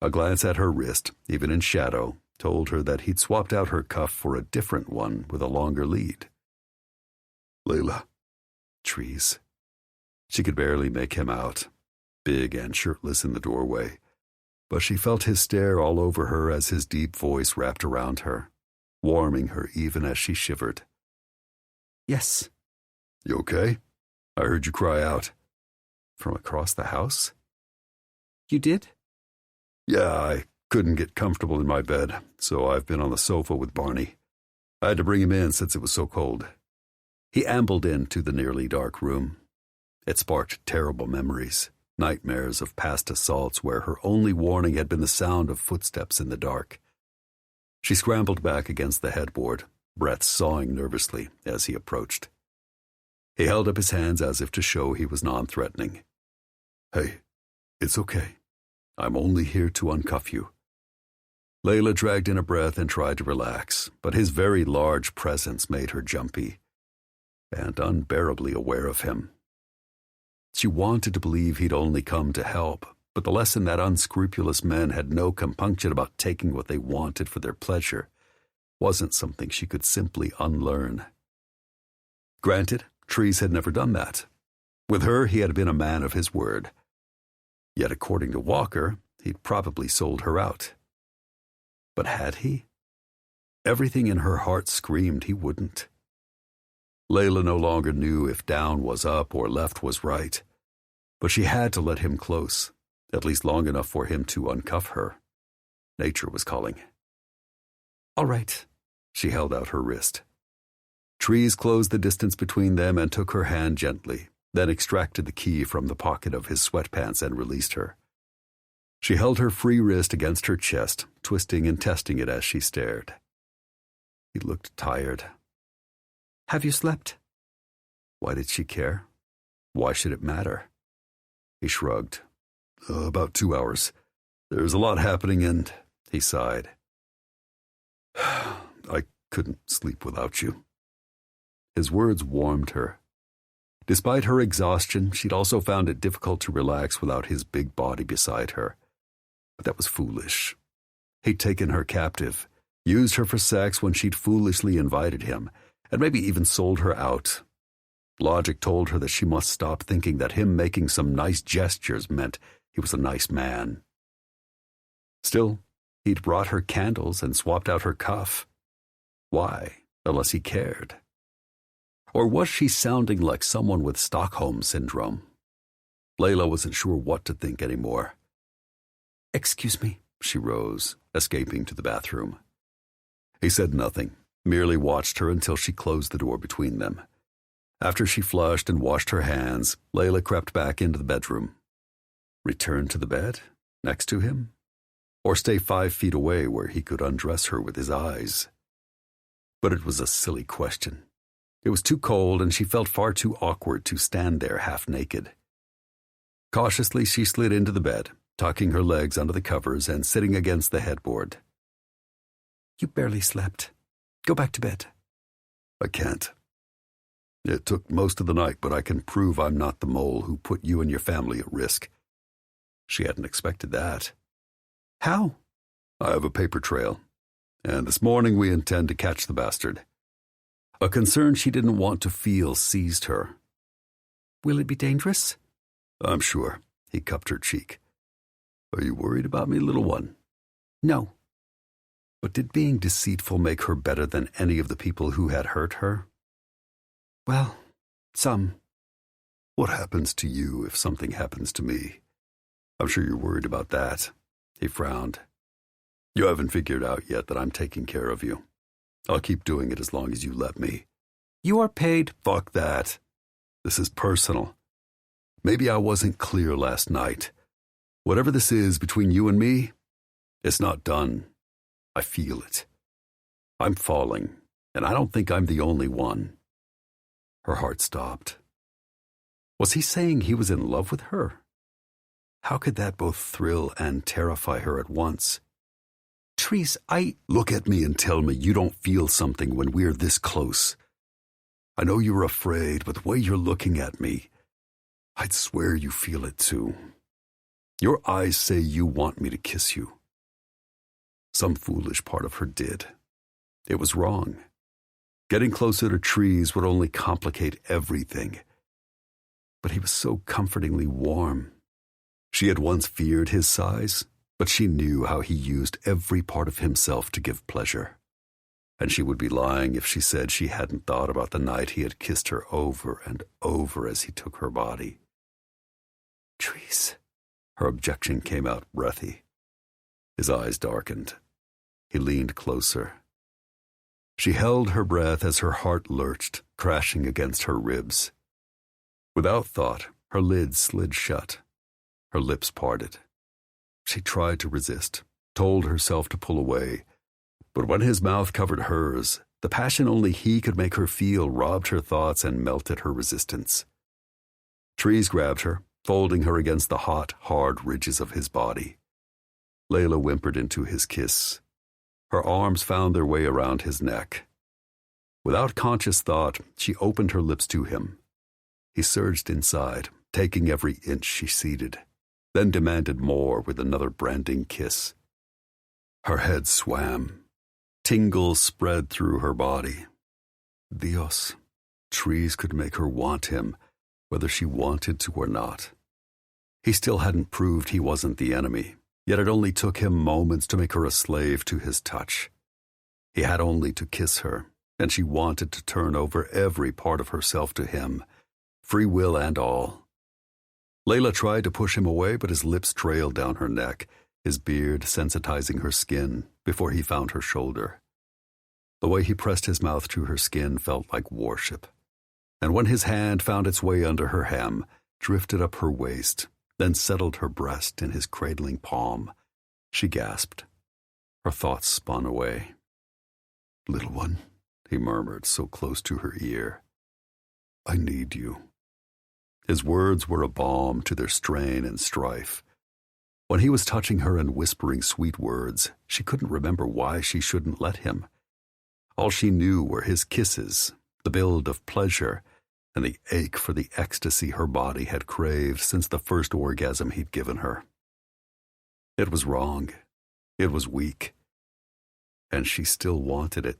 A glance at her wrist, even in shadow, told her that he'd swapped out her cuff for a different one with a longer lead. Layla. Trees. She could barely make him out, big and shirtless in the doorway, but she felt his stare all over her as his deep voice wrapped around her, warming her even as she shivered. Yes. You okay? I heard you cry out. From across the house? You did? Yeah, I couldn't get comfortable in my bed, so I've been on the sofa with Barney. I had to bring him in since it was so cold. He ambled into the nearly dark room. It sparked terrible memories, nightmares of past assaults where her only warning had been the sound of footsteps in the dark. She scrambled back against the headboard, breath sawing nervously as he approached. He held up his hands as if to show he was non-threatening. Hey, it's okay. I'm only here to uncuff you. Layla dragged in a breath and tried to relax, but his very large presence made her jumpy and unbearably aware of him. She wanted to believe he'd only come to help, but the lesson that unscrupulous men had no compunction about taking what they wanted for their pleasure wasn't something she could simply unlearn. Granted, Trees had never done that. With her, he had been a man of his word. Yet according to Walker, he'd probably sold her out. But had he? Everything in her heart screamed he wouldn't. Layla no longer knew if down was up or left was right, but she had to let him close, at least long enough for him to uncuff her. Nature was calling. All right. She held out her wrist. Trees closed the distance between them and took her hand gently, then extracted the key from the pocket of his sweatpants and released her. She held her free wrist against her chest, twisting and testing it as she stared. He looked tired. Have you slept? Why did she care? Why should it matter? He shrugged. About 2 hours. There's a lot happening and... He sighed. I couldn't sleep without you. His words warmed her. Despite her exhaustion, she'd also found it difficult to relax without his big body beside her. But that was foolish. He'd taken her captive, used her for sex when she'd foolishly invited him, and maybe even sold her out. Logic told her that she must stop thinking that him making some nice gestures meant he was a nice man. Still, he'd brought her candles and swapped out her cuff. Why, unless he cared? Or was she sounding like someone with Stockholm Syndrome? Layla wasn't sure what to think anymore. Excuse me. She rose, escaping to the bathroom. He said nothing, merely watched her until she closed the door between them. After she flushed and washed her hands, Layla crept back into the bedroom. Return to the bed, next to him? Or stay 5 feet away where he could undress her with his eyes? But it was a silly question. It was too cold, and she felt far too awkward to stand there half naked. Cautiously, she slid into the bed, tucking her legs under the covers and sitting against the headboard. You barely slept. Go back to bed. I can't. It took most of the night, but I can prove I'm not the mole who put you and your family at risk. She hadn't expected that. How? I have a paper trail, and this morning we intend to catch the bastard. A concern she didn't want to feel seized her. Will it be dangerous? I'm sure. He cupped her cheek. Are you worried about me, little one? No. But did being deceitful make her better than any of the people who had hurt her? Well, some. What happens to you if something happens to me? I'm sure you're worried about that. He frowned. You haven't figured out yet that I'm taking care of you. I'll keep doing it as long as you let me. You are paid. Fuck that. This is personal. Maybe I wasn't clear last night. Whatever this is between you and me, it's not done. I feel it. I'm falling, and I don't think I'm the only one. Her heart stopped. Was he saying he was in love with her? How could that both thrill and terrify her at once? Trees, Look at me and tell me you don't feel something when we're this close. I know you're afraid, but the way you're looking at me, I'd swear you feel it too. Your eyes say you want me to kiss you. Some foolish part of her did. It was wrong. Getting closer to Trees would only complicate everything. But he was so comfortingly warm. She had once feared his size, but she knew how he used every part of himself to give pleasure. And she would be lying if she said she hadn't thought about the night he had kissed her over and over as he took her body. Trees. Her objection came out breathy. His eyes darkened. He leaned closer. She held her breath as her heart lurched, crashing against her ribs. Without thought, her lids slid shut. Her lips parted. She tried to resist, told herself to pull away, but when his mouth covered hers, the passion only he could make her feel robbed her thoughts and melted her resistance. Trees grabbed her, folding her against the hot, hard ridges of his body. Layla whimpered into his kiss. Her arms found their way around his neck. Without conscious thought, she opened her lips to him. He surged inside, taking every inch she ceded, then demanded more with another branding kiss. Her head swam. Tingles spread through her body. Dios, Trees could make her want him, whether she wanted to or not. He still hadn't proved he wasn't the enemy, yet it only took him moments to make her a slave to his touch. He had only to kiss her, and she wanted to turn over every part of herself to him, free will and all. Layla tried to push him away, but his lips trailed down her neck, his beard sensitizing her skin before he found her shoulder. The way he pressed his mouth to her skin felt like worship. And when his hand found its way under her hem, drifted up her waist, then settled her breast in his cradling palm, she gasped. Her thoughts spun away. "Little one," he murmured so close to her ear, "I need you." His words were a balm to their strain and strife. When he was touching her and whispering sweet words, she couldn't remember why she shouldn't let him. All she knew were his kisses, the build of pleasure, and the ache for the ecstasy her body had craved since the first orgasm he'd given her. It was wrong. It was weak. And she still wanted it.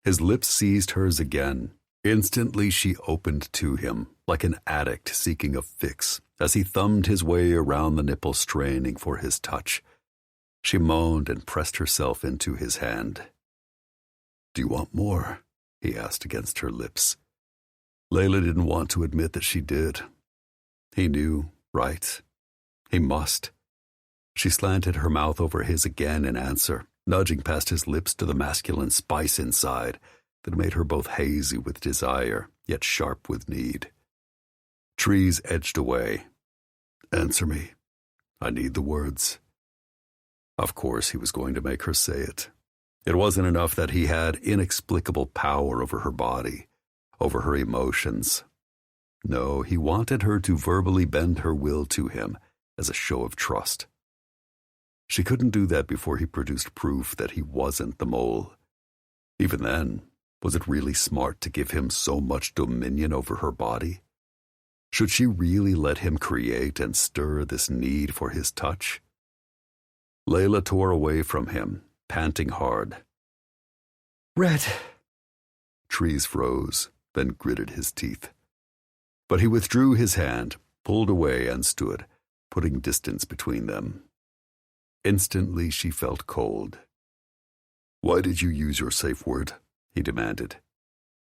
His lips seized hers again. Instantly she opened to him, like an addict seeking a fix, as he thumbed his way around the nipple, straining for his touch. She moaned and pressed herself into his hand. "Do you want more?" he asked against her lips. Layla didn't want to admit that she did. He knew, right? He must. She slanted her mouth over his again in answer, nudging past his lips to the masculine spice inside that made her both hazy with desire, yet sharp with need. Trees edged away. Answer me. I need the words. Of course he was going to make her say it. It wasn't enough that he had inexplicable power over her body, over her emotions. No, he wanted her to verbally bend her will to him as a show of trust. She couldn't do that before he produced proof that he wasn't the mole. Even then, was it really smart to give him so much dominion over her body? Should she really let him create and stir this need for his touch? Layla tore away from him, panting hard. Red. Trees froze, then gritted his teeth. But he withdrew his hand, pulled away, and stood, putting distance between them. Instantly she felt cold. Why did you use your safe word? He demanded.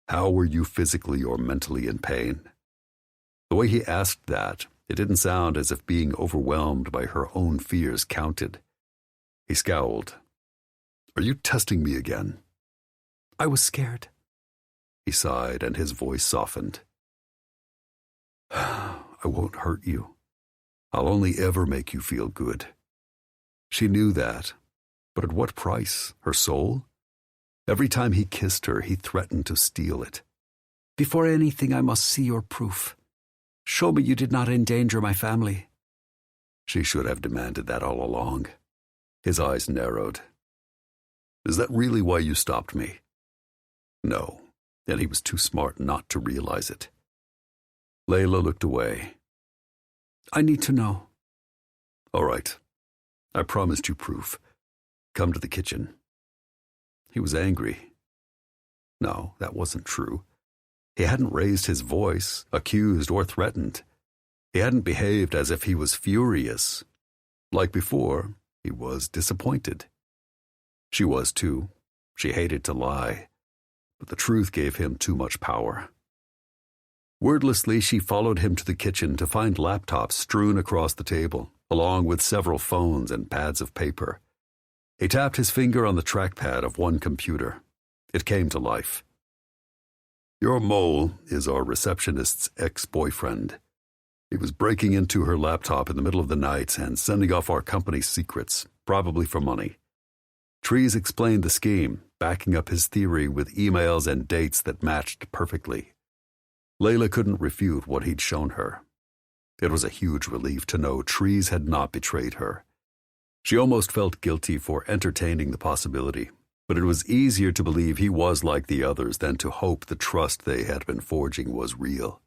How were you physically or mentally in pain? The way he asked that, it didn't sound as if being overwhelmed by her own fears counted. He scowled. Are you testing me again? I was scared. He sighed, and his voice softened. I won't hurt you. I'll only ever make you feel good. She knew that, but at what price? Her soul? Every time he kissed her, he threatened to steal it. Before anything, I must see your proof. Show me you did not endanger my family. She should have demanded that all along. His eyes narrowed. Is that really why you stopped me? No, and he was too smart not to realize it. Layla looked away. I need to know. All right. I promised you proof. Come to the kitchen. He was angry. No, that wasn't true. He hadn't raised his voice, accused, or threatened. He hadn't behaved as if he was furious. Like before, he was disappointed. She was too. She hated to lie. But the truth gave him too much power. Wordlessly, she followed him to the kitchen to find laptops strewn across the table, along with several phones and pads of paper. He tapped his finger on the trackpad of one computer. It came to life. Your mole is our receptionist's ex-boyfriend. He was breaking into her laptop in the middle of the night and sending off our company's secrets, probably for money. Trees explained the scheme, backing up his theory with emails and dates that matched perfectly. Layla couldn't refute what he'd shown her. It was a huge relief to know Trees had not betrayed her. She almost felt guilty for entertaining the possibility, but it was easier to believe he was like the others than to hope the trust they had been forging was real.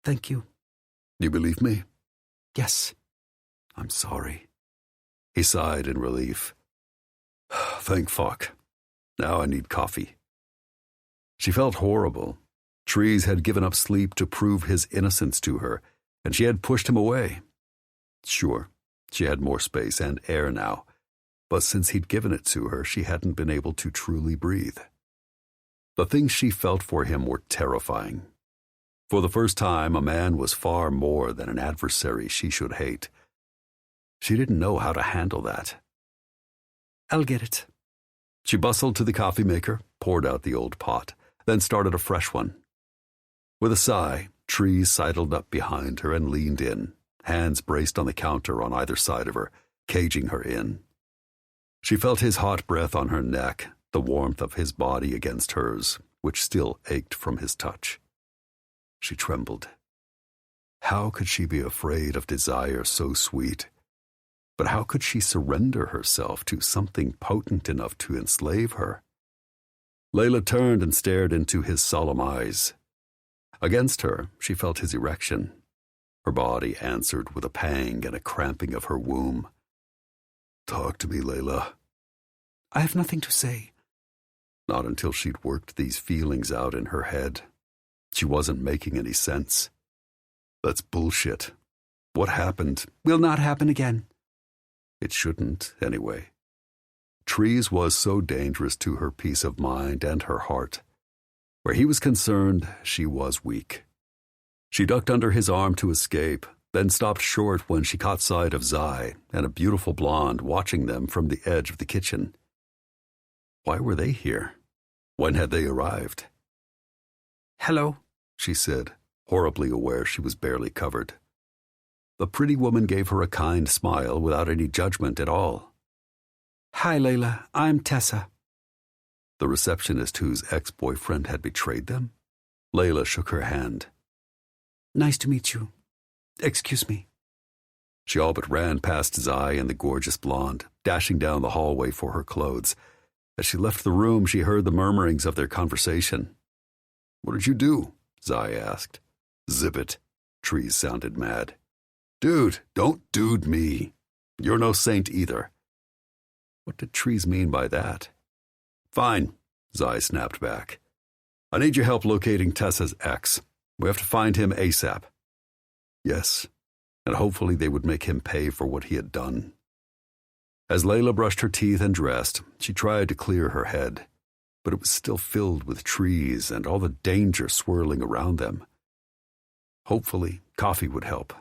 Thank you. You believe me? Yes. I'm sorry. He sighed in relief. Thank fuck. Now I need coffee. She felt horrible. Trees had given up sleep to prove his innocence to her, and she had pushed him away. Sure, she had more space and air now, but since he'd given it to her, she hadn't been able to truly breathe. The things she felt for him were terrifying. For the first time, a man was far more than an adversary she should hate. She didn't know how to handle that. I'll get it. She bustled to the coffee maker, poured out the old pot, then started a fresh one. With a sigh, Trees sidled up behind her and leaned in, hands braced on the counter on either side of her, caging her in. She felt his hot breath on her neck, the warmth of his body against hers, which still ached from his touch. She trembled. How could she be afraid of desire so sweet? But how could she surrender herself to something potent enough to enslave her? Layla turned and stared into his solemn eyes. Against her, she felt his erection. Her body answered with a pang and a cramping of her womb. Talk to me, Layla. I have nothing to say. Not until she'd worked these feelings out in her head. She wasn't making any sense. That's bullshit. What happened will not happen again. It shouldn't, anyway. Trees was so dangerous to her peace of mind and her heart. Where he was concerned, she was weak. She ducked under his arm to escape, then stopped short when she caught sight of Zai and a beautiful blonde watching them from the edge of the kitchen. Why were they here? When had they arrived? Hello, she said, horribly aware she was barely covered. The pretty woman gave her a kind smile without any judgment at all. Hi, Layla. I'm Tessa. The receptionist whose ex-boyfriend had betrayed them? Layla shook her hand. Nice to meet you. Excuse me. She all but ran past Zai and the gorgeous blonde, dashing down the hallway for her clothes. As she left the room, she heard the murmurings of their conversation. What did you do? Zai asked. Zip it. Trees sounded mad. Dude, don't dude me. You're no saint either. What did Trees mean by that? Fine, Zai snapped back. I need your help locating Tessa's ex. We have to find him ASAP. Yes, and hopefully they would make him pay for what he had done. As Layla brushed her teeth and dressed, she tried to clear her head, but it was still filled with trees and all the danger swirling around them. Hopefully, coffee would help.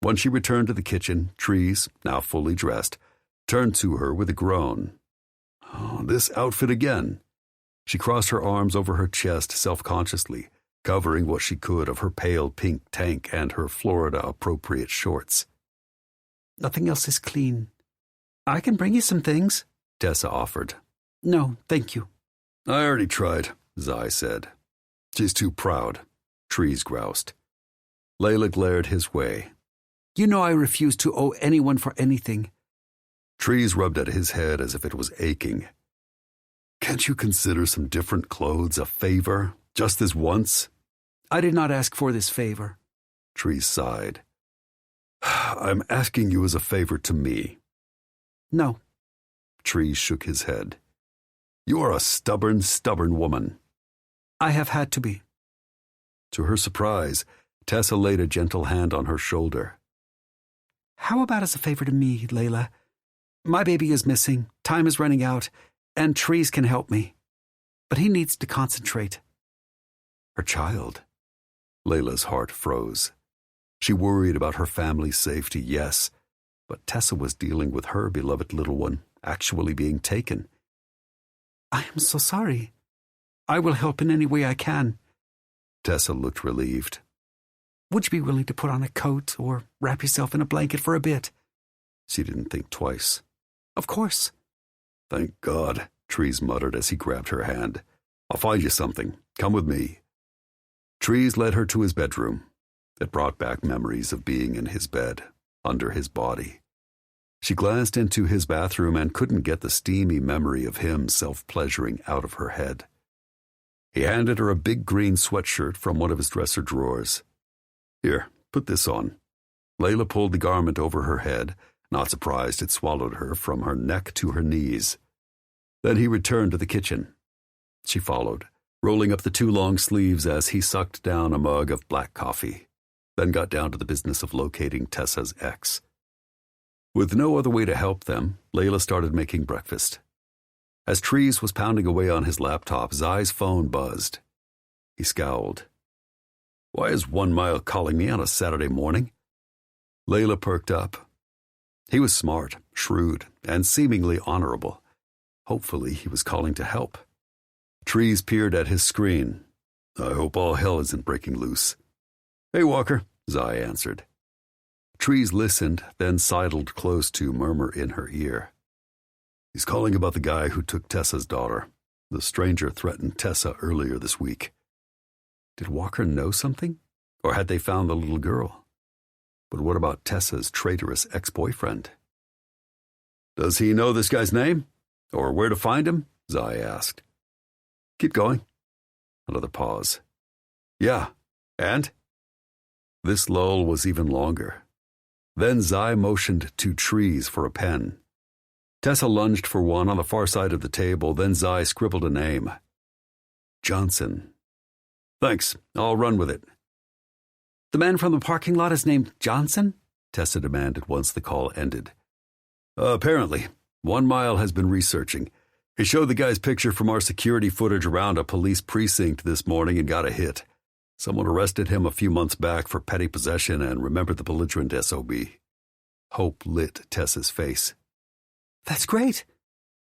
When she returned to the kitchen, Trees, now fully dressed, turned to her with a groan. Oh, this outfit again. She crossed her arms over her chest self-consciously, covering what she could of her pale pink tank and her Florida-appropriate shorts. Nothing else is clean. I can bring you some things, Tessa offered. No, thank you. I already tried, Zai said. She's too proud, Trees groused. Layla glared his way. You know I refuse to owe anyone for anything. Trees rubbed at his head as if it was aching. Can't you consider some different clothes a favor, just this once? I did not ask for this favor. Trees sighed. I'm asking you as a favor to me. No. Trees shook his head. You are a stubborn, stubborn woman. I have had to be. To her surprise, Tessa laid a gentle hand on her shoulder. How about as a favor to me, Layla? My baby is missing, time is running out, and Trees can help me. But he needs to concentrate. Her child? Layla's heart froze. She worried about her family's safety, yes, but Tessa was dealing with her beloved little one actually being taken. I am so sorry. I will help in any way I can. Tessa looked relieved. Would you be willing to put on a coat or wrap yourself in a blanket for a bit? She didn't think twice. Of course. Thank God, Trees muttered as he grabbed her hand. I'll find you something. Come with me. Trees led her to his bedroom. It brought back memories of being in his bed, under his body. She glanced into his bathroom and couldn't get the steamy memory of him self-pleasuring out of her head. He handed her a big green sweatshirt from one of his dresser drawers. Here, put this on. Layla pulled the garment over her head, not surprised it swallowed her from her neck to her knees. Then he returned to the kitchen. She followed, rolling up the 2 long sleeves as he sucked down a mug of black coffee, then got down to the business of locating Tessa's ex. With no other way to help them, Layla started making breakfast. As Trees was pounding away on his laptop, Zai's phone buzzed. He scowled. Why is 1 Mile calling me on a Saturday morning? Layla perked up. He was smart, shrewd, and seemingly honorable. Hopefully he was calling to help. Trees peered at his screen. I hope all hell isn't breaking loose. Hey, Walker, Zai answered. Trees listened, then sidled close to murmur in her ear. He's calling about the guy who took Tessa's daughter. The stranger threatened Tessa earlier this week. Did Walker know something? Or had they found the little girl? But what about Tessa's traitorous ex-boyfriend? Does he know this guy's name? Or where to find him? Zai asked. Keep going. Another pause. Yeah, and? This lull was even longer. Then Zai motioned to Trees for a pen. Tessa lunged for one on the far side of the table, then Zai scribbled a name. Johnson. Thanks, I'll run with it. The man from the parking lot is named Johnson? Tessa demanded once the call ended. Apparently. 1 Mile has been researching. He showed the guy's picture from our security footage around a police precinct this morning and got a hit. Someone arrested him a few months back for petty possession and remembered the belligerent SOB. Hope lit Tessa's face. That's great.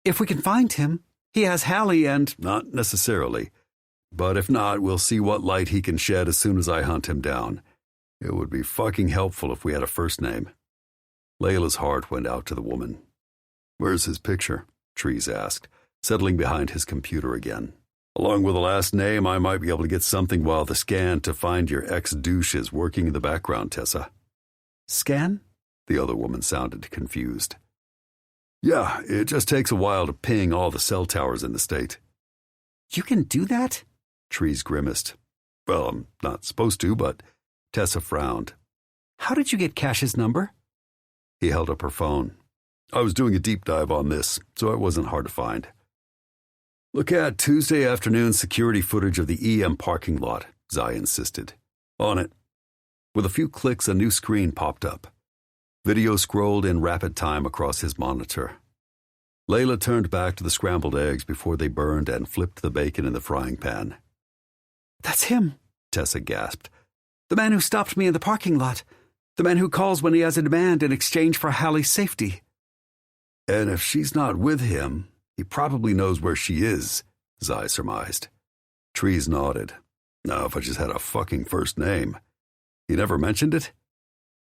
If we can find him, he has Hallie and... Not necessarily. But if not, we'll see what light he can shed as soon as I hunt him down. It would be fucking helpful if we had a first name. Layla's heart went out to the woman. Where's his picture? Trees asked, settling behind his computer again. Along with the last name, I might be able to get something while the scan to find your ex-douche is working in the background, Tessa. Scan? The other woman sounded confused. Yeah, it just takes a while to ping all the cell towers in the state. You can do that? Trees grimaced. Well, I'm not supposed to, but Tessa frowned. How did you get Cash's number? He held up her phone. I was doing a deep dive on this, so it wasn't hard to find. Look at Tuesday afternoon security footage of the EM parking lot, Zai insisted. On it. With a few clicks, a new screen popped up. Video scrolled in rapid time across his monitor. Layla turned back to the scrambled eggs before they burned and flipped the bacon in the frying pan. That's him, Tessa gasped. The man who stopped me in the parking lot. The man who calls when he has a demand in exchange for Hallie's safety. And if she's not with him, he probably knows where she is, Zai surmised. Trees nodded. Now, if I just had a fucking first name. He never mentioned it?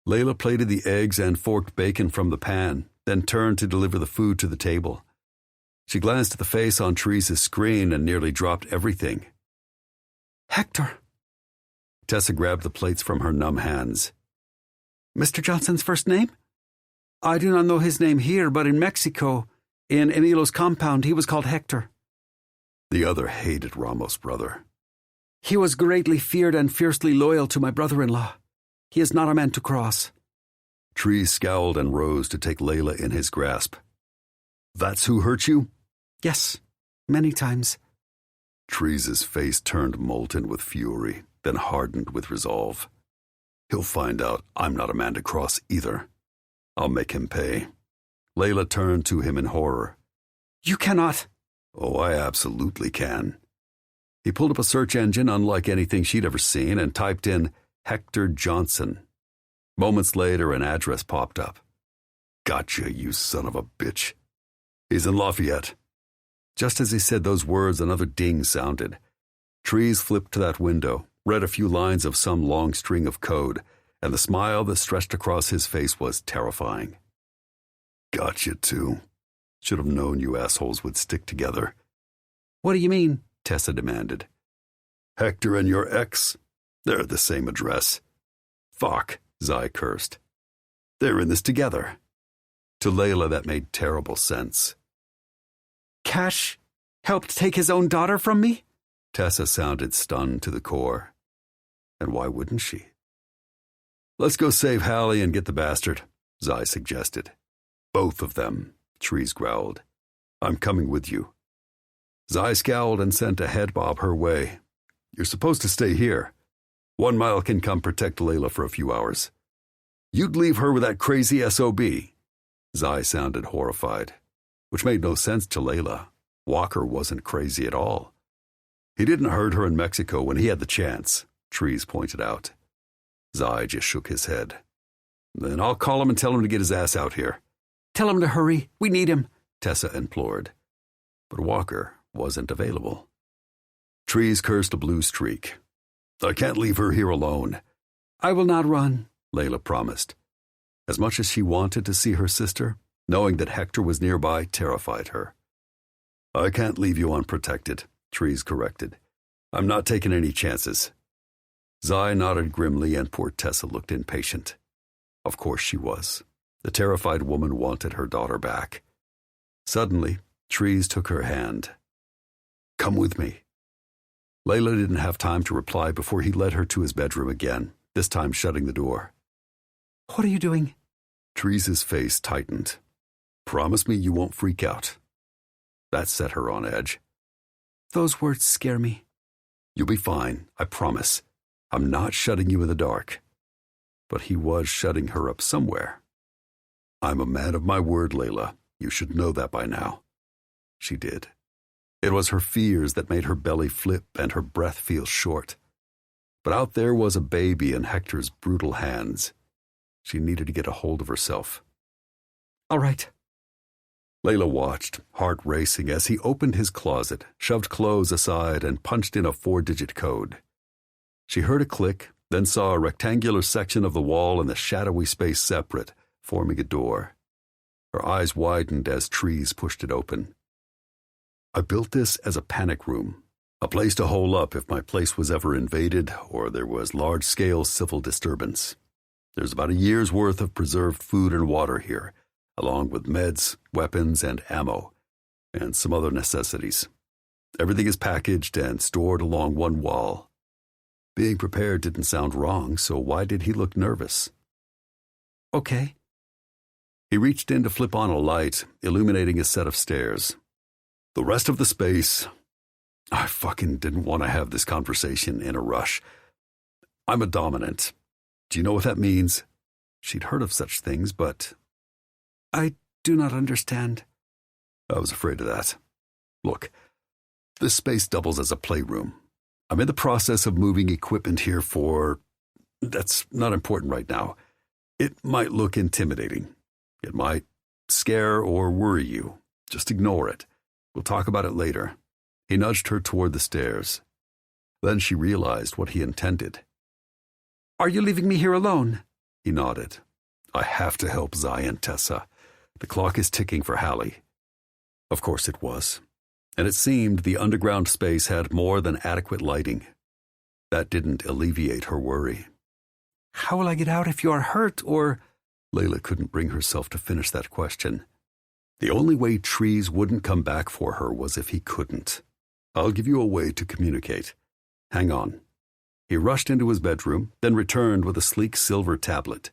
Layla plated the eggs and forked bacon from the pan, then turned to deliver the food to the table. She glanced at the face on Trees' screen and nearly dropped everything. Hector. Tessa grabbed the plates from her numb hands. Mr. Johnson's first name? I do not know his name here, but in Mexico, in Emilo's compound, he was called Hector. The other hated Ramos' brother. He was greatly feared and fiercely loyal to my brother-in-law. He is not a man to cross. Trees scowled and rose to take Layla in his grasp. That's who hurt you? Yes, many times. Trees' face turned molten with fury, then hardened with resolve. He'll find out I'm not a man to cross either. I'll make him pay. Layla turned to him in horror. You cannot. Oh, I absolutely can. He pulled up a search engine unlike anything she'd ever seen and typed in Hector Johnson. Moments later, an address popped up. Gotcha, you son of a bitch. He's in Lafayette. Just as he said those words, another ding sounded. Trees flipped to that window, read a few lines of some long string of code, and the smile that stretched across his face was terrifying. Gotcha, too. Should have known you assholes would stick together. What do you mean? Tessa demanded. Hector and your ex? They're at the same address. Fuck, Zai cursed. They're in this together. To Layla, that made terrible sense. Cash helped take his own daughter from me? Tessa sounded stunned to the core. And why wouldn't she? Let's go save Hallie and get the bastard, Zai suggested. Both of them, Trees growled. I'm coming with you. Zai scowled and sent a head bob her way. You're supposed to stay here. 1 Mile can come protect Layla for a few hours. You'd leave her with that crazy SOB. Zai sounded horrified, which made no sense to Layla. Walker wasn't crazy at all. He didn't hurt her in Mexico when he had the chance, Trees pointed out. Zai just shook his head. Then I'll call him and tell him to get his ass out here. Tell him to hurry. We need him, Tessa implored. But Walker wasn't available. Trees cursed a blue streak. I can't leave her here alone. I will not run, Layla promised. As much as she wanted to see her sister, knowing that Hector was nearby terrified her. I can't leave you unprotected, Trees corrected. I'm not taking any chances. Zai nodded grimly and poor Tessa looked impatient. Of course she was. The terrified woman wanted her daughter back. Suddenly, Trees took her hand. Come with me. Layla didn't have time to reply before he led her to his bedroom again, this time shutting the door. What are you doing? Trees' face tightened. Promise me you won't freak out. That set her on edge. Those words scare me. You'll be fine, I promise. I'm not shutting you in the dark. But he was shutting her up somewhere. I'm a man of my word, Layla. You should know that by now. She did. It was her fears that made her belly flip and her breath feel short. But out there was a baby in Hector's brutal hands. She needed to get a hold of herself. All right. Layla watched, heart racing, as he opened his closet, shoved clothes aside, and punched in a 4-digit code. She heard a click, then saw a rectangular section of the wall and the shadowy space separate, forming a door. Her eyes widened as Trees pushed it open. I built this as a panic room, a place to hole up if my place was ever invaded or there was large-scale civil disturbance. There's about a year's worth of preserved food and water here, along with meds, weapons, and ammo, and some other necessities. Everything is packaged and stored along one wall. Being prepared didn't sound wrong, so why did he look nervous? Okay. He reached in to flip on a light, illuminating a set of stairs. The rest of the space... I fucking didn't want to have this conversation in a rush. I'm a dominant. Do you know what that means? She'd heard of such things, but... I do not understand. I was afraid of that. Look, this space doubles as a playroom. I'm in the process of moving equipment here for... That's not important right now. It might look intimidating. It might scare or worry you. Just ignore it. We'll talk about it later. He nudged her toward the stairs. Then she realized what he intended. Are you leaving me here alone? He nodded. I have to help Zai and Tessa. The clock is ticking for Hallie. Of course it was. And it seemed the underground space had more than adequate lighting. That didn't alleviate her worry. How will I get out if you are hurt, or... Layla couldn't bring herself to finish that question. The only way Trees wouldn't come back for her was if he couldn't. I'll give you a way to communicate. Hang on. He rushed into his bedroom, then returned with a sleek silver tablet.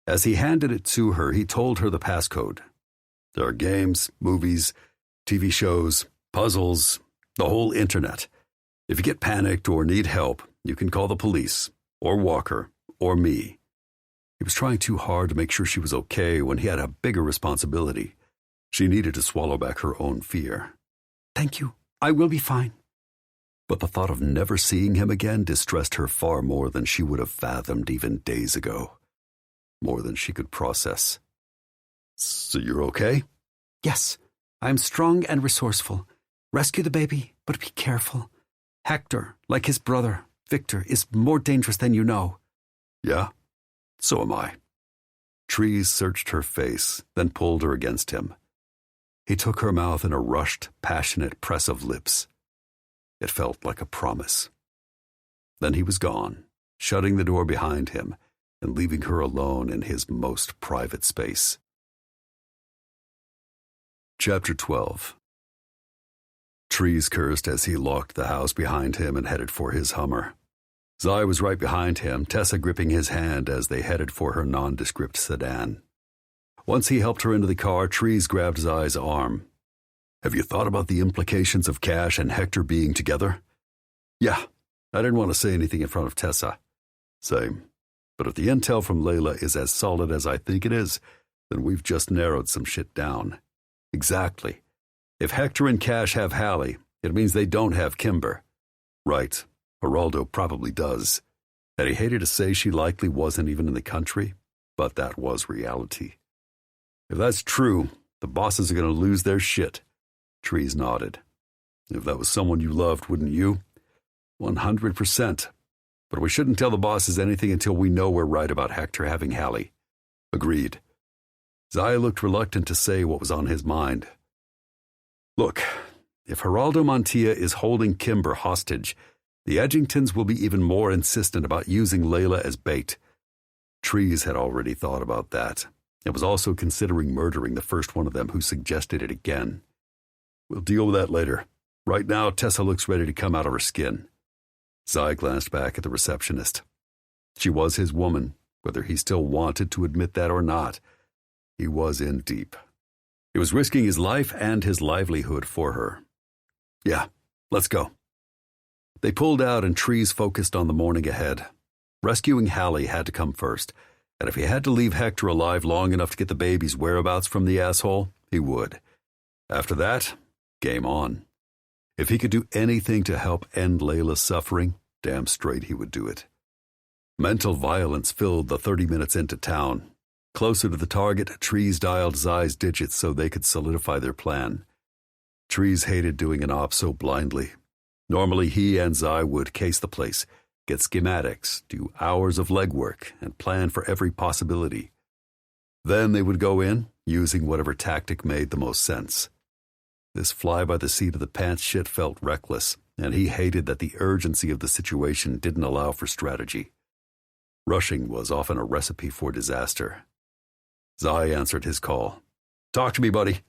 As he handed it to her, he told her the passcode. There are games, movies, TV shows, puzzles, the whole internet. If you get panicked or need help, you can call the police, or Walker, or me. He was trying too hard to make sure she was okay when he had a bigger responsibility. She needed to swallow back her own fear. Thank you. I will be fine. But the thought of never seeing him again distressed her far more than she would have fathomed even days ago. More than she could process. So you're okay? Yes. I am strong and resourceful. Rescue the baby, but be careful. Hector, like his brother, Victor, is more dangerous than you know. Yeah? So am I. Trees searched her face, then pulled her against him. He took her mouth in a rushed, passionate press of lips. It felt like a promise. Then he was gone, shutting the door behind him and leaving her alone in his most private space. Chapter 12. Trees cursed as he locked the house behind him and headed for his Hummer. Zai was right behind him, Tessa gripping his hand as they headed for her nondescript sedan. Once he helped her into the car, Trees grabbed Zai's arm. Have you thought about the implications of Cash and Hector being together? Yeah, I didn't want to say anything in front of Tessa. Same. But if the intel from Layla is as solid as I think it is, then we've just narrowed some shit down. Exactly. If Hector and Cash have Hallie, it means they don't have Kimber. Right. Geraldo probably does. And he hated to say she likely wasn't even in the country, but that was reality. If that's true, the bosses are going to lose their shit. Trees nodded. If that was someone you loved, wouldn't you? 100%. But we shouldn't tell the bosses anything until we know we're right about Hector having Hallie. Agreed. Zai looked reluctant to say what was on his mind. Look, if Geraldo Mantilla is holding Kimber hostage, the Edgingtons will be even more insistent about using Layla as bait. Trees had already thought about that. It was also considering murdering the first one of them who suggested it again. We'll deal with that later. Right now, Tessa looks ready to come out of her skin. Zai glanced back at the receptionist. She was his woman, whether he still wanted to admit that or not. He was in deep. He was risking his life and his livelihood for her. Yeah, let's go. They pulled out and Trees focused on the morning ahead. Rescuing Hallie had to come first, and if he had to leave Hector alive long enough to get the baby's whereabouts from the asshole, he would. After that, game on. If he could do anything to help end Layla's suffering, damn straight he would do it. Mental violence filled the 30 minutes into town. Closer to the target, Trees dialed Zai's digits so they could solidify their plan. Trees hated doing an op so blindly. Normally he and Zai would case the place, get schematics, do hours of legwork, and plan for every possibility. Then they would go in, using whatever tactic made the most sense. This fly-by-the-seat-of-the-pants shit felt reckless, and he hated that the urgency of the situation didn't allow for strategy. Rushing was often a recipe for disaster. Zai answered his call. "Talk to me, buddy.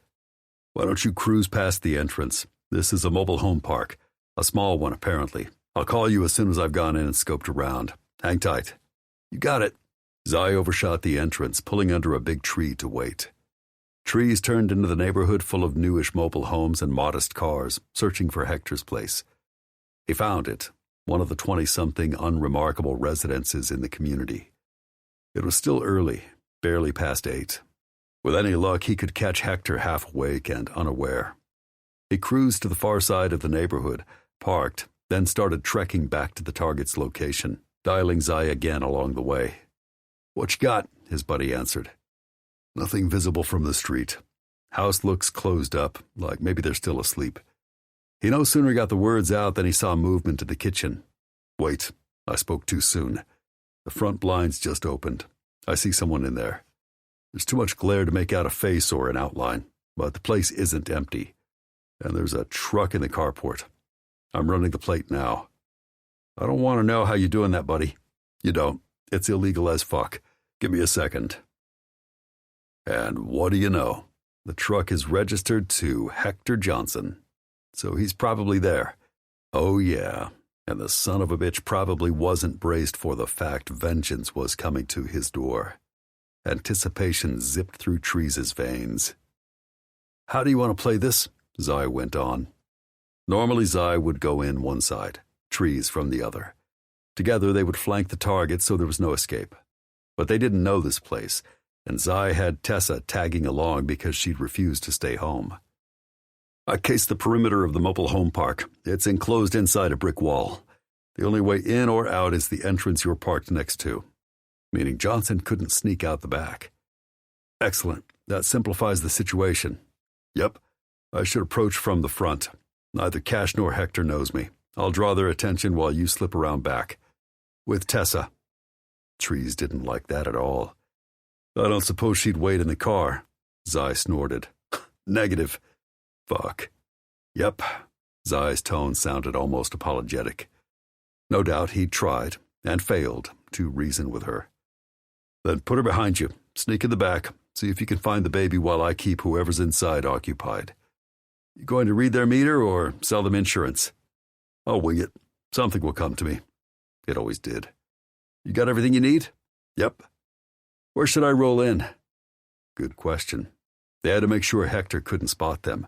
Why don't you cruise past the entrance? This is a mobile home park. A small one, apparently. I'll call you as soon as I've gone in and scoped around. Hang tight." "You got it." Zai overshot the entrance, pulling under a big tree to wait. Trees turned into the neighborhood full of newish mobile homes and modest cars, searching for Hector's place. He found it, one of the 20-something unremarkable residences in the community. It was still early, barely past 8. With any luck, he could catch Hector half awake and unaware. He cruised to the far side of the neighborhood, parked, then started trekking back to the target's location, dialing Zai again along the way. "What you got?" his buddy answered. "Nothing visible from the street. House looks closed up, like maybe they're still asleep." He no sooner got the words out than he saw movement in the kitchen. "Wait, I spoke too soon. The front blinds just opened. I see someone in there. There's too much glare to make out a face or an outline, but the place isn't empty. And there's a truck in the carport. I'm running the plate now. I don't want to know how you're doing that, buddy. You don't. It's illegal as fuck. Give me a second." And what do you know? The truck is registered to Hector Johnson. So he's probably there. Oh yeah, and the son of a bitch probably wasn't braced for the fact vengeance was coming to his door. Anticipation zipped through Trees' veins. "How do you want to play this?" Zai went on. Normally Zai would go in one side, Trees from the other. Together they would flank the target so there was no escape. But they didn't know this place, and Zai had Tessa tagging along because she'd refused to stay home. "I cased the perimeter of the mobile home park. It's enclosed inside a brick wall. The only way in or out is the entrance you're parked next to," meaning Johnson couldn't sneak out the back. "Excellent. That simplifies the situation." "Yep. I should approach from the front. Neither Cash nor Hector knows me. I'll draw their attention while you slip around back. With Tessa." Trees didn't like that at all. "I don't suppose she'd wait in the car?" Zai snorted. "Negative." "Fuck." "Yep." Zai's tone sounded almost apologetic. No doubt he'd tried, and failed, to reason with her. "Then put her behind you. Sneak in the back. See if you can find the baby while I keep whoever's inside occupied. You going to read their meter or sell them insurance?" "I'll wing it. Something will come to me." It always did. "You got everything you need?" "Yep." "Where should I roll in?" Good question. They had to make sure Hector couldn't spot them.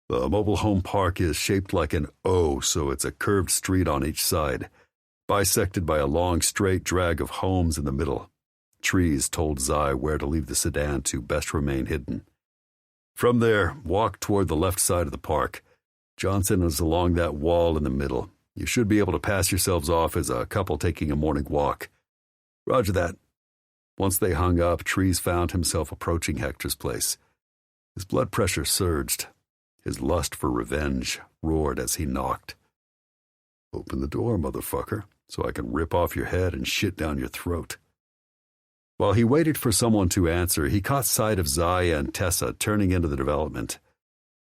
The mobile home park is shaped like an O, so it's a curved street on each side, bisected by a long straight drag of homes in the middle. Trees told Zai where to leave the sedan to best remain hidden. From there, walk toward the left side of the park. Johnson is along that wall in the middle. You should be able to pass yourselves off as a couple taking a morning walk. Roger that. Once they hung up, Trees found himself approaching Hector's place. His blood pressure surged. His lust for revenge roared as he knocked. "Open the door, motherfucker, so I can rip off your head and shit down your throat." While he waited for someone to answer, he caught sight of Zai and Tessa turning into the development.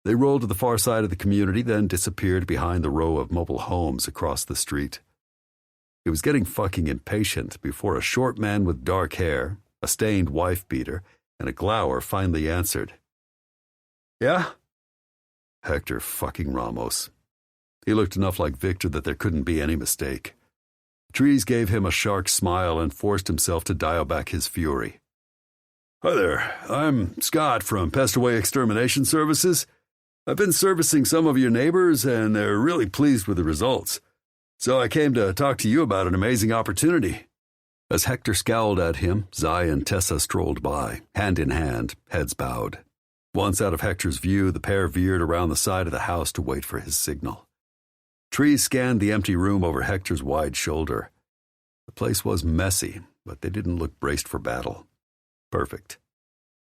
They rolled to the far side of the community, then disappeared behind the row of mobile homes across the street. He was getting fucking impatient before a short man with dark hair, a stained wife-beater, and a glower finally answered. "Yeah?" Hector fucking Ramos. He looked enough like Victor that there couldn't be any mistake. Trees gave him a shark smile and forced himself to dial back his fury. "Hi there, I'm Scott from Pestaway Extermination Services. I've been servicing some of your neighbors, and they're really pleased with the results. So I came to talk to you about an amazing opportunity." As Hector scowled at him, Zai and Tessa strolled by, hand in hand, heads bowed. Once out of Hector's view, the pair veered around the side of the house to wait for his signal. Trees scanned the empty room over Hector's wide shoulder. The place was messy, but they didn't look braced for battle. Perfect.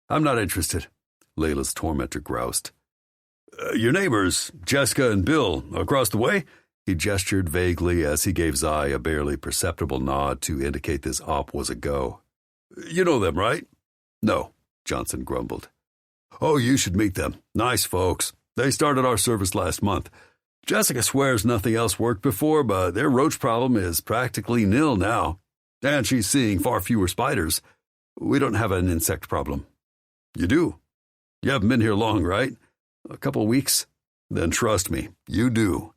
"I'm not interested," Layla's tormentor groused. "Your neighbors, Jessica and Bill, across the way? He gestured vaguely as he gave Zai a barely perceptible nod to indicate this op was a go. You know them, right? No, Johnson grumbled. Oh, you should meet them. Nice folks. They started our service last month. Jessica swears nothing else worked before, but their roach problem is practically nil now. And she's seeing far fewer spiders. We don't have an insect problem. You do? You haven't been here long, right? A couple weeks? Then trust me, you do.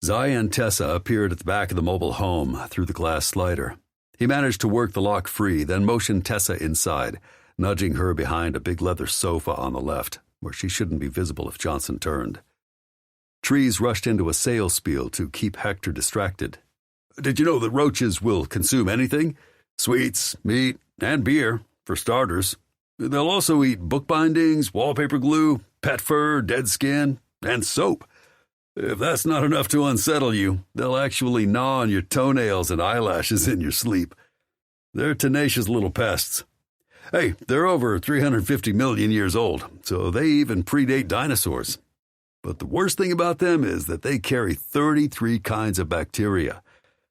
Zai and Tessa appeared at the back of the mobile home through the glass slider. He managed to work the lock free, then motioned Tessa inside, nudging her behind a big leather sofa on the left, where she shouldn't be visible if Johnson turned. Trees rushed into a sales spiel to keep Hector distracted. Did you know that roaches will consume anything? Sweets, meat, and beer, for starters. They'll also eat bookbindings, wallpaper glue, pet fur, dead skin, and soap. If that's not enough to unsettle you, they'll actually gnaw on your toenails and eyelashes in your sleep. They're tenacious little pests. Hey, they're over 350 million years old, so they even predate dinosaurs. But the worst thing about them is that they carry 33 kinds of bacteria,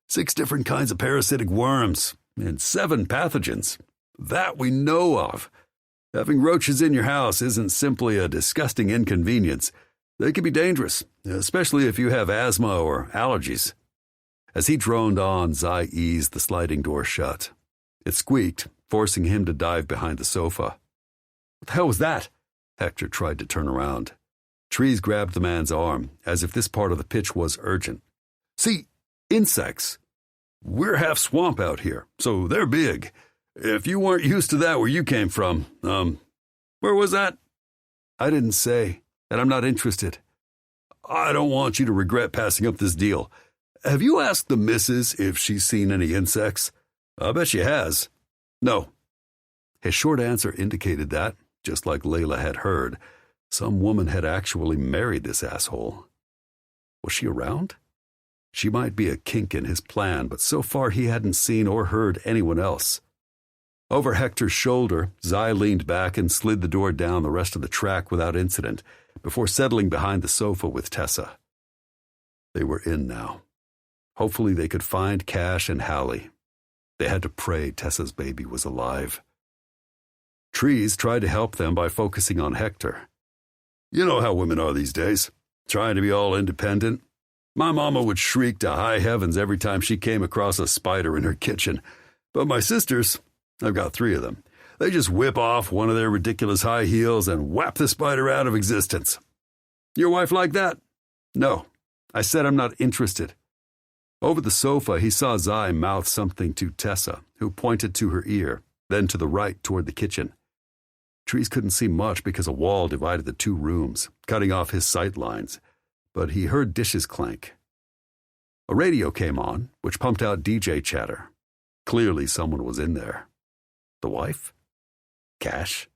6 different kinds of parasitic worms, and 7 pathogens. That we know of. Having roaches in your house isn't simply a disgusting inconvenience. They can be dangerous, especially if you have asthma or allergies. As he droned on, Zai eased the sliding door shut. It squeaked, forcing him to dive behind the sofa. What the hell was that? Hector tried to turn around. Trees grabbed the man's arm, as if this part of the pitch was urgent. See, insects. We're half swamp out here, so they're big. If you weren't used to that where you came from, where was that? I didn't say. And I'm not interested. I don't want you to regret passing up this deal. Have you asked the missus if she's seen any insects? I bet she has. No. His short answer indicated that, just like Layla had heard, some woman had actually married this asshole. Was she around? She might be a kink in his plan, but so far he hadn't seen or heard anyone else. Over Hector's shoulder, Zai leaned back and slid the door down the rest of the track without incident, before settling behind the sofa with Tessa. They were in now. Hopefully they could find Cash and Hallie. They had to pray Tessa's baby was alive. Trees tried to help them by focusing on Hector. You know how women are these days, trying to be all independent. My mama would shriek to high heavens every time she came across a spider in her kitchen. But my sisters, I've got 3 of them, they just whip off one of their ridiculous high heels and whap the spider out of existence. Your wife like that? No. I said I'm not interested. Over the sofa, he saw Zai mouth something to Tessa, who pointed to her ear, then to the right toward the kitchen. Trees couldn't see much because a wall divided the 2 rooms, cutting off his sight lines, but he heard dishes clank. A radio came on, which pumped out DJ chatter. Clearly someone was in there. The wife? Cash?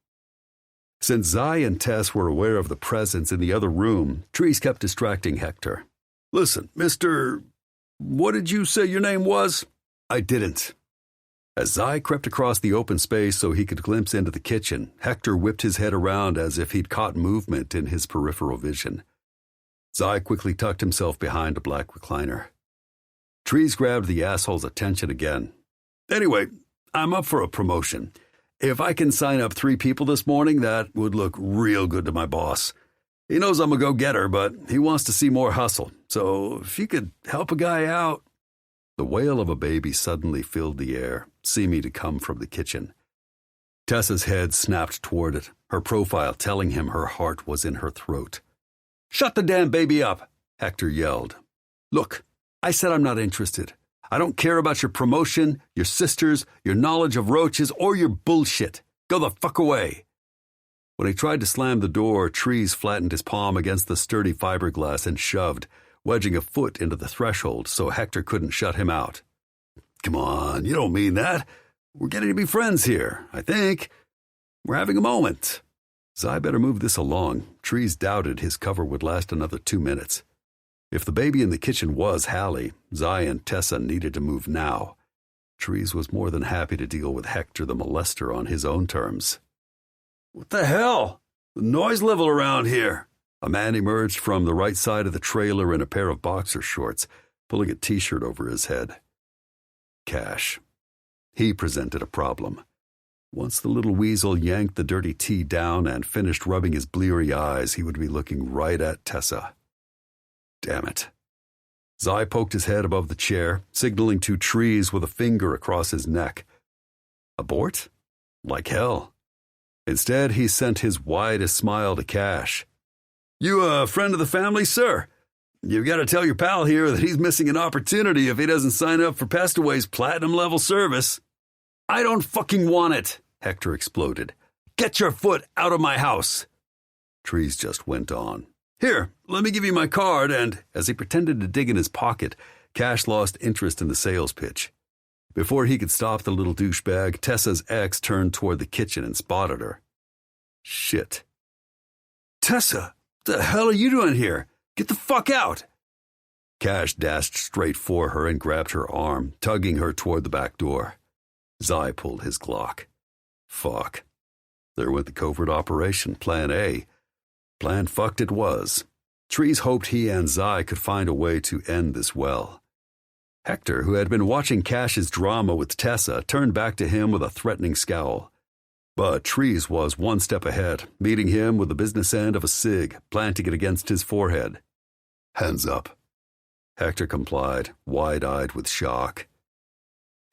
Since Zai and Tess were aware of the presence in the other room, Trees kept distracting Hector. Listen, Mr. What did you say your name was? I didn't. As Zai crept across the open space so he could glimpse into the kitchen, Hector whipped his head around as if he'd caught movement in his peripheral vision. Zai quickly tucked himself behind a black recliner. Trees grabbed the asshole's attention again. Anyway, I'm up for a promotion. If I can sign up 3 people this morning, that would look real good to my boss. He knows I'm a go-getter, but he wants to see more hustle. So if you could help a guy out... The wail of a baby suddenly filled the air, seeming to come from the kitchen. Tessa's head snapped toward it, her profile telling him her heart was in her throat. Shut the damn baby up, Hector yelled. Look, I said I'm not interested. I don't care about your promotion, your sisters, your knowledge of roaches, or your bullshit. Go the fuck away. When he tried to slam the door, Trees flattened his palm against the sturdy fiberglass and shoved, wedging a foot into the threshold so Hector couldn't shut him out. Come on, you don't mean that. We're getting to be friends here, I think. We're having a moment. Zai better move this along. Trees doubted his cover would last another 2 minutes. If the baby in the kitchen was Hallie, Zai and Tessa needed to move now. Trees was more than happy to deal with Hector the molester on his own terms. What the hell? The noise level around here. A man emerged from the right side of the trailer in a pair of boxer shorts, pulling a t-shirt over his head. Cash. He presented a problem. Once the little weasel yanked the dirty tee down and finished rubbing his bleary eyes, he would be looking right at Tessa. Damn it. Zai poked his head above the chair, signaling to Trees with a finger across his neck. Abort? Like hell. Instead, he sent his widest smile to Cash. You a friend of the family, sir? You've got to tell your pal here that he's missing an opportunity if he doesn't sign up for Pestaway's platinum-level service. I don't fucking want it, Hector exploded. Get your foot out of my house. Trees just went on. Here, let me give you my card, and as he pretended to dig in his pocket, Cash lost interest in the sales pitch. Before he could stop the little douchebag, Tessa's ex turned toward the kitchen and spotted her. Shit. Tessa, the hell are you doing here? Get the fuck out! Cash dashed straight for her and grabbed her arm, tugging her toward the back door. Zai pulled his Glock. Fuck. There went the covert operation, Plan A. Plan fucked it was. Trees hoped he and Zai could find a way to end this well. Hector, who had been watching Cash's drama with Tessa, turned back to him with a threatening scowl. But Trees was one step ahead, meeting him with the business end of a cig, planting it against his forehead. Hands up. Hector complied, wide-eyed with shock.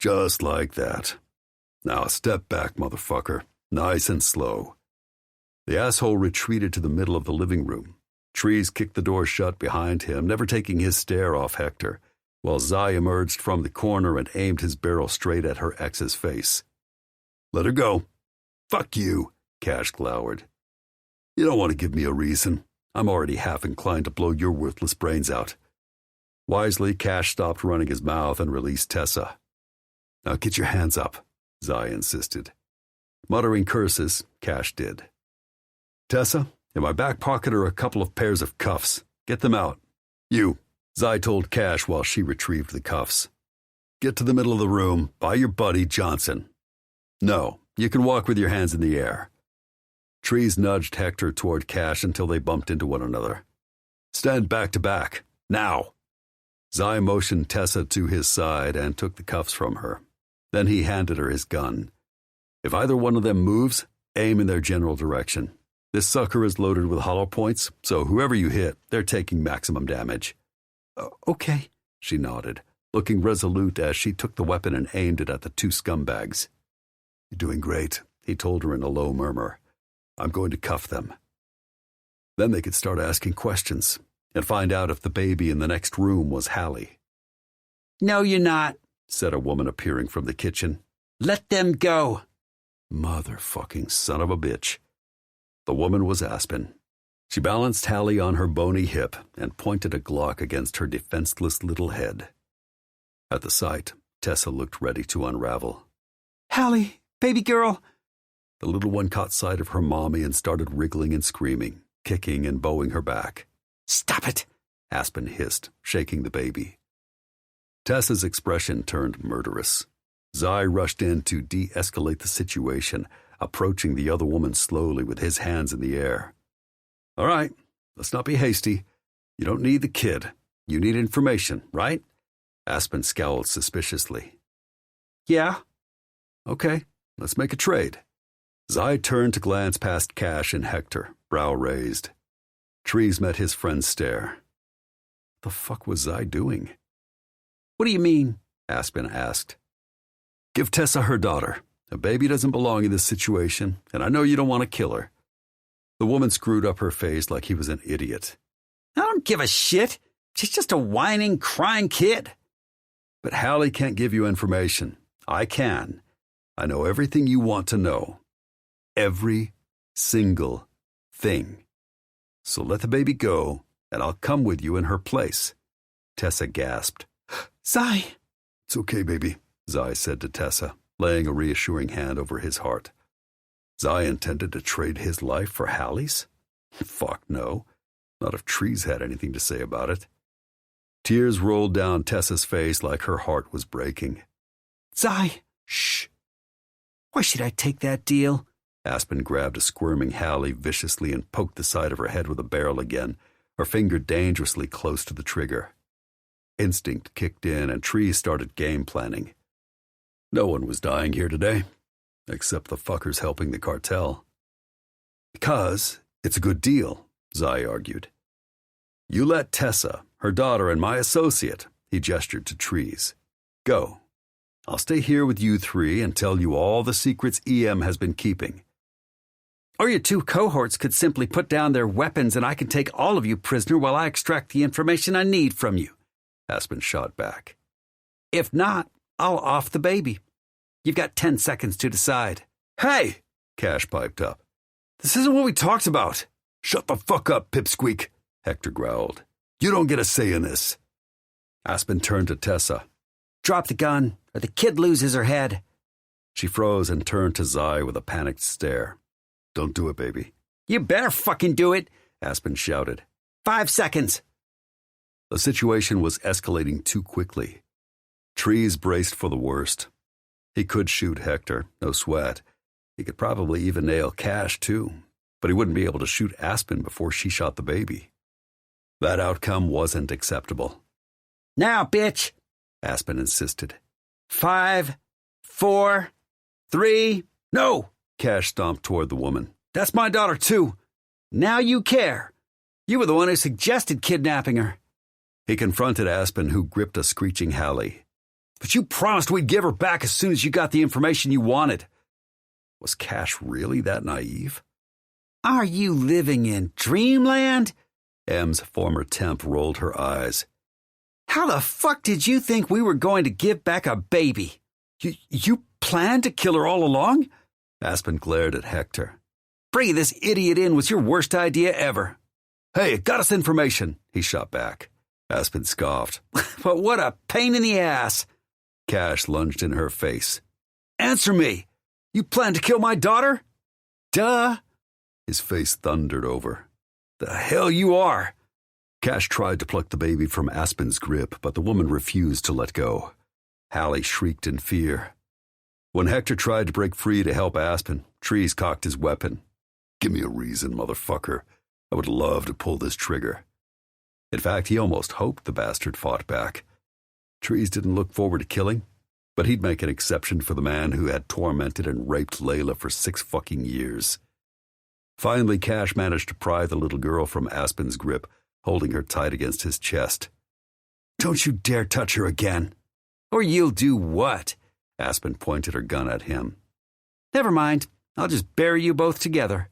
Just like that. Now step back, motherfucker. Nice and slow. The asshole retreated to the middle of the living room. Trees kicked the door shut behind him, never taking his stare off Hector, while Zai emerged from the corner and aimed his barrel straight at her ex's face. Let her go. Fuck you, Cash glowered. You don't want to give me a reason. I'm already half inclined to blow your worthless brains out. Wisely, Cash stopped running his mouth and released Tessa. Now get your hands up, Zai insisted. Muttering curses, Cash did. Tessa, in my back pocket are a couple of pairs of cuffs. Get them out. You, Zai told Cash while she retrieved the cuffs. Get to the middle of the room by your buddy Johnson. No, you can walk with your hands in the air. Trees nudged Hector toward Cash until they bumped into one another. Stand back to back, now. Zai motioned Tessa to his side and took the cuffs from her. Then he handed her his gun. If either one of them moves, aim in their general direction. This sucker is loaded with hollow points, so whoever you hit, they're taking maximum damage. Okay, she nodded, looking resolute as she took the weapon and aimed it at the two scumbags. You're doing great, he told her in a low murmur. I'm going to cuff them. Then they could start asking questions and find out if the baby in the next room was Hallie. No, you're not, said a woman appearing from the kitchen. Let them go. Motherfucking son of a bitch. The woman was Aspen. She balanced Hallie on her bony hip and pointed a Glock against her defenseless little head. At the sight, Tessa looked ready to unravel. Hallie, baby girl. The little one caught sight of her mommy and started wriggling and screaming, kicking and bowing her back. Stop it, Aspen hissed, shaking the baby. Tessa's expression turned murderous. Zai rushed in to de-escalate the situation, approaching the other woman slowly with his hands in the air. All right, let's not be hasty. You don't need the kid. You need information, right? Aspen scowled suspiciously. Yeah. Okay, let's make a trade. Zai turned to glance past Cash and Hector, brow raised. Trees met his friend's stare. The fuck was Zai doing? What do you mean? Aspen asked. Give Tessa her daughter. A baby doesn't belong in this situation, and I know you don't want to kill her. The woman screwed up her face like he was an idiot. I don't give a shit. She's just a whining, crying kid. But Hallie can't give you information. I can. I know everything you want to know. Every single thing. So let the baby go, and I'll come with you in her place. Tessa gasped. Zai. It's okay, baby, Zai said to Tessa, laying a reassuring hand over his heart. Zai intended to trade his life for Hallie's? Fuck no. Not if Trees had anything to say about it. Tears rolled down Tessa's face like her heart was breaking. Zai. Shh. Why should I take that deal? Aspen grabbed a squirming Hallie viciously and poked the side of her head with a barrel again, her finger dangerously close to the trigger. Instinct kicked in and Trees started game planning. No one was dying here today, except the fuckers helping the cartel. Because it's a good deal, Zai argued. You let Tessa, her daughter, and my associate, he gestured to Trees, go. I'll stay here with you three and tell you all the secrets EM has been keeping. Or your two cohorts could simply put down their weapons and I can take all of you prisoner while I extract the information I need from you, Aspen shot back. If not, I'll off the baby. You've got 10 seconds to decide. Hey, Cash piped up. This isn't what we talked about. Shut the fuck up, Pipsqueak, Hector growled. You don't get a say in this. Aspen turned to Tessa. Drop the gun, or the kid loses her head. She froze and turned to Zai with a panicked stare. Don't do it, baby. You better fucking do it, Aspen shouted. 5 seconds. The situation was escalating too quickly. Trees braced for the worst. He could shoot Hector, no sweat. He could probably even nail Cash, too. But he wouldn't be able to shoot Aspen before she shot the baby. That outcome wasn't acceptable. Now, bitch, Aspen insisted. 5, 4, 3, no! Cash stomped toward the woman. That's my daughter, too. Now you care. You were the one who suggested kidnapping her. He confronted Aspen, who gripped a screeching Hallie. But you promised we'd give her back as soon as you got the information you wanted. Was Cash really that naive? Are you living in dreamland? M's former temp rolled her eyes. How the fuck did you think we were going to give back a baby? You planned to kill her all along? Aspen glared at Hector. Bringing this idiot in was your worst idea ever. Hey, it got us information, he shot back. Aspen scoffed. But what a pain in the ass. Cash lunged in her face. Answer me. You plan to kill my daughter? Duh. His face thundered over. The hell you are. Cash tried to pluck the baby from Aspen's grip, but the woman refused to let go. Hallie shrieked in fear. When Hector tried to break free to help Aspen, Trees cocked his weapon. Give me a reason, motherfucker. I would love to pull this trigger. In fact, he almost hoped the bastard fought back. Trees didn't look forward to killing, but he'd make an exception for the man who had tormented and raped Layla for 6 fucking years. Finally, Cash managed to pry the little girl from Aspen's grip, holding her tight against his chest. Don't you dare touch her again. Or you'll do what? Aspen pointed her gun at him. Never mind. I'll just bury you both together.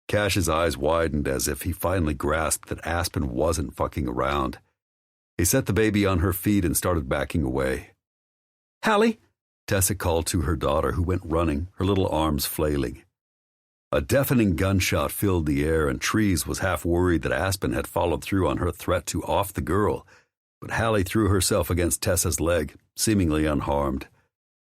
Cash's eyes widened as if he finally grasped that Aspen wasn't fucking around. He set the baby on her feet and started backing away. Hallie, Tessa called to her daughter, who went running, her little arms flailing. A deafening gunshot filled the air, and Trees was half worried that Aspen had followed through on her threat to off the girl, but Hallie threw herself against Tessa's leg, seemingly unharmed.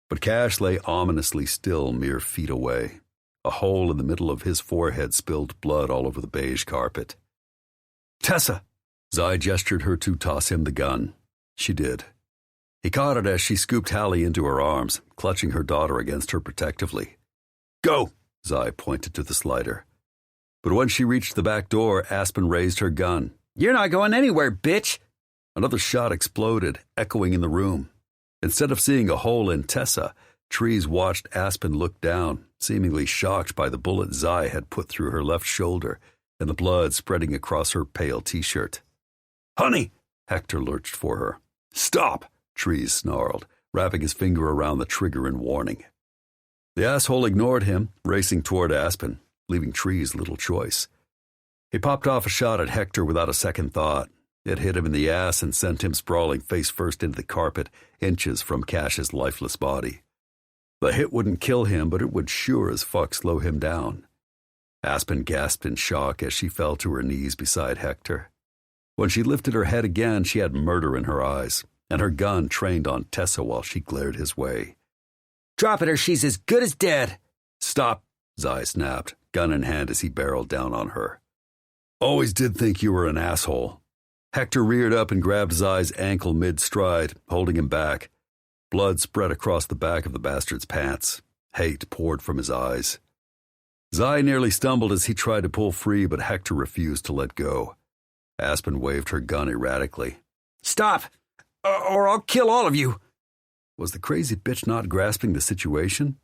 But Cash lay ominously still mere feet away. A hole in the middle of his forehead spilled blood all over the beige carpet. Tessa! Zai gestured her to toss him the gun. She did. He caught it as she scooped Hallie into her arms, clutching her daughter against her protectively. Go! Zai pointed to the slider. But when she reached the back door, Aspen raised her gun. You're not going anywhere, bitch! Another shot exploded, echoing in the room. Instead of seeing a hole in Tessa, Trees watched Aspen look down, seemingly shocked by the bullet Zai had put through her left shoulder and the blood spreading across her pale t-shirt. Honey! Hector lurched for her. Stop! Trees snarled, wrapping his finger around the trigger in warning. The asshole ignored him, racing toward Aspen, leaving Trees little choice. He popped off a shot at Hector without a second thought. It hit him in the ass and sent him sprawling face first into the carpet, inches from Cash's lifeless body. The hit wouldn't kill him, but it would sure as fuck slow him down. Aspen gasped in shock as she fell to her knees beside Hector. When she lifted her head again, she had murder in her eyes, and her gun trained on Tessa while she glared his way. Drop it or she's as good as dead. Stop, Zai snapped, gun in hand as he barreled down on her. Always did think you were an asshole. Hector reared up and grabbed Zai's ankle mid-stride, holding him back. Blood spread across the back of the bastard's pants. Hate poured from his eyes. Zai nearly stumbled as he tried to pull free, but Hector refused to let go. Aspen waved her gun erratically. Stop, or I'll kill all of you. Was the crazy bitch not grasping the situation?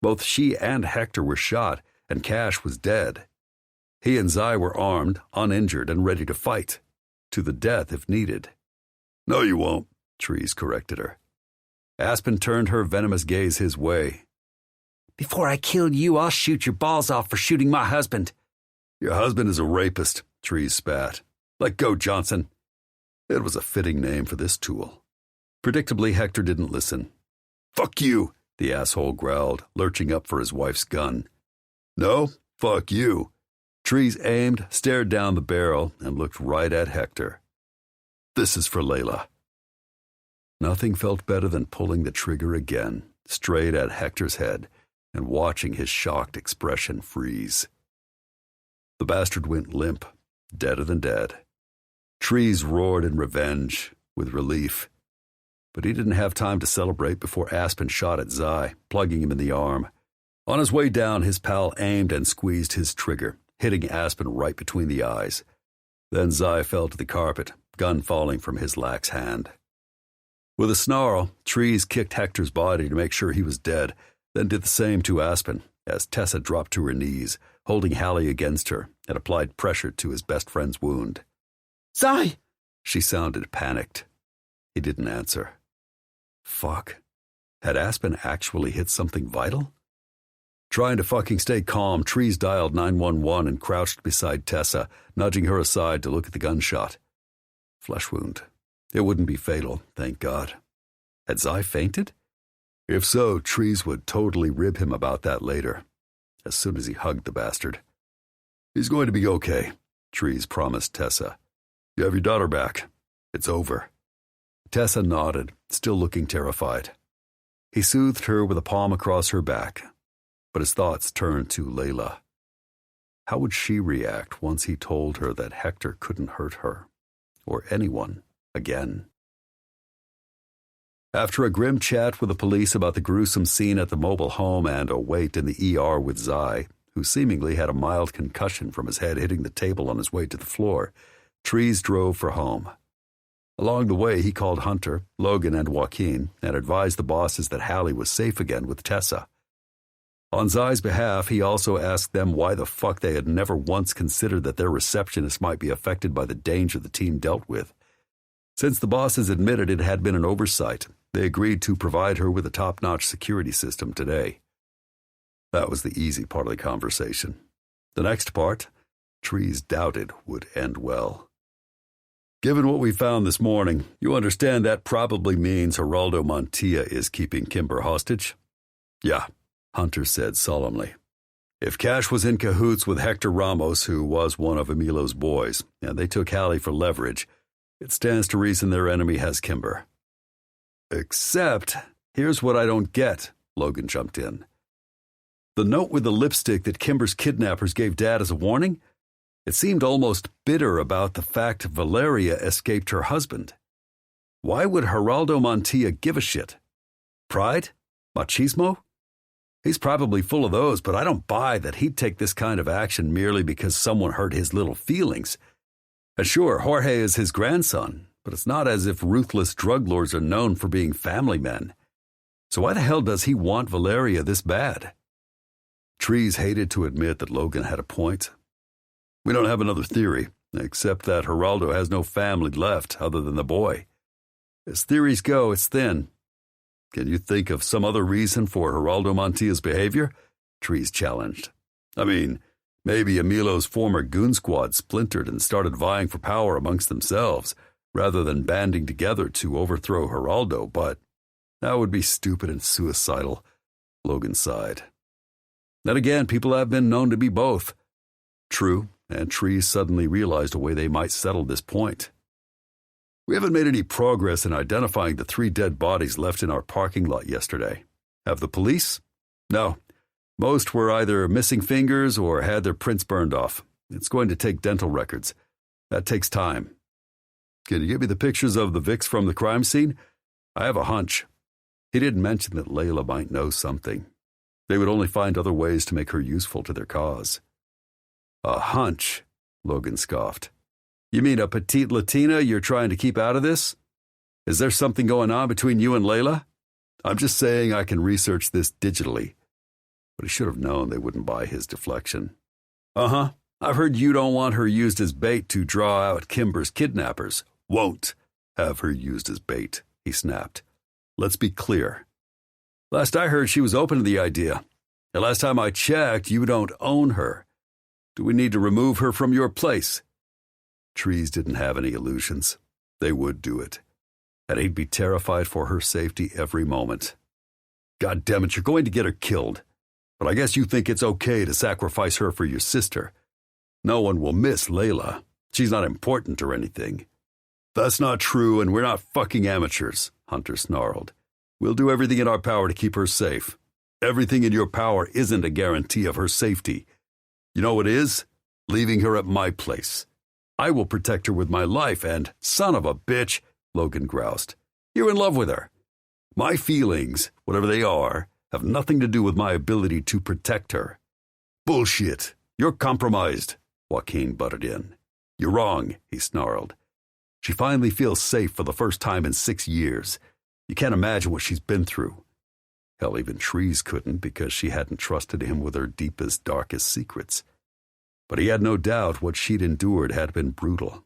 Both she and Hector were shot, and Cash was dead. He and Zai were armed, uninjured, and ready to fight. To the death if needed. No, you won't, Trees corrected her. Aspen turned her venomous gaze his way. Before I kill you, I'll shoot your balls off for shooting my husband. Your husband is a rapist, Trees spat. Let go, Johnson. It was a fitting name for this tool. Predictably, Hector didn't listen. Fuck you, the asshole growled, lurching up for his wife's gun. No, fuck you. Trees aimed, stared down the barrel, and looked right at Hector. This is for Layla. Nothing felt better than pulling the trigger again, straight at Hector's head, and watching his shocked expression freeze. The bastard went limp, deader than dead. Trees roared in revenge, with relief. But he didn't have time to celebrate before Aspen shot at Zai, plugging him in the arm. On his way down, his pal aimed and squeezed his trigger, hitting Aspen right between the eyes. Then Zai fell to the carpet, gun falling from his lax hand. With a snarl, Trees kicked Hector's body to make sure he was dead, then did the same to Aspen, as Tessa dropped to her knees, holding Hallie against her, and applied pressure to his best friend's wound. Zai! She sounded panicked. He didn't answer. Fuck. Had Aspen actually hit something vital? Trying to fucking stay calm, Trees dialed 911 and crouched beside Tessa, nudging her aside to look at the gunshot. Flesh wound. It wouldn't be fatal, thank God. Had Zai fainted? If so, Trees would totally rib him about that later, as soon as he hugged the bastard. He's going to be okay, Trees promised Tessa. You have your daughter back. It's over. Tessa nodded, still looking terrified. He soothed her with a palm across her back, but his thoughts turned to Layla. How would she react once he told her that Hector couldn't hurt her, or anyone, again? After a grim chat with the police about the gruesome scene at the mobile home and a wait in the ER with Zai, who seemingly had a mild concussion from his head hitting the table on his way to the floor, Trees drove for home. Along the way, he called Hunter, Logan, and Joaquin and advised the bosses that Hallie was safe again with Tessa. On Zai's behalf, he also asked them why the fuck they had never once considered that their receptionist might be affected by the danger the team dealt with. Since the bosses admitted it had been an oversight, they agreed to provide her with a top-notch security system today. That was the easy part of the conversation. The next part, Trees doubted would end well. Given what we found this morning, you understand that probably means Geraldo Montilla is keeping Kimber hostage? Yeah, Hunter said solemnly. If Cash was in cahoots with Hector Ramos, who was one of Emilo's boys, and they took Hallie for leverage, it stands to reason their enemy has Kimber. Except, here's what I don't get, Logan jumped in. The note with the lipstick that Kimber's kidnappers gave Dad as a warning? It seemed almost bitter about the fact Valeria escaped her husband. Why would Geraldo Montilla give a shit? Pride? Machismo? He's probably full of those, but I don't buy that he'd take this kind of action merely because someone hurt his little feelings. And sure, Jorge is his grandson, but it's not as if ruthless drug lords are known for being family men. So why the hell does he want Valeria this bad? Trees hated to admit that Logan had a point. We don't have another theory, except that Geraldo has no family left other than the boy. As theories go, it's thin. Can you think of some other reason for Geraldo Montilla's behavior? Trees challenged. I mean, maybe Emilo's former goon squad splintered and started vying for power amongst themselves, rather than banding together to overthrow Geraldo, but that would be stupid and suicidal, Logan sighed. Then again, people have been known to be both. True, and Trees suddenly realized a way they might settle this point. We haven't made any progress in identifying the 3 dead bodies left in our parking lot yesterday. Have the police? No. Most were either missing fingers or had their prints burned off. It's going to take dental records. That takes time. Can you give me the pictures of the Vicks from the crime scene? I have a hunch. He didn't mention that Layla might know something. They would only find other ways to make her useful to their cause. A hunch, Logan scoffed. You mean a petite Latina you're trying to keep out of this? Is there something going on between you and Layla? I'm just saying I can research this digitally. But he should have known they wouldn't buy his deflection. Uh-huh. I've heard you don't want her used as bait to draw out Kimber's kidnappers. Won't have her used as bait, he snapped. Let's be clear. Last I heard, she was open to the idea. And last time I checked, you don't own her. Do we need to remove her from your place? Trees didn't have any illusions. They would do it. And he'd be terrified for her safety every moment. God damn it, you're going to get her killed. But I guess you think it's okay to sacrifice her for your sister. No one will miss Layla. She's not important or anything. That's not true, and we're not fucking amateurs, Hunter snarled. We'll do everything in our power to keep her safe. Everything in your power isn't a guarantee of her safety. You know what is? Leaving her at my place. I will protect her with my life, and son of a bitch, Logan groused. You're in love with her. My feelings, whatever they are, have nothing to do with my ability to protect her. Bullshit. You're compromised, Joaquin butted in. You're wrong, he snarled. She finally feels safe for the first time in 6 years. You can't imagine what she's been through. Hell, even Trees couldn't because she hadn't trusted him with her deepest, darkest secrets. But he had no doubt what she'd endured had been brutal.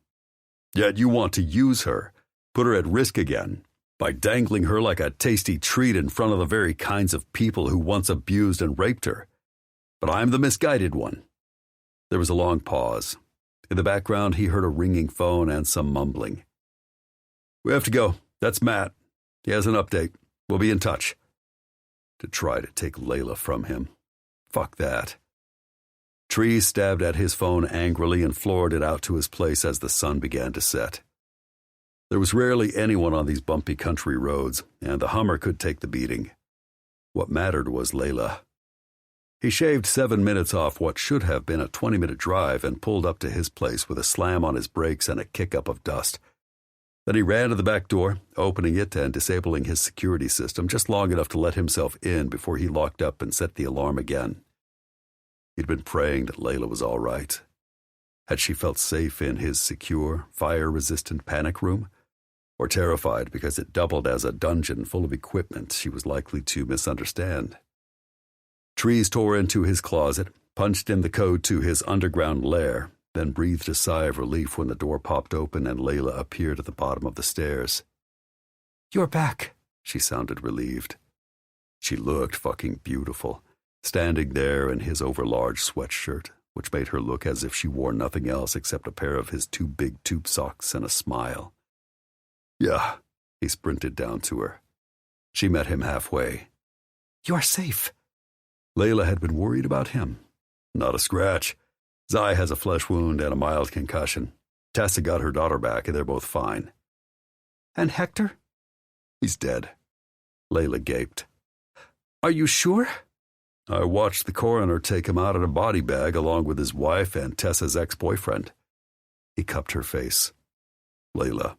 Yet you want to use her, put her at risk again, by dangling her like a tasty treat in front of the very kinds of people who once abused and raped her. But I'm the misguided one. There was a long pause. In the background, he heard a ringing phone and some mumbling. We have to go. That's Matt. He has an update. We'll be in touch. To try to take Layla from him. Fuck that. Trees stabbed at his phone angrily and floored it out to his place as the sun began to set. There was rarely anyone on these bumpy country roads, and the Hummer could take the beating. What mattered was Layla. He shaved 7 minutes off what should have been a 20-minute drive and pulled up to his place with a slam on his brakes and a kick-up of dust. Then he ran to the back door, opening it and disabling his security system just long enough to let himself in before he locked up and set the alarm again. He'd been praying that Layla was all right. Had she felt safe in his secure, fire-resistant panic room? Or terrified because it doubled as a dungeon full of equipment she was likely to misunderstand? Trees tore into his closet, punched in the code to his underground lair, then breathed a sigh of relief when the door popped open and Layla appeared at the bottom of the stairs. You're back, she sounded relieved. She looked fucking beautiful, standing there in his overlarge sweatshirt, which made her look as if she wore nothing else except a pair of his 2 big tube socks and a smile. Yeah, he sprinted down to her. She met him halfway. You are safe. Layla had been worried about him. Not a scratch. Zai has a flesh wound and a mild concussion. Tessa got her daughter back, and they're both fine. And Hector? He's dead. Layla gaped. Are you sure? I watched the coroner take him out in a body bag along with his wife and Tessa's ex-boyfriend. He cupped her face. Layla,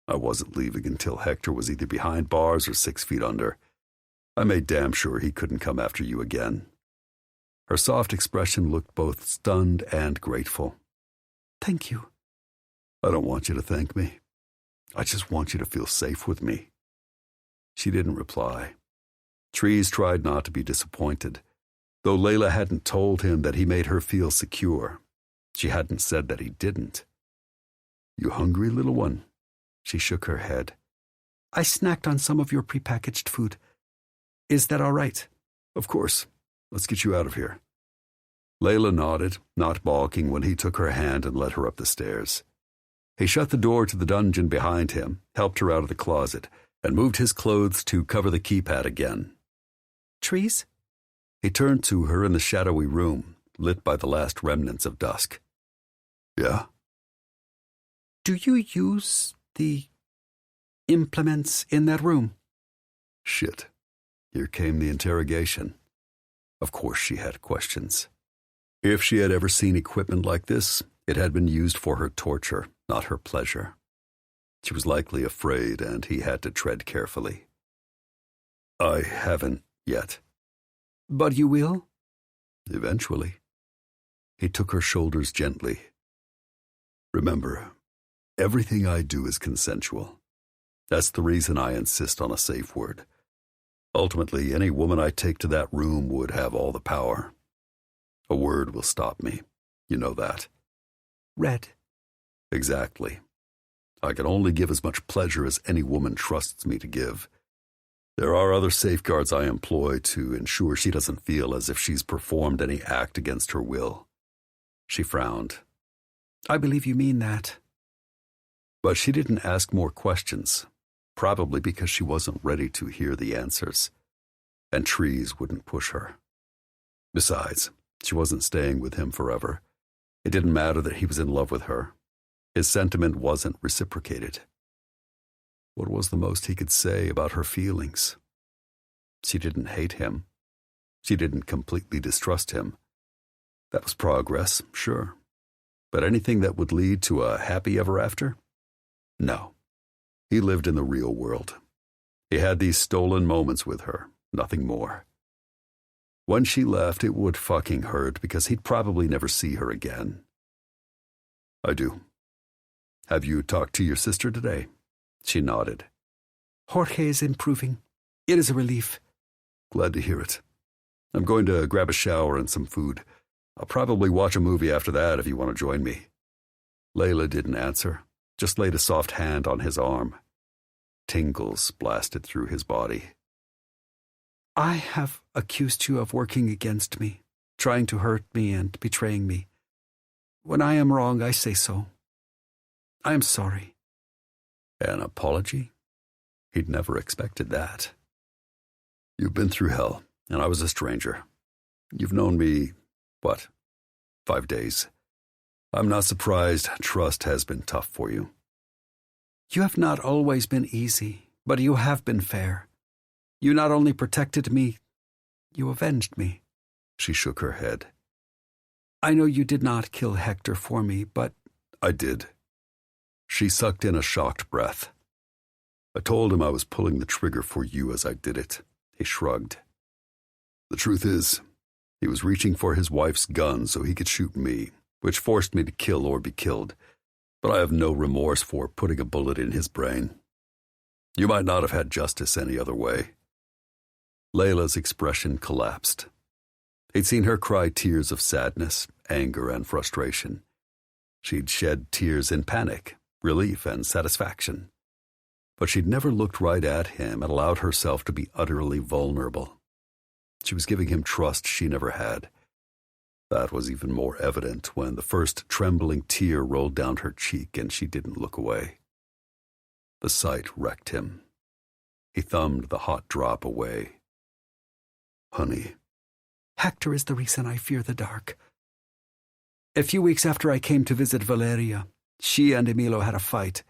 I wasn't leaving until Hector was either behind bars or 6 feet under. I made damn sure he couldn't come after you again. Her soft expression looked both stunned and grateful. Thank you. I don't want you to thank me. I just want you to feel safe with me. She didn't reply. Trees tried not to be disappointed. Though Layla hadn't told him that he made her feel secure, she hadn't said that he didn't. You hungry, little one? She shook her head. I snacked on some of your prepackaged food. Is that all right? Of course. Let's get you out of here. Layla nodded, not balking when he took her hand and led her up the stairs. He shut the door to the dungeon behind him, helped her out of the closet, and moved his clothes to cover the keypad again. Trees? He turned to her in the shadowy room, lit by the last remnants of dusk. Yeah? Do you use the implements in that room? Shit. Here came the interrogation. Of course she had questions. If she had ever seen equipment like this, it had been used for her torture, not her pleasure. She was likely afraid, and he had to tread carefully. I haven't yet. But you will? Eventually. He took her shoulders gently. Remember, everything I do is consensual. That's the reason I insist on a safe word. Ultimately, any woman I take to that room would have all the power. A word will stop me. You know that. Red. Exactly. I can only give as much pleasure as any woman trusts me to give. There are other safeguards I employ to ensure she doesn't feel as if she's performed any act against her will. She frowned. I believe you mean that. But she didn't ask more questions, probably because she wasn't ready to hear the answers, and trees wouldn't push her. Besides, she wasn't staying with him forever. It didn't matter that he was in love with her. His sentiment wasn't reciprocated. What was the most he could say about her feelings? She didn't hate him. She didn't completely distrust him. That was progress, sure. But anything that would lead to a happy ever after? No. He lived in the real world. He had these stolen moments with her, nothing more. When she left, it would fucking hurt because he'd probably never see her again. I do. Have you talked to your sister today? She nodded. Jorge is improving. It is a relief. Glad to hear it. I'm going to grab a shower and some food. I'll probably watch a movie after that if you want to join me. Layla didn't answer, just laid a soft hand on his arm. Tingles blasted through his body. I have accused you of working against me, trying to hurt me and betraying me. When I am wrong, I say so. I am sorry. An apology? He'd never expected that. You've been through hell, and I was a stranger. You've known me, 5 days. I'm not surprised trust has been tough for you. You have not always been easy, but you have been fair. You not only protected me, you avenged me. She shook her head. I know you did not kill Hector for me, but... I did. She sucked in a shocked breath. I told him I was pulling the trigger for you as I did it. He shrugged. The truth is, he was reaching for his wife's gun so he could shoot me, which forced me to kill or be killed. But I have no remorse for putting a bullet in his brain. You might not have had justice any other way. Layla's expression collapsed. He'd seen her cry tears of sadness, anger, and frustration. She'd shed tears in panic, relief, and satisfaction. But she'd never looked right at him and allowed herself to be utterly vulnerable. She was giving him trust she never had. That was even more evident when the first trembling tear rolled down her cheek and she didn't look away. The sight wrecked him. He thumbed the hot drop away. Honey. Hector is the reason I fear the dark. A few weeks after I came to visit Valeria, she and Emilio had a fight.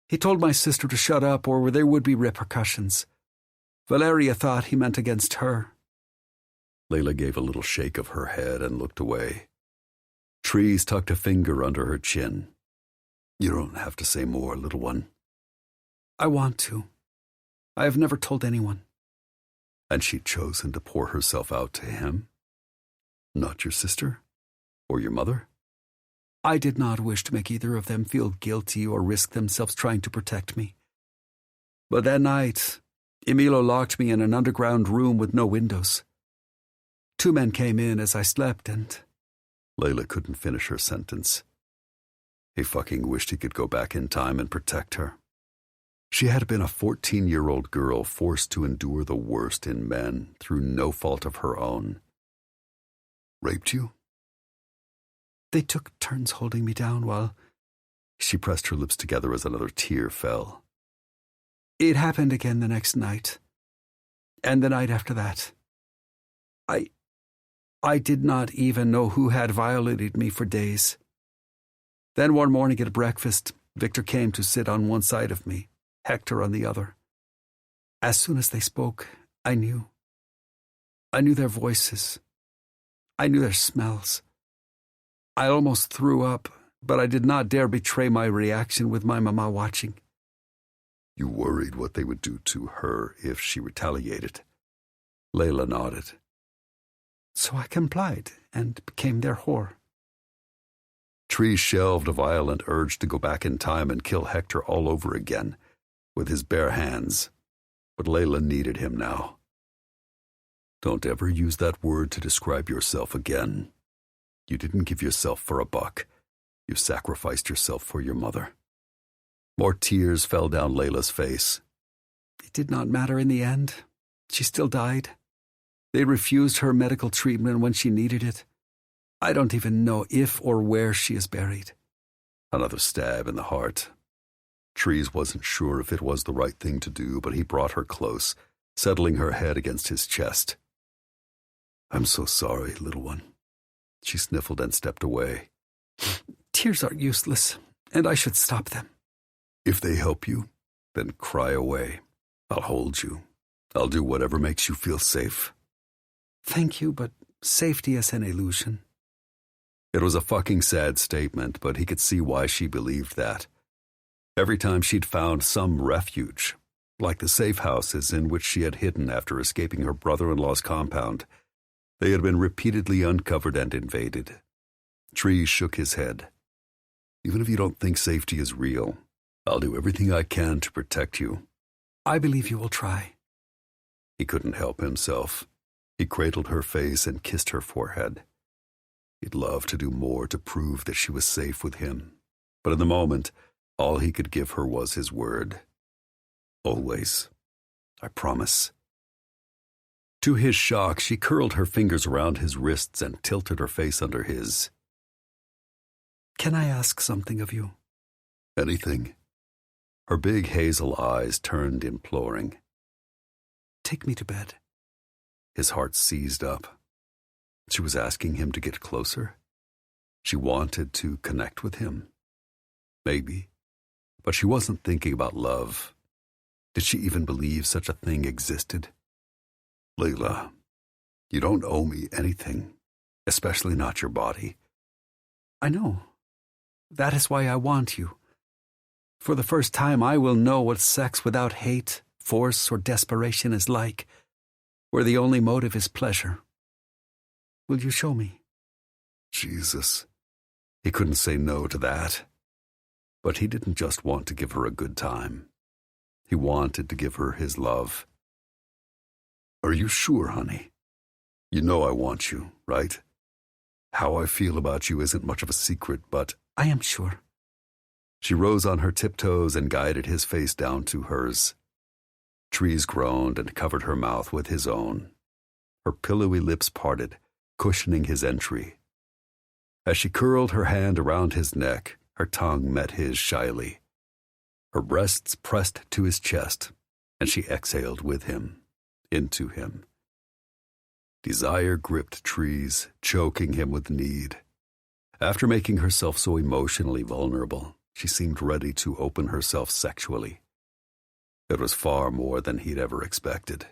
He told my sister to shut up or there would be repercussions. Valeria thought he meant against her. Layla gave a little shake of her head and looked away. Trees tucked a finger under her chin. You don't have to say more, little one. I want to. I have never told anyone. And she'd chosen to pour herself out to him? Not your sister? Or your mother? I did not wish to make either of them feel guilty or risk themselves trying to protect me. But that night, Emilio locked me in an underground room with no windows. 2 men came in as I slept and... Layla couldn't finish her sentence. He fucking wished he could go back in time and protect her. She had been a 14-year-old girl forced to endure the worst in men through no fault of her own. Raped you? They took turns holding me down while... She pressed her lips together as another tear fell. It happened again the next night. And the night after that. I did not even know who had violated me for days. Then one morning at breakfast, Victor came to sit on one side of me, Hector on the other. As soon as they spoke, I knew. I knew their voices. I knew their smells. I almost threw up, but I did not dare betray my reaction with my mama watching. You worried what they would do to her if she retaliated. Layla nodded. So I complied and became their whore. Tree shelved a violent urge to go back in time and kill Hector all over again, with his bare hands. But Layla needed him now. Don't ever use that word to describe yourself again. You didn't give yourself for a buck. You sacrificed yourself for your mother. More tears fell down Layla's face. It did not matter in the end. She still died. They refused her medical treatment when she needed it. I don't even know if or where she is buried. Another stab in the heart. Trees wasn't sure if it was the right thing to do, but he brought her close, settling her head against his chest. I'm so sorry, little one. She sniffled and stepped away. Tears are useless, and I should stop them. If they help you, then cry away. I'll hold you. I'll do whatever makes you feel safe. Thank you, but safety is an illusion. It was a fucking sad statement, but he could see why she believed that. Every time she'd found some refuge, like the safe houses in which she had hidden after escaping her brother-in-law's compound, they had been repeatedly uncovered and invaded. Tree shook his head. Even if you don't think safety is real, I'll do everything I can to protect you. I believe you will try. He couldn't help himself. He cradled her face and kissed her forehead. He'd love to do more to prove that she was safe with him, but in the moment, all he could give her was his word. Always. I promise. To his shock, she curled her fingers around his wrists and tilted her face under his. Can I ask something of you? Anything. Her big hazel eyes turned imploring. Take me to bed. His heart seized up. She was asking him to get closer. She wanted to connect with him. Maybe. But she wasn't thinking about love. Did she even believe such a thing existed? Layla, you don't owe me anything, especially not your body. I know. That is why I want you. For the first time, I will know what sex without hate, force, or desperation is like, where the only motive is pleasure. Will you show me? Jesus. He couldn't say no to that. But he didn't just want to give her a good time. He wanted to give her his love. Are you sure, honey? You know I want you, right? How I feel about you isn't much of a secret, but I am sure. She rose on her tiptoes and guided his face down to hers. Trees groaned and covered her mouth with his own. Her pillowy lips parted, cushioning his entry. As she curled her hand around his neck, her tongue met his shyly. Her breasts pressed to his chest, and she exhaled with him, into him. Desire gripped Trees, choking him with need. After making herself so emotionally vulnerable, she seemed ready to open herself sexually. It was far more than he'd ever expected.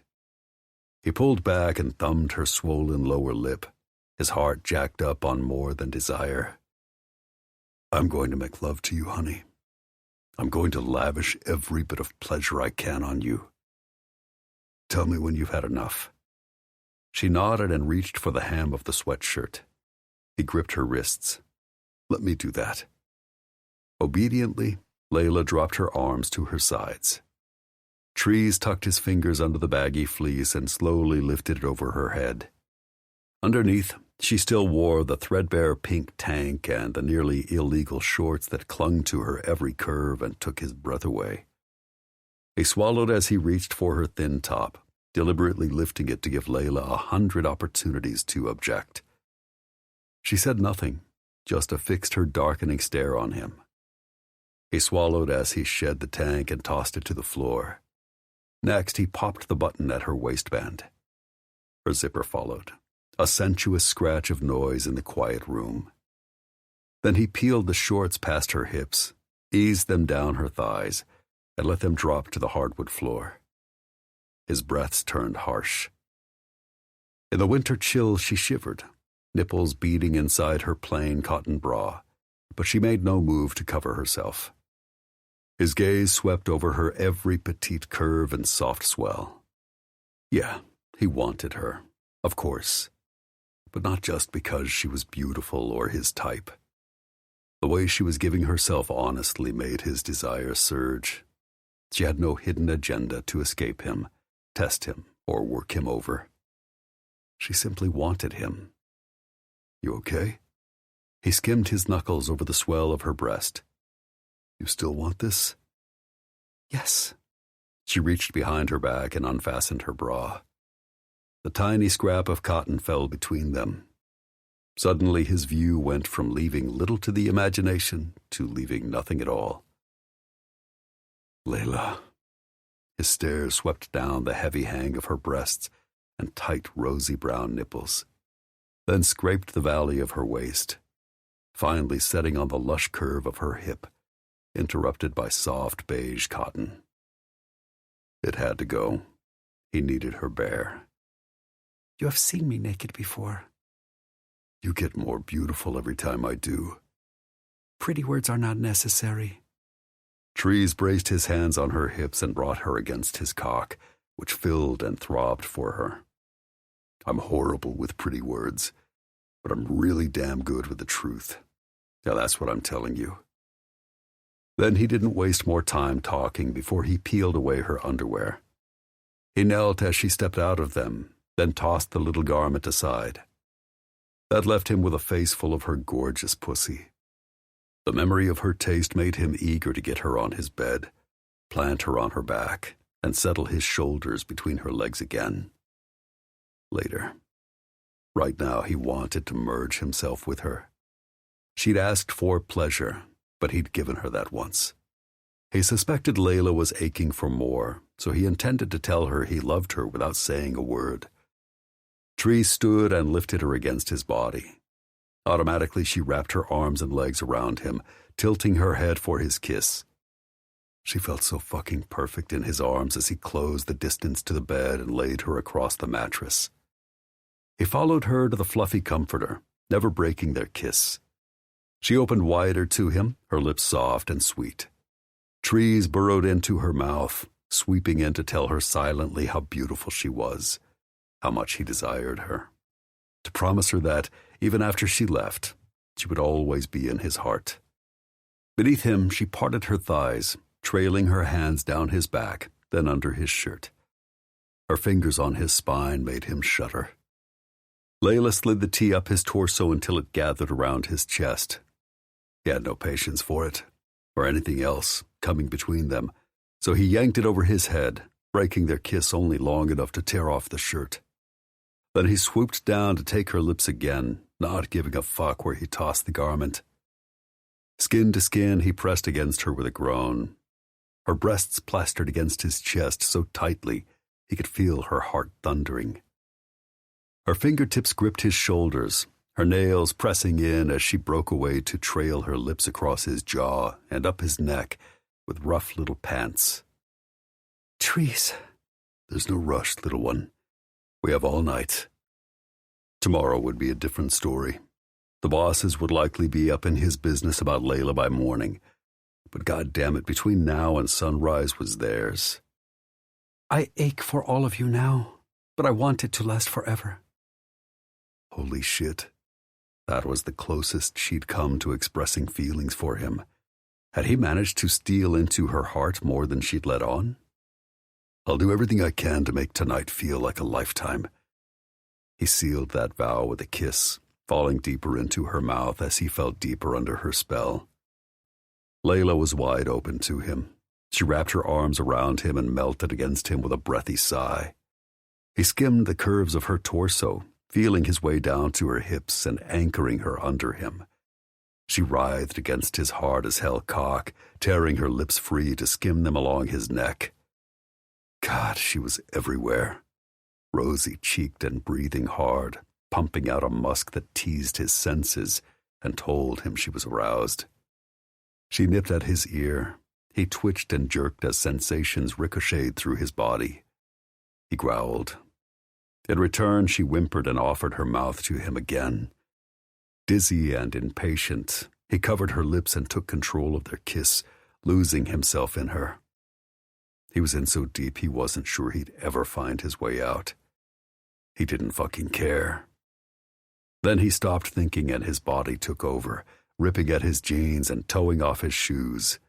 He pulled back and thumbed her swollen lower lip, his heart jacked up on more than desire. I'm going to make love to you, honey. I'm going to lavish every bit of pleasure I can on you. Tell me when you've had enough. She nodded and reached for the hem of the sweatshirt. He gripped her wrists. Let me do that. Obediently, Layla dropped her arms to her sides. Trees tucked his fingers under the baggy fleece and slowly lifted it over her head. Underneath, she still wore the threadbare pink tank and the nearly illegal shorts that clung to her every curve and took his breath away. He swallowed as he reached for her thin top, deliberately lifting it to give Layla 100 opportunities to object. She said nothing, just affixed her darkening stare on him. He swallowed as he shed the tank and tossed it to the floor. Next, he popped the button at her waistband. Her zipper followed, a sensuous scratch of noise in the quiet room. Then he peeled the shorts past her hips, eased them down her thighs, and let them drop to the hardwood floor. His breaths turned harsh. In the winter chill, she shivered, nipples beating inside her plain cotton bra, but she made no move to cover herself. His gaze swept over her every petite curve and soft swell. Yeah, he wanted her, of course. but not just because she was beautiful or his type. The way she was giving herself honestly made his desire surge. She had no hidden agenda to escape him, test him, or work him over. She simply wanted him. "You okay?" He skimmed his knuckles over the swell of her breast. "You still want this?" Yes. She reached behind her back and unfastened her bra. The tiny scrap of cotton fell between them. Suddenly his view went from leaving little to the imagination to leaving nothing at all. "Layla." His stare swept down the heavy hang of her breasts and tight rosy brown nipples, then scraped the valley of her waist, finally setting on the lush curve of her hip, interrupted by soft beige cotton. It had to go. He needed her bare. You have seen me naked before. You get more beautiful every time I do. Pretty words are not necessary. Trees braced his hands on her hips and brought her against his cock, which filled and throbbed for her. I'm horrible with pretty words, but I'm really damn good with the truth. Now that's what I'm telling you. Then he didn't waste more time talking before he peeled away her underwear. He knelt as she stepped out of them, then tossed the little garment aside. That left him with a face full of her gorgeous pussy. The memory of her taste made him eager to get her on his bed, plant her on her back, and settle his shoulders between her legs again. Later. Right now he wanted to merge himself with her. She'd asked for pleasure, but he'd given her that once. He suspected Layla was aching for more, so he intended to tell her he loved her without saying a word. Tree stood and lifted her against his body. Automatically she wrapped her arms and legs around him, tilting her head for his kiss. She felt so fucking perfect in his arms as he closed the distance to the bed and laid her across the mattress. He followed her to the fluffy comforter, never breaking their kiss. She opened wider to him, her lips soft and sweet. Trees burrowed into her mouth, sweeping in to tell her silently how beautiful she was, how much he desired her, to promise her that, even after she left, she would always be in his heart. Beneath him, she parted her thighs, trailing her hands down his back, then under his shirt. Her fingers on his spine made him shudder. Layla slid the tea up his torso until it gathered around his chest. He had no patience for it, or anything else, coming between them, so he yanked it over his head, breaking their kiss only long enough to tear off the shirt. Then he swooped down to take her lips again, not giving a fuck where he tossed the garment. Skin to skin, he pressed against her with a groan. Her breasts plastered against his chest so tightly he could feel her heart thundering. Her fingertips gripped his shoulders, her nails pressing in as she broke away to trail her lips across his jaw and up his neck with rough little pants. Trees. There's no rush, little one. We have all night. Tomorrow would be a different story. The bosses would likely be up in his business about Layla by morning. But goddamn it, between now and sunrise was theirs. I ache for all of you now, but I want it to last forever. Holy shit. That was the closest she'd come to expressing feelings for him. Had he managed to steal into her heart more than she'd let on? I'll do everything I can to make tonight feel like a lifetime. He sealed that vow with a kiss, falling deeper into her mouth as he felt deeper under her spell. Layla was wide open to him. She wrapped her arms around him and melted against him with a breathy sigh. He skimmed the curves of her torso, feeling his way down to her hips and anchoring her under him. She writhed against his hard-as-hell cock, tearing her lips free to skim them along his neck. God, she was everywhere, rosy-cheeked and breathing hard, pumping out a musk that teased his senses and told him she was aroused. She nipped at his ear. He twitched and jerked as sensations ricocheted through his body. He growled. In return, she whimpered and offered her mouth to him again. Dizzy and impatient, he covered her lips and took control of their kiss, losing himself in her. He was in so deep he wasn't sure he'd ever find his way out. He didn't fucking care. Then he stopped thinking and his body took over, ripping at his jeans and towing off his shoes.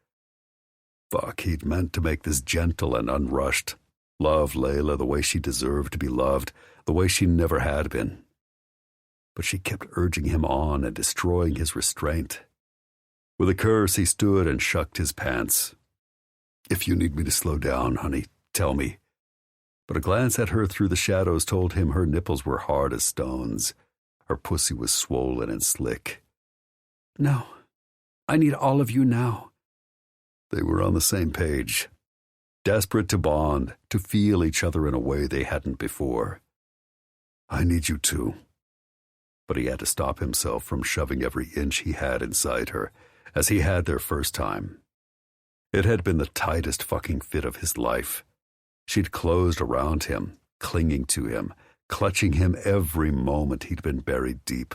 Fuck, he'd meant to make this gentle and unrushed. Love Layla the way she deserved to be loved, the way she never had been. But she kept urging him on and destroying his restraint. With a curse, he stood and shucked his pants. If you need me to slow down, honey, tell me. But a glance at her through the shadows told him her nipples were hard as stones. Her pussy was swollen and slick. No, I need all of you now. They were on the same page, desperate to bond, to feel each other in a way they hadn't before. I need you too. But he had to stop himself from shoving every inch he had inside her, as he had their first time. It had been the tightest fucking fit of his life. She'd closed around him, clinging to him, clutching him every moment he'd been buried deep.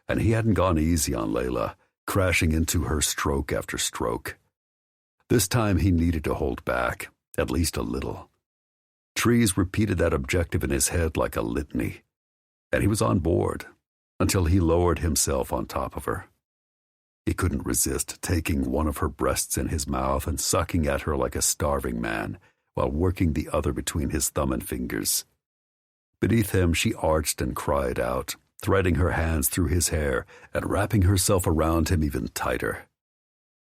And he hadn't gone easy on Layla, crashing into her stroke after stroke. This time he needed to hold back, at least a little. Trees repeated that objective in his head like a litany, and he was on board, until he lowered himself on top of her. He couldn't resist taking one of her breasts in his mouth and sucking at her like a starving man, while working the other between his thumb and fingers. Beneath him, she arched and cried out, threading her hands through his hair and wrapping herself around him even tighter.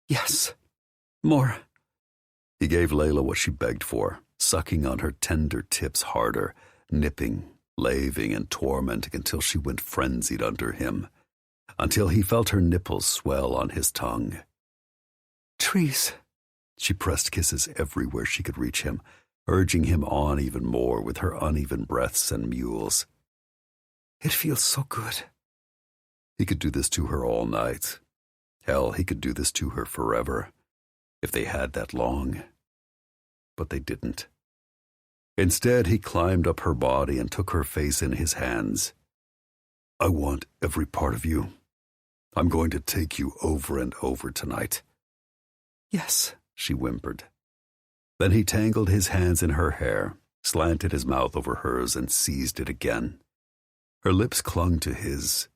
Yes, more. He gave Layla what she begged for, sucking on her tender tips harder, nipping, laving and tormenting until she went frenzied under him, until he felt her nipples swell on his tongue. Trees. She pressed kisses everywhere she could reach him, urging him on even more with her uneven breaths and mewls. It feels so good. He could do this to her all night. Hell, he could do this to her forever, if they had that long. But they didn't. Instead, he climbed up her body and took her face in his hands. I want every part of you. I'm going to take you over and over tonight. Yes, she whimpered. Then he tangled his hands in her hair, slanted his mouth over hers, and seized it again. Her lips clung to his.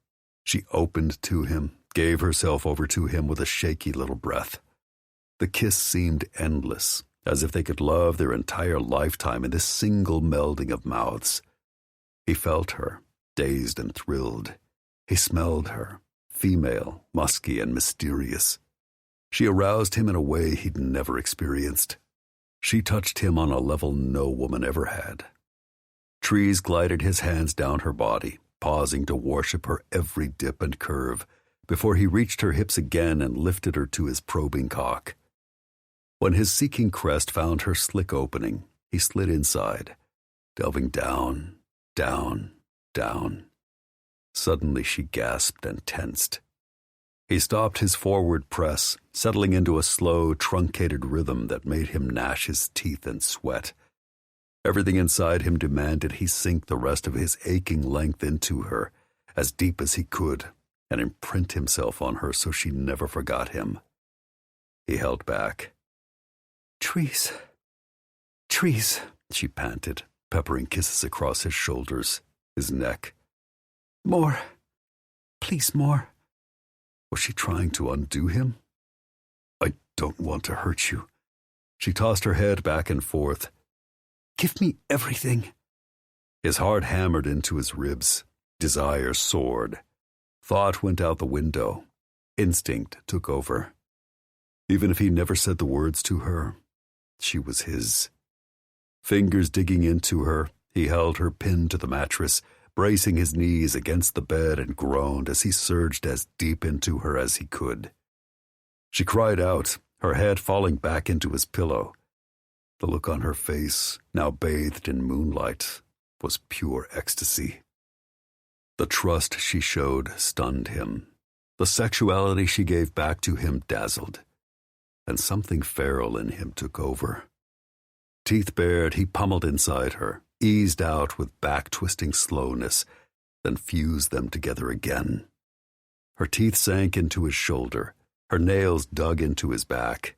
She opened to him, gave herself over to him with a shaky little breath. The kiss seemed endless, as if they could love their entire lifetime in this single melding of mouths. He felt her, dazed and thrilled. He smelled her, female, musky, and mysterious. She aroused him in a way he'd never experienced. She touched him on a level no woman ever had. Trees glided his hands down her body, pausing to worship her every dip and curve, before he reached her hips again and lifted her to his probing cock. When his seeking crest found her slick opening, he slid inside, delving down, down, down. Suddenly she gasped and tensed. He stopped his forward press, settling into a slow, truncated rhythm that made him gnash his teeth and sweat. Everything inside him demanded he sink the rest of his aching length into her, as deep as he could, and imprint himself on her so she never forgot him. He held back. Trees, trees, she panted, peppering kisses across his shoulders, his neck. More, please more. Was she trying to undo him? I don't want to hurt you. She tossed her head back and forth. Give me everything. His heart hammered into his ribs. Desire soared. Thought went out the window. Instinct took over. Even if he never said the words to her, she was his. Fingers digging into her, he held her pinned to the mattress, bracing his knees against the bed, and groaned as he surged as deep into her as he could. She cried out, her head falling back into his pillow. The look on her face, now bathed in moonlight, was pure ecstasy. The trust she showed stunned him. The sexuality she gave back to him dazzled. And something feral in him took over. Teeth bared, he pummeled inside her, eased out with back-twisting slowness, then fused them together again. Her teeth sank into his shoulder, her nails dug into his back.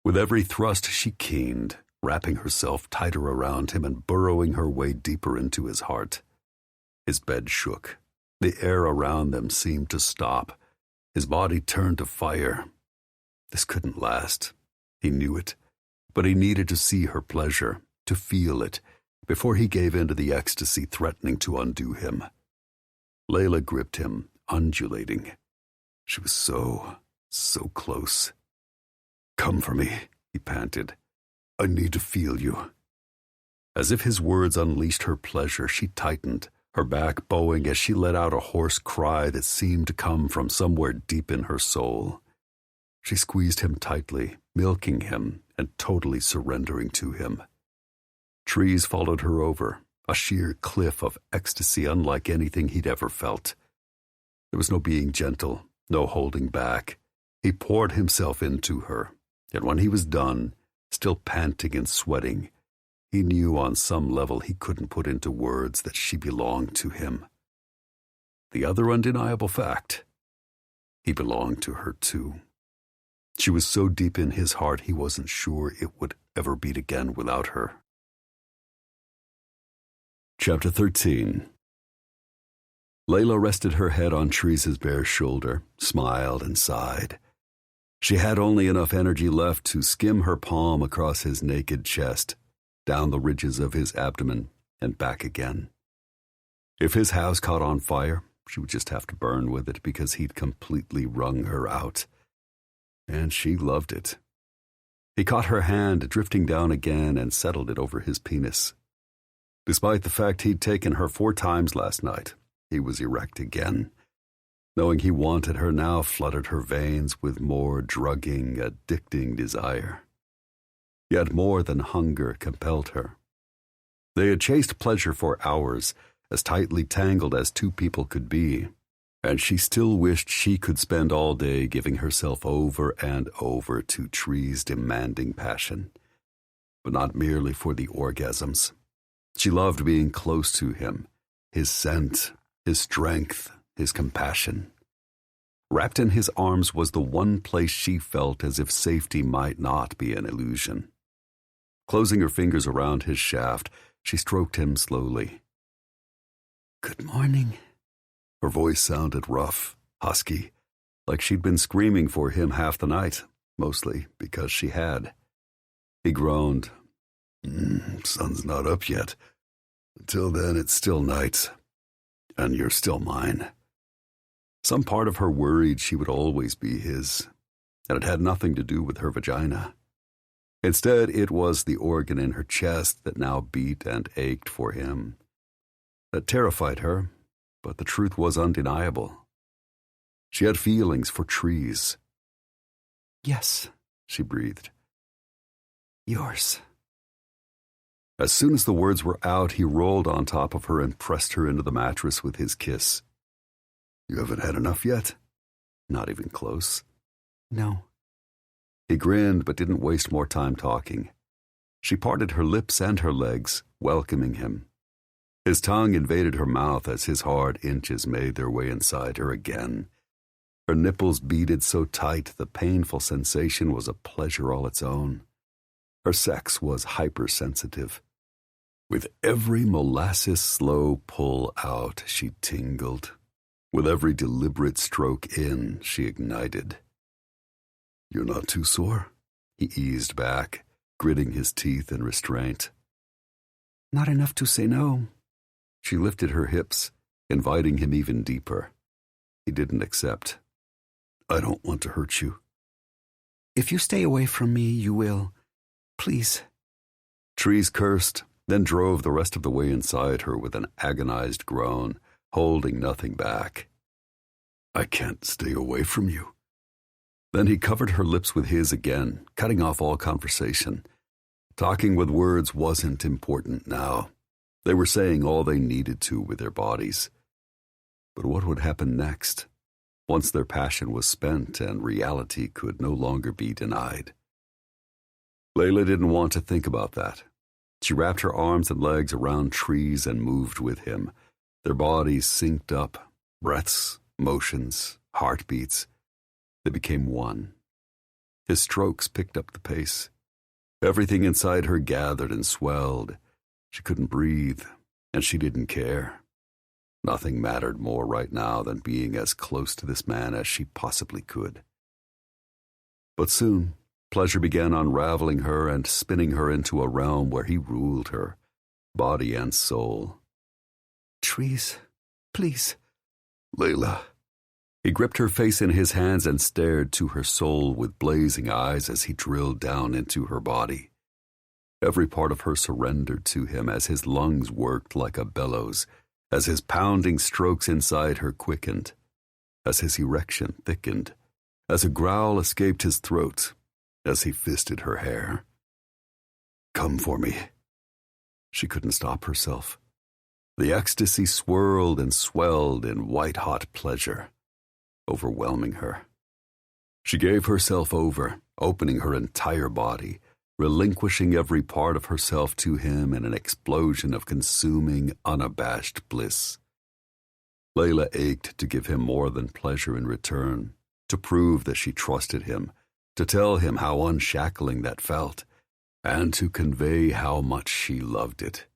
With every thrust she keened, wrapping herself tighter around him and burrowing her way deeper into his heart. His bed shook. The air around them seemed to stop. His body turned to fire. This couldn't last. He knew it, but he needed to see her pleasure, to feel it, before he gave in to the ecstasy threatening to undo him. Layla gripped him, undulating. She was so close. "Come for me," he panted. "I need to feel you." As if his words unleashed her pleasure, she tightened, her back bowing as she let out a hoarse cry that seemed to come from somewhere deep in her soul. She squeezed him tightly, milking him and totally surrendering to him. Trees followed her over, a sheer cliff of ecstasy unlike anything he'd ever felt. There was no being gentle, no holding back. He poured himself into her, and when he was done, still panting and sweating, he knew on some level he couldn't put into words that she belonged to him. The other undeniable fact, he belonged to her too. She was so deep in his heart he wasn't sure it would ever beat again without her. Chapter 13. Layla rested her head on Teresa's bare shoulder, smiled and sighed. She had only enough energy left to skim her palm across his naked chest, down the ridges of his abdomen, and back again. If his house caught on fire, she would just have to burn with it because he'd completely wrung her out. And she loved it. He caught her hand drifting down again and settled it over his penis. Despite the fact he'd taken her 4 times last night, he was erect again. Knowing he wanted her now flooded her veins with more drugging, addicting desire. Yet more than hunger compelled her. They had chased pleasure for hours, as tightly tangled as 2 people could be, and she still wished she could spend all day giving herself over and over to Tree's demanding passion, but not merely for the orgasms. She loved being close to him, his scent, his strength, his compassion. Wrapped in his arms was the one place she felt as if safety might not be an illusion. Closing her fingers around his shaft, she stroked him slowly. "Good morning." Her voice sounded rough, husky, like she'd been screaming for him half the night, mostly because she had. He groaned. "Sun's not up yet. Until then, it's still night. And you're still mine." Some part of her worried she would always be his, and it had nothing to do with her vagina. Instead, it was the organ in her chest that now beat and ached for him. That terrified her, but the truth was undeniable. She had feelings for trees. "Yes," she breathed. "Yours." As soon as the words were out, he rolled on top of her and pressed her into the mattress with his kiss. "You haven't had enough yet?" "Not even close." "No." He grinned but didn't waste more time talking. She parted her lips and her legs, welcoming him. His tongue invaded her mouth as his hard inches made their way inside her again. Her nipples beaded so tight the painful sensation was a pleasure all its own. Her sex was hypersensitive. With every molasses slow pull out, she tingled. With every deliberate stroke in, she ignited. "You're not too sore?" He eased back, gritting his teeth in restraint. "Not enough to say no." She lifted her hips, inviting him even deeper. He didn't accept. "I don't want to hurt you." "If you stay away from me, you will. Please." Trees cursed, then drove the rest of the way inside her with an agonized groan, holding nothing back. "I can't stay away from you." Then he covered her lips with his again, cutting off all conversation. Talking with words wasn't important now. They were saying all they needed to with their bodies. But what would happen next, once their passion was spent and reality could no longer be denied? Layla didn't want to think about that. She wrapped her arms and legs around Trees and moved with him. Their bodies synced up, breaths, motions, heartbeats. They became one. His strokes picked up the pace. Everything inside her gathered and swelled. She couldn't breathe, and she didn't care. Nothing mattered more right now than being as close to this man as she possibly could. But soon, pleasure began unraveling her and spinning her into a realm where he ruled her, body and soul. Trees, please. Layla. He gripped her face in his hands and stared to her soul with blazing eyes as he drilled down into her body. Every part of her surrendered to him as his lungs worked like a bellows, as his pounding strokes inside her quickened, as his erection thickened, as a growl escaped his throat, as he fisted her hair. Come for me. She couldn't stop herself. The ecstasy swirled and swelled in white-hot pleasure, overwhelming her. She gave herself over, opening her entire body, relinquishing every part of herself to him in an explosion of consuming, unabashed bliss. Layla ached to give him more than pleasure in return, to prove that she trusted him, to tell him how unshackling that felt, and to convey how much she loved it.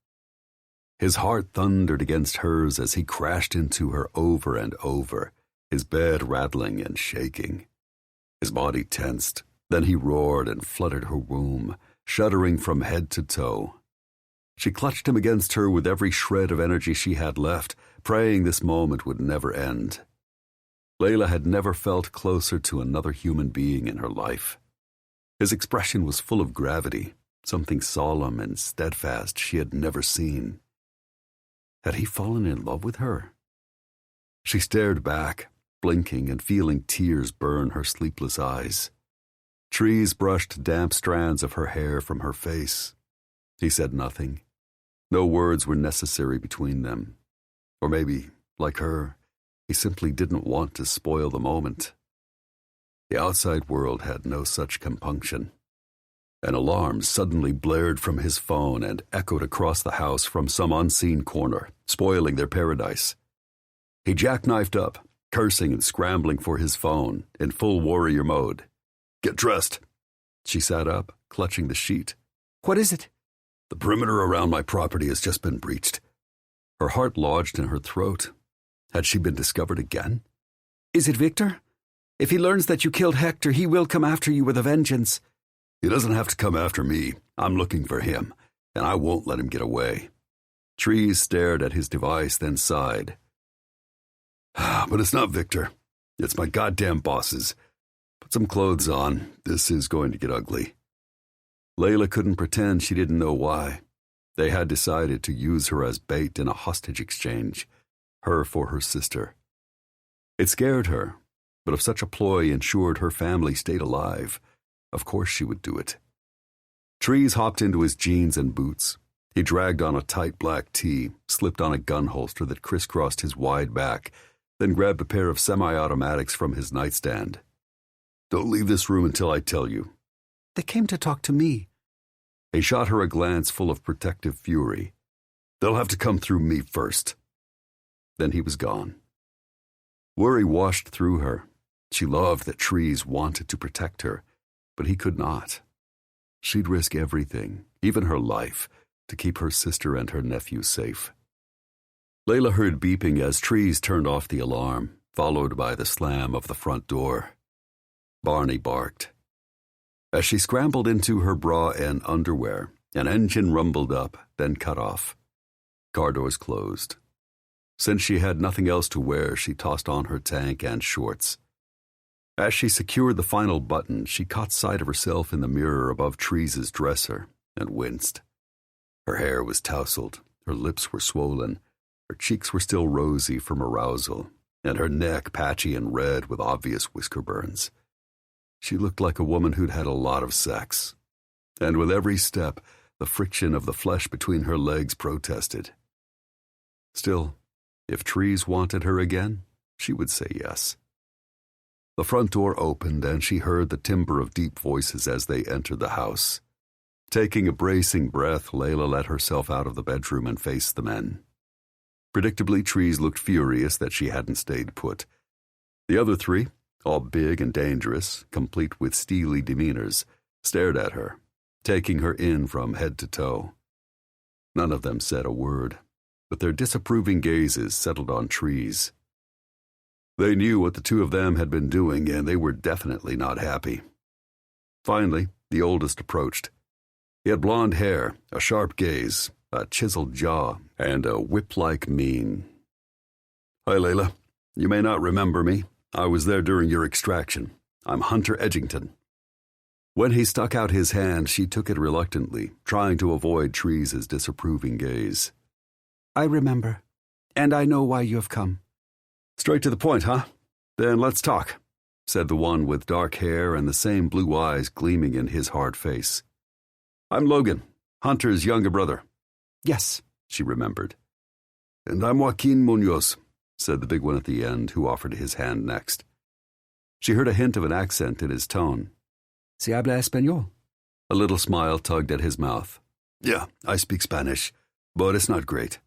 His heart thundered against hers as he crashed into her over and over, his bed rattling and shaking. His body tensed, then he roared and flooded her womb, shuddering from head to toe. She clutched him against her with every shred of energy she had left, praying this moment would never end. Layla had never felt closer to another human being in her life. His expression was full of gravity, something solemn and steadfast she had never seen. Had he fallen in love with her? She stared back, blinking and feeling tears burn her sleepless eyes. Trees brushed damp strands of her hair from her face. He said nothing. No words were necessary between them. Or maybe, like her, he simply didn't want to spoil the moment. The outside world had no such compunction. An alarm suddenly blared from his phone and echoed across the house from some unseen corner, spoiling their paradise. He jackknifed up, cursing and scrambling for his phone, in full warrior mode. Get dressed. She sat up, clutching the sheet. What is it? The perimeter around my property has just been breached. Her heart lodged in her throat. Had she been discovered again? Is it Victor? If he learns that you killed Hector, he will come after you with a vengeance. He doesn't have to come after me. I'm looking for him, and I won't let him get away. Trees stared at his device, then sighed. But it's not Victor. It's my goddamn bosses. Put some clothes on. This is going to get ugly. Layla couldn't pretend she didn't know why. They had decided to use her as bait in a hostage exchange, her for her sister. It scared her, but if such a ploy ensured her family stayed alive, of course she would do it. Trees hopped into his jeans and boots. He dragged on a tight black tee, slipped on a gun holster that crisscrossed his wide back, then grabbed a pair of semi-automatics from his nightstand. Don't leave this room until I tell you. They came to talk to me. He shot her a glance full of protective fury. They'll have to come through me first. Then he was gone. Worry washed through her. She loved that Trees wanted to protect her, but he could not. She'd risk everything, even her life, to keep her sister and her nephew safe. Layla heard beeping as Trees turned off the alarm, followed by the slam of the front door. Barney barked. As she scrambled into her bra and underwear, an engine rumbled up, then cut off. Car doors closed. Since she had nothing else to wear, she tossed on her tank and shorts. As she secured the final button, she caught sight of herself in the mirror above Trees' dresser and winced. Her hair was tousled, her lips were swollen, her cheeks were still rosy from arousal, and her neck patchy and red with obvious whisker burns. She looked like a woman who'd had a lot of sex. And with every step, the friction of the flesh between her legs protested. Still, if Trees wanted her again, she would say yes. The front door opened, and she heard the timbre of deep voices as they entered the house. Taking a bracing breath, Layla let herself out of the bedroom and faced the men. Predictably, Trees looked furious that she hadn't stayed put. The other three, all big and dangerous, complete with steely demeanors, stared at her, taking her in from head to toe. None of them said a word. but their disapproving gazes settled on Trees. They knew what the two of them had been doing, and they were definitely not happy. Finally, the oldest approached. He had blonde hair, a sharp gaze, a chiseled jaw, and a whip-like mien. "Hi, Layla. You may not remember me. I was there during your extraction. I'm Hunter Edgington." When he stuck out his hand, she took it reluctantly, trying to avoid Trees' disapproving gaze. "I remember, and I know why you have come." "Straight to the point, huh? Then let's talk," said the one with dark hair and the same blue eyes gleaming in his hard face. "I'm Logan, Hunter's younger brother." "Yes," she remembered. "And I'm Joaquin Munoz," said the big one at the end, who offered his hand next. She heard a hint of an accent in his tone. "Se habla español?" A little smile tugged at his mouth. "Yeah, I speak Spanish, but it's not great."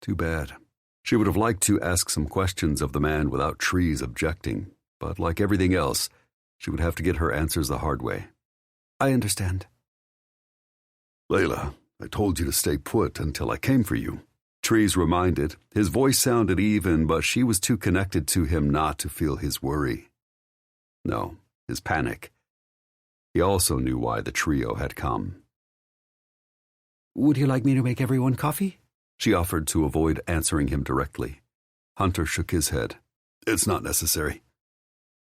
Too bad. She would have liked to ask some questions of the man without Trees objecting, but like everything else, she would have to get her answers the hard way. "I understand." "Layla, I told you to stay put until I came for you," Trees reminded. His voice sounded even, but she was too connected to him not to feel his worry. No, his panic. He also knew why the trio had come. "Would you like me to make everyone coffee?" She offered to avoid answering him directly. Hunter shook his head. "It's not necessary.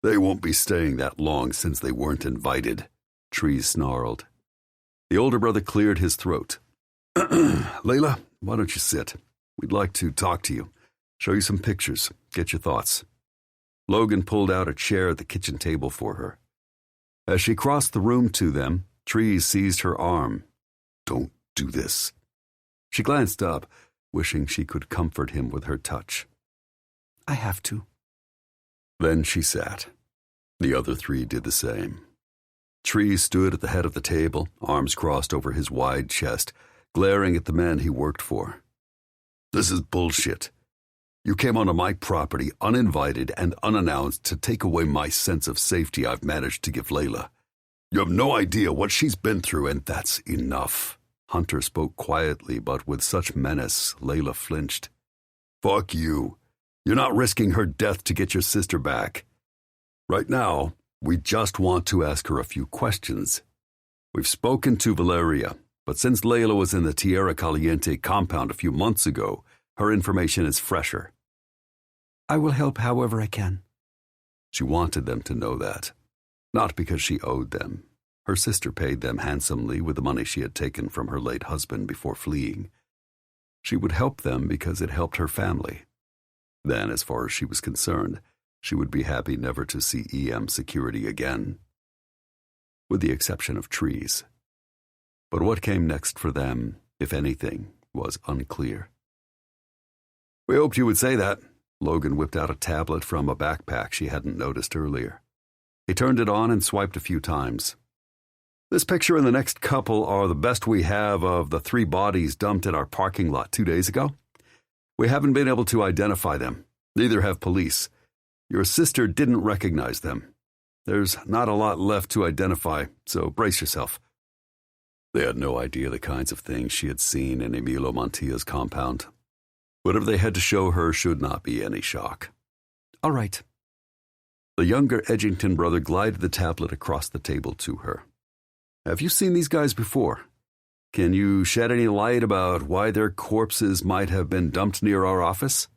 They won't be staying that long since they weren't invited," Trees snarled. The older brother cleared his throat. "Layla, why don't you sit? We'd like to talk to you, show you some pictures, get your thoughts." Logan pulled out a chair at the kitchen table for her. As she crossed the room to them, Trees seized her arm. "Don't do this." She glanced up, wishing she could comfort him with her touch. "I have to." Then she sat. The other three did the same. Trees stood at the head of the table, arms crossed over his wide chest, glaring at the men he worked for. "This is bullshit. You came onto my property uninvited and unannounced to take away my sense of safety I've managed to give Layla. You have no idea what she's been through, and that's enough." Hunter spoke quietly, but with such menace, Layla flinched. "Fuck you. You're not risking her death to get your sister back. Right now, we just want to ask her a few questions. We've spoken to Valeria, but since Layla was in the Tierra Caliente compound a few months ago, her information is fresher." "I will help however I can." She wanted them to know that, not because she owed them. Her sister paid them handsomely with the money she had taken from her late husband before fleeing. She would help them because it helped her family. Then, as far as she was concerned, she would be happy never to see EM security again, with the exception of Trees. But what came next for them, if anything, was unclear. "We hoped you would say that." Logan whipped out a tablet from a backpack she hadn't noticed earlier. He turned it on and swiped a few times. "This picture and the next couple are the best we have of the 3 bodies dumped in our parking lot 2 days ago. We haven't been able to identify them. Neither have police. Your sister didn't recognize them. There's not a lot left to identify, so brace yourself." They had no idea the kinds of things she had seen in Emilio Montilla's compound. Whatever they had to show her should not be any shock. "All right." The younger Edgington brother glided the tablet across the table to her. "Have you seen these guys before? Can you shed any light about why their corpses might have been dumped near our office?"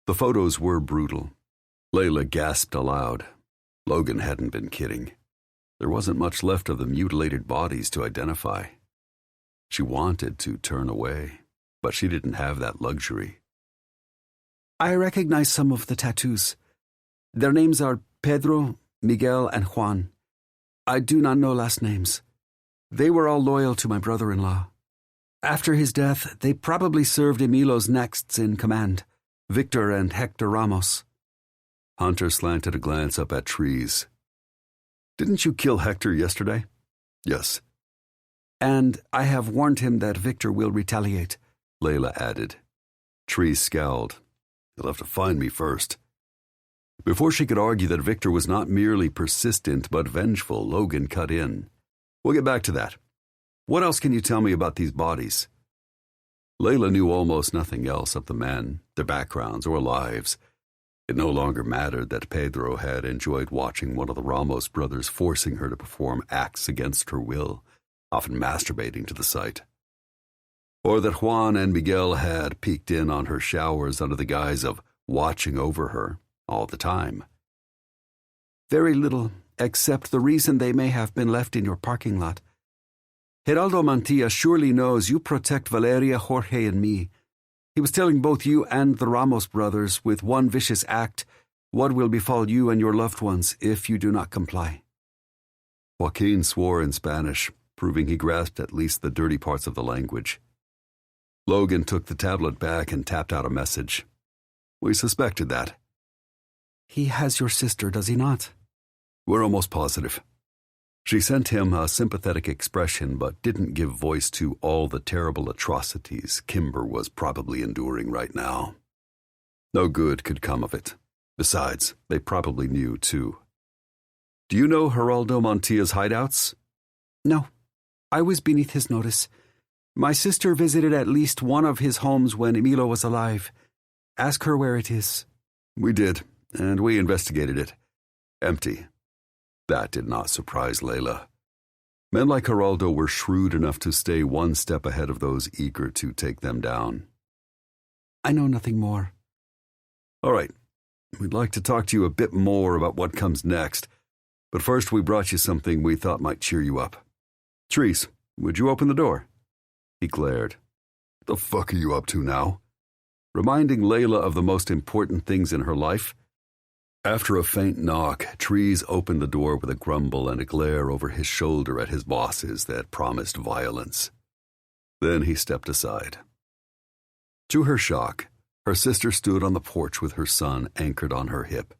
The photos were brutal. Layla gasped aloud. Logan hadn't been kidding. There wasn't much left of the mutilated bodies to identify. She wanted to turn away, but she didn't have that luxury. "I recognize some of the tattoos. Their names are Pedro, Miguel, and Juan. I do not know last names. They were all loyal to my brother-in-law. After his death, they probably served Emilo's nexts in command, Victor and Hector Ramos." Hunter slanted a glance up at Trees. "Didn't you kill Hector yesterday?" "Yes." "And I have warned him that Victor will retaliate," Layla added. Trees scowled. "You'll have to find me first." Before she could argue that Victor was not merely persistent but vengeful, Logan cut in. "We'll get back to that. What else can you tell me about these bodies?" Layla knew almost nothing else of the men, their backgrounds, or lives. It no longer mattered that Pedro had enjoyed watching one of the Ramos brothers forcing her to perform acts against her will, often masturbating to the sight. Or that Juan and Miguel had peeked in on her showers under the guise of watching over her all the time. Very little, except the reason they may have been left in your parking lot. Geraldo Mantilla surely knows you protect Valeria, Jorge, and me. He was telling both you and the Ramos brothers, with one vicious act, what will befall you and your loved ones if you do not comply. Joaquin swore in Spanish, proving he grasped at least the dirty parts of the language. Logan took the tablet back and tapped out a message. We suspected that. He has your sister, does he not? We're almost positive. She sent him a sympathetic expression, but didn't give voice to all the terrible atrocities Kimber was probably enduring right now. No good could come of it. Besides, they probably knew, too. Do you know Geraldo Montilla's hideouts? No. I was beneath his notice. My sister visited at least one of his homes when Emilio was alive. Ask her where it is. We did, and we investigated it. Empty. That did not surprise Layla. Men like Geraldo were shrewd enough to stay one step ahead of those eager to take them down. I know nothing more. All right. We'd like to talk to you a bit more about what comes next, but first we brought you something we thought might cheer you up. Trees, would you open the door? He glared. The fuck are you up to now? Reminding Layla of the most important things in her life? After a faint knock, Trees opened the door with a grumble and a glare over his shoulder at his bosses that promised violence. Then he stepped aside. To her shock, her sister stood on the porch with her son anchored on her hip.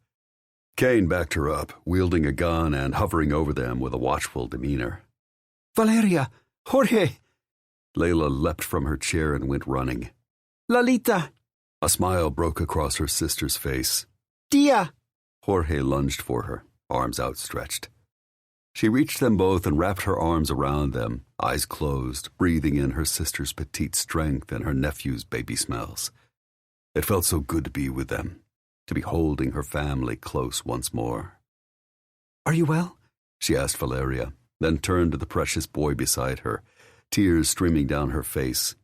Kane backed her up, wielding a gun and hovering over them with a watchful demeanor. Valeria! Jorge! Layla leapt from her chair and went running. Lalita! A smile broke across her sister's face. Tia! Jorge lunged for her, arms outstretched. She reached them both and wrapped her arms around them, eyes closed, breathing in her sister's petite strength and her nephew's baby smells. It felt so good to be with them, to be holding her family close once more. Are you well? She asked Valeria, then turned to the precious boy beside her, tears streaming down her face.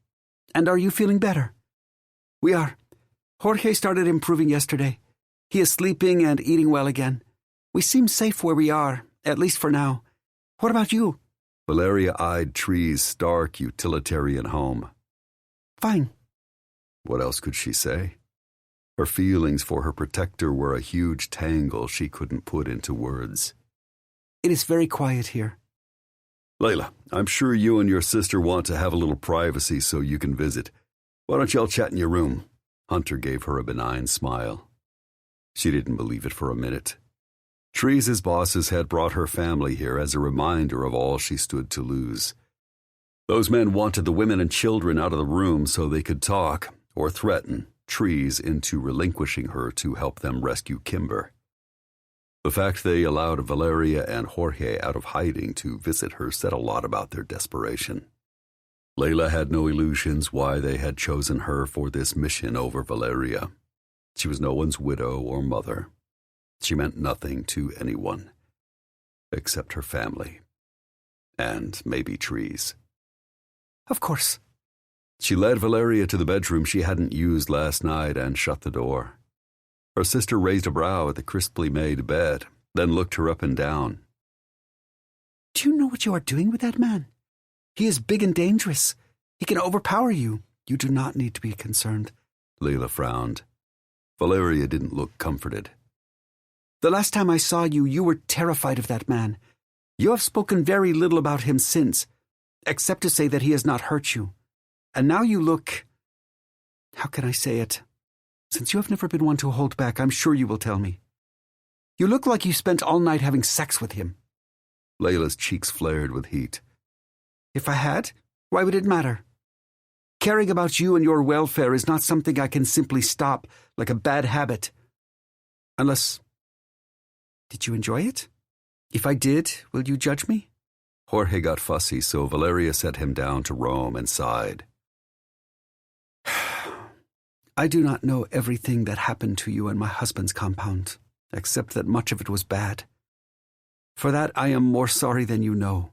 And are you feeling better? We are. Jorge started improving yesterday. He is sleeping and eating well again. We seem safe where we are, at least for now. What about you? Valeria eyed Tree's stark utilitarian home. Fine. What else could she say? Her feelings for her protector were a huge tangle she couldn't put into words. It is very quiet here. Layla, I'm sure you and your sister want to have a little privacy so you can visit. Why don't y'all chat in your room? Hunter gave her a benign smile. She didn't believe it for a minute. Trees' bosses had brought her family here as a reminder of all she stood to lose. Those men wanted the women and children out of the room so they could talk or threaten Trees into relinquishing her to help them rescue Kimber. The fact they allowed Valeria and Jorge out of hiding to visit her said a lot about their desperation. Layla had no illusions why they had chosen her for this mission over Valeria. She was no one's widow or mother. She meant nothing to anyone, except her family. And maybe Trees. Of course. She led Valeria to the bedroom she hadn't used last night and shut the door. Her sister raised a brow at the crisply made bed, then looked her up and down. Do you know what you are doing with that man? He is big and dangerous. He can overpower you. You do not need to be concerned. Layla frowned. Valeria didn't look comforted. The last time I saw you, you were terrified of that man. You have spoken very little about him since, except to say that he has not hurt you. And now you look... How can I say it? Since you have never been one to hold back, I'm sure you will tell me. You look like you spent all night having sex with him. Layla's cheeks flared with heat. If I had, why would it matter? Caring about you and your welfare is not something I can simply stop, like a bad habit. Unless... Did you enjoy it? If I did, will you judge me? Jorge got fussy, so Valeria set him down to roam and sighed. I do not know everything that happened to you in my husband's compound, except that much of it was bad. For that I am more sorry than you know.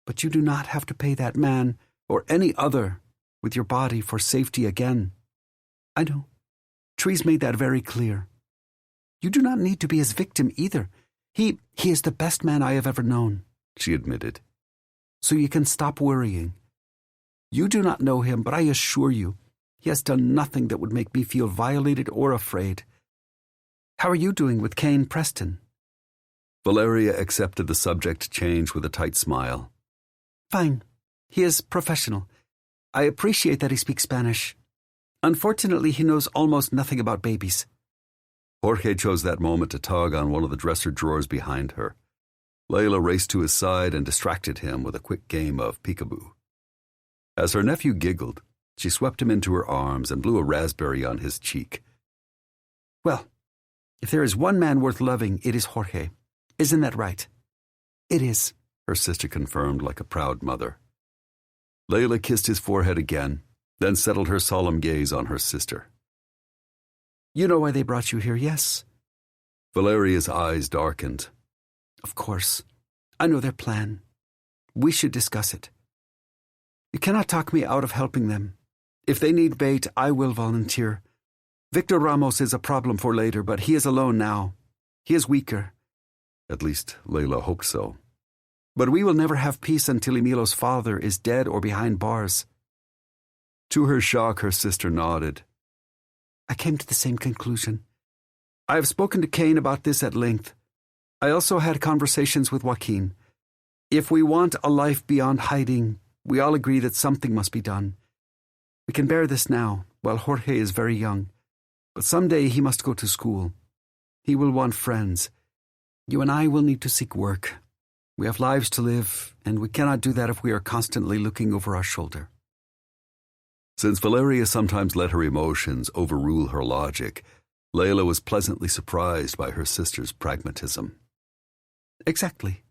But you do not have to pay that man, or any other, with your body for safety again. I know. Trees made that very clear. You do not need to be his victim either. He is the best man I have ever known, she admitted. So you can stop worrying. You do not know him, but I assure you, he has done nothing that would make me feel violated or afraid. How are you doing with Kane Preston? Valeria accepted the subject change with a tight smile. Fine. He is professional. I appreciate that he speaks Spanish. Unfortunately, he knows almost nothing about babies. Jorge chose that moment to tug on one of the dresser drawers behind her. Layla raced to his side and distracted him with a quick game of peekaboo. As her nephew giggled, she swept him into her arms and blew a raspberry on his cheek. Well, if there is one man worth loving, it is Jorge. Isn't that right? It is, her sister confirmed like a proud mother. Layla kissed his forehead again, then settled her solemn gaze on her sister. You know why they brought you here, yes? Valeria's eyes darkened. Of course. I know their plan. We should discuss it. You cannot talk me out of helping them. If they need bait, I will volunteer. Victor Ramos is a problem for later, but he is alone now. He is weaker. At least Layla hoped so. But we will never have peace until Emilo's father is dead or behind bars. To her shock, her sister nodded. I came to the same conclusion. I have spoken to Kane about this at length. I also had conversations with Joaquin. If we want a life beyond hiding, we all agree that something must be done. We can bear this now, while Jorge is very young. But someday he must go to school. He will want friends. You and I will need to seek work. We have lives to live, and we cannot do that if we are constantly looking over our shoulder. Since Valeria sometimes let her emotions overrule her logic, Layla was pleasantly surprised by her sister's pragmatism. Exactly.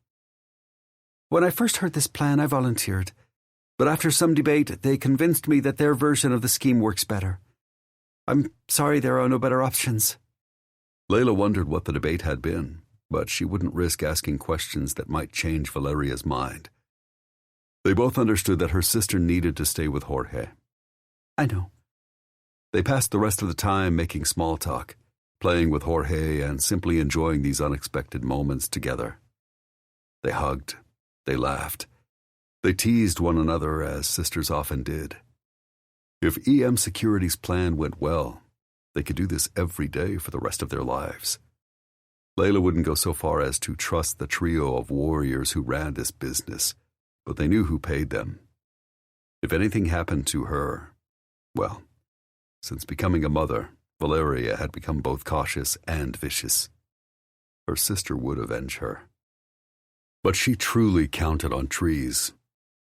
When I first heard this plan, I volunteered. But after some debate, they convinced me that their version of the scheme works better. I'm sorry there are no better options. Layla wondered what the debate had been, but she wouldn't risk asking questions that might change Valeria's mind. They both understood that her sister needed to stay with Jorge. I know. They passed the rest of the time making small talk, playing with Jorge and simply enjoying these unexpected moments together. They hugged, they laughed, they teased one another as sisters often did. If EM Security's plan went well, they could do this every day for the rest of their lives. Layla wouldn't go so far as to trust the trio of warriors who ran this business, but they knew who paid them. If anything happened to her, well, since becoming a mother, Valeria had become both cautious and vicious. Her sister would avenge her. But she truly counted on Trees.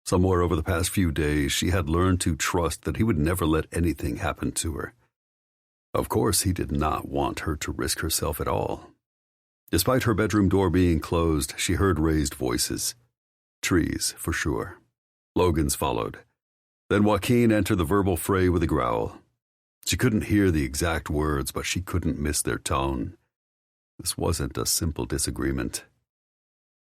Somewhere over the past few days, she had learned to trust that he would never let anything happen to her. Of course, he did not want her to risk herself at all. Despite her bedroom door being closed, she heard raised voices. Trees, for sure. Logan's followed. Then Joaquin entered the verbal fray with a growl. She couldn't hear the exact words, but she couldn't miss their tone. This wasn't a simple disagreement.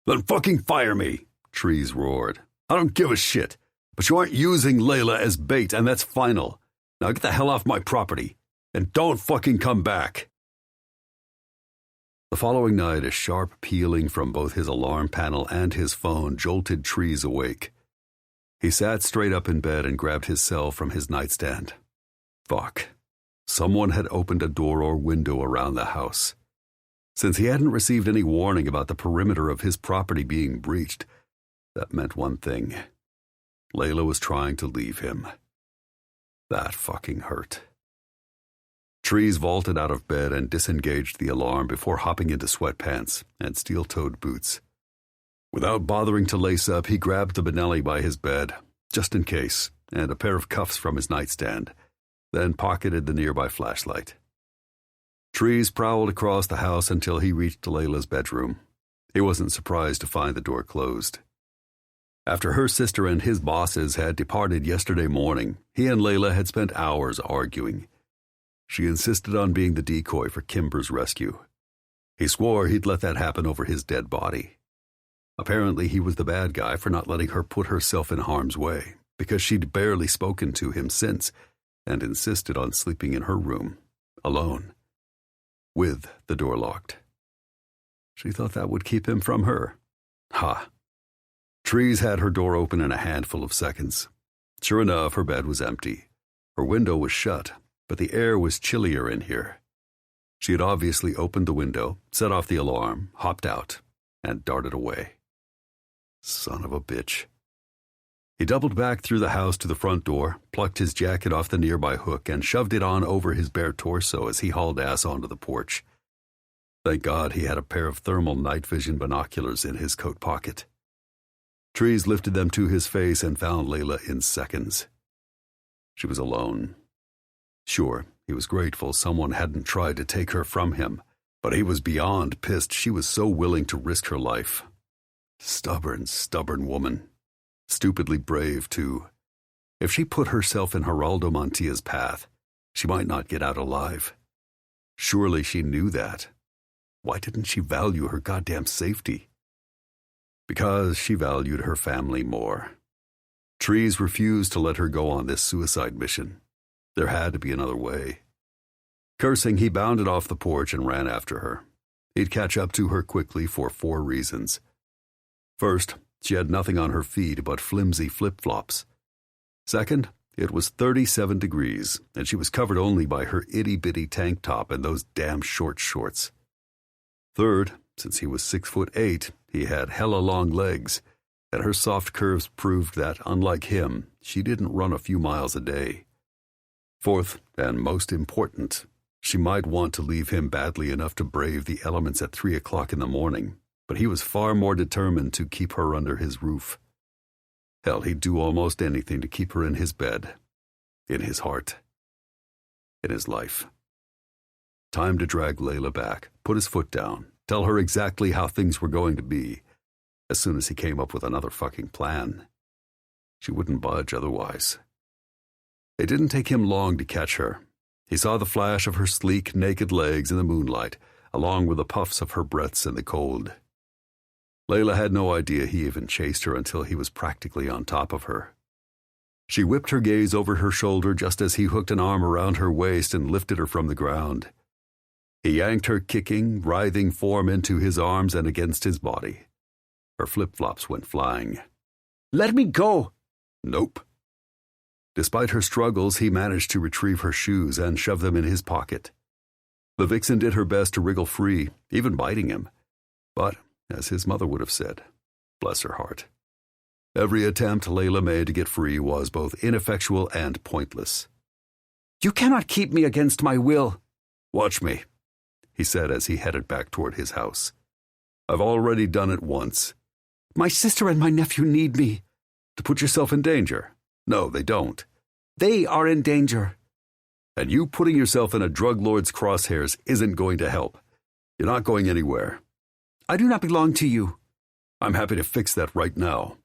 "Then fucking fire me," Trees roared. "I don't give a shit, but you aren't using Layla as bait, and that's final. Now get the hell off my property, and don't fucking come back." The following night, a sharp pealing from both his alarm panel and his phone jolted Trees awake. He sat straight up in bed and grabbed his cell from his nightstand. Fuck. Someone had opened a door or window around the house. Since he hadn't received any warning about the perimeter of his property being breached, that meant one thing. Layla was trying to leave him. That fucking hurt. Trees vaulted out of bed and disengaged the alarm before hopping into sweatpants and steel-toed boots. Without bothering to lace up, he grabbed the Benelli by his bed, just in case, and a pair of cuffs from his nightstand, then pocketed the nearby flashlight. Trees prowled across the house until he reached Layla's bedroom. He wasn't surprised to find the door closed. After her sister and his bosses had departed yesterday morning, he and Layla had spent hours arguing. She insisted on being the decoy for Kimber's rescue. He swore he'd let that happen over his dead body. Apparently, he was the bad guy for not letting her put herself in harm's way, because she'd barely spoken to him since and insisted on sleeping in her room, alone, with the door locked. She thought that would keep him from her. Ha! Trees had her door open in a handful of seconds. Sure enough, her bed was empty. Her window was shut, but the air was chillier in here. She had obviously opened the window, set off the alarm, hopped out, and darted away. Son of a bitch. He doubled back through the house to the front door, plucked his jacket off the nearby hook, and shoved it on over his bare torso as he hauled ass onto the porch. Thank God he had a pair of thermal night vision binoculars in his coat pocket. Trees lifted them to his face and found Layla in seconds. She was alone. Sure, he was grateful someone hadn't tried to take her from him, but he was beyond pissed she was so willing to risk her life. Stubborn woman. Stupidly brave, too. If she put herself in Geraldo Montia's path, she might not get out alive. Surely she knew that. Why didn't she value her goddamn safety? Because she valued her family more. Trees refused to let her go on this suicide mission. There had to be another way. Cursing, he bounded off the porch and ran after her. He'd catch up to her quickly for 4 reasons. First, she had nothing on her feet but flimsy flip-flops. Second, it was 37 degrees, and she was covered only by her itty-bitty tank top and those damn short shorts. Third, since he was 6'8", he had hella long legs, and her soft curves proved that, unlike him, she didn't run a few miles a day. Fourth, and most important, she might want to leave him badly enough to brave the elements at 3 o'clock in the morning, but he was far more determined to keep her under his roof. Hell, he'd do almost anything to keep her in his bed, in his heart, in his life. Time to drag Layla back, put his foot down, tell her exactly how things were going to be, as soon as he came up with another fucking plan. She wouldn't budge otherwise. It didn't take him long to catch her. He saw the flash of her sleek, naked legs in the moonlight, along with the puffs of her breaths in the cold. Layla had no idea he even chased her until he was practically on top of her. She whipped her gaze over her shoulder just as he hooked an arm around her waist and lifted her from the ground. He yanked her kicking, writhing form into his arms and against his body. Her flip-flops went flying. Let me go! Nope. Despite her struggles, he managed to retrieve her shoes and shove them in his pocket. The vixen did her best to wriggle free, even biting him. But, as his mother would have said, bless her heart, every attempt Layla made to get free was both ineffectual and pointless. You cannot keep me against my will. Watch me, he said as he headed back toward his house. I've already done it once. My sister and my nephew need me. To put yourself in danger? No, they don't. They are in danger. And you putting yourself in a drug lord's crosshairs isn't going to help. You're not going anywhere. I do not belong to you. I'm happy to fix that right now.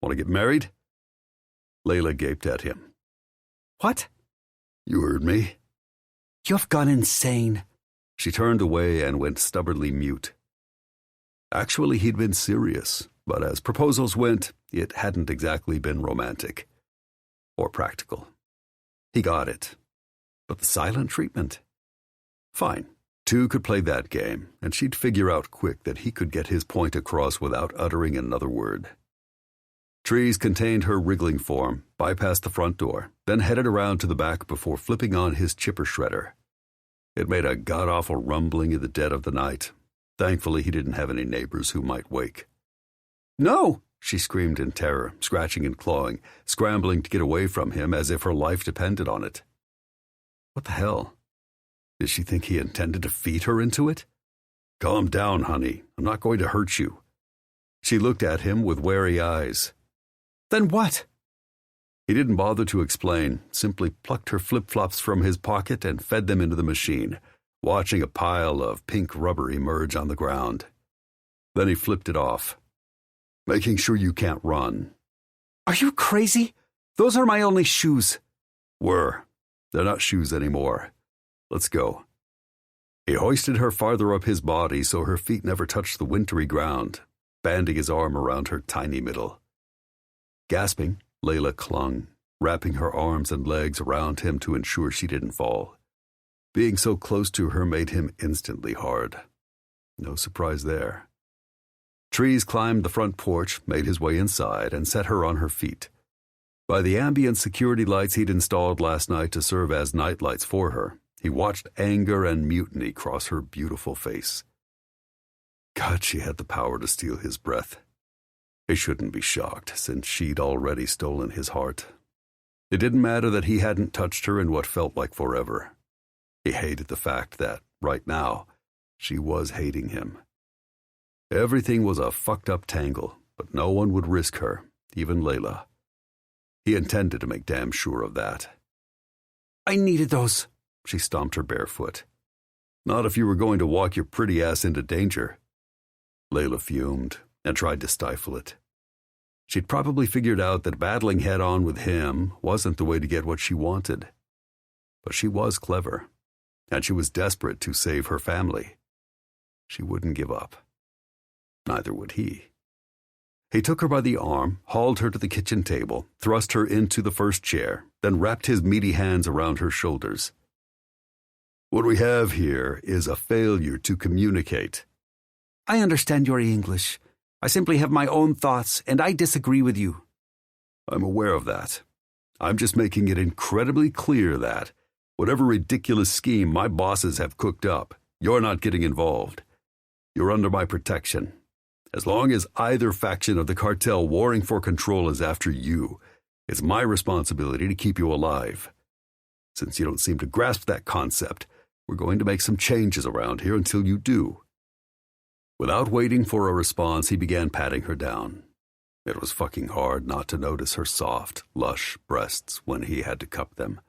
Want to get married? Layla gaped at him. What? You heard me. You've gone insane. She turned away and went stubbornly mute. Actually, he'd been serious, but as proposals went, it hadn't exactly been romantic. Or practical. He got it. But the silent treatment? Fine. 2 could play that game, and she'd figure out quick that he could get his point across without uttering another word. Trees contained her wriggling form, bypassed the front door, then headed around to the back before flipping on his chipper shredder. It made a god-awful rumbling in the dead of the night. Thankfully, he didn't have any neighbors who might wake. No! She screamed in terror, scratching and clawing, scrambling to get away from him as if her life depended on it. What the hell? Did she think he intended to feed her into it? Calm down, honey. I'm not going to hurt you. She looked at him with wary eyes. Then what? He didn't bother to explain, simply plucked her flip-flops from his pocket and fed them into the machine, watching a pile of pink rubber emerge on the ground. Then he flipped it off. Making sure you can't run. Are you crazy? Those are my only shoes. Were. They're not shoes anymore. Let's go." He hoisted her farther up his body so her feet never touched the wintry ground, banding his arm around her tiny middle. Gasping, Layla clung, wrapping her arms and legs around him to ensure she didn't fall. Being so close to her made him instantly hard. No surprise there. Trees climbed the front porch, made his way inside, and set her on her feet. By the ambient security lights he'd installed last night to serve as nightlights for her, he watched anger and mutiny cross her beautiful face. God, she had the power to steal his breath. He shouldn't be shocked, since she'd already stolen his heart. It didn't matter that he hadn't touched her in what felt like forever. He hated the fact that, right now, she was hating him. Everything was a fucked-up tangle, but no one would risk her, even Layla. He intended to make damn sure of that. "I needed those." She stomped her bare foot. "Not if you were going to walk your pretty ass into danger." Layla fumed and tried to stifle it. She'd probably figured out that battling head-on with him wasn't the way to get what she wanted. But she was clever, and she was desperate to save her family. She wouldn't give up. Neither would he. He took her by the arm, hauled her to the kitchen table, thrust her into the first chair, then wrapped his meaty hands around her shoulders. "What we have here is a failure to communicate." "I understand your English. I simply have my own thoughts, and I disagree with you." "I'm aware of that. I'm just making it incredibly clear that, whatever ridiculous scheme my bosses have cooked up, you're not getting involved. You're under my protection. As long as either faction of the cartel warring for control is after you, it's my responsibility to keep you alive. Since you don't seem to grasp that concept, we're going to make some changes around here until you do." Without waiting for a response, he began patting her down. It was fucking hard not to notice her soft, lush breasts when he had to cup them.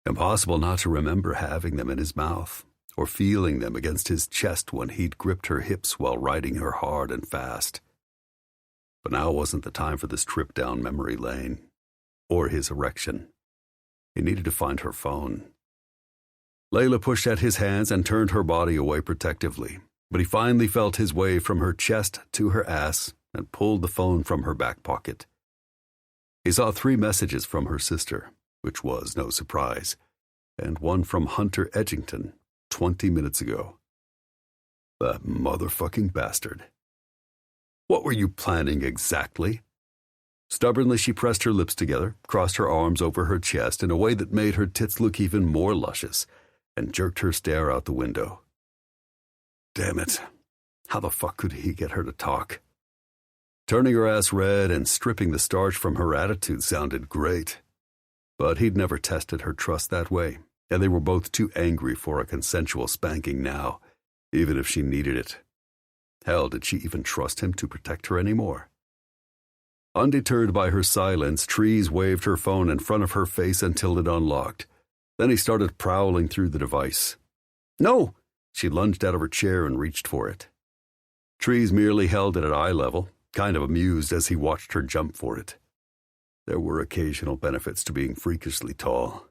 Impossible not to remember having them in his mouth, or feeling them against his chest when he'd gripped her hips while riding her hard and fast. But now wasn't the time for this trip down memory lane, or his erection. He needed to find her phone. Layla pushed at his hands and turned her body away protectively, but he finally felt his way from her chest to her ass and pulled the phone from her back pocket. He saw 3 messages from her sister, which was no surprise, and one from Hunter Edgington 20 minutes ago. That motherfucking bastard. What were you planning exactly? Stubbornly, she pressed her lips together, crossed her arms over her chest in a way that made her tits look even more luscious, and jerked her stare out the window. Damn it. How the fuck could he get her to talk? Turning her ass red and stripping the starch from her attitude sounded great. But he'd never tested her trust that way, and they were both too angry for a consensual spanking now, even if she needed it. Hell, did she even trust him to protect her anymore? Undeterred by her silence, Trees waved her phone in front of her face until it unlocked. Then he started prowling through the device. "No!" She lunged out of her chair and reached for it. Trees merely held it at eye level, kind of amused as he watched her jump for it. There were occasional benefits to being freakishly tall.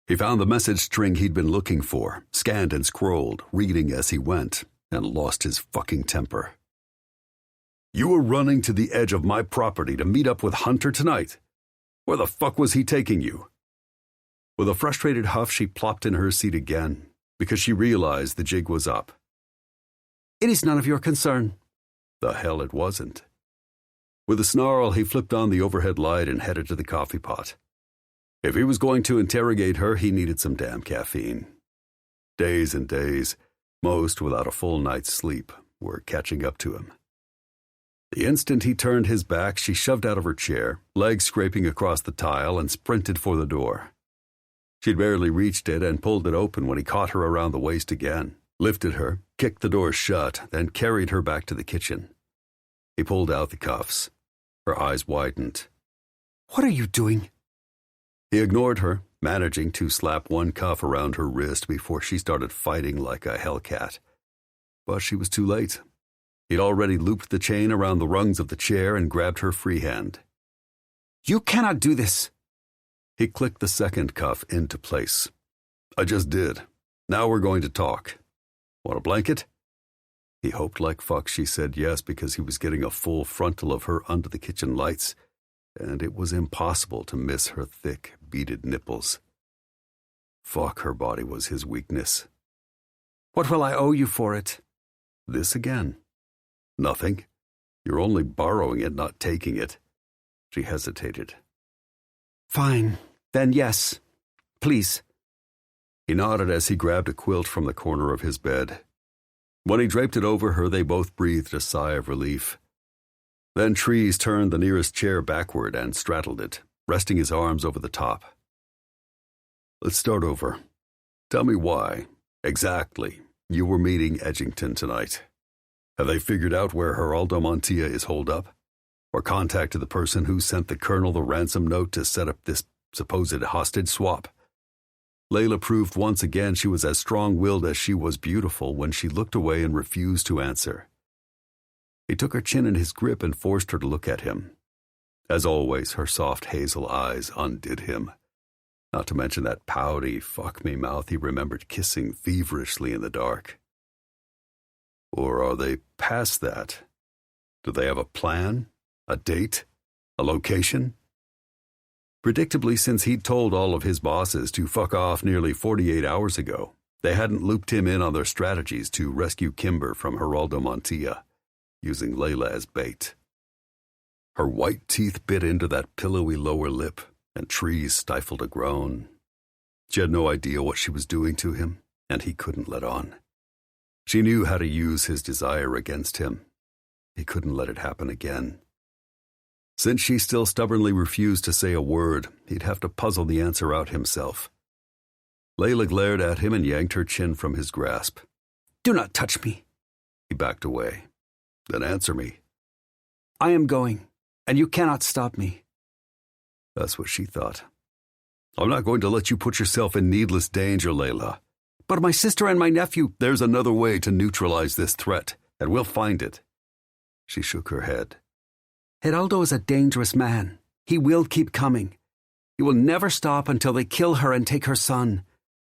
He found the message string he'd been looking for, scanned and scrolled, reading as he went, and lost his fucking temper. "You were running to the edge of my property to meet up with Hunter tonight. Where the fuck was he taking you?" With a frustrated huff, she plopped in her seat again, because she realized the jig was up. "It is none of your concern." The hell it wasn't. With a snarl, he flipped on the overhead light and headed to the coffee pot. If he was going to interrogate her, he needed some damn caffeine. Days and days, most without a full night's sleep, were catching up to him. The instant he turned his back, she shoved out of her chair, legs scraping across the tile, and sprinted for the door. She'd barely reached it and pulled it open when he caught her around the waist again, lifted her, kicked the door shut, then carried her back to the kitchen. He pulled out the cuffs. Her eyes widened. "What are you doing?" He ignored her, managing to slap one cuff around her wrist before she started fighting like a hellcat. But she was too late. He'd already looped the chain around the rungs of the chair and grabbed her free hand. "You cannot do this." He clicked the second cuff into place. I just did. Now we're going to talk. Want a blanket? He hoped like fuck she said yes because he was getting a full frontal of her under the kitchen lights, and it was impossible to miss her thick, beaded nipples. Fuck, her body was his weakness. What will I owe you for it? This again. Nothing. You're only borrowing it, not taking it. She hesitated. Fine. Then yes. Please. He nodded as he grabbed a quilt from the corner of his bed. When he draped it over her, they both breathed a sigh of relief. Then Trees turned the nearest chair backward and straddled it, resting his arms over the top. Let's start over. Tell me why, exactly, you were meeting Edgington tonight. Have they figured out where Geraldo Montia is holed up? Or contacted the person who sent the colonel the ransom note to set up this supposed hostage swap? Layla proved once again she was as strong-willed as she was beautiful when she looked away and refused to answer. He took her chin in his grip and forced her to look at him. As always, her soft hazel eyes undid him. Not to mention that pouty, fuck-me mouth he remembered kissing feverishly in the dark. Or are they past that? Do they have a plan? A date? A location? Predictably, since he'd told all of his bosses to fuck off nearly 48 hours ago, they hadn't looped him in on their strategies to rescue Kimber from Geraldo Montia, using Layla as bait. Her white teeth bit into that pillowy lower lip, and Trees stifled a groan. She had no idea what she was doing to him, and he couldn't let on. She knew how to use his desire against him. He couldn't let it happen again. Since she still stubbornly refused to say a word, he'd have to puzzle the answer out himself. Layla glared at him and yanked her chin from his grasp. Do not touch me. He backed away. Then answer me. I am going, and you cannot stop me. That's what she thought. I'm not going to let you put yourself in needless danger, Layla. But my sister and my nephew... There's another way to neutralize this threat, and we'll find it. She shook her head. Geraldo is a dangerous man. He will keep coming. He will never stop until they kill her and take her son.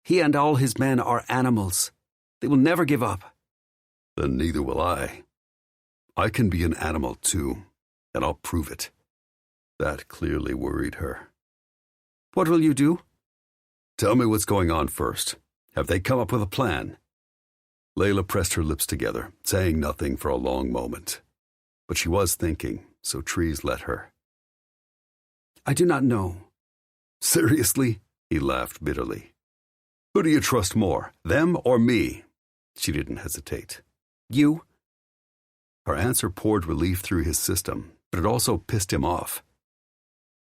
He and all his men are animals. They will never give up. Then neither will I. I can be an animal too, and I'll prove it. That clearly worried her. What will you do? Tell me what's going on first. Have they come up with a plan? Layla pressed her lips together, saying nothing for a long moment. But she was thinking, so Trees let her. I do not know. Seriously? He laughed bitterly. Who do you trust more, them or me? She didn't hesitate. You? Her answer poured relief through his system, but it also pissed him off.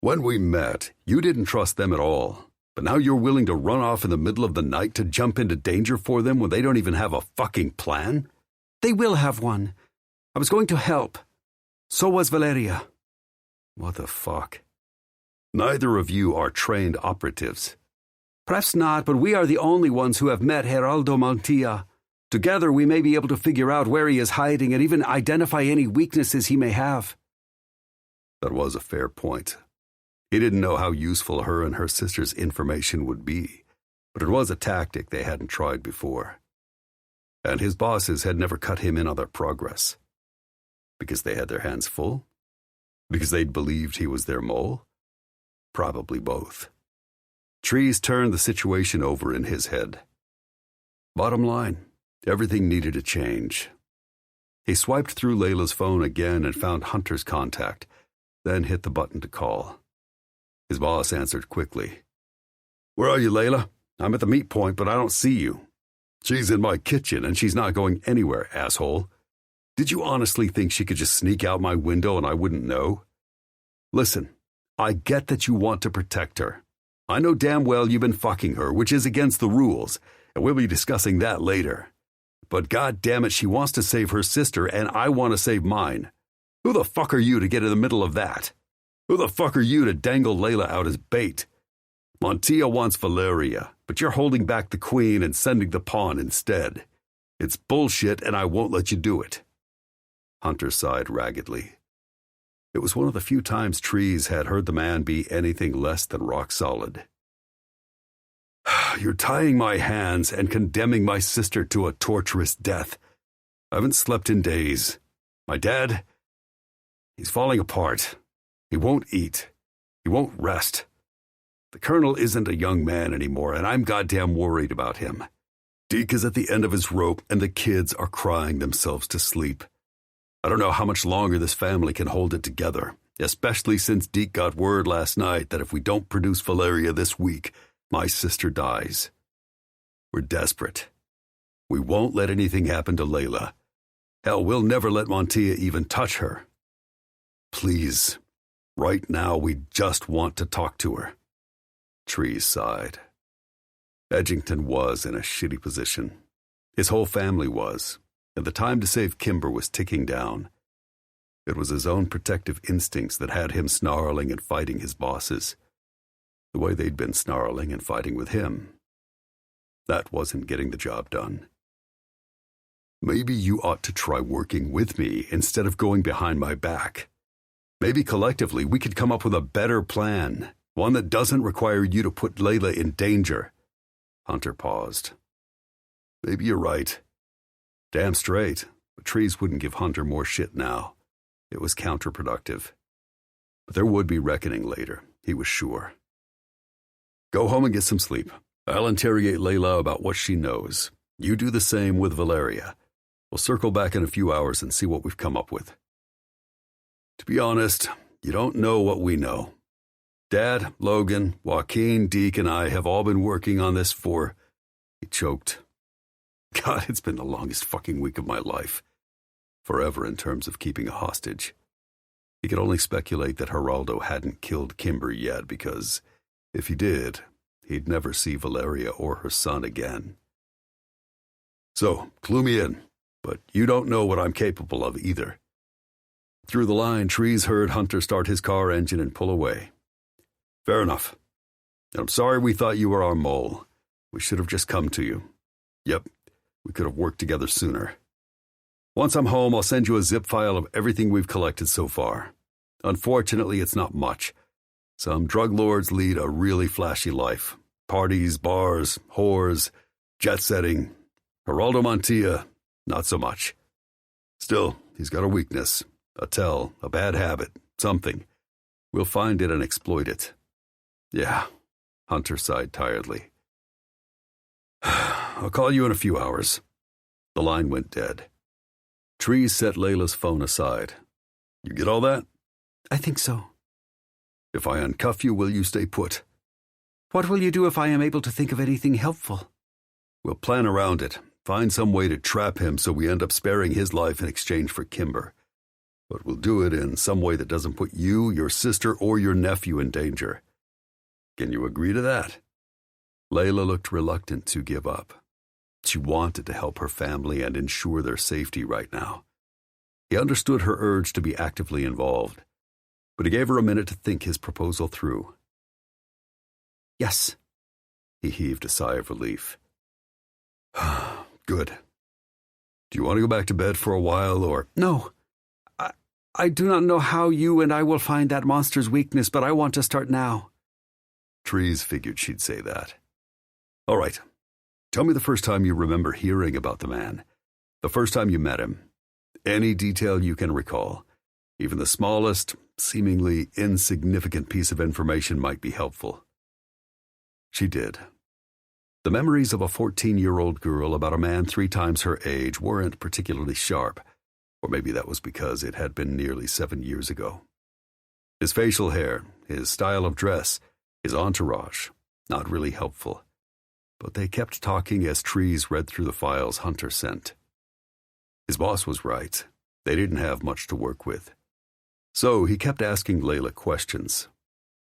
When we met, you didn't trust them at all, but now you're willing to run off in the middle of the night to jump into danger for them when they don't even have a fucking plan? They will have one. I was going to help. So was Valeria. What the fuck? Neither of you are trained operatives. Perhaps not, but we are the only ones who have met Geraldo Montia. Together we may be able to figure out where he is hiding and even identify any weaknesses he may have. That was a fair point. He didn't know how useful her and her sister's information would be, but it was a tactic they hadn't tried before. And his bosses had never cut him in on their progress. Because they had their hands full? Because they'd believed he was their mole? Probably both. Trees turned the situation over in his head. Bottom line, everything needed a change. He swiped through Layla's phone again and found Hunter's contact, then hit the button to call. His boss answered quickly. Where are you, Layla? I'm at the meet point, but I don't see you. She's in my kitchen, and she's not going anywhere, asshole. Did you honestly think she could just sneak out my window and I wouldn't know? Listen, I get that you want to protect her. I know damn well you've been fucking her, which is against the rules, and we'll be discussing that later. But god damn it, she wants to save her sister, and I want to save mine. Who the fuck are you to get in the middle of that? Who the fuck are you to dangle Layla out as bait? Montia wants Valeria, but you're holding back the queen and sending the pawn instead. It's bullshit, and I won't let you do it. Hunter sighed raggedly. It was one of the few times Trees had heard the man be anything less than rock solid. You're tying my hands and condemning my sister to a torturous death. I haven't slept in days. My dad, he's falling apart. He won't eat. He won't rest. The Colonel isn't a young man anymore, and I'm goddamn worried about him. Deke is at the end of his rope, and the kids are crying themselves to sleep. I don't know how much longer this family can hold it together, especially since Deke got word last night that if we don't produce Valeria this week, my sister dies. We're desperate. We won't let anything happen to Layla. Hell, we'll never let Montia even touch her. Please, right now we just want to talk to her. Trees sighed. Edgington was in a shitty position. His whole family was, and the time to save Kimber was ticking down. It was his own protective instincts that had him snarling and fighting his bosses, the way they'd been snarling and fighting with him. That wasn't getting the job done. Maybe you ought to try working with me instead of going behind my back. Maybe collectively we could come up with a better plan, one that doesn't require you to put Layla in danger. Hunter paused. Maybe you're right. Damn straight, but Trees wouldn't give Hunter more shit now. It was counterproductive. But there would be reckoning later, he was sure. Go home and get some sleep. I'll interrogate Layla about what she knows. You do the same with Valeria. We'll circle back in a few hours and see what we've come up with. To be honest, you don't know what we know. Dad, Logan, Joaquin, Deke, and I have all been working on this for... He choked. God, it's been the longest fucking week of my life. Forever in terms of keeping a hostage. He could only speculate that Geraldo hadn't killed Kimber yet because, if he did, he'd never see Valeria or her son again. So, clue me in, but you don't know what I'm capable of either. Through the line, Trees heard Hunter start his car engine and pull away. Fair enough. I'm sorry we thought you were our mole. We should have just come to you. Yep, we could have worked together sooner. Once I'm home, I'll send you a zip file of everything we've collected so far. Unfortunately, it's not much. Some drug lords lead a really flashy life. Parties, bars, whores, jet setting. Geraldo Montia, not so much. Still, he's got a weakness, a tell, a bad habit, something. We'll find it and exploit it. Yeah, Hunter sighed tiredly. I'll call you in a few hours. The line went dead. Trees set Layla's phone aside. You get all that? I think so. If I uncuff you, will you stay put? What will you do if I am able to think of anything helpful? We'll plan around it. Find some way to trap him so we end up sparing his life in exchange for Kimber. But we'll do it in some way that doesn't put you, your sister, or your nephew in danger. Can you agree to that? Layla looked reluctant to give up. She wanted to help her family and ensure their safety right now. He understood her urge to be actively involved, but he gave her a minute to think his proposal through. Yes. He heaved a sigh of relief. Good. Do you want to go back to bed for a while, or... No. I do not know how you and I will find that monster's weakness, but I want to start now. Trees figured she'd say that. All right. Tell me the first time you remember hearing about the man. The first time you met him. Any detail you can recall. Even the smallest, seemingly insignificant piece of information might be helpful. She did. The memories of a 14-year-old girl about a man 3 times her age weren't particularly sharp, or maybe that was because it had been nearly 7 years ago. His facial hair, his style of dress, his entourage, not really helpful. But they kept talking as Trees read through the files Hunter sent. His boss was right. They didn't have much to work with. So he kept asking Layla questions.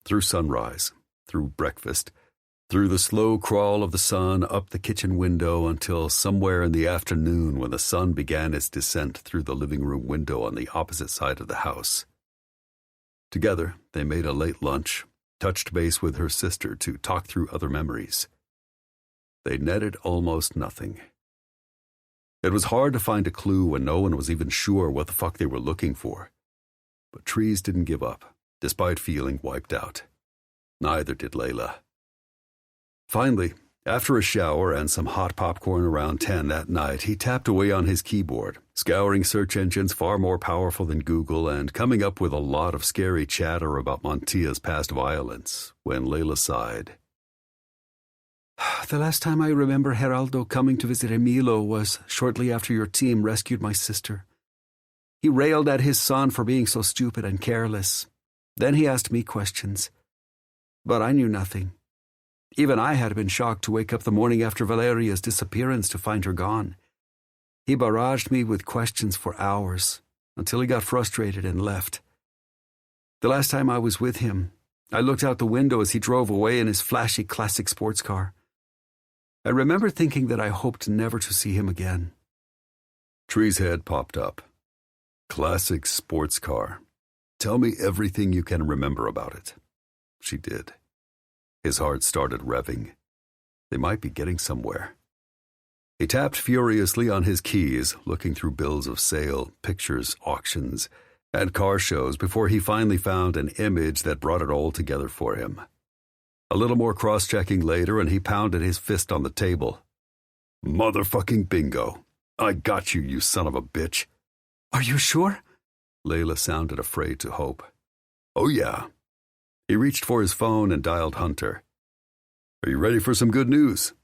Through sunrise, through breakfast, through the slow crawl of the sun up the kitchen window until somewhere in the afternoon when the sun began its descent through the living room window on the opposite side of the house. Together, they made a late lunch, touched base with her sister to talk through other memories. They netted almost nothing. It was hard to find a clue when no one was even sure what the fuck they were looking for. But Trees didn't give up, despite feeling wiped out. Neither did Layla. Finally, After a shower and some hot popcorn around 10 that night, he tapped away on his keyboard, scouring search engines far more powerful than Google and coming up with a lot of scary chatter about Montia's past violence, when Layla sighed. The last time I remember Geraldo coming to visit Emilio was shortly after your team rescued my sister. He railed at his son for being so stupid and careless. Then he asked me questions. But I knew nothing. Even I had been shocked to wake up the morning after Valeria's disappearance to find her gone. He barraged me with questions for hours, until he got frustrated and left. The last time I was with him, I looked out the window as he drove away in his flashy classic sports car. I remember thinking that I hoped never to see him again. Tree's head popped up. Classic sports car. Tell me everything you can remember about it. She did. His heart started revving. They might be getting somewhere. He tapped furiously on his keys, looking through bills of sale, pictures, auctions, and car shows before he finally found an image that brought it all together for him. A little more cross-checking later, and he pounded his fist on the table. Motherfucking bingo. I got you, you son of a bitch. Are you sure? Layla sounded afraid to hope. Oh, yeah. He reached for his phone and dialed Hunter. Are you ready for some good news?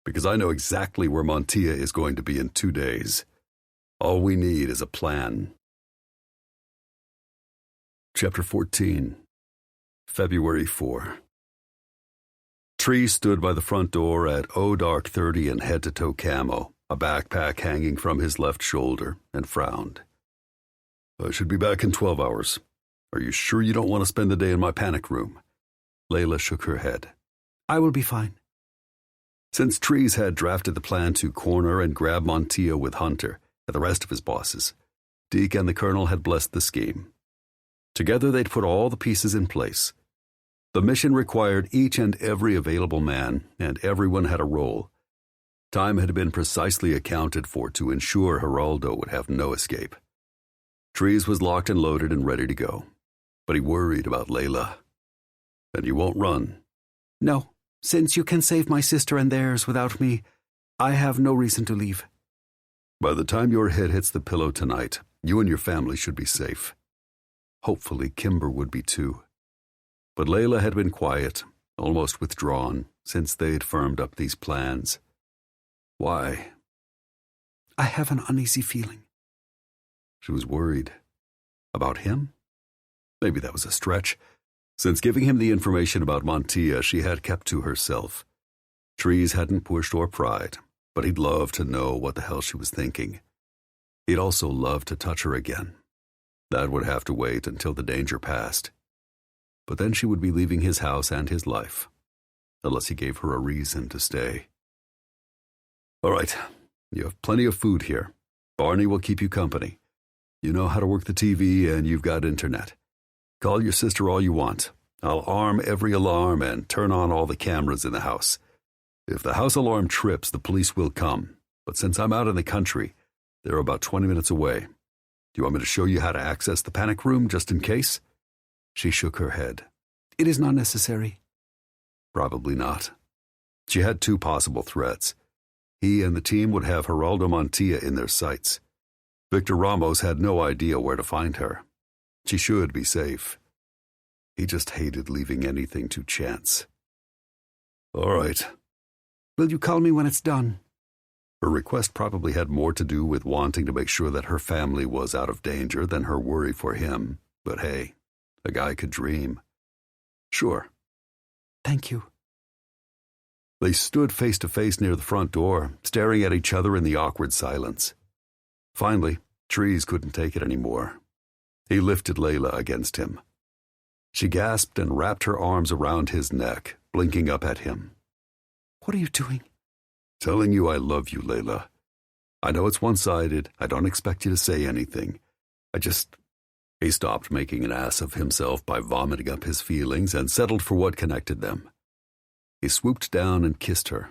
Because I know exactly where Montia is going to be in 2 days. All we need is a plan. Chapter 14. February 4. Tree stood by the front door at dark 30 in head-to-toe camo, a backpack hanging from his left shoulder, and frowned. I should be back in 12 hours. Are you sure you don't want to spend the day in my panic room? Layla shook her head. I will be fine. Since Trees had drafted the plan to corner and grab Montia with Hunter and the rest of his bosses, Deke and the Colonel had blessed the scheme. Together they'd put all the pieces in place. The mission required each and every available man, and everyone had a role. Time had been precisely accounted for to ensure Geraldo would have no escape. Trees was locked and loaded and ready to go, but he worried about Layla. Then you won't run. No, since you can save my sister and theirs without me, I have no reason to leave. By the time your head hits the pillow tonight, you and your family should be safe. Hopefully Kimber would be too. But Layla had been quiet, almost withdrawn, since they'd firmed up these plans. Why? I have an uneasy feeling. She was worried. About him? Maybe that was a stretch. Since giving him the information about Montia, she had kept to herself. Trees hadn't pushed or pried, but he'd love to know what the hell she was thinking. He'd also love to touch her again. That would have to wait until the danger passed. But then she would be leaving his house and his life, unless he gave her a reason to stay. All right, you have plenty of food here. Barney will keep you company. You know how to work the TV and you've got internet. Call your sister all you want. I'll arm every alarm and turn on all the cameras in the house. If the house alarm trips, the police will come. But since I'm out in the country, they're about 20 minutes away. Do you want me to show you how to access the panic room just in case? She shook her head. It is not necessary. Probably not. She had two possible threats. He and the team would have Geraldo Montia in their sights. Victor Ramos had no idea where to find her. She should be safe. He just hated leaving anything to chance. All right. Will you call me when it's done? Her request probably had more to do with wanting to make sure that her family was out of danger than her worry for him. But hey, a guy could dream. Sure. Thank you. They stood face to face near the front door, staring at each other in the awkward silence. Finally, Trees couldn't take it anymore. He lifted Layla against him. She gasped and wrapped her arms around his neck, blinking up at him. What are you doing? Telling you I love you, Layla. I know it's one-sided. I don't expect you to say anything. He stopped making an ass of himself by vomiting up his feelings and settled for what connected them. He swooped down and kissed her,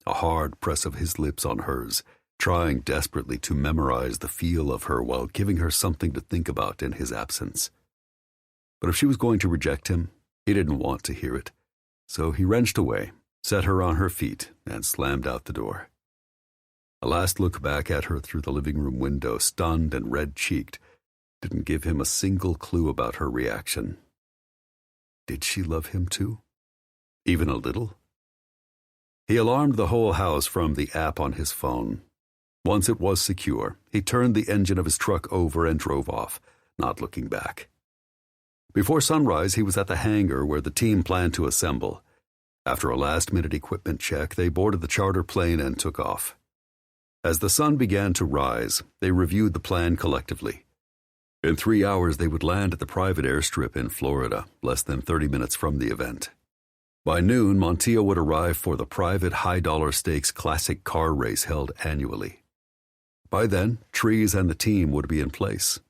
a hard press of his lips on hers, trying desperately to memorize the feel of her while giving her something to think about in his absence. But if she was going to reject him, he didn't want to hear it, so he wrenched away, set her on her feet, and slammed out the door. A last look back at her through the living room window, stunned and red-cheeked, didn't give him a single clue about her reaction. Did she love him too? Even a little? He alarmed the whole house from the app on his phone. Once it was secure, he turned the engine of his truck over and drove off, not looking back. Before sunrise, he was at the hangar where the team planned to assemble. After a last-minute equipment check, they boarded the charter plane and took off. As the sun began to rise, they reviewed the plan collectively. In 3 hours, they would land at the private airstrip in Florida, less than 30 minutes from the event. By noon, Mafia would arrive for the private high-dollar stakes classic car race held annually. By then, Trees and the team would be in place.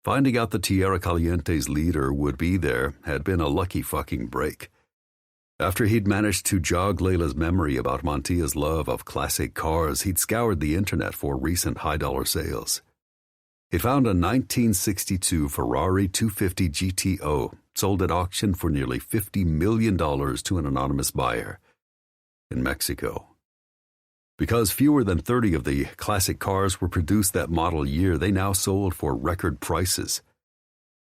Finding out the Tierra Caliente's leader would be there had been a lucky fucking break. After he'd managed to jog Layla's memory about Montia's love of classic cars, he'd scoured the internet for recent high-dollar sales. He found a 1962 Ferrari 250 GTO sold at auction for nearly $50 million to an anonymous buyer in Mexico. Because fewer than 30 of the classic cars were produced that model year, they now sold for record prices.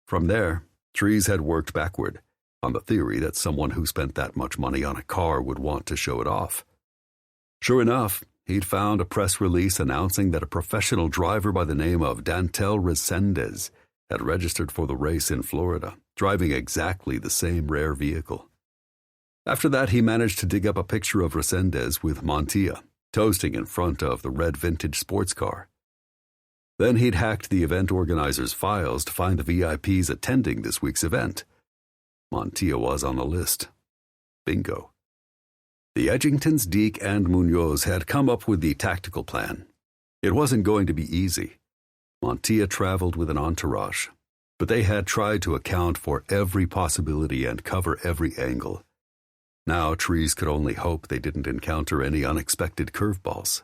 From there, Trees had worked backward, on the theory that someone who spent that much money on a car would want to show it off. Sure enough, he'd found a press release announcing that a professional driver by the name of Dantel Resendez had registered for the race in Florida, driving exactly the same rare vehicle. After that, he managed to dig up a picture of Resendez with Mafia, toasting in front of the red vintage sports car. Then he'd hacked the event organizers' files to find the VIPs attending this week's event. Mafia was on the list. Bingo. The Edgingtons, Deke, and Munoz had come up with the tactical plan. It wasn't going to be easy. Mafia traveled with an entourage, but they had tried to account for every possibility and cover every angle. Now Trees could only hope they didn't encounter any unexpected curveballs.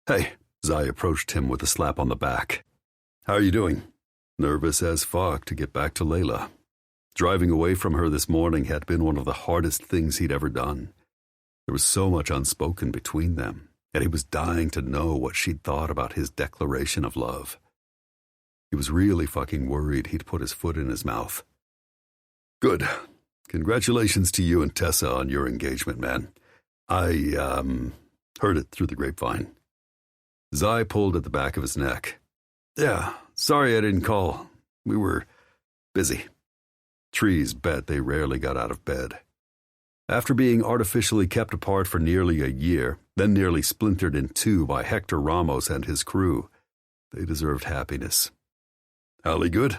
"Hey," Zai approached him with a slap on the back. "How are you doing?" Nervous as fuck to get back to Layla. Driving away from her this morning had been one of the hardest things he'd ever done. There was so much unspoken between them, and he was dying to know what she'd thought about his declaration of love. He was really fucking worried he'd put his foot in his mouth. "Good. Congratulations to you and Tessa on your engagement, man. I, heard it through the grapevine." Zai pulled at the back of his neck. "Yeah, sorry I didn't call. We were busy." Trees bet they rarely got out of bed. After being artificially kept apart for nearly a year, then nearly splintered in two by Hector Ramos and his crew, they deserved happiness. "Allie good?"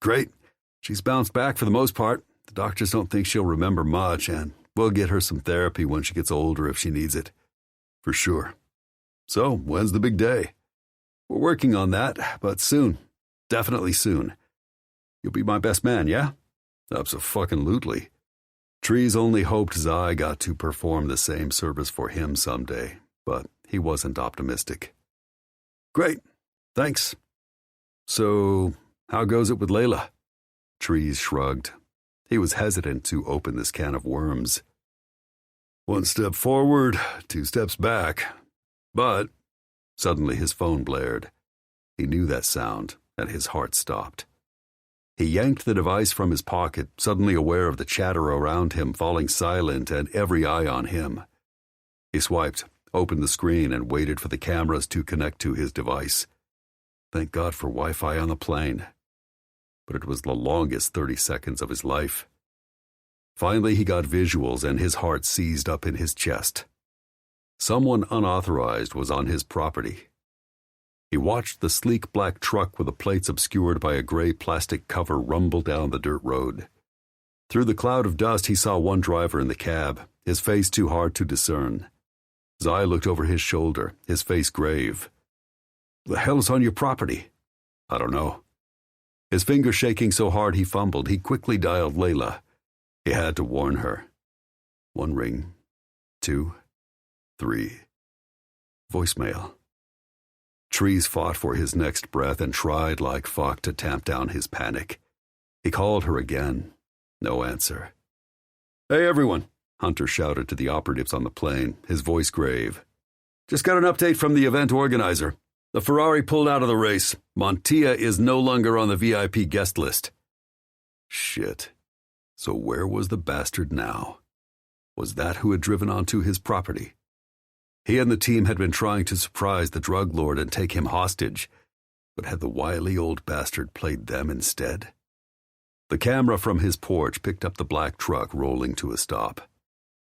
"Great. She's bounced back for the most part. The doctors don't think she'll remember much, and we'll get her some therapy when she gets older if she needs it." "For sure. So, when's the big day?" "We're working on that, but soon. Definitely soon. You'll be my best man, yeah?" "Abso-fucking-lutely." Trees only hoped Zai got to perform the same service for him someday, but he wasn't optimistic. "Great. Thanks. So, how goes it with Layla?" Trees shrugged. He was hesitant to open this can of worms. "One step forward, 2 steps back." But suddenly his phone blared. He knew that sound, and his heart stopped. He yanked the device from his pocket, suddenly aware of the chatter around him falling silent and every eye on him. He swiped, opened the screen, and waited for the cameras to connect to his device. Thank God for Wi-Fi on the plane. But it was the longest 30 seconds of his life. Finally, he got visuals and his heart seized up in his chest. Someone unauthorized was on his property. He watched the sleek black truck with the plates obscured by a gray plastic cover rumble down the dirt road. Through the cloud of dust, he saw one driver in the cab, his face too hard to discern. Zai looked over his shoulder, his face grave. "The hell is on your property?" "I don't know." His fingers shaking so hard he fumbled, he quickly dialed Layla. He had to warn her. 1 ring, 2, 3. Voicemail. Trees fought for his next breath and tried like fuck to tamp down his panic. He called her again. No answer. "Hey, everyone. Hunter shouted to the operatives on the plane, his voice grave. "Just got an update from the event organizer. The Ferrari pulled out of the race. Montia is no longer on the VIP guest list." Shit. So where was the bastard now? Was that who had driven onto his property? He and the team had been trying to surprise the drug lord and take him hostage, but had the wily old bastard played them instead? The camera from his porch picked up the black truck rolling to a stop.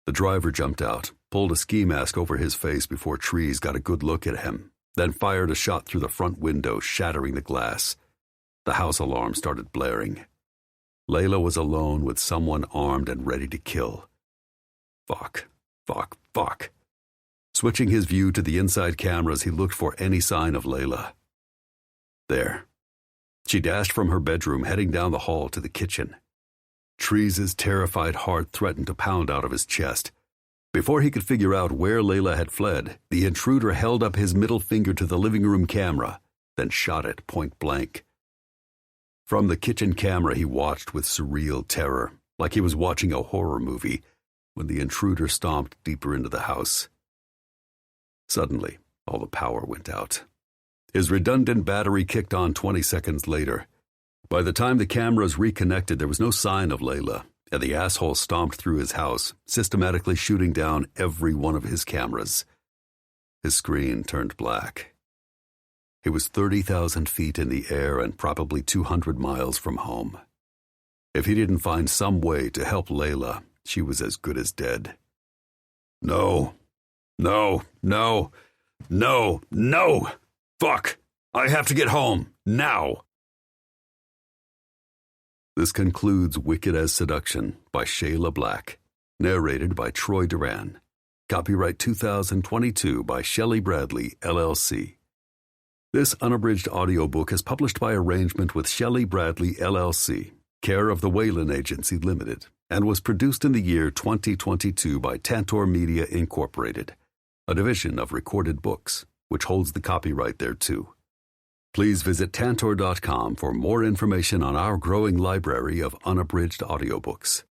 The driver jumped out, pulled a ski mask over his face before Trees got a good look at him, then fired a shot through the front window, shattering the glass. The house alarm started blaring. Layla was alone with someone armed and ready to kill. Fuck. Switching his view to the inside cameras, he looked for any sign of Layla. There. She dashed from her bedroom, heading down the hall to the kitchen. Trees' terrified heart threatened to pound out of his chest. Before he could figure out where Layla had fled, the intruder held up his middle finger to the living room camera, then shot it point blank. From the kitchen camera, he watched with surreal terror, like he was watching a horror movie, when the intruder stomped deeper into the house. Suddenly, all the power went out. His redundant battery kicked on 20 seconds later. By the time the cameras reconnected, there was no sign of Layla, and the asshole stomped through his house, systematically shooting down every one of his cameras. His screen turned black. He was 30,000 feet in the air and probably 200 miles from home. If he didn't find some way to help Layla, she was as good as dead. No. Fuck! I have to get home, now! This concludes Wicked as Seduction by Shayla Black, narrated by Troy Duran. Copyright 2022 by Shelley Bradley, LLC. This unabridged audiobook is published by arrangement with Shelley Bradley, LLC, care of the Whalen Agency Limited, and was produced in the year 2022 by Tantor Media Incorporated, a division of Recorded Books, which holds the copyright thereto. Please visit Tantor.com for more information on our growing library of unabridged audiobooks.